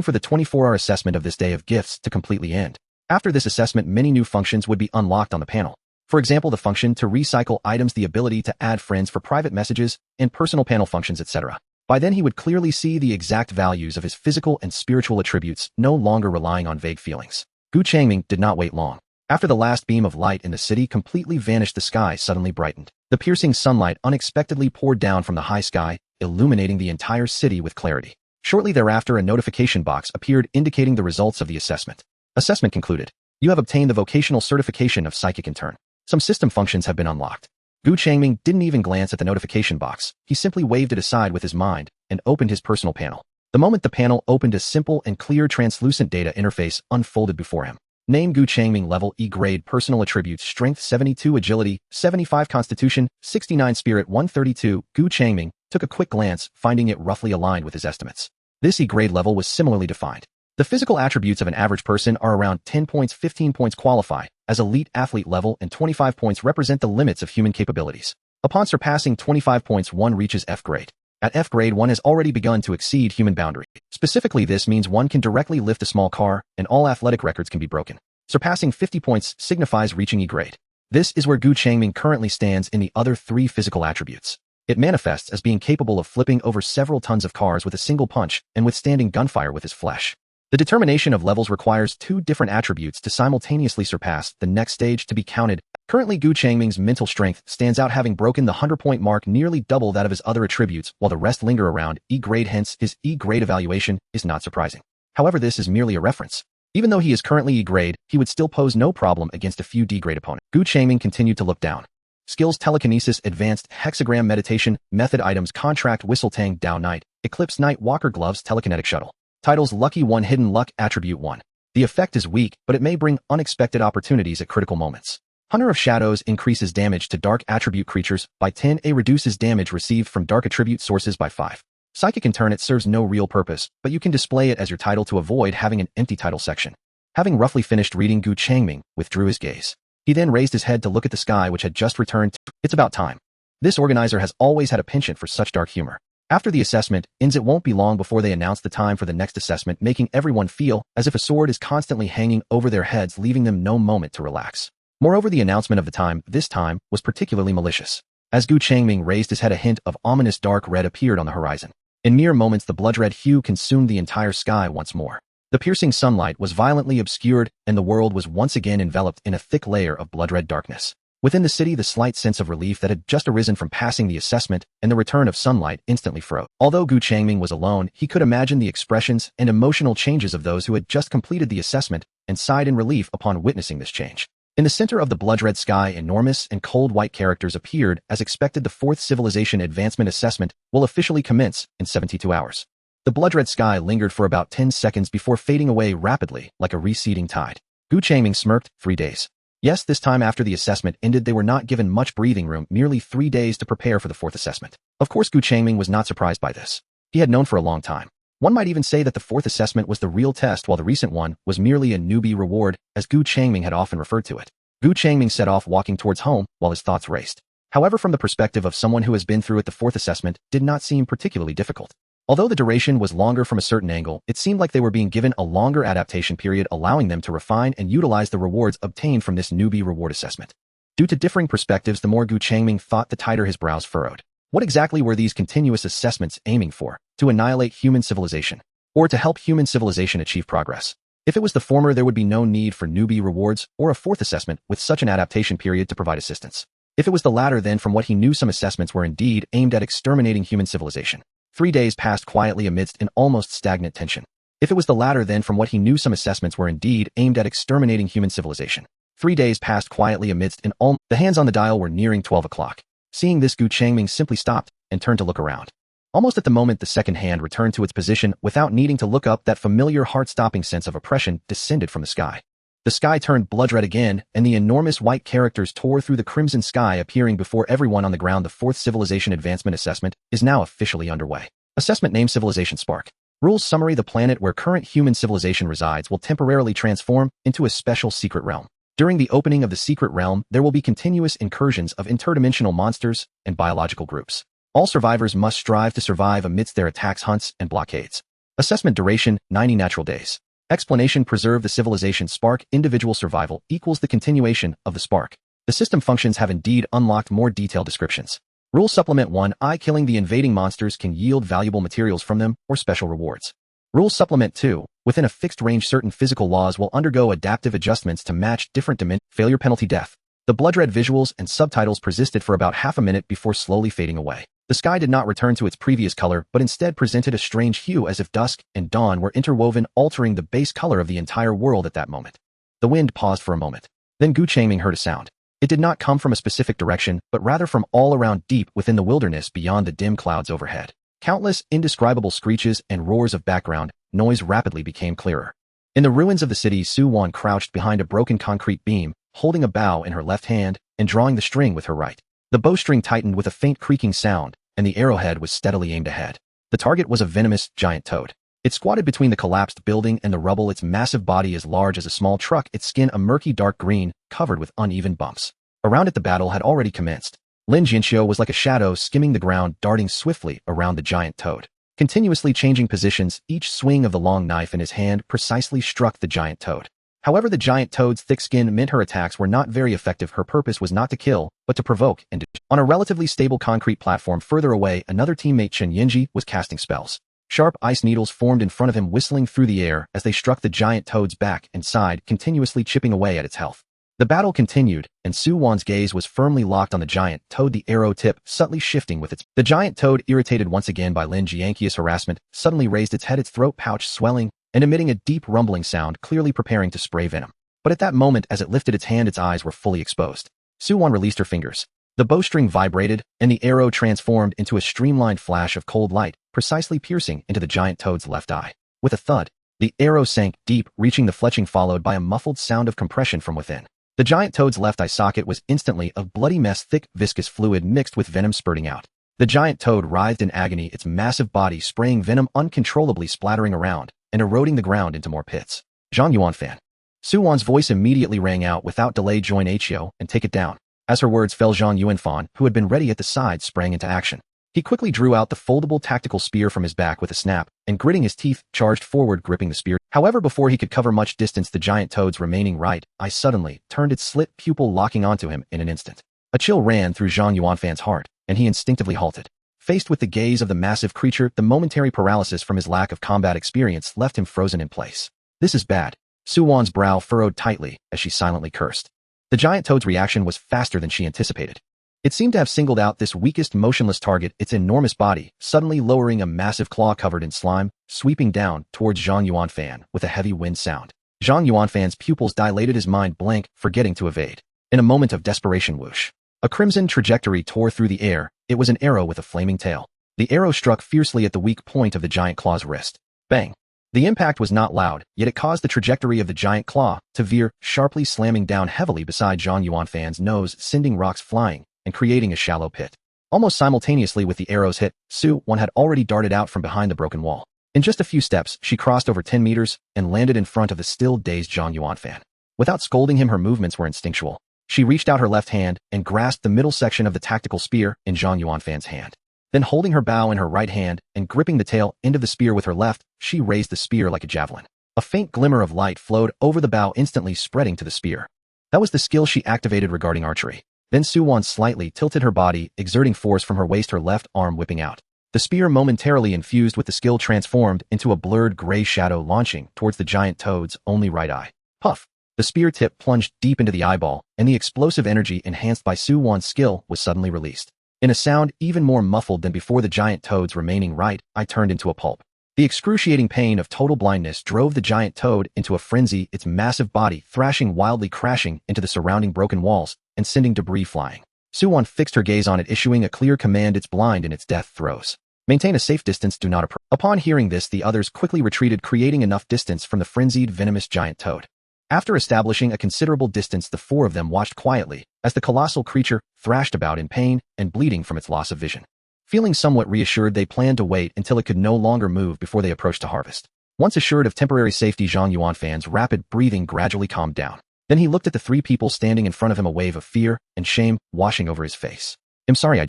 for the 24-hour assessment of this day of gifts to completely end. After this assessment, many new functions would be unlocked on the panel. For example, the function to recycle items, the ability to add friends for private messages, and personal panel functions, etc. By then, he would clearly see the exact values of his physical and spiritual attributes, no longer relying on vague feelings. Gu Changming did not wait long. After the last beam of light in the city completely vanished, the sky suddenly brightened. The piercing sunlight unexpectedly poured down from the high sky, illuminating the entire city with clarity. Shortly thereafter, a notification box appeared indicating the results of the assessment. Assessment concluded. You have obtained the vocational certification of Psychic Intern. Some system functions have been unlocked. Gu Changming didn't even glance at the notification box. He simply waved it aside with his mind and opened his personal panel. The moment the panel opened, a simple and clear translucent data interface unfolded before him. Name: Gu Changming. Level E grade. Personal attributes: Strength 72, Agility 75, Constitution 69, Spirit 132. Gu Changming took a quick glance, finding it roughly aligned with his estimates. This E grade level was similarly defined. The physical attributes of an average person are around 10 points, 15 points qualify as elite athlete level, and 25 points represent the limits of human capabilities. Upon surpassing 25 points, one reaches F grade. At F grade, one has already begun to exceed human boundary. Specifically, this means one can directly lift a small car, and all athletic records can be broken. Surpassing 50 points signifies reaching E grade. This is where Gu Changming currently stands in the other 3 physical attributes. It manifests as being capable of flipping over several tons of cars with a single punch and withstanding gunfire with his flesh. The determination of levels requires two different attributes to simultaneously surpass the next stage to be counted. Currently, Gu Changming's mental strength stands out, having broken the 100-point mark, nearly double that of his other attributes, while the rest linger around E-grade, hence his E-grade evaluation is not surprising. However, this is merely a reference. Even though he is currently E-grade, he would still pose no problem against a few D-grade opponents. Gu Changming continued to look down. Skills: Telekinesis, Advanced, Hexagram Meditation, Method Items, Contract, Whistle Tang, Dao Knight, Eclipse Knight, Walker Gloves, Telekinetic Shuttle. Titles: Lucky 1, Hidden Luck, Attribute 1. The effect is weak, but it may bring unexpected opportunities at critical moments. Hunter of Shadows increases damage to dark attribute creatures by 10. A reduces damage received from dark attribute sources by 5. Psychic Intern. It serves no real purpose, but you can display it as your title to avoid having an empty title section. Having roughly finished reading, Gu Changming withdrew his gaze. He then raised his head to look at the sky, which had just returned to. It's about time. This organizer has always had a penchant for such dark humor. After the assessment ends, it won't be long before they announce the time for the next assessment, making everyone feel as if a sword is constantly hanging over their heads, leaving them no moment to relax. Moreover, the announcement of the time, this time, was particularly malicious. As Gu Changming raised his head, a hint of ominous dark red appeared on the horizon. In mere moments, the blood-red hue consumed the entire sky once more. The piercing sunlight was violently obscured, and the world was once again enveloped in a thick layer of blood-red darkness. Within the city, the slight sense of relief that had just arisen from passing the assessment and the return of sunlight instantly froze. Although Gu Changming was alone, he could imagine the expressions and emotional changes of those who had just completed the assessment and sighed in relief upon witnessing this change. In the center of the blood-red sky, enormous and cold white characters appeared. As expected, the 4th Civilization Advancement Assessment will officially commence in 72 hours. The blood-red sky lingered for about 10 seconds before fading away rapidly like a receding tide. Gu Changming smirked. 3 days. Yes, this time after the assessment ended, they were not given much breathing room, merely 3 days to prepare for the 4th assessment. Of course, Gu Changming was not surprised by this. He had known for a long time. One might even say that the 4th assessment was the real test, while the recent one was merely a newbie reward, as Gu Changming had often referred to it. Gu Changming set off walking towards home while his thoughts raced. However, from the perspective of someone who has been through it, the 4th assessment did not seem particularly difficult. Although the duration was longer from a certain angle, it seemed like they were being given a longer adaptation period, allowing them to refine and utilize the rewards obtained from this newbie reward assessment. Due to differing perspectives, the more Gu Changming thought, the tighter his brows furrowed. What exactly were these continuous assessments aiming for? To annihilate human civilization? Or to help human civilization achieve progress? If it was the former, there would be no need for newbie rewards or a 4th assessment with such an adaptation period to provide assistance. If it was the latter, then from what he knew, some assessments were indeed aimed at exterminating human civilization. 3 days passed quietly amidst an almost stagnant tension. If it was the latter, then from what he knew, some assessments were indeed aimed at exterminating human civilization. 3 days passed quietly amidst an The hands on the dial were nearing 12 o'clock. Seeing this, Gu Changming simply stopped and turned to look around. Almost at the moment the second hand returned to its position, without needing to look up, that familiar heart-stopping sense of oppression descended from the sky. The sky turned blood-red again, and the enormous white characters tore through the crimson sky, appearing before everyone on the ground. The 4th Civilization Advancement Assessment is now officially underway. Assessment name: Civilization Spark. Rules summary: the planet where current human civilization resides will temporarily transform into a special secret realm. During the opening of the secret realm, there will be continuous incursions of interdimensional monsters and biological groups. All survivors must strive to survive amidst their attacks, hunts, and blockades. Assessment duration: 90 natural days. Explanation: preserve the civilization spark. Individual survival equals the continuation of the spark. The system functions have indeed unlocked more detailed descriptions. Rule Supplement 1: killing the invading monsters can yield valuable materials from them or special rewards. Rule Supplement 2: within a fixed range, certain physical laws will undergo adaptive adjustments to match different dimensions. Failure penalty: death. The blood-red visuals and subtitles persisted for about half a minute before slowly fading away. The sky did not return to its previous color, but instead presented a strange hue, as if dusk and dawn were interwoven, altering the base color of the entire world at that moment. The wind paused for a moment. Then Gu Changming heard a sound. It did not come from a specific direction, but rather from all around, deep within the wilderness beyond the dim clouds overhead. Countless indescribable screeches and roars of background noise rapidly became clearer. In the ruins of the city, Su Wan crouched behind a broken concrete beam, holding a bow in her left hand and drawing the string with her right. The bowstring tightened with a faint creaking sound, and the arrowhead was steadily aimed ahead. The target was a venomous giant toad. It squatted between the collapsed building and the rubble, its massive body as large as a small truck, its skin a murky dark green, covered with uneven bumps. Around it, the battle had already commenced. Lin Jinxiu was like a shadow skimming the ground, darting swiftly around the giant toad. Continuously changing positions, each swing of the long knife in his hand precisely struck the giant toad. However, the giant toad's thick skin meant her attacks were not very effective. Her purpose was not to kill, but to provoke and On a relatively stable concrete platform further away, another teammate, Chen Yinji, was casting spells. Sharp ice needles formed in front of him, whistling through the air as they struck the giant toad's back and side, continuously chipping away at its health. The battle continued, and Su Wan's gaze was firmly locked on the giant toad, the arrow tip subtly shifting with its. The giant toad, irritated once again by Lin Jianqi's harassment, suddenly raised its head, its throat pouch swelling and emitting a deep rumbling sound, clearly preparing to spray venom. But at that moment, as it lifted its hand, its eyes were fully exposed. Su Wan released her fingers. The bowstring vibrated, and the arrow transformed into a streamlined flash of cold light, precisely piercing into the giant toad's left eye. With a thud, the arrow sank deep, reaching the fletching, followed by a muffled sound of compression from within. The giant toad's left eye socket was instantly a bloody mess, thick, viscous fluid mixed with venom spurting out. The giant toad writhed in agony, its massive body spraying venom, uncontrollably splattering around and eroding the ground into more pits. Zhang Yuanfan. Su Wan's voice immediately rang out without delay. Join Hyo and take it down. As her words fell, Zhang Yuanfan, who had been ready at the side, sprang into action. He quickly drew out the foldable tactical spear from his back with a snap, and gritting his teeth, charged forward, gripping the spear. However, before he could cover much distance, the giant toad's remaining right eye suddenly turned, its slit pupil locking onto him in an instant. A chill ran through Zhang Yuanfan's heart, and he instinctively halted. Faced with the gaze of the massive creature, the momentary paralysis from his lack of combat experience left him frozen in place. This is bad. Su Wan's brow furrowed tightly as she silently cursed. The giant toad's reaction was faster than she anticipated. It seemed to have singled out this weakest, motionless target, its enormous body suddenly lowering a massive claw covered in slime, sweeping down towards Zhang Yuanfan with a heavy wind sound. Zhang Yuanfan's pupils dilated, his mind blank, forgetting to evade. In a moment of desperation, whoosh. A crimson trajectory tore through the air. It was an arrow with a flaming tail. The arrow struck fiercely at the weak point of the giant claw's wrist. Bang! The impact was not loud, yet it caused the trajectory of the giant claw to veer, sharply slamming down heavily beside Zhang Yuanfan's nose, sending rocks flying and creating a shallow pit. Almost simultaneously with the arrow's hit, Su Wan had already darted out from behind the broken wall. In just a few steps, she crossed over 10 meters and landed in front of the still dazed Zhang Yuanfan. Without scolding him, her movements were instinctual. She reached out her left hand and grasped the middle section of the tactical spear in Zhang Yuanfan's hand. Then, holding her bow in her right hand and gripping the tail end of the spear with her left, she raised the spear like a javelin. A faint glimmer of light flowed over the bow, instantly spreading to the spear. That was the skill she activated regarding archery. Then Su Wan slightly tilted her body, exerting force from her waist, her left arm whipping out. The spear, momentarily infused with the skill, transformed into a blurred gray shadow launching towards the giant toad's only right eye. Puff! The spear tip plunged deep into the eyeball, and the explosive energy enhanced by Su Wan's skill was suddenly released. In a sound even more muffled than before, the giant toad's remaining right eye turned into a pulp. The excruciating pain of total blindness drove the giant toad into a frenzy, its massive body thrashing wildly, crashing into the surrounding broken walls and sending debris flying. Su Wan fixed her gaze on it, issuing a clear command: it's blind in its death throes. Maintain a safe distance, do not approach. Upon hearing this, the others quickly retreated, creating enough distance from the frenzied, venomous giant toad. After establishing a considerable distance, the four of them watched quietly as the colossal creature thrashed about in pain and bleeding from its loss of vision. Feeling somewhat reassured, they planned to wait until it could no longer move before they approached to harvest. Once assured of temporary safety, Zhang Yuanfan's rapid breathing gradually calmed down. Then he looked at the three people standing in front of him, a wave of fear and shame washing over his face. I'm sorry,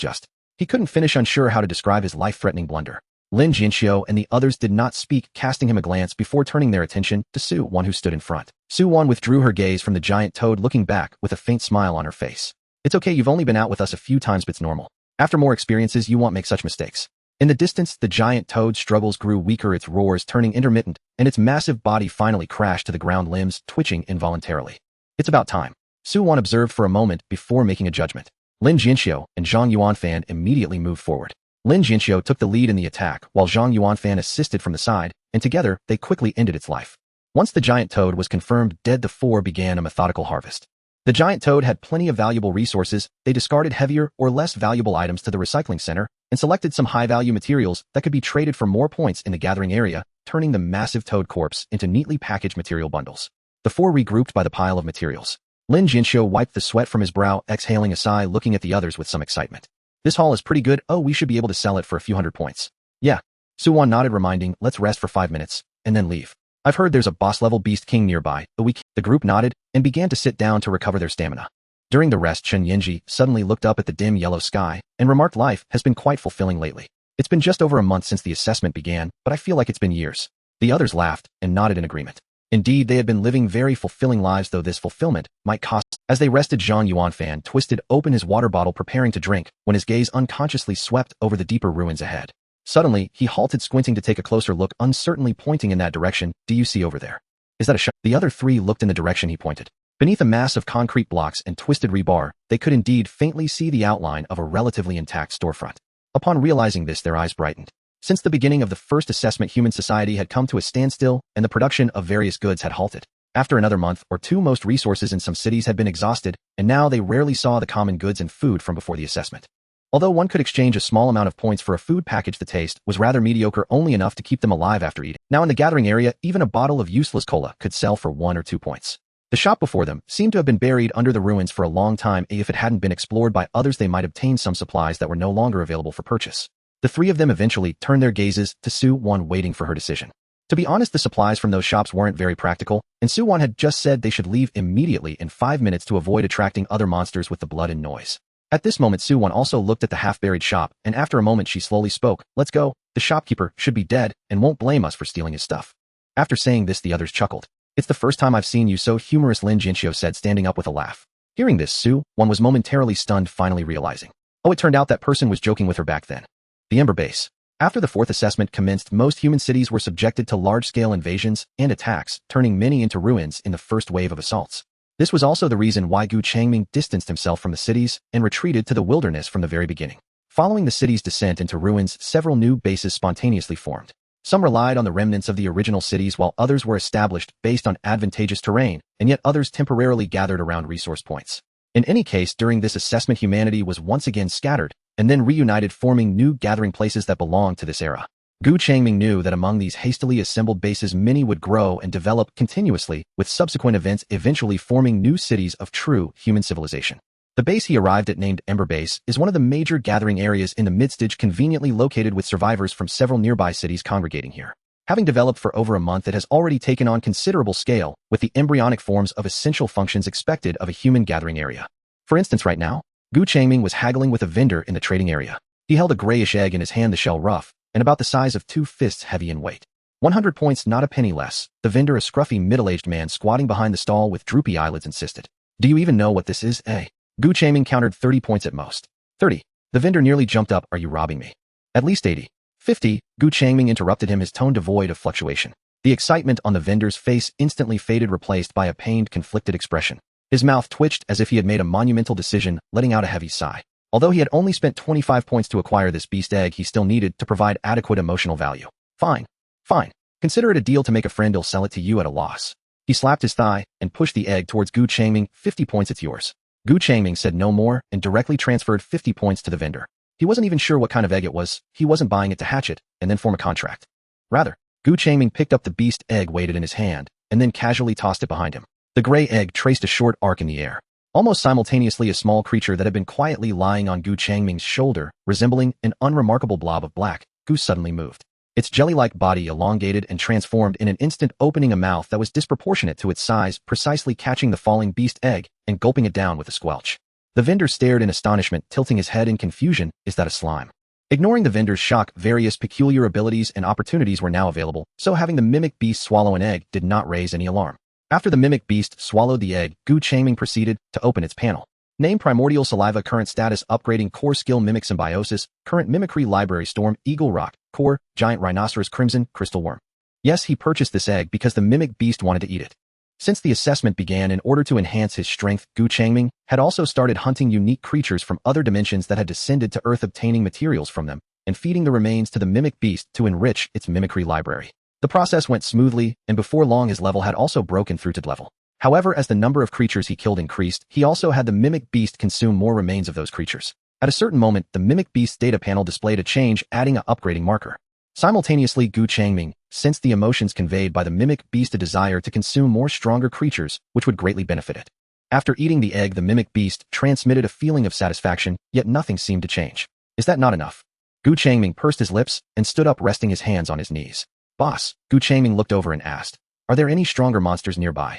He couldn't finish, unsure how to describe his life-threatening blunder. Lin Jianxiu and the others did not speak, casting him a glance before turning their attention to Su Wan, who stood in front. Su Wan withdrew her gaze from the giant toad, looking back with a faint smile on her face. It's okay, you've only been out with us a few times, but it's normal. After more experiences, you won't make such mistakes. In the distance, the giant toad's struggles grew weaker, its roars turning intermittent, and its massive body finally crashed to the ground, limbs twitching involuntarily. It's about time. Su Wan observed for a moment before making a judgment. Lin Jianxiu and Zhang Yuanfan immediately moved forward. Lin Jianxiu took the lead in the attack, while Zhang Yuanfan assisted from the side, and together, they quickly ended its life. Once the giant toad was confirmed dead, the four began a methodical harvest. The giant toad had plenty of valuable resources. They discarded heavier or less valuable items to the recycling center and selected some high-value materials that could be traded for more points in the gathering area, turning the massive toad corpse into neatly packaged material bundles. The four regrouped by the pile of materials. Lin Jianxiu wiped the sweat from his brow, exhaling a sigh, looking at the others with some excitement. This haul is pretty good. Oh, we should be able to sell it for a few hundred points. Yeah. Su Wan nodded, reminding, let's rest for 5 minutes, and then leave. I've heard there's a boss-level beast king nearby. The group nodded and began to sit down to recover their stamina. During the rest, Chen Yinji suddenly looked up at the dim yellow sky and remarked, life has been quite fulfilling lately. It's been just over a month since the assessment began, but I feel like it's been years. The others laughed and nodded in agreement. Indeed, they had been living very fulfilling lives, though this fulfillment might cost. As they rested, Zhang Yuanfan twisted open his water bottle, preparing to drink, when his gaze unconsciously swept over the deeper ruins ahead. Suddenly, he halted, squinting to take a closer look, uncertainly pointing in that direction. Do you see over there? Is that a shop? The other three looked in the direction he pointed. Beneath a mass of concrete blocks and twisted rebar, they could indeed faintly see the outline of a relatively intact storefront. Upon realizing this, their eyes brightened. Since the beginning of the first assessment, human society had come to a standstill, and the production of various goods had halted. After another month or two, most resources in some cities had been exhausted, and now they rarely saw the common goods and food from before the assessment. Although one could exchange a small amount of points for a food package, the taste was rather mediocre, only enough to keep them alive after eating. Now in the gathering area, even a bottle of useless cola could sell for 1 or 2 points. The shop before them seemed to have been buried under the ruins for a long time. If it hadn't been explored by others, they might obtain some supplies that were no longer available for purchase. The three of them eventually turned their gazes to Su-won, waiting for her decision. To be honest, the supplies from those shops weren't very practical, and Su-won had just said they should leave immediately in 5 minutes to avoid attracting other monsters with the blood and noise. At this moment, Su-won also looked at the half-buried shop, and after a moment she slowly spoke. Let's go. The shopkeeper should be dead and won't blame us for stealing his stuff. After saying this, the others chuckled. It's the first time I've seen you so humorous, Lin Jinxiu said, standing up with a laugh. Hearing this, Su-won was momentarily stunned, finally realizing. Oh, it turned out that person was joking with her back then. The Ember Base. After the fourth assessment commenced, most human cities were subjected to large-scale invasions and attacks, turning many into ruins in the first wave of assaults. This was also the reason why Changming distanced himself from the cities and retreated to the wilderness from the very beginning. Following the city's descent into ruins, several new bases spontaneously formed. Some relied on the remnants of the original cities, while others were established based on advantageous terrain, and yet others temporarily gathered around resource points. In any case, during this assessment, humanity was once again scattered, and then reunited, forming new gathering places that belonged to this era. Changming knew that among these hastily assembled bases, many would grow and develop continuously, with subsequent events eventually forming new cities of true human civilization. The base he arrived at, named Ember Base, is one of the major gathering areas in the midstage, conveniently located with survivors from several nearby cities congregating here. Having developed for over a month, it has already taken on considerable scale, with the embryonic forms of essential functions expected of a human gathering area. For instance, right now, Changming was haggling with a vendor in the trading area. He held a grayish egg in his hand, the shell rough, and about the size of 2 fists heavy in weight. 100 points, not a penny less. The vendor, a scruffy middle-aged man squatting behind the stall with droopy eyelids, insisted. Do you even know what this is, eh? Changming countered. 30 points at most. 30. The vendor nearly jumped up. Are you robbing me? At least 80. 50. Changming interrupted him, his tone devoid of fluctuation. The excitement on the vendor's face instantly faded, replaced by a pained, conflicted expression. His mouth twitched as if he had made a monumental decision, letting out a heavy sigh. Although he had only spent 25 points to acquire this beast egg, he still needed to provide adequate emotional value. Fine. Fine. Consider it a deal to make a friend. He'll sell it to you at a loss. He slapped his thigh and pushed the egg towards Changming. 50 points, it's yours. Changming said no more and directly transferred 50 points to the vendor. He wasn't even sure what kind of egg it was. He wasn't buying it to hatch it and then form a contract. Rather, Changming picked up the beast egg, weighed it in his hand, and then casually tossed it behind him. The gray egg traced a short arc in the air. Almost simultaneously, a small creature that had been quietly lying on Changming's shoulder, resembling an unremarkable blob of black goo, suddenly moved. Its jelly-like body elongated and transformed in an instant, opening a mouth that was disproportionate to its size, precisely catching the falling beast egg and gulping it down with a squelch. The vendor stared in astonishment, tilting his head in confusion. Is that a slime? Ignoring the vendor's shock, various peculiar abilities and opportunities were now available, so having the mimic beast swallow an egg did not raise any alarm. After the mimic beast swallowed the egg, Changming proceeded to open its panel. Name: Primordial Saliva. Current status: upgrading. Core skill: Mimic Symbiosis. Current mimicry library: Storm, Eagle Rock, Core, Giant Rhinoceros, Crimson, Crystal Worm. Yes, he purchased this egg because the mimic beast wanted to eat it. Since the assessment began, in order to enhance his strength, Changming had also started hunting unique creatures from other dimensions that had descended to Earth, obtaining materials from them and feeding the remains to the mimic beast to enrich its mimicry library. The process went smoothly, and before long his level had also broken through to level. However, as the number of creatures he killed increased, he also had the mimic beast consume more remains of those creatures. At a certain moment, the mimic beast's data panel displayed a change, adding a upgrading marker. Simultaneously, Changming sensed the emotions conveyed by the mimic beast, a desire to consume more stronger creatures, which would greatly benefit it. After eating the egg, the mimic beast transmitted a feeling of satisfaction, yet nothing seemed to change. Is that not enough? Changming pursed his lips and stood up, resting his hands on his knees. Boss, Changming looked over and asked, are there any stronger monsters nearby?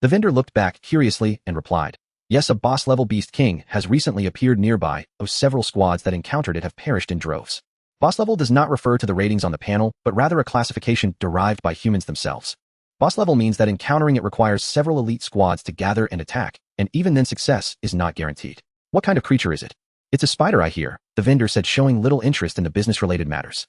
The vendor looked back curiously and replied, yes, a boss-level beast king has recently appeared nearby. Several squads that encountered it have perished in droves. Boss level does not refer to the ratings on the panel, but rather a classification derived by humans themselves. Boss level means that encountering it requires several elite squads to gather and attack, and even then success is not guaranteed. What kind of creature is it? It's a spider, I hear, the vendor said, showing little interest in the business-related matters.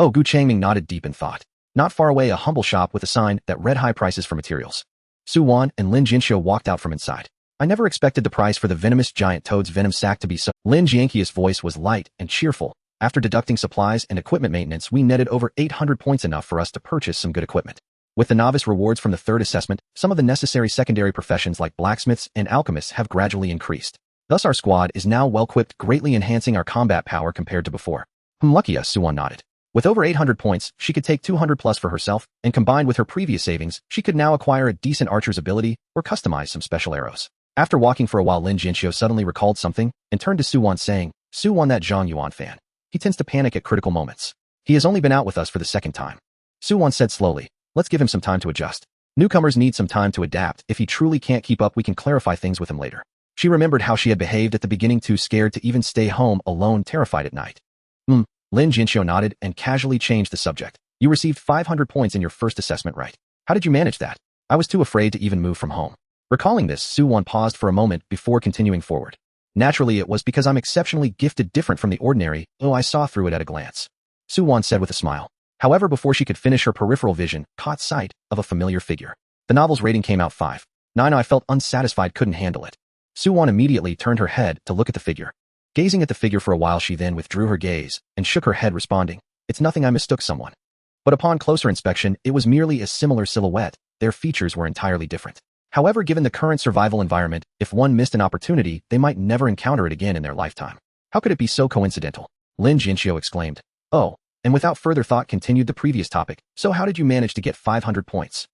Oh, Gu Changming nodded deep in thought. Not far away, a humble shop with a sign that read high prices for materials. Su Wan and Lin Jinxiu walked out from inside. I never expected the price for the venomous giant toad's venom sac to be so. Lin Jianqi's voice was light and cheerful. After deducting supplies and equipment maintenance, we netted over 800 points, enough for us to purchase some good equipment. With the novice rewards from the third assessment, some of the necessary secondary professions like blacksmiths and alchemists have gradually increased. Thus our squad is now well-equipped, greatly enhancing our combat power compared to before. Lucky us, Su Wan nodded. With over 800 points, she could take 200 plus for herself, and combined with her previous savings, she could now acquire a decent archer's ability or customize some special arrows. After walking for a while, Lin Jinxiu suddenly recalled something and turned to Su Wan saying, Su Wan, that Zhang Yuan fan. He tends to panic at critical moments. He has only been out with us for the second time. Su Wan said slowly, let's give him some time to adjust. Newcomers need some time to adapt. If he truly can't keep up, we can clarify things with him later. She remembered how she had behaved at the beginning, too scared to even stay home alone, terrified at night. Lin Jinxiu nodded and casually changed the subject. You received 500 points in your first assessment, right? How did you manage that? I was too afraid to even move from home. Recalling this, Su Wan paused for a moment before continuing forward. Naturally, it was because I'm exceptionally gifted, different from the ordinary, though I saw through it at a glance. Su Wan said with a smile. However, before she could finish, her peripheral vision caught sight of a familiar figure. The novel's rating came out 5. 9. I felt unsatisfied, couldn't handle it. Su Wan immediately turned her head to look at the figure. Gazing at the figure for a while, she then withdrew her gaze and shook her head, responding, It's nothing, I mistook someone. But upon closer inspection, it was merely a similar silhouette. Their features were entirely different. However, given the current survival environment, if one missed an opportunity, they might never encounter it again in their lifetime. How could it be so coincidental? Lin Jinxiu exclaimed. Oh, and without further thought continued the previous topic. So how did you manage to get 500 points?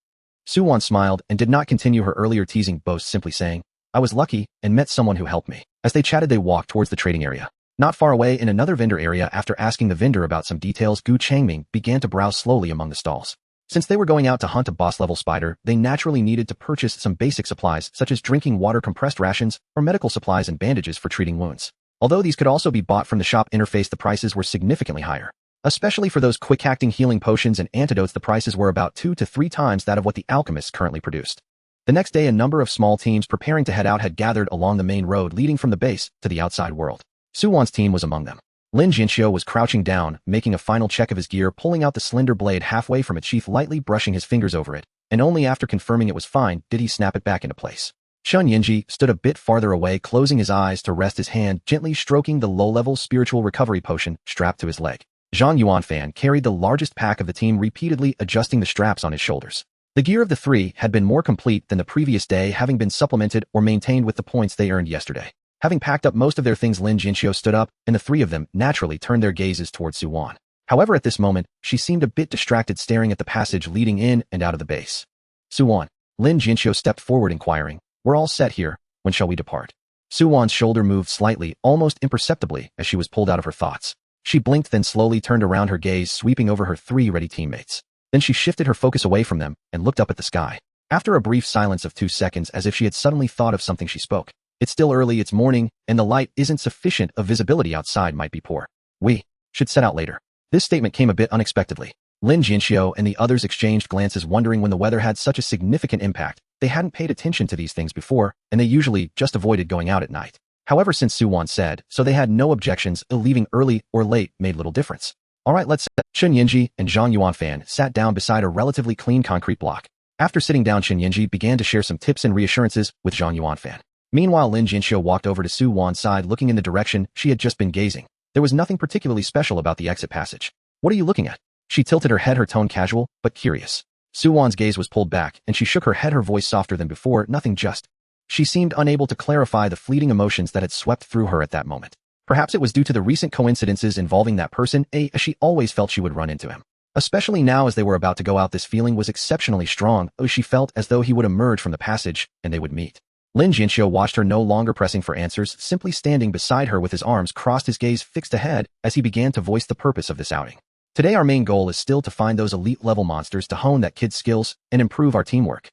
Su Wan smiled and did not continue her earlier teasing boast, simply saying, I was lucky and met someone who helped me. As they chatted, they walked towards the trading area. Not far away, in another vendor area, after asking the vendor about some details, Gu Changming began to browse slowly among the stalls. Since they were going out to hunt a boss-level spider, they naturally needed to purchase some basic supplies such as drinking water, compressed rations, or medical supplies and bandages for treating wounds. Although these could also be bought from the shop interface, the prices were significantly higher. Especially for those quick-acting healing potions and antidotes, the prices were about 2 to 3 times that of what the alchemists currently produced. The next day, a number of small teams preparing to head out had gathered along the main road leading from the base to the outside world. Su Wan's team was among them. Lin Jinxiu was crouching down, making a final check of his gear, pulling out the slender blade halfway from its sheath, lightly brushing his fingers over it, and only after confirming it was fine did he snap it back into place. Shun Yinji stood a bit farther away, closing his eyes to rest, his hand gently stroking the low-level spiritual recovery potion strapped to his leg. Zhang Yuanfan carried the largest pack of the team, repeatedly adjusting the straps on his shoulders. The gear of the three had been more complete than the previous day, having been supplemented or maintained with the points they earned yesterday. Having packed up most of their things, Lin Jinxiu stood up, and the three of them naturally turned their gazes towards Su Wan. However, at this moment, she seemed a bit distracted, staring at the passage leading in and out of the base. Su Wan. Lin Jinxiu stepped forward, inquiring, "We're all set here. When shall we depart?" Su Wan's shoulder moved slightly, almost imperceptibly, as she was pulled out of her thoughts. She blinked, then slowly turned around, her gaze sweeping over her three ready teammates. Then she shifted her focus away from them and looked up at the sky. After a brief silence of 2 seconds, as if she had suddenly thought of something, she spoke. "It's still early, it's morning, and the light isn't sufficient. Of visibility outside might be poor. We should set out later." This statement came a bit unexpectedly. Lin Jinxiu and the others exchanged glances, wondering when the weather had such a significant impact. They hadn't paid attention to these things before, and they usually just avoided going out at night. However, since Su Wan said so, they had no objections. Leaving early or late made little difference. "All right, let's." Chun Yinji and Zhang Yuanfan sat down beside a relatively clean concrete block. After sitting down, Chun Yinji began to share some tips and reassurances with Zhang Yuanfan. Meanwhile, Lin Jinxiu walked over to Su Wan's side, looking in the direction she had just been gazing. There was nothing particularly special about the exit passage. "What are you looking at?" She tilted her head, her tone casual but curious. Su Wan's gaze was pulled back, and she shook her head, her voice softer than before. "Nothing, just..." She seemed unable to clarify the fleeting emotions that had swept through her at that moment. Perhaps it was due to the recent coincidences involving that person, as she always felt she would run into him. Especially now as they were about to go out, this feeling was exceptionally strong. She felt as though he would emerge from the passage, and they would meet. Lin Jinxiu watched her, no longer pressing for answers, simply standing beside her with his arms crossed, his gaze fixed ahead as he began to voice the purpose of this outing. "Today our main goal is still to find those elite-level monsters to hone that kid's skills and improve our teamwork."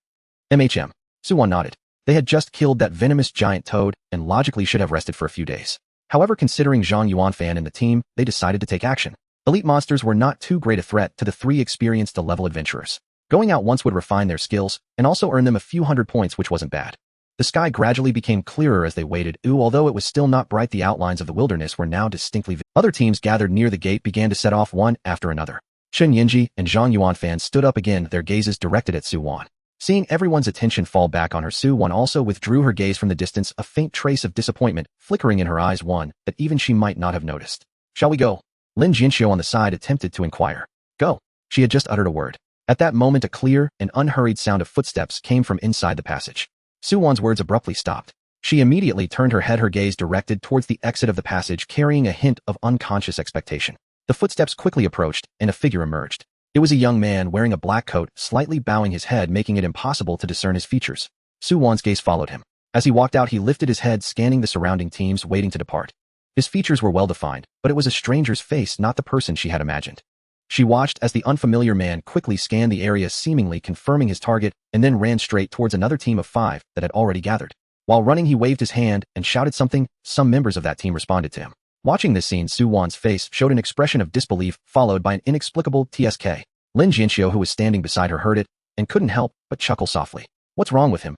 Su Wan nodded. They had just killed that venomous giant toad and logically should have rested for a few days. However, considering Zhang Yuanfan and the team, they decided to take action. Elite monsters were not too great a threat to the three experienced level adventurers. Going out once would refine their skills and also earn them a few hundred points, which wasn't bad. The sky gradually became clearer as they waited. Although it was still not bright, the outlines of the wilderness were now distinctly visible. Other teams gathered near the gate began to set off one after another. Chen Yinji and Zhang Yuanfan stood up again, their gazes directed at Su Wan. Seeing everyone's attention fall back on her, Su Wan also withdrew her gaze from the distance, a faint trace of disappointment flickering in her eyes, one that even she might not have noticed. Shall we go? Lin Jinxiu on the side attempted to inquire. Go. She had just uttered a word. At that moment a clear and unhurried sound of footsteps came from inside the passage. Su Wan's words abruptly stopped. She immediately turned her head, her gaze directed towards the exit of the passage, carrying a hint of unconscious expectation. The footsteps quickly approached, and a figure emerged. It was a young man wearing a black coat, slightly bowing his head, making it impossible to discern his features. Su Wan's gaze followed him. As he walked out, he lifted his head, scanning the surrounding teams waiting to depart. His features were well-defined, but it was a stranger's face, not the person she had imagined. She watched as the unfamiliar man quickly scanned the area, seemingly confirming his target, and then ran straight towards another team of 5 that had already gathered. While running, he waved his hand and shouted something. Some members of that team responded to him. Watching this scene, Su Wan's face showed an expression of disbelief, followed by an inexplicable TSK. Lin Jinxiu, who was standing beside her, heard it and couldn't help but chuckle softly. What's wrong with him?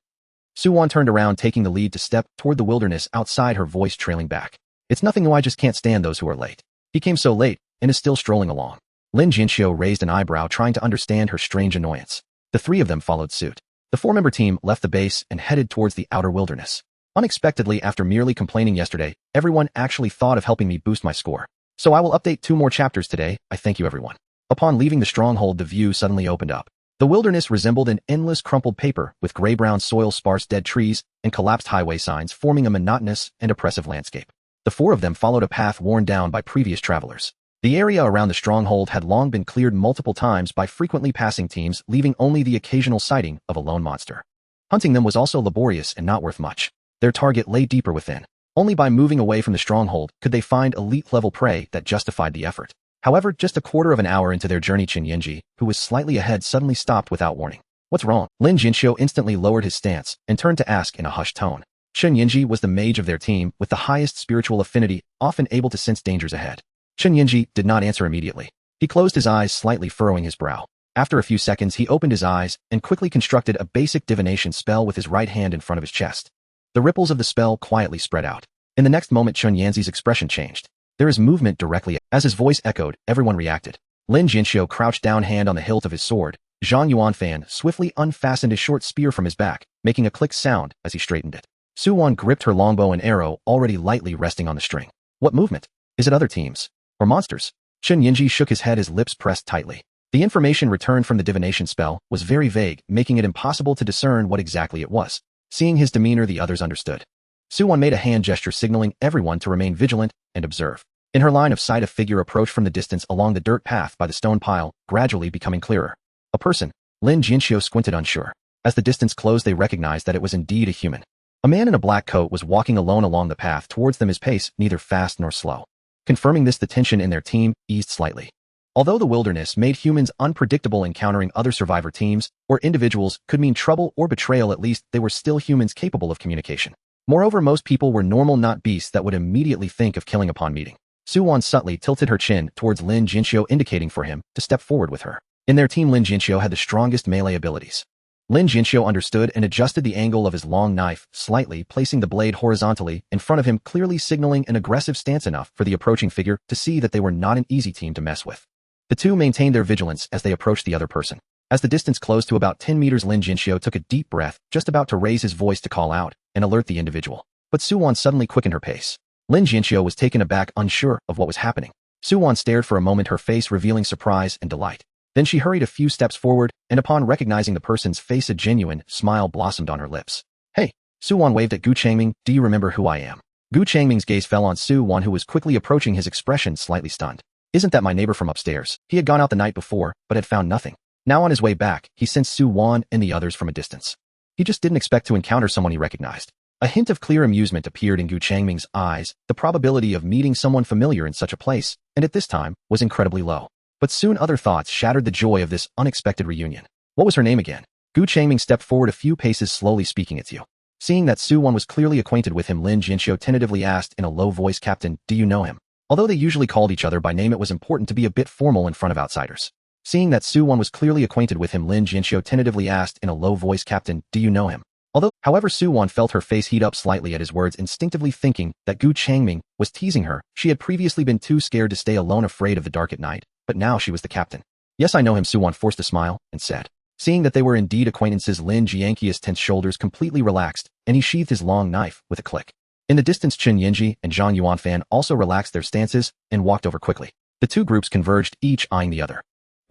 Su Wan turned around, taking the lead to step toward the wilderness outside, her voice trailing back. It's nothing new, I just can't stand those who are late. He came so late and is still strolling along. Lin Jinxiu raised an eyebrow, trying to understand her strange annoyance. The 3 of them followed suit. The 4-member team left the base and headed towards the outer wilderness. Unexpectedly, after merely complaining yesterday, everyone actually thought of helping me boost my score. So I will update 2 more chapters today. I thank you, everyone. Upon leaving the stronghold, the view suddenly opened up. The wilderness resembled an endless crumpled paper, with gray-brown soil, sparse dead trees, and collapsed highway signs forming a monotonous and oppressive landscape. The 4 of them followed a path worn down by previous travelers. The area around the stronghold had long been cleared multiple times by frequently passing teams, leaving only the occasional sighting of a lone monster. Hunting them was also laborious and not worth much. Their target lay deeper within. Only by moving away from the stronghold could they find elite-level prey that justified the effort. However, just a quarter of an hour into their journey, Chen Yinji, who was slightly ahead, suddenly stopped without warning. What's wrong? Lin Jinxiu instantly lowered his stance and turned to ask in a hushed tone. Chen Yinji was the mage of their team with the highest spiritual affinity, often able to sense dangers ahead. Chen Yinji did not answer immediately. He closed his eyes, slightly furrowing his brow. After a few seconds, he opened his eyes and quickly constructed a basic divination spell with his right hand in front of his chest. The ripples of the spell quietly spread out. In the next moment, Chen Yanzi's expression changed. There is movement directly. As his voice echoed, everyone reacted. Lin Jinxiu crouched down, hand on the hilt of his sword. Zhang Yuanfan swiftly unfastened his short spear from his back, making a click sound as he straightened it. Su Wan gripped her longbow and arrow, already lightly resting on the string. What movement? Is it other teams? Or monsters? Chen Yinji shook his head, his lips pressed tightly. The information returned from the divination spell was very vague, making it impossible to discern what exactly it was. Seeing his demeanor, the others understood. Su Wan made a hand gesture, signaling everyone to remain vigilant and observe. In her line of sight, a figure approached from the distance along the dirt path by the stone pile, gradually becoming clearer. A person. Lin Jinxiu squinted, unsure. As the distance closed, they recognized that it was indeed a human. A man in a black coat was walking alone along the path towards them, his pace neither fast nor slow. Confirming this, the tension in their team eased slightly. Although the wilderness made humans unpredictable, encountering other survivor teams or individuals could mean trouble or betrayal, at least they were still humans capable of communication. Moreover, most people were normal, not beasts that would immediately think of killing upon meeting. Su Wan subtly tilted her chin towards Lin Jinxiu, indicating for him to step forward with her. In their team, Lin Jinxiu had the strongest melee abilities. Lin Jinxiu understood and adjusted the angle of his long knife slightly, placing the blade horizontally in front of him, clearly signaling an aggressive stance enough for the approaching figure to see that they were not an easy team to mess with. The two maintained their vigilance as they approached the other person. As the distance closed to about 10 meters, Lin Jinxiu took a deep breath, just about to raise his voice to call out and alert the individual. But Su Wan suddenly quickened her pace. Lin Jinxiu was taken aback, unsure of what was happening. Su Wan stared for a moment, her face revealing surprise and delight. Then she hurried a few steps forward, and upon recognizing the person's face, a genuine smile blossomed on her lips. Hey! Su Wan waved at Gu Changming. Do you remember who I am? Gu Changming's gaze fell on Su Wan, who was quickly approaching, his expression slightly stunned. Isn't that my neighbor from upstairs? He had gone out the night before, but had found nothing. Now on his way back, he sensed Su Wan and the others from a distance. He just didn't expect to encounter someone he recognized. A hint of clear amusement appeared in Gu Changming's eyes. The probability of meeting someone familiar in such a place, and at this time, was incredibly low. But soon other thoughts shattered the joy of this unexpected reunion. What was her name again? Gu Changming stepped forward a few paces, slowly speaking. It's you. Seeing that Su Wan was clearly acquainted with him, Lin Jinxiu tentatively asked in a low voice, Captain, do you know him? Although they usually called each other by name, it was important to be a bit formal in front of outsiders. Seeing that Su Wan was clearly acquainted with him, Lin Jinxiu tentatively asked in a low voice, Captain, do you know him? However, Su-won felt her face heat up slightly at his words, instinctively thinking that Gu Changming was teasing her. She had previously been too scared to stay alone, afraid of the dark at night, but now she was the captain. Yes, I know him. Su-won forced a smile and said. Seeing that they were indeed acquaintances, Lin Jianqi's tense shoulders completely relaxed, and he sheathed his long knife with a click. In the distance, Chen Yinji and Zhang Yuanfan also relaxed their stances and walked over quickly. The two groups converged, each eyeing the other.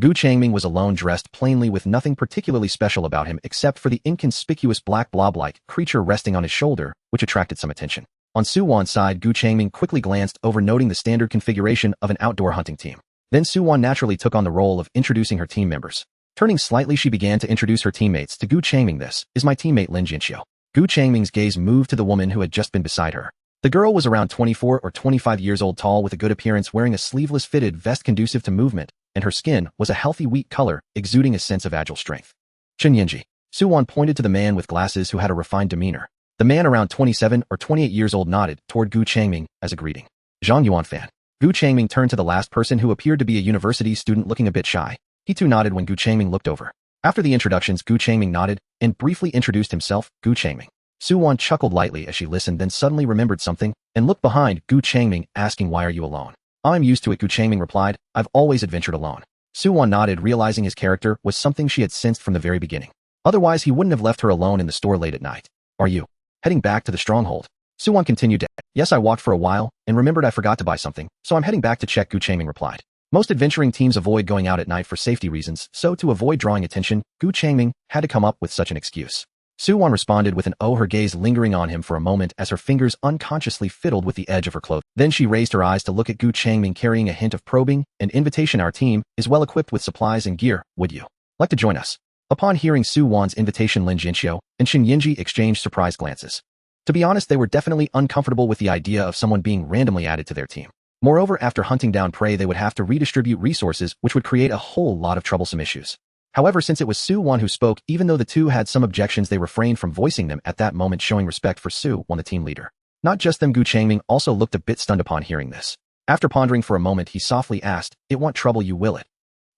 Gu Changming was alone, dressed plainly with nothing particularly special about him except for the inconspicuous black blob-like creature resting on his shoulder, which attracted some attention. On Su-won's side, Gu Changming quickly glanced over, noting the standard configuration of an outdoor hunting team. Then Su-won naturally took on the role of introducing her team members. Turning slightly, she began to introduce her teammates to Gu Changming. This is my teammate Lin Jinxiu. Gu Changming's gaze moved to the woman who had just been beside her. The girl was around 24 or 25 years old, tall with a good appearance, wearing a sleeveless fitted vest conducive to movement, and her skin was a healthy wheat color, exuding a sense of agile strength. Chen Yinji. Su-won pointed to the man with glasses who had a refined demeanor. The man around 27 or 28 years old nodded toward Gu Changming as a greeting. Zhang Yuanfan. Gu Changming turned to the last person, who appeared to be a university student looking a bit shy. He too nodded when Gu Changming looked over. After the introductions, Gu Changming nodded and briefly introduced himself. Gu Changming. Su-won chuckled lightly as she listened, then suddenly remembered something and looked behind Gu Changming, asking, "Why are you alone?" "I'm used to it," Gu Changming replied. "I've always adventured alone." Su-won nodded, realizing his character was something she had sensed from the very beginning. Otherwise, he wouldn't have left her alone in the store late at night. "Are you heading back to the stronghold?" Su-won continued to add. "Yes, I walked for a while and remembered I forgot to buy something, so I'm heading back to check," Gu Changming replied. Most adventuring teams avoid going out at night for safety reasons, so to avoid drawing attention, Gu Changming had to come up with such an excuse. Su-won responded with an "oh," her gaze lingering on him for a moment as her fingers unconsciously fiddled with the edge of her clothing. Then she raised her eyes to look at Gu Changming, carrying a hint of probing and invitation. "Our team is well equipped with supplies and gear. Would you like to join us?" Upon hearing Su-won's invitation, Lin Jinxiu and Chen Yinji exchanged surprised glances. To be honest, they were definitely uncomfortable with the idea of someone being randomly added to their team. Moreover, after hunting down prey, they would have to redistribute resources, which would create a whole lot of troublesome issues. However, since it was Su-won who spoke, even though the two had some objections, they refrained from voicing them at that moment, showing respect for Su-won, the team leader. Not just them, Gu Changming also looked a bit stunned upon hearing this. After pondering for a moment, he softly asked, "It want trouble, you will it?"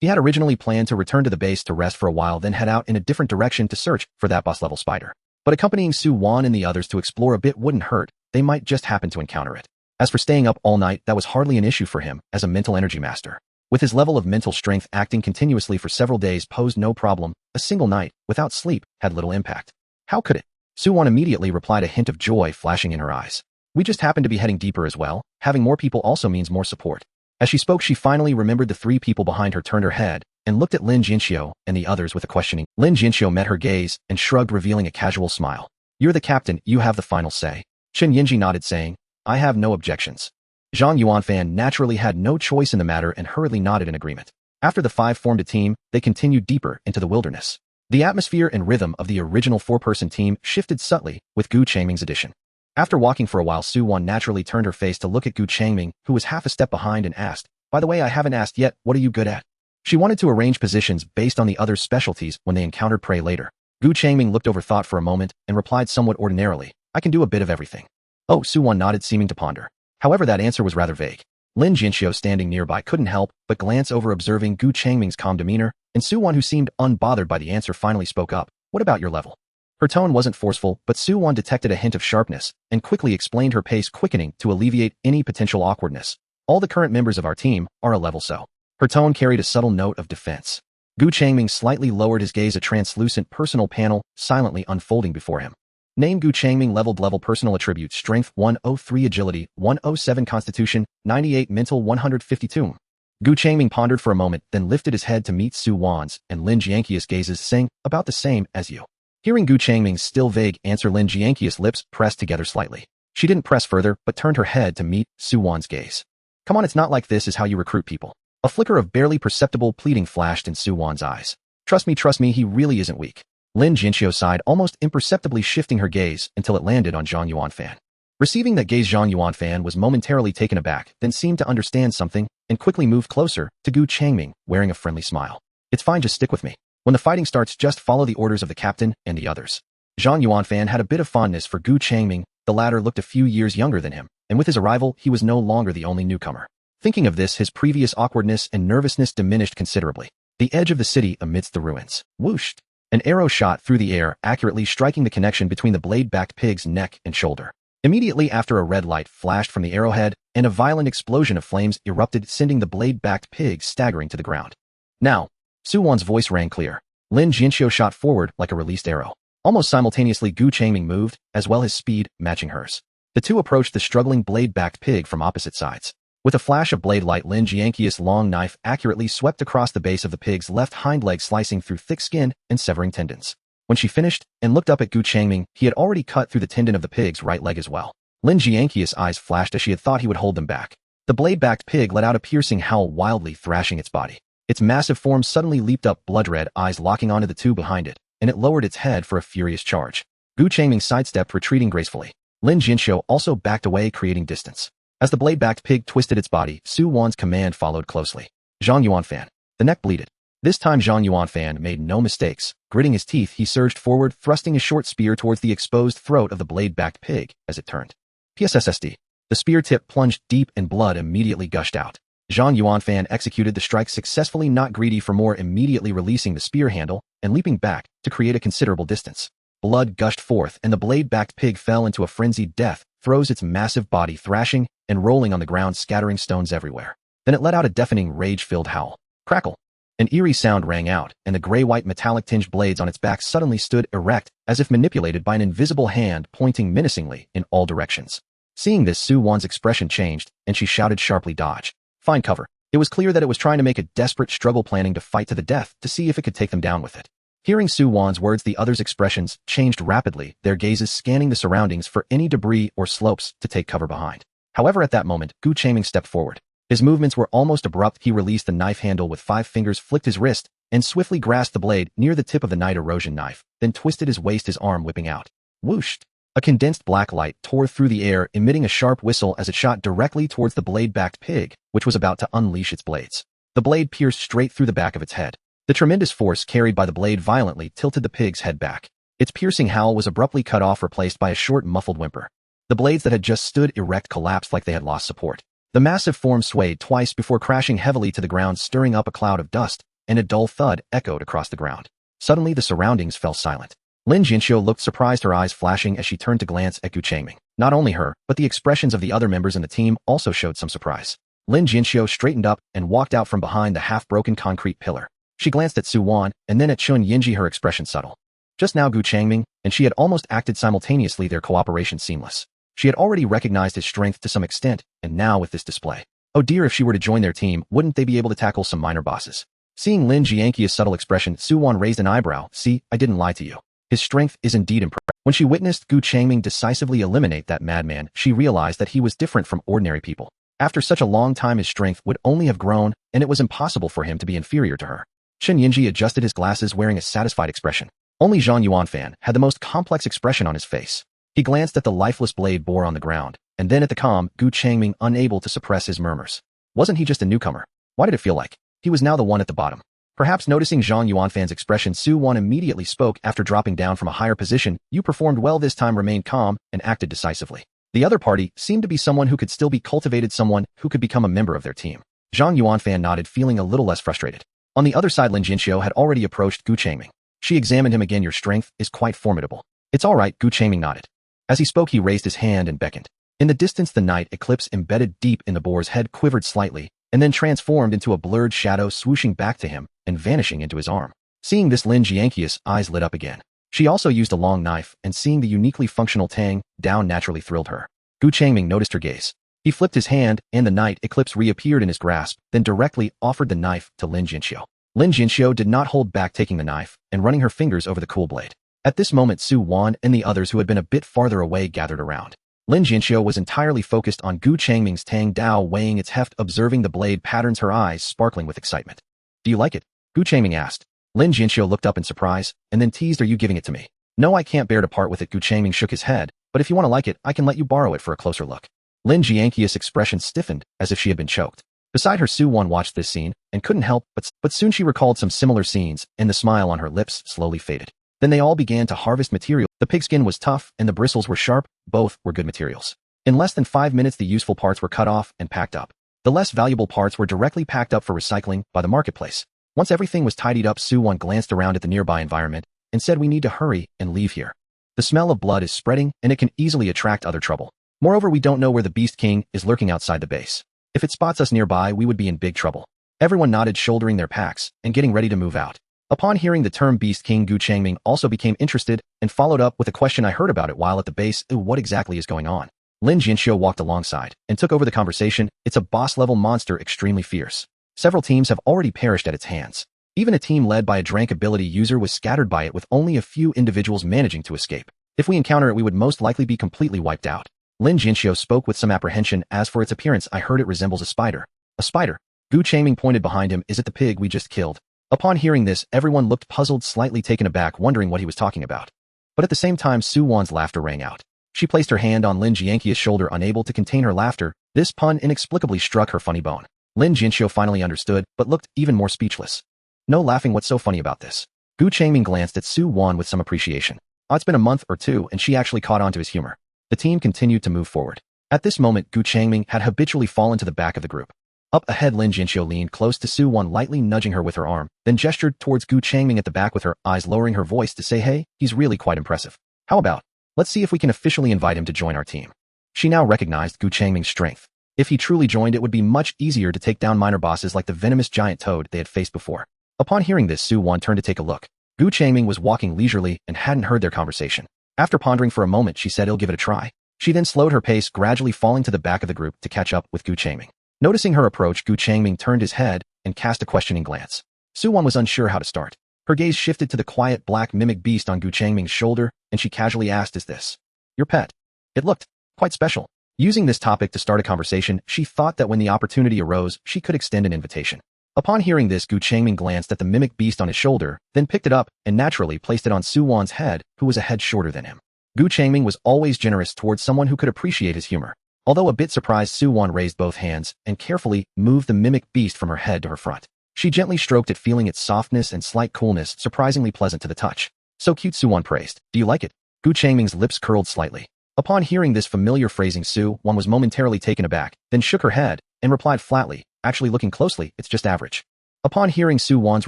He had originally planned to return to the base to rest for a while, then head out in a different direction to search for that boss-level spider. But accompanying Su-won and the others to explore a bit wouldn't hurt. They might just happen to encounter it. As for staying up all night, that was hardly an issue for him as a mental energy master. With his level of mental strength, acting continuously for several days posed no problem. A single night without sleep had little impact. How could it? Su-won immediately replied, a hint of joy flashing in her eyes. "We just happen to be heading deeper as well. Having more people also means more support." As she spoke, she finally remembered the three people behind her, turned her head, and looked at Lin Jinxiu and the others with a questioning. Lin Jinxiu met her gaze and shrugged, revealing a casual smile. "You're the captain, you have the final say." Chen Yinji nodded, saying, "I have no objections." Zhang Yuanfan naturally had no choice in the matter and hurriedly nodded in agreement. After the five formed a team, they continued deeper into the wilderness. The atmosphere and rhythm of the original four-person team shifted subtly with Gu Changming's addition. After walking for a while, Su-won naturally turned her face to look at Gu Changming, who was half a step behind, and asked, "By the way, I haven't asked yet, what are you good at?" She wanted to arrange positions based on the others' specialties when they encountered prey later. Gu Changming looked over thought for a moment and replied somewhat ordinarily, "I can do a bit of everything." "Oh," Su-won nodded, seeming to ponder. However, that answer was rather vague. Lin Jinxiu, standing nearby, couldn't help but glance over, observing Gu Changming's calm demeanor, and Su-won, who seemed unbothered by the answer, finally spoke up. "What about your level?" Her tone wasn't forceful, but Su-won detected a hint of sharpness and quickly explained, her pace quickening to alleviate any potential awkwardness. "All the current members of our team are a level so." Her tone carried a subtle note of defense. Gu Changming slightly lowered his gaze, a translucent personal panel silently unfolding before him. Name: Gu Changming. Level personal attributes: Strength 103, Agility 107, Constitution 98, Mental 152. Gu Changming pondered for a moment, then lifted his head to meet Su-won's and Lin Jianqi's gazes, saying, "About the same as you." Hearing Gu Changming's still vague answer, Lin Jianqi's lips pressed together slightly. She didn't press further, but turned her head to meet Su-won's gaze. "Come on, it's not like this is how you recruit people." A flicker of barely perceptible pleading flashed in Su-won's eyes. Trust me, he really isn't weak." Lin Jinxiu sighed, almost imperceptibly shifting her gaze until it landed on Zhang Yuanfan. Receiving that gaze, Zhang Yuanfan was momentarily taken aback, then seemed to understand something and quickly moved closer to Gu Changming, wearing a friendly smile. "It's fine, just stick with me. When the fighting starts, just follow the orders of the captain and the others." Zhang Yuanfan had a bit of fondness for Gu Changming. The latter looked a few years younger than him, and with his arrival, he was no longer the only newcomer. Thinking of this, his previous awkwardness and nervousness diminished considerably. The edge of the city amidst the ruins. Whooshed. An arrow shot through the air, accurately striking the connection between the blade-backed pig's neck and shoulder. Immediately after, a red light flashed from the arrowhead, and a violent explosion of flames erupted, sending the blade-backed pig staggering to the ground. Now, Su Wan's voice rang clear. Lin Jianxiu shot forward like a released arrow. Almost simultaneously, Gu Changming moved, as well his speed, matching hers. The two approached the struggling blade-backed pig from opposite sides. With a flash of blade light, Lin Jianqiu's long knife accurately swept across the base of the pig's left hind leg, slicing through thick skin and severing tendons. When she finished and looked up at Gu Changming, he had already cut through the tendon of the pig's right leg as well. Lin Jianqiu's eyes flashed as she had thought he would hold them back. The blade-backed pig let out a piercing howl, wildly thrashing its body. Its massive form suddenly leaped up, blood-red eyes locking onto the two behind it, and it lowered its head for a furious charge. Gu Changming sidestepped, retreating gracefully. Lin Jianxiu also backed away, creating distance. As the blade-backed pig twisted its body, Su Wan's command followed closely. Zhang Yuanfan. The neck bleeded. This time Zhang Yuanfan made no mistakes. Gritting his teeth, he surged forward, thrusting his short spear towards the exposed throat of the blade-backed pig as it turned. PSSSD. The spear tip plunged deep and blood immediately gushed out. Zhang Yuanfan executed the strike successfully, not greedy for more, immediately releasing the spear handle and leaping back to create a considerable distance. Blood gushed forth and the blade-backed pig fell into a frenzied death, throws its massive body thrashing and rolling on the ground, scattering stones everywhere. Then it let out a deafening, rage-filled howl. Crackle! An eerie sound rang out, and the gray-white metallic-tinged blades on its back suddenly stood erect, as if manipulated by an invisible hand pointing menacingly in all directions. Seeing this, Su Wan's expression changed, and she shouted sharply, "Dodge! Find cover!" It was clear that it was trying to make a desperate struggle, planning to fight to the death to see if it could take them down with it. Hearing Su Wan's words, the others' expressions changed rapidly, their gazes scanning the surroundings for any debris or slopes to take cover behind. However, at that moment, Gu Changming stepped forward. His movements were almost abrupt. He released the knife handle with 5 fingers, flicked his wrist, and swiftly grasped the blade near the tip of the night erosion knife, then twisted his waist, his arm whipping out. Whoosh! A condensed black light tore through the air, emitting a sharp whistle as it shot directly towards the blade-backed pig, which was about to unleash its blades. The blade pierced straight through the back of its head. The tremendous force carried by the blade violently tilted the pig's head back. Its piercing howl was abruptly cut off, replaced by a short, muffled whimper. The blades that had just stood erect collapsed like they had lost support. The massive form swayed twice before crashing heavily to the ground, stirring up a cloud of dust, and a dull thud echoed across the ground. Suddenly, the surroundings fell silent. Lin Jianxiu looked surprised, her eyes flashing as she turned to glance at Gu Changming. Not only her, but the expressions of the other members in the team also showed some surprise. Lin Jianxiu straightened up and walked out from behind the half-broken concrete pillar. She glanced at Su Wan and then at Chun Yinji, her expression subtle. Just now Gu Changming and she had almost acted simultaneously, their cooperation seamless. She had already recognized his strength to some extent, and now with this display. Oh dear, if she were to join their team, wouldn't they be able to tackle some minor bosses? Seeing Lin Jianqiu's subtle expression, Su Wan raised an eyebrow. "See, I didn't lie to you. His strength is indeed impressive." When she witnessed Gu Changming decisively eliminate that madman, she realized that he was different from ordinary people. After such a long time, his strength would only have grown, and it was impossible for him to be inferior to her. Chun Yinji adjusted his glasses, wearing a satisfied expression. Only Zhang Yuanfan had the most complex expression on his face. He glanced at the lifeless blade bore on the ground, and then at the calm Gu Changming, unable to suppress his murmurs. Wasn't he just a newcomer? Why did it feel like he was now the one at the bottom? Perhaps noticing Zhang Yuanfan's expression, Su Wan immediately spoke after dropping down from a higher position. "You performed well this time, remained calm, and acted decisively." The other party seemed to be someone who could still be cultivated, someone who could become a member of their team. Zhang Yuanfan nodded, feeling a little less frustrated. On the other side, Lin Jianxiu had already approached Gu Changming. She examined him again. "Your strength is quite formidable." "It's all right," Gu Changming nodded. As he spoke, he raised his hand and beckoned. In the distance, the night eclipse embedded deep in the boar's head quivered slightly, and then transformed into a blurred shadow, swooshing back to him and vanishing into his arm. Seeing this, Lin Jianqiu's eyes lit up again. She also used a long knife, and seeing the uniquely functional tang down naturally thrilled her. Gu Changming noticed her gaze. He flipped his hand, and the night eclipse reappeared in his grasp, then directly offered the knife to Lin Jianxiu. Lin Jianxiu did not hold back, taking the knife and running her fingers over the cool blade. At this moment, Su Wan and the others who had been a bit farther away gathered around. Lin Jianxiu was entirely focused on Gu Changming's tang dao, weighing its heft, observing the blade patterns, her eyes sparkling with excitement. "Do you like it?" Gu Changming asked. Lin Jianxiu looked up in surprise, and then teased, "Are you giving it to me?" "No, I can't bear to part with it." Gu Changming shook his head, "But if you want to like it, I can let you borrow it for a closer look." Lin Jianqiu's expression stiffened, as if she had been choked. Beside her, Su Wan watched this scene, and couldn't help but soon she recalled some similar scenes, and the smile on her lips slowly faded. Then they all began to harvest material. The pigskin was tough, and the bristles were sharp. Both were good materials. In less than 5 minutes, the useful parts were cut off and packed up. The less valuable parts were directly packed up for recycling by the marketplace. Once everything was tidied up, Su Wan glanced around at the nearby environment, and said we need to hurry and leave here. The smell of blood is spreading, and it can easily attract other trouble. Moreover, we don't know where the Beast King is lurking outside the base. If it spots us nearby, we would be in big trouble. Everyone nodded, shouldering their packs and getting ready to move out. Upon hearing the term Beast King, Changming also became interested and followed up with a question. I heard about it while at the base. What exactly is going on? Lin Jinxiu walked alongside and took over the conversation. It's a boss-level monster, extremely fierce. Several teams have already perished at its hands. Even a team led by a Drank ability user was scattered by it, with only a few individuals managing to escape. If we encounter it, we would most likely be completely wiped out. Lin Jinxiu spoke with some apprehension. As for its appearance, I heard it resembles a spider. A spider? Changming pointed behind him. Is it the pig we just killed? Upon hearing this, everyone looked puzzled, slightly taken aback, wondering what he was talking about. But at the same time, Su Wan's laughter rang out. She placed her hand on Lin Jianqia's shoulder, unable to contain her laughter. This pun inexplicably struck her funny bone. Lin Jinxiu finally understood, but looked even more speechless. No laughing, what's so funny about this? Changming glanced at Su Wan with some appreciation. It's been a month or two, and she actually caught on to his humor. The team continued to move forward. At this moment, Changming had habitually fallen to the back of the group. Up ahead, Lin Jinxiu leaned close to Su Wan, lightly nudging her with her arm, then gestured towards Changming at the back with her eyes, lowering her voice to say, hey, he's really quite impressive. How about, let's see if we can officially invite him to join our team. She now recognized Changming's strength. If he truly joined, it would be much easier to take down minor bosses like the venomous giant toad they had faced before. Upon hearing this, Su Wan turned to take a look. Changming was walking leisurely and hadn't heard their conversation. After pondering for a moment, she said, I'll give it a try. She then slowed her pace, gradually falling to the back of the group to catch up with Changming. Noticing her approach, Changming turned his head and cast a questioning glance. Su Wan was unsure how to start. Her gaze shifted to the quiet black mimic beast on Changming's shoulder, and she casually asked, is this your pet? It looked quite special. Using this topic to start a conversation, she thought that when the opportunity arose, she could extend an invitation. Upon hearing this, Changming glanced at the mimic beast on his shoulder, then picked it up and naturally placed it on Su Wan's head, who was a head shorter than him. Changming was always generous towards someone who could appreciate his humor. Although a bit surprised, Su Wan raised both hands and carefully moved the mimic beast from her head to her front. She gently stroked it, feeling its softness and slight coolness surprisingly pleasant to the touch. So cute, Su Wan praised. Do you like it? Changming's lips curled slightly. Upon hearing this familiar phrasing, Su Wan was momentarily taken aback, then shook her head and replied flatly, actually looking closely, it's just average. Upon hearing Su Wan's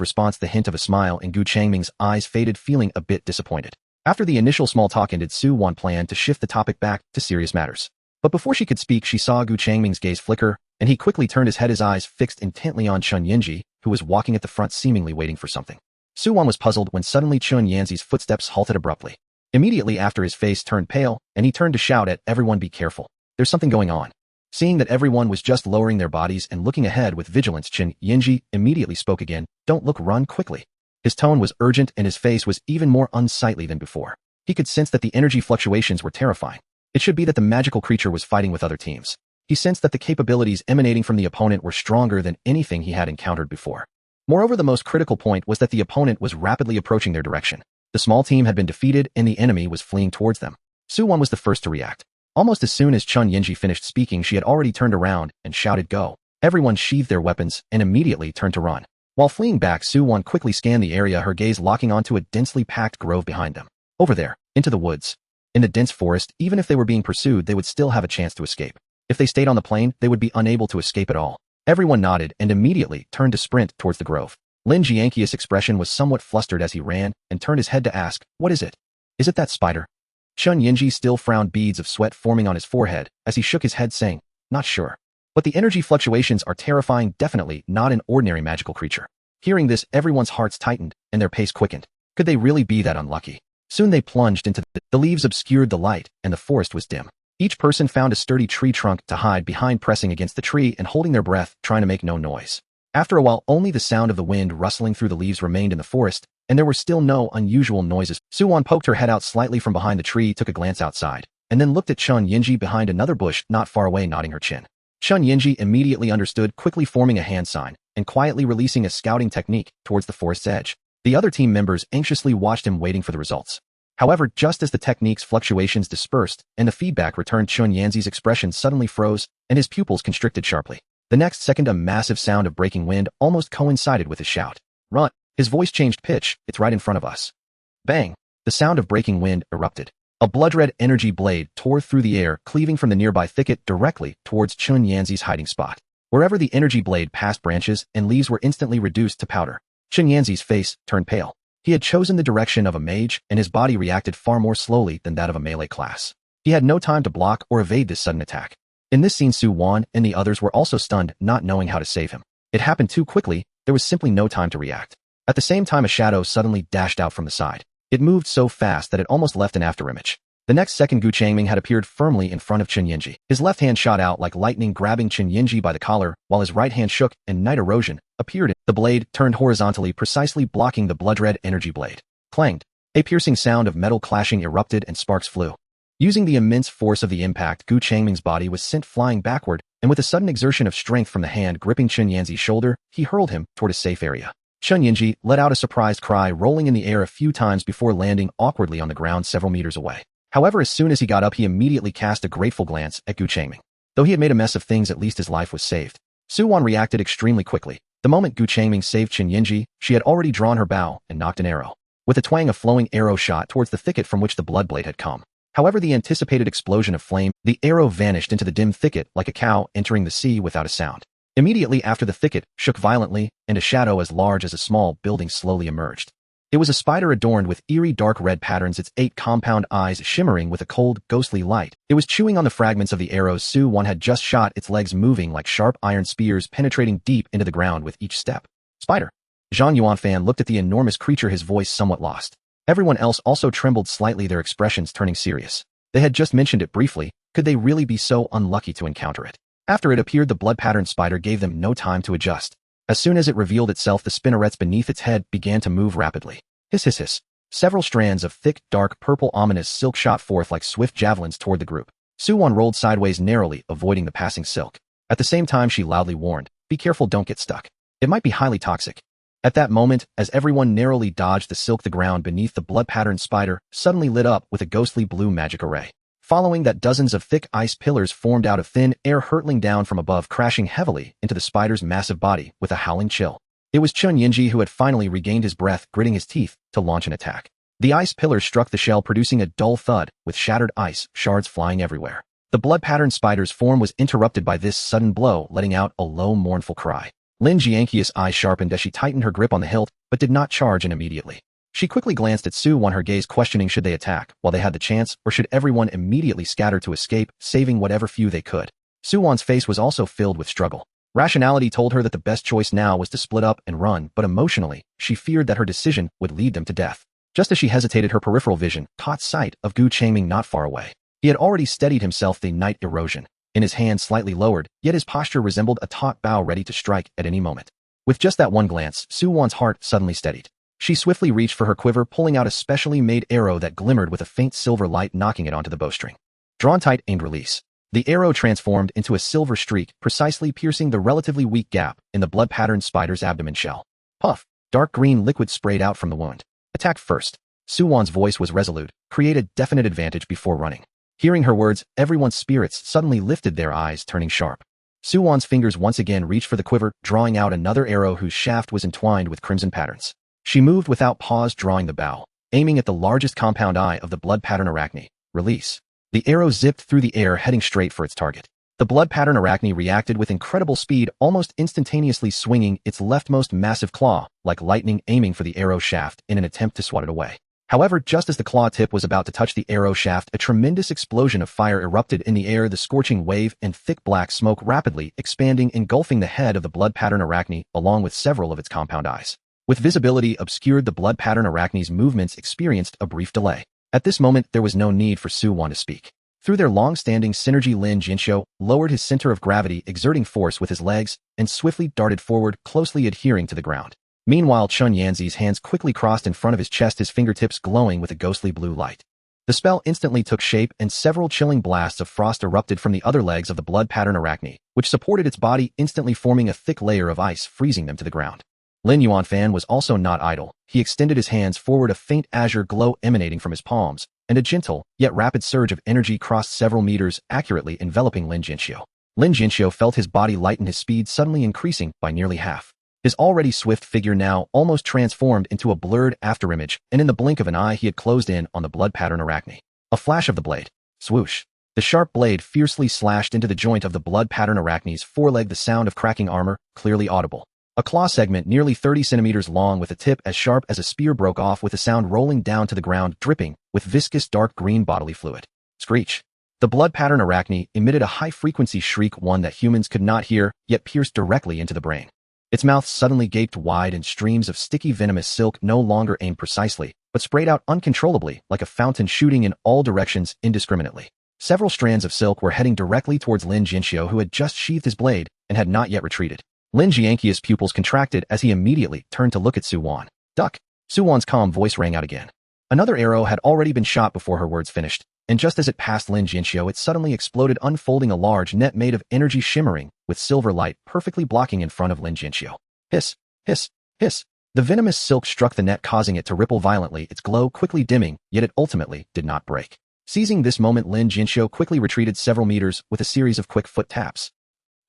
response, the hint of a smile in Changming's eyes faded, feeling a bit disappointed. After the initial small talk ended, Su Wan planned to shift the topic back to serious matters. But before she could speak, she saw Changming's gaze flicker, and he quickly turned his head, his eyes fixed intently on Chun Yanji, who was walking at the front, seemingly waiting for something. Su Wan was puzzled when suddenly Chun Yanji's footsteps halted abruptly. Immediately after, his face turned pale, and he turned to shout at everyone, be careful. There's something going on. Seeing that everyone was just lowering their bodies and looking ahead with vigilance, Chun Yanji immediately spoke again, don't look, run quickly. His tone was urgent and his face was even more unsightly than before. He could sense that the energy fluctuations were terrifying. It should be that the magical creature was fighting with other teams. He sensed that the capabilities emanating from the opponent were stronger than anything he had encountered before. Moreover, the most critical point was that the opponent was rapidly approaching their direction. The small team had been defeated and the enemy was fleeing towards them. Su Wan was the first to react. Almost as soon as Chun Yanji finished speaking, she had already turned around and shouted, go. Everyone sheathed their weapons and immediately turned to run. While fleeing back, Su Wan quickly scanned the area, her gaze locking onto a densely packed grove behind them. Over there, into the woods. In the dense forest, even if they were being pursued, they would still have a chance to escape. If they stayed on the plain, they would be unable to escape at all. Everyone nodded and immediately turned to sprint towards the grove. Lin Jianqia's expression was somewhat flustered as he ran and turned his head to ask, what is it? Is it that spider? Chun Yanji still frowned, beads of sweat forming on his forehead as he shook his head, saying, not sure. But the energy fluctuations are terrifying, definitely not an ordinary magical creature. Hearing this, everyone's hearts tightened and their pace quickened. Could they really be that unlucky? Soon they plunged into the leaves obscured the light and the forest was dim. Each person found a sturdy tree trunk to hide behind, pressing against the tree and holding their breath, trying to make no noise. After a while, only the sound of the wind rustling through the leaves remained in the forest, and there were still no unusual noises. Su Wan poked her head out slightly from behind the tree, took a glance outside, and then looked at Chun Yanji behind another bush not far away, nodding her chin. Chun Yanji immediately understood, quickly forming a hand sign and quietly releasing a scouting technique towards the forest's edge. The other team members anxiously watched him, waiting for the results. However, just as the technique's fluctuations dispersed and the feedback returned, Chun Yanji's expression suddenly froze and his pupils constricted sharply. The next second, a massive sound of breaking wind almost coincided with his shout. Run! His voice changed pitch, it's right in front of us. Bang! The sound of breaking wind erupted. A blood-red energy blade tore through the air, cleaving from the nearby thicket directly towards Chun Yanzi's hiding spot. Wherever the energy blade passed, branches and leaves were instantly reduced to powder. Chun Yanzi's face turned pale. He had chosen the direction of a mage, and his body reacted far more slowly than that of a melee class. He had no time to block or evade this sudden attack. In this scene, Su-wan and the others were also stunned, not knowing how to save him. It happened too quickly, there was simply no time to react. At the same time, a shadow suddenly dashed out from the side. It moved so fast that it almost left an afterimage. The next second, Changming had appeared firmly in front of Chen Yinji. His left hand shot out like lightning, grabbing Chen Yinji by the collar, while his right hand shook and night erosion appeared. The blade turned horizontally, precisely blocking the blood-red energy blade. Clanged. A piercing sound of metal clashing erupted and sparks flew. Using the immense force of the impact, Changming's body was sent flying backward, and with a sudden exertion of strength from the hand gripping Chen Yinji's shoulder, he hurled him toward a safe area. Chen Yinji let out a surprised cry, rolling in the air a few times before landing awkwardly on the ground several meters away. However, as soon as he got up, he immediately cast a grateful glance at Changming. Though he had made a mess of things, at least his life was saved. Su-wan reacted extremely quickly. The moment Changming saved Chen Yinji, she had already drawn her bow and knocked an arrow. With a twang, a flowing arrow shot towards the thicket from which the blood blade had come. However, the anticipated explosion of flame, the arrow vanished into the dim thicket like a cow entering the sea without a sound. Immediately after, the thicket shook violently, and a shadow as large as a small building slowly emerged. It was a spider adorned with eerie dark red patterns, its 8 compound eyes shimmering with a cold, ghostly light. It was chewing on the fragments of the arrows Su-wan had just shot, its legs moving like sharp iron spears penetrating deep into the ground with each step. Spider. Zhang Yuanfan looked at the enormous creature, his voice somewhat lost. Everyone else also trembled slightly, their expressions turning serious. They had just mentioned it briefly. Could they really be so unlucky to encounter it? After it appeared, the blood-patterned spider gave them no time to adjust. As soon as it revealed itself, the spinnerets beneath its head began to move rapidly. Hiss hiss hiss. Several strands of thick, dark, purple, ominous silk shot forth like swift javelins toward the group. Su-wan rolled sideways narrowly, avoiding the passing silk. At the same time, she loudly warned, "Be careful, don't get stuck. It might be highly toxic." At that moment, as everyone narrowly dodged the silk, the ground beneath the blood-patterned spider suddenly lit up with a ghostly blue magic array. Following that, dozens of thick ice pillars formed out of thin air, hurtling down from above, crashing heavily into the spider's massive body with a howling chill. It was Chen Yinji who had finally regained his breath, gritting his teeth to launch an attack. The ice pillars struck the shell, producing a dull thud, with shattered ice shards flying everywhere. The blood-patterned spider's form was interrupted by this sudden blow, letting out a low, mournful cry. Lin Jianqi's eyes sharpened as she tightened her grip on the hilt, but did not charge in immediately. She quickly glanced at Su-wan, her gaze questioning, should they attack while they had the chance, or should everyone immediately scatter to escape, saving whatever few they could? Su-wan's face was also filled with struggle. Rationality told her that the best choice now was to split up and run, but emotionally, she feared that her decision would lead them to death. Just as she hesitated, her peripheral vision caught sight of Changming not far away. He had already steadied himself, the night erosion in his hand slightly lowered, yet his posture resembled a taut bow ready to strike at any moment. With just that one glance, Su-wan's heart suddenly steadied. She swiftly reached for her quiver, pulling out a specially made arrow that glimmered with a faint silver light, knocking it onto the bowstring. Drawn tight, aimed, release. The arrow transformed into a silver streak, precisely piercing the relatively weak gap in the blood-patterned spider's abdomen shell. Puff! Dark green liquid sprayed out from the wound. Attack first. Su-wan's voice was resolute. Create a definite advantage before running. Hearing her words, everyone's spirits suddenly lifted, their eyes turning sharp. Su-wan's fingers once again reached for the quiver, drawing out another arrow whose shaft was entwined with crimson patterns. She moved without pause, drawing the bow, aiming at the largest compound eye of the blood-pattern arachne. Release. The arrow zipped through the air, heading straight for its target. The blood-pattern arachne reacted with incredible speed, almost instantaneously swinging its leftmost massive claw, like lightning, aiming for the arrow shaft in an attempt to swat it away. However, just as the claw tip was about to touch the arrow shaft, a tremendous explosion of fire erupted in the air, the scorching wave and thick black smoke rapidly expanding, engulfing the head of the blood-pattern arachne along with several of its compound eyes. With visibility obscured, the blood-pattern arachne's movements experienced a brief delay. At this moment, there was no need for Su-wan to speak. Through their long-standing synergy, Lin Jianxiu lowered his center of gravity, exerting force with his legs, and swiftly darted forward, closely adhering to the ground. Meanwhile, Chen Yanzi's hands quickly crossed in front of his chest, his fingertips glowing with a ghostly blue light. The spell instantly took shape, and several chilling blasts of frost erupted from the other legs of the blood-pattern arachne, which supported its body, instantly forming a thick layer of ice, freezing them to the ground. Lin Yuanfan was also not idle. He extended his hands forward, a faint azure glow emanating from his palms, and a gentle, yet rapid surge of energy crossed several meters, accurately enveloping Lin Jianxiu. Lin Jianxiu felt his body lighten, his speed suddenly increasing by nearly half. His already swift figure now almost transformed into a blurred afterimage, and in the blink of an eye he had closed in on the blood-pattern arachne. A flash of the blade. Swoosh. The sharp blade fiercely slashed into the joint of the blood-pattern arachne's foreleg, the sound of cracking armor, clearly audible. A claw segment nearly 30 centimeters long with a tip as sharp as a spear broke off with a sound rolling down to the ground, dripping with viscous dark green bodily fluid. Screech. The blood pattern arachne emitted a high-frequency shriek, one that humans could not hear, yet pierced directly into the brain. Its mouth suddenly gaped wide and streams of sticky venomous silk no longer aimed precisely, but sprayed out uncontrollably like a fountain, shooting in all directions indiscriminately. Several strands of silk were heading directly towards Lin Jinxiu, who had just sheathed his blade and had not yet retreated. Lin Jianqiu's pupils contracted as he immediately turned to look at Su Wan. Duck! Su Wan's calm voice rang out again. Another arrow had already been shot before her words finished, and just as it passed Lin Jinxiu, it suddenly exploded, unfolding a large net made of energy shimmering with silver light, perfectly blocking in front of Lin Jinxiu. Hiss! Hiss! Hiss! The venomous silk struck the net, causing it to ripple violently, its glow quickly dimming, yet it ultimately did not break. Seizing this moment, Lin Jinxiu quickly retreated several meters with a series of quick foot taps.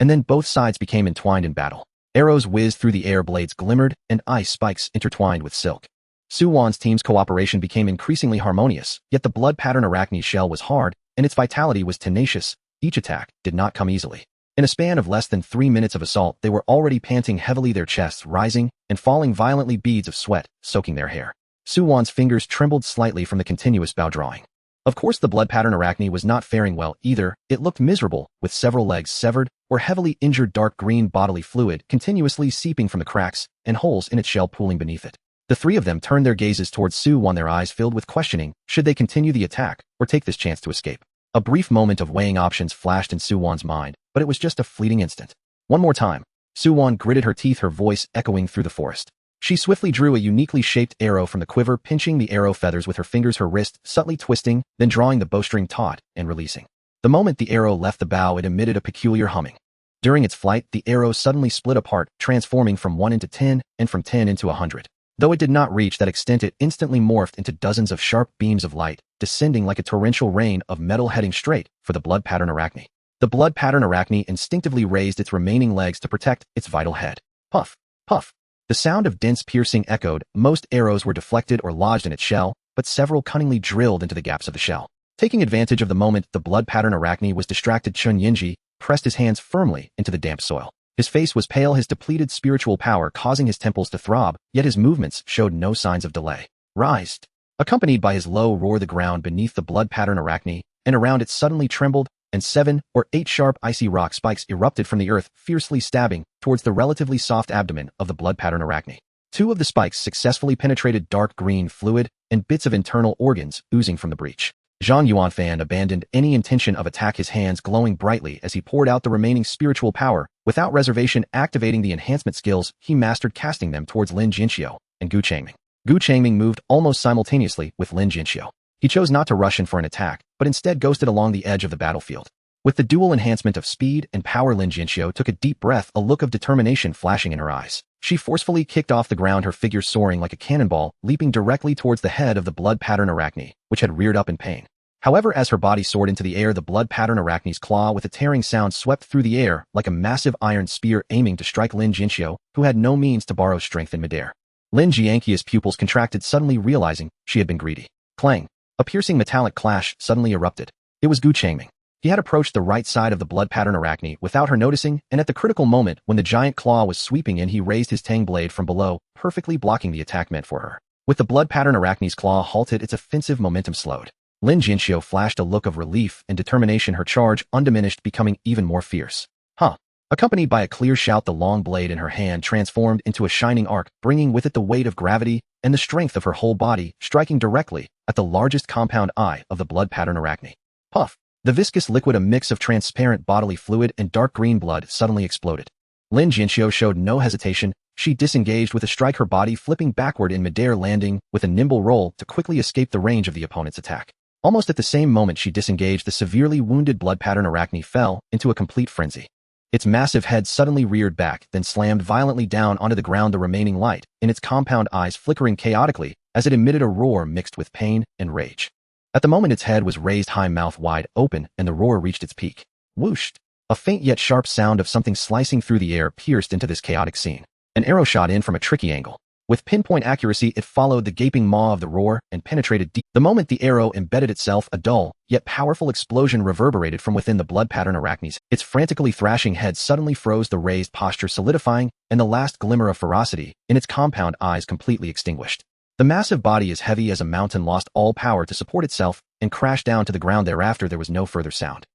And then both sides became entwined in battle. Arrows whizzed through the air, blades glimmered, and ice spikes intertwined with silk. Su Wan's team's cooperation became increasingly harmonious, yet the blood pattern arachne shell was hard, and its vitality was tenacious. Each attack did not come easily. In a span of less than 3 minutes of assault, they were already panting heavily, their chests rising and falling violently, beads of sweat soaking their hair. Su Wan's fingers trembled slightly from the continuous bow drawing. Of course, the blood pattern arachne was not faring well either. It looked miserable, with several legs severed or heavily injured, dark green bodily fluid continuously seeping from the cracks and holes in its shell pooling beneath it. The three of them turned their gazes towards Su Wan, their eyes filled with questioning. Should they continue the attack or take this chance to escape? A brief moment of weighing options flashed in Su Wan's mind, but it was just a fleeting instant. One more time. Su Wan gritted her teeth, her voice echoing through the forest. She swiftly drew a uniquely shaped arrow from the quiver, pinching the arrow feathers with her fingers, her wrist subtly twisting, then drawing the bowstring taut and releasing. The moment the arrow left the bow, it emitted a peculiar humming. During its flight, the arrow suddenly split apart, transforming from 1 into 10 and from 10 into 100. Though it did not reach that extent, it instantly morphed into dozens of sharp beams of light, descending like a torrential rain of metal, heading straight for the blood pattern arachne. The blood pattern arachne instinctively raised its remaining legs to protect its vital head. Puff! Puff! The sound of dense piercing echoed. Most arrows were deflected or lodged in its shell, but several cunningly drilled into the gaps of the shell. Taking advantage of the moment the blood pattern arachne was distracted, Chun Yinji pressed his hands firmly into the damp soil. His face was pale, his depleted spiritual power causing his temples to throb, yet his movements showed no signs of delay. Rise! Accompanied by his low roar, the ground beneath the blood pattern arachne and around it suddenly trembled, and 7 or 8 sharp icy rock spikes erupted from the earth, fiercely stabbing towards the relatively soft abdomen of the blood pattern arachne. 2 of the spikes successfully penetrated dark green fluid, and bits of internal organs oozing from the breach. Zhang Yuanfan abandoned any intention of attack, his hands glowing brightly as he poured out the remaining spiritual power, without reservation activating the enhancement skills he mastered, casting them towards Lin Jinxiu and Gu Changming. Gu Changming moved almost simultaneously with Lin Jinxiu. He chose not to rush in for an attack, but instead ghosted along the edge of the battlefield. With the dual enhancement of speed and power, Lin Jinxiu took a deep breath, a look of determination flashing in her eyes. She forcefully kicked off the ground, her figure soaring like a cannonball, leaping directly towards the head of the blood pattern arachne, which had reared up in pain. However, as her body soared into the air, the blood pattern arachne's claw with a tearing sound swept through the air like a massive iron spear, aiming to strike Lin Jinxiu, who had no means to borrow strength in midair. Lin Jianqiu's pupils contracted, suddenly realizing she had been greedy. Clang! A piercing metallic clash suddenly erupted. It was Gu Changming. He had approached the right side of the blood pattern arachne without her noticing, and at the critical moment when the giant claw was sweeping in, he raised his tang blade from below, perfectly blocking the attack meant for her. With the blood pattern arachne's claw halted, its offensive momentum slowed. Lin Jinxiu flashed a look of relief and determination, her charge undiminished, becoming even more fierce. Huh! Accompanied by a clear shout, the long blade in her hand transformed into a shining arc, bringing with it the weight of gravity and the strength of her whole body, striking directly at the largest compound eye of the blood pattern arachne. Puff! The viscous liquid, a mix of transparent bodily fluid and dark green blood, suddenly exploded. Lin Jinxiu showed no hesitation. She disengaged with a strike, her body flipping backward in midair, landing with a nimble roll to quickly escape the range of the opponent's attack. Almost at the same moment she disengaged, the severely wounded blood pattern arachne fell into a complete frenzy. Its massive head suddenly reared back, then slammed violently down onto the ground, the remaining light in its compound eyes flickering chaotically as it emitted a roar mixed with pain and rage. At the moment its head was raised high, mouth wide open, and the roar reached its peak. Whoosh! A faint yet sharp sound of something slicing through the air pierced into this chaotic scene. An arrow shot in from a tricky angle. With pinpoint accuracy, it followed the gaping maw of the roar and penetrated deep. The moment the arrow embedded itself, a dull, yet powerful explosion reverberated from within the blood pattern arachnes. Its frantically thrashing head suddenly froze, the raised posture solidifying, and the last glimmer of ferocity in its compound eyes completely extinguished. The massive body, as heavy as a mountain, lost all power to support itself and crashed down to the ground. Thereafter, there was no further sound.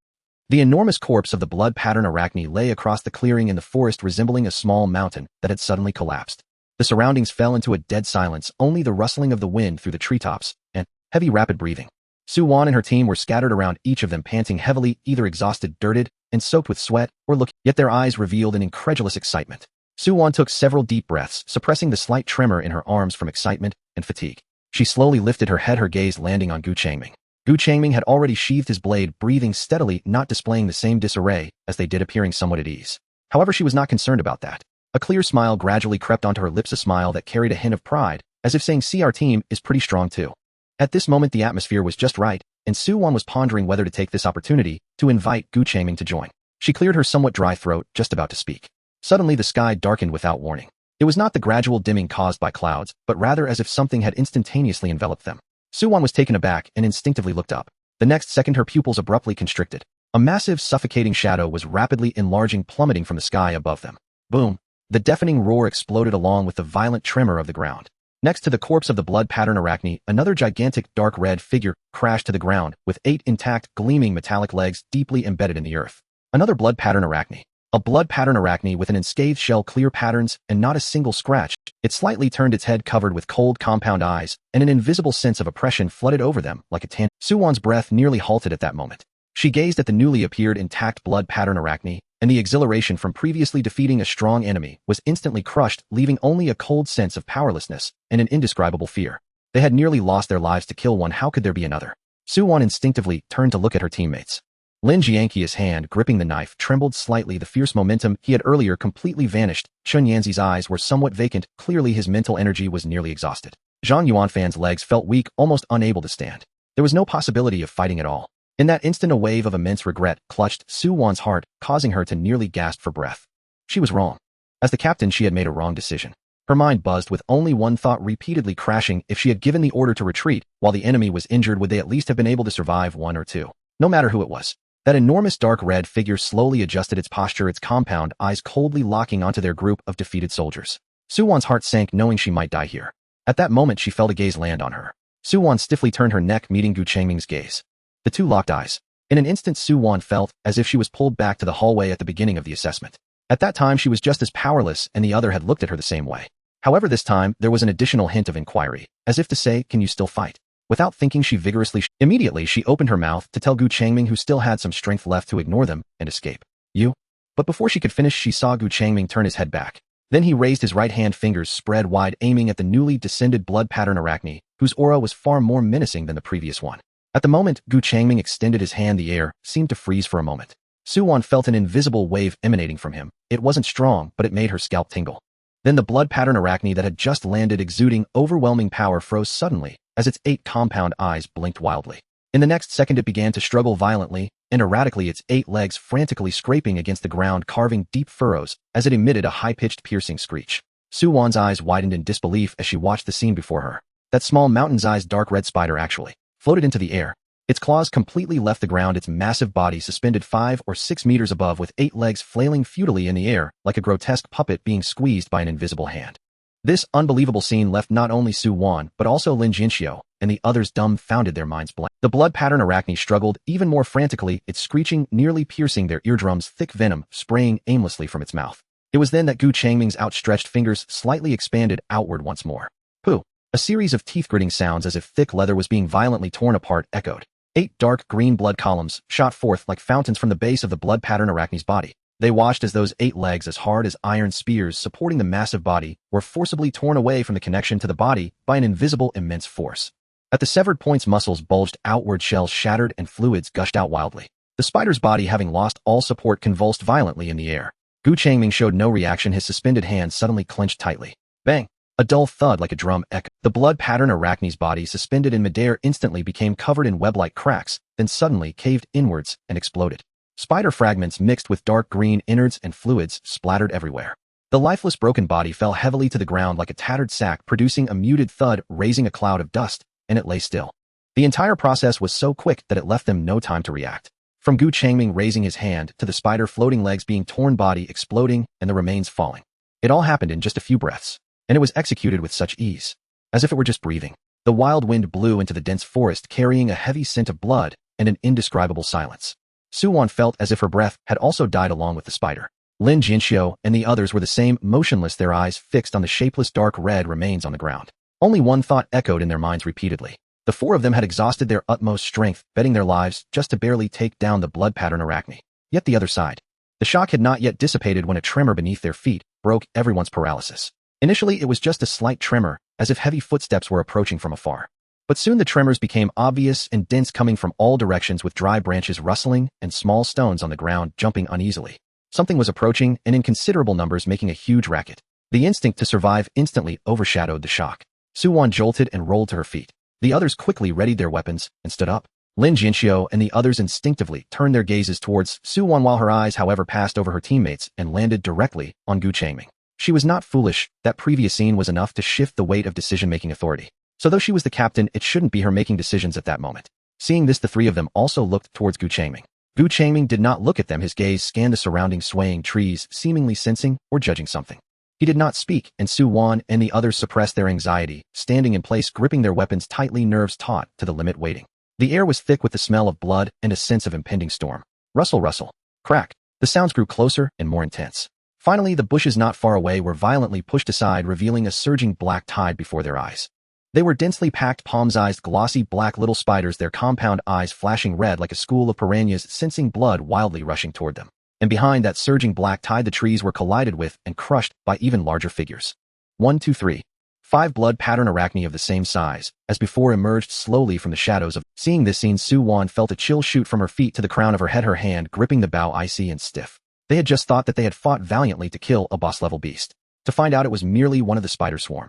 The enormous corpse of the blood pattern arachne lay across the clearing in the forest, resembling a small mountain that had suddenly collapsed. The surroundings fell into a dead silence, only the rustling of the wind through the treetops and heavy rapid breathing. Su-won and her team were scattered around, each of them panting heavily, either exhausted, dirted, and soaked with sweat, or looking, yet their eyes revealed an incredulous excitement. Su-won took several deep breaths, suppressing the slight tremor in her arms from excitement and fatigue. She slowly lifted her head, her gaze landing on Changming. Changming had already sheathed his blade, breathing steadily, not displaying the same disarray as they did, appearing somewhat at ease. However, she was not concerned about that. A clear smile gradually crept onto her lips, a smile that carried a hint of pride, as if saying, "See, our team is pretty strong too." At this moment, the atmosphere was just right, and Su-won was pondering whether to take this opportunity to invite Changming to join. She cleared her somewhat dry throat, just about to speak. Suddenly, the sky darkened without warning. It was not the gradual dimming caused by clouds, but rather as if something had instantaneously enveloped them. Su-won was taken aback and instinctively looked up. The next second, her pupils abruptly constricted. A massive, suffocating shadow was rapidly enlarging, plummeting from the sky above them. Boom! The deafening roar exploded along with the violent tremor of the ground. Next to the corpse of the blood pattern arachne, another gigantic dark red figure crashed to the ground with 8 intact, gleaming metallic legs deeply embedded in the earth. Another blood pattern arachne. A blood pattern arachne with an unscathed shell, clear patterns, and not a single scratch. It slightly turned its head, covered with cold, compound eyes, and an invisible sense of oppression flooded over them like a tan. Su-won's breath nearly halted at that moment. She gazed at the newly appeared intact blood pattern arachne, and the exhilaration from previously defeating a strong enemy was instantly crushed, leaving only a cold sense of powerlessness and an indescribable fear. They had nearly lost their lives to kill one. How could there be another? Su-won instinctively turned to look at her teammates. Lin Jianqi's hand gripping the knife trembled slightly. The fierce momentum he had earlier completely vanished. Chun Yanzi's eyes were somewhat vacant. Clearly, his mental energy was nearly exhausted. Zhang Yuanfan's legs felt weak, almost unable to stand. There was no possibility of fighting at all. In that instant, a wave of immense regret clutched Su-won's heart, causing her to nearly gasp for breath. She was wrong. As the captain, she had made a wrong decision. Her mind buzzed with only one thought repeatedly crashing. If she had given the order to retreat while the enemy was injured, would they at least have been able to survive one or two? No matter who it was. That enormous dark red figure slowly adjusted its posture, its compound eyes coldly locking onto their group of defeated soldiers. Su-won's heart sank, knowing she might die here. At that moment, she felt a gaze land on her. Su-won stiffly turned her neck, meeting Changming's gaze. The two locked eyes. In an instant, Su-won felt as if she was pulled back to the hallway at the beginning of the assessment. At that time, she was just as powerless, and the other had looked at her the same way. However, this time, there was an additional hint of inquiry, as if to say, "Can you still fight?" Without thinking, she vigorously immediately she opened her mouth to tell Changming, who still had some strength left, to ignore them and escape. "You?" But before she could finish, she saw Changming turn his head back. Then he raised his right hand, fingers spread wide, aiming at the newly descended blood pattern arachne, whose aura was far more menacing than the previous one. At the moment Changming extended his hand, the air seemed to freeze for a moment. Su-won felt an invisible wave emanating from him. It wasn't strong, but it made her scalp tingle. Then the blood pattern arachne that had just landed, exuding overwhelming power, froze suddenly as its 8 compound eyes blinked wildly. In the next second, it began to struggle violently and erratically, its 8 legs frantically scraping against the ground, carving deep furrows as it emitted a high-pitched piercing screech. Su-won's eyes widened in disbelief as she watched the scene before her. That small mountain-sized dark red spider actually floated into the air. Its claws completely left the ground, its massive body suspended 5 or 6 meters above, with 8 legs flailing futilely in the air like a grotesque puppet being squeezed by an invisible hand. This unbelievable scene left not only Su-won but also Lin Jianqi and the others dumbfounded, their minds blank. The blood pattern arachne struggled even more frantically, its screeching nearly piercing their eardrums, thick venom spraying aimlessly from its mouth. It was then that Changming's outstretched fingers slightly expanded outward once more. Pooh! A series of teeth-gritting sounds as if thick leather was being violently torn apart echoed. 8 dark green blood columns shot forth like fountains from the base of the blood pattern arachne's body. They watched as those 8 legs, as hard as iron spears supporting the massive body, were forcibly torn away from the connection to the body by an invisible immense force. At the severed points, muscles bulged outward, shells shattered, and fluids gushed out wildly. The spider's body, having lost all support, convulsed violently in the air. Changming showed no reaction, his suspended hand suddenly clenched tightly. Bang! A dull thud like a drum echoed. The blood pattern arachne's body, suspended in midair, instantly became covered in web-like cracks, then suddenly caved inwards and exploded. Spider fragments mixed with dark green innards and fluids splattered everywhere. The lifeless broken body fell heavily to the ground like a tattered sack, producing a muted thud, raising a cloud of dust, and it lay still. The entire process was so quick that it left them no time to react. From Changming raising his hand to the spider floating legs being torn, body exploding, and the remains falling. It all happened in just a few breaths, and it was executed with such ease, as if it were just breathing. The wild wind blew into the dense forest, carrying a heavy scent of blood and an indescribable silence. Suwon felt as if her breath had also died along with the spider. Lin Jinxiu and the others were the same, motionless, their eyes fixed on the shapeless dark red remains on the ground. Only one thought echoed in their minds repeatedly. The four of them had exhausted their utmost strength, betting their lives just to barely take down the blood pattern arachne. Yet the other side. The shock had not yet dissipated when a tremor beneath their feet broke everyone's paralysis. Initially, it was just a slight tremor, as if heavy footsteps were approaching from afar. But soon the tremors became obvious and dense, coming from all directions, with dry branches rustling and small stones on the ground jumping uneasily. Something was approaching, and in considerable numbers, making a huge racket. The instinct to survive instantly overshadowed the shock. Suwon jolted and rolled to her feet. The others quickly readied their weapons and stood up. Lin Jinxiu and the others instinctively turned their gazes towards Suwon, while her eyes, however, passed over her teammates and landed directly on Changming. She was not foolish. That previous scene was enough to shift the weight of decision-making authority. So though she was the captain, it shouldn't be her making decisions at that moment. Seeing this, the three of them also looked towards Changming. Changming did not look at them. His gaze scanned the surrounding swaying trees, seemingly sensing or judging something. He did not speak, and Suwon and the others suppressed their anxiety, standing in place, gripping their weapons tightly, nerves taut to the limit, waiting. The air was thick with the smell of blood and a sense of impending storm. Rustle, rustle. Crack. The sounds grew closer and more intense. Finally, the bushes not far away were violently pushed aside, revealing a surging black tide before their eyes. They were densely packed, palm-sized, glossy black little spiders, their compound eyes flashing red like a school of piranhas, sensing blood wildly rushing toward them. And behind that surging black tide, the trees were collided with and crushed by even larger figures. 1, 2, 3. 5 blood pattern arachne of the same size as before emerged slowly from the shadows of. Seeing this scene, Suwon felt a chill shoot from her feet to the crown of her head, her hand gripping the bough, icy and stiff. They had just thought that they had fought valiantly to kill a boss-level beast. To find out it was merely one of the spider swarm.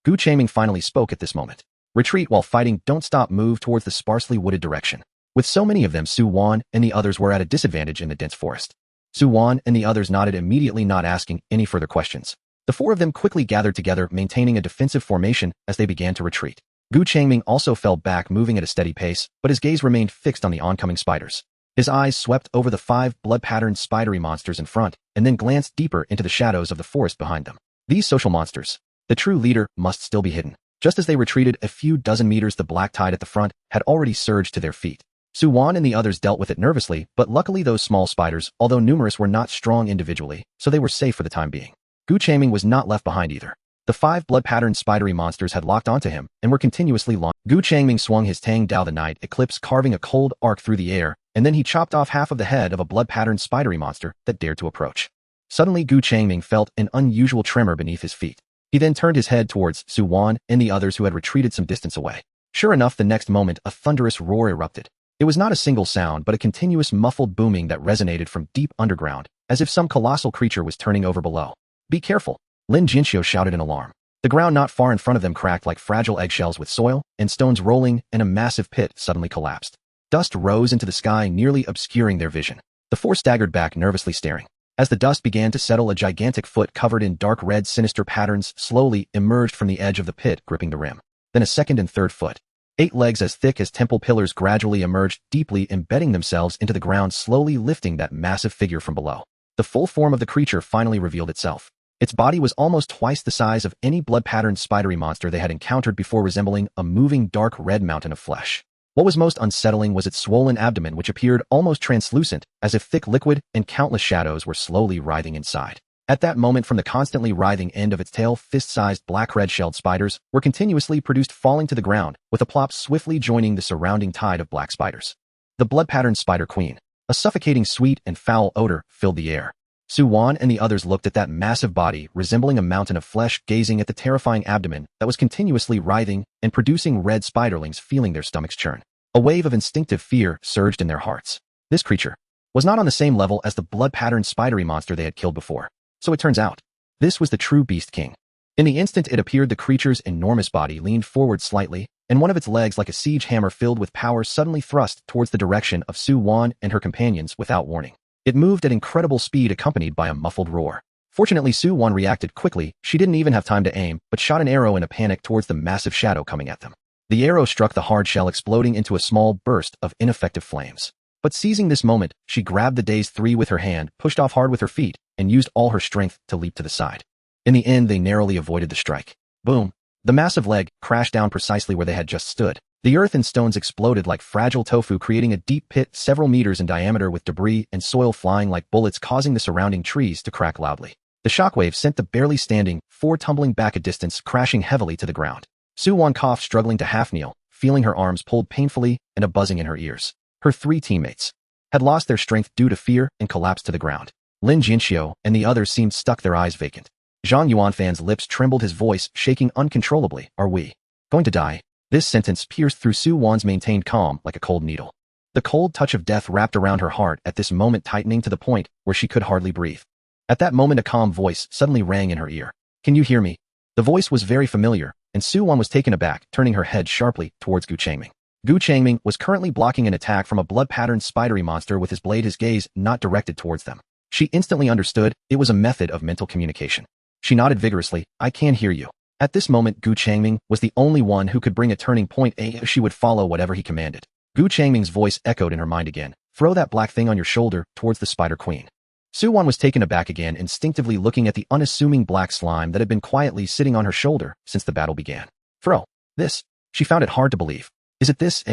Changming finally spoke at this moment. Retreat while fighting, don't stop, move towards the sparsely wooded direction. With so many of them, Suwon and the others were at a disadvantage in the dense forest. Suwon and the others nodded immediately, not asking any further questions. The four of them quickly gathered together, maintaining a defensive formation as they began to retreat. Changming also fell back, moving at a steady pace, but his gaze remained fixed on the oncoming spiders. His eyes swept over the 5 blood-patterned spidery monsters in front, and then glanced deeper into the shadows of the forest behind them. These social monsters. The true leader must still be hidden. Just as they retreated a few dozen meters, the black tide at the front had already surged to their feet. Suwon and the others dealt with it nervously, but luckily those small spiders, although numerous, were not strong individually, so they were safe for the time being. Changming was not left behind either. The 5 blood-patterned spidery monsters had locked onto him and were continuously launching. Changming swung his Tang Dao, the night eclipse, carving a cold arc through the air, and then he chopped off half of the head of a blood-patterned spidery monster that dared to approach. Suddenly, Changming felt an unusual tremor beneath his feet. He then turned his head towards Suwon and the others, who had retreated some distance away. Sure enough, the next moment, a thunderous roar erupted. It was not a single sound, but a continuous muffled booming that resonated from deep underground, as if some colossal creature was turning over below. Be careful! Lin Jinxiu shouted in alarm. The ground not far in front of them cracked like fragile eggshells, with soil and stones rolling, and a massive pit suddenly collapsed. Dust rose into the sky, nearly obscuring their vision. The four staggered back, nervously staring. As the dust began to settle, a gigantic foot covered in dark red sinister patterns slowly emerged from the edge of the pit, gripping the rim. Then a second and third foot. 8 legs as thick as temple pillars gradually emerged, deeply embedding themselves into the ground, slowly lifting that massive figure from below. The full form of the creature finally revealed itself. Its body was almost twice the size of any blood-patterned spidery monster they had encountered before, resembling a moving dark red mountain of flesh. What was most unsettling was its swollen abdomen, which appeared almost translucent, as if thick liquid and countless shadows were slowly writhing inside. At that moment, from the constantly writhing end of its tail, fist-sized black red-shelled spiders were continuously produced, falling to the ground, with a plop swiftly joining the surrounding tide of black spiders. The blood-patterned spider queen. A suffocating sweet and foul odor filled the air. Suwon and the others looked at that massive body, resembling a mountain of flesh, gazing at the terrifying abdomen that was continuously writhing and producing red spiderlings, feeling their stomachs churn. A wave of instinctive fear surged in their hearts. This creature was not on the same level as the blood-patterned spidery monster they had killed before. So it turns out, this was the true Beast King. In the instant it appeared, the creature's enormous body leaned forward slightly, and one of its legs, like a siege hammer filled with power, suddenly thrust towards the direction of Suwon and her companions without warning. It moved at incredible speed, accompanied by a muffled roar. Fortunately, Su Wan reacted quickly. She didn't even have time to aim, but shot an arrow in a panic towards the massive shadow coming at them. The arrow struck the hard shell, exploding into a small burst of ineffective flames. But seizing this moment, she grabbed the dazed three with her hand, pushed off hard with her feet, and used all her strength to leap to the side. In the end, they narrowly avoided the strike. Boom! The massive leg crashed down precisely where they had just stood. The earth and stones exploded like fragile tofu, creating a deep pit several meters in diameter with debris and soil flying like bullets, causing the surrounding trees to crack loudly. The shockwave sent the barely standing four tumbling back a distance, crashing heavily to the ground. Su Wan coughed, struggling to half-kneel, feeling her arms pulled painfully and a buzzing in her ears. Her three teammates had lost their strength due to fear and collapsed to the ground. Lin Jinxiu and the others seemed stuck, their eyes vacant. Zhang Yuanfan's lips trembled, his voice shaking uncontrollably. Are we going to die? This sentence pierced through Su Wan's maintained calm like a cold needle. The cold touch of death wrapped around her heart at this moment, tightening to the point where she could hardly breathe. At that moment, a calm voice suddenly rang in her ear. Can you hear me? The voice was very familiar, and Su Wan was taken aback, turning her head sharply towards Gu Changming. Gu Changming was currently blocking an attack from a blood-patterned spidery monster with his blade, his gaze not directed towards them. She instantly understood it was a method of mental communication. She nodded vigorously. I can hear you. At this moment, Gu Changming was the only one who could bring a turning point. She would follow whatever he commanded. Gu Changming's voice echoed in her mind again. Throw that black thing on your shoulder towards the Spider Queen. Su Wan was taken aback again, instinctively looking at the unassuming black slime that had been quietly sitting on her shoulder since the battle began. Throw this. She found it hard to believe. Is it this?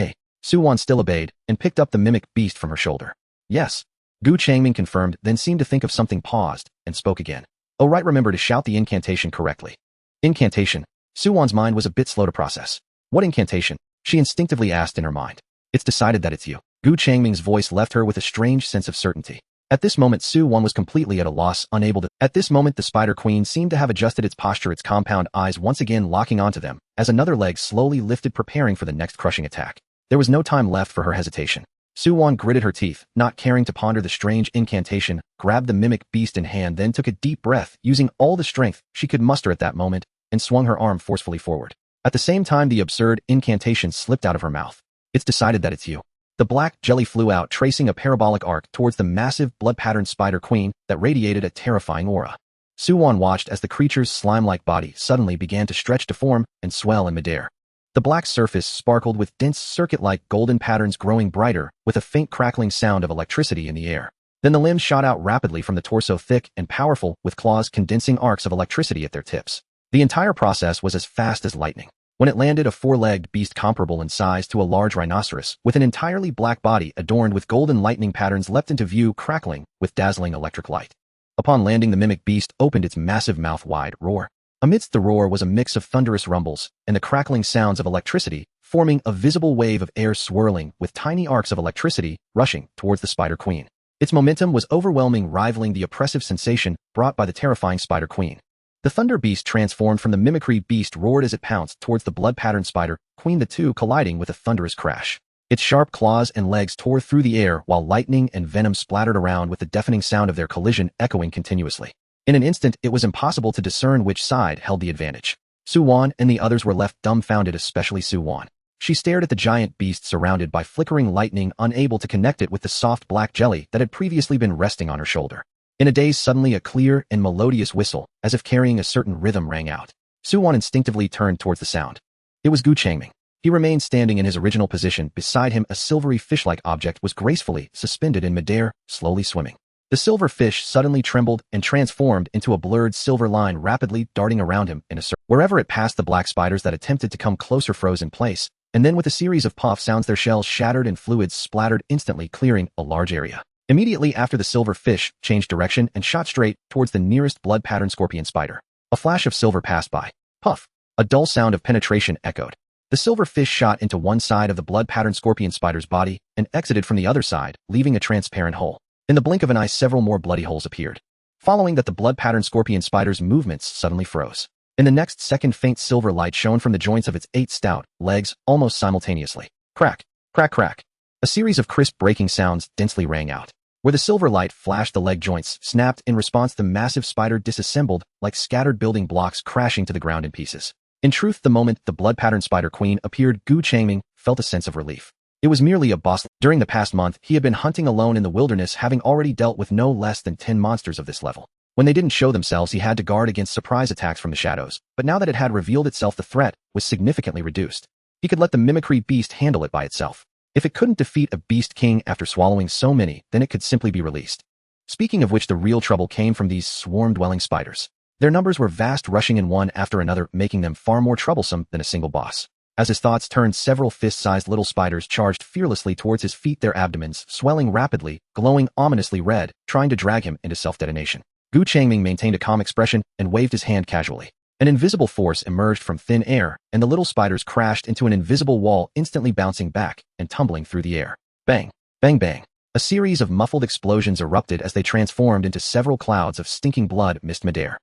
Su Wan still obeyed and picked up the mimic beast from her shoulder. Yes. Gu Changming confirmed, then seemed to think of something, paused, and spoke again. Oh right, remember to shout the incantation correctly. Incantation. Su Wan's mind was a bit slow to process. What incantation? She instinctively asked in her mind. It's decided that it's you. Gu Changming's voice left her with a strange sense of certainty. At this moment, Su Wan was completely at a loss, unable to. At this moment, the Spider Queen seemed to have adjusted its posture, its compound eyes once again locking onto them, as another leg slowly lifted, preparing for the next crushing attack. There was no time left for her hesitation. Su Wan gritted her teeth, not caring to ponder the strange incantation, grabbed the mimic beast in hand, then took a deep breath, using all the strength she could muster at that moment, and swung her arm forcefully forward. At the same time, the absurd incantation slipped out of her mouth. It's decided that it's you. The black jelly flew out, tracing a parabolic arc towards the massive blood-patterned Spider Queen that radiated a terrifying aura. Su Wan watched as the creature's slime-like body suddenly began to stretch, deform, and swell in midair. The black surface sparkled with dense circuit-like golden patterns, growing brighter, with a faint crackling sound of electricity in the air. Then the limbs shot out rapidly from the torso, thick and powerful, with claws condensing arcs of electricity at their tips. The entire process was as fast as lightning. When it landed, a four-legged beast comparable in size to a large rhinoceros, with an entirely black body adorned with golden lightning patterns, leapt into view, crackling with dazzling electric light. Upon landing, the mimic beast opened its massive mouth wide, roar. Amidst the roar was a mix of thunderous rumbles and the crackling sounds of electricity, forming a visible wave of air swirling with tiny arcs of electricity rushing towards the Spider Queen. Its momentum was overwhelming, rivaling the oppressive sensation brought by the terrifying Spider Queen. The Thunder Beast, transformed from the mimicry beast, roared as it pounced towards the blood-patterned Spider Queen, the two colliding with a thunderous crash. Its sharp claws and legs tore through the air while lightning and venom splattered around, with the deafening sound of their collision echoing continuously. In an instant, it was impossible to discern which side held the advantage. Su Wan and the others were left dumbfounded, especially Su Wan. She stared at the giant beast surrounded by flickering lightning, unable to connect it with the soft black jelly that had previously been resting on her shoulder. In a daze, suddenly a clear and melodious whistle, as if carrying a certain rhythm, rang out. Su Wan instinctively turned towards the sound. It was Gu Changming. He remained standing in his original position. Beside him, a silvery fish-like object was gracefully suspended in midair, slowly swimming. The silver fish suddenly trembled and transformed into a blurred silver line, rapidly darting around him in a circle. Wherever it passed, the black spiders that attempted to come closer froze in place, and then with a series of puff sounds their shells shattered and fluids splattered, instantly clearing a large area. Immediately after, the silver fish changed direction and shot straight towards the nearest blood-patterned scorpion spider. A flash of silver passed by. Puff! A dull sound of penetration echoed. The silver fish shot into one side of the blood-patterned scorpion spider's body and exited from the other side, leaving a transparent hole. In the blink of an eye, several more bloody holes appeared. Following that, the blood-patterned scorpion spider's movements suddenly froze. In the next second, faint silver light shone from the joints of its 8 stout legs almost simultaneously. Crack! Crack! Crack! A series of crisp breaking sounds densely rang out. Where the silver light flashed, the leg joints snapped. In response, the massive spider disassembled like scattered building blocks, crashing to the ground in pieces. In truth, the moment the blood-patterned Spider Queen appeared, Gu Changming felt a sense of relief. It was merely a boss. During the past month, he had been hunting alone in the wilderness, having already dealt with no less than 10 monsters of this level. When they didn't show themselves, he had to guard against surprise attacks from the shadows, but now that it had revealed itself, the threat was significantly reduced. He could let the mimicry beast handle it by itself. If it couldn't defeat a beast king after swallowing so many, then it could simply be released. Speaking of which, the real trouble came from these swarm-dwelling spiders. Their numbers were vast, rushing in one after another, making them far more troublesome than a single boss. As his thoughts turned, several fist-sized little spiders charged fearlessly towards his feet, their abdomens swelling rapidly, glowing ominously red, trying to drag him into self-detonation. Changming maintained a calm expression and waved his hand casually. An invisible force emerged from thin air, and the little spiders crashed into an invisible wall, instantly bouncing back and tumbling through the air. Bang! Bang bang! A series of muffled explosions erupted as they transformed into several clouds of stinking blood mist midair.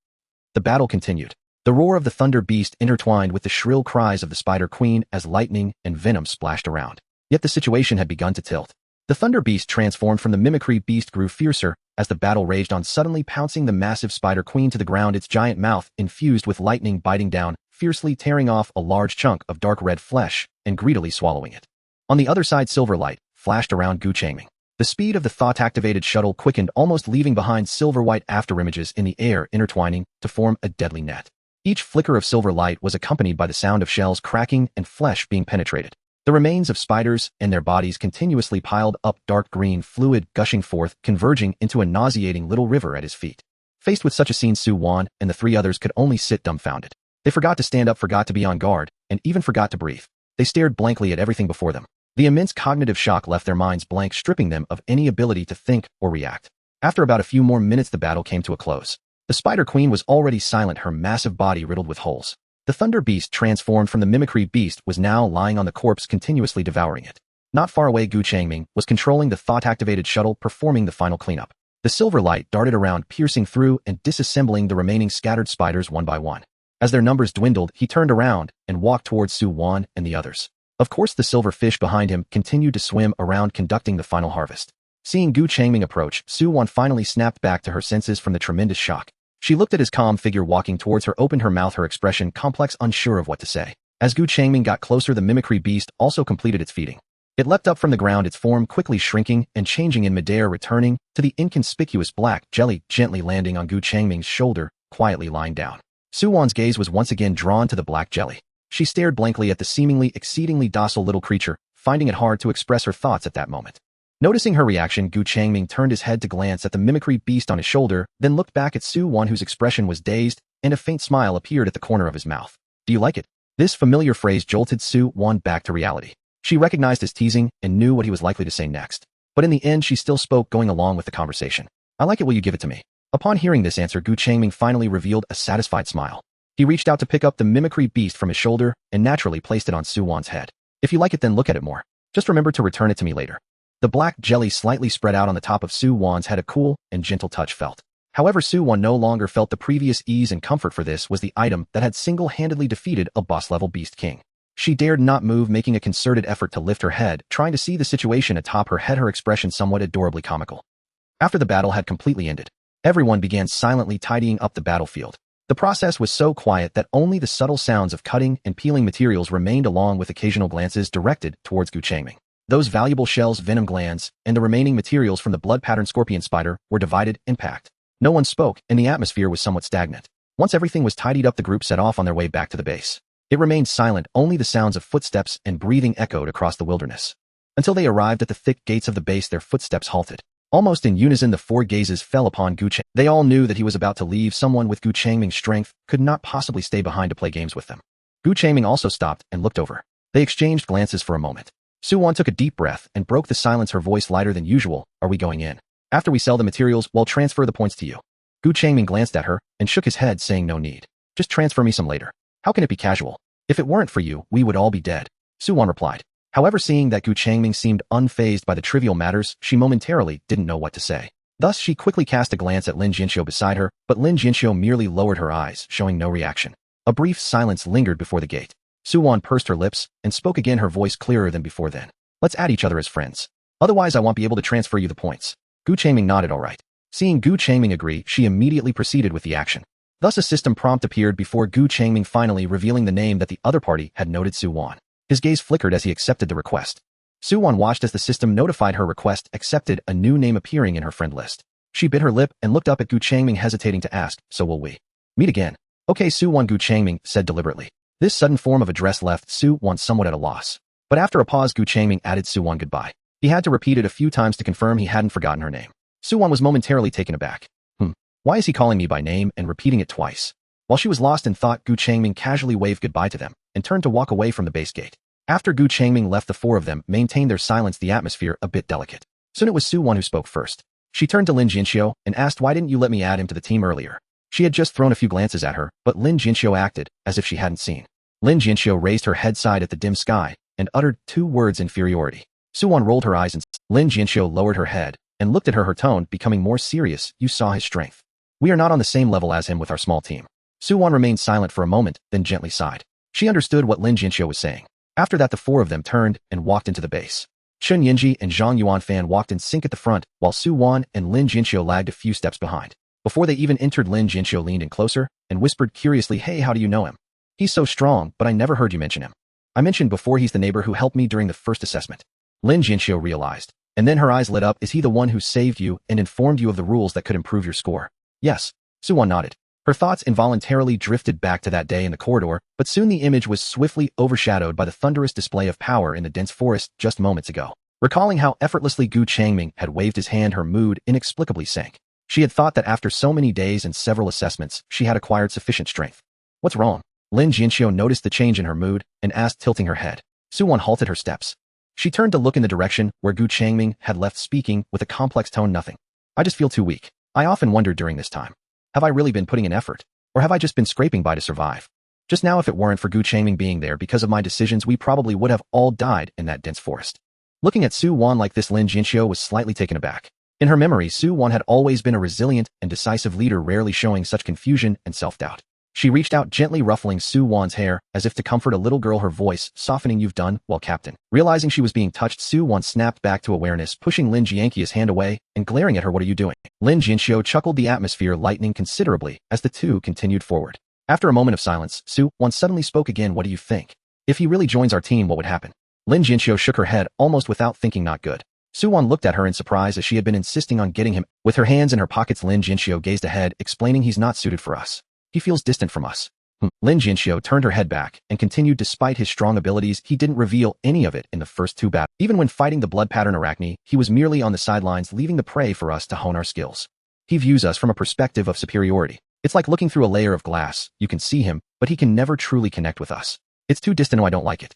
The battle continued. The roar of the thunder beast intertwined with the shrill cries of the spider queen as lightning and venom splashed around. Yet the situation had begun to tilt. The thunder beast transformed from the mimicry beast grew fiercer as the battle raged on, suddenly pouncing the massive spider queen to the ground, its giant mouth infused with lightning biting down, fiercely tearing off a large chunk of dark red flesh and greedily swallowing it. On the other side, silver light flashed around Changming. The speed of the thought-activated shuttle quickened, almost leaving behind silver-white afterimages in the air, intertwining to form a deadly net. Each flicker of silver light was accompanied by the sound of shells cracking and flesh being penetrated. The remains of spiders and their bodies continuously piled up, dark green fluid gushing forth, converging into a nauseating little river at his feet. Faced with such a scene, Su-Wan and the three others could only sit dumbfounded. They forgot to stand up, forgot to be on guard, and even forgot to breathe. They stared blankly at everything before them. The immense cognitive shock left their minds blank, stripping them of any ability to think or react. After about a few more minutes, the battle came to a close. The Spider Queen was already silent, her massive body riddled with holes. The Thunder Beast, transformed from the mimicry beast, was now lying on the corpse, continuously devouring it. Not far away, Changming was controlling the thought-activated shuttle, performing the final cleanup. The silver light darted around, piercing through and disassembling the remaining scattered spiders one by one. As their numbers dwindled, he turned around and walked towards Su-Wan and the others. Of course, the silver fish behind him continued to swim around, conducting the final harvest. Seeing Changming approach, Su-Wan finally snapped back to her senses from the tremendous shock. She looked at his calm figure walking towards her, opened her mouth, her expression complex, unsure of what to say. As Changming got closer, the mimicry beast also completed its feeding. It leapt up from the ground, its form quickly shrinking and changing in midair, returning to the inconspicuous black jelly, gently landing on Changming's shoulder, quietly lying down. Su-Wan's gaze was once again drawn to the black jelly. She stared blankly at the seemingly exceedingly docile little creature, finding it hard to express her thoughts at that moment. Noticing her reaction, Changming turned his head to glance at the mimicry beast on his shoulder, then looked back at Su-Wan, whose expression was dazed, and a faint smile appeared at the corner of his mouth. "Do you like it?" This familiar phrase jolted Su-Wan back to reality. She recognized his teasing and knew what he was likely to say next. But in the end, she still spoke, going along with the conversation. "I like it. Will you give it to me?" Upon hearing this answer, Changming finally revealed a satisfied smile. He reached out to pick up the mimicry beast from his shoulder and naturally placed it on Su-Wan's head. "If you like it, then look at it more. Just remember to return it to me later." The black jelly slightly spread out on the top of Su-Wan's head, a cool and gentle touch felt. However, Su-Wan no longer felt the previous ease and comfort, for this was the item that had single-handedly defeated a boss-level beast king. She dared not move, making a concerted effort to lift her head, trying to see the situation atop her head, her expression somewhat adorably comical. After the battle had completely ended, everyone began silently tidying up the battlefield. The process was so quiet that only the subtle sounds of cutting and peeling materials remained, along with occasional glances directed towards Changming. Those valuable shells, venom glands, and the remaining materials from the blood-patterned scorpion spider were divided and packed. No one spoke, and the atmosphere was somewhat stagnant. Once everything was tidied up, the group set off on their way back to the base. It remained silent, only the sounds of footsteps and breathing echoed across the wilderness. Until they arrived at the thick gates of the base, their footsteps halted. Almost in unison, the four gazes fell upon Changming. They all knew that he was about to leave. Someone with Changming's strength could not possibly stay behind to play games with them. Changming also stopped and looked over. They exchanged glances for a moment. Su-Wan took a deep breath and broke the silence, her voice lighter than usual. "Are we going in? After we sell the materials, we'll transfer the points to you." Changming glanced at her and shook his head, saying, "No need. Just transfer me some later. How can it be casual? If it weren't for you, we would all be dead," Su-Wan replied. However, seeing that Changming seemed unfazed by the trivial matters, she momentarily didn't know what to say. Thus, she quickly cast a glance at Lin Jianxiu beside her, but Lin Jianxiu merely lowered her eyes, showing no reaction. A brief silence lingered before the gate. Su-Wan pursed her lips and spoke again, her voice clearer than before. "Then, let's add each other as friends. Otherwise, I won't be able to transfer you the points." Changming nodded all right. Seeing Changming agree, she immediately proceeded with the action. Thus, a system prompt appeared before Changming, finally revealing the name that the other party had noted: Su-Wan. His gaze flickered as he accepted the request. Su-Wan watched as the system notified her request accepted, a new name appearing in her friend list. She bit her lip and looked up at Gu Changming, hesitating to ask, so will we meet again? Okay, Su-won, Gu Changming said deliberately. This sudden form of address left Su-won somewhat at a loss. But after a pause, Gu Changming added Su-won goodbye. He had to repeat it a few times to confirm he hadn't forgotten her name. Su-won was momentarily taken aback. Why is he calling me by name and repeating it twice? While she was lost in thought, Gu Changming casually waved goodbye to them and turned to walk away from the base gate. After Gu Changming left, the four of them maintained their silence, the atmosphere a bit delicate. Soon it was Su-won who spoke first. She turned to Lin Jinxiu and asked, why didn't you let me add him to the team earlier? She had just thrown a few glances at her, but Lin Jinxiu acted as if she hadn't seen. Lin Jinxiu raised her head side at the dim sky and uttered 2 words: inferiority. Su-won rolled her eyes and Lin Jinxiu lowered her head and looked at her, tone becoming more serious. You saw his strength. We are not on the same level as him with our small team. Su-won remained silent for a moment, then gently sighed. She understood what Lin Jinxiu was saying. After that, the four of them turned and walked into the base. Chun Yinji and Zhang Yuanfan walked in sync at the front, while Su-won and Lin Jinxiu lagged a few steps behind. Before they even entered, Lin Jinxiu leaned in closer and whispered curiously, hey, how do you know him? He's so strong, but I never heard you mention him. I mentioned before, he's the neighbor who helped me during the first assessment. Lin Jinxiu realized, and then her eyes lit up. Is he the one who saved you and informed you of the rules that could improve your score? Yes. Su-won nodded. Her thoughts involuntarily drifted back to that day in the corridor, but soon the image was swiftly overshadowed by the thunderous display of power in the dense forest just moments ago. Recalling how effortlessly Gu Changming had waved his hand, her mood inexplicably sank. She had thought that after so many days and several assessments, she had acquired sufficient strength. What's wrong? Lin Jinxiu noticed the change in her mood and asked, tilting her head. Su-won halted her steps. She turned to look in the direction where Gu Changming had left, speaking with a complex tone. Nothing. I just feel too weak. I often wondered during this time. Have I really been putting in effort? Or have I just been scraping by to survive? Just now, if it weren't for Gu Changming being there because of my decisions, we probably would have all died in that dense forest. Looking at Su-won like this, Lin Jinxiu was slightly taken aback. In her memory, Su-won had always been a resilient and decisive leader, rarely showing such confusion and self-doubt. She reached out, gently ruffling Su-won's hair as if to comfort a little girl, her voice softening. You've done well, Captain. Realizing she was being touched, Su-won snapped back to awareness, pushing Lin Jianqi's hand away and glaring at her. What are you doing? Lin Jinxiu chuckled, the atmosphere lightening considerably as the two continued forward. After a moment of silence, Su-won suddenly spoke again. What do you think? If he really joins our team, what would happen? Lin Jinxiu shook her head, almost without thinking. Not good. Su-won looked at her in surprise, as she had been insisting on getting him. With her hands in her pockets, Lin Jinxiu gazed ahead, explaining, he's not suited for us. He feels distant from us. Lin Jinxiu turned her head back and continued, despite his strong abilities, he didn't reveal any of it in the first 2 battles. Even when fighting the blood pattern Arachne, he was merely on the sidelines, leaving the prey for us to hone our skills. He views us from a perspective of superiority. It's like looking through a layer of glass. You can see him, but he can never truly connect with us. It's too distant. Oh, I don't like it.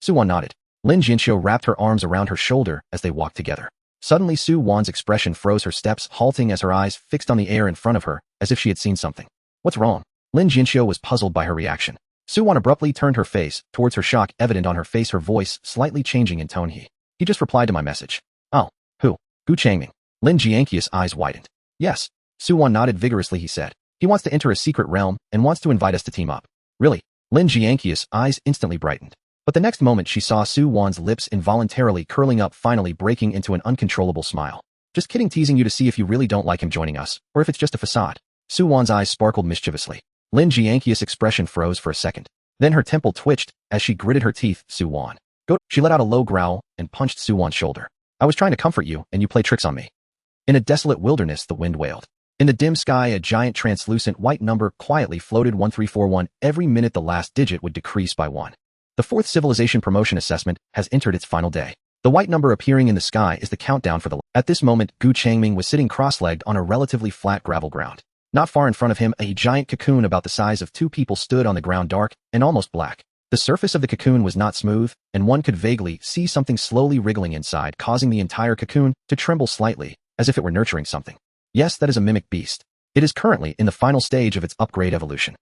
Su-won nodded. Lin Jinxiu wrapped her arms around her shoulder as they walked together. Suddenly, Su-won's expression froze, her steps halting as her eyes fixed on the air in front of her, as if she had seen something. What's wrong? Lin Jinxiu was puzzled by her reaction. Su-won abruptly turned her face towards her, shock evident on her face, her voice slightly changing in tone. He just replied to my message. Oh, who? Gu Changming. Lin Jianqi's eyes widened. Yes. Su-won nodded vigorously. He said, he wants to enter a secret realm and wants to invite us to team up. Really? Lin Jianqi's eyes instantly brightened. But the next moment she saw Su-won's lips involuntarily curling up, finally breaking into an uncontrollable smile. Just kidding, teasing you to see if you really don't like him joining us, or if it's just a facade. Su-won's eyes sparkled mischievously. Lin Jianqi's expression froze for a second. Then her temple twitched as she gritted her teeth. Su-won. Go. She let out a low growl and punched Su-won's shoulder. I was trying to comfort you, and you play tricks on me. In a desolate wilderness, the wind wailed. In the dim sky, a giant translucent white number quietly floated. 1341. Every minute the last digit would decrease by 1. The 4th civilization promotion assessment has entered its final day. The white number appearing in the sky is the countdown for the... At this moment, Gu Changming was sitting cross-legged on a relatively flat gravel ground. Not far in front of him, a giant cocoon about the size of 2 people stood on the ground, dark and almost black. The surface of the cocoon was not smooth, and one could vaguely see something slowly wriggling inside, causing the entire cocoon to tremble slightly, as if it were nurturing something. Yes, that is a mimic beast. It is currently in the final stage of its upgrade evolution.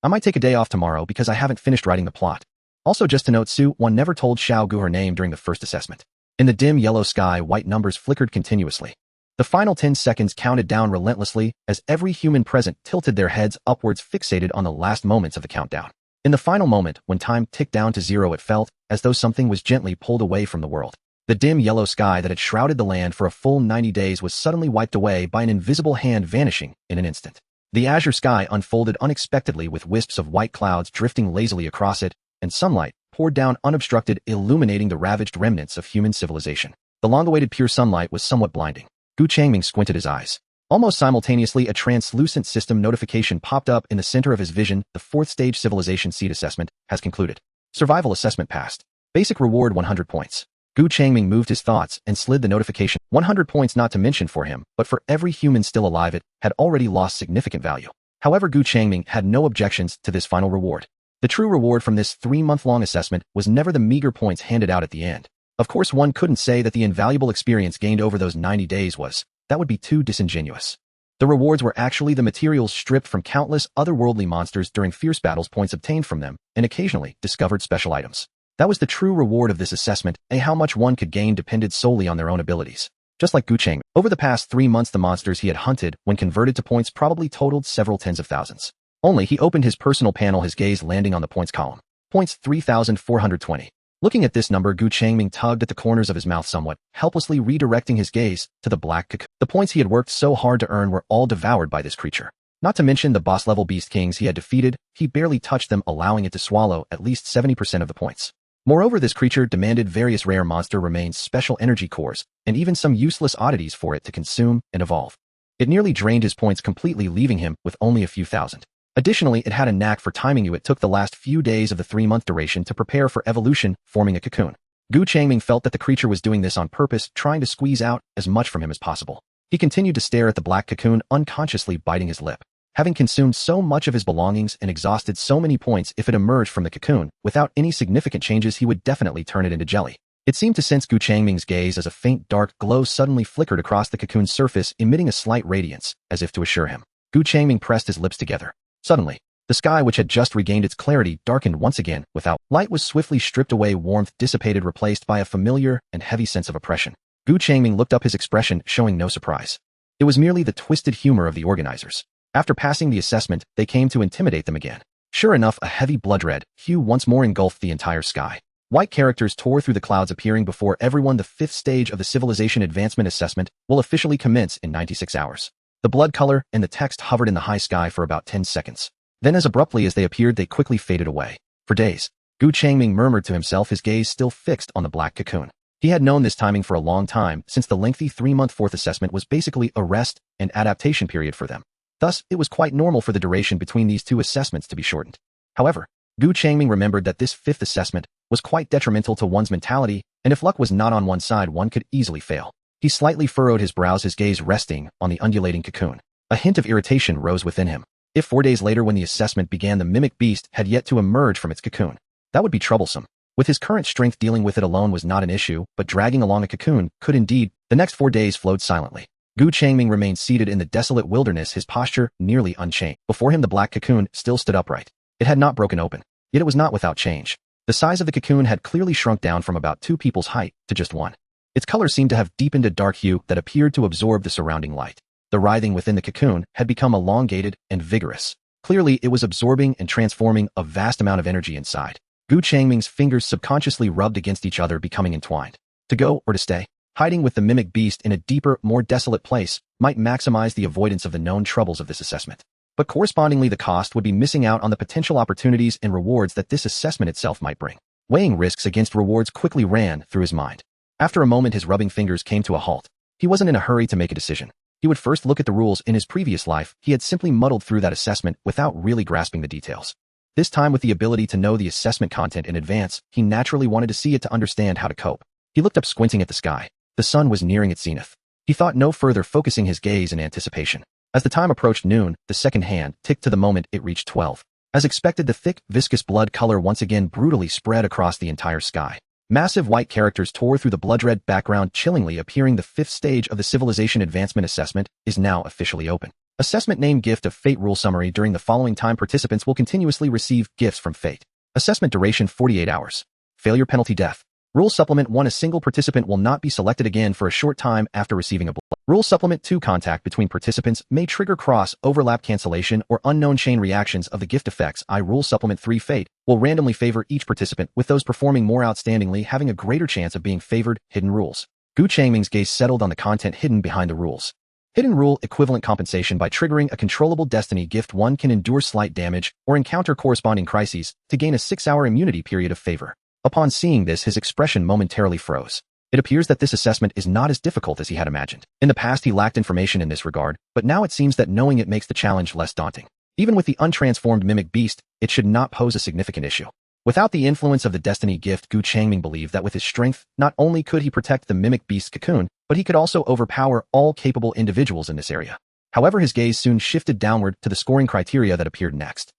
I might take a day off tomorrow because I haven't finished writing the plot. Also, just to note, Su-won never told Xiao Gu her name during the first assessment. In the dim yellow sky, white numbers flickered continuously. The final 10 seconds counted down relentlessly as every human present tilted their heads upwards, fixated on the last moments of the countdown. In the final moment, when time ticked down to 0, it felt as though something was gently pulled away from the world. The dim yellow sky that had shrouded the land for a full 90 days was suddenly wiped away by an invisible hand, vanishing in an instant. The azure sky unfolded unexpectedly, with wisps of white clouds drifting lazily across it, and sunlight poured down unobstructed, illuminating the ravaged remnants of human civilization. The long-awaited pure sunlight was somewhat blinding. Gu Changming squinted his eyes. Almost simultaneously, a translucent system notification popped up in the center of his vision. The 4th stage civilization seed assessment has concluded. Survival assessment passed. Basic reward 100 points. Gu Changming moved his thoughts and slid the notification. 100 points not to mention for him, but for every human still alive it had already lost significant value. However, Gu Changming had no objections to this final reward. The true reward from this 3-month-long assessment was never the meager points handed out at the end. Of course, one couldn't say that the invaluable experience gained over those 90 days was. That would be too disingenuous. The rewards were actually the materials stripped from countless otherworldly monsters during fierce battles, points obtained from them, and occasionally discovered special items. That was the true reward of this assessment, and how much one could gain depended solely on their own abilities. Just like Gu Changming, over the past 3 months the monsters he had hunted, when converted to points, probably totaled several tens of thousands. Only he opened his personal panel, his gaze landing on the points column. Points 3,420. Looking at this number, Gu Changming tugged at the corners of his mouth somewhat, helplessly redirecting his gaze to the black cocoon. The points he had worked so hard to earn were all devoured by this creature. Not to mention the boss-level beast kings he had defeated, he barely touched them, allowing it to swallow at least 70% of the points. Moreover, this creature demanded various rare monster remains, special energy cores, and even some useless oddities for it to consume and evolve. It nearly drained his points completely, leaving him with only a few thousand. Additionally, it had a knack for timing you. It took the last few days of the 3-month duration to prepare for evolution, forming a cocoon. Gu Changming felt that the creature was doing this on purpose, trying to squeeze out as much from him as possible. He continued to stare at the black cocoon, unconsciously biting his lip. Having consumed so much of his belongings and exhausted so many points, if it emerged from the cocoon, without any significant changes, he would definitely turn it into jelly. It seemed to sense Gu Changming's gaze as a faint dark glow suddenly flickered across the cocoon's surface, emitting a slight radiance, as if to assure him. Gu Changming pressed his lips together. Suddenly, the sky, which had just regained its clarity, darkened once again. Without light was swiftly stripped away, warmth dissipated, replaced by a familiar and heavy sense of oppression. Gu Changming looked up, his expression showing no surprise. It was merely the twisted humor of the organizers. After passing the assessment, they came to intimidate them again. Sure enough, a heavy blood-red hue once more engulfed the entire sky. White characters tore through the clouds, appearing before everyone. The 5th stage of the Civilization Advancement Assessment will officially commence in 96 hours. The blood color and the text hovered in the high sky for about 10 seconds. Then as abruptly as they appeared, they quickly faded away. For days, Gu Changming murmured to himself, his gaze still fixed on the black cocoon. He had known this timing for a long time, since the lengthy 3-month 4th assessment was basically a rest and adaptation period for them. Thus, it was quite normal for the duration between these 2 assessments to be shortened. However, Gu Changming remembered that this 5th assessment was quite detrimental to one's mentality, and if luck was not on one side, one could easily fail. He slightly furrowed his brows, his gaze resting on the undulating cocoon. A hint of irritation rose within him. If 4 days later, when the assessment began, the mimic beast had yet to emerge from its cocoon, that would be troublesome. With his current strength, dealing with it alone was not an issue, but dragging along a cocoon could indeed. The next 4 days flowed silently. Gu Changming remained seated in the desolate wilderness, his posture nearly unchanged. Before him, the black cocoon still stood upright. It had not broken open, yet it was not without change. The size of the cocoon had clearly shrunk down from about 2 people's height to just 1. Its color seemed to have deepened a dark hue that appeared to absorb the surrounding light. The writhing within the cocoon had become elongated and vigorous. Clearly, it was absorbing and transforming a vast amount of energy inside. Gu Changming's fingers subconsciously rubbed against each other, becoming entwined. To go or to stay? Hiding with the mimic beast in a deeper, more desolate place might maximize the avoidance of the known troubles of this assessment. But correspondingly, the cost would be missing out on the potential opportunities and rewards that this assessment itself might bring. Weighing risks against rewards quickly ran through his mind. After a moment, his rubbing fingers came to a halt. He wasn't in a hurry to make a decision. He would first look at the rules. In his previous life, he had simply muddled through that assessment without really grasping the details. This time, with the ability to know the assessment content in advance, he naturally wanted to see it to understand how to cope. He looked up, squinting at the sky. The sun was nearing its zenith. He thought no further, focusing his gaze in anticipation. As the time approached noon, the second hand ticked to the moment it reached 12. As expected, the thick, viscous blood color once again brutally spread across the entire sky. Massive white characters tore through the blood-red background, chillingly appearing. The 5th stage of the Civilization Advancement Assessment is now officially open. Assessment name: Gift of Fate. Rule summary: during the following time, participants will continuously receive gifts from fate. Assessment duration: 48 hours. Failure penalty: death. Rule supplement 1: a single participant will not be selected again for a short time after receiving a blow. Rule supplement 2: contact between participants may trigger cross-overlap cancellation or unknown chain reactions of the gift effects. Rule supplement 3: fate will randomly favor each participant, with those performing more outstandingly having a greater chance of being favored. Hidden rules. Gu Changming's gaze settled on the content hidden behind the rules. Hidden rule: equivalent compensation. By triggering a controllable destiny gift, one can endure slight damage or encounter corresponding crises to gain a 6-hour immunity period of favor. Upon seeing this, his expression momentarily froze. It appears that this assessment is not as difficult as he had imagined. In the past, he lacked information in this regard, but now it seems that knowing it makes the challenge less daunting. Even with the untransformed mimic beast, it should not pose a significant issue. Without the influence of the destiny gift, Changming believed that with his strength, not only could he protect the mimic beast's cocoon, but he could also overpower all capable individuals in this area. However, his gaze soon shifted downward to the scoring criteria that appeared next.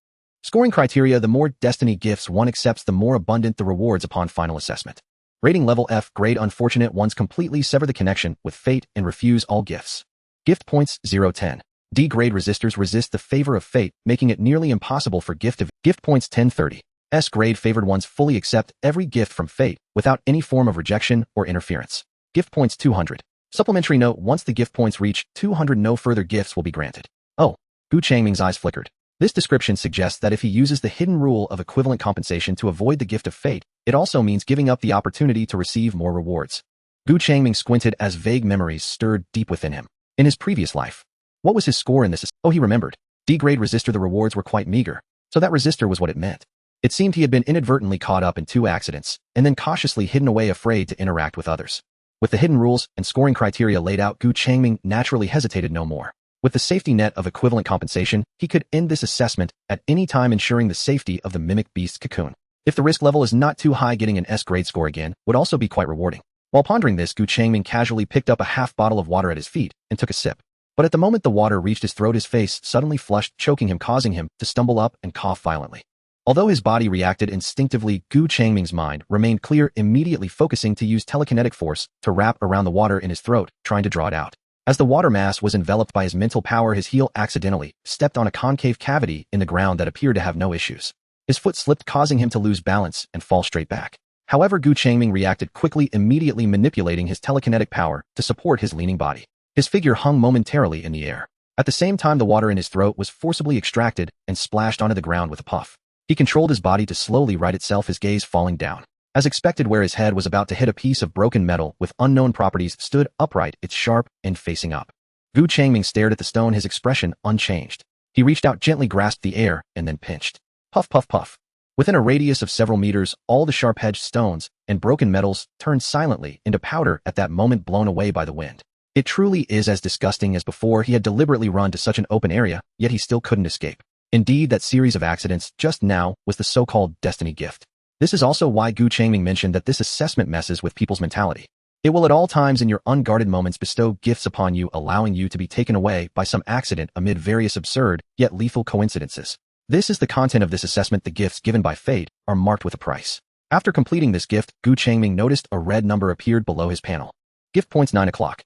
Scoring criteria: the more destiny gifts one accepts, the more abundant the rewards upon final assessment. Rating level F grade: unfortunate ones completely sever the connection with fate and refuse all gifts. Gift points 0-10. D grade: resistors resist the favor of fate, making it nearly impossible for gift points 10-30. S grade: favored ones fully accept every gift from fate without any form of rejection or interference. Gift points 200. Supplementary note: once the gift points reach 200, no further gifts will be granted. Oh. Changming's eyes flickered. This description suggests that if he uses the hidden rule of equivalent compensation to avoid the gift of fate, it also means giving up the opportunity to receive more rewards. Changming squinted as vague memories stirred deep within him. In his previous life, what was his score in this? Oh, he remembered. D grade resistor. The rewards were quite meager, so that resistor was what it meant. It seemed he had been inadvertently caught up in 2 accidents, and then cautiously hidden away, afraid to interact with others. With the hidden rules and scoring criteria laid out, Changming naturally hesitated no more. With the safety net of equivalent compensation, he could end this assessment at any time, ensuring the safety of the mimic beast's cocoon. If the risk level is not too high, getting an S grade score again would also be quite rewarding. While pondering this, Changming casually picked up a half bottle of water at his feet and took a sip. But at the moment the water reached his throat, his face suddenly flushed, choking him, causing him to stumble up and cough violently. Although his body reacted instinctively, Changming's mind remained clear, immediately focusing to use telekinetic force to wrap around the water in his throat, trying to draw it out. As the water mass was enveloped by his mental power, his heel accidentally stepped on a concave cavity in the ground that appeared to have no issues. His foot slipped, causing him to lose balance and fall straight back. However, Changming reacted quickly, immediately manipulating his telekinetic power to support his leaning body. His figure hung momentarily in the air. At the same time, the water in his throat was forcibly extracted and splashed onto the ground with a puff. He controlled his body to slowly right itself, his gaze falling down. As expected, where his head was about to hit, a piece of broken metal with unknown properties stood upright, its sharp end facing up. Changming stared at the stone, his expression unchanged. He reached out, gently grasped the air, and then pinched. Puff, puff, puff. Within a radius of several meters, all the sharp-edged stones and broken metals turned silently into powder at that moment, blown away by the wind. It truly is as disgusting as before. He had deliberately run to such an open area, yet he still couldn't escape. Indeed, that series of accidents just now was the so-called destiny gift. This is also why Changming mentioned that this assessment messes with people's mentality. It will at all times in your unguarded moments bestow gifts upon you, allowing you to be taken away by some accident amid various absurd yet lethal coincidences. This is the content of this assessment. The gifts given by fate are marked with a price. After completing this gift, Changming noticed a red number appeared below his panel. Gift points 9 o'clock.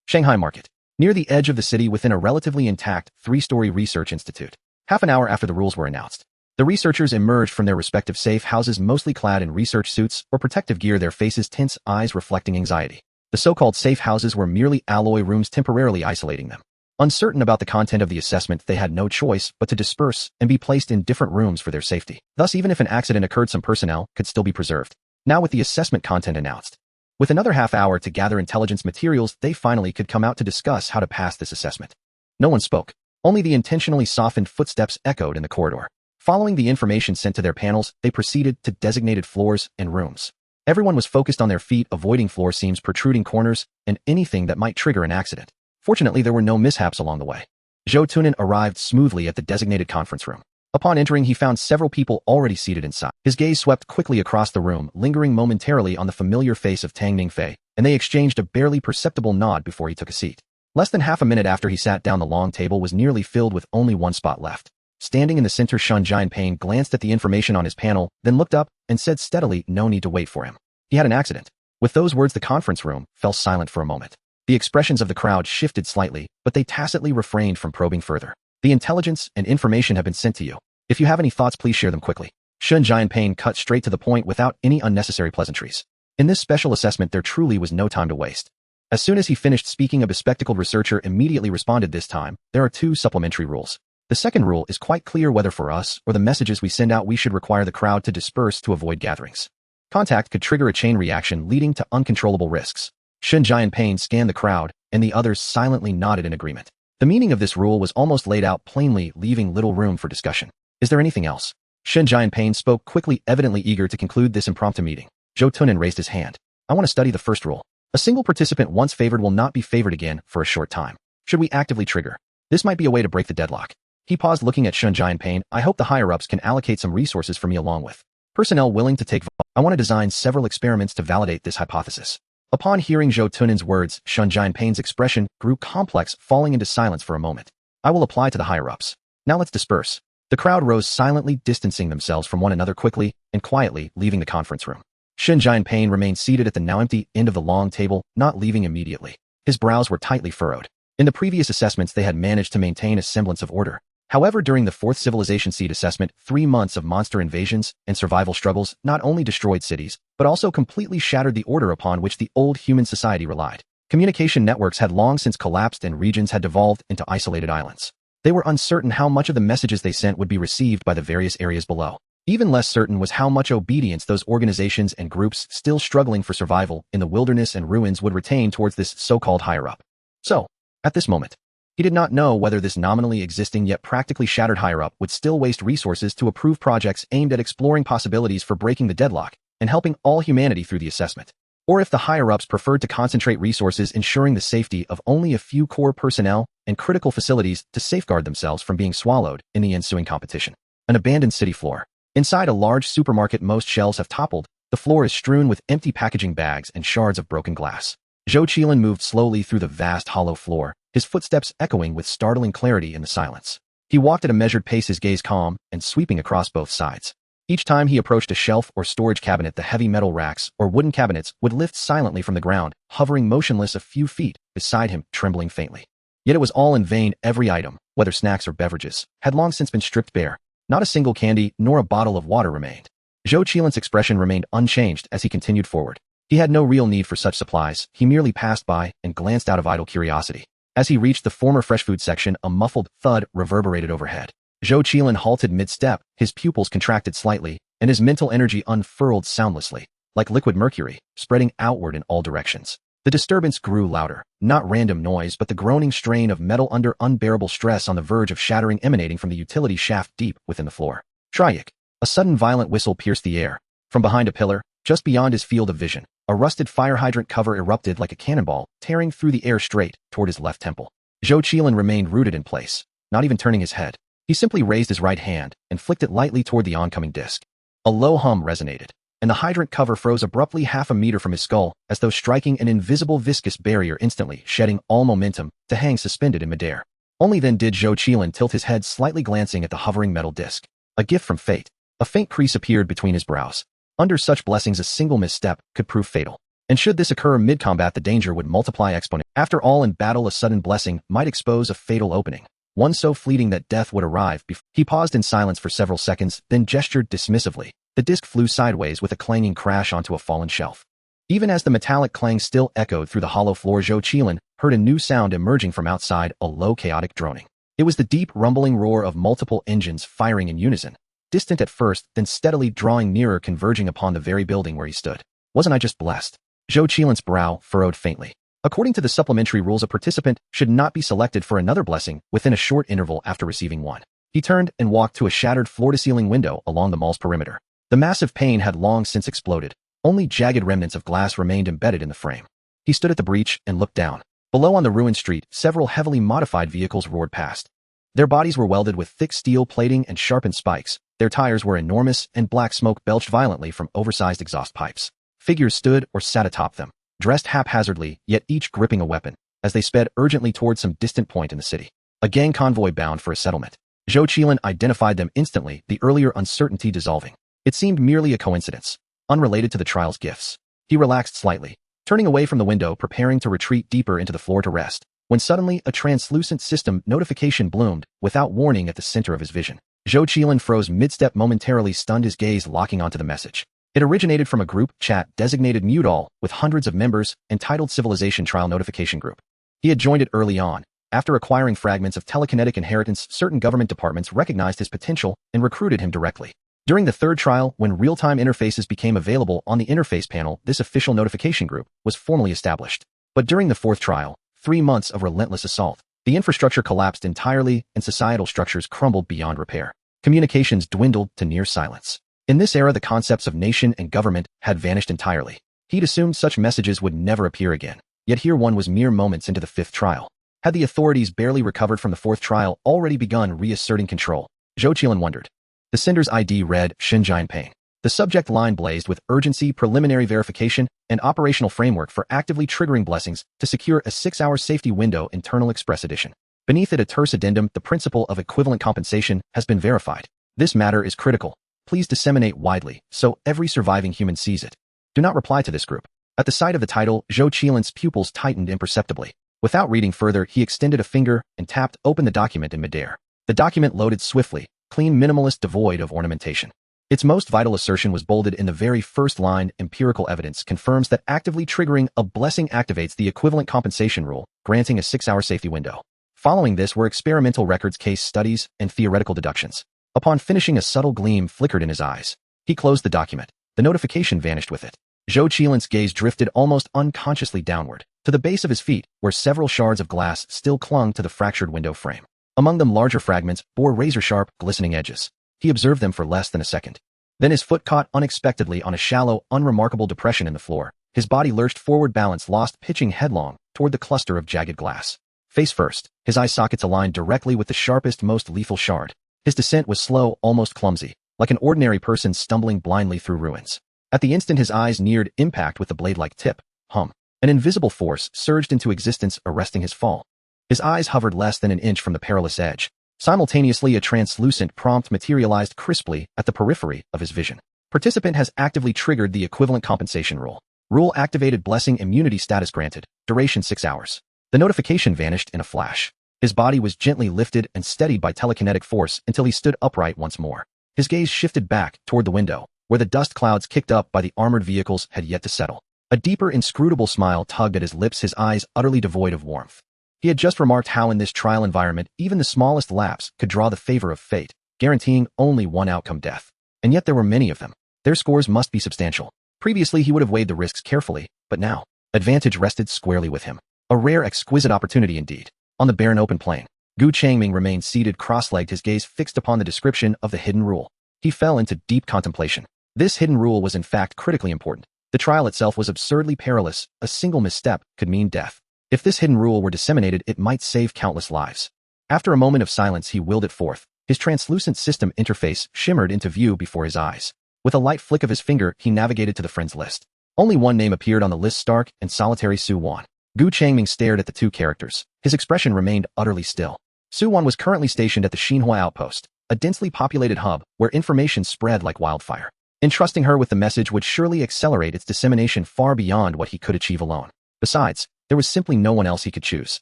Shanghai Market. Near the edge of the city, within a relatively intact 3-story research institute. Half an hour after the rules were announced, the researchers emerged from their respective safe houses, mostly clad in research suits or protective gear, their faces tense, eyes reflecting anxiety. The so-called safe houses were merely alloy rooms, temporarily isolating them. Uncertain about the content of the assessment, they had no choice but to disperse and be placed in different rooms for their safety. Thus, even if an accident occurred, some personnel could still be preserved. Now, with the assessment content announced, with another half hour to gather intelligence materials, they finally could come out to discuss how to pass this assessment. No one spoke. Only the intentionally softened footsteps echoed in the corridor. Following the information sent to their panels, they proceeded to designated floors and rooms. Everyone was focused on their feet, avoiding floor seams, protruding corners, and anything that might trigger an accident. Fortunately, there were no mishaps along the way. Zhou Tunan arrived smoothly at the designated conference room. Upon entering, he found several people already seated inside. His gaze swept quickly across the room, lingering momentarily on the familiar face of Tang Ningfei, and they exchanged a barely perceptible nod before he took a seat. Less than half a minute after he sat down, the long table was nearly filled with only one spot left. Standing in the center, Shun Jianping glanced at the information on his panel, then looked up and said steadily, "No need to wait for him. He had an accident." With those words, the conference room fell silent for a moment. The expressions of the crowd shifted slightly, but they tacitly refrained from probing further. "The intelligence and information have been sent to you. If you have any thoughts, please share them quickly." Shun Jianping cut straight to the point without any unnecessary pleasantries. In this special assessment, there truly was no time to waste. As soon as he finished speaking, a bespectacled researcher immediately responded. "This time, there are 2 supplementary rules. The second rule is quite clear. Whether for us or the messages we send out, we should require the crowd to disperse to avoid gatherings. Contact could trigger a chain reaction leading to uncontrollable risks." Shun Jianping scanned the crowd, and the others silently nodded in agreement. The meaning of this rule was almost laid out plainly, leaving little room for discussion. "Is there anything else?" Shun Jianping spoke quickly, evidently eager to conclude this impromptu meeting. Zhou Tunan raised his hand. I want to study the first rule. A single participant once favored will not be favored again for a short time. Should we actively trigger? This might be a way to break the deadlock. He paused, looking at Changming. I hope the higher-ups can allocate some resources for me along with personnel willing to take. I want to design several experiments to validate this hypothesis. Upon hearing Zhou Tunan's words, Changming's expression grew complex, falling into silence for a moment. I will apply to the higher-ups. Now let's disperse. The crowd rose silently, distancing themselves from one another quickly and quietly, leaving the conference room. Changming remained seated at the now empty end of the long table, not leaving immediately. His brows were tightly furrowed. In the previous assessments, they had managed to maintain a semblance of order. However, during the fourth civilization seed assessment, 3 months of monster invasions and survival struggles not only destroyed cities, but also completely shattered the order upon which the old human society relied. Communication networks had long since collapsed and regions had devolved into isolated islands. They were uncertain how much of the messages they sent would be received by the various areas below. Even less certain was how much obedience those organizations and groups still struggling for survival in the wilderness and ruins would retain towards this so-called higher-up. So, at this moment, he did not know whether this nominally existing yet practically shattered higher-up would still waste resources to approve projects aimed at exploring possibilities for breaking the deadlock and helping all humanity through the assessment, or if the higher-ups preferred to concentrate resources ensuring the safety of only a few core personnel and critical facilities to safeguard themselves from being swallowed in the ensuing competition. An abandoned city floor. Inside a large supermarket, most shelves have toppled. The floor is strewn with empty packaging bags and shards of broken glass. Zhou Qilin moved slowly through the vast hollow floor, his footsteps echoing with startling clarity in the silence. He walked at a measured pace, his gaze calm and sweeping across both sides. Each time he approached a shelf or storage cabinet, the heavy metal racks or wooden cabinets would lift silently from the ground, hovering motionless a few feet beside him, trembling faintly. Yet it was all in vain. Every item, whether snacks or beverages, had long since been stripped bare. Not a single candy nor a bottle of water remained. Zhou Qilin's expression remained unchanged as he continued forward. He had no real need for such supplies. He merely passed by and glanced out of idle curiosity. As he reached the former fresh food section, a muffled thud reverberated overhead. Zhou Qilin halted mid-step, his pupils contracted slightly, and his mental energy unfurled soundlessly, like liquid mercury, spreading outward in all directions. The disturbance grew louder, not random noise but the groaning strain of metal under unbearable stress on the verge of shattering, emanating from the utility shaft deep within the floor. Tryik. A sudden violent whistle pierced the air. From behind a pillar, just beyond his field of vision, a rusted fire hydrant cover erupted like a cannonball, tearing through the air straight toward his left temple. Zhou Qilin remained rooted in place, not even turning his head. He simply raised his right hand and flicked it lightly toward the oncoming disc. A low hum resonated, and the hydrant cover froze abruptly half a meter from his skull, as though striking an invisible viscous barrier, instantly shedding all momentum to hang suspended in midair. Only then did Zhou Qilin tilt his head slightly, glancing at the hovering metal disc. A gift from fate. A faint crease appeared between his brows. Under such blessings, a single misstep could prove fatal. And should this occur mid-combat, the danger would multiply exponentially. After all, in battle, a sudden blessing might expose a fatal opening, one so fleeting that death would arrive before. He paused in silence for several seconds, then gestured dismissively. The disc flew sideways with a clanging crash onto a fallen shelf. Even as the metallic clang still echoed through the hollow floor, Zhou Qilin heard a new sound emerging from outside, a low, chaotic droning. It was the deep, rumbling roar of multiple engines firing in unison. Distant at first, then steadily drawing nearer, converging upon the very building where he stood. Wasn't I just blessed? Zhou Qilin's brow furrowed faintly. According to the supplementary rules, a participant should not be selected for another blessing within a short interval after receiving one. He turned and walked to a shattered floor-to-ceiling window along the mall's perimeter. The massive pane had long since exploded. Only jagged remnants of glass remained embedded in the frame. He stood at the breach and looked down. Below, on the ruined street, several heavily modified vehicles roared past. Their bodies were welded with thick steel plating and sharpened spikes. Their tires were enormous, and black smoke belched violently from oversized exhaust pipes. Figures stood or sat atop them, dressed haphazardly, yet each gripping a weapon, as they sped urgently toward some distant point in the city. A gang convoy bound for a settlement. Zhou Qilin identified them instantly, the earlier uncertainty dissolving. It seemed merely a coincidence, unrelated to the trial's gifts. He relaxed slightly, turning away from the window, preparing to retreat deeper into the floor to rest, when suddenly a translucent system notification bloomed without warning at the center of his vision. Zhou Qilin froze mid-step, momentarily stunned, his gaze locking onto the message. It originated from a group chat designated Mute All, with hundreds of members, entitled Civilization Trial Notification Group. He had joined it early on. After acquiring fragments of telekinetic inheritance, certain government departments recognized his potential and recruited him directly. During the third trial, when real-time interfaces became available on the interface panel, this official notification group was formally established. But during the fourth trial, 3 months of relentless assault, the infrastructure collapsed entirely and societal structures crumbled beyond repair. Communications dwindled to near silence. In this era, the concepts of nation and government had vanished entirely. He'd assumed such messages would never appear again, yet here one was mere moments into the 5th trial. Had the authorities barely recovered from the 4th trial already begun reasserting control? Zhou Qilan wondered. The sender's ID read Changming. The subject line blazed with urgency, preliminary verification, and operational framework for actively triggering blessings to secure a 6-hour safety window. Internal Express Edition. Beneath it a terse addendum: the principle of equivalent compensation has been verified. This matter is critical. Please disseminate widely, so every surviving human sees it. Do not reply to this group. At the sight of the title, Zhou Qilan's pupils tightened imperceptibly. Without reading further, he extended a finger and tapped open the document in midair. The document loaded swiftly, clean, minimalist, devoid of ornamentation. Its most vital assertion was bolded in the very first line: empirical evidence confirms that actively triggering a blessing activates the equivalent compensation rule, granting a 6-hour safety window. Following this were experimental records, case studies, and theoretical deductions. Upon finishing, a subtle gleam flickered in his eyes. He closed the document. The notification vanished with it. Zhou Qilan's gaze drifted almost unconsciously downward, to the base of his feet, where several shards of glass still clung to the fractured window frame. Among them, larger fragments bore razor-sharp, glistening edges. He observed them for less than a second. Then his foot caught unexpectedly on a shallow, unremarkable depression in the floor. His body lurched forward, balance lost, pitching headlong toward the cluster of jagged glass. Face first, his eye sockets aligned directly with the sharpest, most lethal shard. His descent was slow, almost clumsy, like an ordinary person stumbling blindly through ruins. At the instant his eyes neared impact with the blade-like tip, an invisible force surged into existence, arresting his fall. His eyes hovered less than an inch from the perilous edge. Simultaneously, a translucent prompt materialized crisply at the periphery of his vision. Participant has actively triggered the equivalent compensation rule. Rule activated, blessing immunity status granted. Duration 6 hours. The notification vanished in a flash. His body was gently lifted and steadied by telekinetic force until he stood upright once more. His gaze shifted back toward the window, where the dust clouds kicked up by the armored vehicles had yet to settle. A deeper, inscrutable smile tugged at his lips, his eyes utterly devoid of warmth. He had just remarked how in this trial environment, even the smallest lapse could draw the favor of fate, guaranteeing only one outcome: death. And yet there were many of them. Their scores must be substantial. Previously he would have weighed the risks carefully, but now, advantage rested squarely with him. A rare, exquisite opportunity indeed. On the barren open plain, Gu Changming remained seated cross-legged, his gaze fixed upon the description of the hidden rule. He fell into deep contemplation. This hidden rule was in fact critically important. The trial itself was absurdly perilous. A single misstep could mean death. If this hidden rule were disseminated, it might save countless lives. After a moment of silence, he willed it forth. His translucent system interface shimmered into view before his eyes. With a light flick of his finger, he navigated to the friends list. Only one name appeared on the list: stark and solitary Su Wan. Gu Changming stared at the two characters. His expression remained utterly still. Su Wan was currently stationed at the Xinhua outpost, a densely populated hub where information spread like wildfire. Entrusting her with the message would surely accelerate its dissemination far beyond what he could achieve alone. Besides, there was simply no one else he could choose.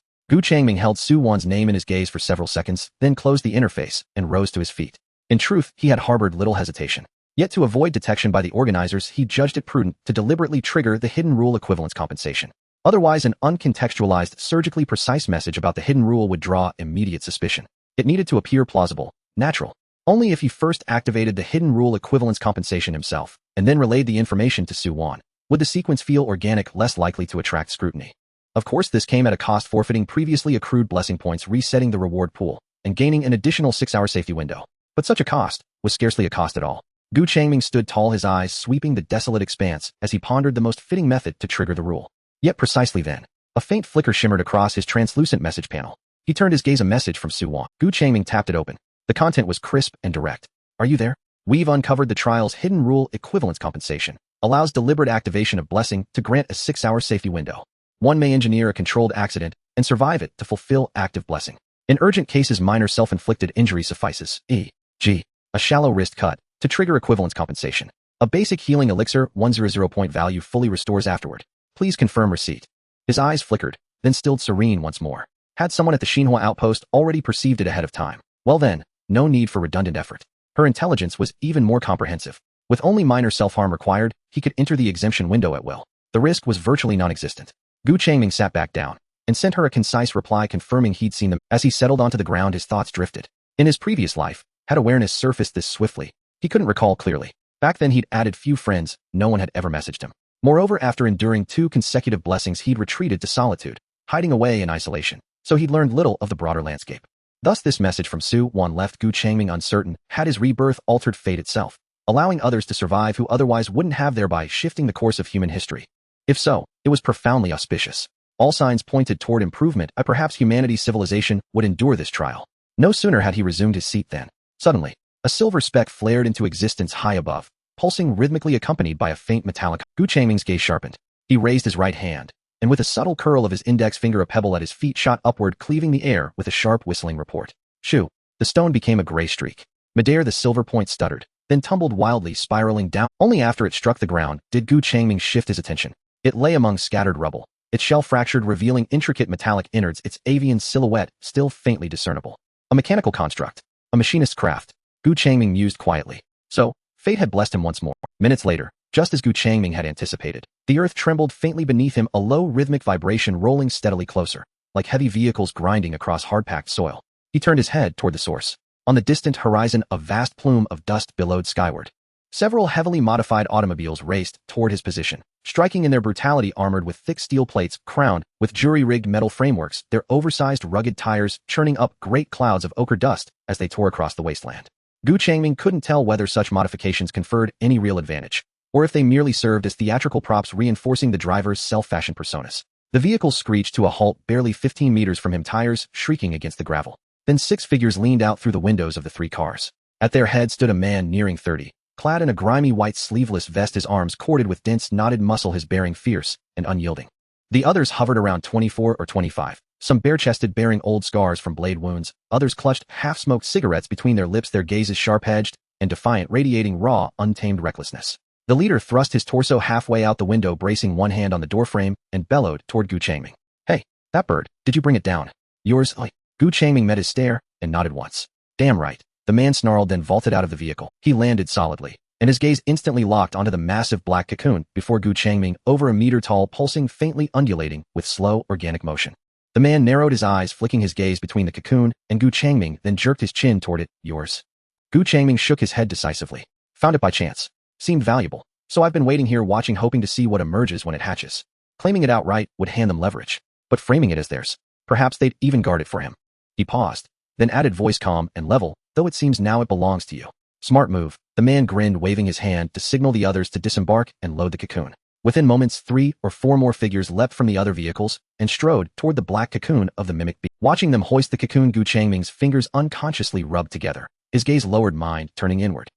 Gu Changming held Su Wan's name in his gaze for several seconds, then closed the interface and rose to his feet. In truth, he had harbored little hesitation. Yet to avoid detection by the organizers, he judged it prudent to deliberately trigger the hidden rule equivalence compensation. Otherwise, an uncontextualized, surgically precise message about the hidden rule would draw immediate suspicion. It needed to appear plausible, natural. Only if he first activated the hidden rule equivalence compensation himself, and then relayed the information to Su Wan, would the sequence feel organic, less likely to attract scrutiny. Of course, this came at a cost: forfeiting previously accrued blessing points, resetting the reward pool, and gaining an additional 6-hour safety window. But such a cost was scarcely a cost at all. Gu Changming stood tall, his eyes sweeping the desolate expanse as he pondered the most fitting method to trigger the rule. Yet precisely then, a faint flicker shimmered across his translucent message panel. He turned his gaze, a message from Su Wan. Gu Changming tapped it open. The content was crisp and direct. Are you there? We've uncovered the trial's hidden rule equivalence compensation. Allows deliberate activation of blessing to grant a 6-hour safety window. One may engineer a controlled accident and survive it to fulfill active blessing. In urgent cases, minor self-inflicted injury suffices, e.g., a shallow wrist cut, to trigger equivalence compensation. A basic healing elixir, 100 point value, fully restores afterward. Please confirm receipt. His eyes flickered, then stilled serene once more. Had someone at the Xinhua outpost already perceived it ahead of time? Well then, no need for redundant effort. Her intelligence was even more comprehensive. With only minor self-harm required, he could enter the exemption window at will. The risk was virtually non-existent. Gu Changming sat back down and sent her a concise reply confirming he'd seen them. As he settled onto the ground, his thoughts drifted. In his previous life, had awareness surfaced this swiftly? He couldn't recall clearly. Back then he'd added few friends, no one had ever messaged him. Moreover, after enduring 2 consecutive blessings, he'd retreated to solitude, hiding away in isolation, so he'd learned little of the broader landscape. Thus this message from Su Wan left Gu Changming uncertain. Had his rebirth altered fate itself, allowing others to survive who otherwise wouldn't have, thereby shifting the course of human history? If so, it was profoundly auspicious. All signs pointed toward improvement, and perhaps humanity's civilization would endure this trial. No sooner had he resumed his seat than, suddenly, a silver speck flared into existence high above, pulsing rhythmically accompanied by a faint metallic. Gu Changming's gaze sharpened. He raised his right hand, and with a subtle curl of his index finger a pebble at his feet shot upward, cleaving the air with a sharp whistling report. Shoo! The stone became a gray streak. Midair the silver point stuttered, then tumbled wildly, spiraling down. Only after it struck the ground did Gu Changming shift his attention. It lay among scattered rubble, its shell fractured, revealing intricate metallic innards, its avian silhouette still faintly discernible. A mechanical construct, a machinist's craft, Gu Changming mused quietly. So, fate had blessed him once more. Minutes later, just as Gu Changming had anticipated, the earth trembled faintly beneath him, a low rhythmic vibration rolling steadily closer, like heavy vehicles grinding across hard-packed soil. He turned his head toward the source. On the distant horizon, a vast plume of dust billowed skyward. Several heavily modified automobiles raced toward his position, striking in their brutality, armored with thick steel plates, crowned with jury-rigged metal frameworks, their oversized rugged tires churning up great clouds of ochre dust as they tore across the wasteland. Gu Changming couldn't tell whether such modifications conferred any real advantage, or if they merely served as theatrical props reinforcing the driver's self-fashioned personas. The vehicles screeched to a halt barely 15 meters from him, tires shrieking against the gravel. Then 6 figures leaned out through the windows of the 3 cars. At their head stood a man nearing 30, clad in a grimy white sleeveless vest, his arms corded with dense knotted muscle, his bearing fierce and unyielding. The others hovered around 24 or 25, some bare-chested, bearing old scars from blade wounds, others clutched half-smoked cigarettes between their lips, their gazes sharp-edged and defiant, radiating raw, untamed recklessness. The leader thrust his torso halfway out the window, bracing one hand on the doorframe, and bellowed toward Gu Changming. "Hey, that bird, did you bring it down? Yours?" Gu Changming met his stare and nodded once. "Damn right," the man snarled, then vaulted out of the vehicle. He landed solidly, and his gaze instantly locked onto the massive black cocoon before Gu Changming, over a meter tall, pulsing, faintly undulating with slow, organic motion. The man narrowed his eyes, flicking his gaze between the cocoon and Gu Changming, then jerked his chin toward it. "Yours?" Gu Changming shook his head decisively. "Found it by chance. Seemed valuable. So I've been waiting here watching, hoping to see what emerges when it hatches. Claiming it outright would hand them leverage, but framing it as theirs, perhaps they'd even guard it for him." He paused, then added, voice calm and level, "Though it seems now it belongs to you." "Smart move." The man grinned, waving his hand to signal the others to disembark and load the cocoon. Within moments, 3 or 4 more figures leapt from the other vehicles and strode toward the black cocoon of the mimic beast. Watching them hoist the cocoon, Gu Changming's fingers unconsciously rubbed together. His gaze lowered, mind turning inward.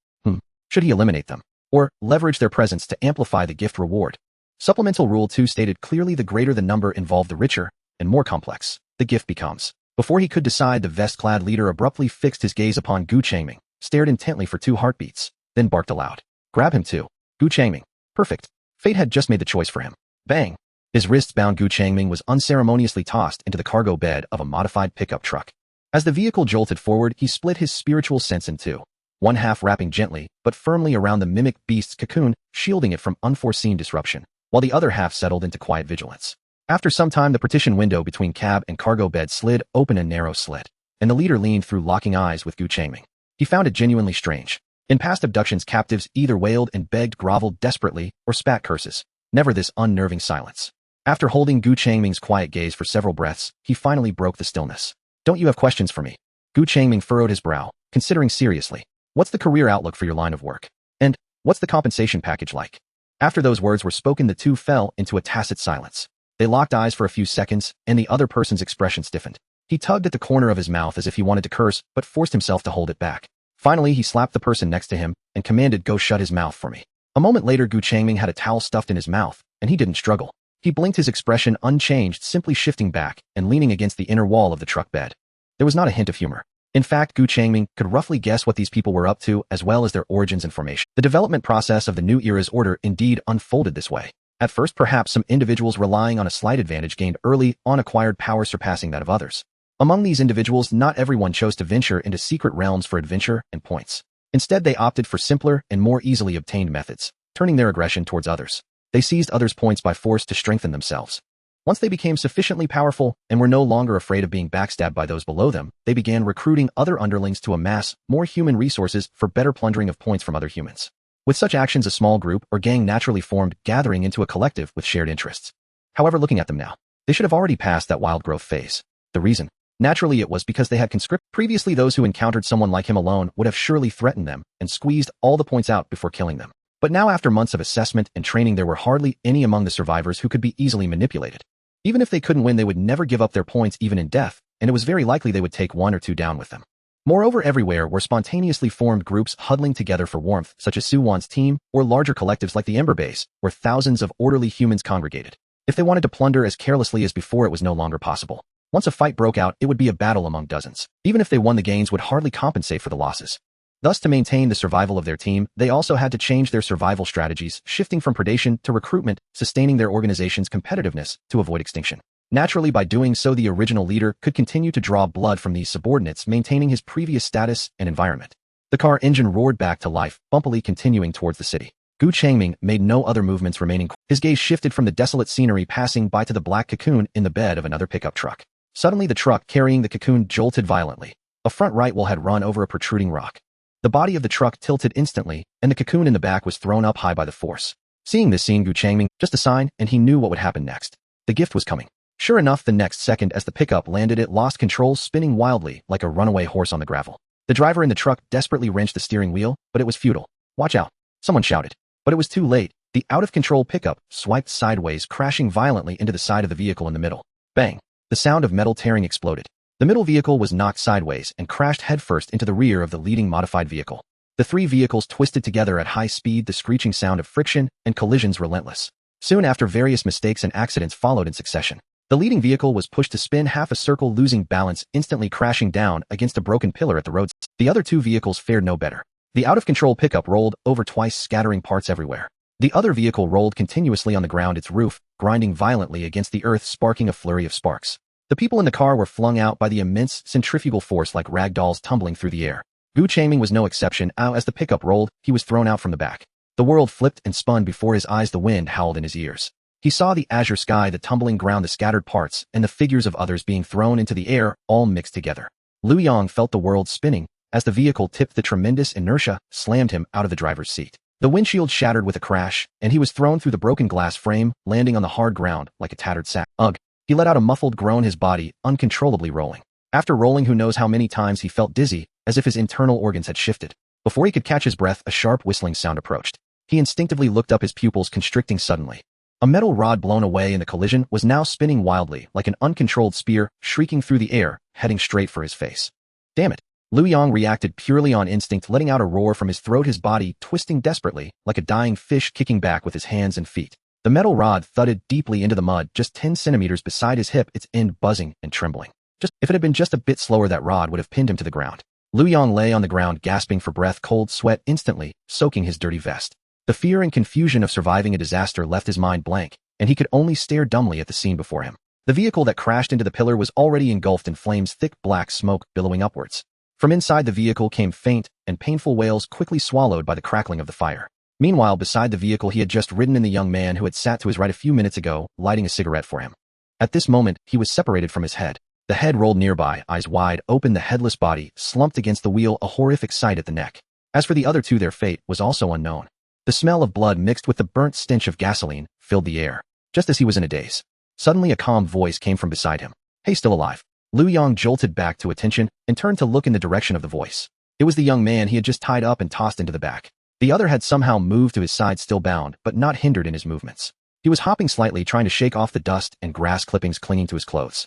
Should he eliminate them, or leverage their presence to amplify the gift reward? Supplemental Rule 2 stated clearly, the greater the number involved, the richer and more complex the gift becomes. Before he could decide, the vest-clad leader abruptly fixed his gaze upon Gu Changming, stared intently for 2 heartbeats, then barked aloud. "Grab him too." Gu Changming. Perfect. Fate had just made the choice for him. Bang! His wrists bound, Gu Changming was unceremoniously tossed into the cargo bed of a modified pickup truck. As the vehicle jolted forward, he split his spiritual sense in 2. One half wrapping gently but firmly around the mimic beast's cocoon, shielding it from unforeseen disruption, while the other half settled into quiet vigilance. After some time, the partition window between cab and cargo bed slid open, a narrow slit, and the leader leaned through, locking eyes with Gu Changming. He found it genuinely strange. In past abductions, captives either wailed and begged, groveled desperately, or spat curses. Never this unnerving silence. After holding Gu Changming's quiet gaze for several breaths, he finally broke the stillness. "Don't you have questions for me?" Gu Changming furrowed his brow, considering seriously. "What's the career outlook for your line of work? And what's the compensation package like?" After those words were spoken, the two fell into a tacit silence. They locked eyes for a few seconds, and the other person's expression stiffened. He tugged at the corner of his mouth as if he wanted to curse, but forced himself to hold it back. Finally, he slapped the person next to him and commanded, "Go shut his mouth for me." A moment later, Gu Changming had a towel stuffed in his mouth, and he didn't struggle. He blinked, his expression unchanged, simply shifting back and leaning against the inner wall of the truck bed. There was not a hint of humor. In fact, Gu Changming could roughly guess what these people were up to, as well as their origins and formation. The development process of the new era's order indeed unfolded this way. At first, perhaps some individuals relying on a slight advantage gained early on acquired power surpassing that of others. Among these individuals, not everyone chose to venture into secret realms for adventure and points. Instead, they opted for simpler and more easily obtained methods, turning their aggression towards others. They seized others' points by force to strengthen themselves. Once they became sufficiently powerful and were no longer afraid of being backstabbed by those below them, they began recruiting other underlings to amass more human resources for better plundering of points from other humans. With such actions, a small group or gang naturally formed, gathering into a collective with shared interests. However, looking at them now, they should have already passed that wild growth phase. The reason? Naturally, it was because they had conscripted. Previously, those who encountered someone like him alone would have surely threatened them and squeezed all the points out before killing them. But But now after months of assessment and training there were hardly any among the survivors who could be easily manipulated. Even if they couldn't win they would never give up their points even in death, and it was very likely they would take one or two down with them. Moreover, everywhere were spontaneously formed groups huddling together for warmth, such as Suwon's team, or larger collectives like the Ember Base, where thousands of orderly humans congregated. If they wanted to plunder as carelessly as before, it was no longer possible. Once a fight broke out, it would be a battle among dozens. Even if they won, the gains would hardly compensate for the losses. Thus, to maintain the survival of their team, they also had to change their survival strategies, shifting from predation to recruitment, sustaining their organization's competitiveness to avoid extinction. Naturally, by doing so, the original leader could continue to draw blood from these subordinates, maintaining his previous status and environment. The car engine roared back to life, bumpily continuing towards the city. Gu Changming made no other movements, remaining. His gaze shifted from the desolate scenery passing by to the black cocoon in the bed of another pickup truck. Suddenly, the truck carrying the cocoon jolted violently. A front right wheel had run over a protruding rock. The body of the truck tilted instantly, and the cocoon in the back was thrown up high by the force. Seeing this scene, Gu Changming, just a sign, and he knew what would happen next. The gift was coming. Sure enough, the next second as the pickup landed, it lost control, spinning wildly like a runaway horse on the gravel. The driver in the truck desperately wrenched the steering wheel, but it was futile. "Watch out!" someone shouted. But it was too late. The out-of-control pickup swiped sideways, crashing violently into the side of the vehicle in the middle. Bang! The sound of metal tearing exploded. The middle vehicle was knocked sideways and crashed headfirst into the rear of the leading modified vehicle. The three vehicles twisted together at high speed, the screeching sound of friction and collisions relentless. Soon after, various mistakes and accidents followed in succession. The leading vehicle was pushed to spin half a circle, losing balance, instantly crashing down against a broken pillar at the roadside. The other two vehicles fared no better. The out-of-control pickup rolled over twice, scattering parts everywhere. The other vehicle rolled continuously on the ground, its roof grinding violently against the earth, sparking a flurry of sparks. The people in the car were flung out by the immense centrifugal force like rag dolls tumbling through the air. Gu Changming was no exception. As the pickup rolled, he was thrown out from the back. The world flipped and spun before his eyes. The wind howled in his ears. He saw the azure sky, the tumbling ground, the scattered parts, and the figures of others being thrown into the air, all mixed together. Liu Yang felt the world spinning as the vehicle tipped. The tremendous inertia slammed him out of the driver's seat. The windshield shattered with a crash, and he was thrown through the broken glass frame, landing on the hard ground like a tattered sack. Ugh! He let out a muffled groan, his body uncontrollably rolling. After rolling who knows how many times, he felt dizzy, as if his internal organs had shifted. Before he could catch his breath, a sharp whistling sound approached. He instinctively looked up, his pupils constricting suddenly. A metal rod blown away in the collision was now spinning wildly like an uncontrolled spear, shrieking through the air, heading straight for his face. Damn it! Liu Yang reacted purely on instinct, letting out a roar from his throat, his body twisting desperately like a dying fish, kicking back with his hands and feet. The metal rod thudded deeply into the mud just 10 centimeters beside his hip, its end buzzing and trembling. If it had been just a bit slower, that rod would have pinned him to the ground. Liu Yang lay on the ground, gasping for breath, cold sweat instantly soaking his dirty vest. The fear and confusion of surviving a disaster left his mind blank, and he could only stare dumbly at the scene before him. The vehicle that crashed into the pillar was already engulfed in flames, thick black smoke billowing upwards. From inside the vehicle came faint and painful wails, quickly swallowed by the crackling of the fire. Meanwhile, beside the vehicle he had just ridden in, the young man who had sat to his right a few minutes ago, lighting a cigarette for him. At this moment, he was separated from his head. The head rolled nearby, eyes wide open, the headless body slumped against the wheel, a horrific sight at the neck. As for the other two, their fate was also unknown. The smell of blood mixed with the burnt stench of gasoline filled the air. Just as he was in a daze, suddenly a calm voice came from beside him. "Hey, still alive?" Liu Yang jolted back to attention and turned to look in the direction of the voice. It was the young man he had just tied up and tossed into the back. The other had somehow moved to his side, still bound, but not hindered in his movements. He was hopping slightly, trying to shake off the dust and grass clippings clinging to his clothes.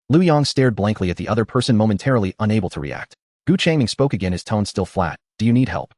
Liu Yang stared blankly at the other person, momentarily unable to react. Gu Changming spoke again, his tone still flat. "Do you need help?"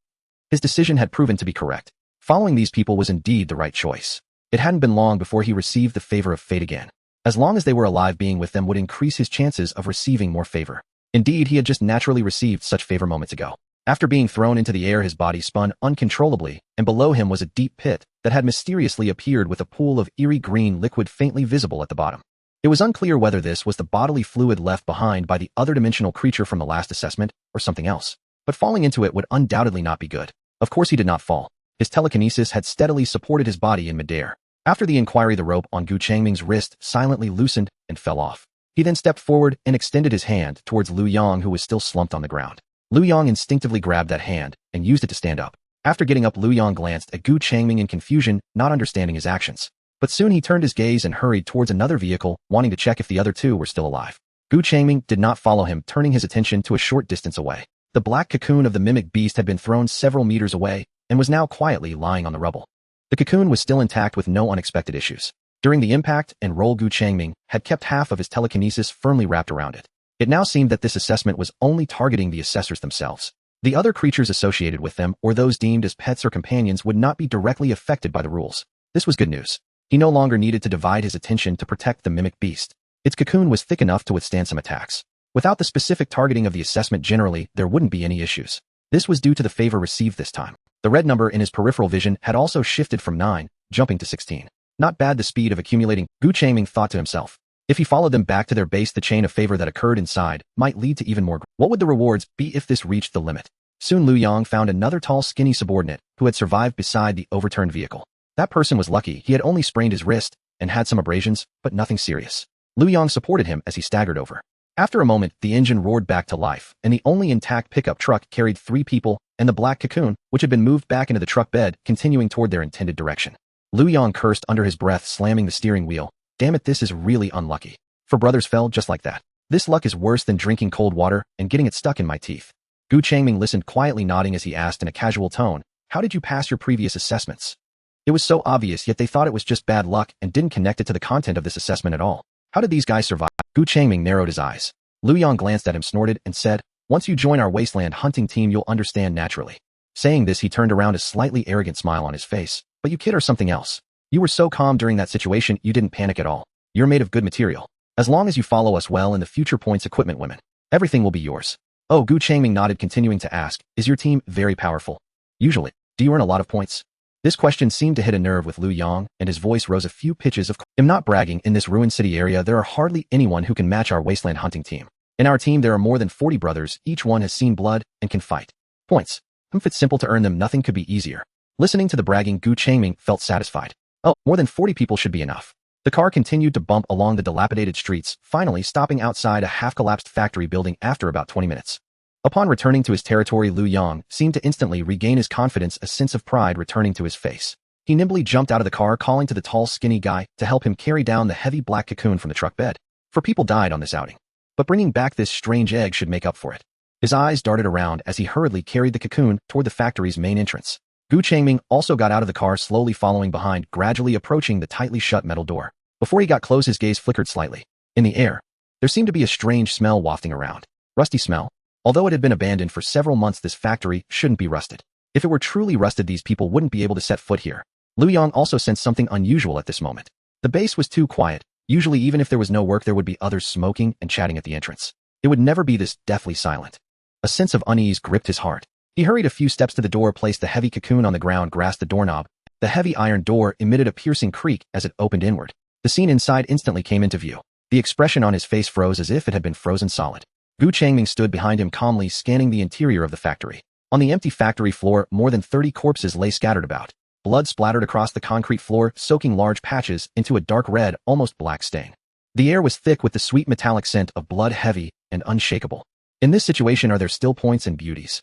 His decision had proven to be correct. Following these people was indeed the right choice. It hadn't been long before he received the favor of fate again. As long as they were alive, being with them would increase his chances of receiving more favor. Indeed, he had just naturally received such favor moments ago. After being thrown into the air, his body spun uncontrollably, and below him was a deep pit that had mysteriously appeared with a pool of eerie green liquid faintly visible at the bottom. It was unclear whether this was the bodily fluid left behind by the other dimensional creature from the last assessment, or something else. But falling into it would undoubtedly not be good. Of course he did not fall. His telekinesis had steadily supported his body in midair. After the inquiry, the rope on Gu Changming's wrist silently loosened and fell off. He then stepped forward and extended his hand towards Liu Yang, who was still slumped on the ground. Liu Yang instinctively grabbed that hand and used it to stand up. After getting up, Liu Yang glanced at Gu Changming in confusion, not understanding his actions. But soon he turned his gaze and hurried towards another vehicle, wanting to check if the other two were still alive. Gu Changming did not follow him, turning his attention to a short distance away. The black cocoon of the mimic beast had been thrown several meters away, and was now quietly lying on the rubble. The cocoon was still intact with no unexpected issues. During the impact and roll, Changming had kept half of his telekinesis firmly wrapped around it. It now seemed that this assessment was only targeting the assessors themselves. The other creatures associated with them or those deemed as pets or companions would not be directly affected by the rules. This was good news. He no longer needed to divide his attention to protect the mimic beast. Its cocoon was thick enough to withstand some attacks. Without the specific targeting of the assessment generally, there wouldn't be any issues. This was due to the favor received this time. The red number in his peripheral vision had also shifted from 9, jumping to 16. Not bad, the speed of accumulating, Changming thought to himself. If he followed them back to their base, the chain of favor that occurred inside might lead to even more. What would the rewards be if this reached the limit? Soon Liu Yang found another tall, skinny subordinate who had survived beside the overturned vehicle. That person was lucky. He had only sprained his wrist and had some abrasions, but nothing serious. Liu Yang supported him as he staggered over. After a moment, the engine roared back to life, and the only intact pickup truck carried 3 people and the black cocoon, which had been moved back into the truck bed, continuing toward their intended direction. Liu Yang cursed under his breath, slamming the steering wheel. Damn it, this is really unlucky. 4 brothers fell just like that. This luck is worse than drinking cold water and getting it stuck in my teeth. Changming listened quietly, nodding as he asked in a casual tone, "How did you pass your previous assessments?" It was so obvious, yet they thought it was just bad luck and didn't connect it to the content of this assessment at all. How did these guys survive? Changming narrowed his eyes. Liu Yang glanced at him, snorted, and said, "Once you join our wasteland hunting team, you'll understand naturally." Saying this, he turned around, a slightly arrogant smile on his face. "But you kid or something else. You were so calm during that situation, you didn't panic at all. You're made of good material. As long as you follow us well in the future points equipment women, everything will be yours." Oh, Changming nodded, continuing to ask, "Is your team very powerful? Usually. Do you earn a lot of points?" This question seemed to hit a nerve with Liu Yang, and his voice rose a few pitches of, "I'm not bragging. In this ruined city area, there are hardly anyone who can match our wasteland hunting team. In our team, there are more than 40 brothers. Each one has seen blood and can fight. Points. If it's simple to earn them, nothing could be easier." Listening to the bragging, Changming felt satisfied. Oh, more than 40 people should be enough. The car continued to bump along the dilapidated streets, finally stopping outside a half-collapsed factory building after about 20 minutes. Upon returning to his territory, Liu Yang seemed to instantly regain his confidence, a sense of pride returning to his face. He nimbly jumped out of the car, calling to the tall, skinny guy to help him carry down the heavy black cocoon from the truck bed. 4 people died on this outing, but bringing back this strange egg should make up for it. His eyes darted around as he hurriedly carried the cocoon toward the factory's main entrance. Changming also got out of the car, slowly following behind, gradually approaching the tightly shut metal door. Before he got close, his gaze flickered slightly. In the air, there seemed to be a strange smell wafting around. Rusty smell. Although it had been abandoned for several months, this factory shouldn't be rusted. If it were truly rusted, these people wouldn't be able to set foot here. Liu Yang also sensed something unusual at this moment. The base was too quiet. Usually, even if there was no work, there would be others smoking and chatting at the entrance. It would never be this deathly silent. A sense of unease gripped his heart. He hurried a few steps to the door, placed the heavy cocoon on the ground, grasped the doorknob. The heavy iron door emitted a piercing creak as it opened inward. The scene inside instantly came into view. The expression on his face froze as if it had been frozen solid. Changming stood behind him, calmly scanning the interior of the factory. On the empty factory floor, more than 30 corpses lay scattered about. Blood splattered across the concrete floor, soaking large patches into a dark red, almost black stain. The air was thick with the sweet metallic scent of blood, heavy and unshakable. In this situation, are there still points and beauties?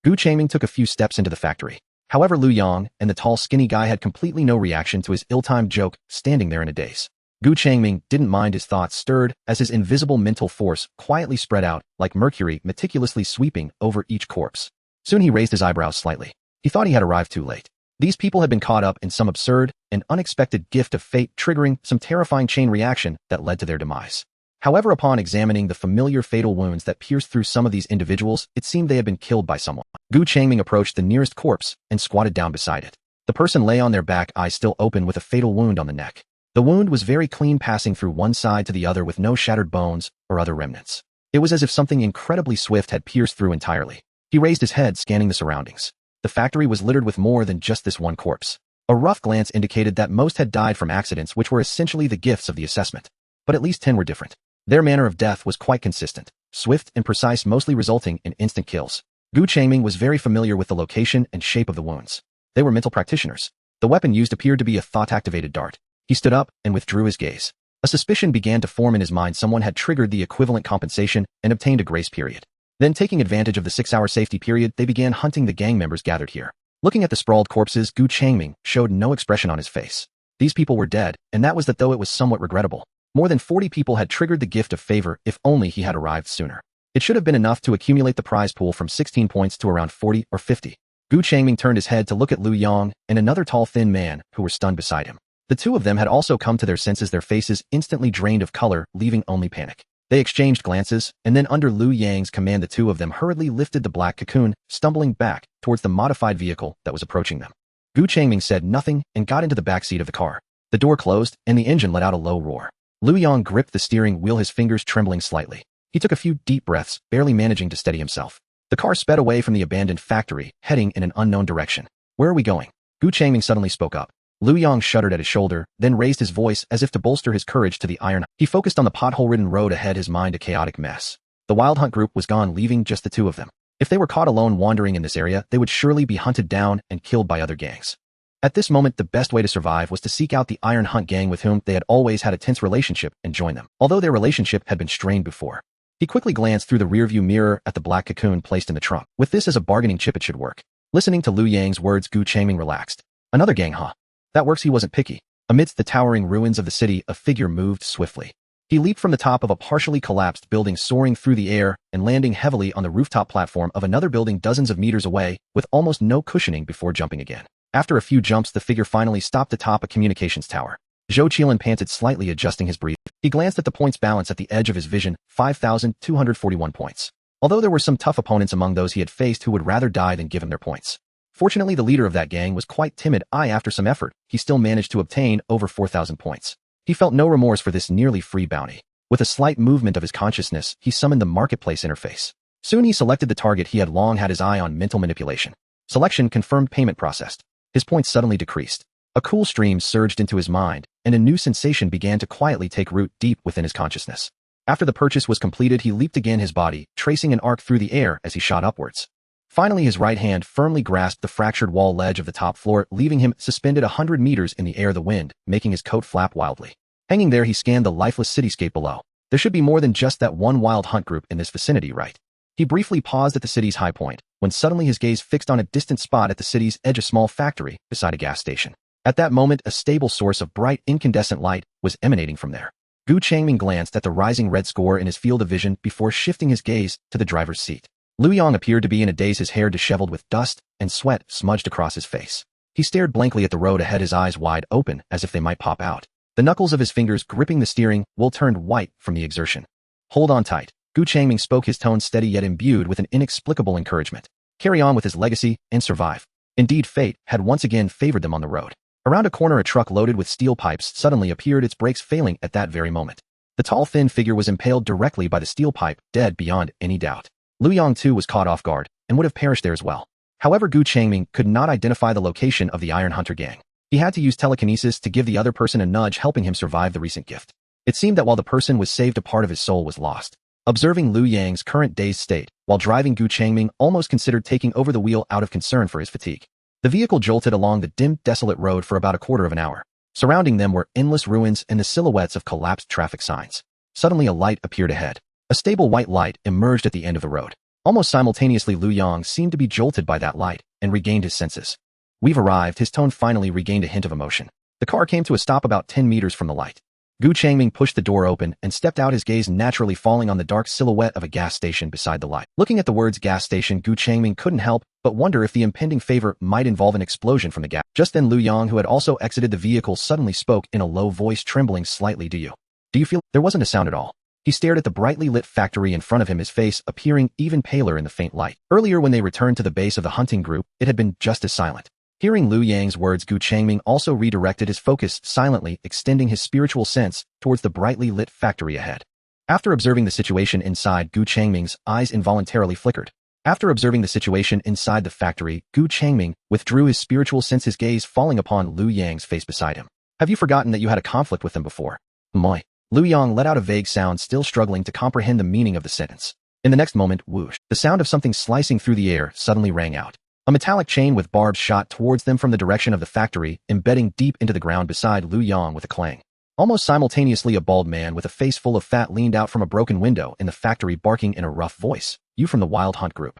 Changming took a few steps into the factory. However, Liu Yang and the tall, skinny guy had completely no reaction to his ill-timed joke, standing there in a daze. Changming didn't mind his thoughts stirred as his invisible mental force quietly spread out, like mercury meticulously sweeping over each corpse. Soon he raised his eyebrows slightly. He thought he had arrived too late. These people had been caught up in some absurd and unexpected gift of fate, triggering some terrifying chain reaction that led to their demise. However, upon examining the familiar fatal wounds that pierced through some of these individuals, it seemed they had been killed by someone. Changming approached the nearest corpse and squatted down beside it. The person lay on their back, eyes still open, with a fatal wound on the neck. The wound was very clean, passing through one side to the other with no shattered bones or other remnants. It was as if something incredibly swift had pierced through entirely. He raised his head, scanning the surroundings. The factory was littered with more than just this one corpse. A rough glance indicated that most had died from accidents, which were essentially the gifts of the assessment. But at least 10 were different. Their manner of death was quite consistent, swift and precise, mostly resulting in instant kills. Changming was very familiar with the location and shape of the wounds. They were mental practitioners. The weapon used appeared to be a thought-activated dart. He stood up and withdrew his gaze. A suspicion began to form in his mind. Someone had triggered the equivalent compensation and obtained a grace period. Then, taking advantage of the 6-hour safety period, they began hunting the gang members gathered here. Looking at the sprawled corpses, Changming showed no expression on his face. These people were dead, and that was that, though it was somewhat regrettable. More than 40 people had triggered the gift of favor. If only he had arrived sooner. It should have been enough to accumulate the prize pool from 16 points to around 40 or 50. Gu Changming turned his head to look at Lu Yang and another tall thin man who were stunned beside him. The two of them had also come to their senses, their faces instantly drained of color, leaving only panic. They exchanged glances, and then under Lu Yang's command the two of them hurriedly lifted the black cocoon, stumbling back towards the modified vehicle that was approaching them. Gu Changming said nothing and got into the back seat of the car. The door closed, and the engine let out a low roar. Lu Yang gripped the steering wheel, his fingers trembling slightly. He took a few deep breaths, barely managing to steady himself. The car sped away from the abandoned factory, heading in an unknown direction. "Where are we going?" Gu Changming suddenly spoke up. Lu Yang shuddered at his shoulder, then raised his voice as if to bolster his courage to the iron. He focused on the pothole-ridden road ahead, his mind a chaotic mess. The Wild Hunt group was gone, leaving just the two of them. If they were caught alone wandering in this area, they would surely be hunted down and killed by other gangs. At this moment, the best way to survive was to seek out the Iron Hunt gang with whom they had always had a tense relationship and join them, although their relationship had been strained before. He quickly glanced through the rearview mirror at the black cocoon placed in the trunk. With this as a bargaining chip, it should work. Listening to Lu Yang's words, Gu Changming relaxed. Another gang, huh? That works. He wasn't picky. Amidst the towering ruins of the city, a figure moved swiftly. He leaped from the top of a partially collapsed building, soaring through the air and landing heavily on the rooftop platform of another building dozens of meters away, with almost no cushioning before jumping again. After a few jumps, the figure finally stopped atop a communications tower. Zhou Qilin panted slightly, adjusting his breathing. He glanced at the points balance at the edge of his vision, 5,241 points. Although there were some tough opponents among those he had faced who would rather die than give him their points. Fortunately, the leader of that gang was quite timid. After some effort, he still managed to obtain over 4,000 points. He felt no remorse for this nearly free bounty. With a slight movement of his consciousness, he summoned the marketplace interface. Soon he selected the target. He had long had his eye on mental manipulation. Selection confirmed, payment processed. His points suddenly decreased. A cool stream surged into his mind, and a new sensation began to quietly take root deep within his consciousness. After the purchase was completed, he leaped again, his body tracing an arc through the air as he shot upwards. Finally, his right hand firmly grasped the fractured wall ledge of the top floor, leaving him suspended 100 meters in the air, the wind making his coat flap wildly. Hanging there, he scanned the lifeless cityscape below. There should be more than just that one Wild Hunt group in this vicinity, right? He briefly paused at the city's high point, when suddenly his gaze fixed on a distant spot at the city's edge, a small factory beside a gas station. At that moment, a stable source of bright, incandescent light was emanating from there. Gu Changming glanced at the rising red score in his field of vision before shifting his gaze to the driver's seat. Lu Yang appeared to be in a daze, his hair disheveled with dust and sweat smudged across his face. He stared blankly at the road ahead, his eyes wide open as if they might pop out. The knuckles of his fingers gripping the steering wheel turned white from the exertion. "Hold on tight." Gu Changming spoke, his tone steady yet imbued with an inexplicable encouragement. Carry on with his legacy and survive. Indeed, fate had once again favored them on the road. Around a corner, a truck loaded with steel pipes suddenly appeared, its brakes failing at that very moment. The tall, thin figure was impaled directly by the steel pipe, dead beyond any doubt. Lu Yang too was caught off guard and would have perished there as well. However, Gu Changming could not identify the location of the Iron Hunter gang. He had to use telekinesis to give the other person a nudge, helping him survive the recent gift. It seemed that while the person was saved, a part of his soul was lost. Observing Lu Yang's current dazed state, while driving, Gu Changming almost considered taking over the wheel out of concern for his fatigue. The vehicle jolted along the dim, desolate road for about a quarter of an hour. Surrounding them were endless ruins and the silhouettes of collapsed traffic signs. Suddenly a light appeared ahead. A stable white light emerged at the end of the road. Almost simultaneously, Lu Yang seemed to be jolted by that light and regained his senses. "We've arrived." His tone finally regained a hint of emotion. The car came to a stop about 10 meters from the light. Gu Changming pushed the door open and stepped out, his gaze naturally falling on the dark silhouette of a gas station beside the light. Looking at the words gas station, Gu Changming couldn't help but wonder if the impending favor might involve an explosion from the gas. Just then, Lu Yang, who had also exited the vehicle, suddenly spoke in a low voice, trembling slightly. Do you feel?" There wasn't a sound at all. He stared at the brightly lit factory in front of him, his face appearing even paler in the faint light. Earlier, when they returned to the base of the hunting group, it had been just as silent. Hearing Lu Yang's words, Gu Changming also redirected his focus, silently extending his spiritual sense towards the brightly lit factory ahead. After observing the situation inside, Gu Changming's eyes involuntarily flickered. After observing the situation inside the factory, Gu Changming withdrew his spiritual sense, his gaze falling upon Lu Yang's face beside him. "Have you forgotten that you had a conflict with them before?" "Moi." Lu Yang let out a vague sound, still struggling to comprehend the meaning of the sentence. In the next moment, whoosh, the sound of something slicing through the air suddenly rang out. A metallic chain with barbs shot towards them from the direction of the factory, embedding deep into the ground beside Lu Yang with a clang. Almost simultaneously, a bald man with a face full of fat leaned out from a broken window in the factory, barking in a rough voice. "You from the Wild Hunt group?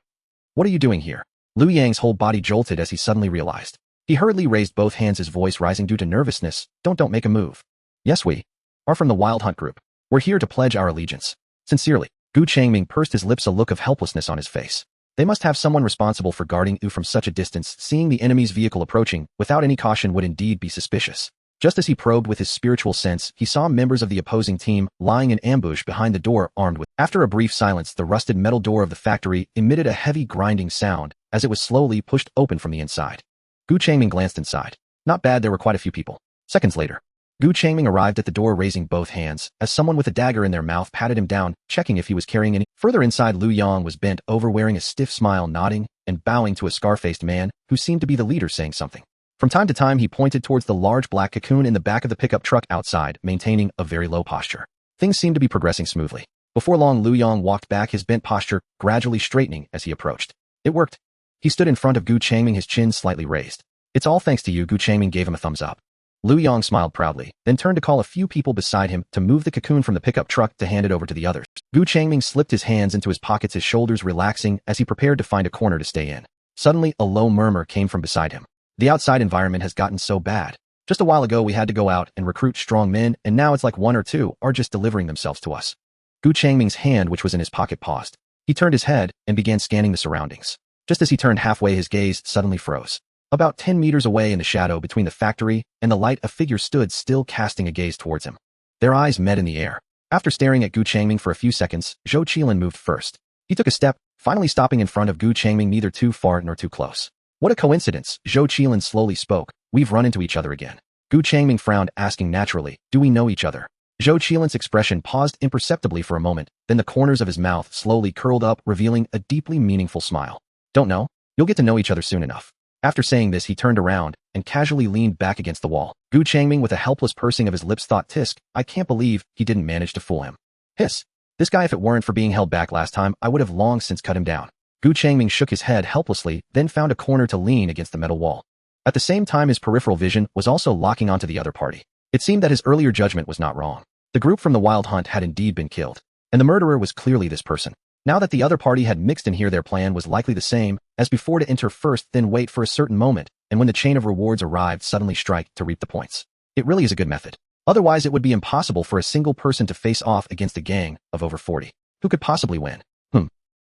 What are you doing here?" Lu Yang's whole body jolted as he suddenly realized. He hurriedly raised both hands, his voice rising due to nervousness. Don't make a move." "Yes, we are from the Wild Hunt group. We're here to pledge our allegiance. Sincerely." Gu Changming pursed his lips, a look of helplessness on his face. They must have someone responsible for guarding Yu from such a distance. Seeing the enemy's vehicle approaching without any caution would indeed be suspicious. Just as he probed with his spiritual sense, he saw members of the opposing team lying in ambush behind the door armed with. After a brief silence, the rusted metal door of the factory emitted a heavy grinding sound as it was slowly pushed open from the inside. Gu Changming glanced inside. Not bad, there were quite a few people. Seconds later, Gu Changming arrived at the door raising both hands as someone with a dagger in their mouth patted him down, checking if he was carrying any. Further inside, Lu Yang was bent over wearing a stiff smile, nodding and bowing to a scar-faced man who seemed to be the leader, saying something. From time to time, he pointed towards the large black cocoon in the back of the pickup truck outside, maintaining a very low posture. Things seemed to be progressing smoothly. Before long, Lu Yang walked back, his bent posture gradually straightening as he approached. It worked. He stood in front of Gu Changming, his chin slightly raised. It's all thanks to you. Gu Changming gave him a thumbs up. Lu Yang smiled proudly, then turned to call a few people beside him to move the cocoon from the pickup truck to hand it over to the others. Gu Changming slipped his hands into his pockets, his shoulders relaxing as he prepared to find a corner to stay in. Suddenly, a low murmur came from beside him. The outside environment has gotten so bad. Just a while ago we had to go out and recruit strong men, and now it's like one or two are just delivering themselves to us. Gu Changming's hand, which was in his pocket, paused. He turned his head and began scanning the surroundings. Just as he turned halfway, his gaze suddenly froze. About 10 meters away in the shadow between the factory and the light, a figure stood still, casting a gaze towards him. Their eyes met in the air. After staring at Gu Changming for a few seconds, Zhou Qilin moved first. He took a step, finally stopping in front of Gu Changming, neither too far nor too close. What a coincidence, Zhou Qilin slowly spoke. We've run into each other again. Gu Changming frowned, asking naturally, do we know each other? Zhou Qilin's expression paused imperceptibly for a moment, then the corners of his mouth slowly curled up, revealing a deeply meaningful smile. Don't know? You'll get to know each other soon enough. After saying this, he turned around and casually leaned back against the wall. Gu Changming, with a helpless pursing of his lips, thought, tisk, I can't believe he didn't manage to fool him. Hiss. This guy, if it weren't for being held back last time, I would have long since cut him down. Gu Changming shook his head helplessly, then found a corner to lean against the metal wall. At the same time, his peripheral vision was also locking onto the other party. It seemed that his earlier judgment was not wrong. The group from the Wild Hunt had indeed been killed, and the murderer was clearly this person. Now that the other party had mixed in here, their plan was likely the same as before, to enter first, then wait for a certain moment, and when the chain of rewards arrived, suddenly strike to reap the points. It really is a good method. Otherwise, it would be impossible for a single person to face off against a gang of over 40. Who could possibly win?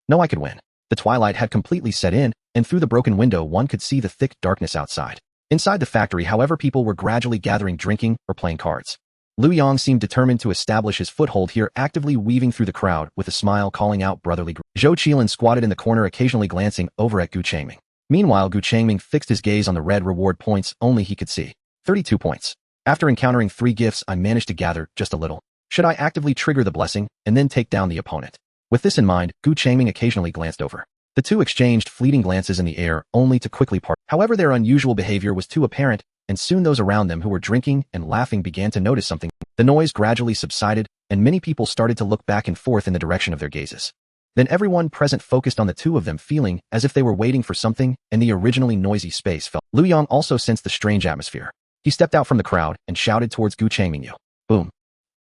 No, I could win. The twilight had completely set in, and through the broken window one could see the thick darkness outside. Inside the factory, however, people were gradually gathering, drinking, or playing cards. Lu Yang seemed determined to establish his foothold here, actively weaving through the crowd with a smile, calling out brotherly greetings. Zhou Qilin squatted in the corner, occasionally glancing over at Gu Changming. Meanwhile, Gu Changming fixed his gaze on the red reward points only he could see. 32 points. After encountering 3 gifts, I managed to gather just a little. Should I actively trigger the blessing and then take down the opponent? With this in mind, Gu Changming occasionally glanced over. The two exchanged fleeting glances in the air, only to quickly part. However, their unusual behavior was too apparent, and soon those around them who were drinking and laughing began to notice something. The noise gradually subsided, and many people started to look back and forth in the direction of their gazes. Then everyone present focused on the two of them, feeling as if they were waiting for something, and the originally noisy space fell. Lu Yang also sensed the strange atmosphere. He stepped out from the crowd and shouted towards Gu Changming. Boom.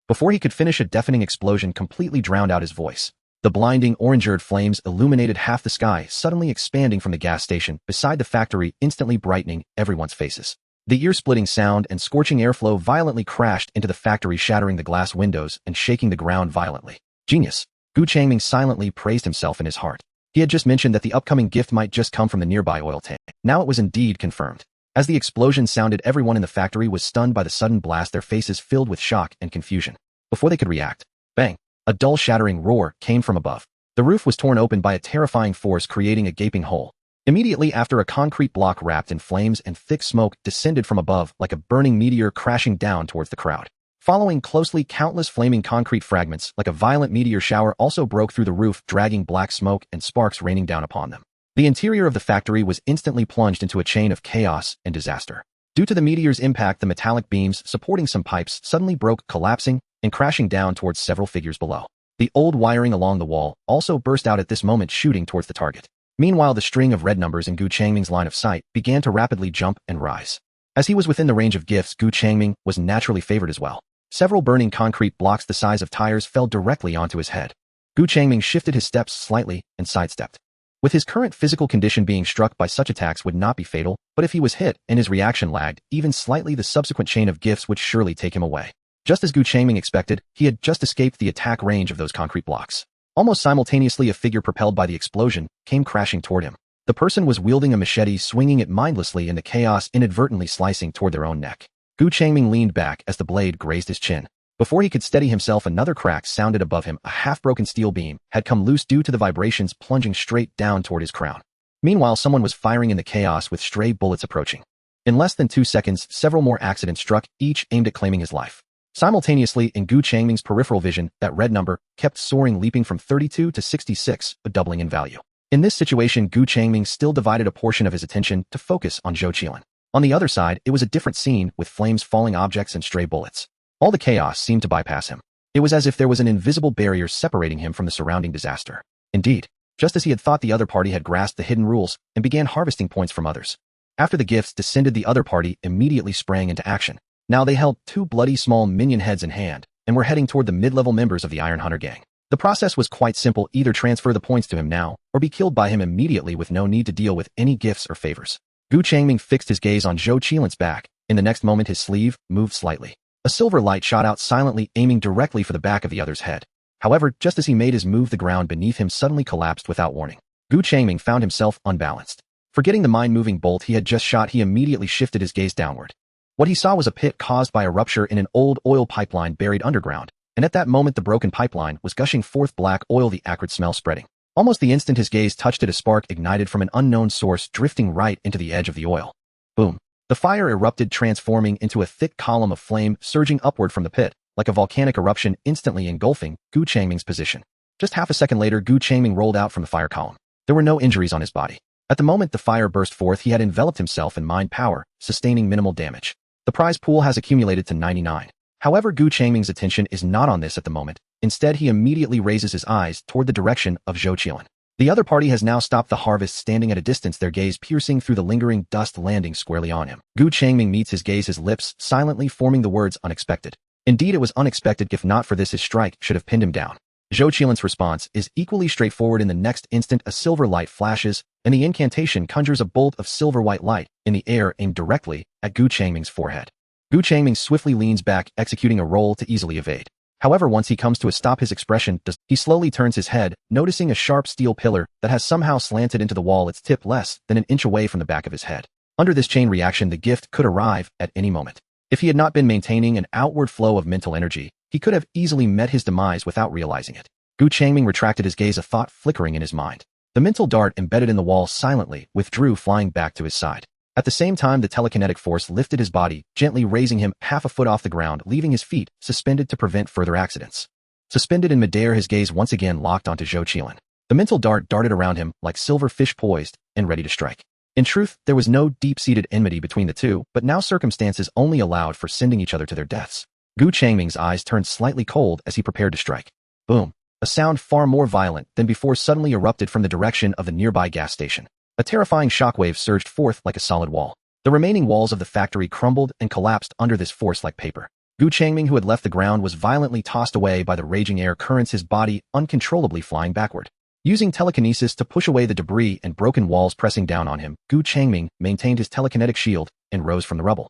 Before he could finish, a deafening explosion completely drowned out his voice. The blinding orange-eared flames illuminated half the sky, suddenly expanding from the gas station beside the factory, instantly brightening everyone's faces. The ear-splitting sound and scorching airflow violently crashed into the factory, shattering the glass windows and shaking the ground violently. Genius. Gu Changming silently praised himself in his heart. He had just mentioned that the upcoming gift might just come from the nearby oil tank. Now it was indeed confirmed. As the explosion sounded, everyone in the factory was stunned by the sudden blast, their faces filled with shock and confusion. Before they could react, bang! A dull shattering roar came from above. The roof was torn open by a terrifying force, creating a gaping hole. Immediately after, a concrete block wrapped in flames and thick smoke descended from above like a burning meteor, crashing down towards the crowd. Following closely, countless flaming concrete fragments like a violent meteor shower also broke through the roof, dragging black smoke and sparks raining down upon them. The interior of the factory was instantly plunged into a chain of chaos and disaster. Due to the meteor's impact, the metallic beams supporting some pipes suddenly broke, collapsing and crashing down towards several figures below. The old wiring along the wall also burst out at this moment, shooting towards the target. Meanwhile, the string of red numbers in Gu Changming's line of sight began to rapidly jump and rise. As he was within the range of gifts, Gu Changming was naturally favored as well. Several burning concrete blocks the size of tires fell directly onto his head. Gu Changming shifted his steps slightly and sidestepped. With his current physical condition, being struck by such attacks would not be fatal, but if he was hit and his reaction lagged even slightly, the subsequent chain of gifts would surely take him away. Just as Gu Changming expected, he had just escaped the attack range of those concrete blocks. Almost simultaneously, a figure propelled by the explosion came crashing toward him. The person was wielding a machete, swinging it mindlessly in the chaos, inadvertently slicing toward their own neck. Gu Changming leaned back as the blade grazed his chin. Before he could steady himself, another crack sounded above him. A half-broken steel beam had come loose due to the vibrations, plunging straight down toward his crown. Meanwhile, someone was firing in the chaos with stray bullets approaching. In less than 2 seconds, several more accidents struck, each aimed at claiming his life. Simultaneously, in Gu Changming's peripheral vision, that red number kept soaring, leaping from 32 to 66, doubling in value. In this situation, Gu Changming still divided a portion of his attention to focus on Zhou Qilin. On the other side, it was a different scene, with flames, falling objects, and stray bullets. All the chaos seemed to bypass him. It was as if there was an invisible barrier separating him from the surrounding disaster. Indeed, just as he had thought, the other party had grasped the hidden rules and began harvesting points from others. After the gifts descended, the other party immediately sprang into action. Now they held 2 bloody small minion heads in hand and were heading toward the mid-level members of the Iron Hunter gang. The process was quite simple: either transfer the points to him now or be killed by him immediately with no need to deal with any gifts or favors. Gu Changming fixed his gaze on Zhou Qilin's back. In the next moment, his sleeve moved slightly. A silver light shot out silently, aiming directly for the back of the other's head. However, just as he made his move, the ground beneath him suddenly collapsed without warning. Gu Changming found himself unbalanced. Forgetting the mind-moving bolt he had just shot, he immediately shifted his gaze downward. What he saw was a pit caused by a rupture in an old oil pipeline buried underground, and at that moment the broken pipeline was gushing forth black oil, the acrid smell spreading. Almost the instant his gaze touched it, a spark ignited from an unknown source, drifting right into the edge of the oil. Boom! The fire erupted, transforming into a thick column of flame surging upward from the pit, like a volcanic eruption, instantly engulfing Gu Changming's position. Just half a second later, Gu Changming rolled out from the fire column. There were no injuries on his body. At the moment the fire burst forth, he had enveloped himself in mind power, sustaining minimal damage. The prize pool has accumulated to 99. However, Gu Changming's attention is not on this at the moment. Instead, he immediately raises his eyes toward the direction of Zhou Qilin. The other party has now stopped the harvest, standing at a distance, their gaze piercing through the lingering dust, landing squarely on him. Gu Changming meets his gaze, his lips silently forming the words unexpected. Indeed, it was unexpected. If not for this, his strike should have pinned him down. Zhou Qilin's response is equally straightforward. In the next instant, a silver light flashes, and the incantation conjures a bolt of silver-white light in the air, aimed directly at Gu Changming's forehead. Gu Changming swiftly leans back, executing a roll to easily evade. However, once he comes to a stop, his expression does. He slowly turns his head, noticing a sharp steel pillar that has somehow slanted into the wall, its tip less than an inch away from the back of his head. Under this chain reaction, the gift could arrive at any moment. If he had not been maintaining an outward flow of mental energy, he could have easily met his demise without realizing it. Gu Changming retracted his gaze, a thought flickering in his mind. The mental dart embedded in the wall silently withdrew, flying back to his side. At the same time, the telekinetic force lifted his body, gently raising him half a foot off the ground, leaving his feet suspended to prevent further accidents. Suspended in midair, his gaze once again locked onto Zhou Qilin. The mental dart darted around him like silver fish, poised and ready to strike. In truth, there was no deep-seated enmity between the two, but now circumstances only allowed for sending each other to their deaths. Gu Changming's eyes turned slightly cold as he prepared to strike. Boom! A sound far more violent than before suddenly erupted from the direction of the nearby gas station. A terrifying shockwave surged forth like a solid wall. The remaining walls of the factory crumbled and collapsed under this force like paper. Gu Changming, who had left the ground, was violently tossed away by the raging air currents, his body uncontrollably flying backward. Using telekinesis to push away the debris and broken walls pressing down on him, Gu Changming maintained his telekinetic shield and rose from the rubble.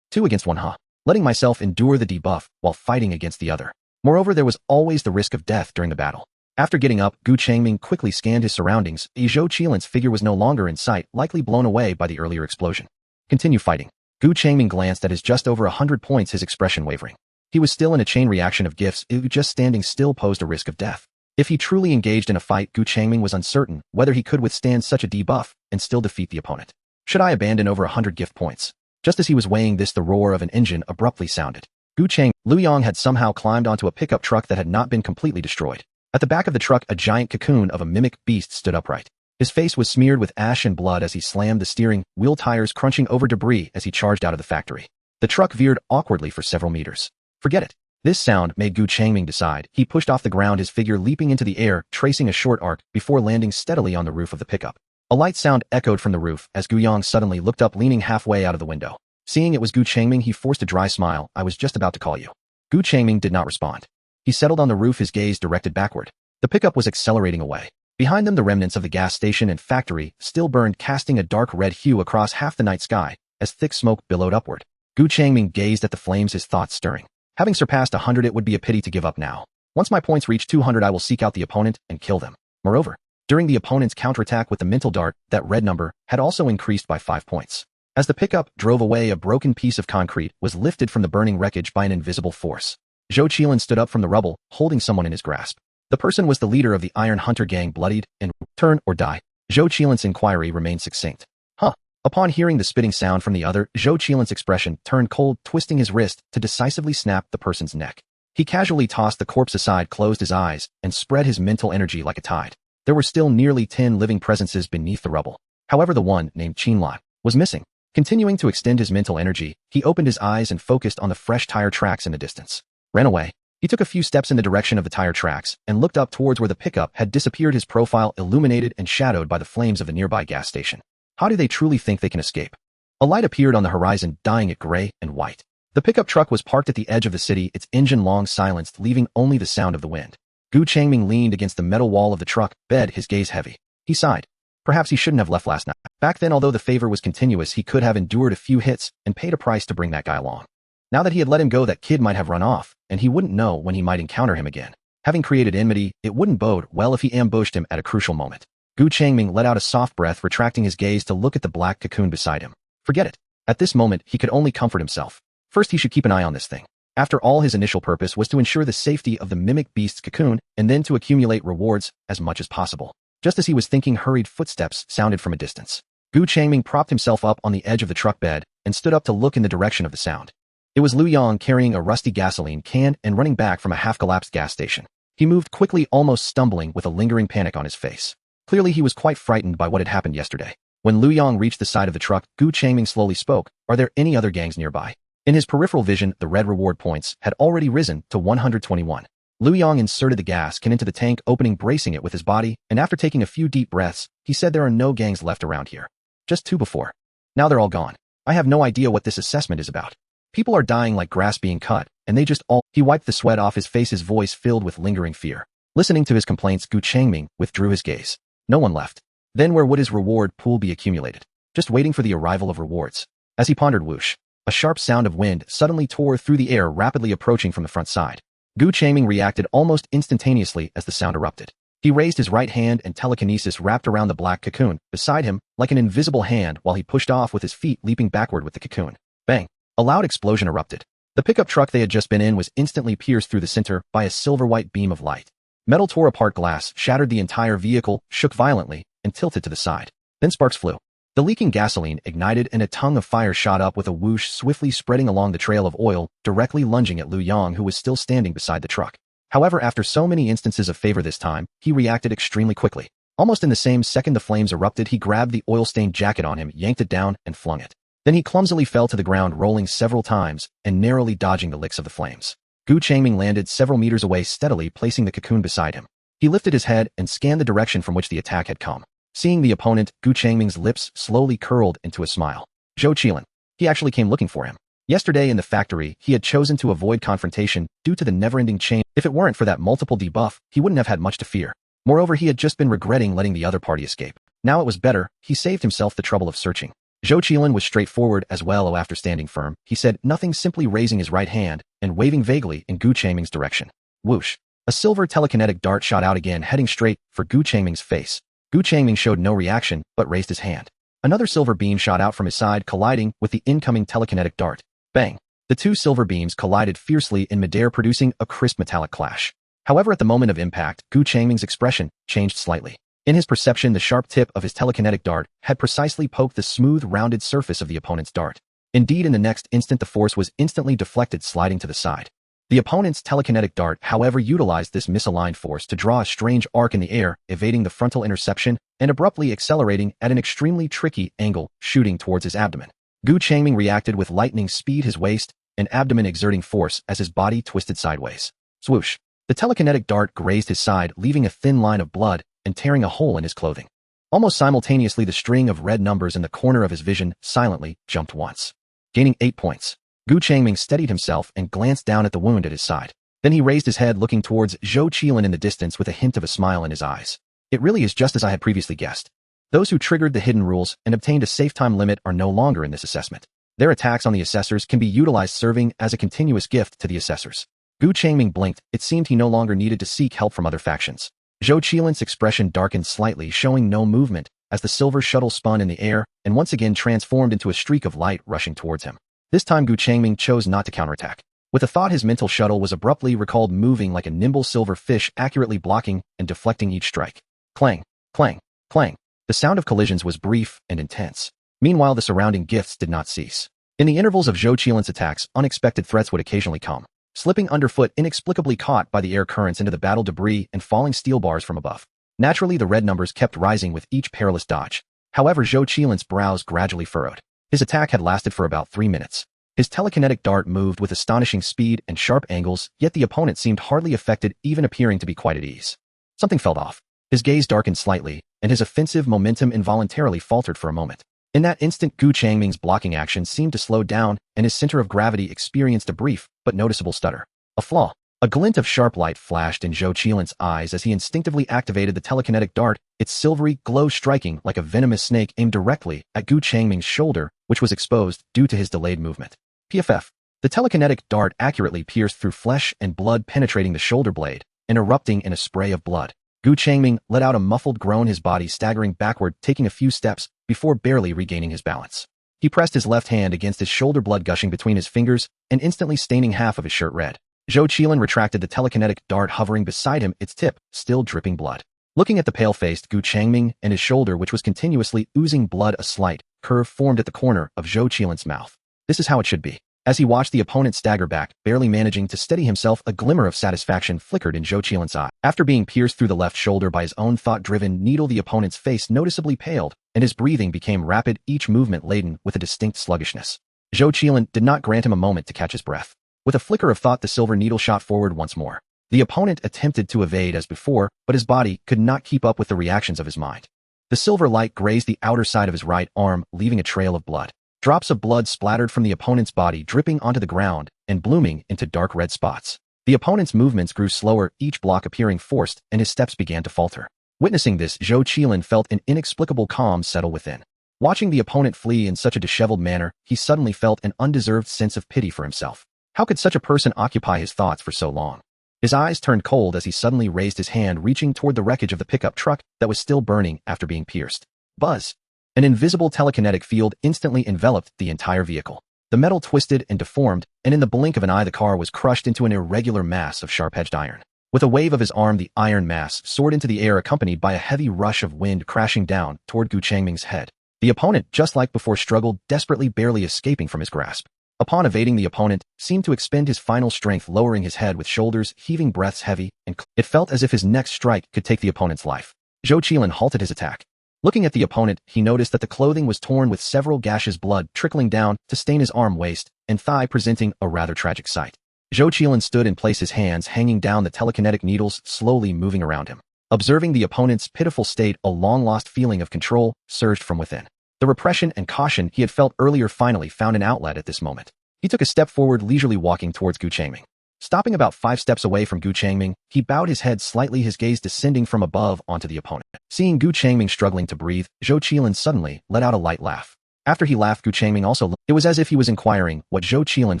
2 against 1, huh? Letting myself endure the debuff while fighting against the other. Moreover, there was always the risk of death during the battle. After getting up, Gu Changming quickly scanned his surroundings. Zhou Qilin's figure was no longer in sight, likely blown away by the earlier explosion. Continue fighting. Gu Changming glanced at his just over 100 points, his expression wavering. He was still in a chain reaction of gifts. Just standing still posed a risk of death. If he truly engaged in a fight, Gu Changming was uncertain whether he could withstand such a debuff and still defeat the opponent. Should I abandon over 100 gift points? Just as he was weighing this, the roar of an engine abruptly sounded. Gu Changming, Liu Yang had somehow climbed onto a pickup truck that had not been completely destroyed. At the back of the truck, a giant cocoon of a mimic beast stood upright. His face was smeared with ash and blood as he slammed the steering wheel, tires crunching over debris as he charged out of the factory. The truck veered awkwardly for several meters. Forget it. This sound made Gu Changming decide. He pushed off the ground, his figure leaping into the air, tracing a short arc before landing steadily on the roof of the pickup. A light sound echoed from the roof as Gu Yang suddenly looked up, leaning halfway out of the window. Seeing it was Gu Changming, he forced a dry smile. I was just about to call you. Gu Changming did not respond. He settled on the roof, his gaze directed backward. The pickup was accelerating away. Behind them, the remnants of the gas station and factory still burned, casting a dark red hue across half the night sky as thick smoke billowed upward. Gu Changming gazed at the flames, his thoughts stirring. Having surpassed 100, it would be a pity to give up now. Once my points reach 200, I will seek out the opponent and kill them. Moreover, during the opponent's counterattack with the mental dart, that red number had also increased by 5 points. As the pickup drove away, a broken piece of concrete was lifted from the burning wreckage by an invisible force. Zhou Qilin stood up from the rubble, holding someone in his grasp. The person was the leader of the Iron Hunter gang, bloodied and turn or die. Zhou Qilin's inquiry remained succinct. Huh. Upon hearing the spitting sound from the other, Zhou Qilin's expression turned cold, twisting his wrist to decisively snap the person's neck. He casually tossed the corpse aside, closed his eyes, and spread his mental energy like a tide. There were still nearly 10 living presences beneath the rubble. However, the one, named Qinlan, was missing. Continuing to extend his mental energy, he opened his eyes and focused on the fresh tire tracks in the distance. Ran away. He took a few steps in the direction of the tire tracks and looked up towards where the pickup had disappeared, his profile illuminated and shadowed by the flames of the nearby gas station. How do they truly think they can escape? A light appeared on the horizon, dyeing it gray and white. The pickup truck was parked at the edge of the city, its engine long silenced, leaving only the sound of the wind. Changming leaned against the metal wall of the truck bed, his gaze heavy. He sighed. Perhaps he shouldn't have left last night. Back then, although the favor was continuous, he could have endured a few hits and paid a price to bring that guy along. Now that he had let him go, that kid might have run off, and he wouldn't know when he might encounter him again. Having created enmity, it wouldn't bode well if he ambushed him at a crucial moment. Changming let out a soft breath, retracting his gaze to look at the black cocoon beside him. Forget it. At this moment, he could only comfort himself. First, he should keep an eye on this thing. After all, his initial purpose was to ensure the safety of the mimic beast's cocoon, and then to accumulate rewards as much as possible. Just as he was thinking, hurried footsteps sounded from a distance. Changming propped himself up on the edge of the truck bed and stood up to look in the direction of the sound. It was Liu Yang, carrying a rusty gasoline can and running back from a half-collapsed gas station. He moved quickly, almost stumbling, with a lingering panic on his face. Clearly, he was quite frightened by what had happened yesterday. When Liu Yang reached the side of the truck, Changming slowly spoke, "Are there any other gangs nearby?" In his peripheral vision, the red reward points had already risen to 121. Liu Yang inserted the gas can into the tank opening, bracing it with his body, and after taking a few deep breaths, he said, "There are no gangs left around here. Just 2 before. Now they're all gone. I have no idea what this assessment is about. People are dying like grass being cut, and they just all—" He wiped the sweat off his face, his voice filled with lingering fear. Listening to his complaints, Changming withdrew his gaze. No one left. Then where would his reward pool be accumulated? Just waiting for the arrival of rewards. As he pondered, whoosh. A sharp sound of wind suddenly tore through the air, rapidly approaching from the front side. Changming reacted almost instantaneously as the sound erupted. He raised his right hand and telekinesis wrapped around the black cocoon beside him like an invisible hand while he pushed off with his feet, leaping backward with the cocoon. Bang! A loud explosion erupted. The pickup truck they had just been in was instantly pierced through the center by a silver-white beam of light. Metal tore apart, glass shattered, the entire vehicle shook violently and tilted to the side. Then sparks flew. The leaking gasoline ignited and a tongue of fire shot up with a whoosh, swiftly spreading along the trail of oil, directly lunging at Liu Yang, who was still standing beside the truck. However, after so many instances of favor this time, he reacted extremely quickly. Almost in the same second the flames erupted, he grabbed the oil-stained jacket on him, yanked it down, and flung it. Then he clumsily fell to the ground, rolling several times and narrowly dodging the licks of the flames. Changming landed several meters away, steadily placing the cocoon beside him. He lifted his head and scanned the direction from which the attack had come. Seeing the opponent, Changming's lips slowly curled into a smile. Zhou Qilin. He actually came looking for him. Yesterday in the factory, he had chosen to avoid confrontation due to the never-ending chain. If it weren't for that multiple debuff, he wouldn't have had much to fear. Moreover, he had just been regretting letting the other party escape. Now it was better, he saved himself the trouble of searching. Zhou Qilin was straightforward as well. After standing firm, he said nothing, simply raising his right hand and waving vaguely in Changming's direction. Whoosh! A silver telekinetic dart shot out again, heading straight for Changming's face. Changming showed no reaction, but raised his hand. Another silver beam shot out from his side, colliding with the incoming telekinetic dart. Bang! The two silver beams collided fiercely in midair, producing a crisp metallic clash. However, at the moment of impact, Changming's expression changed slightly. In his perception, the sharp tip of his telekinetic dart had precisely poked the smooth, rounded surface of the opponent's dart. Indeed, in the next instant, the force was instantly deflected, sliding to the side. The opponent's telekinetic dart, however, utilized this misaligned force to draw a strange arc in the air, evading the frontal interception and abruptly accelerating at an extremely tricky angle, shooting towards his abdomen. Changming reacted with lightning speed, his waist and abdomen exerting force as his body twisted sideways. Swoosh! The telekinetic dart grazed his side, leaving a thin line of blood and tearing a hole in his clothing. Almost simultaneously, the string of red numbers in the corner of his vision silently jumped once, gaining 8 points. Changming steadied himself and glanced down at the wound at his side. Then he raised his head, looking towards Zhou Qilin in the distance with a hint of a smile in his eyes. It really is just as I had previously guessed. Those who triggered the hidden rules and obtained a safe time limit are no longer in this assessment. Their attacks on the assessors can be utilized, serving as a continuous gift to the assessors. Gu Changming blinked. It seemed he no longer needed to seek help from other factions. Zhou Qilin's expression darkened slightly, showing no movement, as the silver shuttle spun in the air and once again transformed into a streak of light rushing towards him. This time Gu Changming chose not to counterattack. With a thought, his mental shuttle was abruptly recalled, moving like a nimble silver fish, accurately blocking and deflecting each strike. Clang, clang, clang. The sound of collisions was brief and intense. Meanwhile, the surrounding gifts did not cease. In the intervals of Zhou Qilin's attacks, unexpected threats would occasionally come. Slipping underfoot, inexplicably caught by the air currents into the battle debris and falling steel bars from above. Naturally, the red numbers kept rising with each perilous dodge. However, Zhou Qilin's brows gradually furrowed. His attack had lasted for about 3 minutes. His telekinetic dart moved with astonishing speed and sharp angles, yet the opponent seemed hardly affected, even appearing to be quite at ease. Something felt off. His gaze darkened slightly, and his offensive momentum involuntarily faltered for a moment. In that instant, Gu Changming's blocking action seemed to slow down, and his center of gravity experienced a brief but noticeable stutter. A flaw. A glint of sharp light flashed in Zhou Qilin's eyes as he instinctively activated the telekinetic dart, its silvery glow striking like a venomous snake aimed directly at Gu Changming's shoulder, which was exposed due to his delayed movement. PFF. The telekinetic dart accurately pierced through flesh and blood, penetrating the shoulder blade and erupting in a spray of blood. Gu Changming let out a muffled groan, his body staggering backward, taking a few steps before barely regaining his balance. He pressed his left hand against his shoulder, blood gushing between his fingers and instantly staining half of his shirt red. Zhou Qilin retracted the telekinetic dart, hovering beside him, its tip still dripping blood. Looking at the pale-faced Gu Changming and his shoulder, which was continuously oozing blood, a slight curve formed at the corner of Zhou Qilin's mouth. This is how it should be. As he watched the opponent stagger back, barely managing to steady himself, a glimmer of satisfaction flickered in Zhou Qilin's eye. After being pierced through the left shoulder by his own thought-driven needle, the opponent's face noticeably paled, and his breathing became rapid, each movement laden with a distinct sluggishness. Zhou Qilin did not grant him a moment to catch his breath. With a flicker of thought, the silver needle shot forward once more. The opponent attempted to evade as before, but his body could not keep up with the reactions of his mind. The silver light grazed the outer side of his right arm, leaving a trail of blood. Drops of blood splattered from the opponent's body, dripping onto the ground and blooming into dark red spots. The opponent's movements grew slower, each block appearing forced, and his steps began to falter. Witnessing this, Zhou Qilin felt an inexplicable calm settle within. Watching the opponent flee in such a disheveled manner, he suddenly felt an undeserved sense of pity for himself. How could such a person occupy his thoughts for so long? His eyes turned cold as he suddenly raised his hand, reaching toward the wreckage of the pickup truck that was still burning after being pierced. Buzz! An invisible telekinetic field instantly enveloped the entire vehicle. The metal twisted and deformed, and in the blink of an eye the car was crushed into an irregular mass of sharp-edged iron. With a wave of his arm, the iron mass soared into the air, accompanied by a heavy rush of wind crashing down toward Gu Changming's head. The opponent, just like before, struggled desperately, barely escaping from his grasp. Upon evading, the opponent seemed to expend his final strength, lowering his head with shoulders heaving, breaths heavy, and it felt as if his next strike could take the opponent's life. Zhou Qilin halted his attack. Looking at the opponent, he noticed that the clothing was torn with several gashes, blood trickling down to stain his arm, waist, and thigh, presenting a rather tragic sight. Zhou Qilin stood in place, his hands hanging down, the telekinetic needles slowly moving around him. Observing the opponent's pitiful state, a long-lost feeling of control surged from within. The repression and caution he had felt earlier finally found an outlet at this moment. He took a step forward, leisurely walking towards Gu Changming. Stopping about 5 steps away from Gu Changming, he bowed his head slightly, his gaze descending from above onto the opponent. Seeing Gu Changming struggling to breathe, Zhou Qilin suddenly let out a light laugh. After he laughed, Gu Changming also laughed. It was as if he was inquiring what Zhou Qilin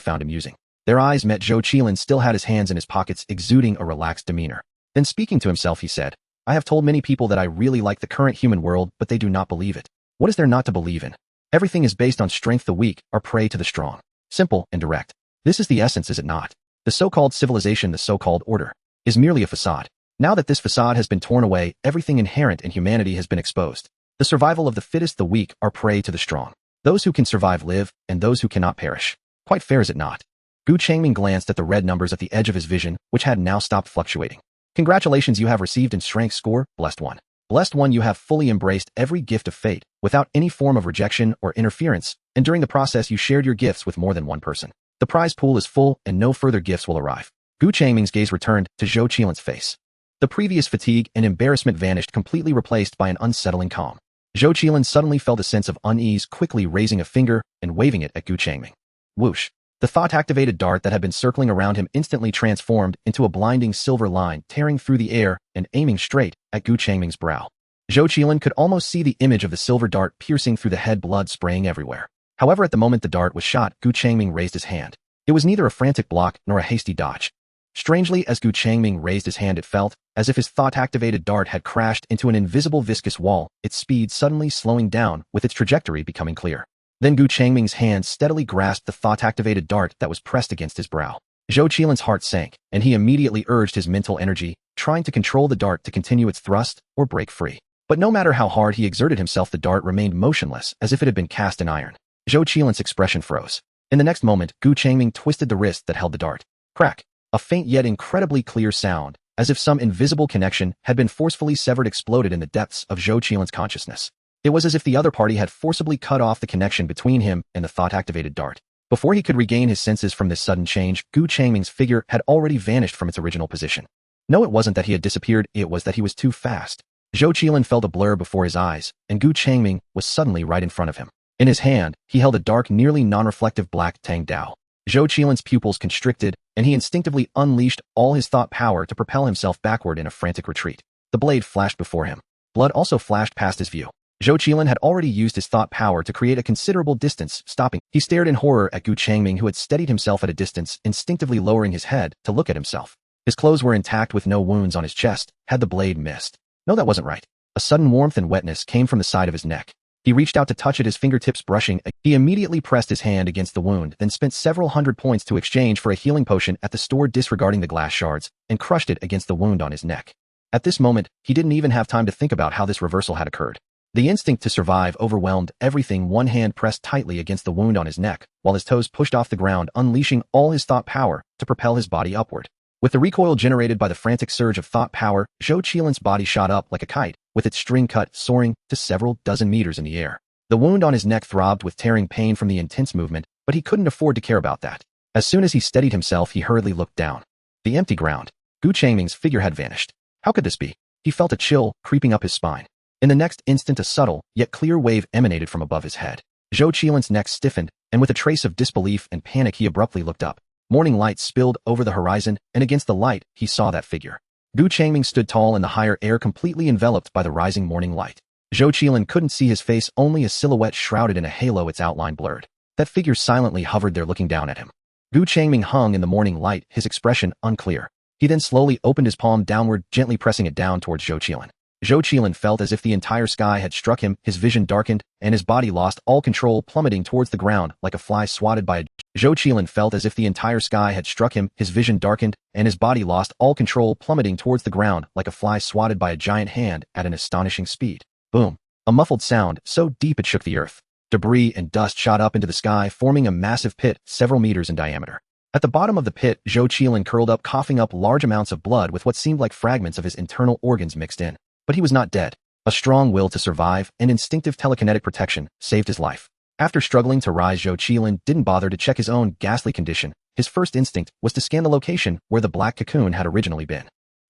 found amusing. Their eyes met. Zhou Qilin still had his hands in his pockets, exuding a relaxed demeanor. Then, speaking to himself, he said, "I have told many people that I really like the current human world, but they do not believe it. What is there not to believe in? Everything is based on strength. The weak are prey to the strong. Simple and direct. This is the essence, is it not? The so-called civilization, the so-called order, is merely a facade. Now that this facade has been torn away, everything inherent in humanity has been exposed. The survival of the fittest, the weak are prey to the strong. Those who can survive live, and those who cannot perish. Quite fair, is it not?" Gu Changming glanced at the red numbers at the edge of his vision, which had now stopped fluctuating. "Congratulations, you have received in strength score, blessed one. Blessed one, you have fully embraced every gift of fate, without any form of rejection or interference, and during the process you shared your gifts with more than one person. The prize pool is full, and no further gifts will arrive." Gu Changming's gaze returned to Zhou Qilin's face. The previous fatigue and embarrassment vanished, completely replaced by an unsettling calm. Zhou Qilin suddenly felt a sense of unease, quickly raising a finger and waving it at Gu Changming. Whoosh! The thought-activated dart that had been circling around him instantly transformed into a blinding silver line, tearing through the air and aiming straight at Gu Changming's brow. Zhou Qilin could almost see the image of the silver dart piercing through the head, blood spraying everywhere. However, at the moment the dart was shot, Gu Changming raised his hand. It was neither a frantic block nor a hasty dodge. Strangely, as Gu Changming raised his hand, it felt as if his thought-activated dart had crashed into an invisible viscous wall, its speed suddenly slowing down with its trajectory becoming clear. Then Gu Changming's hand steadily grasped the thought-activated dart that was pressed against his brow. Zhou Qilin's heart sank, and he immediately urged his mental energy, trying to control the dart to continue its thrust or break free. But no matter how hard he exerted himself, the dart remained motionless as if it had been cast in iron. Zhou Qilin's expression froze. In the next moment, Gu Changming twisted the wrist that held the dart. Crack! A faint yet incredibly clear sound, as if some invisible connection had been forcefully severed, exploded in the depths of Zhou Qilin's consciousness. It was as if the other party had forcibly cut off the connection between him and the thought-activated dart. Before he could regain his senses from this sudden change, Gu Changming's figure had already vanished from its original position. No, it wasn't that he had disappeared, it was that he was too fast. Zhou Qilin felt a blur before his eyes, and Gu Changming was suddenly right in front of him. In his hand, he held a dark, nearly non-reflective black Tang Dao. Zhou Qilin's pupils constricted, and he instinctively unleashed all his thought power to propel himself backward in a frantic retreat. The blade flashed before him. Blood also flashed past his view. Zhou Qilin had already used his thought power to create a considerable distance, stopping. He stared in horror at Gu Changming, who had steadied himself at a distance, instinctively lowering his head to look at himself. His clothes were intact with no wounds on his chest. Had the blade missed? No, that wasn't right. A sudden warmth and wetness came from the side of his neck. He reached out to touch it, his fingertips brushing. He immediately pressed his hand against the wound, then spent several hundred points to exchange for a healing potion at the store, disregarding the glass shards, and crushed it against the wound on his neck. At this moment, he didn't even have time to think about how this reversal had occurred. The instinct to survive overwhelmed everything. One hand pressed tightly against the wound on his neck, while his toes pushed off the ground, unleashing all his thought power to propel his body upward. With the recoil generated by the frantic surge of thought power, Zhou Qilin's body shot up like a kite, with its string cut soaring to several dozen meters in the air. The wound on his neck throbbed with tearing pain from the intense movement, but he couldn't afford to care about that. As soon as he steadied himself, he hurriedly looked down. The empty ground. Gu Changming's figure had vanished. How could this be? He felt a chill creeping up his spine. In the next instant, a subtle, yet clear wave emanated from above his head. Zhou Qilin's neck stiffened, and with a trace of disbelief and panic, he abruptly looked up. Morning light spilled over the horizon, and against the light, he saw that figure. Gu Changming stood tall in the higher air, completely enveloped by the rising morning light. Zhou Qilin couldn't see his face, only a silhouette shrouded in a halo, its outline blurred. That figure silently hovered there, looking down at him. Gu Changming hung in the morning light, his expression unclear. He then slowly opened his palm downward, gently pressing it down towards Zhou Qilin. Zhou Qilin felt as if the entire sky had struck him, his vision darkened, and his body lost all control, plummeting towards the ground like a fly swatted by a... Zhou Qilin felt as if the entire sky had struck him, his vision darkened, and his body lost all control, plummeting towards the ground like a fly swatted by a giant hand at an astonishing speed. Boom. A muffled sound, so deep it shook the earth. Debris and dust shot up into the sky, forming a massive pit several meters in diameter. At the bottom of the pit, Zhou Qilin curled up, coughing up large amounts of blood with what seemed like fragments of his internal organs mixed in. But he was not dead. A strong will to survive and instinctive telekinetic protection saved his life. After struggling to rise, Zhou Qilin didn't bother to check his own ghastly condition. His first instinct was to scan the location where the black cocoon had originally been.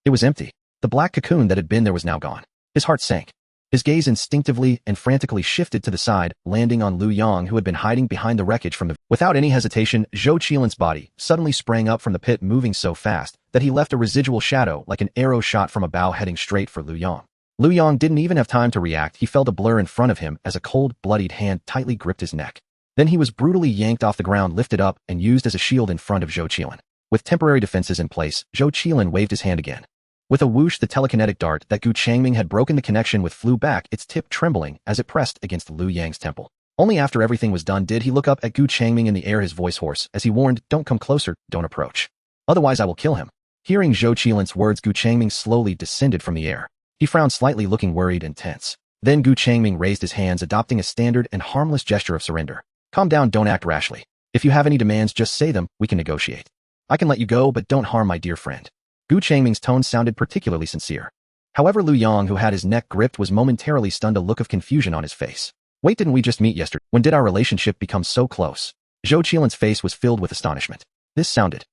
It was empty. The black cocoon that had been there was now gone. His heart sank. His gaze instinctively and frantically shifted to the side, landing on Lu Yang, who had been hiding behind the wreckage from the... Without any hesitation, Zhou Qilin's body suddenly sprang up from the pit, moving so fast that he left a residual shadow like an arrow shot from a bow, heading straight for Lu Yang. Lu Yang didn't even have time to react. He felt a blur in front of him as a cold, bloodied hand tightly gripped his neck. Then he was brutally yanked off the ground, lifted up, and used as a shield in front of Zhou Qilin. With temporary defenses in place, Zhou Qilin waved his hand again. With a whoosh, the telekinetic dart that Gu Changming had broken the connection with flew back, its tip trembling as it pressed against Lu Yang's temple. Only after everything was done did he look up at Gu Changming in the air, his voice hoarse, as he warned, "Don't come closer, don't approach. Otherwise I will kill him." Hearing Zhou Qilin's words, Gu Changming slowly descended from the air. He frowned slightly, looking worried and tense. Then Gu Changming raised his hands, adopting a standard and harmless gesture of surrender. "Calm down, don't act rashly. If you have any demands, just say them, we can negotiate. I can let you go, but don't harm my dear friend." Gu Changming's tone sounded particularly sincere. However, Lu Yang, who had his neck gripped, was momentarily stunned, a look of confusion on his face. "Wait, didn't we just meet yesterday? When did our relationship become so close?" Zhou Qilin's face was filled with astonishment. This sounded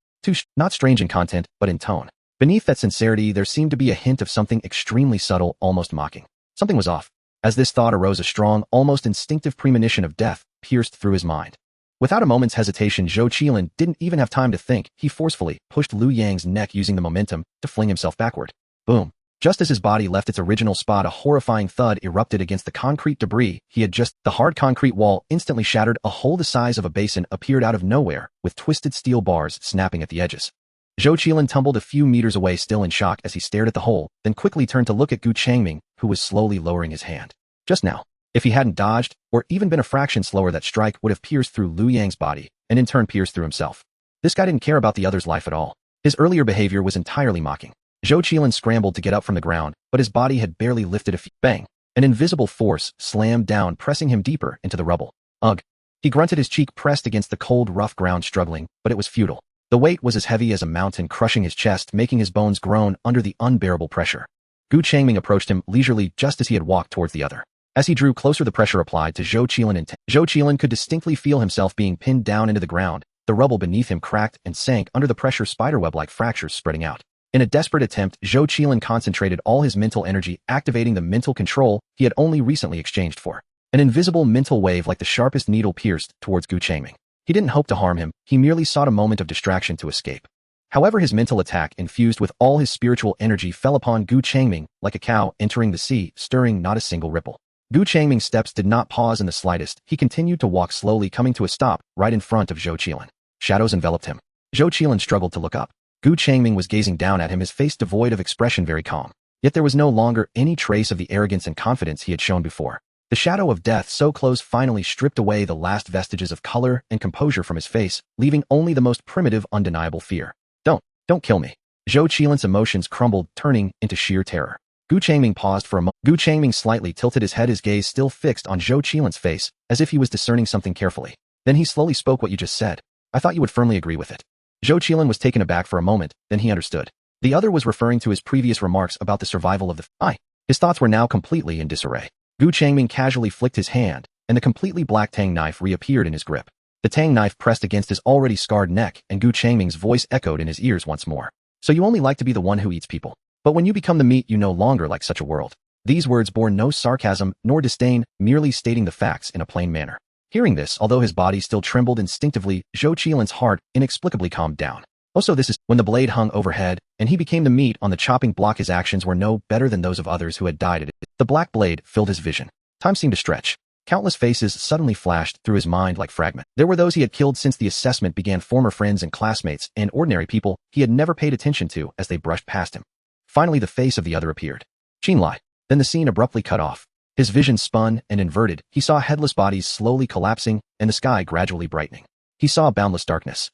not strange in content, but in tone. Beneath that sincerity, there seemed to be a hint of something extremely subtle, almost mocking. Something was off. As this thought arose, a strong, almost instinctive premonition of death pierced through his mind. Without a moment's hesitation, Zhou Qilin didn't even have time to think. He forcefully pushed Lu Yang's neck, using the momentum to fling himself backward. Boom. Just as his body left its original spot, a horrifying thud erupted against the concrete debris the hard concrete wall instantly shattered. A hole the size of a basin appeared out of nowhere, with twisted steel bars snapping at the edges. Zhou Qilin tumbled a few meters away still in shock as he stared at the hole, then quickly turned to look at Gu Changming, who was slowly lowering his hand. Just now, if he hadn't dodged, or even been a fraction slower, that strike would have pierced through Liu Yang's body, and in turn pierced through himself. This guy didn't care about the other's life at all. His earlier behavior was entirely mocking. Zhou Qilin scrambled to get up from the ground, but his body had barely lifted a feet. Bang! An invisible force slammed down, pressing him deeper into the rubble. Ugh! He grunted, his cheek pressed against the cold, rough ground, struggling, but it was futile. The weight was as heavy as a mountain, crushing his chest, making his bones groan under the unbearable pressure. Gu Changming approached him leisurely, just as he had walked towards the other. As he drew closer, the pressure applied to Zhou Qilin Zhou Qilin could distinctly feel himself being pinned down into the ground. The rubble beneath him cracked and sank under the pressure, spiderweb-like fractures spreading out. In a desperate attempt, Zhou Qilin concentrated all his mental energy, activating the mental control he had only recently exchanged for. An invisible mental wave like the sharpest needle pierced towards Gu Changming. He didn't hope to harm him, he merely sought a moment of distraction to escape. However, his mental attack, infused with all his spiritual energy, fell upon Gu Changming like a cow entering the sea, stirring not a single ripple. Gu Changming's steps did not pause in the slightest. He continued to walk slowly, coming to a stop right in front of Zhou Qilin. Shadows enveloped him. Zhou Qilin struggled to look up. Gu Changming was gazing down at him, his face devoid of expression, very calm. Yet there was no longer any trace of the arrogance and confidence he had shown before. The shadow of death, so close, finally stripped away the last vestiges of color and composure from his face, leaving only the most primitive, undeniable fear. Don't kill me. Zhou Qilin's emotions crumbled, turning into sheer terror. Gu Changming paused for a moment. Gu Changming slightly tilted his head, his gaze still fixed on Zhou Qilin's face, as if he was discerning something carefully. Then he slowly spoke. What you just said. I thought you would firmly agree with it. Zhou Qilin was taken aback for a moment, then he understood. The other was referring to his previous remarks about the survival of the His thoughts were now completely in disarray. Gu Changming casually flicked his hand, and the completely black tang knife reappeared in his grip. The tang knife pressed against his already scarred neck, and Gu Changming's voice echoed in his ears once more. So you only like to be the one who eats people. But when you become the meat, you no longer like such a world. These words bore no sarcasm nor disdain, merely stating the facts in a plain manner. Hearing this, although his body still trembled instinctively, Zhou Qilin's heart inexplicably calmed down. Also, this is when the blade hung overhead, and he became the meat on the chopping block. His actions were no better than those of others who had died at it. The black blade filled his vision. Time seemed to stretch. Countless faces suddenly flashed through his mind like fragments. There were those he had killed since the assessment began, former friends and classmates, and ordinary people he had never paid attention to as they brushed past him. Finally, the face of the other appeared. Qinlai. Then the scene abruptly cut off. His vision spun and inverted. He saw headless bodies slowly collapsing and the sky gradually brightening. He saw boundless darkness.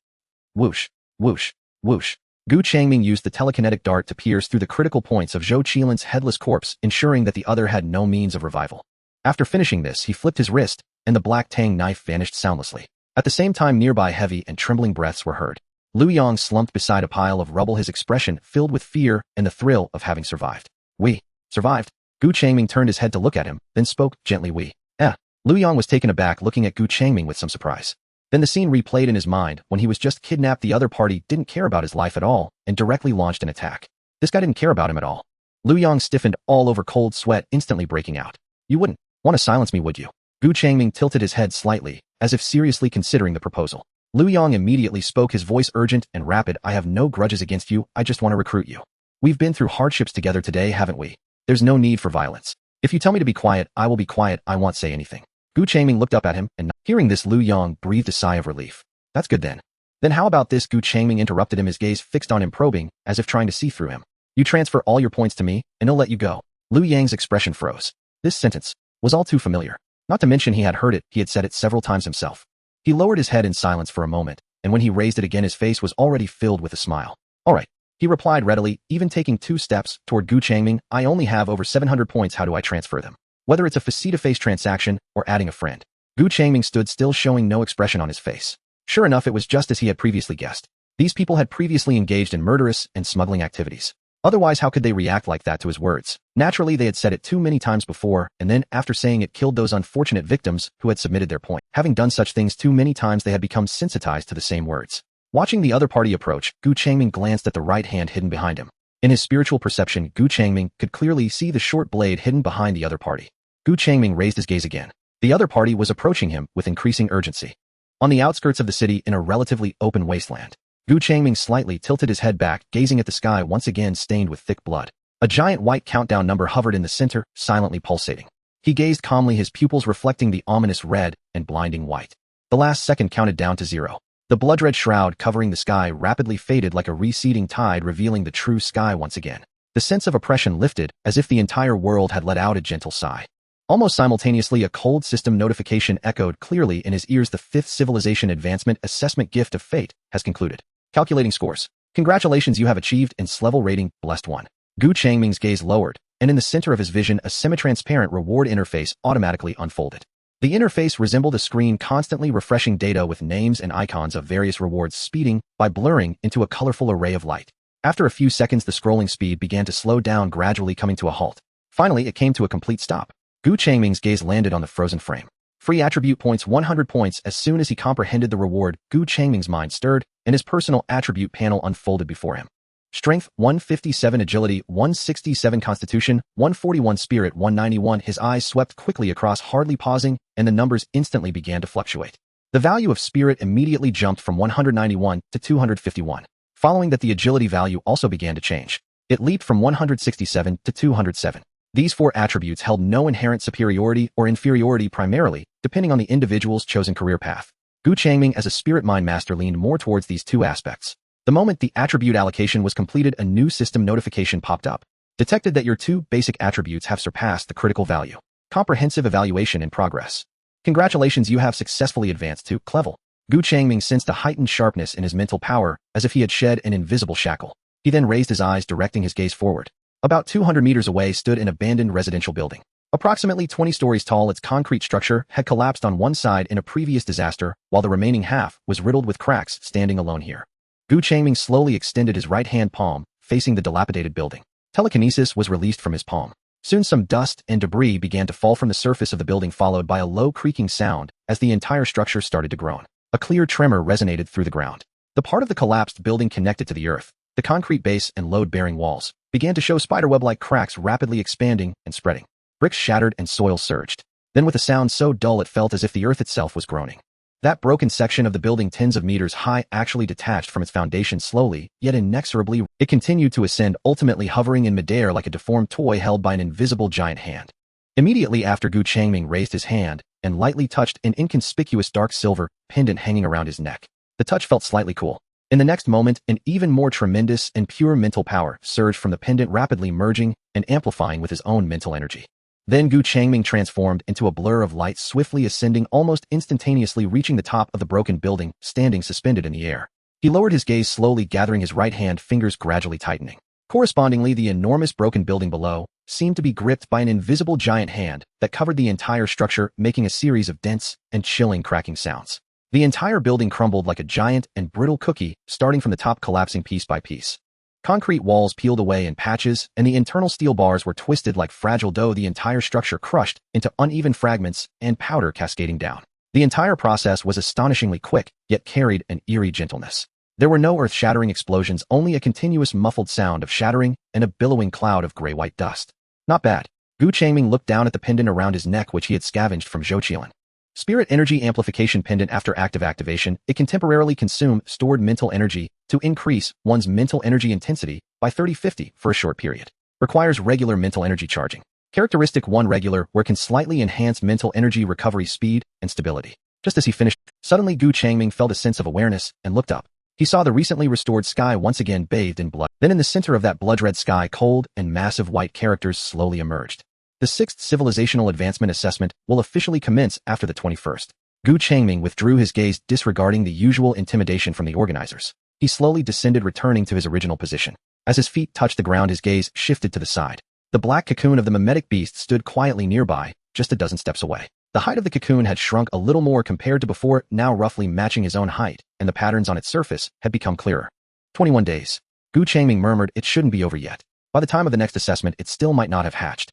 Whoosh, whoosh, whoosh. Gu Changming used the telekinetic dart to pierce through the critical points of Zhou Qilin's headless corpse, ensuring that the other had no means of revival. After finishing this, he flipped his wrist, and the black tang knife vanished soundlessly. At the same time, nearby heavy and trembling breaths were heard. Liu Yang slumped beside a pile of rubble, his expression filled with fear and the thrill of having survived. We survived. Gu Changming turned his head to look at him, then spoke gently. Liu Yang was taken aback, looking at Gu Changming with some surprise. Then the scene replayed in his mind when he was just kidnapped. The other party didn't care about his life at all and directly launched an attack. This guy didn't care about him at all. Liu Yang stiffened, all over, cold sweat instantly breaking out. You wouldn't want to silence me, would you? Gu Changming tilted his head slightly, as if seriously considering the proposal. Liu Yang immediately spoke, his voice urgent and rapid. I have no grudges against you, I just want to recruit you. We've been through hardships together today, haven't we? There's no need for violence. If you tell me to be quiet, I will be quiet, I won't say anything. Gu Changming looked up at him, and hearing this, Liu Yang breathed a sigh of relief. That's good then. Then how about this? Gu Changming interrupted him, his gaze fixed on him, probing, as if trying to see through him. You transfer all your points to me, and I'll let you go. Liu Yang's expression froze. This sentence was all too familiar. Not to mention he had heard it, he had said it several times himself. He lowered his head in silence for a moment, and when he raised it again, his face was already filled with a smile. All right, he replied readily, even taking 2 steps toward Gu Changming. I only have over 700 points. How do I transfer them? Whether it's a face-to-face transaction or adding a friend. Gu Changming stood still, showing no expression on his face. Sure enough, it was just as he had previously guessed. These people had previously engaged in murderous and smuggling activities. Otherwise, how could they react like that to his words? Naturally, they had said it too many times before, and then, after saying it, killed those unfortunate victims who had submitted their point. Having done such things too many times, they had become sensitized to the same words. Watching the other party approach, Gu Changming glanced at the right hand hidden behind him. In his spiritual perception, Gu Changming could clearly see the short blade hidden behind the other party. Gu Changming raised his gaze again. The other party was approaching him with increasing urgency. On the outskirts of the city, in a relatively open wasteland, Gu Changming slightly tilted his head back, gazing at the sky once again stained with thick blood. A giant white countdown number hovered in the center, silently pulsating. He gazed calmly, his pupils reflecting the ominous red and blinding white. The last second counted down to 0. The blood-red shroud covering the sky rapidly faded like a receding tide, revealing the true sky once again. The sense of oppression lifted, as if the entire world had let out a gentle sigh. Almost simultaneously, a cold system notification echoed clearly in his ears. The 5th Civilization Advancement Assessment Gift of Fate has concluded. Calculating scores. Congratulations, you have achieved ins level rating, Blessed 1. Gu Changming's gaze lowered, and in the center of his vision a semi-transparent reward interface automatically unfolded. The interface resembled a screen constantly refreshing data with names and icons of various rewards speeding by blurring into a colorful array of light. After a few seconds, the scrolling speed began to slow down, gradually coming to a halt. Finally, it came to a complete stop. Gu Changming's gaze landed on the frozen frame. Free attribute points 100 points. As soon as he comprehended the reward, Gu Changming's mind stirred, and his personal attribute panel unfolded before him. Strength 157, Agility 167, Constitution 141, Spirit 191. His eyes swept quickly across, hardly pausing, and the numbers instantly began to fluctuate. The value of Spirit immediately jumped from 191 to 251. Following that, the Agility value also began to change. It leaped from 167 to 207. These 4 attributes held no inherent superiority or inferiority, primarily depending on the individual's chosen career path. Gu Changming, as a spirit mind master, leaned more towards these 2 aspects. The moment the attribute allocation was completed, a new system notification popped up. Detected that your 2 basic attributes have surpassed the critical value. Comprehensive evaluation in progress. Congratulations, you have successfully advanced to level. Gu Changming sensed a heightened sharpness in his mental power, as if he had shed an invisible shackle. He then raised his eyes, directing his gaze forward. About 200 meters away stood an abandoned residential building. Approximately 20 stories tall, its concrete structure had collapsed on one side in a previous disaster, while the remaining half was riddled with cracks. Standing alone here, Gu Changming slowly extended his right-hand palm, facing the dilapidated building. Telekinesis was released from his palm. Soon some dust and debris began to fall from the surface of the building, followed by a low creaking sound as the entire structure started to groan. A clear tremor resonated through the ground. The part of the collapsed building connected to the earth, the concrete base and load-bearing walls, began to show spiderweb-like cracks rapidly expanding and spreading. Bricks shattered and soil surged. Then, with a sound so dull it felt as if the earth itself was groaning. That broken section of the building, tens of meters high, actually detached from its foundation slowly, yet inexorably. It continued to ascend, ultimately hovering in midair like a deformed toy held by an invisible giant hand. Immediately after, Gu Changming raised his hand and lightly touched an inconspicuous dark silver pendant hanging around his neck. The touch felt slightly cool. In the next moment, an even more tremendous and pure mental power surged from the pendant, rapidly merging and amplifying with his own mental energy. Then Gu Changming transformed into a blur of light, swiftly ascending, almost instantaneously reaching the top of the broken building, standing suspended in the air. He lowered his gaze slowly, gathering his right hand, fingers gradually tightening. Correspondingly, the enormous broken building below seemed to be gripped by an invisible giant hand that covered the entire structure, making a series of dense and chilling cracking sounds. The entire building crumbled like a giant and brittle cookie, starting from the top, collapsing piece by piece. Concrete walls peeled away in patches, and the internal steel bars were twisted like fragile dough, the entire structure crushed into uneven fragments and powder cascading down. The entire process was astonishingly quick, yet carried an eerie gentleness. There were no earth-shattering explosions, only a continuous muffled sound of shattering and a billowing cloud of gray-white dust. Not bad. Gu Changming looked down at the pendant around his neck, which he had scavenged from Zhou Qilan. Spirit Energy Amplification Pendant. After active activation, it can temporarily consume stored mental energy to increase one's mental energy intensity by 30-50 for a short period. Requires regular mental energy charging. Characteristic 1, regular, where can slightly enhance mental energy recovery speed and stability. Just as he finished, suddenly Gu Changming felt a sense of awareness and looked up. He saw the recently restored sky once again bathed in blood. Then in the center of that blood-red sky, cold and massive white characters slowly emerged. The 6th Civilizational Advancement Assessment will officially commence after the 21st. Gu Changming withdrew his gaze, disregarding the usual intimidation from the organizers. He slowly descended, returning to his original position. As his feet touched the ground, his gaze shifted to the side. The black cocoon of the mimetic beast stood quietly nearby, just a dozen steps away. The height of the cocoon had shrunk a little more compared to before, now roughly matching his own height, and the patterns on its surface had become clearer. 21 days. Gu Changming murmured, it shouldn't be over yet. By the time of the next assessment, it still might not have hatched.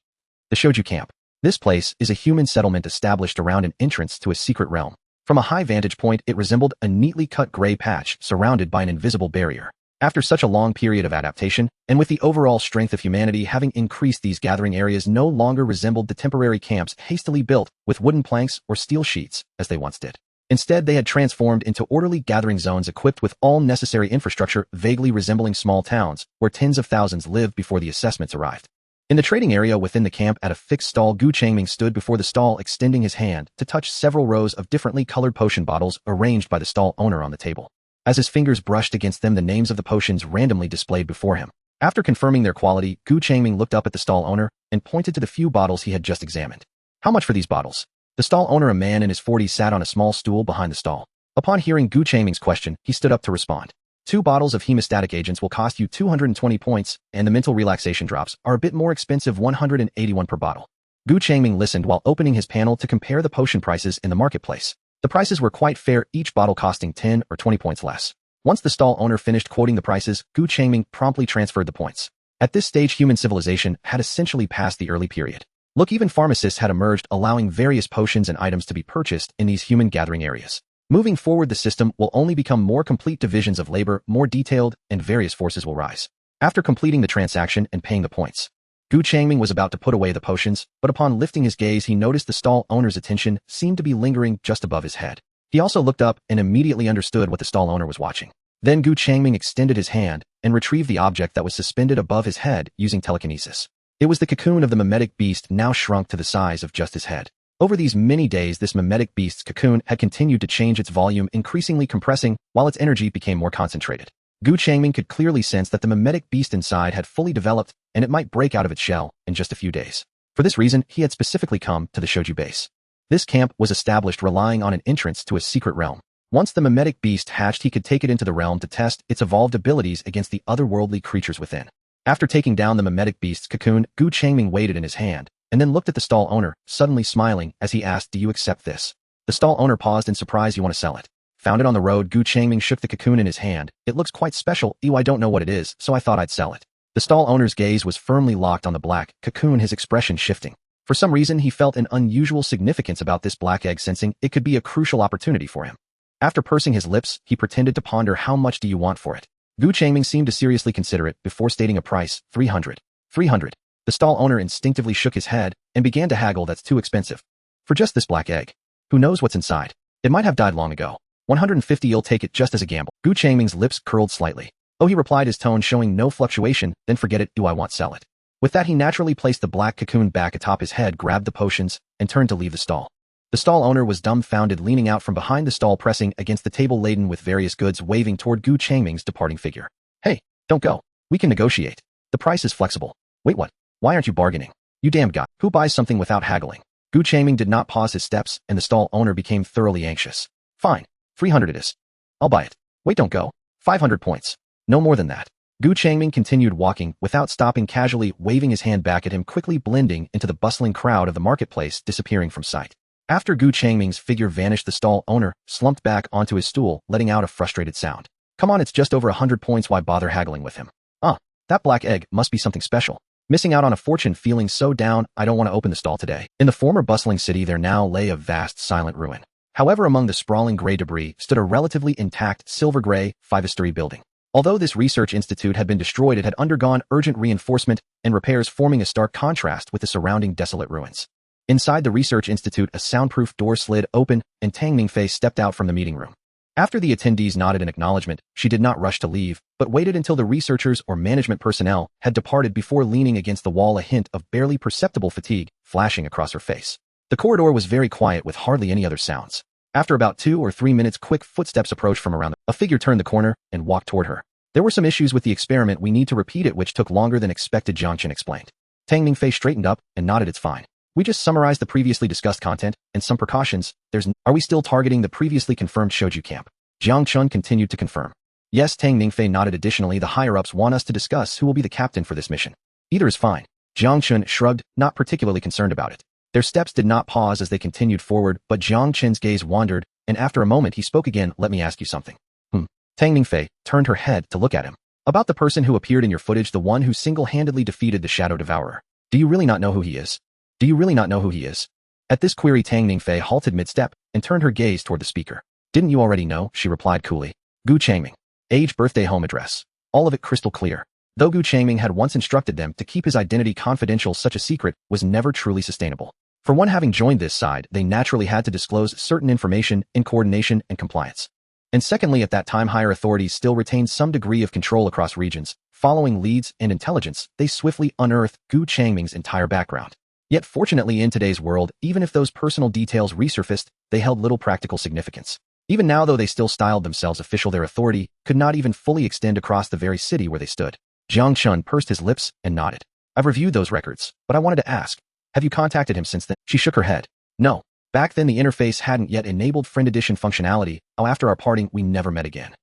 The Shoju Camp. This place is a human settlement established around an entrance to a secret realm. From a high vantage point, it resembled a neatly cut gray patch surrounded by an invisible barrier. After such a long period of adaptation, and with the overall strength of humanity having increased, these gathering areas no longer resembled the temporary camps hastily built with wooden planks or steel sheets, as they once did. Instead, they had transformed into orderly gathering zones equipped with all necessary infrastructure, vaguely resembling small towns, where tens of thousands lived before the assessments arrived. In the trading area within the camp at a fixed stall, Gu Changming stood before the stall, extending his hand to touch several rows of differently colored potion bottles arranged by the stall owner on the table. As his fingers brushed against them, the names of the potions randomly displayed before him. After confirming their quality, Gu Changming looked up at the stall owner and pointed to the few bottles he had just examined. How much for these bottles? The stall owner, a man in his 40s, sat on a small stool behind the stall. Upon hearing Gu Changming's question, he stood up to respond. 2 bottles of hemostatic agents will cost you 220 points, and the mental relaxation drops are a bit more expensive, 181 per bottle. Gu Changming listened while opening his panel to compare the potion prices in the marketplace. The prices were quite fair, each bottle costing 10 or 20 points less. Once the stall owner finished quoting the prices, Gu Changming promptly transferred the points. At this stage, human civilization had essentially passed the early period. Look, even pharmacists had emerged, allowing various potions and items to be purchased in these human gathering areas. Moving forward, the system will only become more complete, divisions of labor more detailed, and various forces will rise. After completing the transaction and paying the points, Gu Changming was about to put away the potions, but upon lifting his gaze, he noticed the stall owner's attention seemed to be lingering just above his head. He also looked up and immediately understood what the stall owner was watching. Then Gu Changming extended his hand and retrieved the object that was suspended above his head using telekinesis. It was the cocoon of the mimetic beast, now shrunk to the size of just his head. Over these many days, this mimetic beast's cocoon had continued to change its volume, increasingly compressing, while its energy became more concentrated. Gu Changming could clearly sense that the mimetic beast inside had fully developed, and it might break out of its shell in just a few days. For this reason, he had specifically come to the Shoju base. This camp was established relying on an entrance to a secret realm. Once the mimetic beast hatched, he could take it into the realm to test its evolved abilities against the otherworldly creatures within. After taking down the mimetic beast's cocoon, Gu Changming weighed it in his hand, and then looked at the stall owner, suddenly smiling as he asked, "Do you accept this?" The stall owner paused in surprise. "You want to sell it?" Found it on the road. Gu Changming shook the cocoon in his hand. "It looks quite special. I don't know what it is, so I thought I'd sell it." The stall owner's gaze was firmly locked on the black cocoon, his expression shifting. For some reason, he felt an unusual significance about this black egg, sensing it could be a crucial opportunity for him. After pursing his lips, he pretended to ponder. "How much do you want for it?" Gu Changming seemed to seriously consider it before stating a price. 300. 300. The stall owner instinctively shook his head and began to haggle. "That's too expensive. For just this black egg. Who knows what's inside? It might have died long ago. 150, you'll take it just as a gamble." Gu Changming's lips curled slightly. "Oh," he replied, his tone showing no fluctuation. "Then forget it. Do I want sell it?" With that, he naturally placed the black cocoon back atop his head, grabbed the potions, and turned to leave the stall. The stall owner was dumbfounded, leaning out from behind the stall, pressing against the table laden with various goods, waving toward Gu Changming's departing figure. "Hey, don't go. We can negotiate. The price is flexible." "Wait, what? Why aren't you bargaining? You damn guy. Who buys something without haggling?" Gu Changming did not pause his steps, and the stall owner became thoroughly anxious. "Fine. 300 it is. I'll buy it." "Wait, don't go. 500 points. No more than that." Gu Changming continued walking without stopping, casually waving his hand back at him, quickly blending into the bustling crowd of the marketplace, disappearing from sight. After Gu Changming's figure vanished, the stall owner slumped back onto his stool, letting out a frustrated sound. "Come on, it's just over 100 points. Why bother haggling with him? That black egg must be something special. Missing out on a fortune, feeling so down, I don't want to open the stall today." In the former bustling city, there now lay a vast, silent ruin. However, among the sprawling gray debris stood a relatively intact, silver-gray, 5-story building. Although this research institute had been destroyed, it had undergone urgent reinforcement and repairs, forming a stark contrast with the surrounding desolate ruins. Inside the research institute, a soundproof door slid open, and Changming Fei stepped out from the meeting room. After the attendees nodded in acknowledgement, she did not rush to leave, but waited until the researchers or management personnel had departed before leaning against the wall, a hint of barely perceptible fatigue flashing across her face. The corridor was very quiet, with hardly any other sounds. After about 2 or 3 minutes, quick footsteps approached from around a figure turned the corner and walked toward her. "There were some issues with the experiment. We need to repeat it, which took longer than expected," Jiang Chen explained. Changming Fei straightened up and nodded. "It's fine. We just summarized the previously discussed content and some precautions. Are we still targeting the previously confirmed Shoju camp?" Jiang Chen continued to confirm. "Yes," Changming Fei nodded. "Additionally, the higher-ups want us to discuss who will be the captain for this mission." "Either is fine." Jiang Chen shrugged, not particularly concerned about it. Their steps did not pause as they continued forward, but Jiang Chen's gaze wandered, and after a moment he spoke again. "Let me ask you something." Changming Fei turned her head to look at him. "About the person who appeared in your footage, the one who single-handedly defeated the Shadow Devourer. Do you really not know who he is? Do you really not know who he is?" At this query, Changming Fei halted mid-step and turned her gaze toward the speaker. "Didn't you already know?" she replied coolly. "Gu Changming. Age, birthday, home address. All of it crystal clear." Though Gu Changming had once instructed them to keep his identity confidential, such a secret was never truly sustainable. For one having joined this side, they naturally had to disclose certain information in coordination and compliance. And secondly, at that time higher authorities still retained some degree of control across regions. Following leads and intelligence, they swiftly unearthed Gu Changming's entire background. Yet fortunately in today's world, even if those personal details resurfaced, they held little practical significance. Even now, though they still styled themselves official, their authority could not even fully extend across the very city where they stood. Jiang Chun pursed his lips and nodded. I've reviewed those records, but I wanted to ask, have you contacted him since then? She shook her head. No. Back then the interface hadn't yet enabled Friend Edition functionality. After our parting, we never met again.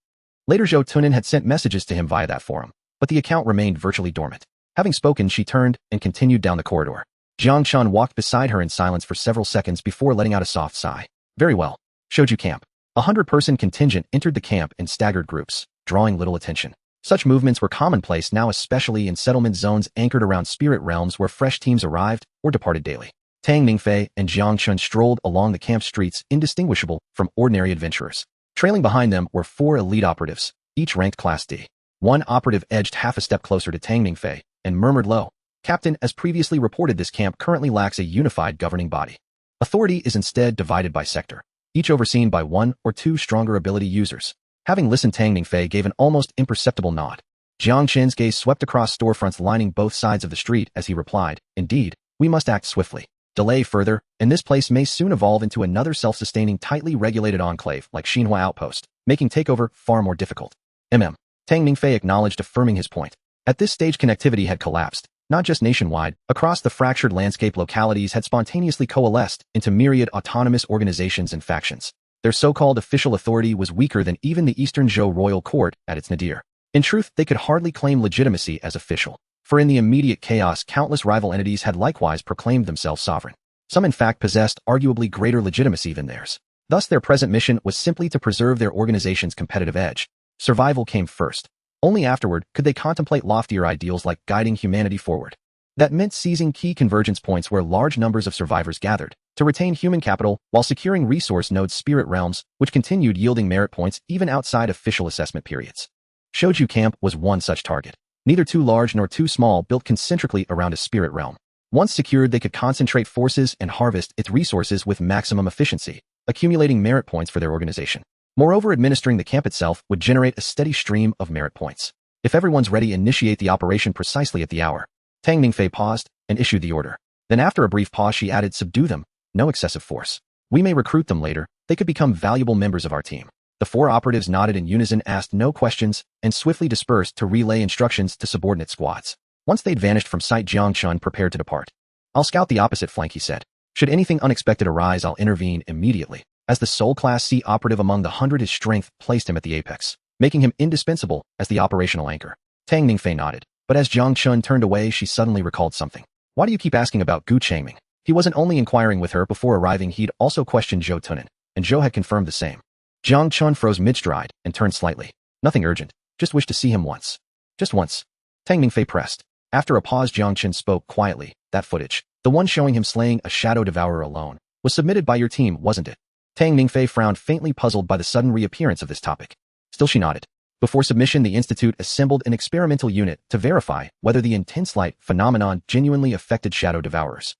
Later Zhou Tunin had sent messages to him via that forum, but the account remained virtually dormant. Having spoken, she turned and continued down the corridor. Jiang Chun walked beside her in silence for several seconds before letting out a soft sigh. Very well. Shoju camp. 100-person contingent entered the camp in staggered groups, drawing little attention. Such movements were commonplace now, especially in settlement zones anchored around spirit realms where fresh teams arrived or departed daily. Tang Mingfei and Jiang Chun strolled along the camp streets indistinguishable from ordinary adventurers. Trailing behind them were 4 elite operatives, each ranked Class D. One operative edged half a step closer to Tang Mingfei and murmured low, Captain, as previously reported, this camp currently lacks a unified governing body. Authority is instead divided by sector, each overseen by 1 or 2 stronger ability users. Having listened, Tang Mingfei gave an almost imperceptible nod. Jiang Chen's gaze swept across storefronts lining both sides of the street as he replied, Indeed, we must act swiftly. Delay further, and this place may soon evolve into another self-sustaining, tightly regulated enclave like Xinhua Outpost, making takeover far more difficult. Tang Mingfei acknowledged, affirming his point. At this stage, connectivity had collapsed, not just nationwide. Across the fractured landscape, localities had spontaneously coalesced into myriad autonomous organizations and factions. Their so-called official authority was weaker than even the Eastern Zhou royal court at its nadir. In truth, they could hardly claim legitimacy as official, for in the immediate chaos, countless rival entities had likewise proclaimed themselves sovereign. Some in fact possessed arguably greater legitimacy than theirs. Thus their present mission was simply to preserve their organization's competitive edge. Survival came first. Only afterward could they contemplate loftier ideals like guiding humanity forward. That meant seizing key convergence points where large numbers of survivors gathered, to retain human capital while securing resource nodes, spirit realms, which continued yielding merit points even outside official assessment periods. Shoju Camp was one such target. Neither too large nor too small, built concentrically around a spirit realm. Once secured, they could concentrate forces and harvest its resources with maximum efficiency, accumulating merit points for their organization. Moreover, administering the camp itself would generate a steady stream of merit points. If everyone's ready, initiate the operation precisely at the hour. Tang Mingfei paused and issued the order. Then after a brief pause she added, subdue them, no excessive force. We may recruit them later, they could become valuable members of our team. The 4 operatives nodded in unison, asked no questions, and swiftly dispersed to relay instructions to subordinate squads. Once they'd vanished from sight, Jiang Chun prepared to depart. I'll scout the opposite flank, he said. Should anything unexpected arise, I'll intervene immediately. As the sole Class C operative among the 100, his strength placed him at the apex, making him indispensable as the operational anchor. Tang Mingfei nodded, but as Jiang Chun turned away, she suddenly recalled something. Why do you keep asking about Gu Changming? He wasn't only inquiring with her before arriving, he'd also questioned Zhou Tunin, and Zhou had confirmed the same. Jiang Chun froze mid-stride and turned slightly. Nothing urgent, just wish to see him once. Just once. Tang Mingfei pressed. After a pause, Jiang Chun spoke quietly. That footage, the one showing him slaying a shadow devourer alone, was submitted by your team, wasn't it? Tang Mingfei frowned, faintly puzzled by the sudden reappearance of this topic. Still she nodded. Before submission, the Institute assembled an experimental unit to verify whether the intense light phenomenon genuinely affected shadow devourers.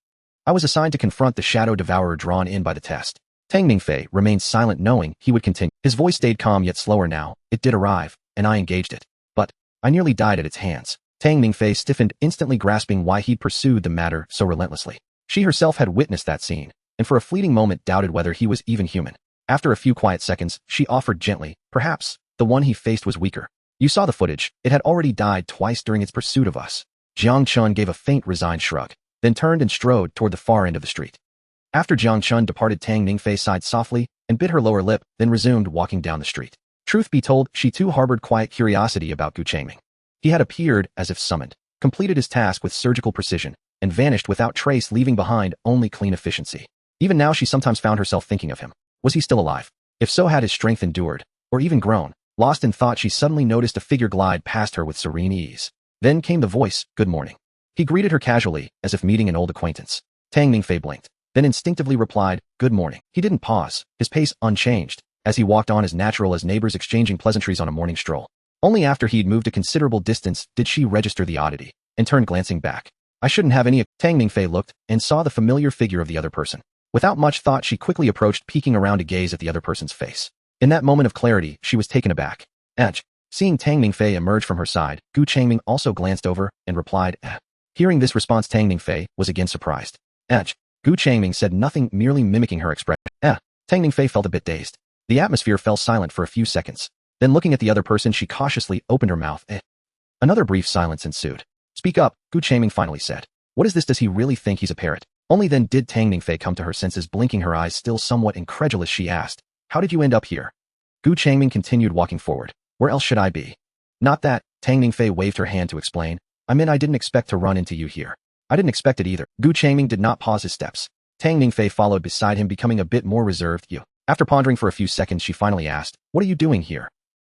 I was assigned to confront the shadow devourer drawn in by the test. Tang Mingfei remained silent, knowing he would continue. His voice stayed calm yet slower now. It did arrive, and I engaged it. But I nearly died at its hands. Tang Mingfei stiffened, instantly grasping why he'd pursued the matter so relentlessly. She herself had witnessed that scene, and for a fleeting moment doubted whether he was even human. After a few quiet seconds, she offered gently, perhaps the one he faced was weaker. You saw the footage. It had already died twice during its pursuit of us. Jiang Chun gave a faint, resigned shrug, then turned and strode toward the far end of the street. After Jiang Chun departed, Tang Mingfei sighed softly and bit her lower lip, then resumed walking down the street. Truth be told, she too harbored quiet curiosity about Gu Changming. He had appeared as if summoned, completed his task with surgical precision, and vanished without trace, leaving behind only clean efficiency. Even now she sometimes found herself thinking of him. Was he still alive? If so, had his strength endured, or even grown? Lost in thought, she suddenly noticed a figure glide past her with serene ease. Then came the voice, good morning. He greeted her casually, as if meeting an old acquaintance. Tang Mingfei blinked, then instinctively replied, good morning. He didn't pause, his pace unchanged, as he walked on as natural as neighbors exchanging pleasantries on a morning stroll. Only after he'd moved a considerable distance did she register the oddity, and turn glancing back. I shouldn't have any. Tang Mingfei looked, and saw the familiar figure of the other person. Without much thought, she quickly approached, peeking around to gaze at the other person's face. In that moment of clarity, she was taken aback. Edge. Seeing Tang Mingfei emerge from her side, Gu Changming also glanced over and replied, eh. Hearing this response, Tang Mingfei was again surprised. Edge. Gu Changming said nothing, merely mimicking her expression. Tang Mingfei felt a bit dazed. The atmosphere fell silent for a few seconds. Then looking at the other person, she cautiously opened her mouth. Another brief silence ensued. Speak up, Gu Changming finally said. What is this? Does he really think he's a parrot? Only then did Tang Mingfei come to her senses. Blinking her eyes, still somewhat incredulous, she asked, how did you end up here? Gu Changming continued walking forward. Where else should I be? Not that, Tang Mingfei waved her hand to explain. I didn't expect to run into you here. I didn't expect it either. Gu Changming did not pause his steps. Tang Mingfei followed beside him, becoming a bit more reserved. You. After pondering for a few seconds, she finally asked, what are you doing here?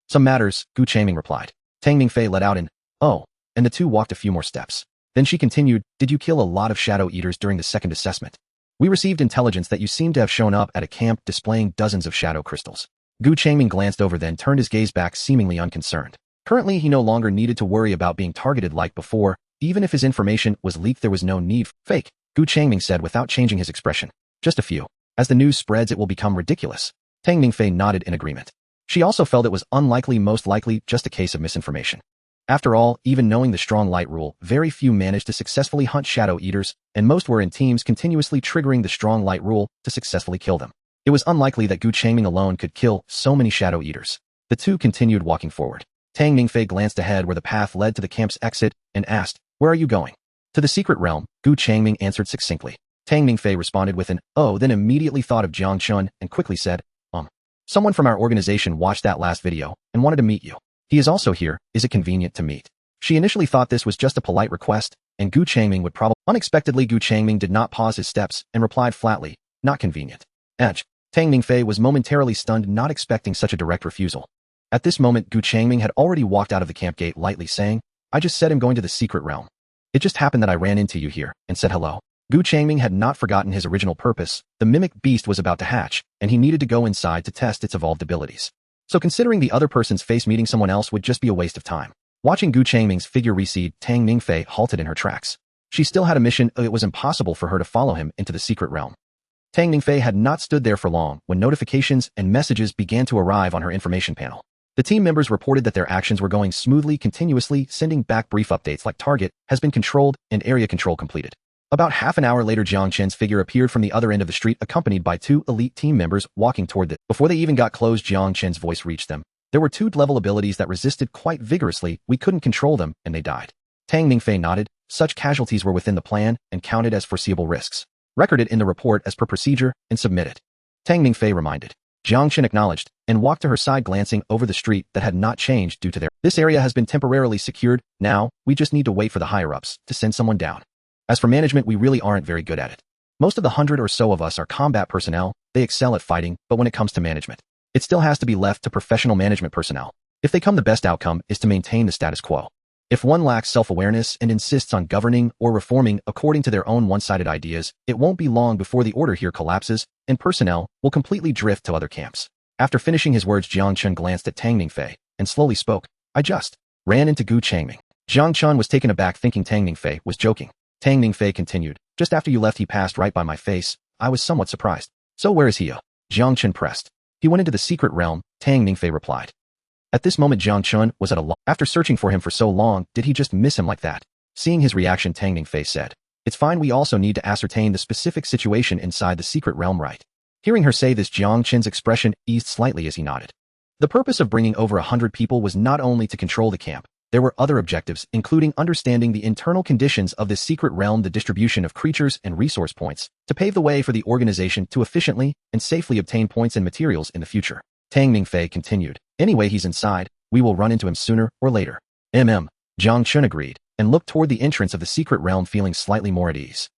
Some matters, Gu Changming replied. Tang Mingfei let out an, oh, and the two walked a few more steps. Then she continued, did you kill a lot of shadow eaters during the second assessment? We received intelligence that you seem to have shown up at a camp displaying dozens of shadow crystals. Gu Changming glanced over, then turned his gaze back, seemingly unconcerned. Currently, he no longer needed to worry about being targeted like before. Even if his information was leaked, there was no need for fake, Gu Changming said without changing his expression. Just a few. As the news spreads, it will become ridiculous. Tang Mingfei nodded in agreement. She also felt it was unlikely, most likely just a case of misinformation. After all, even knowing the strong light rule, very few managed to successfully hunt shadow eaters, and most were in teams continuously triggering the strong light rule to successfully kill them. It was unlikely that Gu Changming alone could kill so many shadow eaters. The two continued walking forward. Tang Mingfei glanced ahead where the path led to the camp's exit and asked, where are you going? To the secret realm, Gu Changming answered succinctly. Tang Mingfei responded with an, oh, then immediately thought of Jiang Chun and quickly said, someone from our organization watched that last video and wanted to meet you. He is also here. Is it convenient to meet? She initially thought this was just a polite request, and Gu Changming would probably. Unexpectedly, Gu Changming did not pause his steps and replied flatly, not convenient. Edge. Tang Mingfei was momentarily stunned, not expecting such a direct refusal. At this moment, Gu Changming had already walked out of the camp gate, lightly saying, I just said I'm going to the secret realm. It just happened that I ran into you here and said hello. Gu Changming had not forgotten his original purpose. The mimic beast was about to hatch, and he needed to go inside to test its evolved abilities. So considering the other person's face, meeting someone else would just be a waste of time. Watching Gu Changming's figure recede, Tang Mingfei halted in her tracks. She still had a mission. It was impossible for her to follow him into the secret realm. Tang Mingfei had not stood there for long when notifications and messages began to arrive on her information panel. The team members reported that their actions were going smoothly, continuously sending back brief updates like target has been controlled and area control completed. About half an hour later, Jiang Chen's figure appeared from the other end of the street, accompanied by two elite team members walking toward them. Before they even got close, Jiang Chen's voice reached them. There were two level abilities that resisted quite vigorously. We couldn't control them, and they died. Tang Mingfei nodded. Such casualties were within the plan and counted as foreseeable risks. Record it in the report as per procedure and submit it. Tang Mingfei reminded. Jiang Chen acknowledged and walked to her side, glancing over the street that had not changed due to their. This area has been temporarily secured. Now, we just need to wait for the higher-ups to send someone down. As for management, we really aren't very good at it. Most of the 100 or so of us are combat personnel. They excel at fighting, but when it comes to management, it still has to be left to professional management personnel. If they come, the best outcome is to maintain the status quo. If one lacks self-awareness and insists on governing or reforming according to their own one-sided ideas, it won't be long before the order here collapses, and personnel will completely drift to other camps. After finishing his words, Jiang Chun glanced at Tang Mingfei and slowly spoke. I just ran into Gu Changming. Jiang Chun was taken aback, thinking Tang Mingfei was joking. Tang Mingfei continued. Just after you left, he passed right by my face. I was somewhat surprised. So where is he? Jiang Chun pressed. He went into the secret realm, Tang Mingfei replied. At this moment, Jiang Chun was at a loss. After searching for him for so long, did he just miss him like that? Seeing his reaction, Tang Mingfei said, it's fine, we also need to ascertain the specific situation inside the secret realm, right? Hearing her say this, Jiang Chun's expression eased slightly as he nodded. The purpose of bringing over 100 people was not only to control the camp. There were other objectives, including understanding the internal conditions of this secret realm, the distribution of creatures and resource points, to pave the way for the organization to efficiently and safely obtain points and materials in the future. Tang Mingfei continued. Anyway, he's inside. We will run into him sooner or later. Jiang Chun agreed, and looked toward the entrance of the secret realm, feeling slightly more at ease.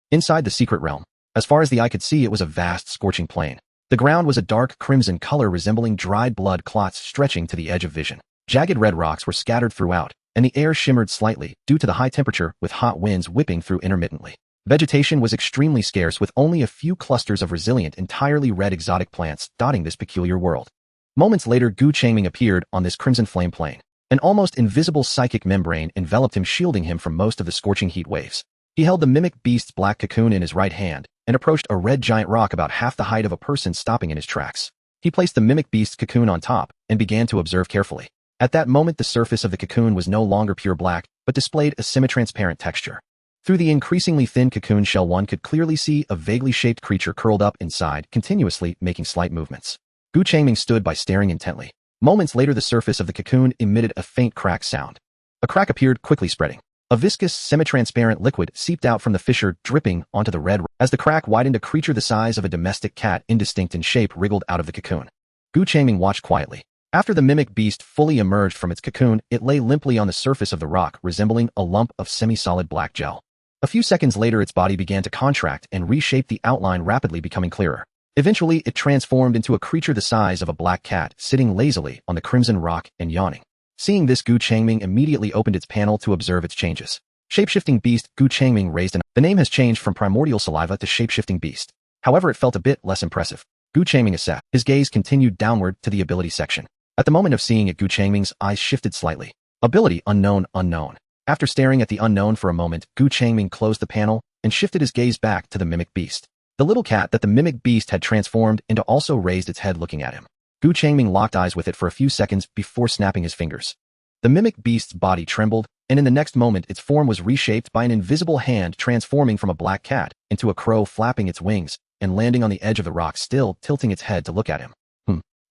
Inside the secret realm, as far as the eye could see, it was a vast, scorching plain. The ground was a dark crimson color resembling dried blood clots stretching to the edge of vision. Jagged red rocks were scattered throughout, and the air shimmered slightly due to the high temperature, with hot winds whipping through intermittently. Vegetation was extremely scarce, with only a few clusters of resilient, entirely red exotic plants dotting this peculiar world. Moments later, Gu Changming appeared on this crimson flame plain. An almost invisible psychic membrane enveloped him, shielding him from most of the scorching heat waves. He held the mimic beast's black cocoon in his right hand and approached a red giant rock about half the height of a person, stopping in his tracks. He placed the mimic beast's cocoon on top and began to observe carefully. At that moment, the surface of the cocoon was no longer pure black, but displayed a semi-transparent texture. Through the increasingly thin cocoon shell, one could clearly see a vaguely shaped creature curled up inside, continuously making slight movements. Gu Changming stood by, staring intently. Moments later, the surface of the cocoon emitted a faint crack sound. A crack appeared, quickly spreading. A viscous, semi-transparent liquid seeped out from the fissure, dripping onto the red. As the crack widened, a creature the size of a domestic cat, indistinct in shape, wriggled out of the cocoon. Gu Changming watched quietly. After the mimic beast fully emerged from its cocoon, it lay limply on the surface of the rock, resembling a lump of semi-solid black gel. A few seconds later, its body began to contract and reshape, the outline rapidly becoming clearer. Eventually, it transformed into a creature the size of a black cat, sitting lazily on the crimson rock and yawning. Seeing this, Gu Changming immediately opened its panel to observe its changes. Shapeshifting beast. Gu Changming raised an. The name has changed from primordial saliva to shapeshifting beast. However, it felt a bit less impressive. Gu Changming assessed. His gaze continued downward to the ability section. At the moment of seeing it, Gu Changming's eyes shifted slightly. Ability unknown, unknown. After staring at the unknown for a moment, Gu Changming closed the panel and shifted his gaze back to the mimic beast. The little cat that the mimic beast had transformed into also raised its head, looking at him. Gu Changming locked eyes with it for a few seconds before snapping his fingers. The mimic beast's body trembled, and in the next moment its form was reshaped by an invisible hand, transforming from a black cat into a crow, flapping its wings and landing on the edge of the rock, still tilting its head to look at him.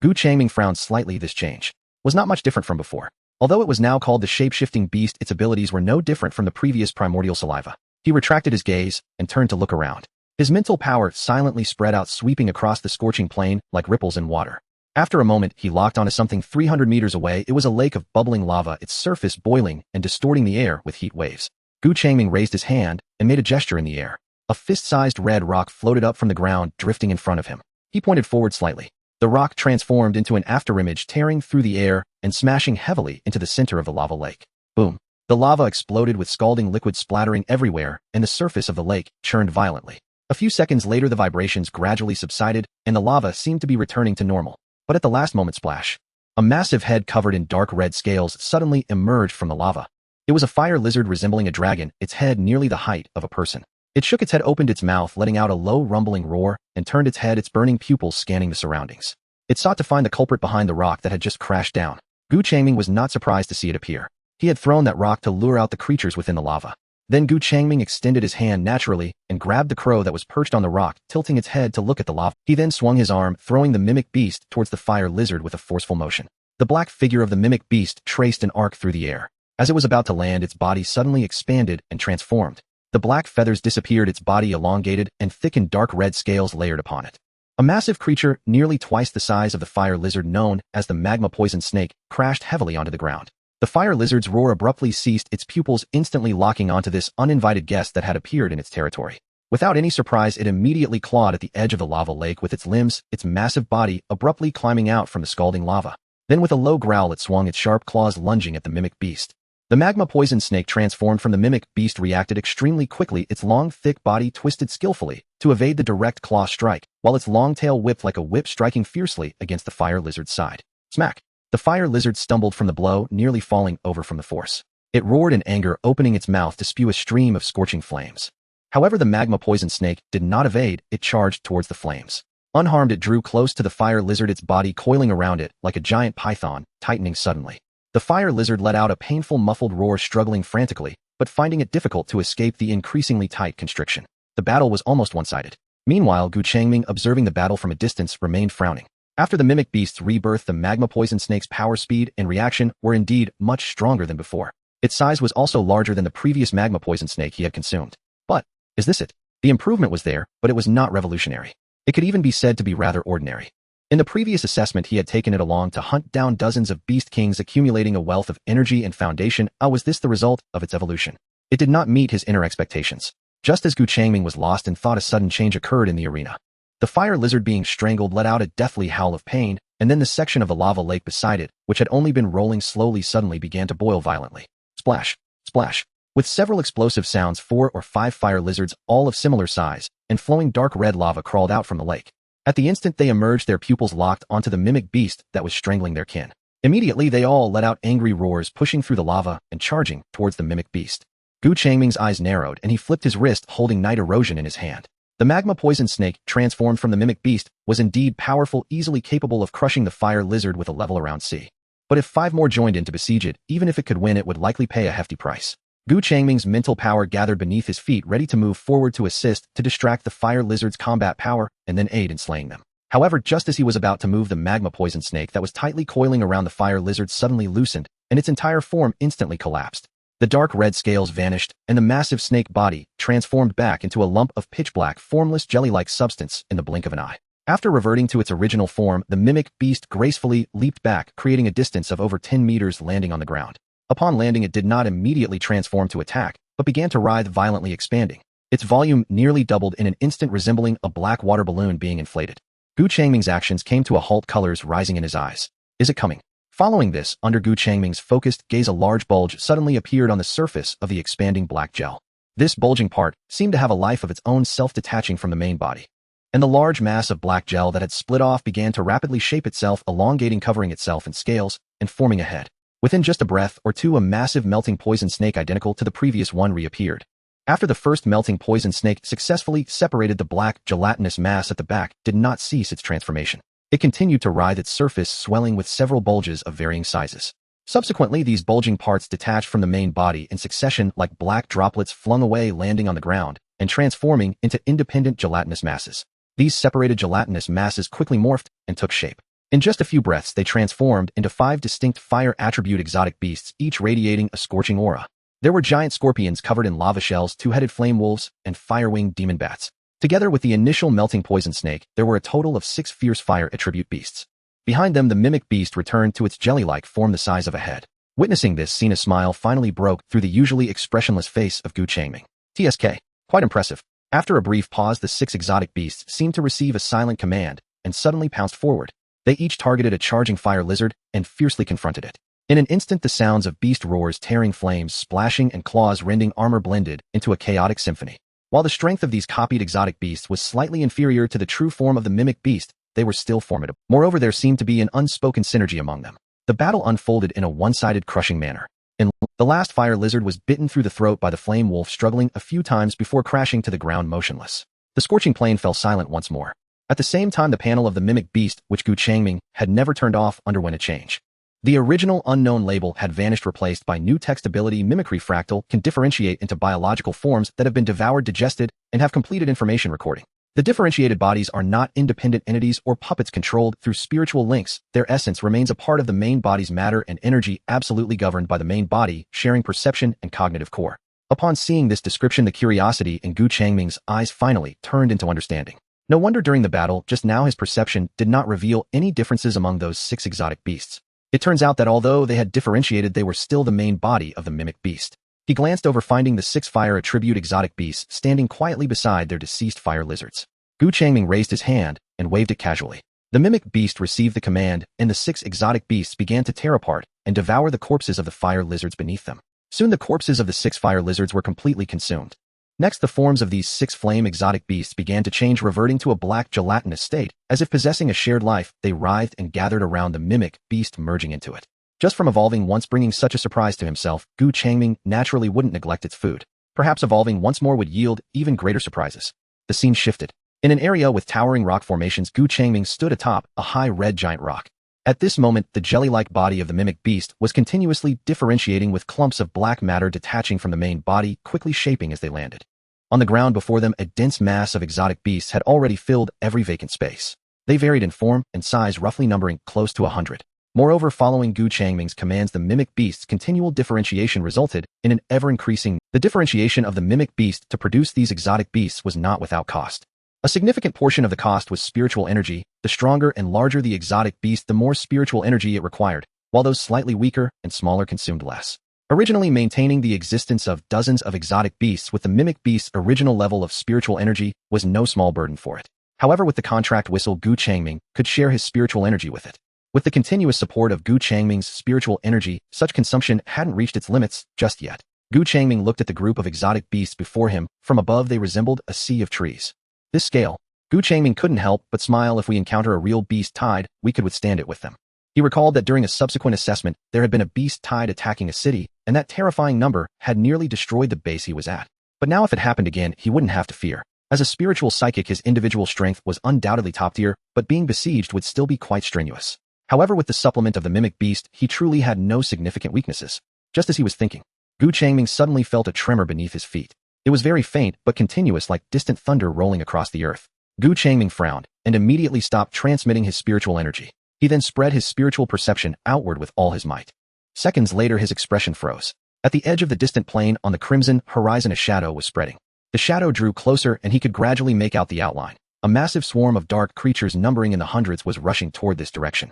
Gu Changming frowned slightly. This change was not much different from before. Although it was now called the shape-shifting beast, its abilities were no different from the previous primordial saliva. He retracted his gaze and turned to look around. His mental power silently spread out, sweeping across the scorching plain like ripples in water. After a moment, he locked onto something 300 meters away. It was a lake of bubbling lava, its surface boiling and distorting the air with heat waves. Gu Changming raised his hand and made a gesture in the air. A fist-sized red rock floated up from the ground, drifting in front of him. He pointed forward slightly. The rock transformed into an afterimage, tearing through the air and smashing heavily into the center of the lava lake. Boom! The lava exploded with scalding liquid splattering everywhere, and the surface of the lake churned violently. A few seconds later, the vibrations gradually subsided, and the lava seemed to be returning to normal. But at the last moment, splash! A massive head covered in dark red scales suddenly emerged from the lava. It was a fire lizard resembling a dragon, its head nearly the height of a person. It shook its head, opened its mouth, letting out a low rumbling roar, and turned its head, its burning pupils scanning the surroundings. It sought to find the culprit behind the rock that had just crashed down. Gu Changming was not surprised to see it appear. He had thrown that rock to lure out the creatures within the lava. Then Gu Changming extended his hand naturally and grabbed the crow that was perched on the rock, tilting its head to look at the lava. He then swung his arm, throwing the mimic beast towards the fire lizard with a forceful motion. The black figure of the mimic beast traced an arc through the air. As it was about to land, its body suddenly expanded and transformed. The black feathers disappeared, its body elongated, and thickened dark red scales layered upon it. A massive creature, nearly twice the size of the fire lizard known as the magma poison snake, crashed heavily onto the ground. The fire lizard's roar abruptly ceased, its pupils instantly locking onto this uninvited guest that had appeared in its territory. Without any surprise, it immediately clawed at the edge of the lava lake with its limbs, its massive body abruptly climbing out from the scalding lava. Then with a low growl, it swung its sharp claws, lunging at the mimic beast. The magma poison snake, transformed from the mimic beast, reacted extremely quickly, its long, thick body twisted skillfully to evade the direct claw strike, while its long tail whipped like a whip, striking fiercely against the fire lizard's side. Smack! The fire lizard stumbled from the blow, nearly falling over from the force. It roared in anger, opening its mouth to spew a stream of scorching flames. However, the magma poison snake did not evade, it charged towards the flames. Unharmed, it drew close to the fire lizard, its body coiling around it like a giant python, tightening suddenly. The fire lizard let out a painful muffled roar, struggling frantically, but finding it difficult to escape the increasingly tight constriction. The battle was almost one-sided. Meanwhile, Gu Changming, observing the battle from a distance, remained frowning. After the mimic beast's rebirth, the magma poison snake's power, speed, and reaction were indeed much stronger than before. Its size was also larger than the previous magma poison snake he had consumed. But, is this it? The improvement was there, but it was not revolutionary. It could even be said to be rather ordinary. In the previous assessment, he had taken it along to hunt down dozens of beast kings, accumulating a wealth of energy and foundation. Was this the result of its evolution? It did not meet his inner expectations. Just as Gu Changming was lost in thought, a sudden change occurred in the arena. The fire lizard, being strangled, let out a deathly howl of pain, and then the section of the lava lake beside it, which had only been rolling slowly, suddenly began to boil violently. Splash! Splash! With several explosive sounds, 4 or 5 fire lizards, all of similar size, and flowing dark red lava, crawled out from the lake. At the instant they emerged, their pupils locked onto the mimic beast that was strangling their kin. Immediately they all let out angry roars, pushing through the lava and charging towards the mimic beast. Gu Changming's eyes narrowed, and he flipped his wrist, holding night erosion in his hand. The magma poison snake, transformed from the mimic beast, was indeed powerful, easily capable of crushing the fire lizard with a level around C. But if 5 more joined in to besiege it, even if it could win, it would likely pay a hefty price. Gu Changming's mental power gathered beneath his feet, ready to move forward to assist, to distract the fire lizard's combat power, and then aid in slaying them. However, just as he was about to move, the magma poison snake that was tightly coiling around the fire lizard suddenly loosened, and its entire form instantly collapsed. The dark red scales vanished, and the massive snake body transformed back into a lump of pitch-black, formless jelly-like substance in the blink of an eye. After reverting to its original form, the mimic beast gracefully leaped back, creating a distance of over 10 meters, landing on the ground. Upon landing, it did not immediately transform to attack, but began to writhe, violently expanding. Its volume nearly doubled in an instant, resembling a black water balloon being inflated. Gu Changming's actions came to a halt, colors rising in his eyes. Is it coming? Following this, under Gu Changming's focused gaze, a large bulge suddenly appeared on the surface of the expanding black gel. This bulging part seemed to have a life of its own, self-detaching from the main body. And the large mass of black gel that had split off began to rapidly shape itself, elongating, covering itself in scales, and forming a head. Within just a breath or two, a massive melting poison snake identical to the previous one reappeared. After the first melting poison snake successfully separated, the black, gelatinous mass at the back did not cease its transformation. It continued to writhe, its surface swelling with several bulges of varying sizes. Subsequently, these bulging parts detached from the main body in succession like black droplets flung away, landing on the ground, and transforming into independent gelatinous masses. These separated gelatinous masses quickly morphed and took shape. In just a few breaths, they transformed into 5 distinct fire attribute exotic beasts, each radiating a scorching aura. There were giant scorpions covered in lava shells, 2-headed flame wolves, and fire-winged demon bats. Together with the initial melting poison snake, there were a total of 6 fierce fire attribute beasts. Behind them, the mimic beast returned to its jelly-like form, the size of a head. Witnessing this scene, a smile finally broke through the usually expressionless face of Gu Changming. TSK. Quite impressive. After a brief pause, the 6 exotic beasts seemed to receive a silent command and suddenly pounced forward. They each targeted a charging fire lizard and fiercely confronted it. In an instant, the sounds of beast roars, tearing flames, splashing, and claws rending armor blended into a chaotic symphony. While the strength of these copied exotic beasts was slightly inferior to the true form of the mimic beast, they were still formidable. Moreover, there seemed to be an unspoken synergy among them. The battle unfolded in a one-sided, crushing manner. The last fire lizard was bitten through the throat by the flame wolf, struggling a few times before crashing to the ground motionless. The scorching plane fell silent once more. At the same time, the panel of the mimic beast, which Gu Changming had never turned off, underwent a change. The original unknown label had vanished, replaced by new text. Ability: mimicry fractal, can differentiate into biological forms that have been devoured, digested, and have completed information recording. The differentiated bodies are not independent entities or puppets controlled through spiritual links. Their essence remains a part of the main body's matter and energy, absolutely governed by the main body, sharing perception and cognitive core. Upon seeing this description, the curiosity in Gu Changming's eyes finally turned into understanding. No wonder during the battle just now his perception did not reveal any differences among those 6 exotic beasts. It turns out that although they had differentiated, they were still the main body of the mimic beast. He glanced over, finding the 6 fire attribute exotic beasts standing quietly beside their deceased fire lizards. Gu Changming raised his hand and waved it casually. The mimic beast received the command, and the 6 exotic beasts began to tear apart and devour the corpses of the fire lizards beneath them. Soon the corpses of the 6 fire lizards were completely consumed. Next, the forms of these 6 flame exotic beasts began to change, reverting to a black gelatinous state. As if possessing a shared life, they writhed and gathered around the mimic beast, merging into it. Just from evolving once, bringing such a surprise to himself, Gu Changming naturally wouldn't neglect its food. Perhaps evolving once more would yield even greater surprises. The scene shifted. In an area with towering rock formations, Gu Changming stood atop a high red giant rock. At this moment, the jelly-like body of the mimic beast was continuously differentiating, with clumps of black matter detaching from the main body, quickly shaping as they landed. On the ground before them, a dense mass of exotic beasts had already filled every vacant space. They varied in form and size, roughly numbering close to 100. Moreover, following Gu Changming's commands, the mimic beast's continual differentiation resulted in an ever-increasing. The differentiation of the mimic beast to produce these exotic beasts was not without cost. A significant portion of the cost was spiritual energy. The stronger and larger the exotic beast, the more spiritual energy it required, while those slightly weaker and smaller consumed less. Originally maintaining the existence of dozens of exotic beasts with the mimic beast's original level of spiritual energy was no small burden for it. However, with the contract whistle, Gu Changming could share his spiritual energy with it. With the continuous support of Gu Changming's spiritual energy, such consumption hadn't reached its limits just yet. Gu Changming looked at the group of exotic beasts before him. From above, they resembled a sea of trees. This scale, Gu Changming couldn't help but smile. If we encounter a real beast tide, we could withstand it with them. He recalled that during a subsequent assessment, there had been a beast tide attacking a city, and that terrifying number had nearly destroyed the base he was at. But now if it happened again, he wouldn't have to fear. As a spiritual psychic, his individual strength was undoubtedly top tier, but being besieged would still be quite strenuous. However, with the supplement of the mimic beast, he truly had no significant weaknesses. Just as he was thinking, Changming suddenly felt a tremor beneath his feet. It was very faint, but continuous, like distant thunder rolling across the earth. Changming frowned, and immediately stopped transmitting his spiritual energy. He then spread his spiritual perception outward with all his might. Seconds later, his expression froze. At the edge of the distant plain, on the crimson horizon, a shadow was spreading. The shadow drew closer, and he could gradually make out the outline. A massive swarm of dark creatures numbering in the hundreds was rushing toward this direction.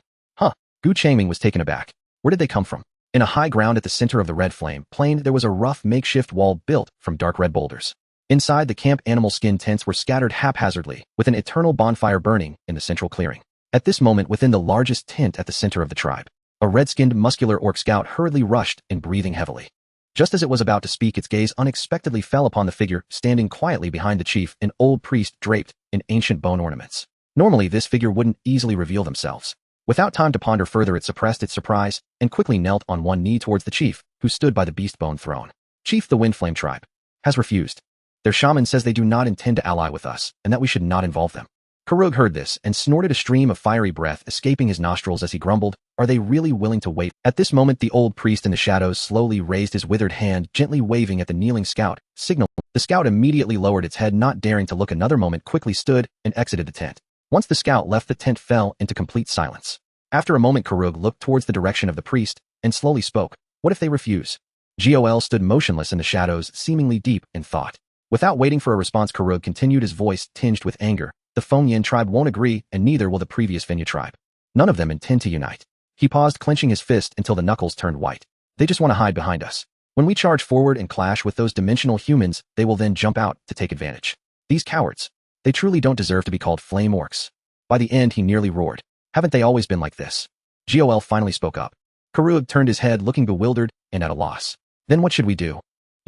Changming was taken aback. Where did they come from? In a high ground at the center of the red flame plain, there was a rough makeshift wall built from dark red boulders. Inside, the camp animal skin tents were scattered haphazardly, with an eternal bonfire burning in the central clearing. At this moment, within the largest tent at the center of the tribe, a red-skinned muscular orc scout hurriedly rushed in, breathing heavily. Just as it was about to speak, its gaze unexpectedly fell upon the figure standing quietly behind the chief, an old priest draped in ancient bone ornaments. Normally, this figure wouldn't easily reveal themselves. Without time to ponder further, it suppressed its surprise and quickly knelt on one knee towards the chief, who stood by the beast bone throne. Chief, the Windflame tribe has refused. Their shaman says they do not intend to ally with us, and that we should not involve them. Karug heard this and snorted, a stream of fiery breath escaping his nostrils as he grumbled, "Are they really willing to wait?" At this moment, the old priest in the shadows slowly raised his withered hand, gently waving at the kneeling scout, signaling. The scout immediately lowered its head, not daring to look another moment, quickly stood and exited the tent. Once the scout left, the tent fell into complete silence. After a moment, Karug looked towards the direction of the priest and slowly spoke. "What if they refuse?" Gol stood motionless in the shadows, seemingly deep in thought. Without waiting for a response, Karug continued, his voice tinged with anger. "The Fengyan tribe won't agree, and neither will the previous Fenya tribe. None of them intend to unite." He paused, clenching his fist until the knuckles turned white. "They just want to hide behind us. When we charge forward and clash with those dimensional humans, they will then jump out to take advantage. These cowards. They truly don't deserve to be called flame orcs." By the end, he nearly roared. "Haven't they always been like this?" Gol finally spoke up. Karug turned his head, looking bewildered and at a loss. "Then what should we do?"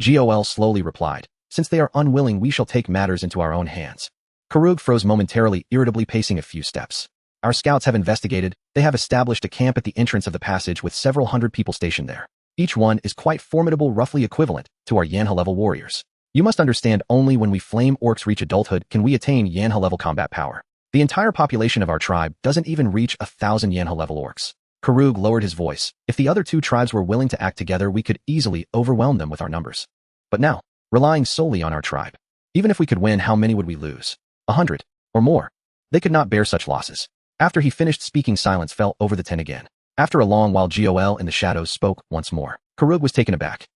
Gol slowly replied. "Since they are unwilling, we shall take matters into our own hands." Karug froze momentarily, irritably pacing a few steps. "Our scouts have investigated. They have established a camp at the entrance of the passage with several hundred people stationed there. Each one is quite formidable, roughly equivalent to our Yanha-level warriors. You must understand, only when we flame orcs reach adulthood can we attain Yanha-level combat power. The entire population of our tribe doesn't even reach 1,000 Yanha-level orcs." Karug lowered his voice. "If the other two tribes were willing to act together, we could easily overwhelm them with our numbers. But now, relying solely on our tribe. Even if we could win, how many would we lose? 100 or more. They could not bear such losses." After he finished speaking, silence fell over the tent again. After a long while, Gol in the shadows spoke once more. Karug was taken aback.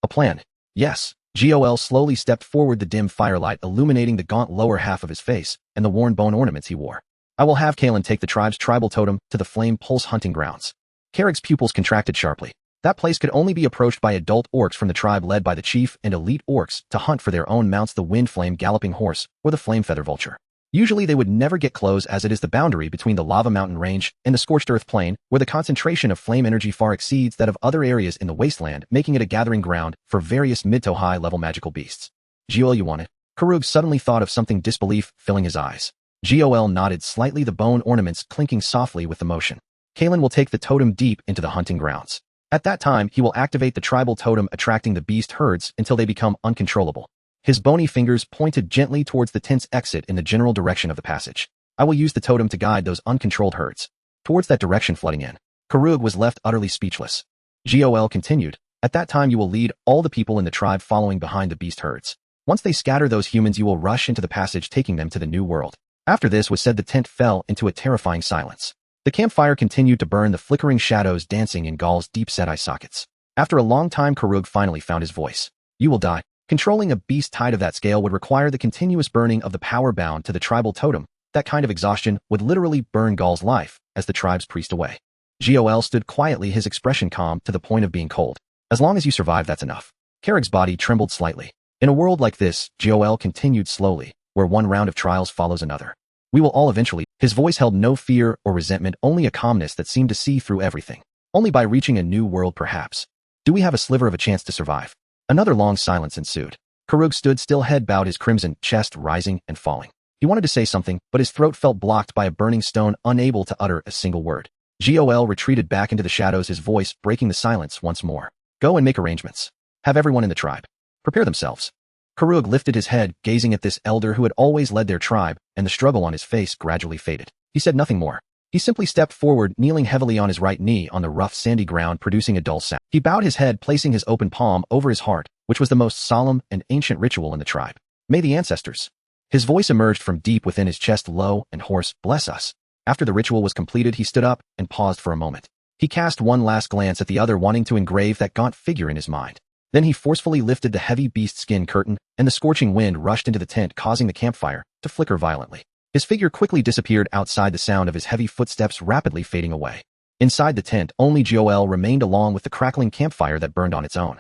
"A plan?" "Yes." Gol slowly stepped forward, the dim firelight illuminating the gaunt lower half of his face and the worn bone ornaments he wore. "I will have Kalen take the tribe's tribal totem to the Flame Pulse hunting grounds." Carrick's pupils contracted sharply. That place could only be approached by adult orcs from the tribe led by the chief and elite orcs to hunt for their own mounts, the Wind Flame Galloping Horse or the Flame Feather Vulture. Usually they would never get close, as it is the boundary between the Lava Mountain Range and the Scorched Earth Plain, where the concentration of flame energy far exceeds that of other areas in the wasteland, making it a gathering ground for various mid to high level magical beasts. "Gol, you want it?" Karug suddenly thought of something, disbelief filling his eyes. Gol nodded slightly, the bone ornaments clinking softly with the motion. "Kalen will take the totem deep into the hunting grounds. At that time, he will activate the tribal totem, attracting the beast herds until they become uncontrollable." His bony fingers pointed gently towards the tent's exit in the general direction of the passage. "I will use the totem to guide those uncontrolled herds towards that direction, flooding in." Karug was left utterly speechless. Gol continued. "At that time, you will lead all the people in the tribe following behind the beast herds. Once they scatter those humans, you will rush into the passage, taking them to the new world." After this was said, the tent fell into a terrifying silence. The campfire continued to burn, the flickering shadows dancing in Gol's deep-set eye sockets. After a long time, Karug finally found his voice. "You will die. Controlling a beast tide of that scale would require the continuous burning of the power bound to the tribal totem. That kind of exhaustion would literally burn Gol's life as the tribe's priest away." Gol stood quietly, his expression calm to the point of being cold. "As long as you survive, that's enough." Carrick's body trembled slightly. "In a world like this," Gol continued slowly, "where one round of trials follows another, we will all eventually." His voice held no fear or resentment, only a calmness that seemed to see through everything. "Only by reaching a new world, perhaps, do we have a sliver of a chance to survive." Another long silence ensued. Karug stood still, head bowed, his crimson chest rising and falling. He wanted to say something, but his throat felt blocked by a burning stone, unable to utter a single word. Gol retreated back into the shadows, his voice breaking the silence once more. "Go and make arrangements. Have everyone in the tribe prepare themselves. Karug lifted his head, gazing at this elder who had always led their tribe, and the struggle on his face gradually faded. He said nothing more. He simply stepped forward, kneeling heavily on his right knee on the rough sandy ground, producing a dull sound. He bowed his head, placing his open palm over his heart, which was the most solemn and ancient ritual in the tribe. May the ancestors. His voice emerged from deep within his chest, low and hoarse. Bless us. After the ritual was completed, he stood up and paused for a moment. He cast one last glance at the other, wanting to engrave that gaunt figure in his mind. Then he forcefully lifted the heavy beast skin curtain, and the scorching wind rushed into the tent, causing the campfire to flicker violently. His figure quickly disappeared outside, the sound of his heavy footsteps rapidly fading away. Inside the tent, only Joel remained, along with the crackling campfire that burned on its own.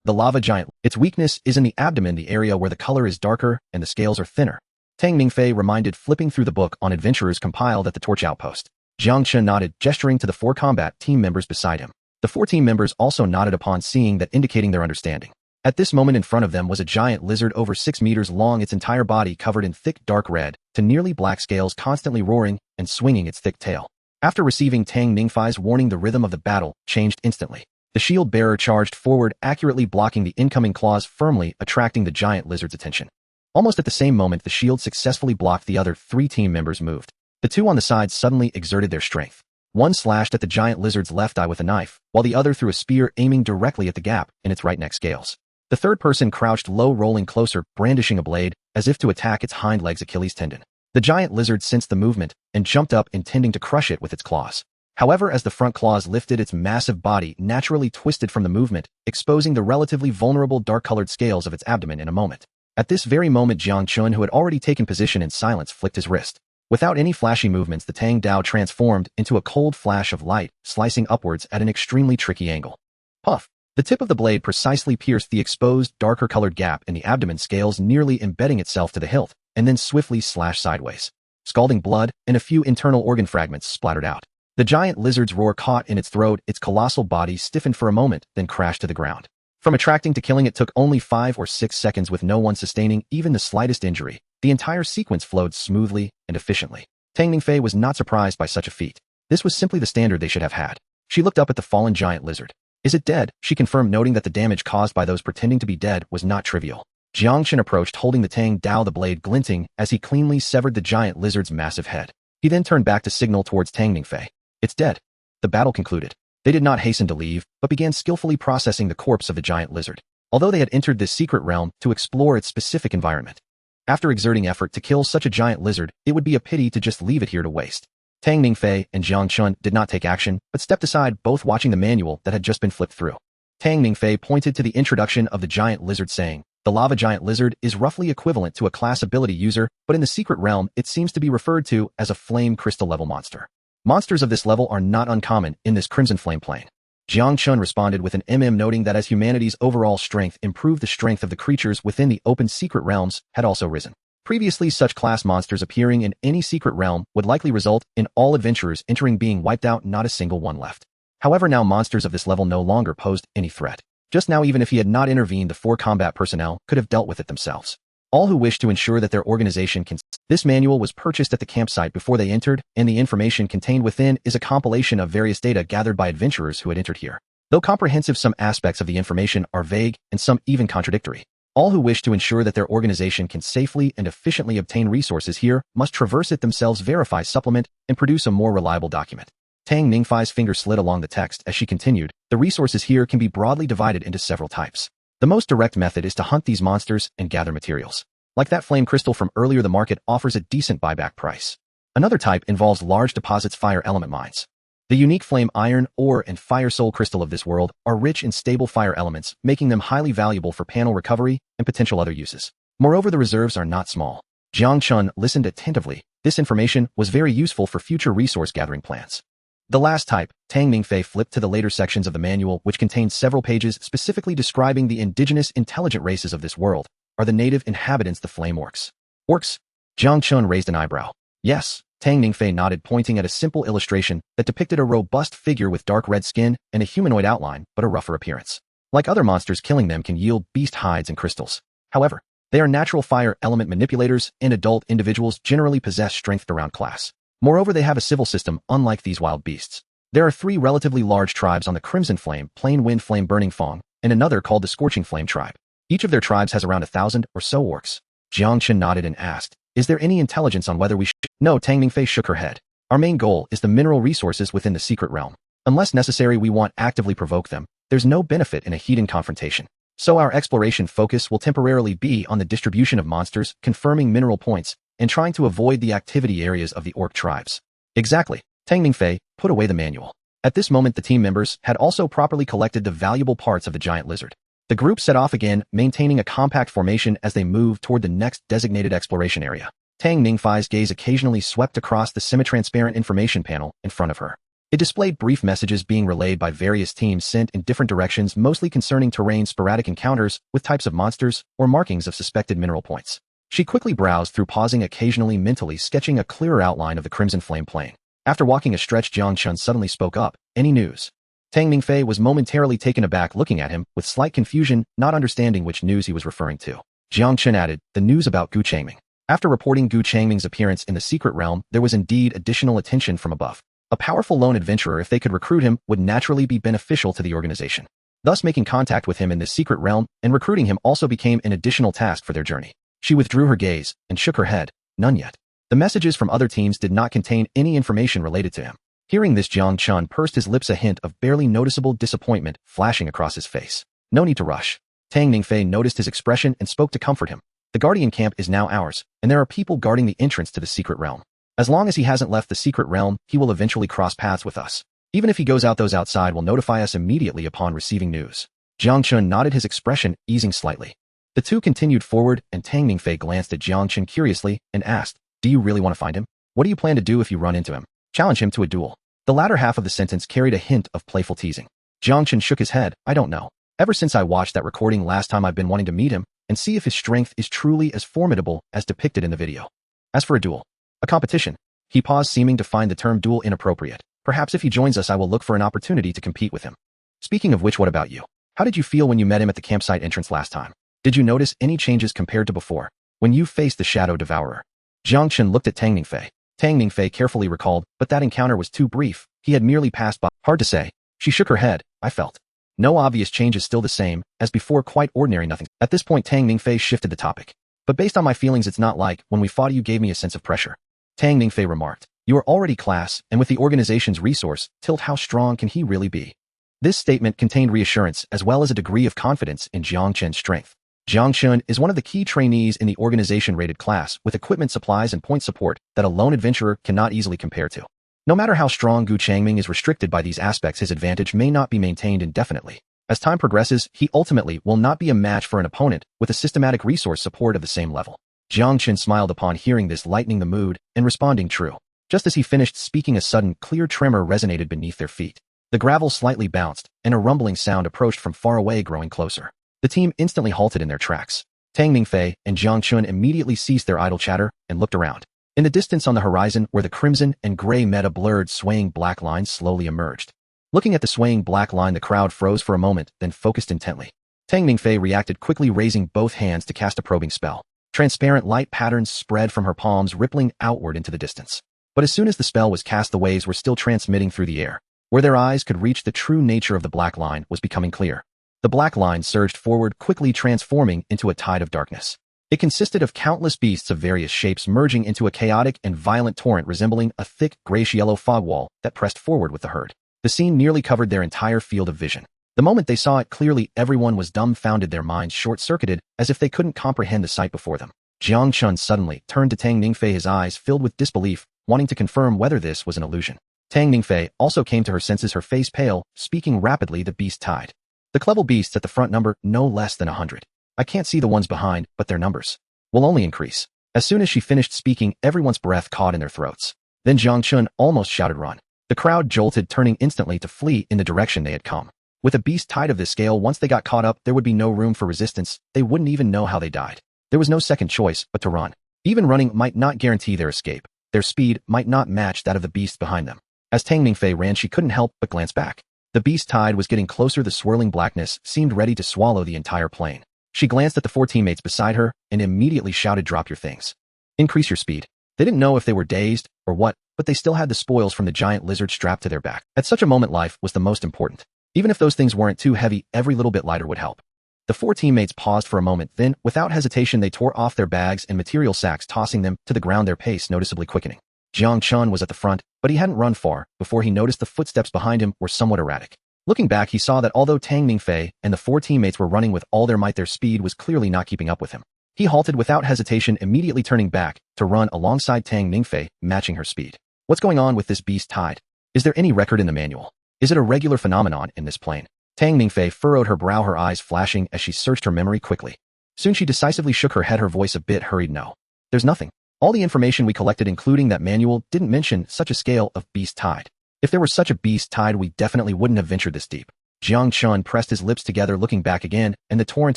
The lava giant. Its weakness is in the abdomen, the area where the color is darker and the scales are thinner. Changming reminded, flipping through the book on adventurers compiled at the torch outpost. Jiang Chen nodded, gesturing to the 4 combat team members beside him. The 4 team members also nodded upon seeing that, indicating their understanding. At this moment, in front of them was a giant lizard over 6 meters long, its entire body covered in thick dark red to nearly black scales, constantly roaring and swinging its thick tail. After receiving Tang Ningfei's warning, the rhythm of the battle changed instantly. The shield bearer charged forward, accurately blocking the incoming claws, firmly attracting the giant lizard's attention. Almost at the same moment, the shield successfully blocked the other 3 team members moved. The 2 on the sides suddenly exerted their strength. One slashed at the giant lizard's left eye with a knife, while the other threw a spear, aiming directly at the gap in its right neck scales. The third person crouched low, rolling closer, brandishing a blade, as if to attack its hind leg's Achilles tendon. The giant lizard sensed the movement and jumped up, intending to crush it with its claws. However, as the front claws lifted, its massive body naturally twisted from the movement, exposing the relatively vulnerable dark-colored scales of its abdomen in a moment. At this very moment, Jiang Chun, who had already taken position in silence, flicked his wrist. Without any flashy movements, the Tang Dao transformed into a cold flash of light, slicing upwards at an extremely tricky angle. Puff! The tip of the blade precisely pierced the exposed, darker-colored gap in the abdomen scales, nearly embedding itself to the hilt, and then swiftly slashed sideways. Scalding blood and a few internal organ fragments splattered out. The giant lizard's roar caught in its throat, its colossal body stiffened for a moment, then crashed to the ground. From attracting to killing, it took only 5 or 6 seconds, with no one sustaining even the slightest injury. The entire sequence flowed smoothly and efficiently. Tang Ningfei was not surprised by such a feat. This was simply the standard they should have had. She looked up at the fallen giant lizard. Is it dead? She confirmed, noting that the damage caused by those pretending to be dead was not trivial. Jiang Chen approached, holding the Tang Dao, the blade glinting as he cleanly severed the giant lizard's massive head. He then turned back to signal towards Tang Ningfei. It's dead. The battle concluded. They did not hasten to leave, but began skillfully processing the corpse of the giant lizard, although they had entered this secret realm to explore its specific environment. After exerting effort to kill such a giant lizard, it would be a pity to just leave it here to waste. Tang Ningfei and Jiang Chun did not take action, but stepped aside, both watching the manual that had just been flipped through. Tang Ningfei pointed to the introduction of the giant lizard, saying, "The lava giant lizard is roughly equivalent to a class ability user, but in the secret realm, it seems to be referred to as a flame crystal level monster. Monsters of this level are not uncommon in this Crimson Flame plane." Jiang Chun responded with an noting that as humanity's overall strength improved, the strength of the creatures within the open secret realms had also risen. Previously, such class monsters appearing in any secret realm would likely result in all adventurers entering being wiped out, not a single one left. However, now monsters of this level no longer posed any threat. Just now, even if he had not intervened, the 4 combat personnel could have dealt with it themselves. All who wish to ensure that their organization can... This manual was purchased at the campsite before they entered, and the information contained within is a compilation of various data gathered by adventurers who had entered here. Though comprehensive, some aspects of the information are vague, and some even contradictory. All who wish to ensure that their organization can safely and efficiently obtain resources here must traverse it themselves, verify, supplement, and produce a more reliable document. Tang Ningfei's finger slid along the text as she continued. The resources here can be broadly divided into several types. The most direct method is to hunt these monsters and gather materials. Like that flame crystal from earlier, the market offers a decent buyback price. Another type involves large deposits, fire element mines. The unique flame iron, ore, and fire soul crystal of this world are rich in stable fire elements, making them highly valuable for panel recovery and potential other uses. Moreover, the reserves are not small. Jiang Chun listened attentively. This information was very useful for future resource gathering plans. The last type, Tang Ningfei flipped to the later sections of the manual, which contained several pages specifically describing the indigenous intelligent races of this world, are the native inhabitants, the flame orcs. Orcs? Jiang Chun raised an eyebrow. Yes. Tang Ningfei nodded, pointing at a simple illustration that depicted a robust figure with dark red skin and a humanoid outline, but a rougher appearance. Like other monsters, killing them can yield beast hides and crystals. However, they are natural fire element manipulators, and adult individuals generally possess strength around class. Moreover, they have a civil system unlike these wild beasts. There are 3 relatively large tribes on the Crimson Flame, Plain Wind Flame Burning Fong, and another called the Scorching Flame tribe. Each of their tribes has around 1,000 or so orcs. Jiang Chen nodded and asked, is there any intelligence on whether we should? No, Changming Fei shook her head. Our main goal is the mineral resources within the secret realm. Unless necessary, we won't actively provoke them. There's no benefit in a heated confrontation. So our exploration focus will temporarily be on the distribution of monsters, confirming mineral points, and trying to avoid the activity areas of the orc tribes. Exactly. Changming Fei put away the manual. At this moment, the team members had also properly collected the valuable parts of the giant lizard. The group set off again, maintaining a compact formation as they moved toward the next designated exploration area. Changming Fei's gaze occasionally swept across the semi-transparent information panel in front of her. It displayed brief messages being relayed by various teams sent in different directions, mostly concerning terrain, sporadic encounters with types of monsters, or markings of suspected mineral points. She quickly browsed through, pausing occasionally, mentally sketching a clearer outline of the Crimson Flame Plain. After walking a stretch, Jiang Chen suddenly spoke up. Any news? Changming Fei was momentarily taken aback, looking at him with slight confusion, not understanding which news he was referring to. Jiang Chen added, the news about Gu Changming. After reporting Gu Changming's appearance in the secret realm, there was indeed additional attention from above. A powerful lone adventurer, if they could recruit him, would naturally be beneficial to the organization. Thus, making contact with him in this secret realm and recruiting him also became an additional task for their journey. She withdrew her gaze and shook her head. None yet. The messages from other teams did not contain any information related to him. Hearing this, Jiang Chen pursed his lips, a hint of barely noticeable disappointment flashing across his face. No need to rush. Changming Fei noticed his expression and spoke to comfort him. The Guardian camp is now ours, and there are people guarding the entrance to the secret realm. As long as he hasn't left the secret realm, he will eventually cross paths with us. Even if he goes out, those outside will notify us immediately upon receiving news. Jiang Chen nodded, his expression easing slightly. The two continued forward, and Changming Fei glanced at Jiang Chen curiously and asked, do you really want to find him? What do you plan to do if you run into him? Challenge him to a duel. The latter half of the sentence carried a hint of playful teasing. Jiang Chen shook his head. I don't know. Ever since I watched that recording last time, I've been wanting to meet him and see if his strength is truly as formidable as depicted in the video. As for a duel, a competition. He paused, seeming to find the term duel inappropriate. Perhaps if he joins us, I will look for an opportunity to compete with him. Speaking of which, what about you? How did you feel when you met him at the campsite entrance last time? Did you notice any changes compared to before, when you faced the Shadow Devourer? Jiang Chen looked at Changming Fei. Changming Fei carefully recalled, but that encounter was too brief. He had merely passed by. Hard to say. She shook her head. I felt no obvious changes, still the same as before, quite ordinary, nothing. At this point, Changming Fei shifted the topic. But based on my feelings, it's not like when we fought, you gave me a sense of pressure. Changming Fei remarked. You are already class, and with the organization's resource, tilt, how strong can he really be? This statement contained reassurance as well as a degree of confidence in Jiang Chen's strength. Jiang Chen is one of the key trainees in the organization-rated class, with equipment, supplies, and point support that a lone adventurer cannot easily compare to. No matter how strong Gu Changming is restricted by these aspects, his advantage may not be maintained indefinitely. As time progresses, he ultimately will not be a match for an opponent with a systematic resource support of the same level. Jiang Chen smiled upon hearing this, lightening the mood and responding true. Just as he finished speaking, a sudden, clear tremor resonated beneath their feet. The gravel slightly bounced, and a rumbling sound approached from far away, growing closer. The team instantly halted in their tracks. Changming Fei and Jiang Chen immediately ceased their idle chatter and looked around. In the distance on the horizon, where the crimson and gray met, a blurred, swaying black line slowly emerged. Looking at the swaying black line, the crowd froze for a moment, then focused intently. Changming Fei reacted quickly, raising both hands to cast a probing spell. Transparent light patterns spread from her palms, rippling outward into the distance. But as soon as the spell was cast, the waves were still transmitting through the air. Where their eyes could reach, the true nature of the black line was becoming clear. The black line surged forward, quickly transforming into a tide of darkness. It consisted of countless beasts of various shapes, merging into a chaotic and violent torrent resembling a thick, grayish-yellow fog wall that pressed forward with the herd. The scene nearly covered their entire field of vision. The moment they saw it clearly, everyone was dumbfounded, their minds short-circuited, as if they couldn't comprehend the sight before them. Jiang Chen suddenly turned to Changming Fei, his eyes filled with disbelief, wanting to confirm whether this was an illusion. Changming Fei also came to her senses, her face pale, speaking rapidly. The beast tide. The clever beasts at the front number no less than 100. I can't see the ones behind, but their numbers will only increase. As soon as she finished speaking, everyone's breath caught in their throats. Then Jiang Chen almost shouted, run. The crowd jolted, turning instantly to flee in the direction they had come. With a beast tide of this scale, once they got caught up, there would be no room for resistance. They wouldn't even know how they died. There was no second choice but to run. Even running might not guarantee their escape. Their speed might not match that of the beast behind them. As Changming Fei ran, she couldn't help but glance back. The beast tide was getting closer. The swirling blackness seemed ready to swallow the entire plain. She glanced at the 4 teammates beside her and immediately shouted, drop your things. Increase your speed. They didn't know if they were dazed or what, but they still had the spoils from the giant lizard strapped to their back. At such a moment, life was the most important. Even if those things weren't too heavy, every little bit lighter would help. The four teammates paused for a moment, then, without hesitation, they tore off their bags and material sacks, tossing them to the ground, their pace noticeably quickening. Jiang Chun was at the front, but he hadn't run far before he noticed the footsteps behind him were somewhat erratic. Looking back, he saw that although Tang Mingfei and the four teammates were running with all their might, their speed was clearly not keeping up with him. He halted without hesitation, immediately turning back to run alongside Tang Mingfei, matching her speed. What's going on with this beast tide? Is there any record in the manual? Is it a regular phenomenon in this plane? Tang Mingfei furrowed her brow, her eyes flashing as she searched her memory quickly. Soon she decisively shook her head, her voice a bit hurried. No. There's nothing. All the information we collected, including that manual, didn't mention such a scale of beast tide. If there were such a beast tide, we definitely wouldn't have ventured this deep. Jiang Chun pressed his lips together, looking back again, and the torrent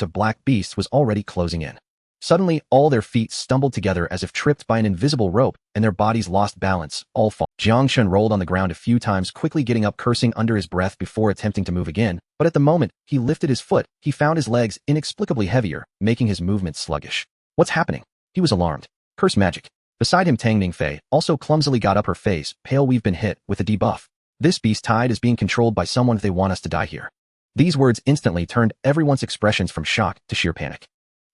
of black beasts was already closing in. Suddenly, all their feet stumbled together as if tripped by an invisible rope, and their bodies lost balance, all fall. Jiang Chun rolled on the ground a few times, quickly getting up, cursing under his breath before attempting to move again, but at the moment he lifted his foot, he found his legs inexplicably heavier, making his movements sluggish. What's happening? He was alarmed. Curse magic. Beside him, Tang Mingfei also clumsily got up, her face pale. We've been hit with a debuff. This beast tide is being controlled by someone. They want us to die here. These words instantly turned everyone's expressions from shock to sheer panic.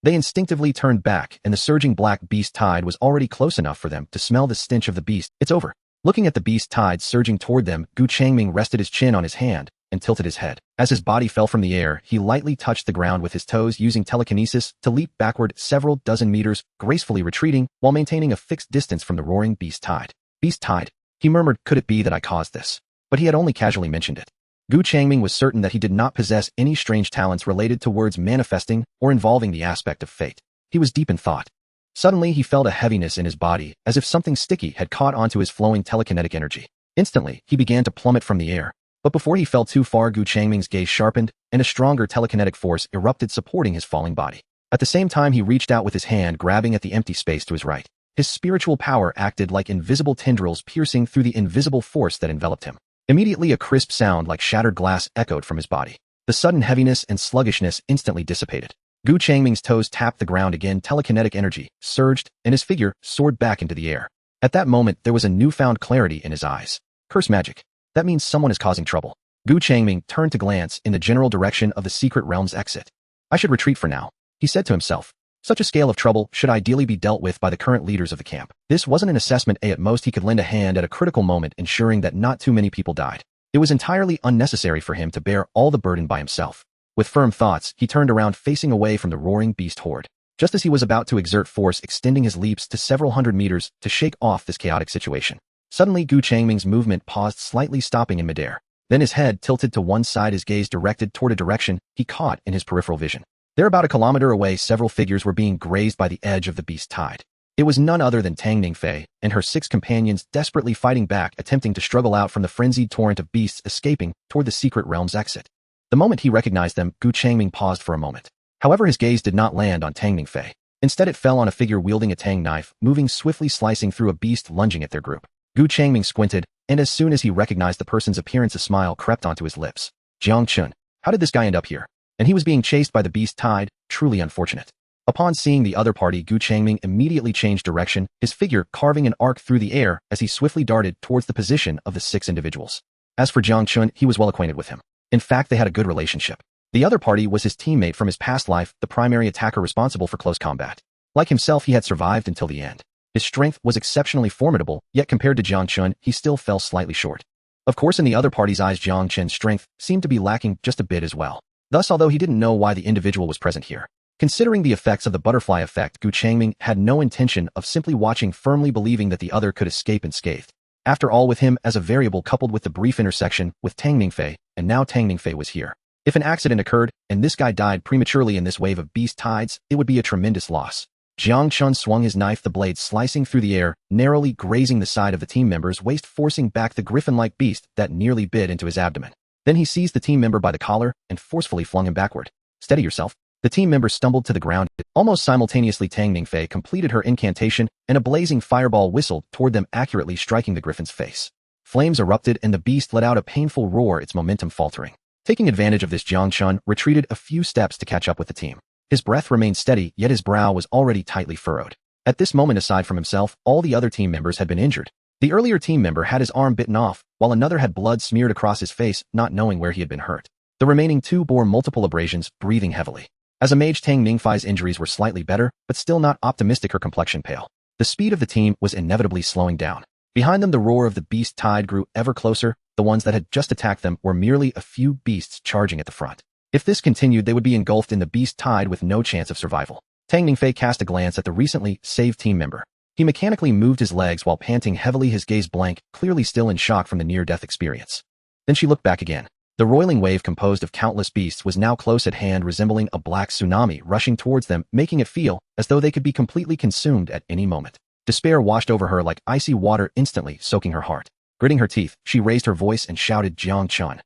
They instinctively turned back, and the surging black beast tide was already close enough for them to smell the stench of the beast. It's over. Looking at the beast tide surging toward them, Changming rested his chin on his hand and tilted his head. As his body fell from the air, he lightly touched the ground with his toes, using telekinesis to leap backward several dozen meters, gracefully retreating while maintaining a fixed distance from the roaring beast tide. Beast tide, he murmured. Could it be that I caused this? But he had only casually mentioned it. Changming was certain that he did not possess any strange talents related to words manifesting or involving the aspect of fate. He was deep in thought. Suddenly, he felt a heaviness in his body, as if something sticky had caught onto his flowing telekinetic energy. Instantly, he began to plummet from the air. But before he fell too far, Changming's gaze sharpened, and a stronger telekinetic force erupted, supporting his falling body. At the same time, he reached out with his hand, grabbing at the empty space to his right. His spiritual power acted like invisible tendrils, piercing through the invisible force that enveloped him. Immediately, a crisp sound like shattered glass echoed from his body. The sudden heaviness and sluggishness instantly dissipated. Changming's toes tapped the ground again, telekinetic energy surged, and his figure soared back into the air. At that moment, there was a newfound clarity in his eyes. Curse magic. That means someone is causing trouble. Changming turned to glance in the general direction of the secret realm's exit. I should retreat for now, he said to himself. Such a scale of trouble should ideally be dealt with by the current leaders of the camp. This wasn't an assessment. At most, he could lend a hand at a critical moment, ensuring that not too many people died. It was entirely unnecessary for him to bear all the burden by himself. With firm thoughts, he turned around, facing away from the roaring beast horde. Just as he was about to exert force, extending his leaps to several hundred meters to shake off this chaotic situation, suddenly Changming's movement paused, slightly stopping in midair. Then his head tilted to one side, his gaze directed toward a direction he caught in his peripheral vision. There, about a kilometer away, several figures were being grazed by the edge of the beast tide. It was none other than Tang Mingfei and her 6 companions, desperately fighting back, attempting to struggle out from the frenzied torrent of beasts escaping toward the secret realm's exit. The moment he recognized them, Changming paused for a moment. However, his gaze did not land on Tang Mingfei. Instead, it fell on a figure wielding a tang knife, moving swiftly, slicing through a beast lunging at their group. Changming squinted, and as soon as he recognized the person's appearance, a smile crept onto his lips. Jiang Chun, how did this guy end up here? And he was being chased by the beast tide, truly unfortunate. Upon seeing the other party, Changming immediately changed direction, his figure carving an arc through the air as he swiftly darted towards the position of the 6 individuals. As for Jiang Chun, he was well acquainted with him. In fact, they had a good relationship. The other party was his teammate from his past life, the primary attacker responsible for close combat. Like himself, he had survived until the end. His strength was exceptionally formidable, yet compared to Jiang Chun, he still fell slightly short. Of course, in the other party's eyes, Jiang Chun's strength seemed to be lacking just a bit as well. Thus, although he didn't know why the individual was present here, considering the effects of the butterfly effect, Changming had no intention of simply watching, firmly believing that the other could escape unscathed. After all, with him as a variable, coupled with the brief intersection with Tang Mingfei, and now Tang Mingfei was here. If an accident occurred, and this guy died prematurely in this wave of beast tides, it would be a tremendous loss. Jiang Chun swung his knife, the blade slicing through the air, narrowly grazing the side of the team member's waist, forcing back the griffin-like beast that nearly bit into his abdomen. Then he seized the team member by the collar and forcefully flung him backward. Steady yourself. The team member stumbled to the ground. Almost simultaneously, Tang Mingfei completed her incantation, and a blazing fireball whistled toward them, accurately striking the griffin's face. Flames erupted, and the beast let out a painful roar, its momentum faltering. Taking advantage of this, Jiang Chun retreated a few steps to catch up with the team. His breath remained steady, yet his brow was already tightly furrowed. At this moment, aside from himself, all the other team members had been injured. The earlier team member had his arm bitten off, while another had blood smeared across his face, not knowing where he had been hurt. The remaining 2 bore multiple abrasions, breathing heavily. As a mage, Tang Mingfei's injuries were slightly better, but still not optimistic, her complexion pale. The speed of the team was inevitably slowing down. Behind them, the roar of the beast tide grew ever closer. The ones that had just attacked them were merely a few beasts charging at the front. If this continued, they would be engulfed in the beast tide with no chance of survival. Tang Mingfei cast a glance at the recently saved team member. He mechanically moved his legs while panting heavily, his gaze blank, clearly still in shock from the near-death experience. Then she looked back again. The roiling wave composed of countless beasts was now close at hand, resembling a black tsunami rushing towards them, making it feel as though they could be completely consumed at any moment. Despair washed over her like icy water, instantly soaking her heart. Gritting her teeth, she raised her voice and shouted, "Jiang Chun."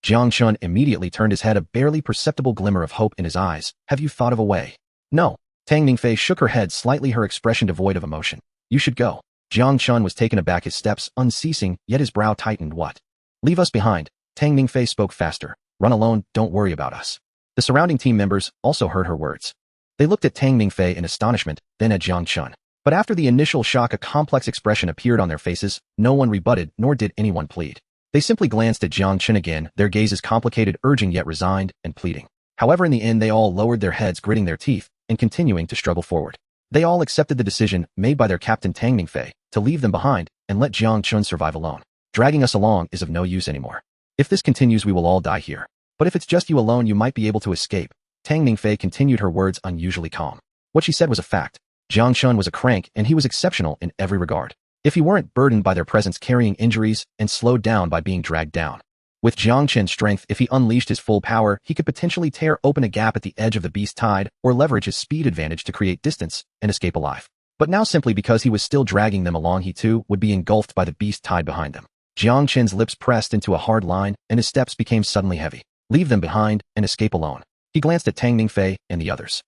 Jiang Chun immediately turned his head, a barely perceptible glimmer of hope in his eyes. "Have you thought of a way?" "No." Tang Mingfei shook her head slightly, her expression devoid of emotion. "You should go." Jiang Chun was taken aback, his steps unceasing, yet his brow tightened. "What?" "Leave us behind." Tang Mingfei spoke faster. "Run alone, don't worry about us." The surrounding team members also heard her words. They looked at Tang Mingfei in astonishment, then at Jiang Chun. But after the initial shock, a complex expression appeared on their faces. No one rebutted, nor did anyone plead. They simply glanced at Jiang Chun again, their gazes complicated, urging yet resigned, and pleading. However, in the end, they all lowered their heads, gritting their teeth, and continuing to struggle forward. They all accepted the decision made by their captain Tang Mingfei to leave them behind and let Jiang Chun survive alone. "Dragging us along is of no use anymore. If this continues, we will all die here. But if it's just you alone, you might be able to escape." Tang Mingfei continued, her words unusually calm. What she said was a fact. Jiang Chun was a crank, and he was exceptional in every regard. If he weren't burdened by their presence, carrying injuries, and slowed down by being dragged down. With Jiang Chun's strength, if he unleashed his full power, he could potentially tear open a gap at the edge of the beast tide, or leverage his speed advantage to create distance and escape alive. But now, simply because he was still dragging them along, he too would be engulfed by the beast tide behind them. Jiang Chun's lips pressed into a hard line, and his steps became suddenly heavy. Leave them behind and escape alone. He glanced at Tang Mingfei and the others.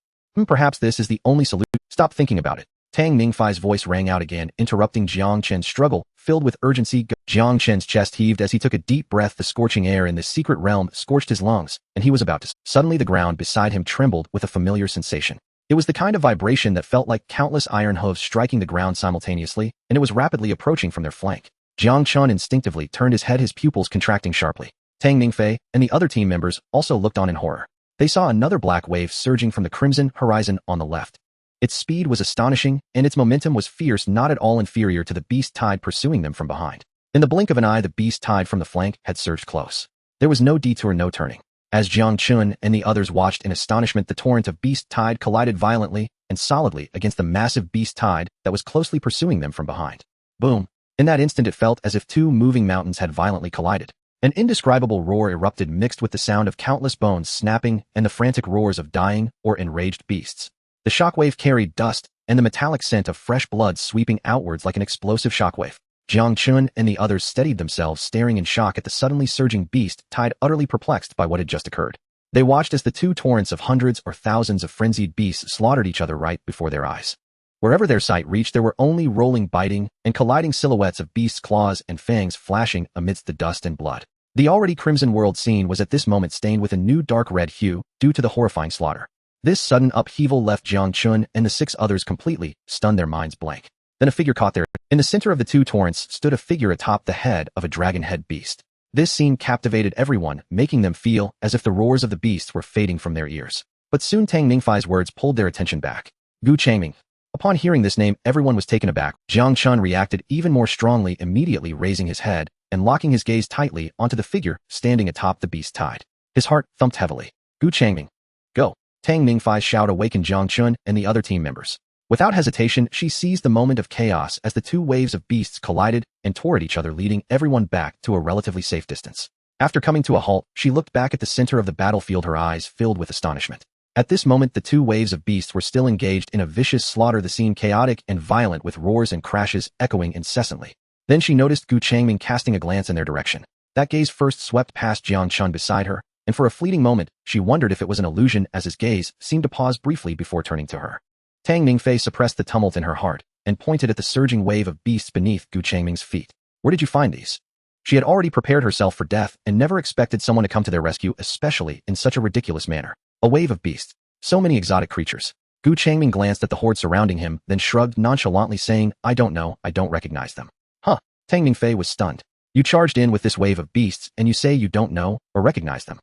Perhaps this is the only solution. Stop thinking about it. Tang Mingfei's voice rang out again, interrupting Jiang Chun's struggle, filled with urgency. Jiang Chun's chest heaved as he took a deep breath. The scorching air in this secret realm scorched his lungs, and he was about to. Suddenly the ground beside him trembled with a familiar sensation. It was the kind of vibration that felt like countless iron hooves striking the ground simultaneously, and it was rapidly approaching from their flank. Jiang Chun instinctively turned his head, his pupils contracting sharply. Tang Mingfei and the other team members also looked on in horror. They saw another black wave surging from the crimson horizon on the left. Its speed was astonishing, and its momentum was fierce, not at all inferior to the beast tide pursuing them from behind. In the blink of an eye, the beast tide from the flank had surged close. There was no detour, no turning. As Jiang Chun and the others watched in astonishment, the torrent of beast tide collided violently and solidly against the massive beast tide that was closely pursuing them from behind. Boom! In that instant, it felt as if two moving mountains had violently collided. An indescribable roar erupted, mixed with the sound of countless bones snapping and the frantic roars of dying or enraged beasts. The shockwave carried dust and the metallic scent of fresh blood sweeping outwards like an explosive shockwave. Jiang Chun and the others steadied themselves, staring in shock at the suddenly surging beast tide, utterly perplexed by what had just occurred. They watched as the two torrents of hundreds or thousands of frenzied beasts slaughtered each other right before their eyes. Wherever their sight reached, there were only rolling, biting, and colliding silhouettes of beasts' claws and fangs flashing amidst the dust and blood. The already crimson world scene was at this moment stained with a new dark red hue due to the horrifying slaughter. This sudden upheaval left Jiang Chun and the 6 others completely stunned, their minds blank. Then a figure caught their eye. In the center of the two torrents stood a figure atop the head of a dragon-head beast. This scene captivated everyone, making them feel as if the roars of the beast were fading from their ears. But soon Tang Mingfei's words pulled their attention back. Gu Changming. Upon hearing this name, everyone was taken aback. Jiang Chun reacted even more strongly, immediately raising his head and locking his gaze tightly onto the figure standing atop the beast tide. His heart thumped heavily. Gu Changming. Go! Tang Mingfei's shout awakened Jiang Chun and the other team members. Without hesitation, she seized the moment of chaos as the two waves of beasts collided and tore at each other, leading everyone back to a relatively safe distance. After coming to a halt, she looked back at the center of the battlefield, her eyes filled with astonishment. At this moment, the two waves of beasts were still engaged in a vicious slaughter, the scene chaotic and violent, with roars and crashes echoing incessantly. Then she noticed Gu Changming casting a glance in their direction. That gaze first swept past Jiang Chun beside her, and for a fleeting moment, she wondered if it was an illusion, as his gaze seemed to pause briefly before turning to her. Tang Mingfei suppressed the tumult in her heart and pointed at the surging wave of beasts beneath Gu Changming's feet. Where did you find these? She had already prepared herself for death and never expected someone to come to their rescue, especially in such a ridiculous manner. A wave of beasts. So many exotic creatures. Gu Changming glanced at the horde surrounding him, then shrugged nonchalantly, saying, I don't know, I don't recognize them. Huh. Tang Mingfei was stunned. You charged in with this wave of beasts, and you say you don't know or recognize them.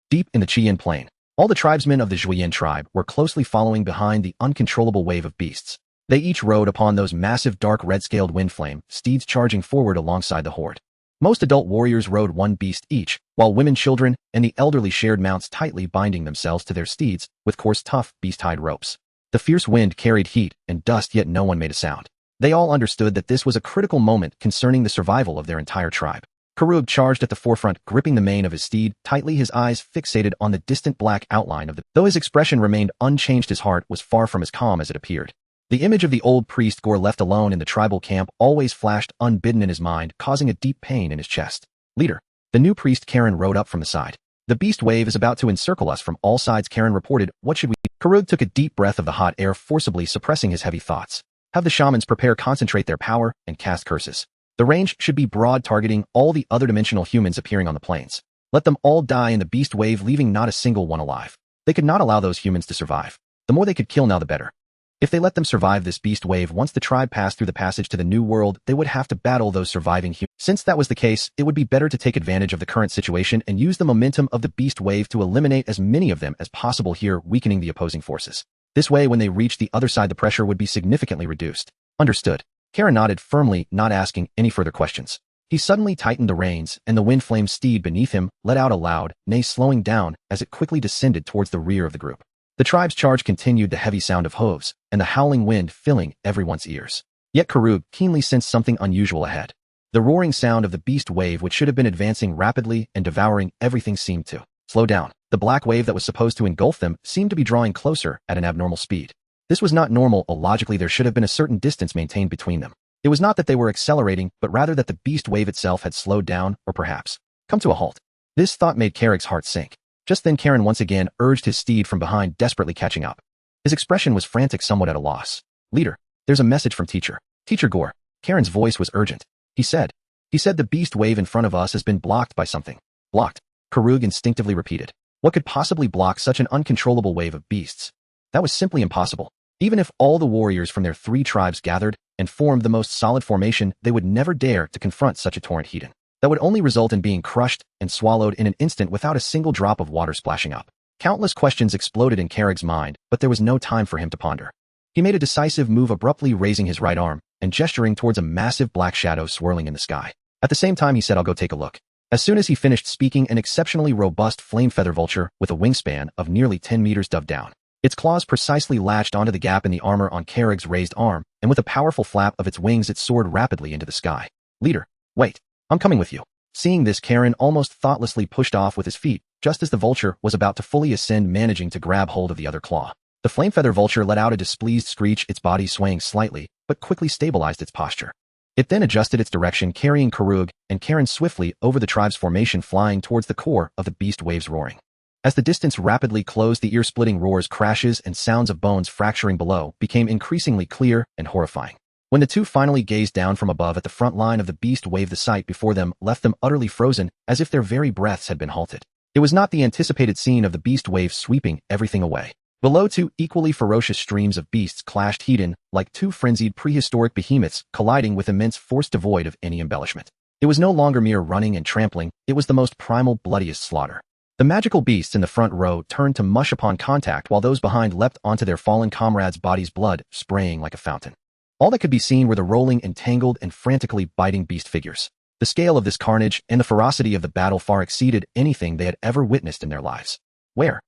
Deep in the Qian plain. All the tribesmen of the Zhuoyin tribe were closely following behind the uncontrollable wave of beasts. They each rode upon those massive dark red-scaled windflame steeds charging forward alongside the horde. Most adult warriors rode one beast each, while women, children, and the elderly shared mounts tightly binding themselves to their steeds with coarse, tough, beast-hide ropes. The fierce wind carried heat and dust, yet no one made a sound. They all understood that this was a critical moment concerning the survival of their entire tribe. Karug charged at the forefront, gripping the mane of his steed tightly, his eyes fixated on the distant black outline of the... Though his expression remained unchanged, his heart was far from as calm as it appeared. The image of the old priest Gore left alone in the tribal camp always flashed unbidden in his mind, causing a deep pain in his chest. Leader. The new priest Karen rode up from the side. The beast wave is about to encircle us from all sides, Karen reported. What should we do? Karug took a deep breath of the hot air, forcibly suppressing his heavy thoughts. Have the shamans concentrate their power and cast curses. The range should be broad, targeting all the other dimensional humans appearing on the plains. Let them all die in the beast wave, leaving not a single one alive. They could not allow those humans to survive. The more they could kill now, the better. If they let them survive this beast wave, once the tribe passed through the passage to the new world, they would have to battle those surviving humans. Since that was the case, it would be better to take advantage of the current situation and use the momentum of the beast wave to eliminate as many of them as possible here, weakening the opposing forces. This way, when they reach the other side, the pressure would be significantly reduced. Understood. Karen nodded firmly, not asking any further questions. He suddenly tightened the reins, and the wind-flame steed beneath him let out a loud neigh, slowing down as it quickly descended towards the rear of the group. The tribe's charge continued, the heavy sound of hooves and the howling wind filling everyone's ears. Yet Karug keenly sensed something unusual ahead. The roaring sound of the beast wave, which should have been advancing rapidly and devouring everything, seemed to slow down. The black wave that was supposed to engulf them seemed to be drawing closer at an abnormal speed. This was not normal. Logically, there should have been a certain distance maintained between them. It was not that they were accelerating, but rather that the beast wave itself had slowed down, or perhaps come to a halt. This thought made Karug's heart sink. Just then Karen once again urged his steed from behind, desperately catching up. His expression was frantic, somewhat at a loss. Leader, there's a message from Teacher Gore. Karen's voice was urgent. He said the beast wave in front of us has been blocked by something. Blocked? Karug instinctively repeated. What could possibly block such an uncontrollable wave of beasts? That was simply impossible. Even if all the warriors from their 3 tribes gathered and formed the most solid formation, they would never dare to confront such a torrent heathen. That would only result in being crushed and swallowed in an instant without a single drop of water splashing up. Countless questions exploded in Karug's mind, but there was no time for him to ponder. He made a decisive move, abruptly raising his right arm and gesturing towards a massive black shadow swirling in the sky. At the same time, he said, I'll go take a look. As soon as he finished speaking, an exceptionally robust flame feather vulture with a wingspan of nearly 10 meters dove down. Its claws precisely latched onto the gap in the armor on Karug's raised arm, and with a powerful flap of its wings, it soared rapidly into the sky. Leader, wait, I'm coming with you. Seeing this, Karen almost thoughtlessly pushed off with his feet, just as the vulture was about to fully ascend, managing to grab hold of the other claw. The flame feather vulture let out a displeased screech, its body swaying slightly, but quickly stabilized its posture. It then adjusted its direction, carrying Karug and Karen swiftly over the tribe's formation, flying towards the core of the beast wave's roaring. As the distance rapidly closed, the ear-splitting roars, crashes, and sounds of bones fracturing below became increasingly clear and horrifying. When the two finally gazed down from above at the front line of the beast wave, the sight before them left them utterly frozen, as if their very breaths had been halted. It was not the anticipated scene of the beast wave sweeping everything away. Below, 2 equally ferocious streams of beasts clashed heat-in, like 2 frenzied prehistoric behemoths colliding with immense force devoid of any embellishment. It was no longer mere running and trampling, it was the most primal, bloodiest slaughter. The magical beasts in the front row turned to mush upon contact, while those behind leapt onto their fallen comrades' bodies, blood spraying like a fountain. All that could be seen were the rolling, entangled, and frantically biting beast figures. The scale of this carnage and the ferocity of the battle far exceeded anything they had ever witnessed in their lives. Where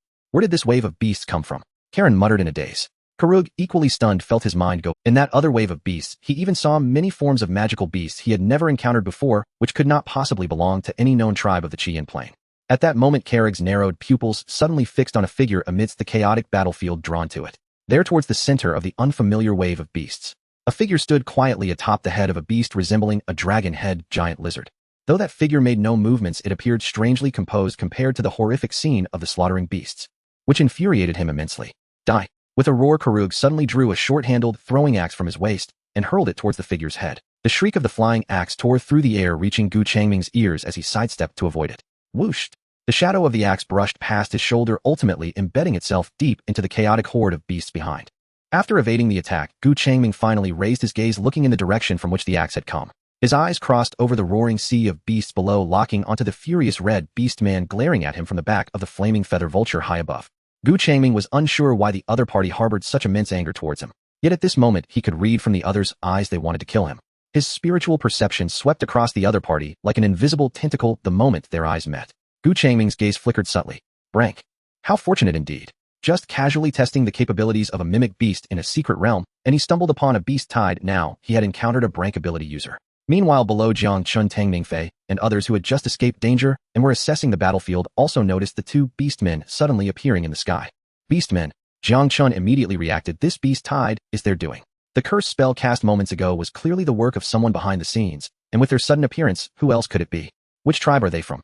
did this wave of beasts come from? Karen muttered in a daze. Karug, equally stunned, felt his mind go. In that other wave of beasts, he even saw many forms of magical beasts he had never encountered before, which could not possibly belong to any known tribe of the Chien Plain. At that moment, Karug's narrowed pupils suddenly fixed on a figure amidst the chaotic battlefield, drawn to it. There, towards the center of the unfamiliar wave of beasts, a figure stood quietly atop the head of a beast resembling a dragon-head giant lizard. Though that figure made no movements, it appeared strangely composed compared to the horrific scene of the slaughtering beasts, which infuriated him immensely. Die! With a roar, Karug suddenly drew a short-handled throwing axe from his waist and hurled it towards the figure's head. The shriek of the flying axe tore through the air, reaching Changming's ears as he sidestepped to avoid it. Whoosh! The shadow of the axe brushed past his shoulder, ultimately embedding itself deep into the chaotic horde of beasts behind. After evading the attack, Changming finally raised his gaze, looking in the direction from which the axe had come. His eyes crossed over the roaring sea of beasts below, locking onto the furious red beast man glaring at him from the back of the flaming feather vulture high above. Gu Changming was unsure why the other party harbored such immense anger towards him. Yet at this moment he could read from the others' eyes they wanted to kill him. His spiritual perception swept across the other party like an invisible tentacle the moment their eyes met. Gu Changming's gaze flickered subtly. Brank. How fortunate indeed. Just casually testing the capabilities of a mimic beast in a secret realm, and he stumbled upon a beast tide. Now he had encountered a Brank ability user. Meanwhile, below, Jiang Chun, Tangming Fei, and others who had just escaped danger and were assessing the battlefield also noticed the two beastmen suddenly appearing in the sky. Beastmen. Jiang Chun immediately reacted. This beast tide is their doing. The curse spell cast moments ago was clearly the work of someone behind the scenes, and with their sudden appearance, who else could it be? Which tribe are they from?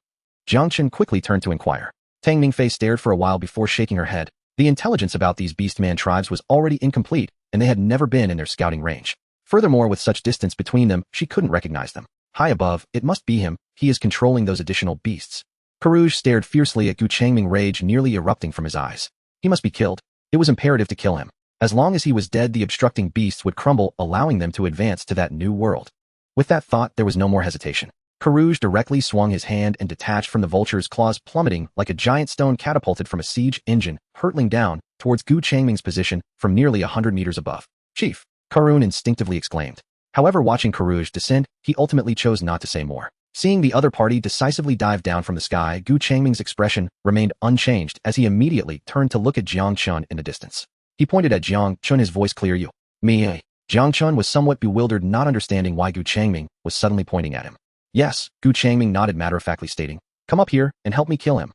Jiang Chun quickly turned to inquire. Tangming Fei stared for a while before shaking her head. The intelligence about these beastman tribes was already incomplete, and they had never been in their scouting range. Furthermore, with such distance between them, she couldn't recognize them. High above, it must be him. He is controlling those additional beasts. Karouge stared fiercely at Gu Changming, rage nearly erupting from his eyes. He must be killed. It was imperative to kill him. As long as he was dead, the obstructing beasts would crumble, allowing them to advance to that new world. With that thought, there was no more hesitation. Karouge directly swung his hand and detached from the vulture's claws, plummeting like a giant stone catapulted from a siege engine, hurtling down towards Gu Changming's position from nearly 100 meters above. Chief! Karun instinctively exclaimed. However, watching Karouge descend, he ultimately chose not to say more. Seeing the other party decisively dive down from the sky, Gu Changming's expression remained unchanged as he immediately turned to look at Jiang Chun in the distance. He pointed at Jiang Chun, his voice clear. You. Me. Jiang Chun was somewhat bewildered, not understanding why Gu Changming was suddenly pointing at him. Yes, Gu Changming nodded matter-of-factly, stating, come up here and help me kill him.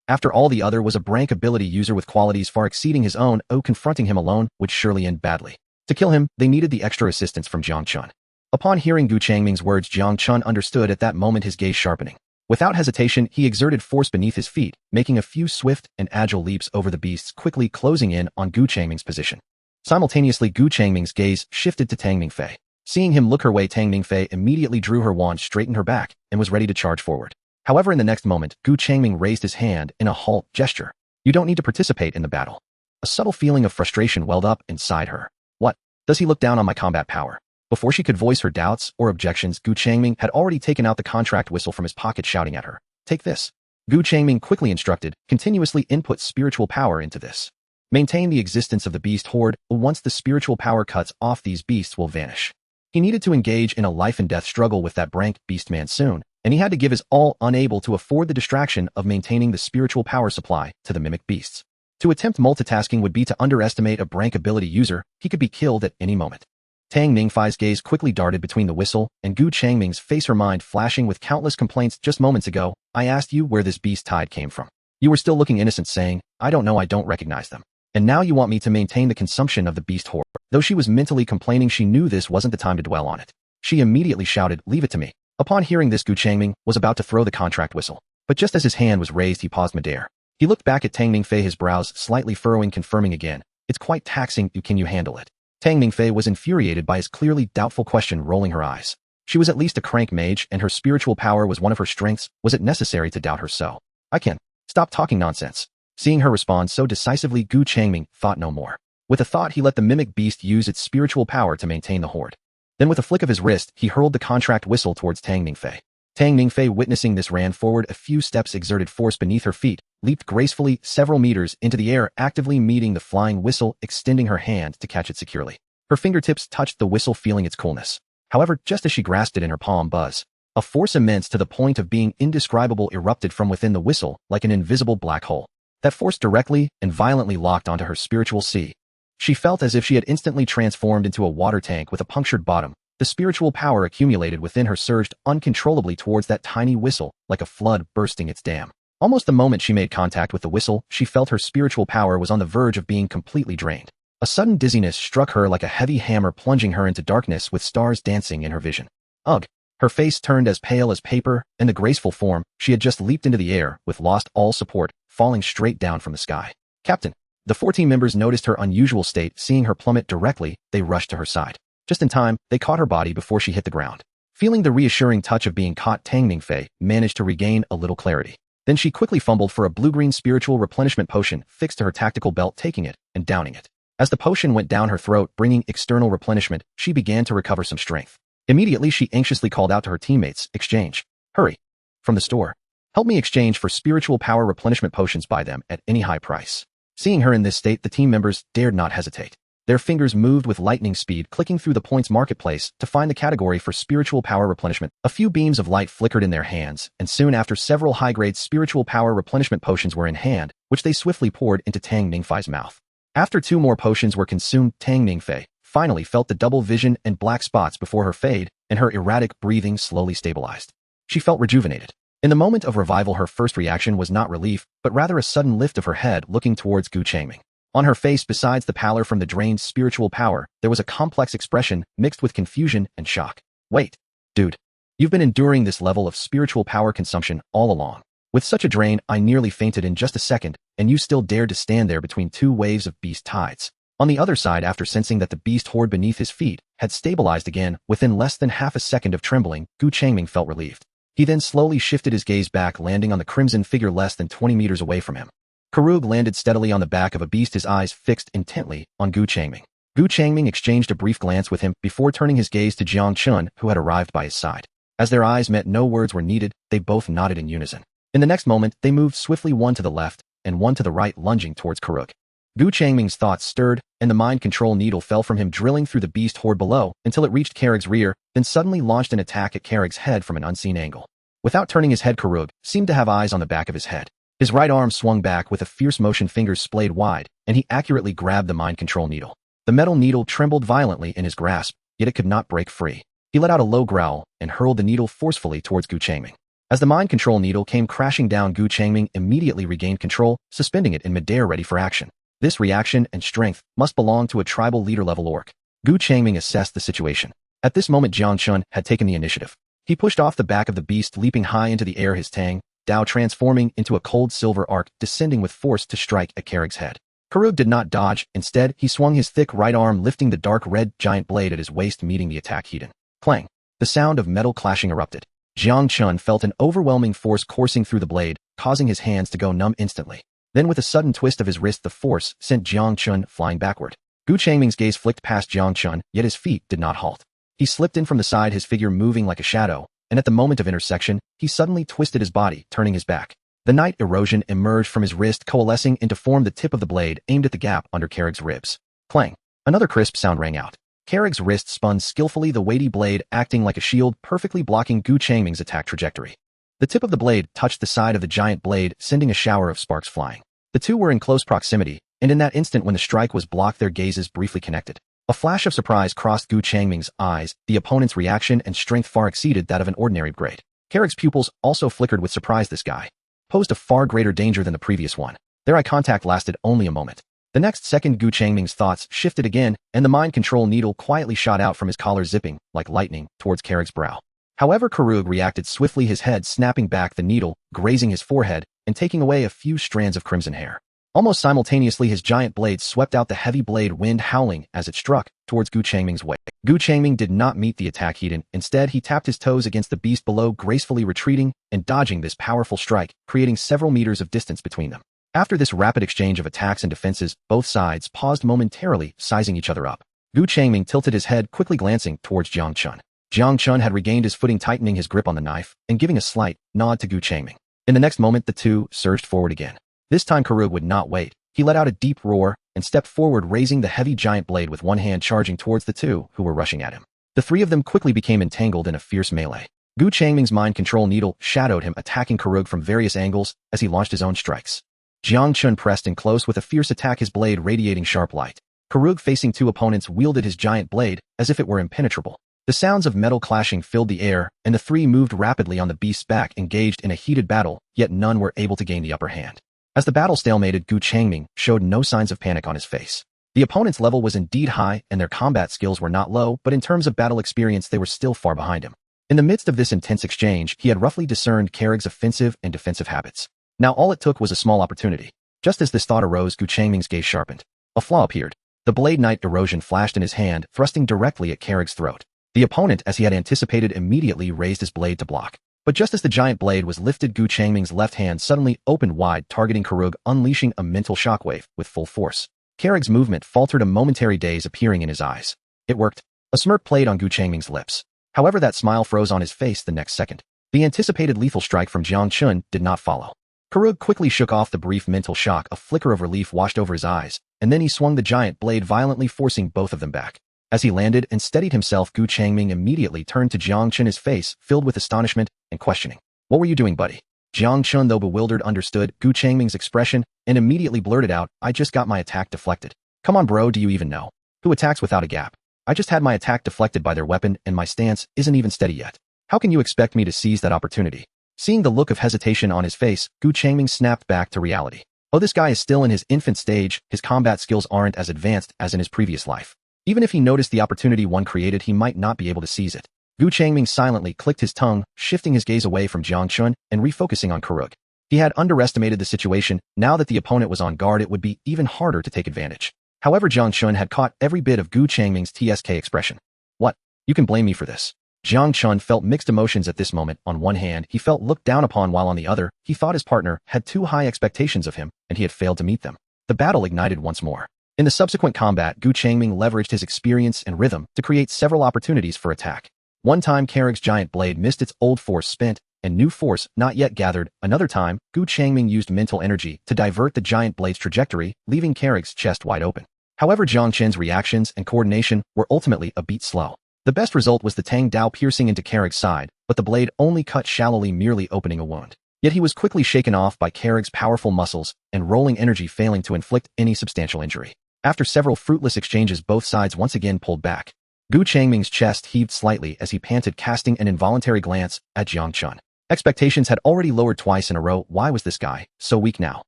After all, the other was a Brank ability user with qualities far exceeding his own. Confronting him alone would surely end badly. To kill him, they needed the extra assistance from Jiang Chun. Upon hearing Gu Changming's words, Jiang Chun understood at that moment, his gaze sharpening. Without hesitation, he exerted force beneath his feet, making a few swift and agile leaps over the beasts, quickly closing in on Gu Changming's position. Simultaneously, Gu Changming's gaze shifted to Tangming Fei. Seeing him look her way, Tangming Fei immediately drew her wand, straightened her back, and was ready to charge forward. However, in the next moment, Gu Changming raised his hand in a halt gesture. You don't need to participate in the battle. A subtle feeling of frustration welled up inside her. What? Does he look down on my combat power? Before she could voice her doubts or objections, Gu Changming had already taken out the contract whistle from his pocket, shouting at her. Take this. Gu Changming quickly instructed, continuously input spiritual power into this. Maintain the existence of the beast horde. Once the spiritual power cuts off, these beasts will vanish. He needed to engage in a life and death struggle with that Brank beastman soon, and he had to give his all, unable to afford the distraction of maintaining the spiritual power supply to the mimic beasts. To attempt multitasking would be to underestimate a Brank ability user. He could be killed at any moment. Tangming Fei's gaze quickly darted between the whistle and Gu Changming's face, her mind flashing with countless complaints. Just moments ago, I asked you where this beast tide came from. You were still looking innocent, saying, I don't know, I don't recognize them. And now you want me to maintain the consumption of the beast horde. Though she was mentally complaining, she knew this wasn't the time to dwell on it. She immediately shouted, leave it to me. Upon hearing this, Gu Changming was about to throw the contract whistle. But just as his hand was raised, he paused midair. He looked back at Tangming Fei, his brows slightly furrowing, confirming again. It's quite taxing. Can you handle it? Tangming Fei was infuriated by his clearly doubtful question, rolling her eyes. She was at least a crank mage, and her spiritual power was one of her strengths. Was it necessary to doubt her so? I can. Stop talking nonsense. Seeing her respond so decisively, Gu Changming thought no more. With a thought, he let the mimic beast use its spiritual power to maintain the horde. Then with a flick of his wrist, he hurled the contract whistle towards Tangming Fei. Tangming Fei, witnessing this, ran forward a few steps, exerted force beneath her feet, leaped gracefully several meters into the air, actively meeting the flying whistle, extending her hand to catch it securely. Her fingertips touched the whistle, feeling its coolness. However, just as she grasped it in her palm, buzz, a force immense to the point of being indescribable erupted from within the whistle like an invisible black hole. That force directly and violently locked onto her spiritual sea. She felt as if she had instantly transformed into a water tank with a punctured bottom. The spiritual power accumulated within her surged uncontrollably towards that tiny whistle, like a flood bursting its dam. Almost the moment she made contact with the whistle, she felt her spiritual power was on the verge of being completely drained. A sudden dizziness struck her like a heavy hammer, plunging her into darkness with stars dancing in her vision. Ugh! Her face turned as pale as paper, and the graceful form, she had just leaped into the air with lost all support, falling straight down from the sky. Captain! The 14 members noticed her unusual state. Seeing her plummet directly, they rushed to her side. Just in time, they caught her body before she hit the ground. Feeling the reassuring touch of being caught, Tangming Fei managed to regain a little clarity. Then she quickly fumbled for a blue-green spiritual replenishment potion fixed to her tactical belt, taking it and downing it. As the potion went down her throat, bringing external replenishment, she began to recover some strength. Immediately, she anxiously called out to her teammates, exchange. Hurry. From the store. Help me exchange for spiritual power replenishment potions, buy them at any high price. Seeing her in this state, the team members dared not hesitate. Their fingers moved with lightning speed, clicking through the points marketplace to find the category for spiritual power replenishment. A few beams of light flickered in their hands, and soon after several high-grade spiritual power replenishment potions were in hand, which they swiftly poured into Tang Ningfei's mouth. After 2 more potions were consumed, Tang Ningfei finally felt the double vision and black spots before her fade, and her erratic breathing slowly stabilized. She felt rejuvenated. In the moment of revival, her first reaction was not relief, but rather a sudden lift of her head, looking towards Gu Changming. On her face, besides the pallor from the drained spiritual power, there was a complex expression mixed with confusion and shock. Wait, dude. You've been enduring this level of spiritual power consumption all along. With such a drain, I nearly fainted in just a second, and you still dared to stand there between 2 waves of beast tides. On the other side, after sensing that the beast horde beneath his feet had stabilized again within less than half a second of trembling, Gu Changming felt relieved. He then slowly shifted his gaze back, landing on the crimson figure less than 20 meters away from him. Karug landed steadily on the back of a beast, his eyes fixed intently on Gu Changming. Gu Changming exchanged a brief glance with him before turning his gaze to Jiang Chun, who had arrived by his side. As their eyes met, no words were needed, they both nodded in unison. In the next moment, they moved swiftly, one to the left and one to the right, lunging towards Karug. Gu Changming's thoughts stirred, and the mind control needle fell from him, drilling through the beast horde below until it reached Karug's rear, then suddenly launched an attack at Karug's head from an unseen angle. Without turning his head, Karug seemed to have eyes on the back of his head. His right arm swung back with a fierce motion, fingers splayed wide, and he accurately grabbed the mind control needle. The metal needle trembled violently in his grasp, yet it could not break free. He let out a low growl and hurled the needle forcefully towards Gu Changming. As the mind control needle came crashing down, Gu Changming immediately regained control, suspending it in midair ready for action. This reaction and strength must belong to a tribal leader-level orc. Gu Changming assessed the situation. At this moment, Jiang Chun had taken the initiative. He pushed off the back of the beast, leaping high into the air, his Tang Dao transforming into a cold silver arc, descending with force to strike at Karug's head. Karug did not dodge. Instead, he swung his thick right arm, lifting the dark red giant blade at his waist, meeting the attack head. Clang! The sound of metal clashing erupted. Jiang Chun felt an overwhelming force coursing through the blade, causing his hands to go numb instantly. Then with a sudden twist of his wrist, the force sent Jiang Chun flying backward. Gu Changming's gaze flicked past Jiang Chun, yet his feet did not halt. He slipped in from the side, his figure moving like a shadow, and at the moment of intersection, he suddenly twisted his body, turning his back. The night erosion emerged from his wrist, coalescing into form the tip of the blade aimed at the gap under Karug's ribs. Clang! Another crisp sound rang out. Karug's wrist spun skillfully, the weighty blade acting like a shield, perfectly blocking Gu Changming's attack trajectory. The tip of the blade touched the side of the giant blade, sending a shower of sparks flying. The two were in close proximity, and in that instant when the strike was blocked, their gazes briefly connected. A flash of surprise crossed Gu Changming's eyes. The opponent's reaction and strength far exceeded that of an ordinary grade. Karug's pupils also flickered with surprise. This guy posed a far greater danger than the previous one. Their eye contact lasted only a moment. The next second, Gu Changming's thoughts shifted again, and the mind control needle quietly shot out from his collar, zipping, like lightning, towards Karug's brow. However, Karug reacted swiftly, his head snapping back, the needle grazing his forehead and taking away a few strands of crimson hair. Almost simultaneously, his giant blade swept out, the heavy blade wind howling as it struck towards Gu Changming's way. Gu Changming did not meet the attack head. Instead, he tapped his toes against the beast below, gracefully retreating and dodging this powerful strike, creating several meters of distance between them. After this rapid exchange of attacks and defenses, both sides paused momentarily, sizing each other up. Gu Changming tilted his head, quickly glancing towards Jiang Chun. Jiang Chun had regained his footing, tightening his grip on the knife and giving a slight nod to Gu Changming. In the next moment, the two surged forward again. This time, Karug would not wait. He let out a deep roar and stepped forward, raising the heavy giant blade with one hand, charging towards the two who were rushing at him. The three of them quickly became entangled in a fierce melee. Gu Changming's mind control needle shadowed him, attacking Karug from various angles as he launched his own strikes. Jiang Chun pressed in close with a fierce attack, his blade radiating sharp light. Karug, facing two opponents, wielded his giant blade as if it were impenetrable. The sounds of metal clashing filled the air, and the three moved rapidly on the beast's back, engaged in a heated battle, yet none were able to gain the upper hand. As the battle stalemated, Gu Changming showed no signs of panic on his face. The opponent's level was indeed high, and their combat skills were not low, but in terms of battle experience, they were still far behind him. In the midst of this intense exchange, he had roughly discerned Karug's offensive and defensive habits. Now all it took was a small opportunity. Just as this thought arose, Gu Changming's gaze sharpened. A flaw appeared. The blade knight erosion flashed in his hand, thrusting directly at Karug's throat. The opponent, as he had anticipated, immediately raised his blade to block. But just as the giant blade was lifted, Gu Changming's left hand suddenly opened wide, targeting Karug, unleashing a mental shockwave with full force. Karug's movement faltered, a momentary daze appearing in his eyes. It worked. A smirk played on Gu Changming's lips. However, that smile froze on his face the next second. The anticipated lethal strike from Jiang Chun did not follow. Karug quickly shook off the brief mental shock. A flicker of relief washed over his eyes, and then he swung the giant blade violently, forcing both of them back. As he landed and steadied himself, Gu Changming immediately turned to Jiang Chun, his face filled with astonishment and questioning. What were you doing, buddy? Jiang Chun, though bewildered, understood Gu Changming's expression and immediately blurted out, I just got my attack deflected. Come on, bro, do you even know who attacks without a gap? I just had my attack deflected by their weapon and my stance isn't even steady yet. How can you expect me to seize that opportunity? Seeing the look of hesitation on his face, Gu Changming snapped back to reality. Oh, this guy is still in his infant stage, his combat skills aren't as advanced as in his previous life. Even if he noticed the opportunity one created, he might not be able to seize it. Gu Changming silently clicked his tongue, shifting his gaze away from Jiang Chun and refocusing on Karug. He had underestimated the situation. Now that the opponent was on guard, it would be even harder to take advantage. However, Jiang Chun had caught every bit of Gu Changming's TSK expression. What? You can blame me for this. Jiang Chun felt mixed emotions at this moment. On one hand, he felt looked down upon, while on the other, he thought his partner had too high expectations of him and he had failed to meet them. The battle ignited once more. In the subsequent combat, Gu Changming leveraged his experience and rhythm to create several opportunities for attack. One time, Karug's giant blade missed its old force spent and new force not yet gathered. Another time, Gu Changming used mental energy to divert the giant blade's trajectory, leaving Karug's chest wide open. However, Jiang Chun's reactions and coordination were ultimately a bit slow. The best result was the Tang Dao piercing into Karug's side, but the blade only cut shallowly, merely opening a wound. Yet he was quickly shaken off by Karug's powerful muscles and rolling energy, failing to inflict any substantial injury. After several fruitless exchanges, both sides once again pulled back. Gu Changming's chest heaved slightly as he panted, casting an involuntary glance at Jiang Chun. Expectations had already lowered twice in a row. Why was this guy so weak now?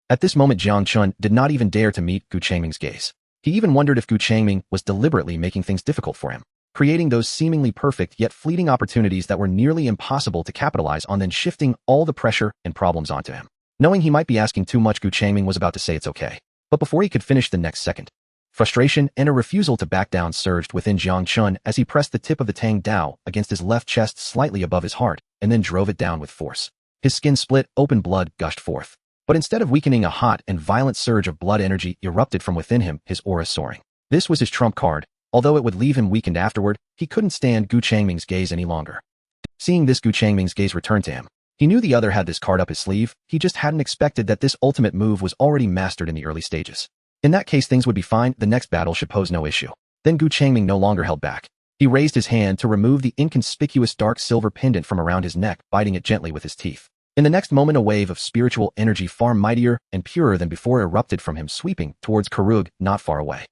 At this moment, Jiang Chun did not even dare to meet Gu Changming's gaze. He even wondered if Gu Changming was deliberately making things difficult for him, creating those seemingly perfect yet fleeting opportunities that were nearly impossible to capitalize on, then shifting all the pressure and problems onto him. Knowing he might be asking too much, Gu Changming was about to say it's okay. But before he could finish the next second, frustration and a refusal to back down surged within Jiang Chun as he pressed the tip of the Tang Dao against his left chest slightly above his heart and then drove it down with force. His skin split open, blood gushed forth. But instead of weakening, a hot and violent surge of blood energy erupted from within him, his aura soaring. This was his trump card. Although it would leave him weakened afterward, he couldn't stand Gu Changming's gaze any longer. Seeing this, Gu Changming's gaze returned to him. He knew the other had this card up his sleeve. He just hadn't expected that this ultimate move was already mastered in the early stages. In that case, things would be fine. The next battle should pose no issue. Then Gu Changming no longer held back. He raised his hand to remove the inconspicuous dark silver pendant from around his neck, biting it gently with his teeth. In the next moment, a wave of spiritual energy far mightier and purer than before erupted from him, sweeping towards Karug not far away.